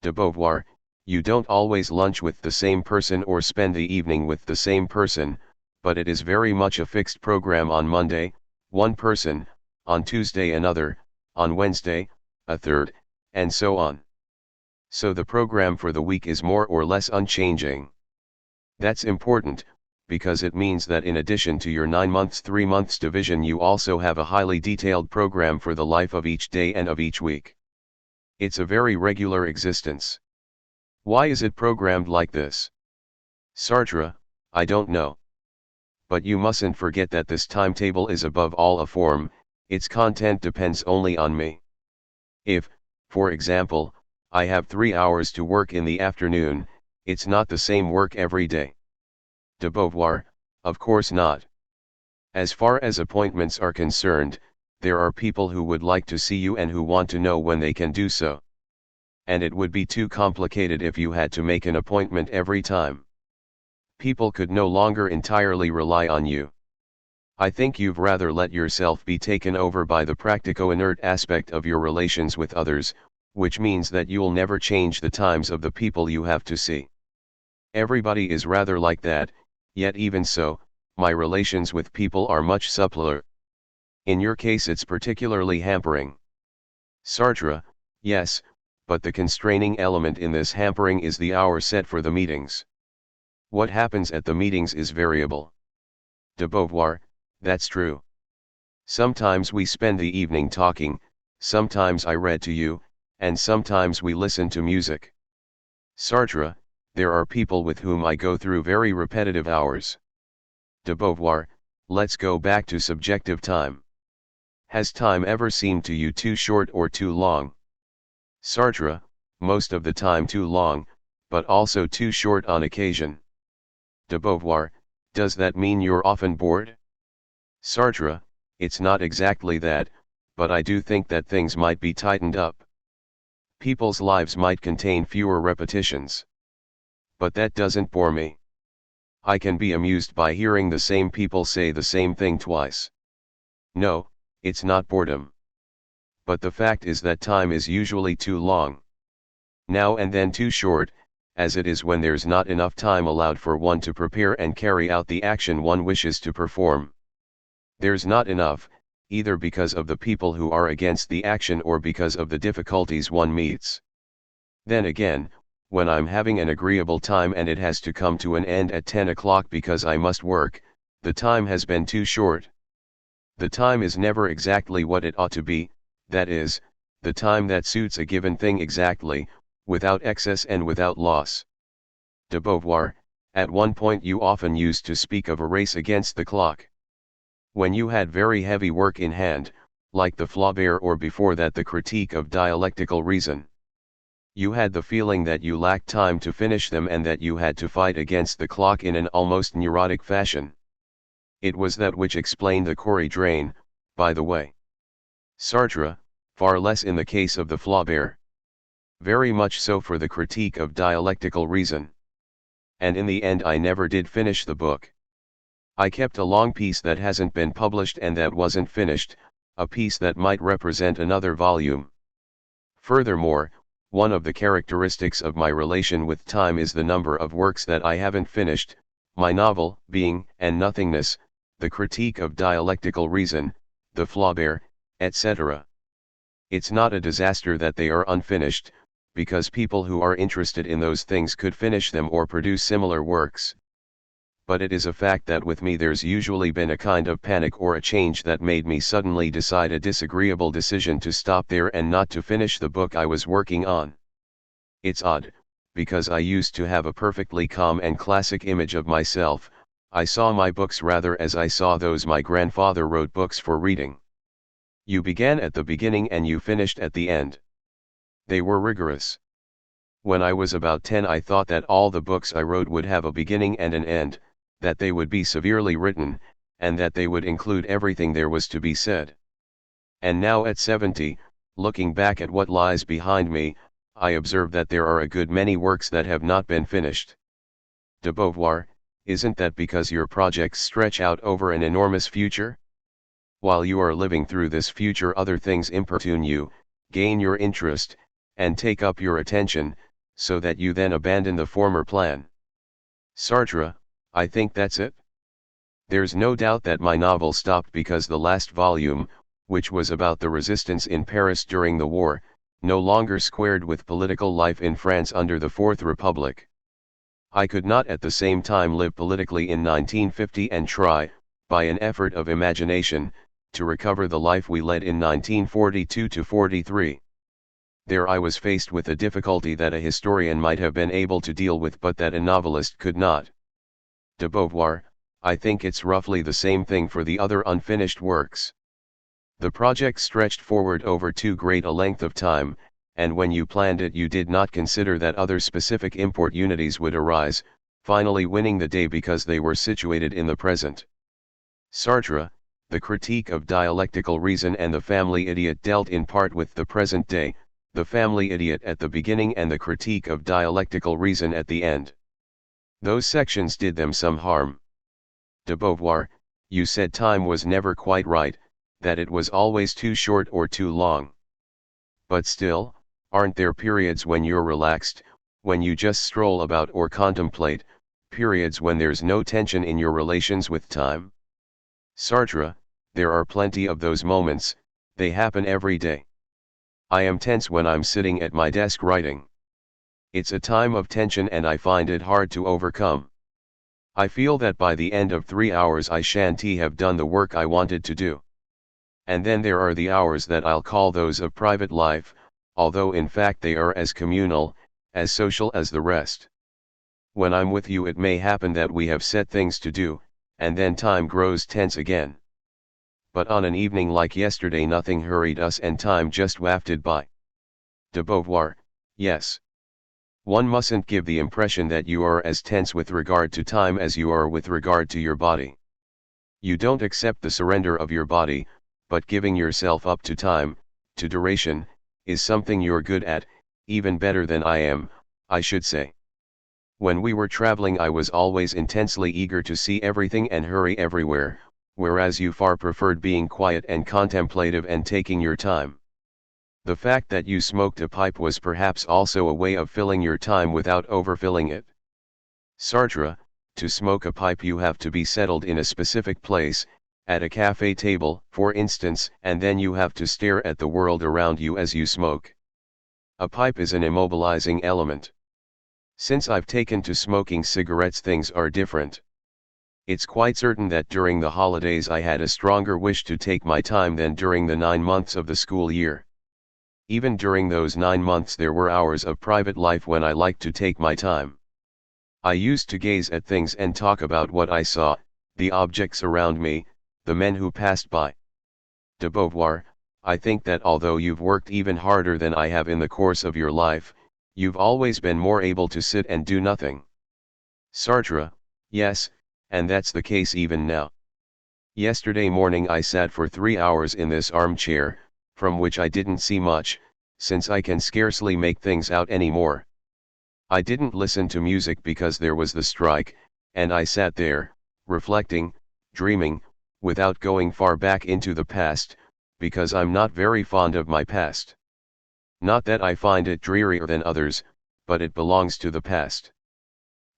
De Beauvoir, you don't always lunch with the same person or spend the evening with the same person, but it is very much a fixed program. On Monday, one person, on Tuesday another, on Wednesday, a third, and so on. So the program for the week is more or less unchanging. That's important, because it means that in addition to your 9 months 3 months division you also have a highly detailed program for the life of each day and of each week. It's a very regular existence. Why is it programmed like this? Sartre, I don't know. But you mustn't forget that this timetable is above all a form, its content depends only on me. If, for example, I have 3 hours to work in the afternoon, it's not the same work every day. De Beauvoir, of course not. As far as appointments are concerned, there are people who would like to see you and who want to know when they can do so. and it would be too complicated if you had to make an appointment every time. People could no longer entirely rely on you. I think you've rather let yourself be taken over by the practico-inert aspect of your relations with others, which means that you'll never change the times of the people you have to see. Everybody is rather like that, yet even so, my relations with people are much suppler. In your case it's particularly hampering. Sartre, yes, but the constraining element in this hampering is the hour set for the meetings. What happens at the meetings is variable. De Beauvoir, that's true. Sometimes we spend the evening talking, sometimes I read to you, and sometimes we listen to music. Sartre, there are people with whom I go through very repetitive hours. De Beauvoir, let's go back to subjective time. Has time ever seemed to you too short or too long? Sartre, most of the time too long, but also too short on occasion. De Beauvoir, does that mean you're often bored? Sartre, it's not exactly that, but I do think that things might be tightened up. People's lives might contain fewer repetitions. But that doesn't bore me. I can be amused by hearing the same people say the same thing twice. No, it's not boredom. But the fact is that time is usually too long. Now and then too short, as it is when there's not enough time allowed for one to prepare and carry out the action one wishes to perform. There's not enough, either because of the people who are against the action or because of the difficulties one meets. Then again, when I'm having an agreeable time and it has to come to an end at 10 o'clock because I must work, the time has been too short. The time is never exactly what it ought to be, that is, the time that suits a given thing exactly, without excess and without loss. De Beauvoir, at one point you often used to speak of a race against the clock. When you had very heavy work in hand, like the Flaubert or before that the Critique of Dialectical Reason. You had the feeling that you lacked time to finish them and that you had to fight against the clock in an almost neurotic fashion. It was that which explained the Corey drain, by the way. Sartre, far less in the case of the Flaubert. Very much so for the Critique of Dialectical Reason. And in the end I never did finish the book. I kept a long piece that hasn't been published and that wasn't finished, a piece that might represent another volume. Furthermore, one of the characteristics of my relation with time is the number of works that I haven't finished, my novel, Being and Nothingness, the Critique of Dialectical Reason, the Flaubert, etc. It's not a disaster that they are unfinished, because people who are interested in those things could finish them or produce similar works. But it is a fact that with me there's usually been a kind of panic or a change that made me suddenly decide a disagreeable decision to stop there and not to finish the book I was working on. It's odd, because I used to have a perfectly calm and classic image of myself. I saw my books rather as I saw those my grandfather wrote books for reading. You began at the beginning and you finished at the end. They were rigorous. When I was about 10 I thought that all the books I wrote would have a beginning and an end, that they would be severely written, and that they would include everything there was to be said. And now at 70, looking back at what lies behind me, I observe that there are a good many works that have not been finished. De Beauvoir, isn't that because your projects stretch out over an enormous future? While you are living through this future other things importune you, gain your interest, and take up your attention, so that you then abandon the former plan. Sartre, I think that's it. There's no doubt that my novel stopped because the last volume, which was about the resistance in Paris during the war, no longer squared with political life in France under the Fourth Republic. I could not at the same time live politically in 1950 and try, by an effort of imagination, to recover the life we led in 1942 to 43. There I was faced with a difficulty that a historian might have been able to deal with but that a novelist could not. De Beauvoir, I think it's roughly the same thing for the other unfinished works. The project stretched forward over too great a length of time, and when you planned it you did not consider that other specific importunities would arise, finally winning the day because they were situated in the present. Sartre, the Critique of Dialectical Reason and the Family Idiot dealt in part with the present day, the family idiot at the beginning and the critique of dialectical reason at the end. Those sections did them some harm. De Beauvoir, you said time was never quite right, that it was always too short or too long. But still, aren't there periods when you're relaxed, when you just stroll about or contemplate, periods when there's no tension in your relations with time? Sartre, there are plenty of those moments, they happen every day. I am tense when I'm sitting at my desk writing. It's a time of tension and I find it hard to overcome. I feel that by the end of 3 hours I shan't have done the work I wanted to do. And then there are the hours that I'll call those of private life, although in fact they are as communal, as social as the rest. When I'm with you it may happen that we have set things to do, and then time grows tense again. But on an evening like yesterday nothing hurried us and time just wafted by. De Beauvoir, yes. One mustn't give the impression that you are as tense with regard to time as you are with regard to your body. You don't accept the surrender of your body, but giving yourself up to time, to duration, is something you're good at, even better than I am, I should say. When we were traveling I was always intensely eager to see everything and hurry everywhere, whereas you far preferred being quiet and contemplative and taking your time. The fact that you smoked a pipe was perhaps also a way of filling your time without overfilling it. Sartre, to smoke a pipe you have to be settled in a specific place, at a cafe table, for instance, and then you have to stare at the world around you as you smoke. A pipe is an immobilizing element. Since I've taken to smoking cigarettes things are different. It's quite certain that during the holidays I had a stronger wish to take my time than during the 9 months of the school year. Even during those 9 months there were hours of private life when I liked to take my time. I used to gaze at things and talk about what I saw, the objects around me, the men who passed by. De Beauvoir, I think that although you've worked even harder than I have in the course of your life, you've always been more able to sit and do nothing. Sartre, yes, and that's the case even now. Yesterday morning I sat for 3 hours in this armchair, from which I didn't see much, since I can scarcely make things out anymore. I didn't listen to music because there was the strike, and I sat there, reflecting, dreaming, without going far back into the past, because I'm not very fond of my past. Not that I find it drearier than others, but it belongs to the past.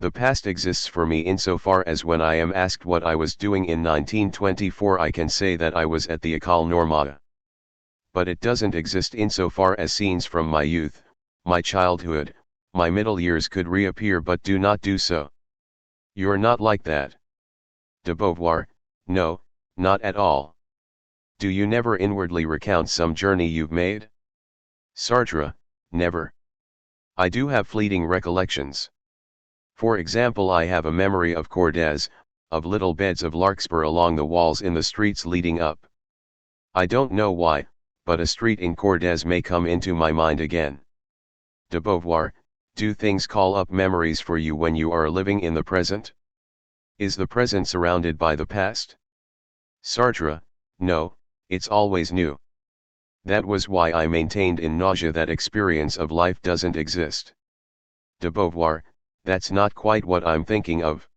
The past exists for me insofar as when I am asked what I was doing in 1924 I can say that I was at the École Normale. But it doesn't exist insofar as scenes from my youth, my childhood, my middle years could reappear but do not do so. You're not like that. De Beauvoir, no, not at all. Do you never inwardly recount some journey you've made? Sartre, never. I do have fleeting recollections. For example, I have a memory of Cordes, of little beds of larkspur along the walls in the streets leading up. I don't know why, but a street in Cordes may come into my mind again. De Beauvoir, do things call up memories for you when you are living in the present? Is the present surrounded by the past? Sartre, no, it's always new. That was why I maintained in Nausea that experience of life doesn't exist. De Beauvoir, that's not quite what I'm thinking of.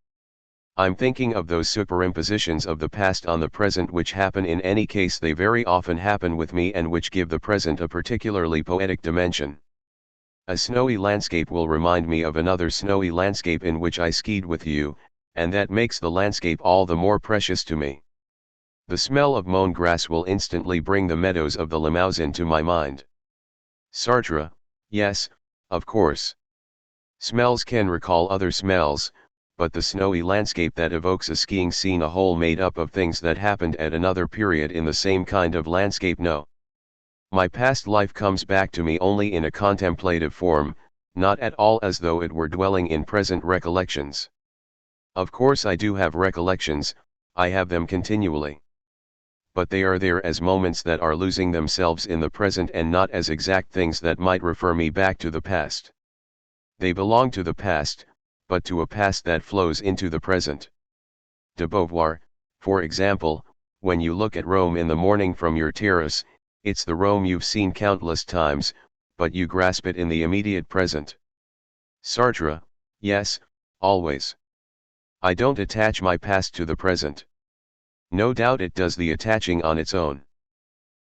I'm thinking of those superimpositions of the past on the present which happen in any case they very often happen with me and which give the present a particularly poetic dimension. A snowy landscape will remind me of another snowy landscape in which I skied with you, and that makes the landscape all the more precious to me. The smell of mown grass will instantly bring the meadows of the Limousin to my mind. Sartre, yes, of course. Smells can recall other smells, but the snowy landscape that evokes a skiing scene a whole made up of things that happened at another period in the same kind of landscape no. My past life comes back to me only in a contemplative form, not at all as though it were dwelling in present recollections. Of course I do have recollections, I have them continually. But they are there as moments that are losing themselves in the present and not as exact things that might refer me back to the past. They belong to the past, but to a past that flows into the present. De Beauvoir, for example, when you look at Rome in the morning from your terrace, it's the Rome you've seen countless times, but you grasp it in the immediate present. Sartre, yes, always. I don't attach my past to the present. No doubt it does the attaching on its own.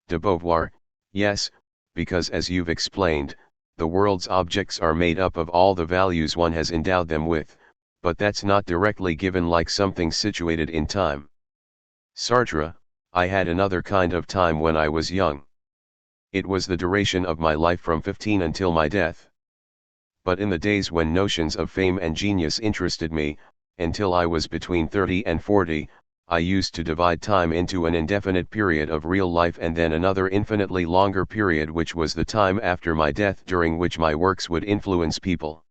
De Beauvoir, yes, because as you've explained, the world's objects are made up of all the values one has endowed them with, but that's not directly given like something situated in time. Sartre, I had another kind of time when I was young. It was the duration of my life from 15 until my death. But in the days when notions of fame and genius interested me, until I was between 30 and 40, I used to divide time into an indefinite period of real life and then another infinitely longer period which was the time after my death during which my works would influence people.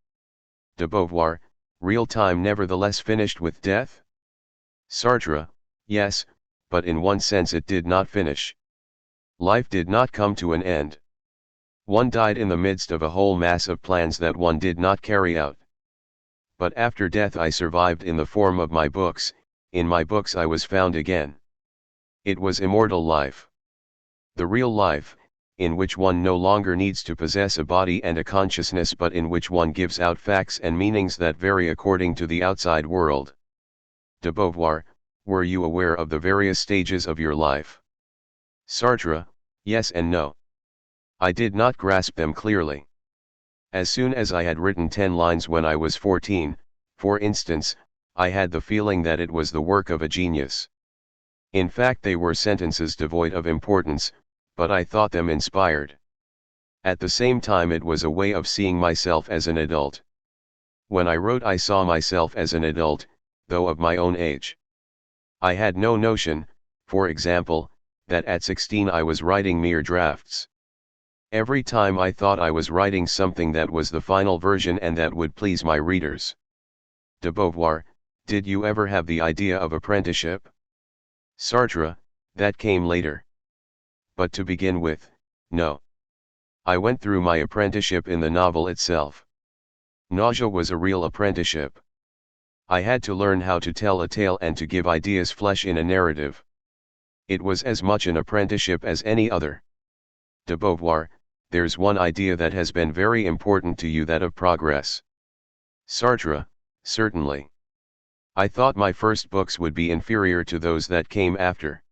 De Beauvoir, real time nevertheless finished with death? Sartre, yes, but in one sense it did not finish. Life did not come to an end. One died in the midst of a whole mass of plans that one did not carry out. But after death I survived in the form of my books, in my books I was found again. It was immortal life. The real life, in which one no longer needs to possess a body and a consciousness but in which one gives out facts and meanings that vary according to the outside world. De Beauvoir, were you aware of the various stages of your life? Sartre, yes and no. I did not grasp them clearly. As soon as I had written 10 lines when I was 14, for instance, I had the feeling that it was the work of a genius. In fact they were sentences devoid of importance, but I thought them inspired. At the same time it was a way of seeing myself as an adult. When I wrote I saw myself as an adult, though of my own age. I had no notion, for example, that at 16 I was writing mere drafts. Every time I thought I was writing something that was the final version and that would please my readers. De Beauvoir, did you ever have the idea of apprenticeship? Sartre, that came later. But to begin with, no. I went through my apprenticeship in the novel itself. Nausea was a real apprenticeship. I had to learn how to tell a tale and to give ideas flesh in a narrative. It was as much an apprenticeship as any other. De Beauvoir, there's one idea that has been very important to you, that of progress. Sartre, certainly. I thought my first books would be inferior to those that came after.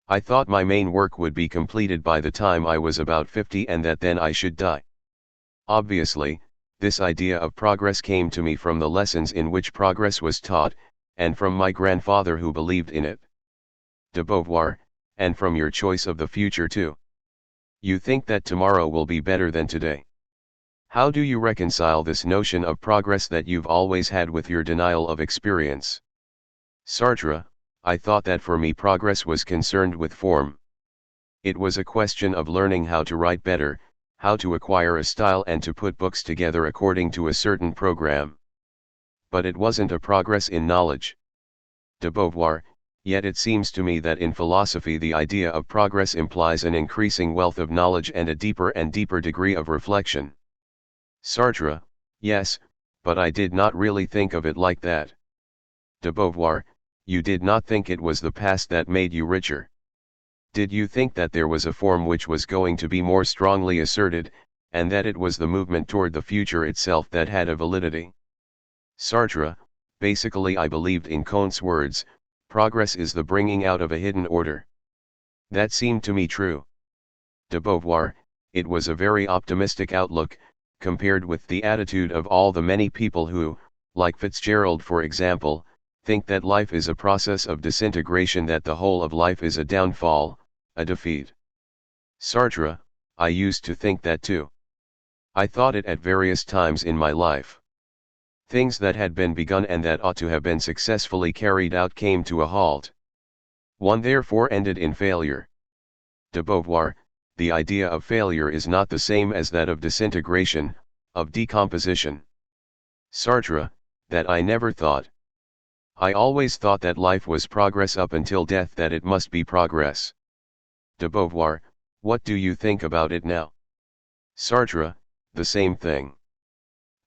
I thought my main work would be completed by the time I was about 50 and that then I should die. Obviously, this idea of progress came to me from the lessons in which progress was taught, and from my grandfather who believed in it. De Beauvoir, and from your choice of the future too. You think that tomorrow will be better than today. How do you reconcile this notion of progress that you've always had with your denial of experience? Sartre, I thought that for me progress was concerned with form. It was a question of learning how to write better, how to acquire a style and to put books together according to a certain program. But it wasn't a progress in knowledge. De Beauvoir, yet it seems to me that in philosophy the idea of progress implies an increasing wealth of knowledge and a deeper and deeper degree of reflection. Sartre, yes, but I did not really think of it like that. De Beauvoir, you did not think it was the past that made you richer. Did you think that there was a form which was going to be more strongly asserted, and that it was the movement toward the future itself that had a validity? Sartre, basically I believed in Comte's words, progress is the bringing out of a hidden order. That seemed to me true. De Beauvoir, it was a very optimistic outlook, compared with the attitude of all the many people who, like Fitzgerald for example, think that life is a process of disintegration, that the whole of life is a downfall, a defeat. Sartre, I used to think that too. I thought it at various times in my life. Things that had been begun and that ought to have been successfully carried out came to a halt. One therefore ended in failure. De Beauvoir, the idea of failure is not the same as that of disintegration, of decomposition. Sartre, that I never thought. I always thought that life was progress up until death, that it must be progress. De Beauvoir, what do you think about it now? Sartre, the same thing.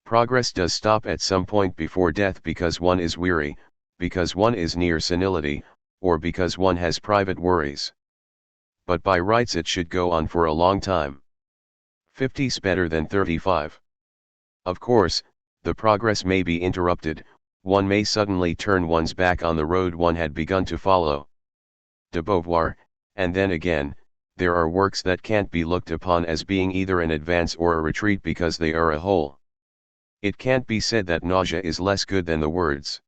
Progress does stop at some point before death because one is weary, because one is near senility, or because one has private worries. But by rights it should go on for a long time. 50's better than 35. Of course, the progress may be interrupted, one may suddenly turn one's back on the road one had begun to follow. De Beauvoir, and then again, there are works that can't be looked upon as being either an advance or a retreat because they are a whole. It can't be said that nausea is less good than the words.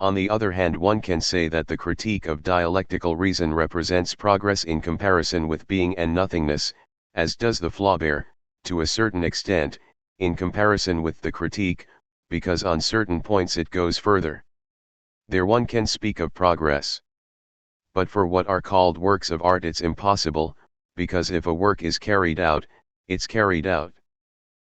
On the other hand, one can say that the critique of dialectical reason represents progress in comparison with being and nothingness, as does the Flaubert, to a certain extent, in comparison with the critique, because on certain points it goes further. There one can speak of progress. But for what are called works of art it's impossible, because if a work is carried out, it's carried out.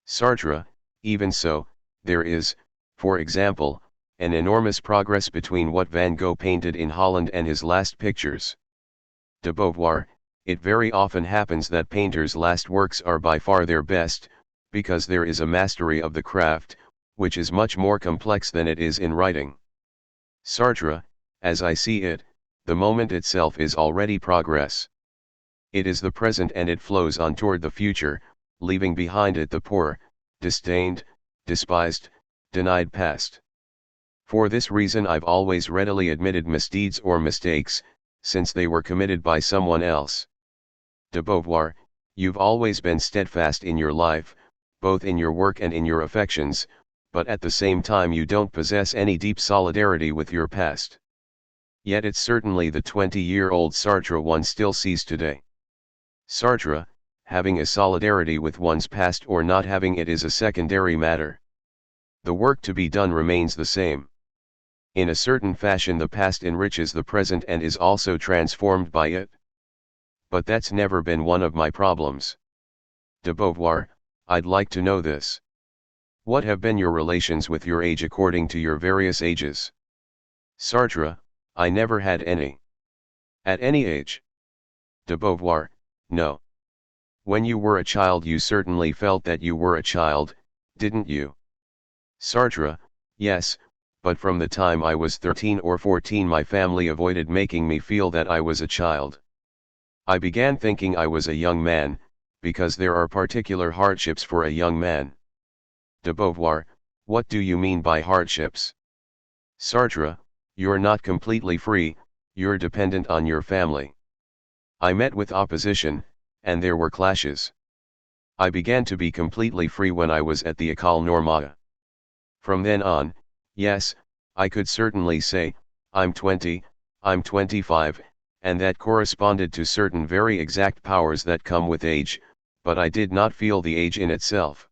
Sartre, even so, there is, for example, an enormous progress between what Van Gogh painted in Holland and his last pictures. De Beauvoir, it very often happens that painters' last works are by far their best, because there is a mastery of the craft, which is much more complex than it is in writing. Sartre, as I see it, the moment itself is already progress. It is the present and it flows on toward the future, leaving behind it the poor, disdained, despised, denied past. For this reason I've always readily admitted misdeeds or mistakes, since they were committed by someone else. De Beauvoir, you've always been steadfast in your life, both in your work and in your affections, but at the same time you don't possess any deep solidarity with your past. Yet it's certainly the 20-year-old Sartre one still sees today. Sartre, having a solidarity with one's past or not having it is a secondary matter. The work to be done remains the same. In a certain fashion the past enriches the present and is also transformed by it. But that's never been one of my problems. De Beauvoir, I'd like to know this. What have been your relations with your age according to your various ages? Sartre, I never had any. At any age? De Beauvoir, no. When you were a child you certainly felt that you were a child, didn't you? Sartre, yes, but from the time I was 13 or 14 my family avoided making me feel that I was a child. I began thinking I was a young man, because there are particular hardships for a young man. De Beauvoir, what do you mean by hardships? Sartre, you're not completely free, you're dependent on your family. I met with opposition, and there were clashes. I began to be completely free when I was at the École Normale. From then on, yes, I could certainly say, I'm 20, I'm 25, and that corresponded to certain very exact powers that come with age, but I did not feel the age in itself.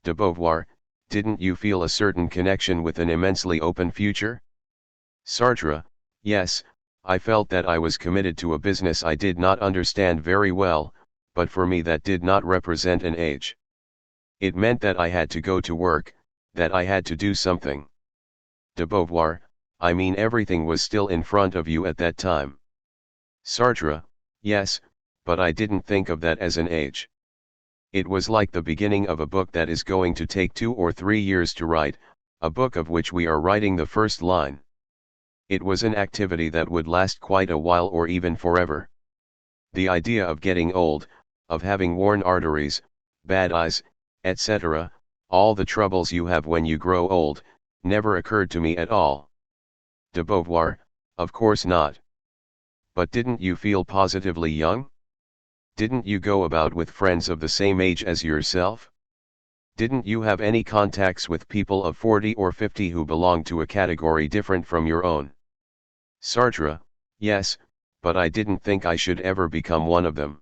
De Beauvoir, didn't you feel a certain connection with an immensely open future? Sartre, yes, I felt that I was committed to a business I did not understand very well, but for me that did not represent an age. It meant that I had to go to work, that I had to do something. De Beauvoir, I mean everything was still in front of you at that time. Sartre, yes, but I didn't think of that as an age. It was like the beginning of a book that is going to take 2 or 3 years to write, a book of which we are writing the first line. It was an activity that would last quite a while or even forever. The idea of getting old, of having worn arteries, bad eyes, etc., all the troubles you have when you grow old, never occurred to me at all. De Beauvoir, of course not. But didn't you feel positively young? Didn't you go about with friends of the same age as yourself? Didn't you have any contacts with people of 40 or 50 who belonged to a category different from your own? Sartre, yes, but I didn't think I should ever become one of them.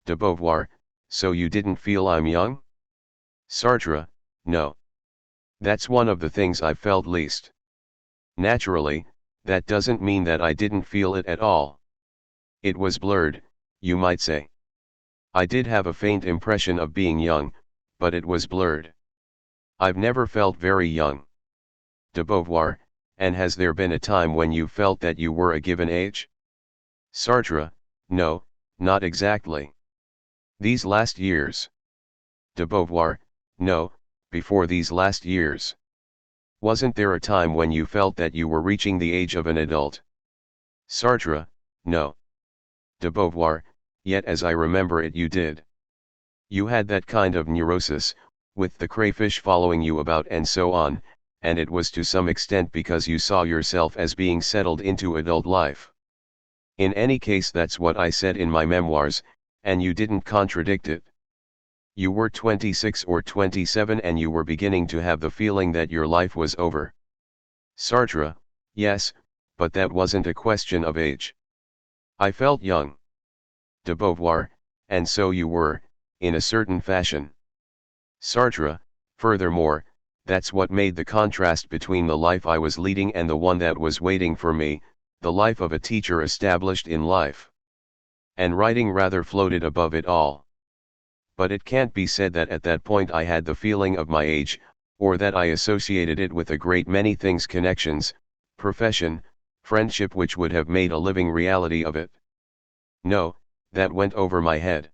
De Beauvoir, so you didn't feel I'm young? Sartre, no. That's one of the things I felt least. Naturally, that doesn't mean that I didn't feel it at all. It was blurred, you might say. I did have a faint impression of being young, but it was blurred. I've never felt very young. De Beauvoir, and has there been a time when you felt that you were a given age? Sartre, no, not exactly. These last years. De Beauvoir, no, before these last years. Wasn't there a time when you felt that you were reaching the age of an adult? Sartre, no. De Beauvoir, yet as I remember it you did. You had that kind of neurosis, with the crayfish following you about and so on, and it was to some extent because you saw yourself as being settled into adult life. In any case, that's what I said in my memoirs, and you didn't contradict it. You were 26 or 27 and you were beginning to have the feeling that your life was over. Sartre, yes, but that wasn't a question of age. I felt young. De Beauvoir, and so you were, in a certain fashion. Sartre, furthermore, that's what made the contrast between the life I was leading and the one that was waiting for me, the life of a teacher established in life. And writing rather floated above it all. But it can't be said that at that point I had the feeling of my age, or that I associated it with a great many things, connections, profession, friendship, which would have made a living reality of it. No, that went over my head.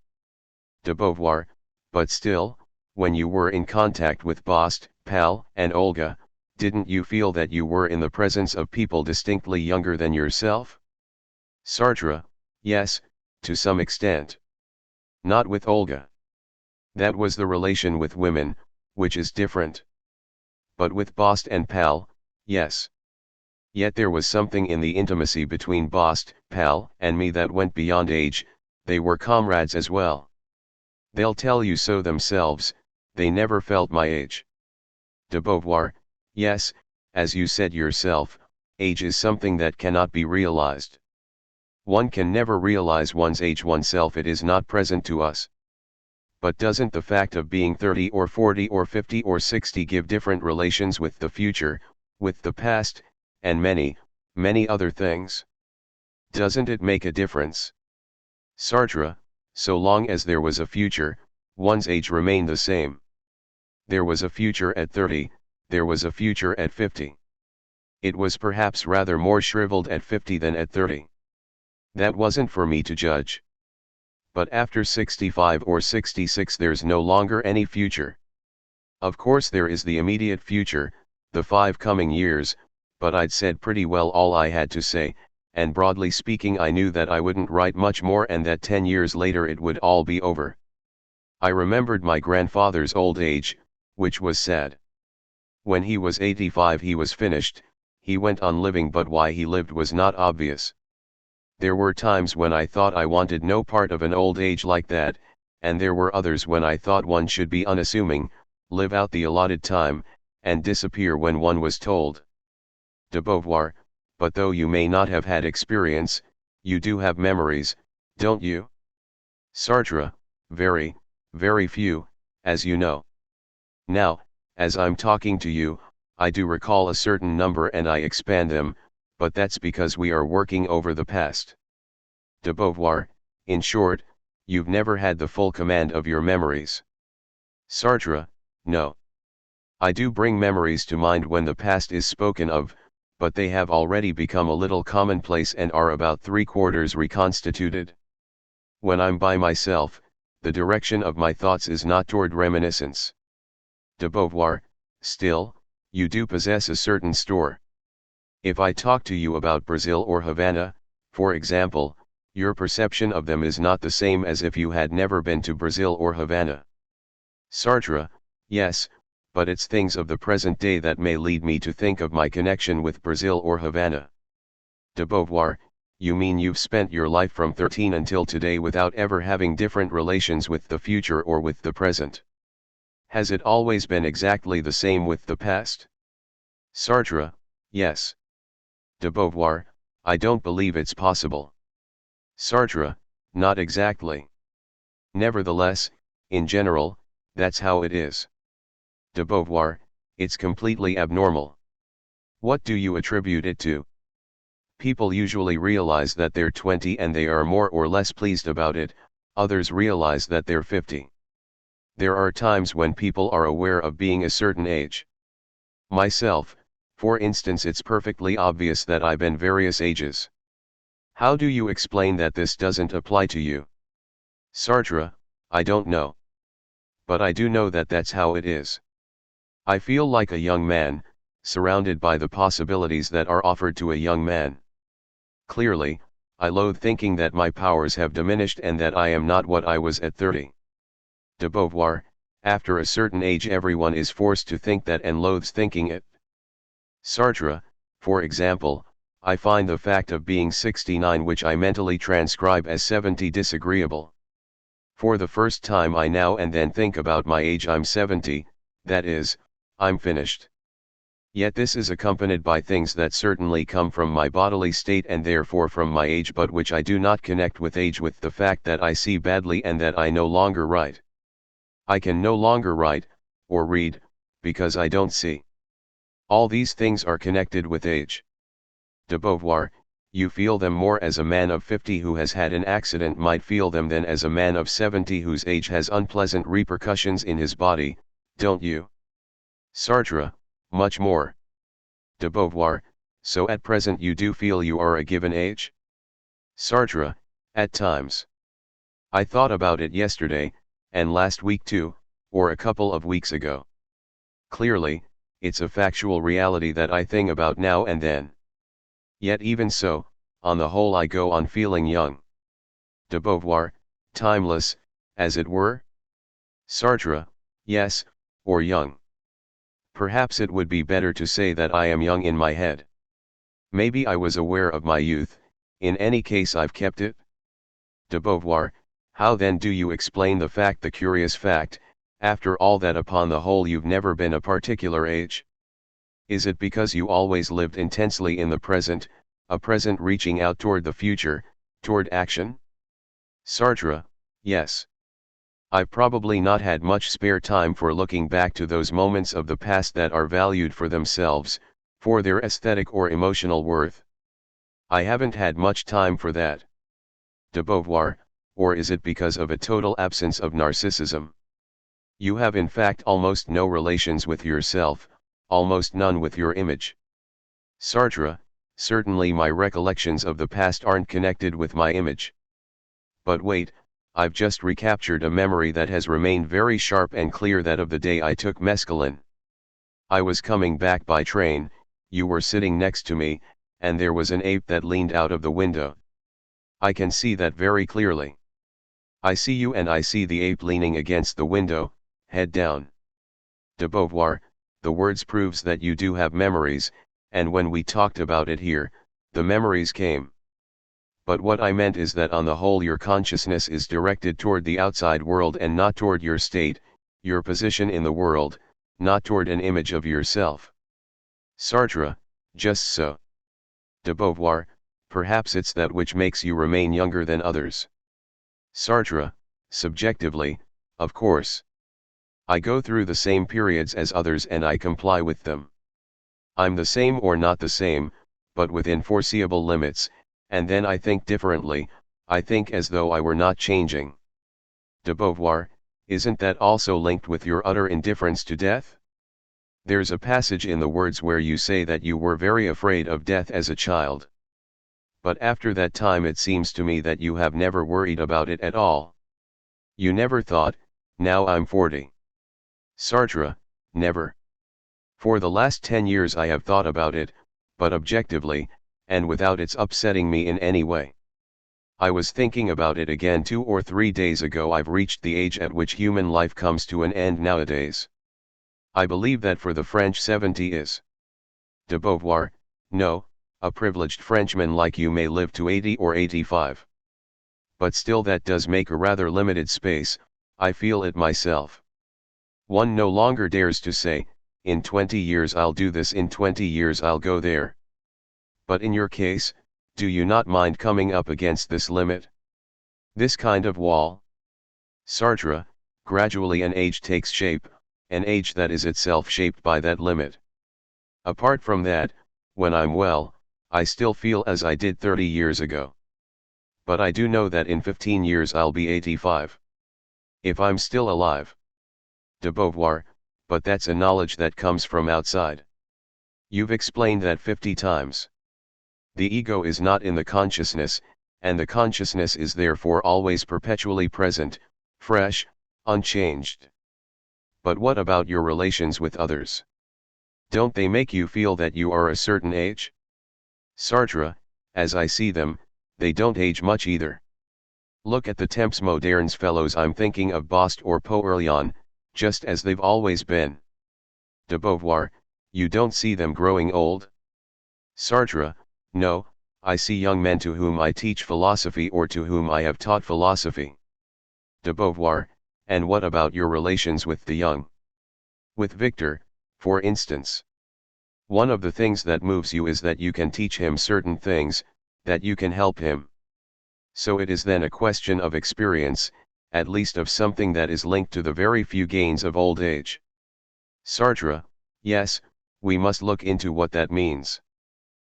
De Beauvoir, but still, when you were in contact with Bost, Pal, and Olga, didn't you feel that you were in the presence of people distinctly younger than yourself? Sartre, yes, to some extent. Not with Olga. That was the relation with women, which is different. But with Bost and Pal, yes. Yet there was something in the intimacy between Bost, Pal, and me that went beyond age. They were comrades as well. They'll tell you so themselves, they never felt my age. De Beauvoir, yes, as you said yourself, age is something that cannot be realized. One can never realize one's age oneself, it is not present to us. But doesn't the fact of being 30 or 40 or 50 or 60 give different relations with the future, with the past, and many, many other things? Doesn't it make a difference? Sartre, so long as there was a future, one's age remained the same. There was a future at 30, there was a future at 50. It was perhaps rather more shriveled at 50 than at 30. That wasn't for me to judge. But after 65 or 66 there's no longer any future. Of course there is the immediate future, the 5 coming years, but I'd said pretty well all I had to say, and broadly speaking I knew that I wouldn't write much more and that 10 years later it would all be over. I remembered my grandfather's old age, which was sad. When he was 85 he was finished, he went on living, but why he lived was not obvious. There were times when I thought I wanted no part of an old age like that, and there were others when I thought one should be unassuming, live out the allotted time, and disappear when one was told. De Beauvoir, but though you may not have had experience, you do have memories, don't you? Sartre, very, very few, as you know. Now, as I'm talking to you, I do recall a certain number and I expand them, but that's because we are working over the past. De Beauvoir, in short, you've never had the full command of your memories. Sartre, no. I do bring memories to mind when the past is spoken of, but they have already become a little commonplace and are about 3/4 reconstituted. When I'm by myself, the direction of my thoughts is not toward reminiscence. De Beauvoir, still, you do possess a certain store. If I talk to you about Brazil or Havana, for example, your perception of them is not the same as if you had never been to Brazil or Havana. Sartre, yes, but it's things of the present day that may lead me to think of my connection with Brazil or Havana. De Beauvoir, you mean you've spent your life from 13 until today without ever having different relations with the future or with the present? Has it always been exactly the same with the past? Sartre, yes. De Beauvoir, I don't believe it's possible. Sartre, not exactly. Nevertheless, in general, that's how it is. De Beauvoir, it's completely abnormal. What do you attribute it to? People usually realize that they're 20 and they are more or less pleased about it, others realize that they're 50. There are times when people are aware of being a certain age. Myself, for instance, it's perfectly obvious that I've been various ages. How do you explain that this doesn't apply to you? Sartre, I don't know. But I do know that that's how it is. I feel like a young man, surrounded by the possibilities that are offered to a young man. Clearly, I loathe thinking that my powers have diminished and that I am not what I was at 30. De Beauvoir, after a certain age everyone is forced to think that and loathes thinking it. Sartre, for example, I find the fact of being 69 which I mentally transcribe as 70 disagreeable. For the first time I now and then think about my age. I'm 70, that is, I'm finished. Yet this is accompanied by things that certainly come from my bodily state and therefore from my age, but which I do not connect with age, with the fact that I see badly and that I no longer write. I can no longer write, or read, because I don't see. All these things are connected with age. De Beauvoir, you feel them more as a man of 50 who has had an accident might feel them than as a man of 70 whose age has unpleasant repercussions in his body, don't you? Sartre, much more. De Beauvoir, so at present you do feel you are a given age? Sartre, at times. I thought about it yesterday, and last week too, or a couple of weeks ago. Clearly, it's a factual reality that I think about now and then. Yet even so, on the whole I go on feeling young. De Beauvoir, timeless, as it were? Sartre, yes, or young. Perhaps it would be better to say that I am young in my head. Maybe I was aware of my youth, in any case I've kept it. De Beauvoir, how then do you explain the curious fact, after all that upon the whole you've never been a particular age? Is it because you always lived intensely in the present, a present reaching out toward the future, toward action? Sartre, yes. I've probably not had much spare time for looking back to those moments of the past that are valued for themselves, for their aesthetic or emotional worth. I haven't had much time for that. De Beauvoir, or is it because of a total absence of narcissism? You have in fact almost no relations with yourself, almost none with your image. Sartre, certainly my recollections of the past aren't connected with my image. But wait, I've just recaptured a memory that has remained very sharp and clear, that of the day I took mescaline. I was coming back by train, you were sitting next to me, and there was an ape that leaned out of the window. I can see that very clearly. I see you and I see the ape leaning against the window, head down. De Beauvoir, the words proves that you do have memories, and when we talked about it here, the memories came. But what I meant is that on the whole your consciousness is directed toward the outside world and not toward your state, your position in the world, not toward an image of yourself. Sartre, just so. De Beauvoir, perhaps it's that which makes you remain younger than others. Sartre, subjectively, of course. I go through the same periods as others and I comply with them. I'm the same or not the same, but within foreseeable limits, and then I think differently, I think as though I were not changing. De Beauvoir, isn't that also linked with your utter indifference to death? There's a passage in the words where you say that you were very afraid of death as a child. But after that time it seems to me that you have never worried about it at all. You never thought, now I'm 40. Sartre, never. For the last 10 years I have thought about it, but objectively, and without its upsetting me in any way. I was thinking about it again 2 or 3 days ago. I've reached the age at which human life comes to an end nowadays. I believe that for the French 70 is. De Beauvoir, no, a privileged Frenchman like you may live to 80 or 85. But still that does make a rather limited space, I feel it myself. One no longer dares to say, in 20 years I'll do this, in 20 years I'll go there. But in your case, do you not mind coming up against this limit? This kind of wall? Sartre, gradually an age takes shape, an age that is itself shaped by that limit. Apart from that, when I'm well, I still feel as I did 30 years ago. But I do know that in 15 years I'll be 85. If I'm still alive. De Beauvoir, but that's a knowledge that comes from outside. You've explained that 50 times. The ego is not in the consciousness, and the consciousness is therefore always perpetually present, fresh, unchanged. But what about your relations with others? Don't they make you feel that you are a certain age? Sartre, as I see them, they don't age much either. Look at the Temps modernes fellows, I'm thinking of Bost or Poerlian, just as they've always been. De Beauvoir, you don't see them growing old? Sartre, no, I see young men to whom I teach philosophy or to whom I have taught philosophy. De Beauvoir, and what about your relations with the young? With Victor, for instance. One of the things that moves you is that you can teach him certain things, that you can help him. So it is then a question of experience, at least of something that is linked to the very few gains of old age. Sartre, yes, we must look into what that means.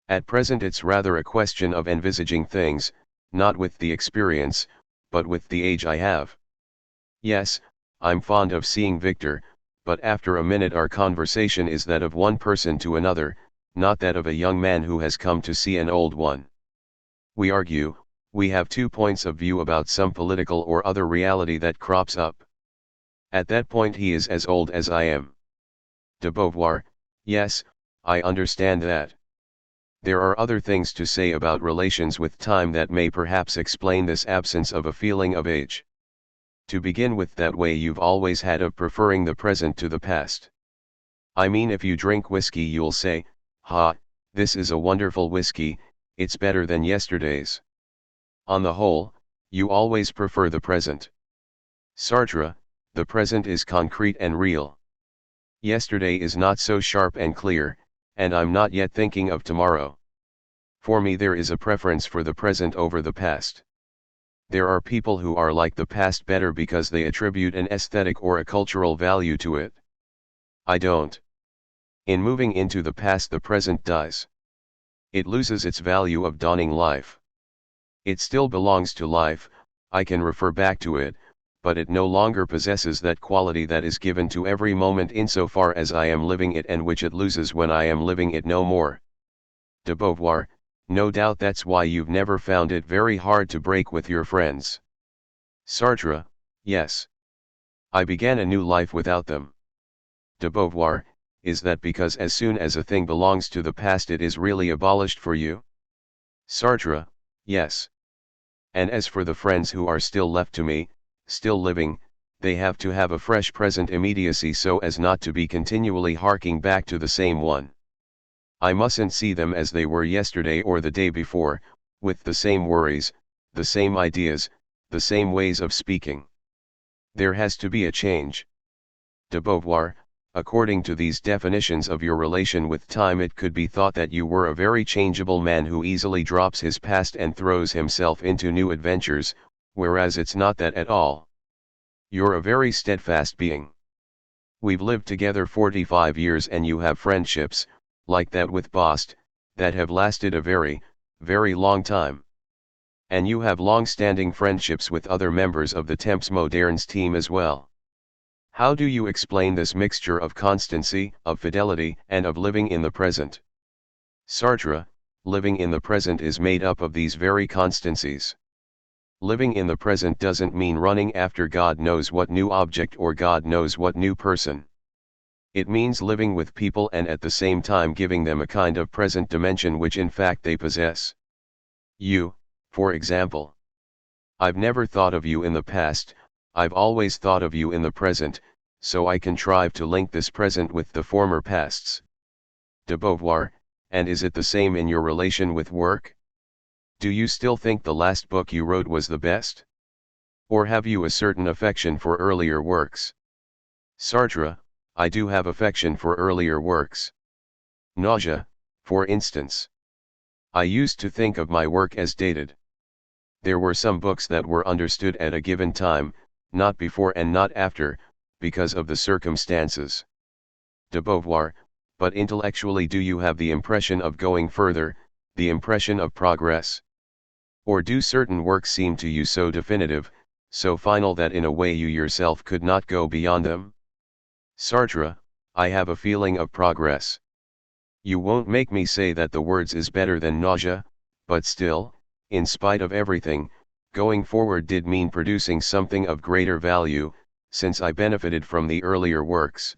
At present it's rather a question of envisaging things, not with the experience, but with the age I have. Yes, I'm fond of seeing Victor, but after a minute our conversation is that of one person to another, not that of a young man who has come to see an old one. We argue, we have 2 points of view about some political or other reality that crops up. At that point he is as old as I am. De Beauvoir, yes, I understand that. There are other things to say about relations with time that may perhaps explain this absence of a feeling of age. To begin with, that way you've always had of preferring the present to the past. I mean, if you drink whiskey you'll say, "Ha, this is a wonderful whiskey, it's better than yesterday's." On the whole, you always prefer the present. Sartre, the present is concrete and real. Yesterday is not so sharp and clear, and I'm not yet thinking of tomorrow. For me there is a preference for the present over the past. There are people who are like the past better because they attribute an aesthetic or a cultural value to it. I don't. In moving into the past the present dies. It loses its value of dawning life. It still belongs to life, I can refer back to it, but it no longer possesses that quality that is given to every moment insofar as I am living it and which it loses when I am living it no more. De Beauvoir, no doubt that's why you've never found it very hard to break with your friends. Sartre, yes. I began a new life without them. De Beauvoir, is that because as soon as a thing belongs to the past it is really abolished for you? Sartre, yes. And as for the friends who are still left to me, still living, they have to have a fresh present immediacy so as not to be continually harking back to the same one. I mustn't see them as they were yesterday or the day before, with the same worries, the same ideas, the same ways of speaking. There has to be a change. De Beauvoir, according to these definitions of your relation with time, it could be thought that you were a very changeable man who easily drops his past and throws himself into new adventures, whereas it's not that at all. You're a very steadfast being. We've lived together 45 years and you have friendships, like that with Bost, that have lasted a very, very long time. And you have long-standing friendships with other members of the Temps modernes team as well. How do you explain this mixture of constancy, of fidelity, and of living in the present? Sartre, living in the present is made up of these very constancies. Living in the present doesn't mean running after God knows what new object or God knows what new person. It means living with people and at the same time giving them a kind of present dimension which in fact they possess. You, for example. I've never thought of you in the past, I've always thought of you in the present, so I contrive to link this present with the former pasts. De Beauvoir, and is it the same in your relation with work? Do you still think the last book you wrote was the best? Or have you a certain affection for earlier works? Sartre, I do have affection for earlier works. Nausea, for instance. I used to think of my work as dated. There were some books that were understood at a given time, not before and not after, because of the circumstances. De Beauvoir, but intellectually do you have the impression of going further, the impression of progress? Or do certain works seem to you so definitive, so final that in a way you yourself could not go beyond them? Sartre, I have a feeling of progress. You won't make me say that the words is better than nausea, but still, in spite of everything, going forward did mean producing something of greater value, since I benefited from the earlier works.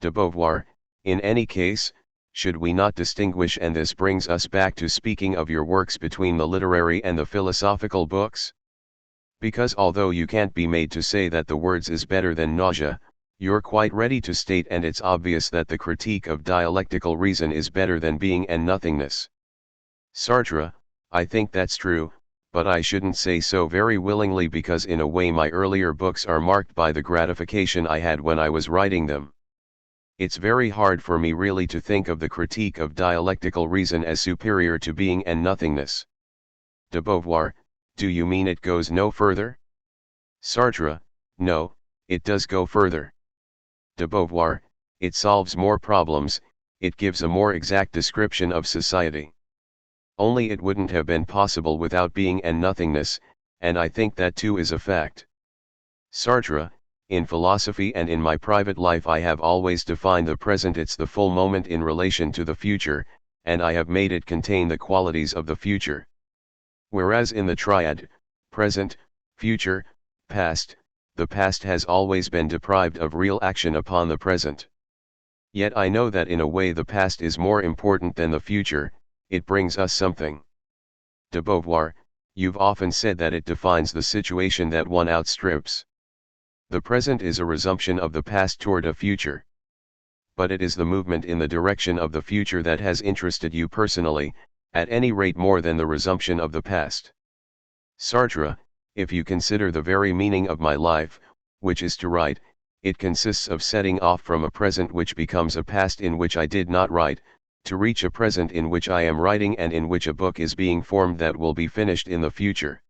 De Beauvoir, in any case, should we not distinguish, and this brings us back to speaking of your works, between the literary and the philosophical books? Because although you can't be made to say that the words is better than nausea, you're quite ready to state, and it's obvious that the critique of dialectical reason is better than being and nothingness. Sartre, I think that's true, but I shouldn't say so very willingly, because in a way my earlier books are marked by the gratification I had when I was writing them. It's very hard for me really to think of the critique of dialectical reason as superior to being and nothingness. De Beauvoir, do you mean it goes no further? Sartre, no, it does go further. De Beauvoir, it solves more problems, it gives a more exact description of society. Only it wouldn't have been possible without being and nothingness, and I think that too is a fact. Sartre, in philosophy and in my private life I have always defined the present, it's the full moment in relation to the future, and I have made it contain the qualities of the future. Whereas in the triad, present, future, past, the past has always been deprived of real action upon the present. Yet I know that in a way the past is more important than the future, it brings us something. De Beauvoir, you've often said that it defines the situation that one outstrips. The present is a resumption of the past toward a future. But it is the movement in the direction of the future that has interested you personally, at any rate more than the resumption of the past. Sartre, if you consider the very meaning of my life, which is to write, it consists of setting off from a present which becomes a past in which I did not write, to reach a present in which I am writing and in which a book is being formed that will be finished in the future.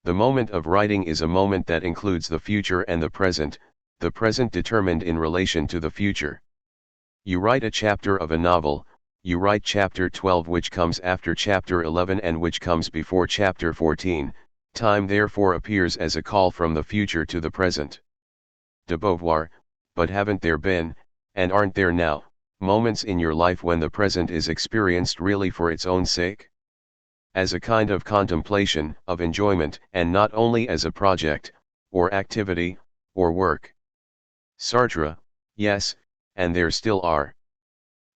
The moment of writing is a moment that includes the future and the present determined in relation to the future. You write a chapter of a novel, you write chapter 12 which comes after chapter 11 and which comes before chapter 14, time therefore appears as a call from the future to the present. De Beauvoir, but haven't there been, and aren't there now, moments in your life when the present is experienced really for its own sake? As a kind of contemplation, of enjoyment, and not only as a project, or activity, or work? Sartre, yes, and there still are.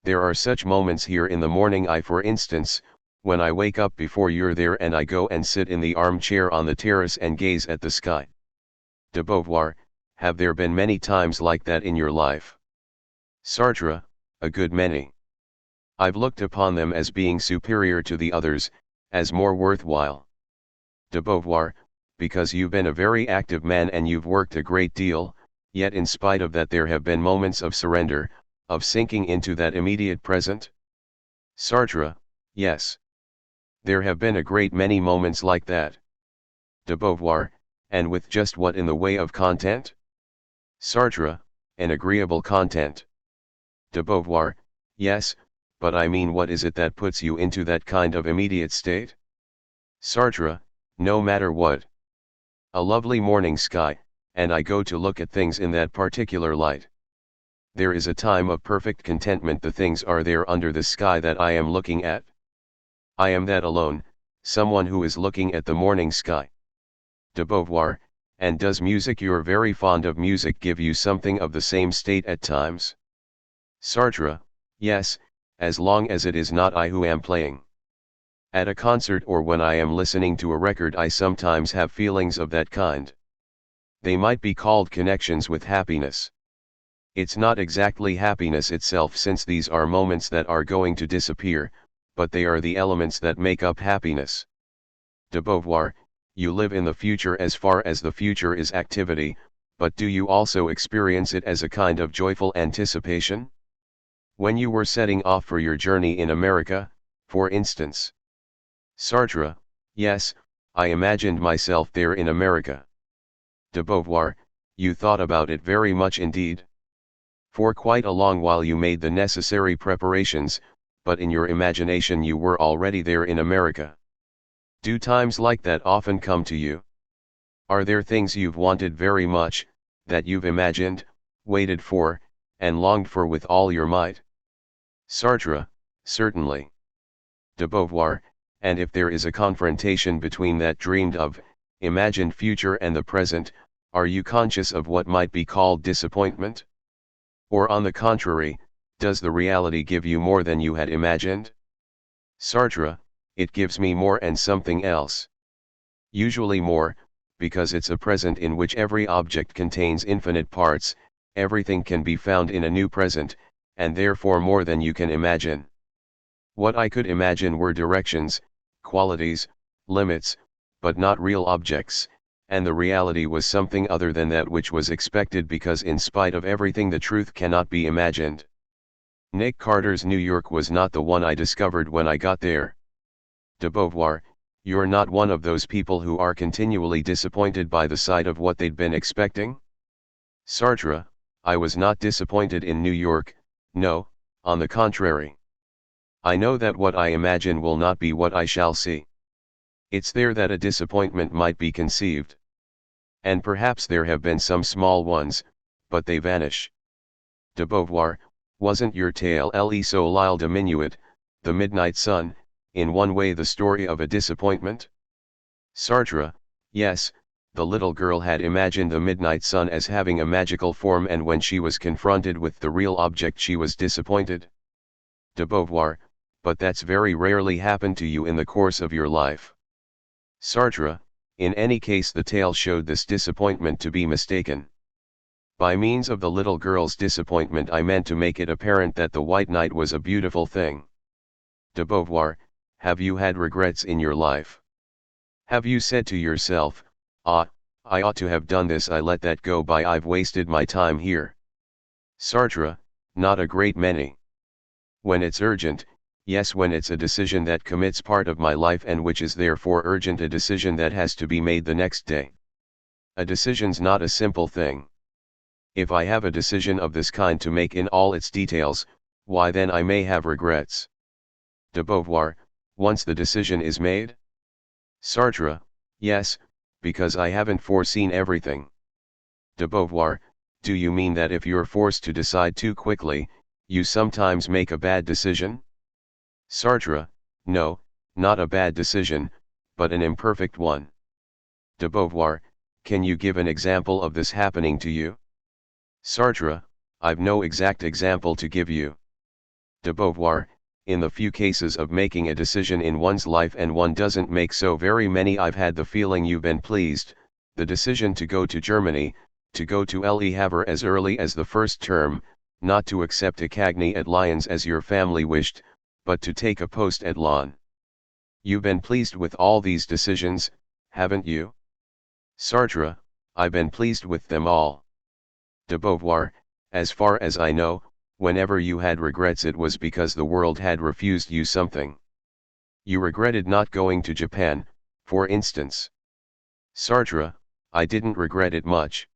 There are such moments here in the morning, for instance, when I wake up before you're there and I go and sit in the armchair on the terrace and gaze at the sky. De Beauvoir, have there been many times like that in your life? Sartre, a good many. I've looked upon them as being superior to the others, as more worthwhile. De Beauvoir, because you've been a very active man and you've worked a great deal, yet in spite of that there have been moments of surrender, of sinking into that immediate present? Sartre, yes. There have been a great many moments like that. De Beauvoir, and with just what in the way of content? Sartre, an agreeable content. De Beauvoir, yes, but I mean what is it that puts you into that kind of immediate state? Sartre, no matter what. A lovely morning sky, and I go to look at things in that particular light. There is a time of perfect contentment, the things are there under the sky that I am looking at. I am that alone, someone who is looking at the morning sky. De Beauvoir, and does music, you're very fond of music, give you something of the same state at times? Sartre, yes, as long as it is not I who am playing. At a concert or when I am listening to a record I sometimes have feelings of that kind. They might be called connections with happiness. It's not exactly happiness itself, since these are moments that are going to disappear, but they are the elements that make up happiness. De Beauvoir, you live in the future as far as the future is activity, but do you also experience it as a kind of joyful anticipation? When you were setting off for your journey in America, for instance. Sartre, yes, I imagined myself there in America. De Beauvoir, you thought about it very much indeed. For quite a long while you made the necessary preparations, but in your imagination you were already there in America. Do times like that often come to you? Are there things you've wanted very much, that you've imagined, waited for, and longed for with all your might? Sartre, certainly. De Beauvoir, and if there is a confrontation between that dreamed of, imagined future and the present, are you conscious of what might be called disappointment? Or on the contrary, does the reality give you more than you had imagined? Sartre, it gives me more and something else. Usually more, because it's a present in which every object contains infinite parts, everything can be found in a new present, and therefore more than you can imagine. What I could imagine were directions, qualities, limits, but not real objects, and the reality was something other than that which was expected, because in spite of everything the truth cannot be imagined. Nick Carter's New York was not the one I discovered when I got there. De Beauvoir, you're not one of those people who are continually disappointed by the sight of what they'd been expecting? Sartre, I was not disappointed in New York, no, on the contrary. I know that what I imagine will not be what I shall see. It's there that a disappointment might be conceived. And perhaps there have been some small ones, but they vanish. De Beauvoir, wasn't your tale Le Soleil de Minuit, The Midnight Sun, in one way the story of a disappointment? Sartre, yes, the little girl had imagined the midnight sun as having a magical form, and when she was confronted with the real object she was disappointed. De Beauvoir, but that's very rarely happened to you in the course of your life. Sartre, in any case the tale showed this disappointment to be mistaken. By means of the little girl's disappointment I meant to make it apparent that the white night was a beautiful thing. De Beauvoir, have you had regrets in your life? Have you said to yourself, ah, I ought to have done this, I let that go by, I've wasted my time here? Sartre, not a great many. When it's urgent, yes, when it's a decision that commits part of my life and which is therefore urgent, a decision that has to be made the next day. A decision's not a simple thing. If I have a decision of this kind to make in all its details, why then I may have regrets. De Beauvoir, once the decision is made? Sartre, yes, because I haven't foreseen everything. De Beauvoir, do you mean that if you're forced to decide too quickly, you sometimes make a bad decision? Sartre, no, not a bad decision, but an imperfect one. De Beauvoir, can you give an example of this happening to you? Sartre, I've no exact example to give you. De Beauvoir, in the few cases of making a decision in one's life, and one doesn't make so very many, I've had the feeling you've been pleased. The decision to go to Germany, to go to Le Havre as early as the first term, not to accept a cagney at Lyons as your family wished, but to take a post at Laon. You've been pleased with all these decisions, haven't you? Sartre, I've been pleased with them all. De Beauvoir, as far as I know, whenever you had regrets it was because the world had refused you something. You regretted not going to Japan, for instance. Sartre, I didn't regret it much.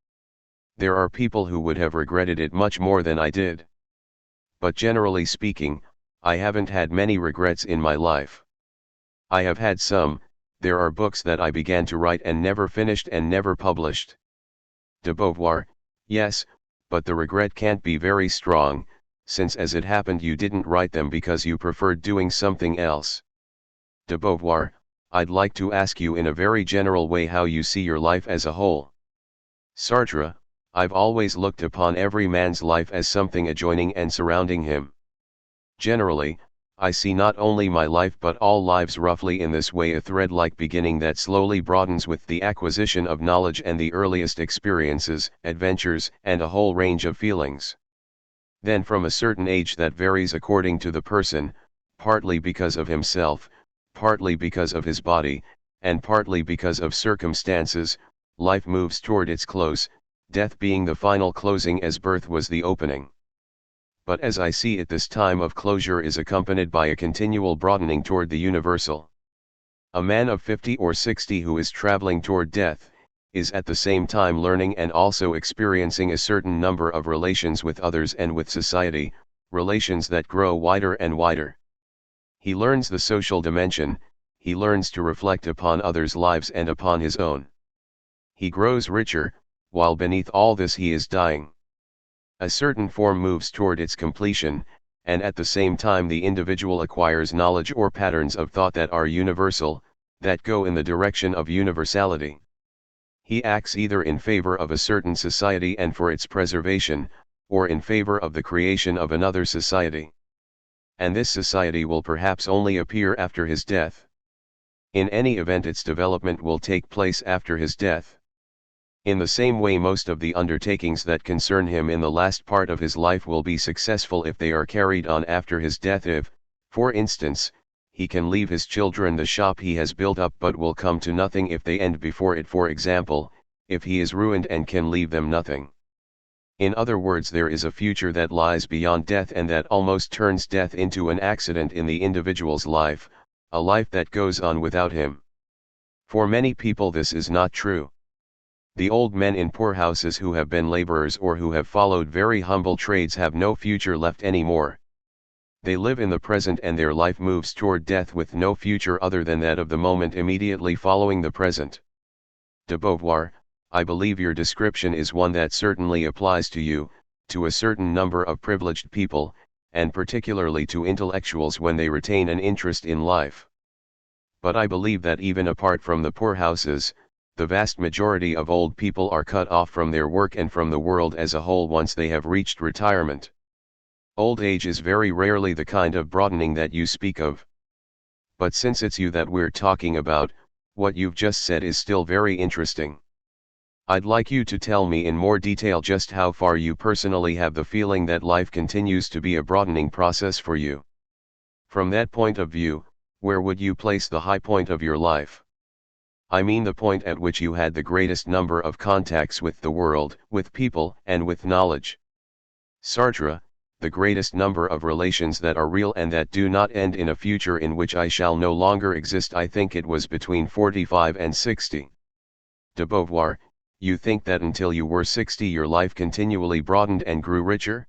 There are people who would have regretted it much more than I did. But generally speaking, I haven't had many regrets in my life. I have had some. There are books that I began to write and never finished and never published. De Beauvoir, yes, but the regret can't be very strong, since as it happened you didn't write them because you preferred doing something else. De Beauvoir, I'd like to ask you in a very general way how you see your life as a whole. Sartre, I've always looked upon every man's life as something adjoining and surrounding him. Generally, I see not only my life but all lives roughly in this way: a thread-like beginning that slowly broadens with the acquisition of knowledge and the earliest experiences, adventures, and a whole range of feelings. Then from a certain age that varies according to the person, partly because of himself, partly because of his body, and partly because of circumstances, life moves toward its close, death being the final closing as birth was the opening. But as I see it, this time of closure is accompanied by a continual broadening toward the universal. A man of 50 or 60 who is traveling toward death, is at the same time learning and also experiencing a certain number of relations with others and with society, relations that grow wider and wider. He learns the social dimension, he learns to reflect upon others' lives and upon his own. He grows richer, while beneath all this he is dying. A certain form moves toward its completion, and at the same time the individual acquires knowledge or patterns of thought that are universal, that go in the direction of universality. He acts either in favor of a certain society and for its preservation, or in favor of the creation of another society. And this society will perhaps only appear after his death. In any event, its development will take place after his death. In the same way, most of the undertakings that concern him in the last part of his life will be successful if they are carried on after his death. If, for instance, he can leave his children the shop he has built up, but will come to nothing if they end before it. For example, if he is ruined and can leave them nothing. In other words, there is a future that lies beyond death, and that almost turns death into an accident in the individual's life, a life that goes on without him. For many people this is not true. The old men in poorhouses who have been laborers or who have followed very humble trades have no future left anymore. They live in the present, and their life moves toward death with no future other than that of the moment immediately following the present. De Beauvoir, I believe your description is one that certainly applies to you, to a certain number of privileged people, and particularly to intellectuals when they retain an interest in life. But I believe that even apart from the poorhouses, the vast majority of old people are cut off from their work and from the world as a whole once they have reached retirement. Old age is very rarely the kind of broadening that you speak of. But since it's you that we're talking about, what you've just said is still very interesting. I'd like you to tell me in more detail just how far you personally have the feeling that life continues to be a broadening process for you. From that point of view, where would you place the high point of your life? I mean the point at which you had the greatest number of contacts with the world, with people, and with knowledge. Sartre, the greatest number of relations that are real and that do not end in a future in which I shall no longer exist. I think it was between 45 and 60. De Beauvoir, you think that until you were 60 your life continually broadened and grew richer?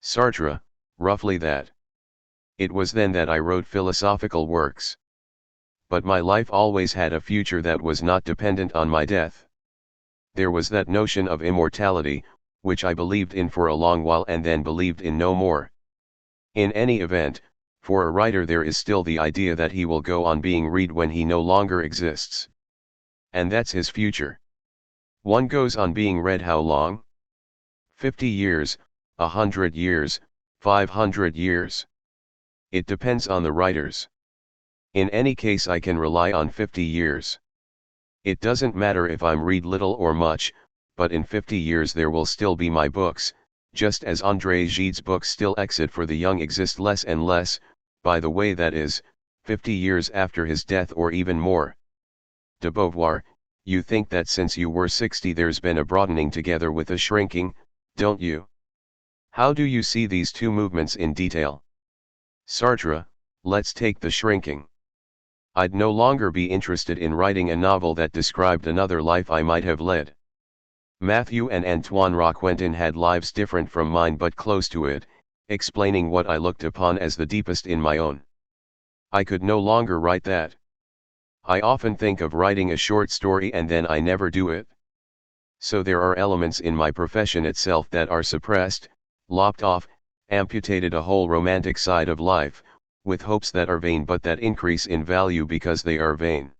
Sartre, roughly that. It was then that I wrote philosophical works. But my life always had a future that was not dependent on my death. There was that notion of immortality, which I believed in for a long while and then believed in no more. In any event, for a writer there is still the idea that he will go on being read when he no longer exists. And that's his future. One goes on being read how long? 50 years, 100 years, 500 years. It depends on the writers. In any case I can rely on 50 years. It doesn't matter if I'm read little or much, but in 50 years there will still be my books, just as André Gide's books still exist for the young exist less and less, by the way, that is, 50 years after his death or even more. De Beauvoir, you think that since you were 60 there's been a broadening together with a shrinking, don't you? How do you see these two movements in detail? Sartre, let's take the shrinking. I'd no longer be interested in writing a novel that described another life I might have led. Matthew and Antoine Roquentin had lives different from mine but close to it, explaining what I looked upon as the deepest in my own. I could no longer write that. I often think of writing a short story and then I never do it. So there are elements in my profession itself that are suppressed, lopped off, amputated, a whole romantic side of life, with hopes that are vain but that increase in value because they are vain.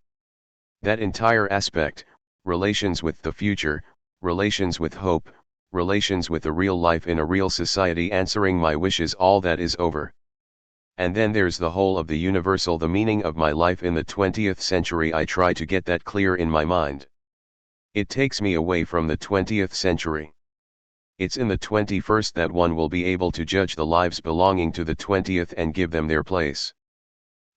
That entire aspect, relations with the future, relations with hope, relations with a real life in a real society answering my wishes, all that is over. And then there's the whole of the universal, the meaning of my life in the 20th century. I try to get that clear in my mind. It takes me away from the 20th century. It's in the 21st that one will be able to judge the lives belonging to the 20th and give them their place.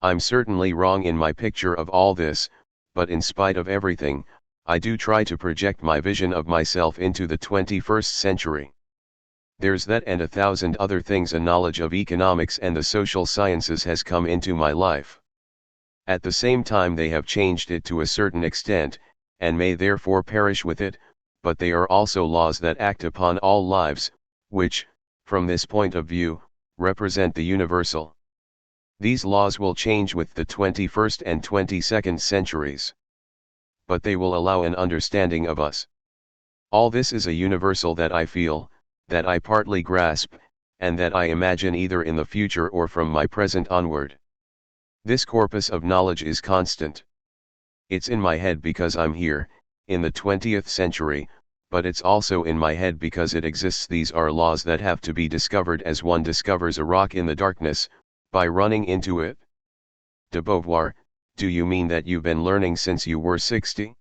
I'm certainly wrong in my picture of all this, but in spite of everything, I do try to project my vision of myself into the 21st century. There's that and 1,000 other things. A knowledge of economics and the social sciences has come into my life. At the same time they have changed it to a certain extent, and may therefore perish with it, but they are also laws that act upon all lives, which, from this point of view, represent the universal. These laws will change with the 21st and 22nd centuries. But they will allow an understanding of us. All this is a universal that I feel, that I partly grasp, and that I imagine either in the future or from my present onward. This corpus of knowledge is constant. It's in my head because I'm here, in the 20th century, but it's also in my head because it exists. These are laws that have to be discovered as one discovers a rock in the darkness, by running into it. De Beauvoir, do you mean that you've been learning since you were 60?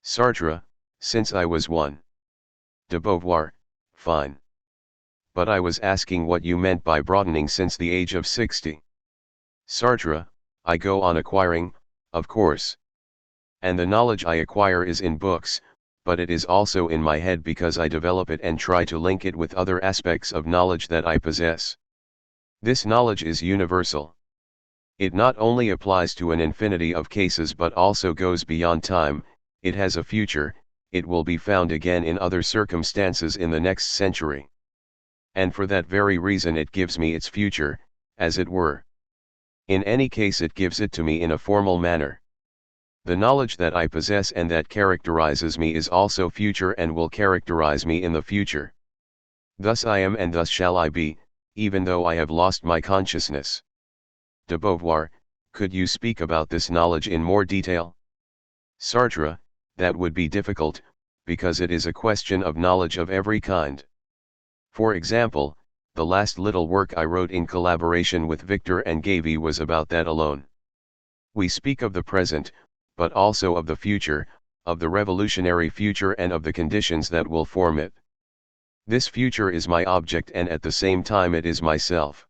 Sartre, Since I was one. De Beauvoir, fine. But I was asking what you meant by broadening since the age of 60. Sartre, I go on acquiring, of course. And the knowledge I acquire is in books, but it is also in my head because I develop it and try to link it with other aspects of knowledge that I possess. This knowledge is universal. It not only applies to an infinity of cases but also goes beyond time, it has a future, it will be found again in other circumstances in the next century. And for that very reason it gives me its future, as it were. In any case it gives it to me in a formal manner. The knowledge that I possess and that characterizes me is also future and will characterize me in the future. Thus I am and thus shall I be, even though I have lost my consciousness. De Beauvoir, could you speak about this knowledge in more detail? Sartre, that would be difficult, because it is a question of knowledge of every kind. For example, the last little work I wrote in collaboration with Victor and Gavi was about that alone. We speak of the present, but also of the future, of the revolutionary future and of the conditions that will form it. This future is my object and at the same time it is myself.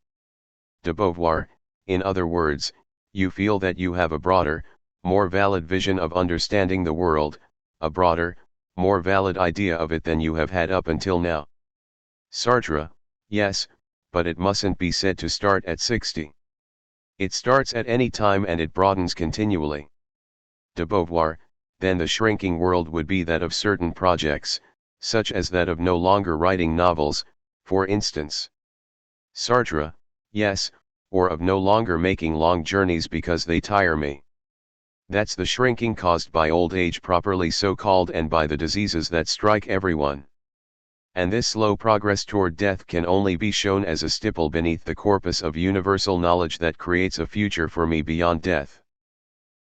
De Beauvoir, in other words, you feel that you have a broader, more valid vision of understanding the world, a broader, more valid idea of it than you have had up until now. Sartre, yes, but it mustn't be said to start at 60. It starts at any time and it broadens continually. De Beauvoir, then the shrinking world would be that of certain projects, such as that of no longer writing novels, for instance. Sartre, yes, or of no longer making long journeys because they tire me. That's the shrinking caused by old age properly so called and by the diseases that strike everyone. And this slow progress toward death can only be shown as a stipple beneath the corpus of universal knowledge that creates a future for me beyond death.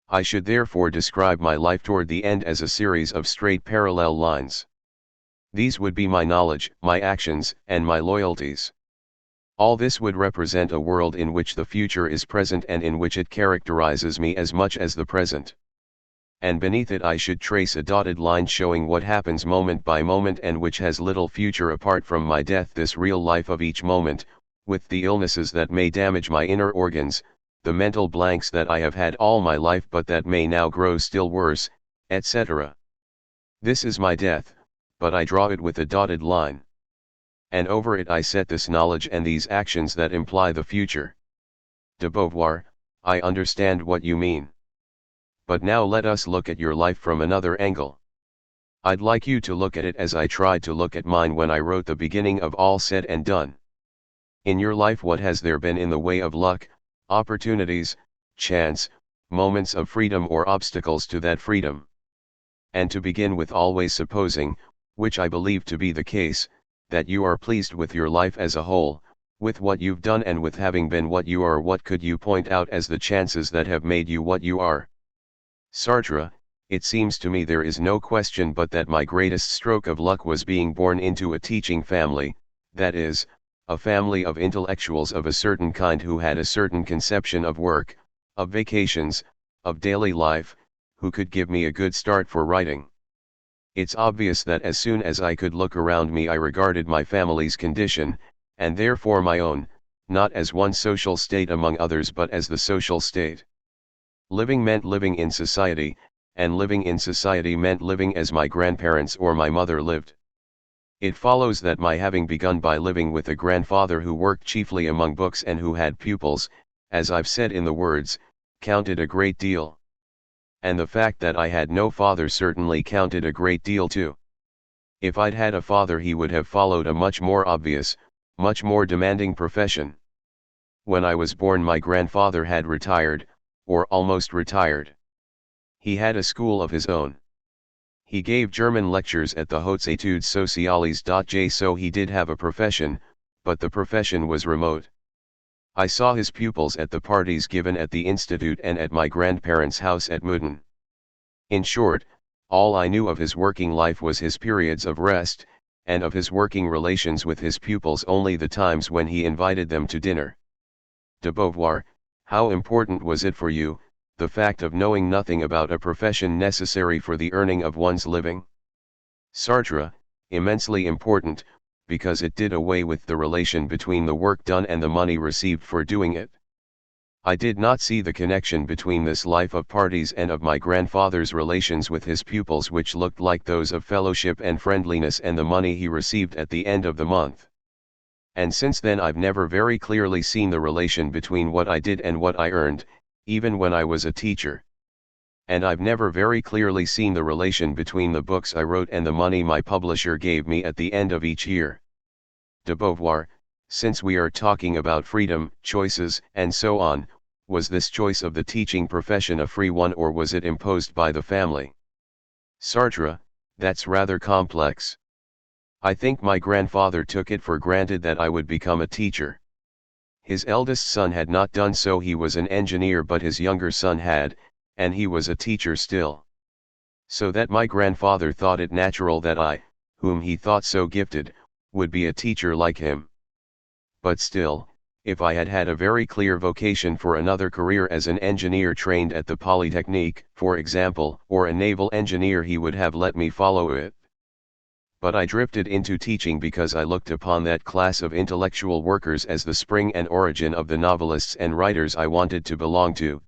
I should therefore describe my life toward the end as a series of straight parallel lines. These would be my knowledge, my actions, and my loyalties. All this would represent a world in which the future is present and in which it characterizes me as much as the present. And beneath it I should trace a dotted line showing what happens moment by moment and which has little future apart from my death, this real life of each moment, with the illnesses that may damage my inner organs, the mental blanks that I have had all my life but that may now grow still worse, etc. This is my death, but I draw it with a dotted line. And over it I set this knowledge and these actions that imply the future. De Beauvoir, I understand what you mean. But now let us look at your life from another angle. I'd like you to look at it as I tried to look at mine when I wrote the beginning of All Said and Done. In your life what has there been in the way of luck, opportunities, chance, moments of freedom or obstacles to that freedom? And to begin with, always supposing, which I believe to be the case, that you are pleased with your life as a whole, with what you've done and with having been what you are, what could you point out as the chances that have made you what you are? Sartre, it seems to me there is no question but that my greatest stroke of luck was being born into a teaching family, that is, a family of intellectuals of a certain kind who had a certain conception of work, of vacations, of daily life, who could give me a good start for writing. It's obvious that as soon as I could look around me I regarded my family's condition, and therefore my own, not as one social state among others but as the social state. Living meant living in society, and living in society meant living as my grandparents or my mother lived. It follows that my having begun by living with a grandfather who worked chiefly among books and who had pupils, as I've said in the words, counted a great deal. And the fact that I had no father certainly counted a great deal too. If I'd had a father he would have followed a much more obvious, much more demanding profession. When I was born my grandfather had retired, or almost retired. He had a school of his own. He gave German lectures at the Hautes Études Sociales. So he did have a profession, but the profession was remote. I saw his pupils at the parties given at the institute and at my grandparents' house at Meudon. In short, all I knew of his working life was his periods of rest, and of his working relations with his pupils only the times when he invited them to dinner. De Beauvoir, how important was it for you, the fact of knowing nothing about a profession necessary for the earning of one's living? Sartre, immensely important, because it did away with the relation between the work done and the money received for doing it. I did not see the connection between this life of parties and of my grandfather's relations with his pupils, which looked like those of fellowship and friendliness, and the money he received at the end of the month. And since then I've never very clearly seen the relation between what I did and what I earned, even when I was a teacher. And I've never very clearly seen the relation between the books I wrote and the money my publisher gave me at the end of each year. De Beauvoir, since we are talking about freedom, choices, and so on, was this choice of the teaching profession a free one, or was it imposed by the family? Sartre, that's rather complex. I think my grandfather took it for granted that I would become a teacher. His eldest son had not done so. He was an engineer, but his younger son had, and he was a teacher still. So that my grandfather thought it natural that I, whom he thought so gifted, would be a teacher like him. But still, if I had had a very clear vocation for another career as an engineer trained at the Polytechnique, for example, or a naval engineer, he would have let me follow it. But I drifted into teaching because I looked upon that class of intellectual workers as the spring and origin of the novelists and writers I wanted to belong to.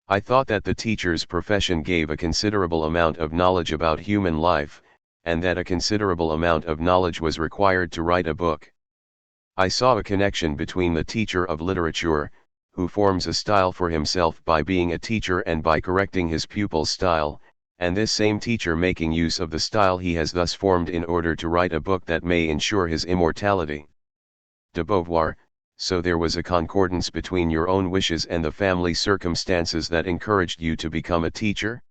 I thought that the teacher's profession gave a considerable amount of knowledge about human life, and that a considerable amount of knowledge was required to write a book. I saw a connection between the teacher of literature, who forms a style for himself by being a teacher and by correcting his pupil's style, and this same teacher making use of the style he has thus formed in order to write a book that may ensure his immortality. De Beauvoir, so there was a concordance between your own wishes and the family circumstances that encouraged you to become a teacher?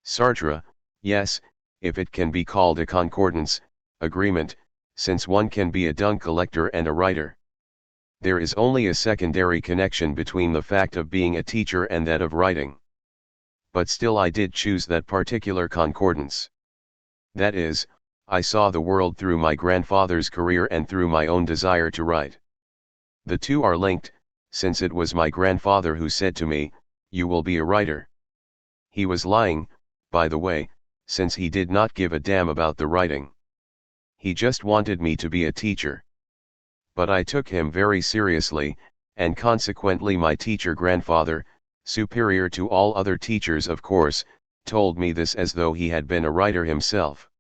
Sartre, yes, if it can be called a concordance, agreement, since one can be a dung collector and a writer. There is only a secondary connection between the fact of being a teacher and that of writing. But still I did choose that particular concordance. That is, I saw the world through my grandfather's career and through my own desire to write. The two are linked, since it was my grandfather who said to me, "You will be a writer." He was lying, by the way, since he did not give a damn about the writing. He just wanted me to be a teacher. But I took him very seriously, and consequently my teacher grandfather, superior to all other teachers of course, told me this as though he had been a writer himself.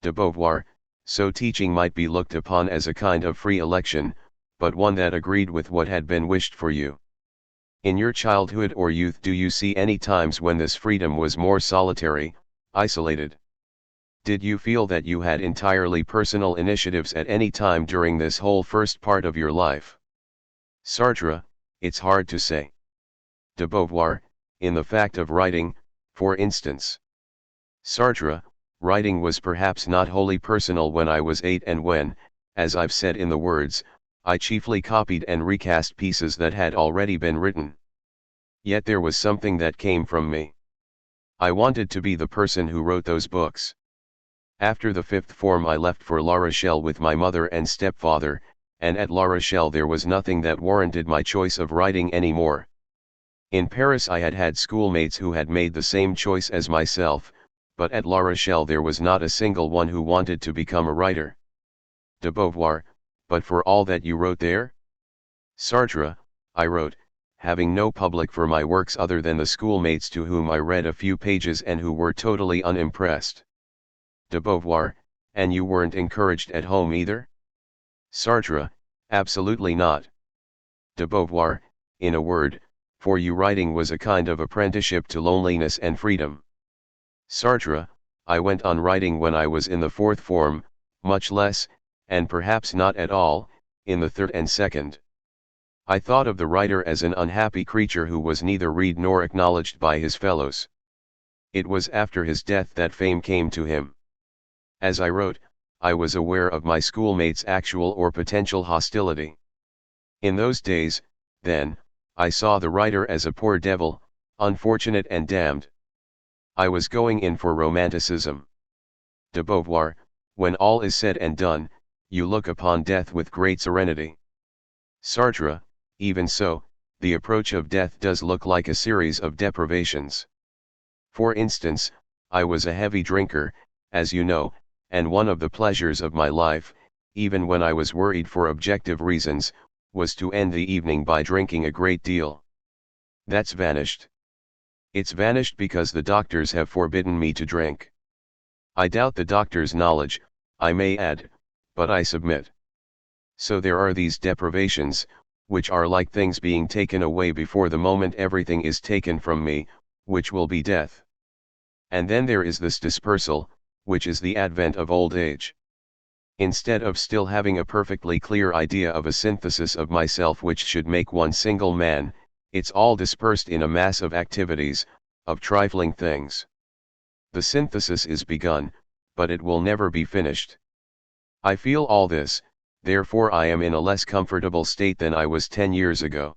De Beauvoir, so teaching might be looked upon as a kind of free election, but one that agreed with what had been wished for you. In your childhood or youth, do you see any times when this freedom was more solitary, isolated? Did you feel that you had entirely personal initiatives at any time during this whole first part of your life? Sartre, it's hard to say. De Beauvoir, in the fact of writing, for instance. Sartre, writing was perhaps not wholly personal when I was 8, and when, as I've said in the words, I chiefly copied and recast pieces that had already been written. Yet there was something that came from me. I wanted to be the person who wrote those books. After the 5th form I left for La Rochelle with my mother and stepfather, and at La Rochelle there was nothing that warranted my choice of writing any more. In Paris I had had schoolmates who had made the same choice as myself, but at La Rochelle there was not a single one who wanted to become a writer. De Beauvoir, but for all that you wrote there? Sartre, I wrote, having no public for my works other than the schoolmates to whom I read a few pages and who were totally unimpressed. De Beauvoir, and you weren't encouraged at home either? Sartre, absolutely not. De Beauvoir, in a word, for you writing was a kind of apprenticeship to loneliness and freedom. Sartre, I went on writing when I was in the 4th form, much less, and perhaps not at all, in the 3rd and 2nd. I thought of the writer as an unhappy creature who was neither read nor acknowledged by his fellows. It was after his death that fame came to him. As I wrote, I was aware of my schoolmates' actual or potential hostility. In those days, then, I saw the writer as a poor devil, unfortunate and damned. I was going in for romanticism. De Beauvoir, when all is said and done, you look upon death with great serenity. Sartre, even so, the approach of death does look like a series of deprivations. For instance, I was a heavy drinker, as you know, and one of the pleasures of my life, even when I was worried for objective reasons, was to end the evening by drinking a great deal. That's vanished. It's vanished because the doctors have forbidden me to drink. I doubt the doctor's knowledge, I may add, but I submit. So there are these deprivations, which are like things being taken away before the moment everything is taken from me, which will be death. And then there is this dispersal, which is the advent of old age. Instead of still having a perfectly clear idea of a synthesis of myself which should make one single man, it's all dispersed in a mass of activities, of trifling things. The synthesis is begun, but it will never be finished. I feel all this, therefore I am in a less comfortable state than I was 10 years ago.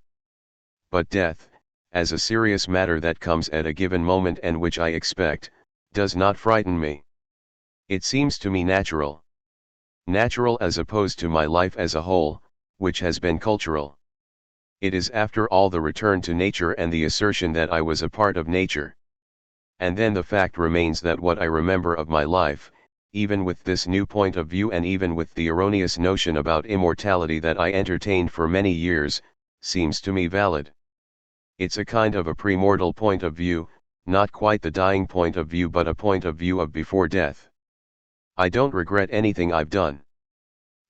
But death, as a serious matter that comes at a given moment and which I expect, does not frighten me. It seems to me natural. Natural as opposed to my life as a whole, which has been cultural. It is after all the return to nature and the assertion that I was a part of nature. And then the fact remains that what I remember of my life, even with this new point of view and even with the erroneous notion about immortality that I entertained for many years, seems to me valid. It's a kind of a premortal point of view, not quite the dying point of view but a point of view of before death. I don't regret anything I've done.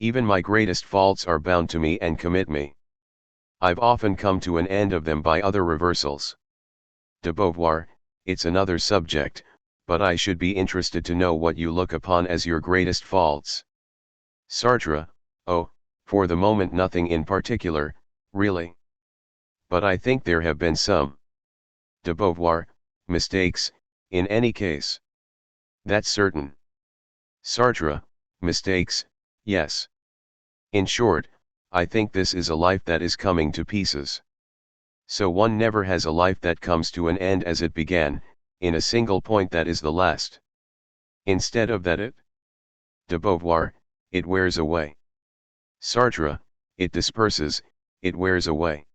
Even my greatest faults are bound to me and commit me. I've often come to an end of them by other reversals. De Beauvoir, it's another subject, but I should be interested to know what you look upon as your greatest faults. Sartre, oh, for the moment nothing in particular, really. But I think there have been some. De Beauvoir, mistakes, in any case. That's certain. Sartre, mistakes, yes. In short, I think this is a life that is coming to pieces. So one never has a life that comes to an end as it began, in a single point that is the last. Instead of that De Beauvoir, it wears away. Sartre, it disperses, it wears away.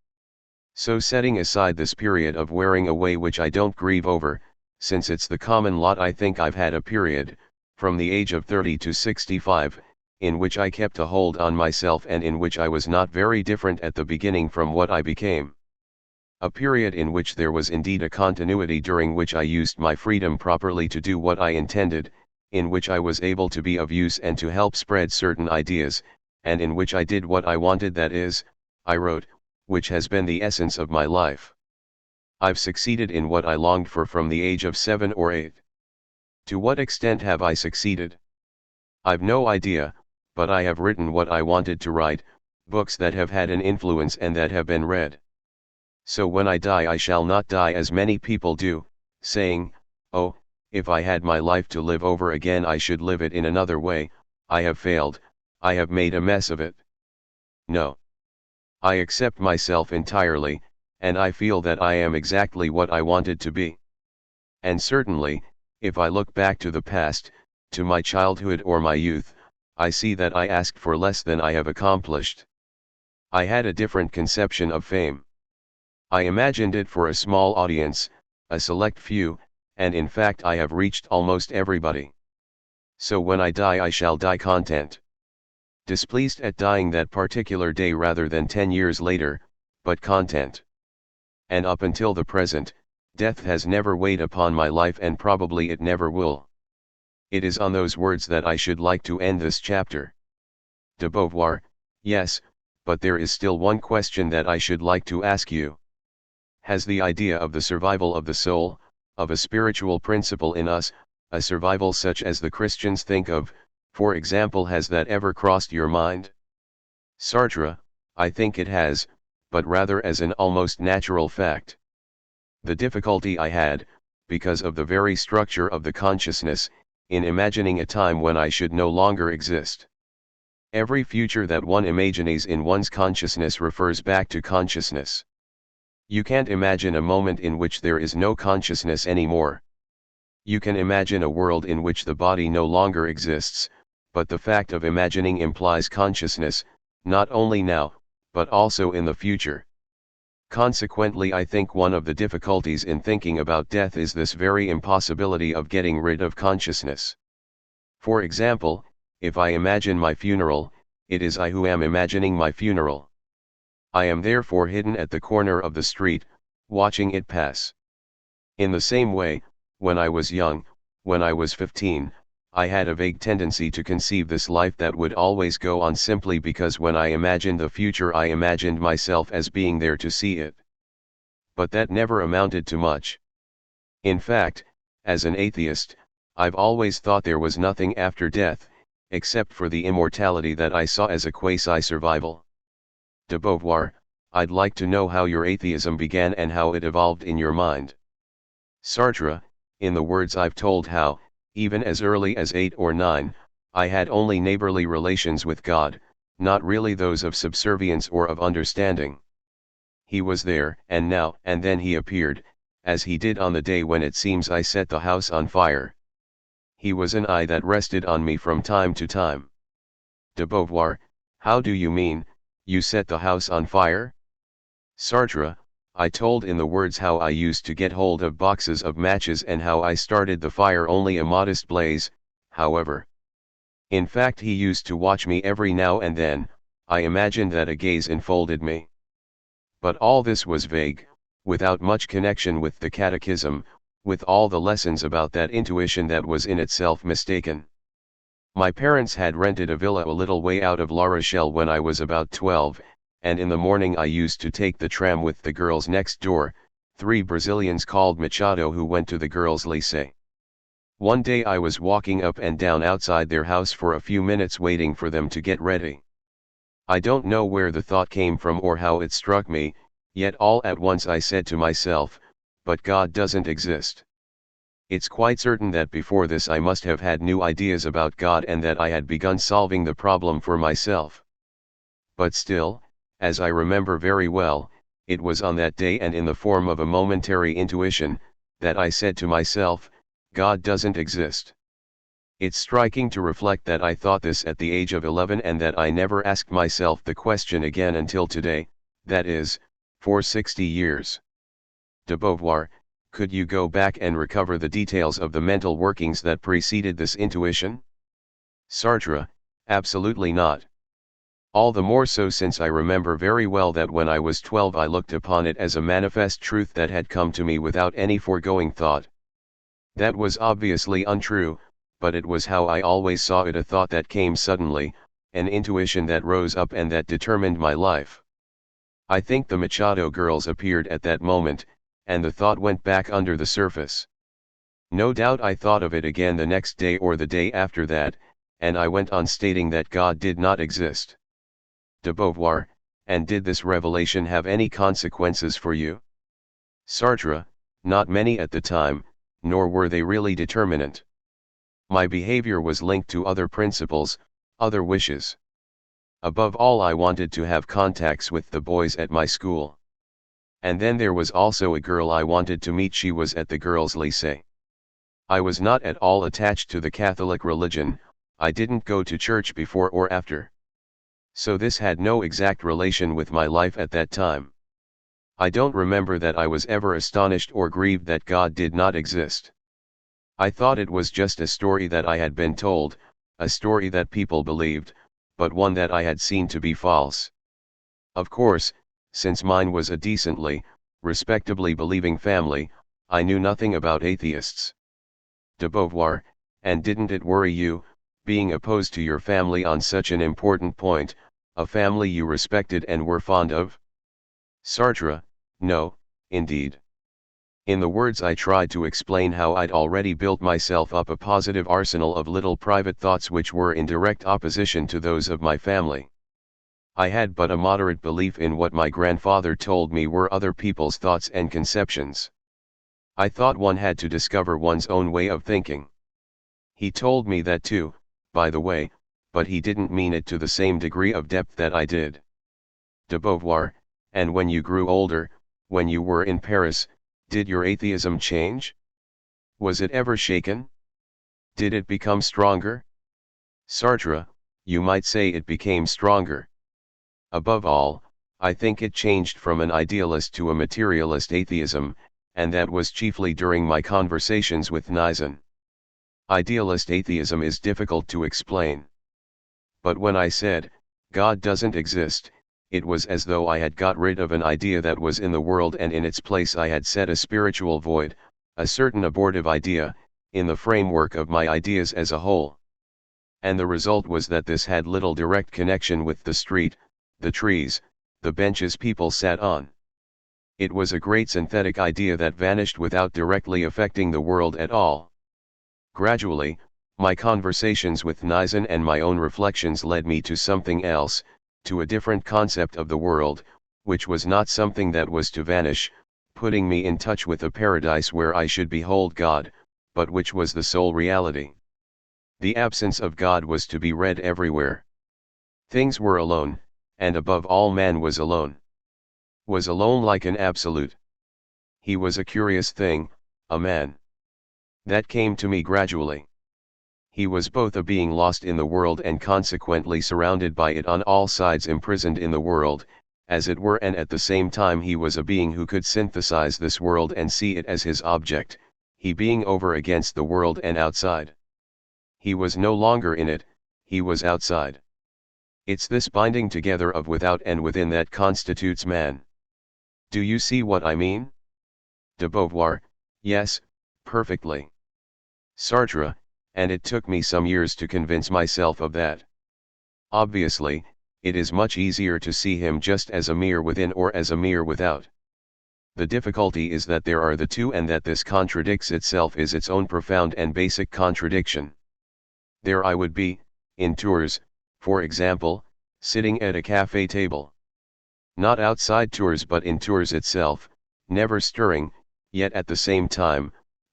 So setting aside this period of wearing away which I don't grieve over, since it's the common lot I think I've had a period, from the age of 30 to 65, in which I kept a hold on myself and in which I was not very different at the beginning from what I became. A period in which there was indeed a continuity during which I used my freedom properly to do what I intended, in which I was able to be of use and to help spread certain ideas, and in which I did what I wanted, that is, I wrote, which has been the essence of my life. I've succeeded in what I longed for from the age of 7 or 8. To what extent have I succeeded? I've no idea, but I have written what I wanted to write, books that have had an influence and that have been read. So when I die I shall not die as many people do, saying, oh, if I had my life to live over again I should live it in another way, I have failed, I have made a mess of it. No. I accept myself entirely, and I feel that I am exactly what I wanted to be. And certainly, if I look back to the past, to my childhood or my youth, I see that I asked for less than I have accomplished. I had a different conception of fame. I imagined it for a small audience, a select few, and in fact I have reached almost everybody. So when I die I shall die content. Displeased at dying that particular day rather than 10 years later, but content. And up until the present, death has never weighed upon my life and probably it never will. It is on those words that I should like to end this chapter. De Beauvoir, yes, but there is still one question that I should like to ask you. Has the idea of the survival of the soul, of a spiritual principle in us, a survival such as the Christians think of, for example, has that ever crossed your mind? Sartre, I think it has, but rather as an almost natural fact. The difficulty I had, because of the very structure of the consciousness, in imagining a time when I should no longer exist. Every future that one imagines in one's consciousness refers back to consciousness. You can't imagine a moment in which there is no consciousness anymore. You can imagine a world in which the body no longer exists, but the fact of imagining implies consciousness, not only now, but also in the future. Consequently, I think one of the difficulties in thinking about death is this very impossibility of getting rid of consciousness. For example, if I imagine my funeral, it is I who am imagining my funeral. I am therefore hidden at the corner of the street, watching it pass. In the same way, when I was young, when I was 15, I had a vague tendency to conceive this life that would always go on simply because when I imagined the future I imagined myself as being there to see it. But that never amounted to much. In fact, as an atheist, I've always thought there was nothing after death, except for the immortality that I saw as a quasi-survival. De Beauvoir, I'd like to know how your atheism began and how it evolved in your mind. Sartre, in the words I've told how, even as early as 8 or 9, I had only neighborly relations with God, not really those of subservience or of understanding. He was there, and now and then he appeared, as he did on the day when it seems I set the house on fire. He was an eye that rested on me from time to time. De Beauvoir, how do you mean, you set the house on fire? Sartre, I told in the words how I used to get hold of boxes of matches and how I started the fire only a modest blaze, however. In fact he used to watch me every now and then, I imagined that a gaze enfolded me. But all this was vague, without much connection with the catechism, with all the lessons about that intuition that was in itself mistaken. My parents had rented a villa a little way out of La Rochelle when I was about 12, and in the morning I used to take the tram with the girls next door, 3 Brazilians called Machado who went to the girls' lycée. One day I was walking up and down outside their house for a few minutes waiting for them to get ready. I don't know where the thought came from or how it struck me, yet all at once I said to myself, but God doesn't exist. It's quite certain that before this I must have had new ideas about God and that I had begun solving the problem for myself. But still, as I remember very well, it was on that day and in the form of a momentary intuition, that I said to myself, God doesn't exist. It's striking to reflect that I thought this at the age of 11 and that I never asked myself the question again until today, that is, for 60 years. De Beauvoir, could you go back and recover the details of the mental workings that preceded this intuition? Sartre, absolutely not. All the more so since I remember very well that when I was 12 I looked upon it as a manifest truth that had come to me without any foregoing thought. That was obviously untrue, but it was how I always saw it, a thought that came suddenly, an intuition that rose up and that determined my life. I think the Machado girls appeared at that moment, and the thought went back under the surface. No doubt I thought of it again the next day or the day after that, and I went on stating that God did not exist. De Beauvoir, and did this revelation have any consequences for you? Sartre, not many at the time, nor were they really determinant. My behavior was linked to other principles, other wishes. Above all I wanted to have contacts with the boys at my school. And then there was also a girl I wanted to meet, she was at the girls' lycée. I was not at all attached to the Catholic religion, I didn't go to church before or after. So this had no exact relation with my life at that time. I don't remember that I was ever astonished or grieved that God did not exist. I thought it was just a story that I had been told, a story that people believed, but one that I had seen to be false. Of course, since mine was a decently, respectably believing family, I knew nothing about atheists. De Beauvoir, and didn't it worry you, being opposed to your family on such an important point, a family you respected and were fond of? Sartre, no, indeed. In the words I tried to explain how I'd already built myself up a positive arsenal of little private thoughts which were in direct opposition to those of my family. I had but a moderate belief in what my grandfather told me were other people's thoughts and conceptions. I thought one had to discover one's own way of thinking. He told me that too, by the way, but he didn't mean it to the same degree of depth that I did. De Beauvoir, and when you grew older, when you were in Paris, did your atheism change? Was it ever shaken? Did it become stronger? Sartre, you might say it became stronger. Above all, I think it changed from an idealist to a materialist atheism, and that was chiefly during my conversations with Nizan. Idealist atheism is difficult to explain. But when I said, God doesn't exist, it was as though I had got rid of an idea that was in the world, and in its place I had set a spiritual void, a certain abortive idea, in the framework of my ideas as a whole. And the result was that this had little direct connection with the street, the trees, the benches people sat on. It was a great synthetic idea that vanished without directly affecting the world at all. Gradually, my conversations with Nizen and my own reflections led me to something else, to a different concept of the world, which was not something that was to vanish, putting me in touch with a paradise where I should behold God, but which was the sole reality. The absence of God was to be read everywhere. Things were alone, and above all man was alone. Was alone like an absolute. He was a curious thing, a man. That came to me gradually. He was both a being lost in the world and consequently surrounded by it on all sides, imprisoned in the world, as it were, and at the same time he was a being who could synthesize this world and see it as his object, he being over against the world and outside. He was no longer in it, he was outside. It's this binding together of without and within that constitutes man. Do you see what I mean? De Beauvoir, yes, perfectly. Sartre, and it took me some years to convince myself of that. Obviously, it is much easier to see him just as a mere within or as a mere without. The difficulty is that there are the two, and that this contradicts itself is its own profound and basic contradiction. There I would be, in Tours, for example, sitting at a café table. Not outside Tours but in Tours itself, never stirring, yet at the same time,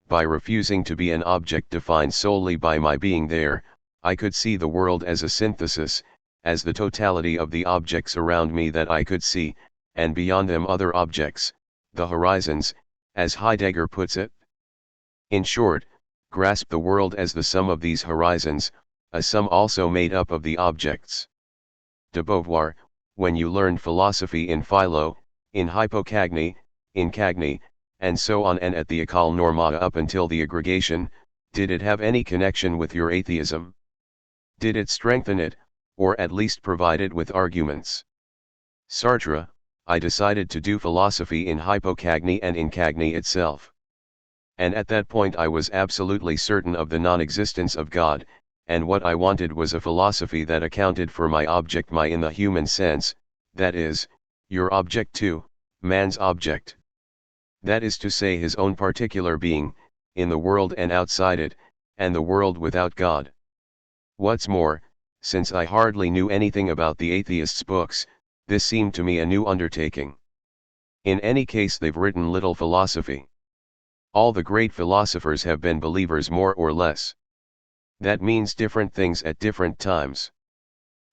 by refusing to be an object defined solely by my being there, I could see the world as a synthesis, as the totality of the objects around me that I could see, and beyond them other objects, the horizons, as Heidegger puts it. In short, grasp the world as the sum of these horizons, a sum also made up of the objects. De Beauvoir, when you learned philosophy in Philo, in Hypocagny, in Cagny, and so on, and at the École Normale up until the aggregation, did it have any connection with your atheism? Did it strengthen it, or at least provide it with arguments? Sartre, I decided to do philosophy in Hypocagny and in Cagny itself. And at that point I was absolutely certain of the non-existence of God, and what I wanted was a philosophy that accounted for my object, my in the human sense, that is, your object too, man's object. That is to say, his own particular being, in the world and outside it, and the world without God. What's more, since I hardly knew anything about the atheists' books, this seemed to me a new undertaking. In any case, they've written little philosophy. All the great philosophers have been believers more or less. That means different things at different times.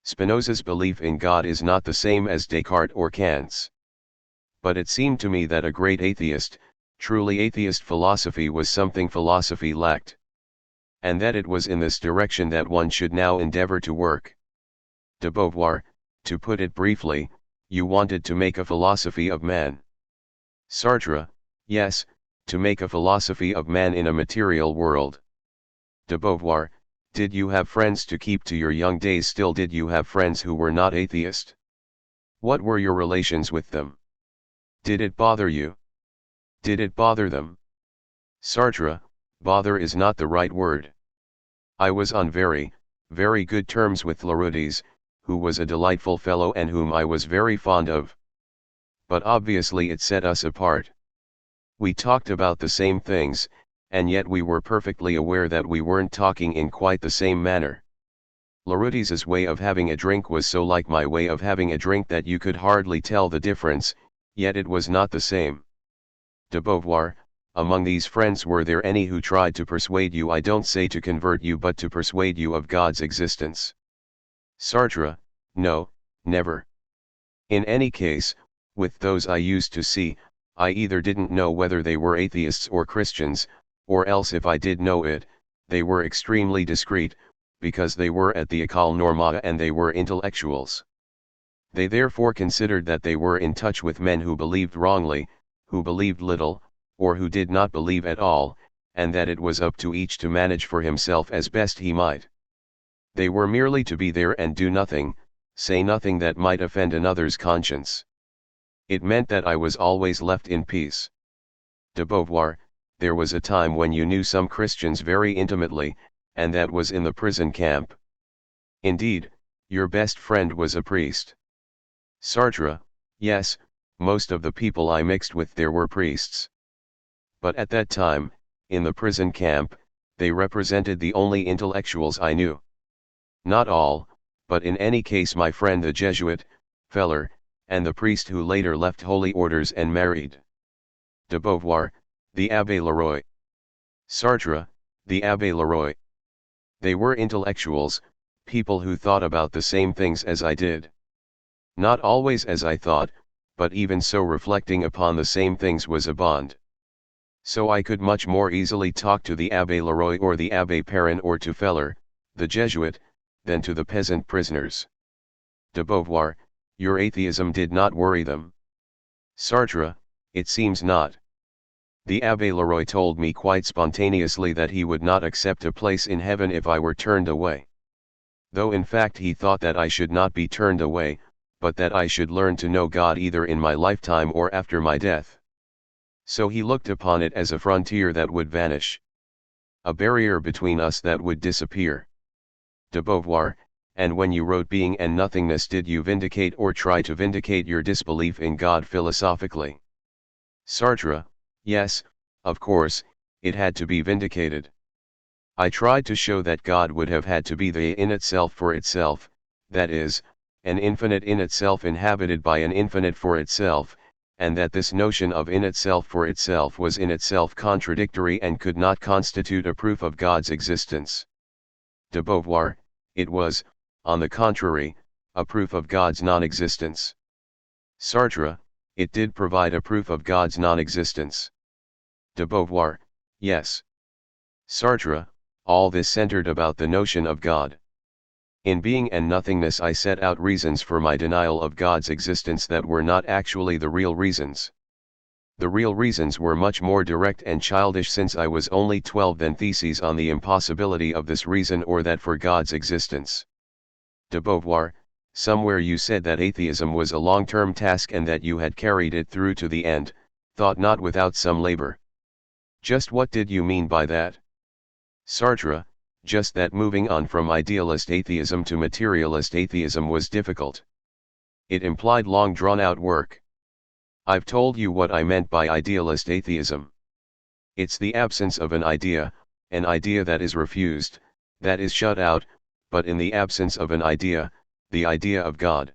Spinoza's belief in God is not the same as Descartes or Kant's. But it seemed to me that a great atheist, truly atheist philosophy was something philosophy lacked. And that it was in this direction that one should now endeavor to work. De Beauvoir, to put it briefly, you wanted to make a philosophy of man. Sartre, yes, to make a philosophy of man in a material world. De Beauvoir, did you have friends to keep to your young days still? Did you have friends who were not atheist? What were your relations with them? Did it bother you? Did it bother them? Sartre, bother is not the right word. I was on very, very good terms with Laroutis, who was a delightful fellow and whom I was very fond of. But obviously it set us apart. We talked about the same things, and yet we were perfectly aware that we weren't talking in quite the same manner. Laroutis's way of having a drink was so like my way of having a drink that you could hardly tell the difference, yet it was not the same. De Beauvoir, among these friends were there any who tried to persuade you, I don't say to convert you, but to persuade you of God's existence? Sartre, no, never. In any case, with those I used to see, I either didn't know whether they were atheists or Christians, or else if I did know it, they were extremely discreet, because they were at the École Normale and they were intellectuals. They therefore considered that they were in touch with men who believed wrongly, who believed little, or who did not believe at all, and that it was up to each to manage for himself as best he might. They were merely to be there and do nothing, say nothing that might offend another's conscience. It meant that I was always left in peace. De Beauvoir, there was a time when you knew some Christians very intimately, and that was in the prison camp. Indeed, your best friend was a priest. Sartre, yes, most of the people I mixed with there were priests. But at that time, in the prison camp, they represented the only intellectuals I knew. Not all, but in any case my friend the Jesuit, Feller, and the priest who later left holy orders and married. De Beauvoir, the Abbé Leroy. Sartre, the Abbé Leroy. They were intellectuals, people who thought about the same things as I did. Not always as I thought, but even so reflecting upon the same things was a bond. So I could much more easily talk to the Abbé Leroy or the Abbé Perrin or to Feller, the Jesuit, than to the peasant prisoners. De Beauvoir, your atheism did not worry them. Sartre, it seems not. The Abbé Leroy told me quite spontaneously that he would not accept a place in heaven if I were turned away. Though in fact he thought that I should not be turned away, but that I should learn to know God either in my lifetime or after my death. So he looked upon it as a frontier that would vanish. A barrier between us that would disappear. De Beauvoir, and when you wrote Being and Nothingness, did you vindicate or try to vindicate your disbelief in God philosophically? Sartre, yes, of course, it had to be vindicated. I tried to show that God would have had to be the in itself for itself, that is, an infinite in itself inhabited by an infinite for itself, and that this notion of in itself for itself was in itself contradictory and could not constitute a proof of God's existence. De Beauvoir, it was, on the contrary, a proof of God's non-existence. Sartre, it did provide a proof of God's non-existence. De Beauvoir, yes. Sartre, all this centered about the notion of God. In Being and Nothingness I set out reasons for my denial of God's existence that were not actually the real reasons. The real reasons were much more direct and childish since I was only 12 than theses on the impossibility of this reason or that for God's existence. De Beauvoir, somewhere you said that atheism was a long-term task and that you had carried it through to the end, thought not without some labor. Just what did you mean by that? Sartre, just that moving on from idealist atheism to materialist atheism was difficult. It implied long drawn-out work. I've told you what I meant by idealist atheism. It's the absence of an idea that is refused, that is shut out, but in the absence of an idea, the idea of God.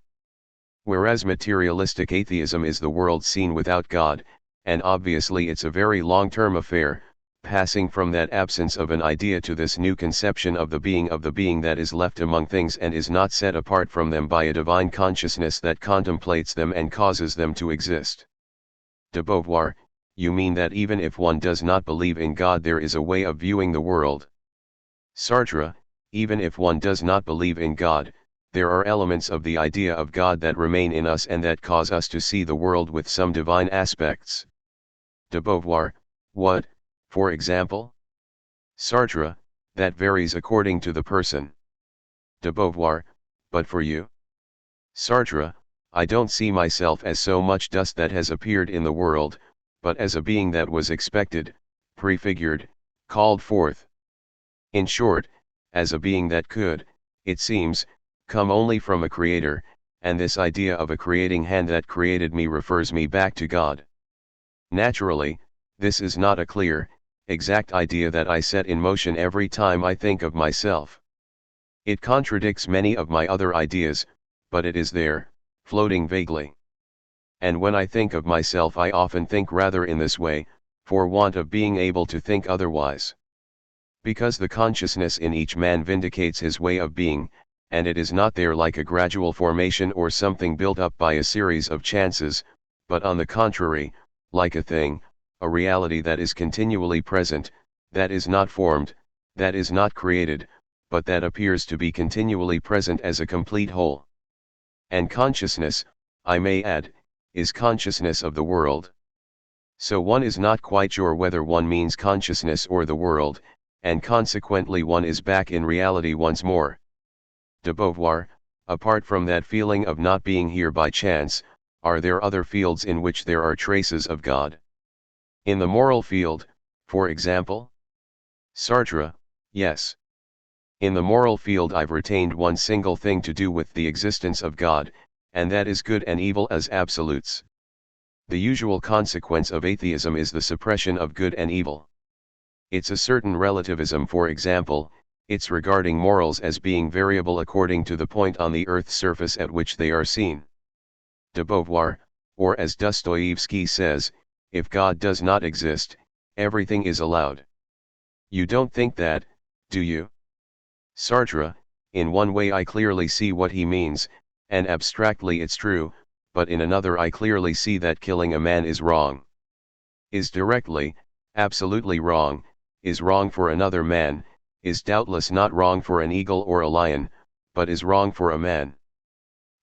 Whereas materialistic atheism is the world seen without God, and obviously it's a very long-term affair, passing from that absence of an idea to this new conception of the being that is left among things and is not set apart from them by a divine consciousness that contemplates them and causes them to exist. De Beauvoir, you mean that even if one does not believe in God there is a way of viewing the world? Sartre, even if one does not believe in God, there are elements of the idea of God that remain in us and that cause us to see the world with some divine aspects. De Beauvoir, what, for example? Sartre, that varies according to the person. De Beauvoir, but for you? Sartre, I don't see myself as so much dust that has appeared in the world, but as a being that was expected, prefigured, called forth. In short, as a being that could, it seems, come only from a creator, and this idea of a creating hand that created me refers me back to God. Naturally, this is not a clear, exact idea that I set in motion every time I think of myself. It contradicts many of my other ideas, but it is there, floating vaguely. And when I think of myself I often think rather in this way, for want of being able to think otherwise. Because the consciousness in each man vindicates his way of being, and it is not there like a gradual formation or something built up by a series of chances, but on the contrary, like a thing, a reality that is continually present, that is not formed, that is not created, but that appears to be continually present as a complete whole. And consciousness, I may add, is consciousness of the world. So one is not quite sure whether one means consciousness or the world, and consequently one is back in reality once more. De Beauvoir, apart from that feeling of not being here by chance, are there other fields in which there are traces of God? In the moral field, for example? Sartre, yes. In the moral field I've retained one single thing to do with the existence of God, and that is good and evil as absolutes. The usual consequence of atheism is the suppression of good and evil. It's a certain relativism, for example, it's regarding morals as being variable according to the point on the earth's surface at which they are seen. De Beauvoir, or as Dostoevsky says, if God does not exist, everything is allowed. You don't think that, do you? Sartre, in one way I clearly see what he means, and abstractly it's true, but in another I clearly see that killing a man is wrong. Is directly, absolutely wrong, is wrong for another man, is doubtless not wrong for an eagle or a lion, but is wrong for a man.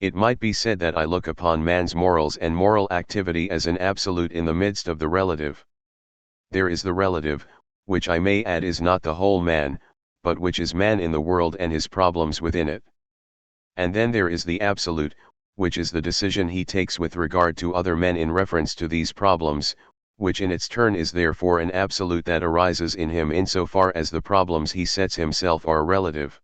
It might be said that I look upon man's morals and moral activity as an absolute in the midst of the relative. There is the relative, which I may add is not the whole man, but which is man in the world and his problems within it. And then there is the absolute, which is the decision he takes with regard to other men in reference to these problems, which in its turn is therefore an absolute that arises in him insofar as the problems he sets himself are relative.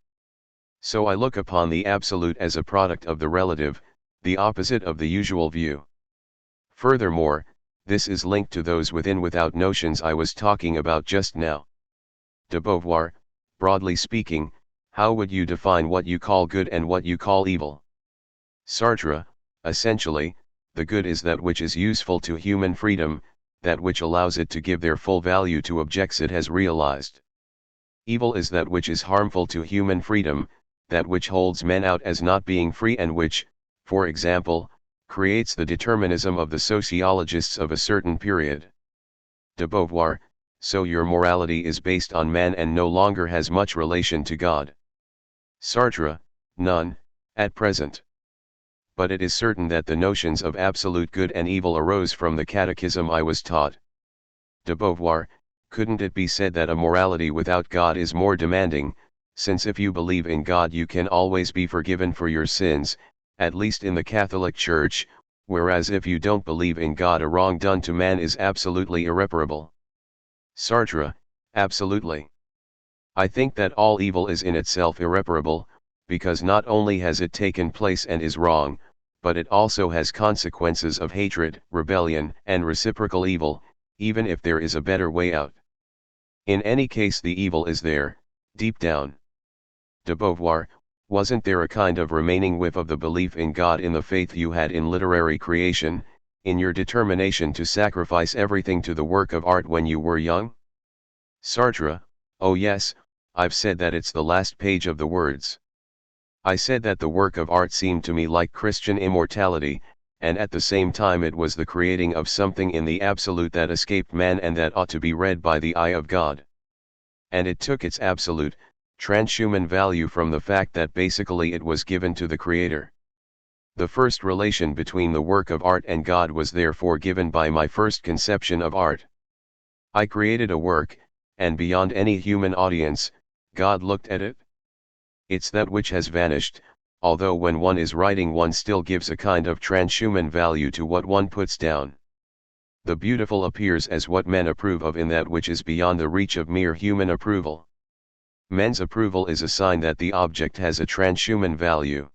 So I look upon the absolute as a product of the relative, the opposite of the usual view. Furthermore, this is linked to those within-without notions I was talking about just now. De Beauvoir, broadly speaking, how would you define what you call good and what you call evil? Sartre, essentially, the good is that which is useful to human freedom, that which allows it to give their full value to objects it has realized. Evil is that which is harmful to human freedom, that which holds men out as not being free and which, for example, creates the determinism of the sociologists of a certain period. De Beauvoir, so your morality is based on man and no longer has much relation to God. Sartre, none, at present. But it is certain that the notions of absolute good and evil arose from the catechism I was taught. De Beauvoir, couldn't it be said that a morality without God is more demanding, since if you believe in God you can always be forgiven for your sins, at least in the Catholic Church, whereas if you don't believe in God a wrong done to man is absolutely irreparable? Sartre, absolutely. I think that all evil is in itself irreparable, because not only has it taken place and is wrong, but it also has consequences of hatred, rebellion, and reciprocal evil, even if there is a better way out. In any case the evil is there, deep down. De Beauvoir, wasn't there a kind of remaining whiff of the belief in God in the faith you had in literary creation, in your determination to sacrifice everything to the work of art when you were young? Sartre, oh yes, I've said that it's the last page of the words. I said that the work of art seemed to me like Christian immortality, and at the same time it was the creating of something in the absolute that escaped man and that ought to be read by the eye of God. And it took its absolute, transhuman value from the fact that basically it was given to the Creator. The first relation between the work of art and God was therefore given by my first conception of art. I created a work, and beyond any human audience, God looked at it. It's that which has vanished, although when one is writing one still gives a kind of transhuman value to what one puts down. The beautiful appears as what men approve of in that which is beyond the reach of mere human approval. Men's approval is a sign that the object has a transhuman value.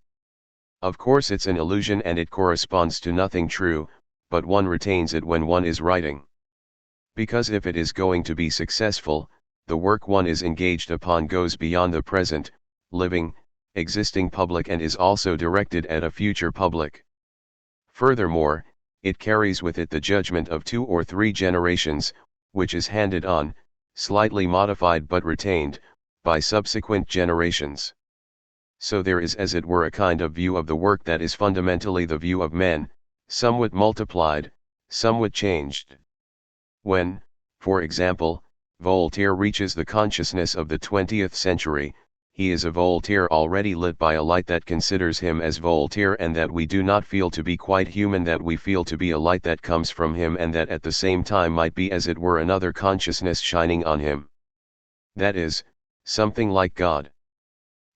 Of course it's an illusion and it corresponds to nothing true, but one retains it when one is writing. Because if it is going to be successful, the work one is engaged upon goes beyond the present, living, existing public and is also directed at a future public. Furthermore, it carries with it the judgment of 2 or 3 generations, which is handed on, slightly modified but retained, by subsequent generations. So there is as it were a kind of view of the work that is fundamentally the view of men, somewhat multiplied, somewhat changed. When, for example, Voltaire reaches the consciousness of the 20th century, he is a Voltaire already lit by a light that considers him as Voltaire, and that we do not feel to be quite human, that we feel to be a light that comes from him, and that at the same time might be as it were another consciousness shining on him. That is, something like God.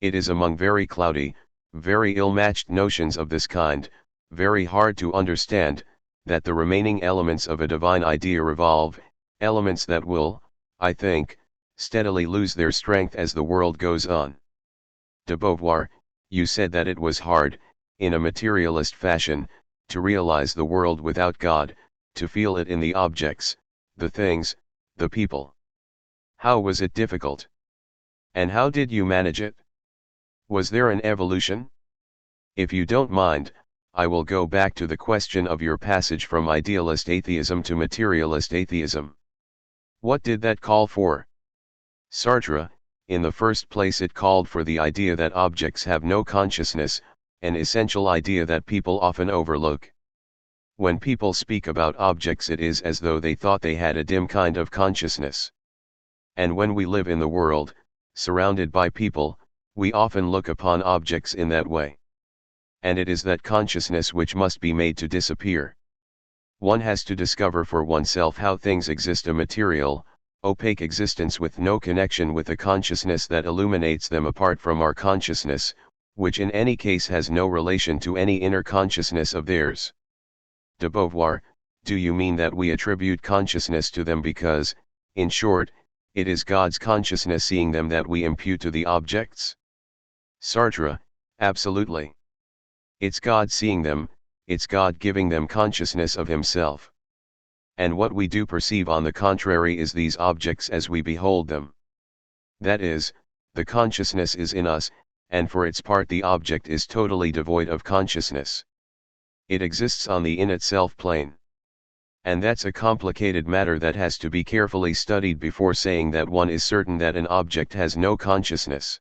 It is among very cloudy, very ill-matched notions of this kind, very hard to understand, that the remaining elements of a divine idea revolve, elements that will, I think, steadily lose their strength as the world goes on. De Beauvoir, you said that it was hard, in a materialist fashion, to realize the world without God, to feel it in the objects, the things, the people. How was it difficult? And how did you manage it? Was there an evolution? If you don't mind, I will go back to the question of your passage from idealist atheism to materialist atheism. What did that call for? Sartre, in the first place, it called for the idea that objects have no consciousness, an essential idea that people often overlook. When people speak about objects, it is as though they thought they had a dim kind of consciousness. And when we live in the world, surrounded by people, we often look upon objects in that way. And it is that consciousness which must be made to disappear. One has to discover for oneself how things exist, a material, opaque existence with no connection with a consciousness that illuminates them apart from our consciousness, which in any case has no relation to any inner consciousness of theirs. De Beauvoir, do you mean that we attribute consciousness to them because, in short, it is God's consciousness seeing them that we impute to the objects? Sartre, absolutely. It's God seeing them, it's God giving them consciousness of himself. And what we do perceive on the contrary is these objects as we behold them. That is, the consciousness is in us, and for its part the object is totally devoid of consciousness. It exists on the in-itself plane. And that's a complicated matter that has to be carefully studied before saying that one is certain that an object has no consciousness.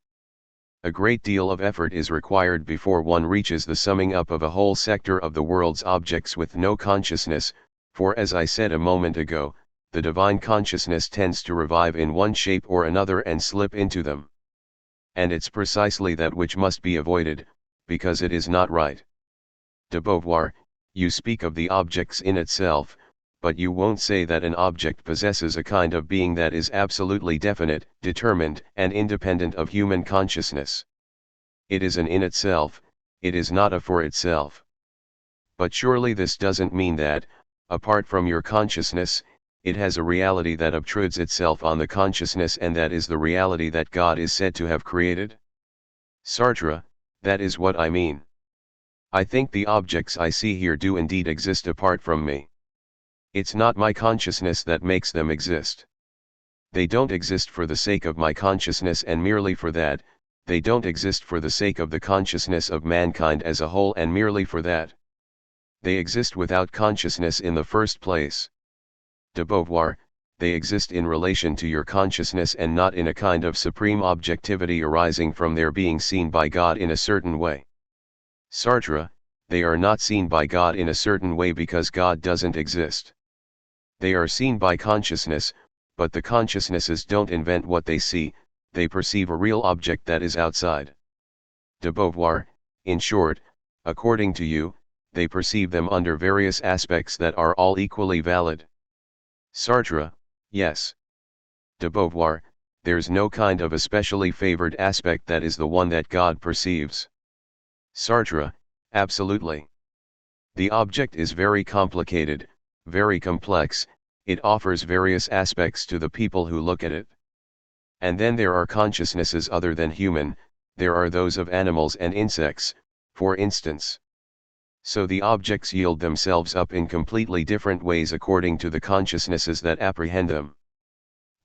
A great deal of effort is required before one reaches the summing up of a whole sector of the world's objects with no consciousness, for as I said a moment ago, the divine consciousness tends to revive in one shape or another and slip into them. And it's precisely that which must be avoided, because it is not right. De Beauvoir, you speak of the objects in itself, but you won't say that an object possesses a kind of being that is absolutely definite, determined, and independent of human consciousness. It is an in itself, it is not a for itself. But surely this doesn't mean that, apart from your consciousness, it has a reality that obtrudes itself on the consciousness, and that is the reality that God is said to have created? Sartre, that is what I mean. I think the objects I see here do indeed exist apart from me. It's not my consciousness that makes them exist. They don't exist for the sake of my consciousness and merely for that, they don't exist for the sake of the consciousness of mankind as a whole and merely for that. They exist without consciousness in the first place. De Beauvoir, they exist in relation to your consciousness and not in a kind of supreme objectivity arising from their being seen by God in a certain way. Sartre, they are not seen by God in a certain way because God doesn't exist. They are seen by consciousness, but the consciousnesses don't invent what they see, they perceive a real object that is outside. De Beauvoir, in short, according to you, they perceive them under various aspects that are all equally valid. Sartre, yes. De Beauvoir, there's no kind of especially favored aspect that is the one that God perceives. Sartre, absolutely. The object is very complicated, very complex, it offers various aspects to the people who look at it. And then there are consciousnesses other than human, there are those of animals and insects, for instance. So the objects yield themselves up in completely different ways according to the consciousnesses that apprehend them.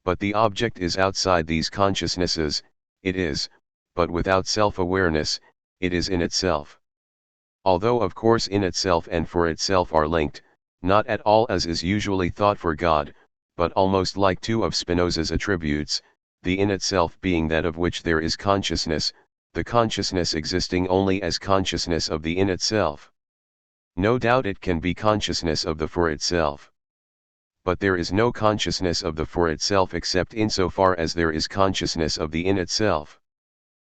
But the object is outside these consciousnesses, it is, but without self-awareness, it is in itself. Although of course in itself and for itself are linked, not at all as is usually thought for God, but almost like two of Spinoza's attributes, the in itself being that of which there is consciousness, the consciousness existing only as consciousness of the in itself. No doubt it can be consciousness of the for itself. But there is no consciousness of the for itself except insofar as there is consciousness of the in itself.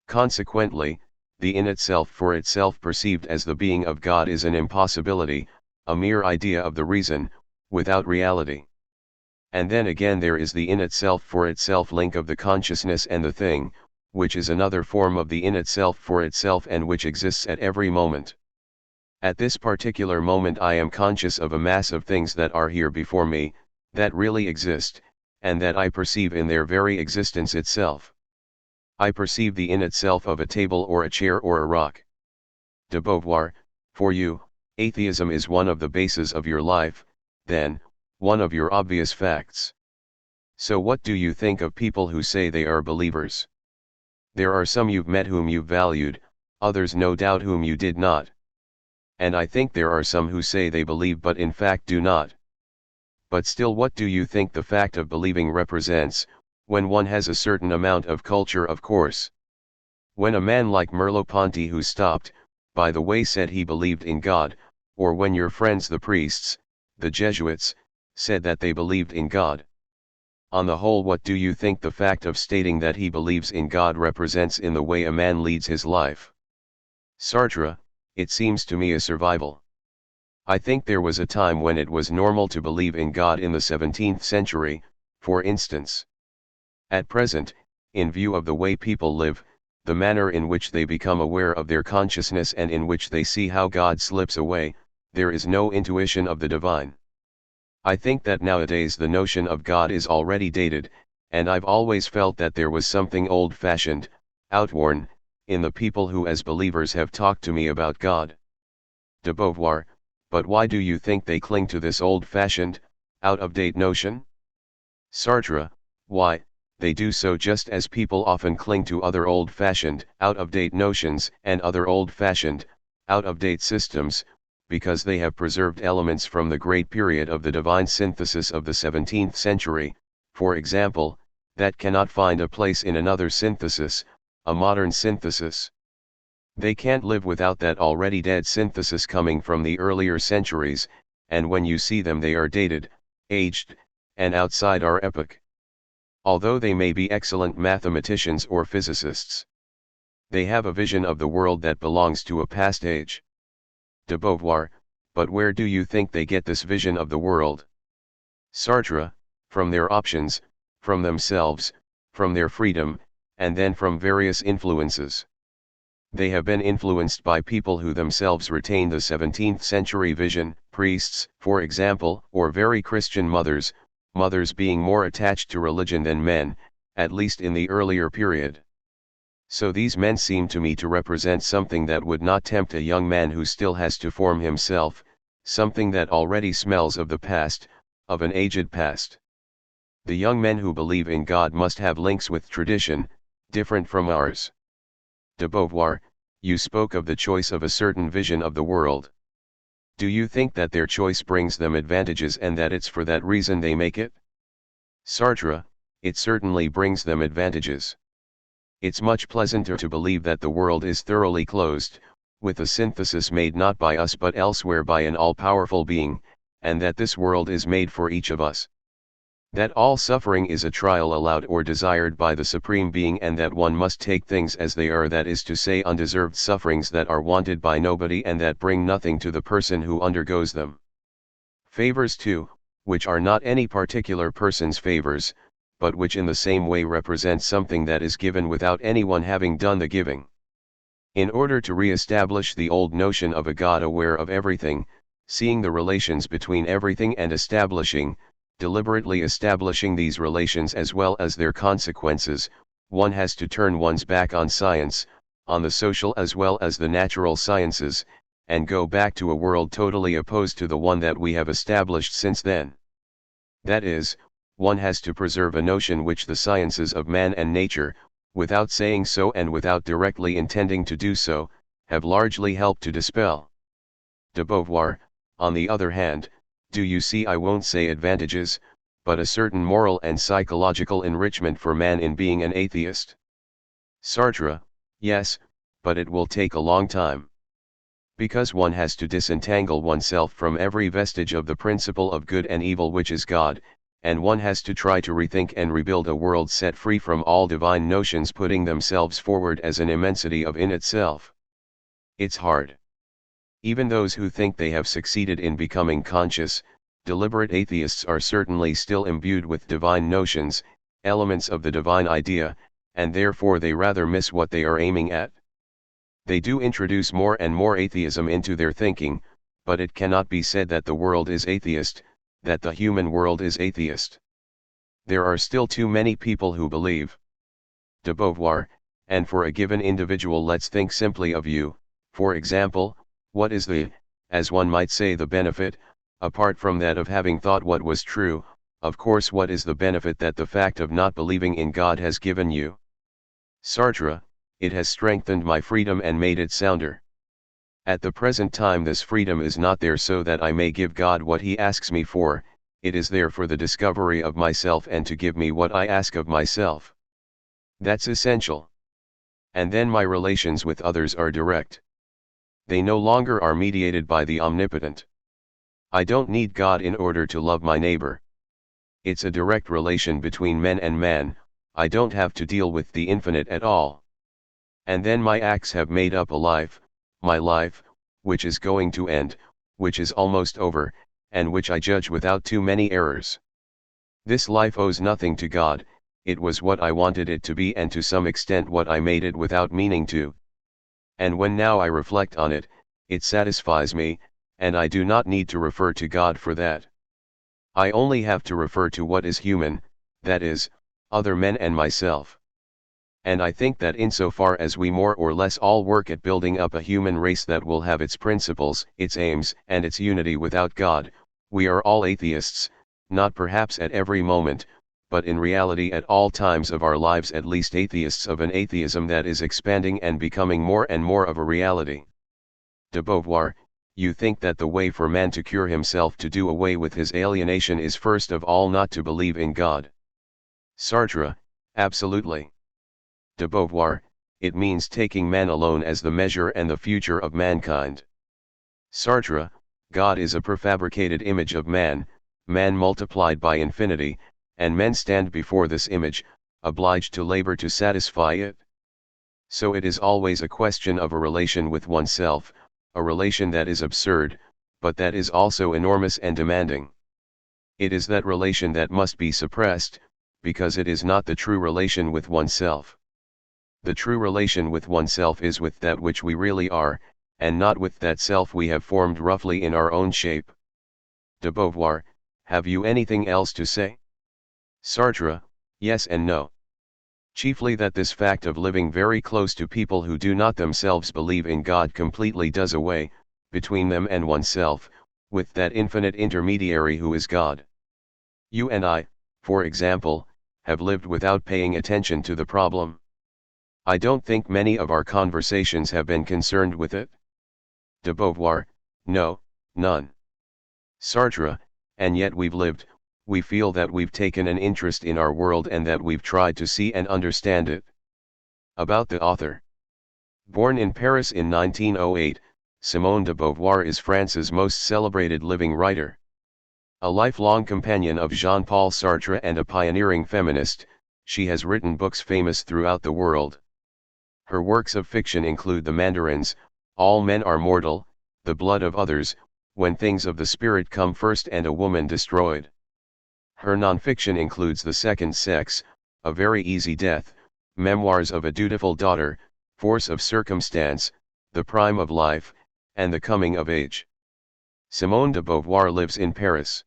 Consequently, the in itself for itself perceived as the being of God is an impossibility, a mere idea of the reason, without reality. And then again there is the in itself for itself link of the consciousness and the thing, which is another form of the in itself for itself and which exists at every moment. At this particular moment I am conscious of a mass of things that are here before me, that really exist, and that I perceive in their very existence itself. I perceive the in itself of a table or a chair or a rock. De Beauvoir, for you, atheism is one of the bases of your life, then, one of your obvious facts. So what do you think of people who say they are believers? There are some you've met whom you valued, others no doubt whom you did not. And I think there are some who say they believe but in fact do not. But still, what do you think the fact of believing represents, when one has a certain amount of culture, of course? When a man like Merleau-Ponty, who stopped, by the way, said he believed in God, or when your friends the priests, the Jesuits, said that they believed in God. On the whole, what do you think the fact of stating that he believes in God represents in the way a man leads his life? Sartre, it seems to me a survival. I think there was a time when it was normal to believe in God in the 17th century, for instance. At present, in view of the way people live, the manner in which they become aware of their consciousness and in which they see how God slips away, there is no intuition of the divine. I think that nowadays the notion of God is already dated, and I've always felt that there was something old-fashioned, outworn, in the people who as believers have talked to me about God. De Beauvoir, but why do you think they cling to this old-fashioned, out-of-date notion? Sartre, why, they do so just as people often cling to other old-fashioned, out-of-date notions and other old-fashioned, out-of-date systems, because they have preserved elements from the great period of the divine synthesis of the 17th century, for example, that cannot find a place in another synthesis, a modern synthesis. They can't live without that already dead synthesis coming from the earlier centuries, and when you see them they are dated, aged, and outside our epoch. Although they may be excellent mathematicians or physicists, they have a vision of the world that belongs to a past age. De Beauvoir, but where do you think they get this vision of the world? Sartre, from their options, from themselves, from their freedom, and then from various influences. They have been influenced by people who themselves retain the 17th century vision, priests, for example, or very Christian mothers, mothers being more attached to religion than men, at least in the earlier period. So these men seem to me to represent something that would not tempt a young man who still has to form himself, something that already smells of the past, of an aged past. The young men who believe in God must have links with tradition, different from ours. De Beauvoir, you spoke of the choice of a certain vision of the world. Do you think that their choice brings them advantages and that it's for that reason they make it? Sartre, it certainly brings them advantages. It's much pleasanter to believe that the world is thoroughly closed, with a synthesis made not by us but elsewhere by an all-powerful being, and that this world is made for each of us. That all suffering is a trial allowed or desired by the Supreme Being, and that one must take things as they are, that is to say, undeserved sufferings that are wanted by nobody and that bring nothing to the person who undergoes them. Favors too, which are not any particular person's favors, but which in the same way represent something that is given without anyone having done the giving. In order to re-establish the old notion of a God aware of everything, seeing the relations between everything and deliberately establishing these relations as well as their consequences, one has to turn one's back on science, on the social as well as the natural sciences, and go back to a world totally opposed to the one that we have established since then. That is, one has to preserve a notion which the sciences of man and nature, without saying so and without directly intending to do so, have largely helped to dispel. De Beauvoir, on the other hand, do you see, I won't say advantages, but a certain moral and psychological enrichment for man in being an atheist? Sartre, yes, but it will take a long time. Because one has to disentangle oneself from every vestige of the principle of good and evil which is God, and one has to try to rethink and rebuild a world set free from all divine notions putting themselves forward as an immensity of in itself. It's hard. Even those who think they have succeeded in becoming conscious, deliberate atheists are certainly still imbued with divine notions, elements of the divine idea, and therefore they rather miss what they are aiming at. They do introduce more and more atheism into their thinking, but it cannot be said that the world is atheist, that the human world is atheist. There are still too many people who believe. De Beauvoir, and for a given individual let's think simply of you, for example, what is the, as one might say the benefit, apart from that of having thought what was true, of course what is the benefit that the fact of not believing in God has given you? Sartre, it has strengthened my freedom and made it sounder. At the present time this freedom is not there so that I may give God what he asks me for, it is there for the discovery of myself and to give me what I ask of myself. That's essential. And then my relations with others are direct. They no longer are mediated by the omnipotent. I don't need God in order to love my neighbor. It's a direct relation between man and man, I don't have to deal with the infinite at all. And then my acts have made up a life, my life, which is going to end, which is almost over, and which I judge without too many errors. This life owes nothing to God, it was what I wanted it to be and to some extent what I made it without meaning to. And when now I reflect on it, it satisfies me, and I do not need to refer to God for that. I only have to refer to what is human, that is, other men and myself. And I think that insofar as we more or less all work at building up a human race that will have its principles, its aims, and its unity without God, we are all atheists, not perhaps at every moment, but in reality at all times of our lives at least atheists of an atheism that is expanding and becoming more and more of a reality. De Beauvoir, you think that the way for man to cure himself to do away with his alienation is first of all not to believe in God. Sartre, absolutely. De Beauvoir, it means taking man alone as the measure and the future of mankind. Sartre, God is a prefabricated image of man, man multiplied by infinity, and men stand before this image, obliged to labor to satisfy it. So it is always a question of a relation with oneself, a relation that is absurd, but that is also enormous and demanding. It is that relation that must be suppressed, because it is not the true relation with oneself. The true relation with oneself is with that which we really are, and not with that self we have formed roughly in our own shape. De Beauvoir, have you anything else to say? Sartre, yes and no. Chiefly that this fact of living very close to people who do not themselves believe in God completely does away, between them and oneself, with that infinite intermediary who is God. You and I, for example, have lived without paying attention to the problem. I don't think many of our conversations have been concerned with it. De Beauvoir, no, none. Sartre, and yet we've lived, we feel that we've taken an interest in our world and that we've tried to see and understand it. About the author. Born in Paris in 1908, Simone de Beauvoir is France's most celebrated living writer. A lifelong companion of Jean-Paul Sartre and a pioneering feminist, she has written books famous throughout the world. Her works of fiction include The Mandarins, All Men Are Mortal, The Blood of Others, When Things of the Spirit Come First and A Woman Destroyed. Her nonfiction includes The Second Sex, A Very Easy Death, Memoirs of a Dutiful Daughter, Force of Circumstance, The Prime of Life, and The Coming of Age. Simone de Beauvoir lives in Paris.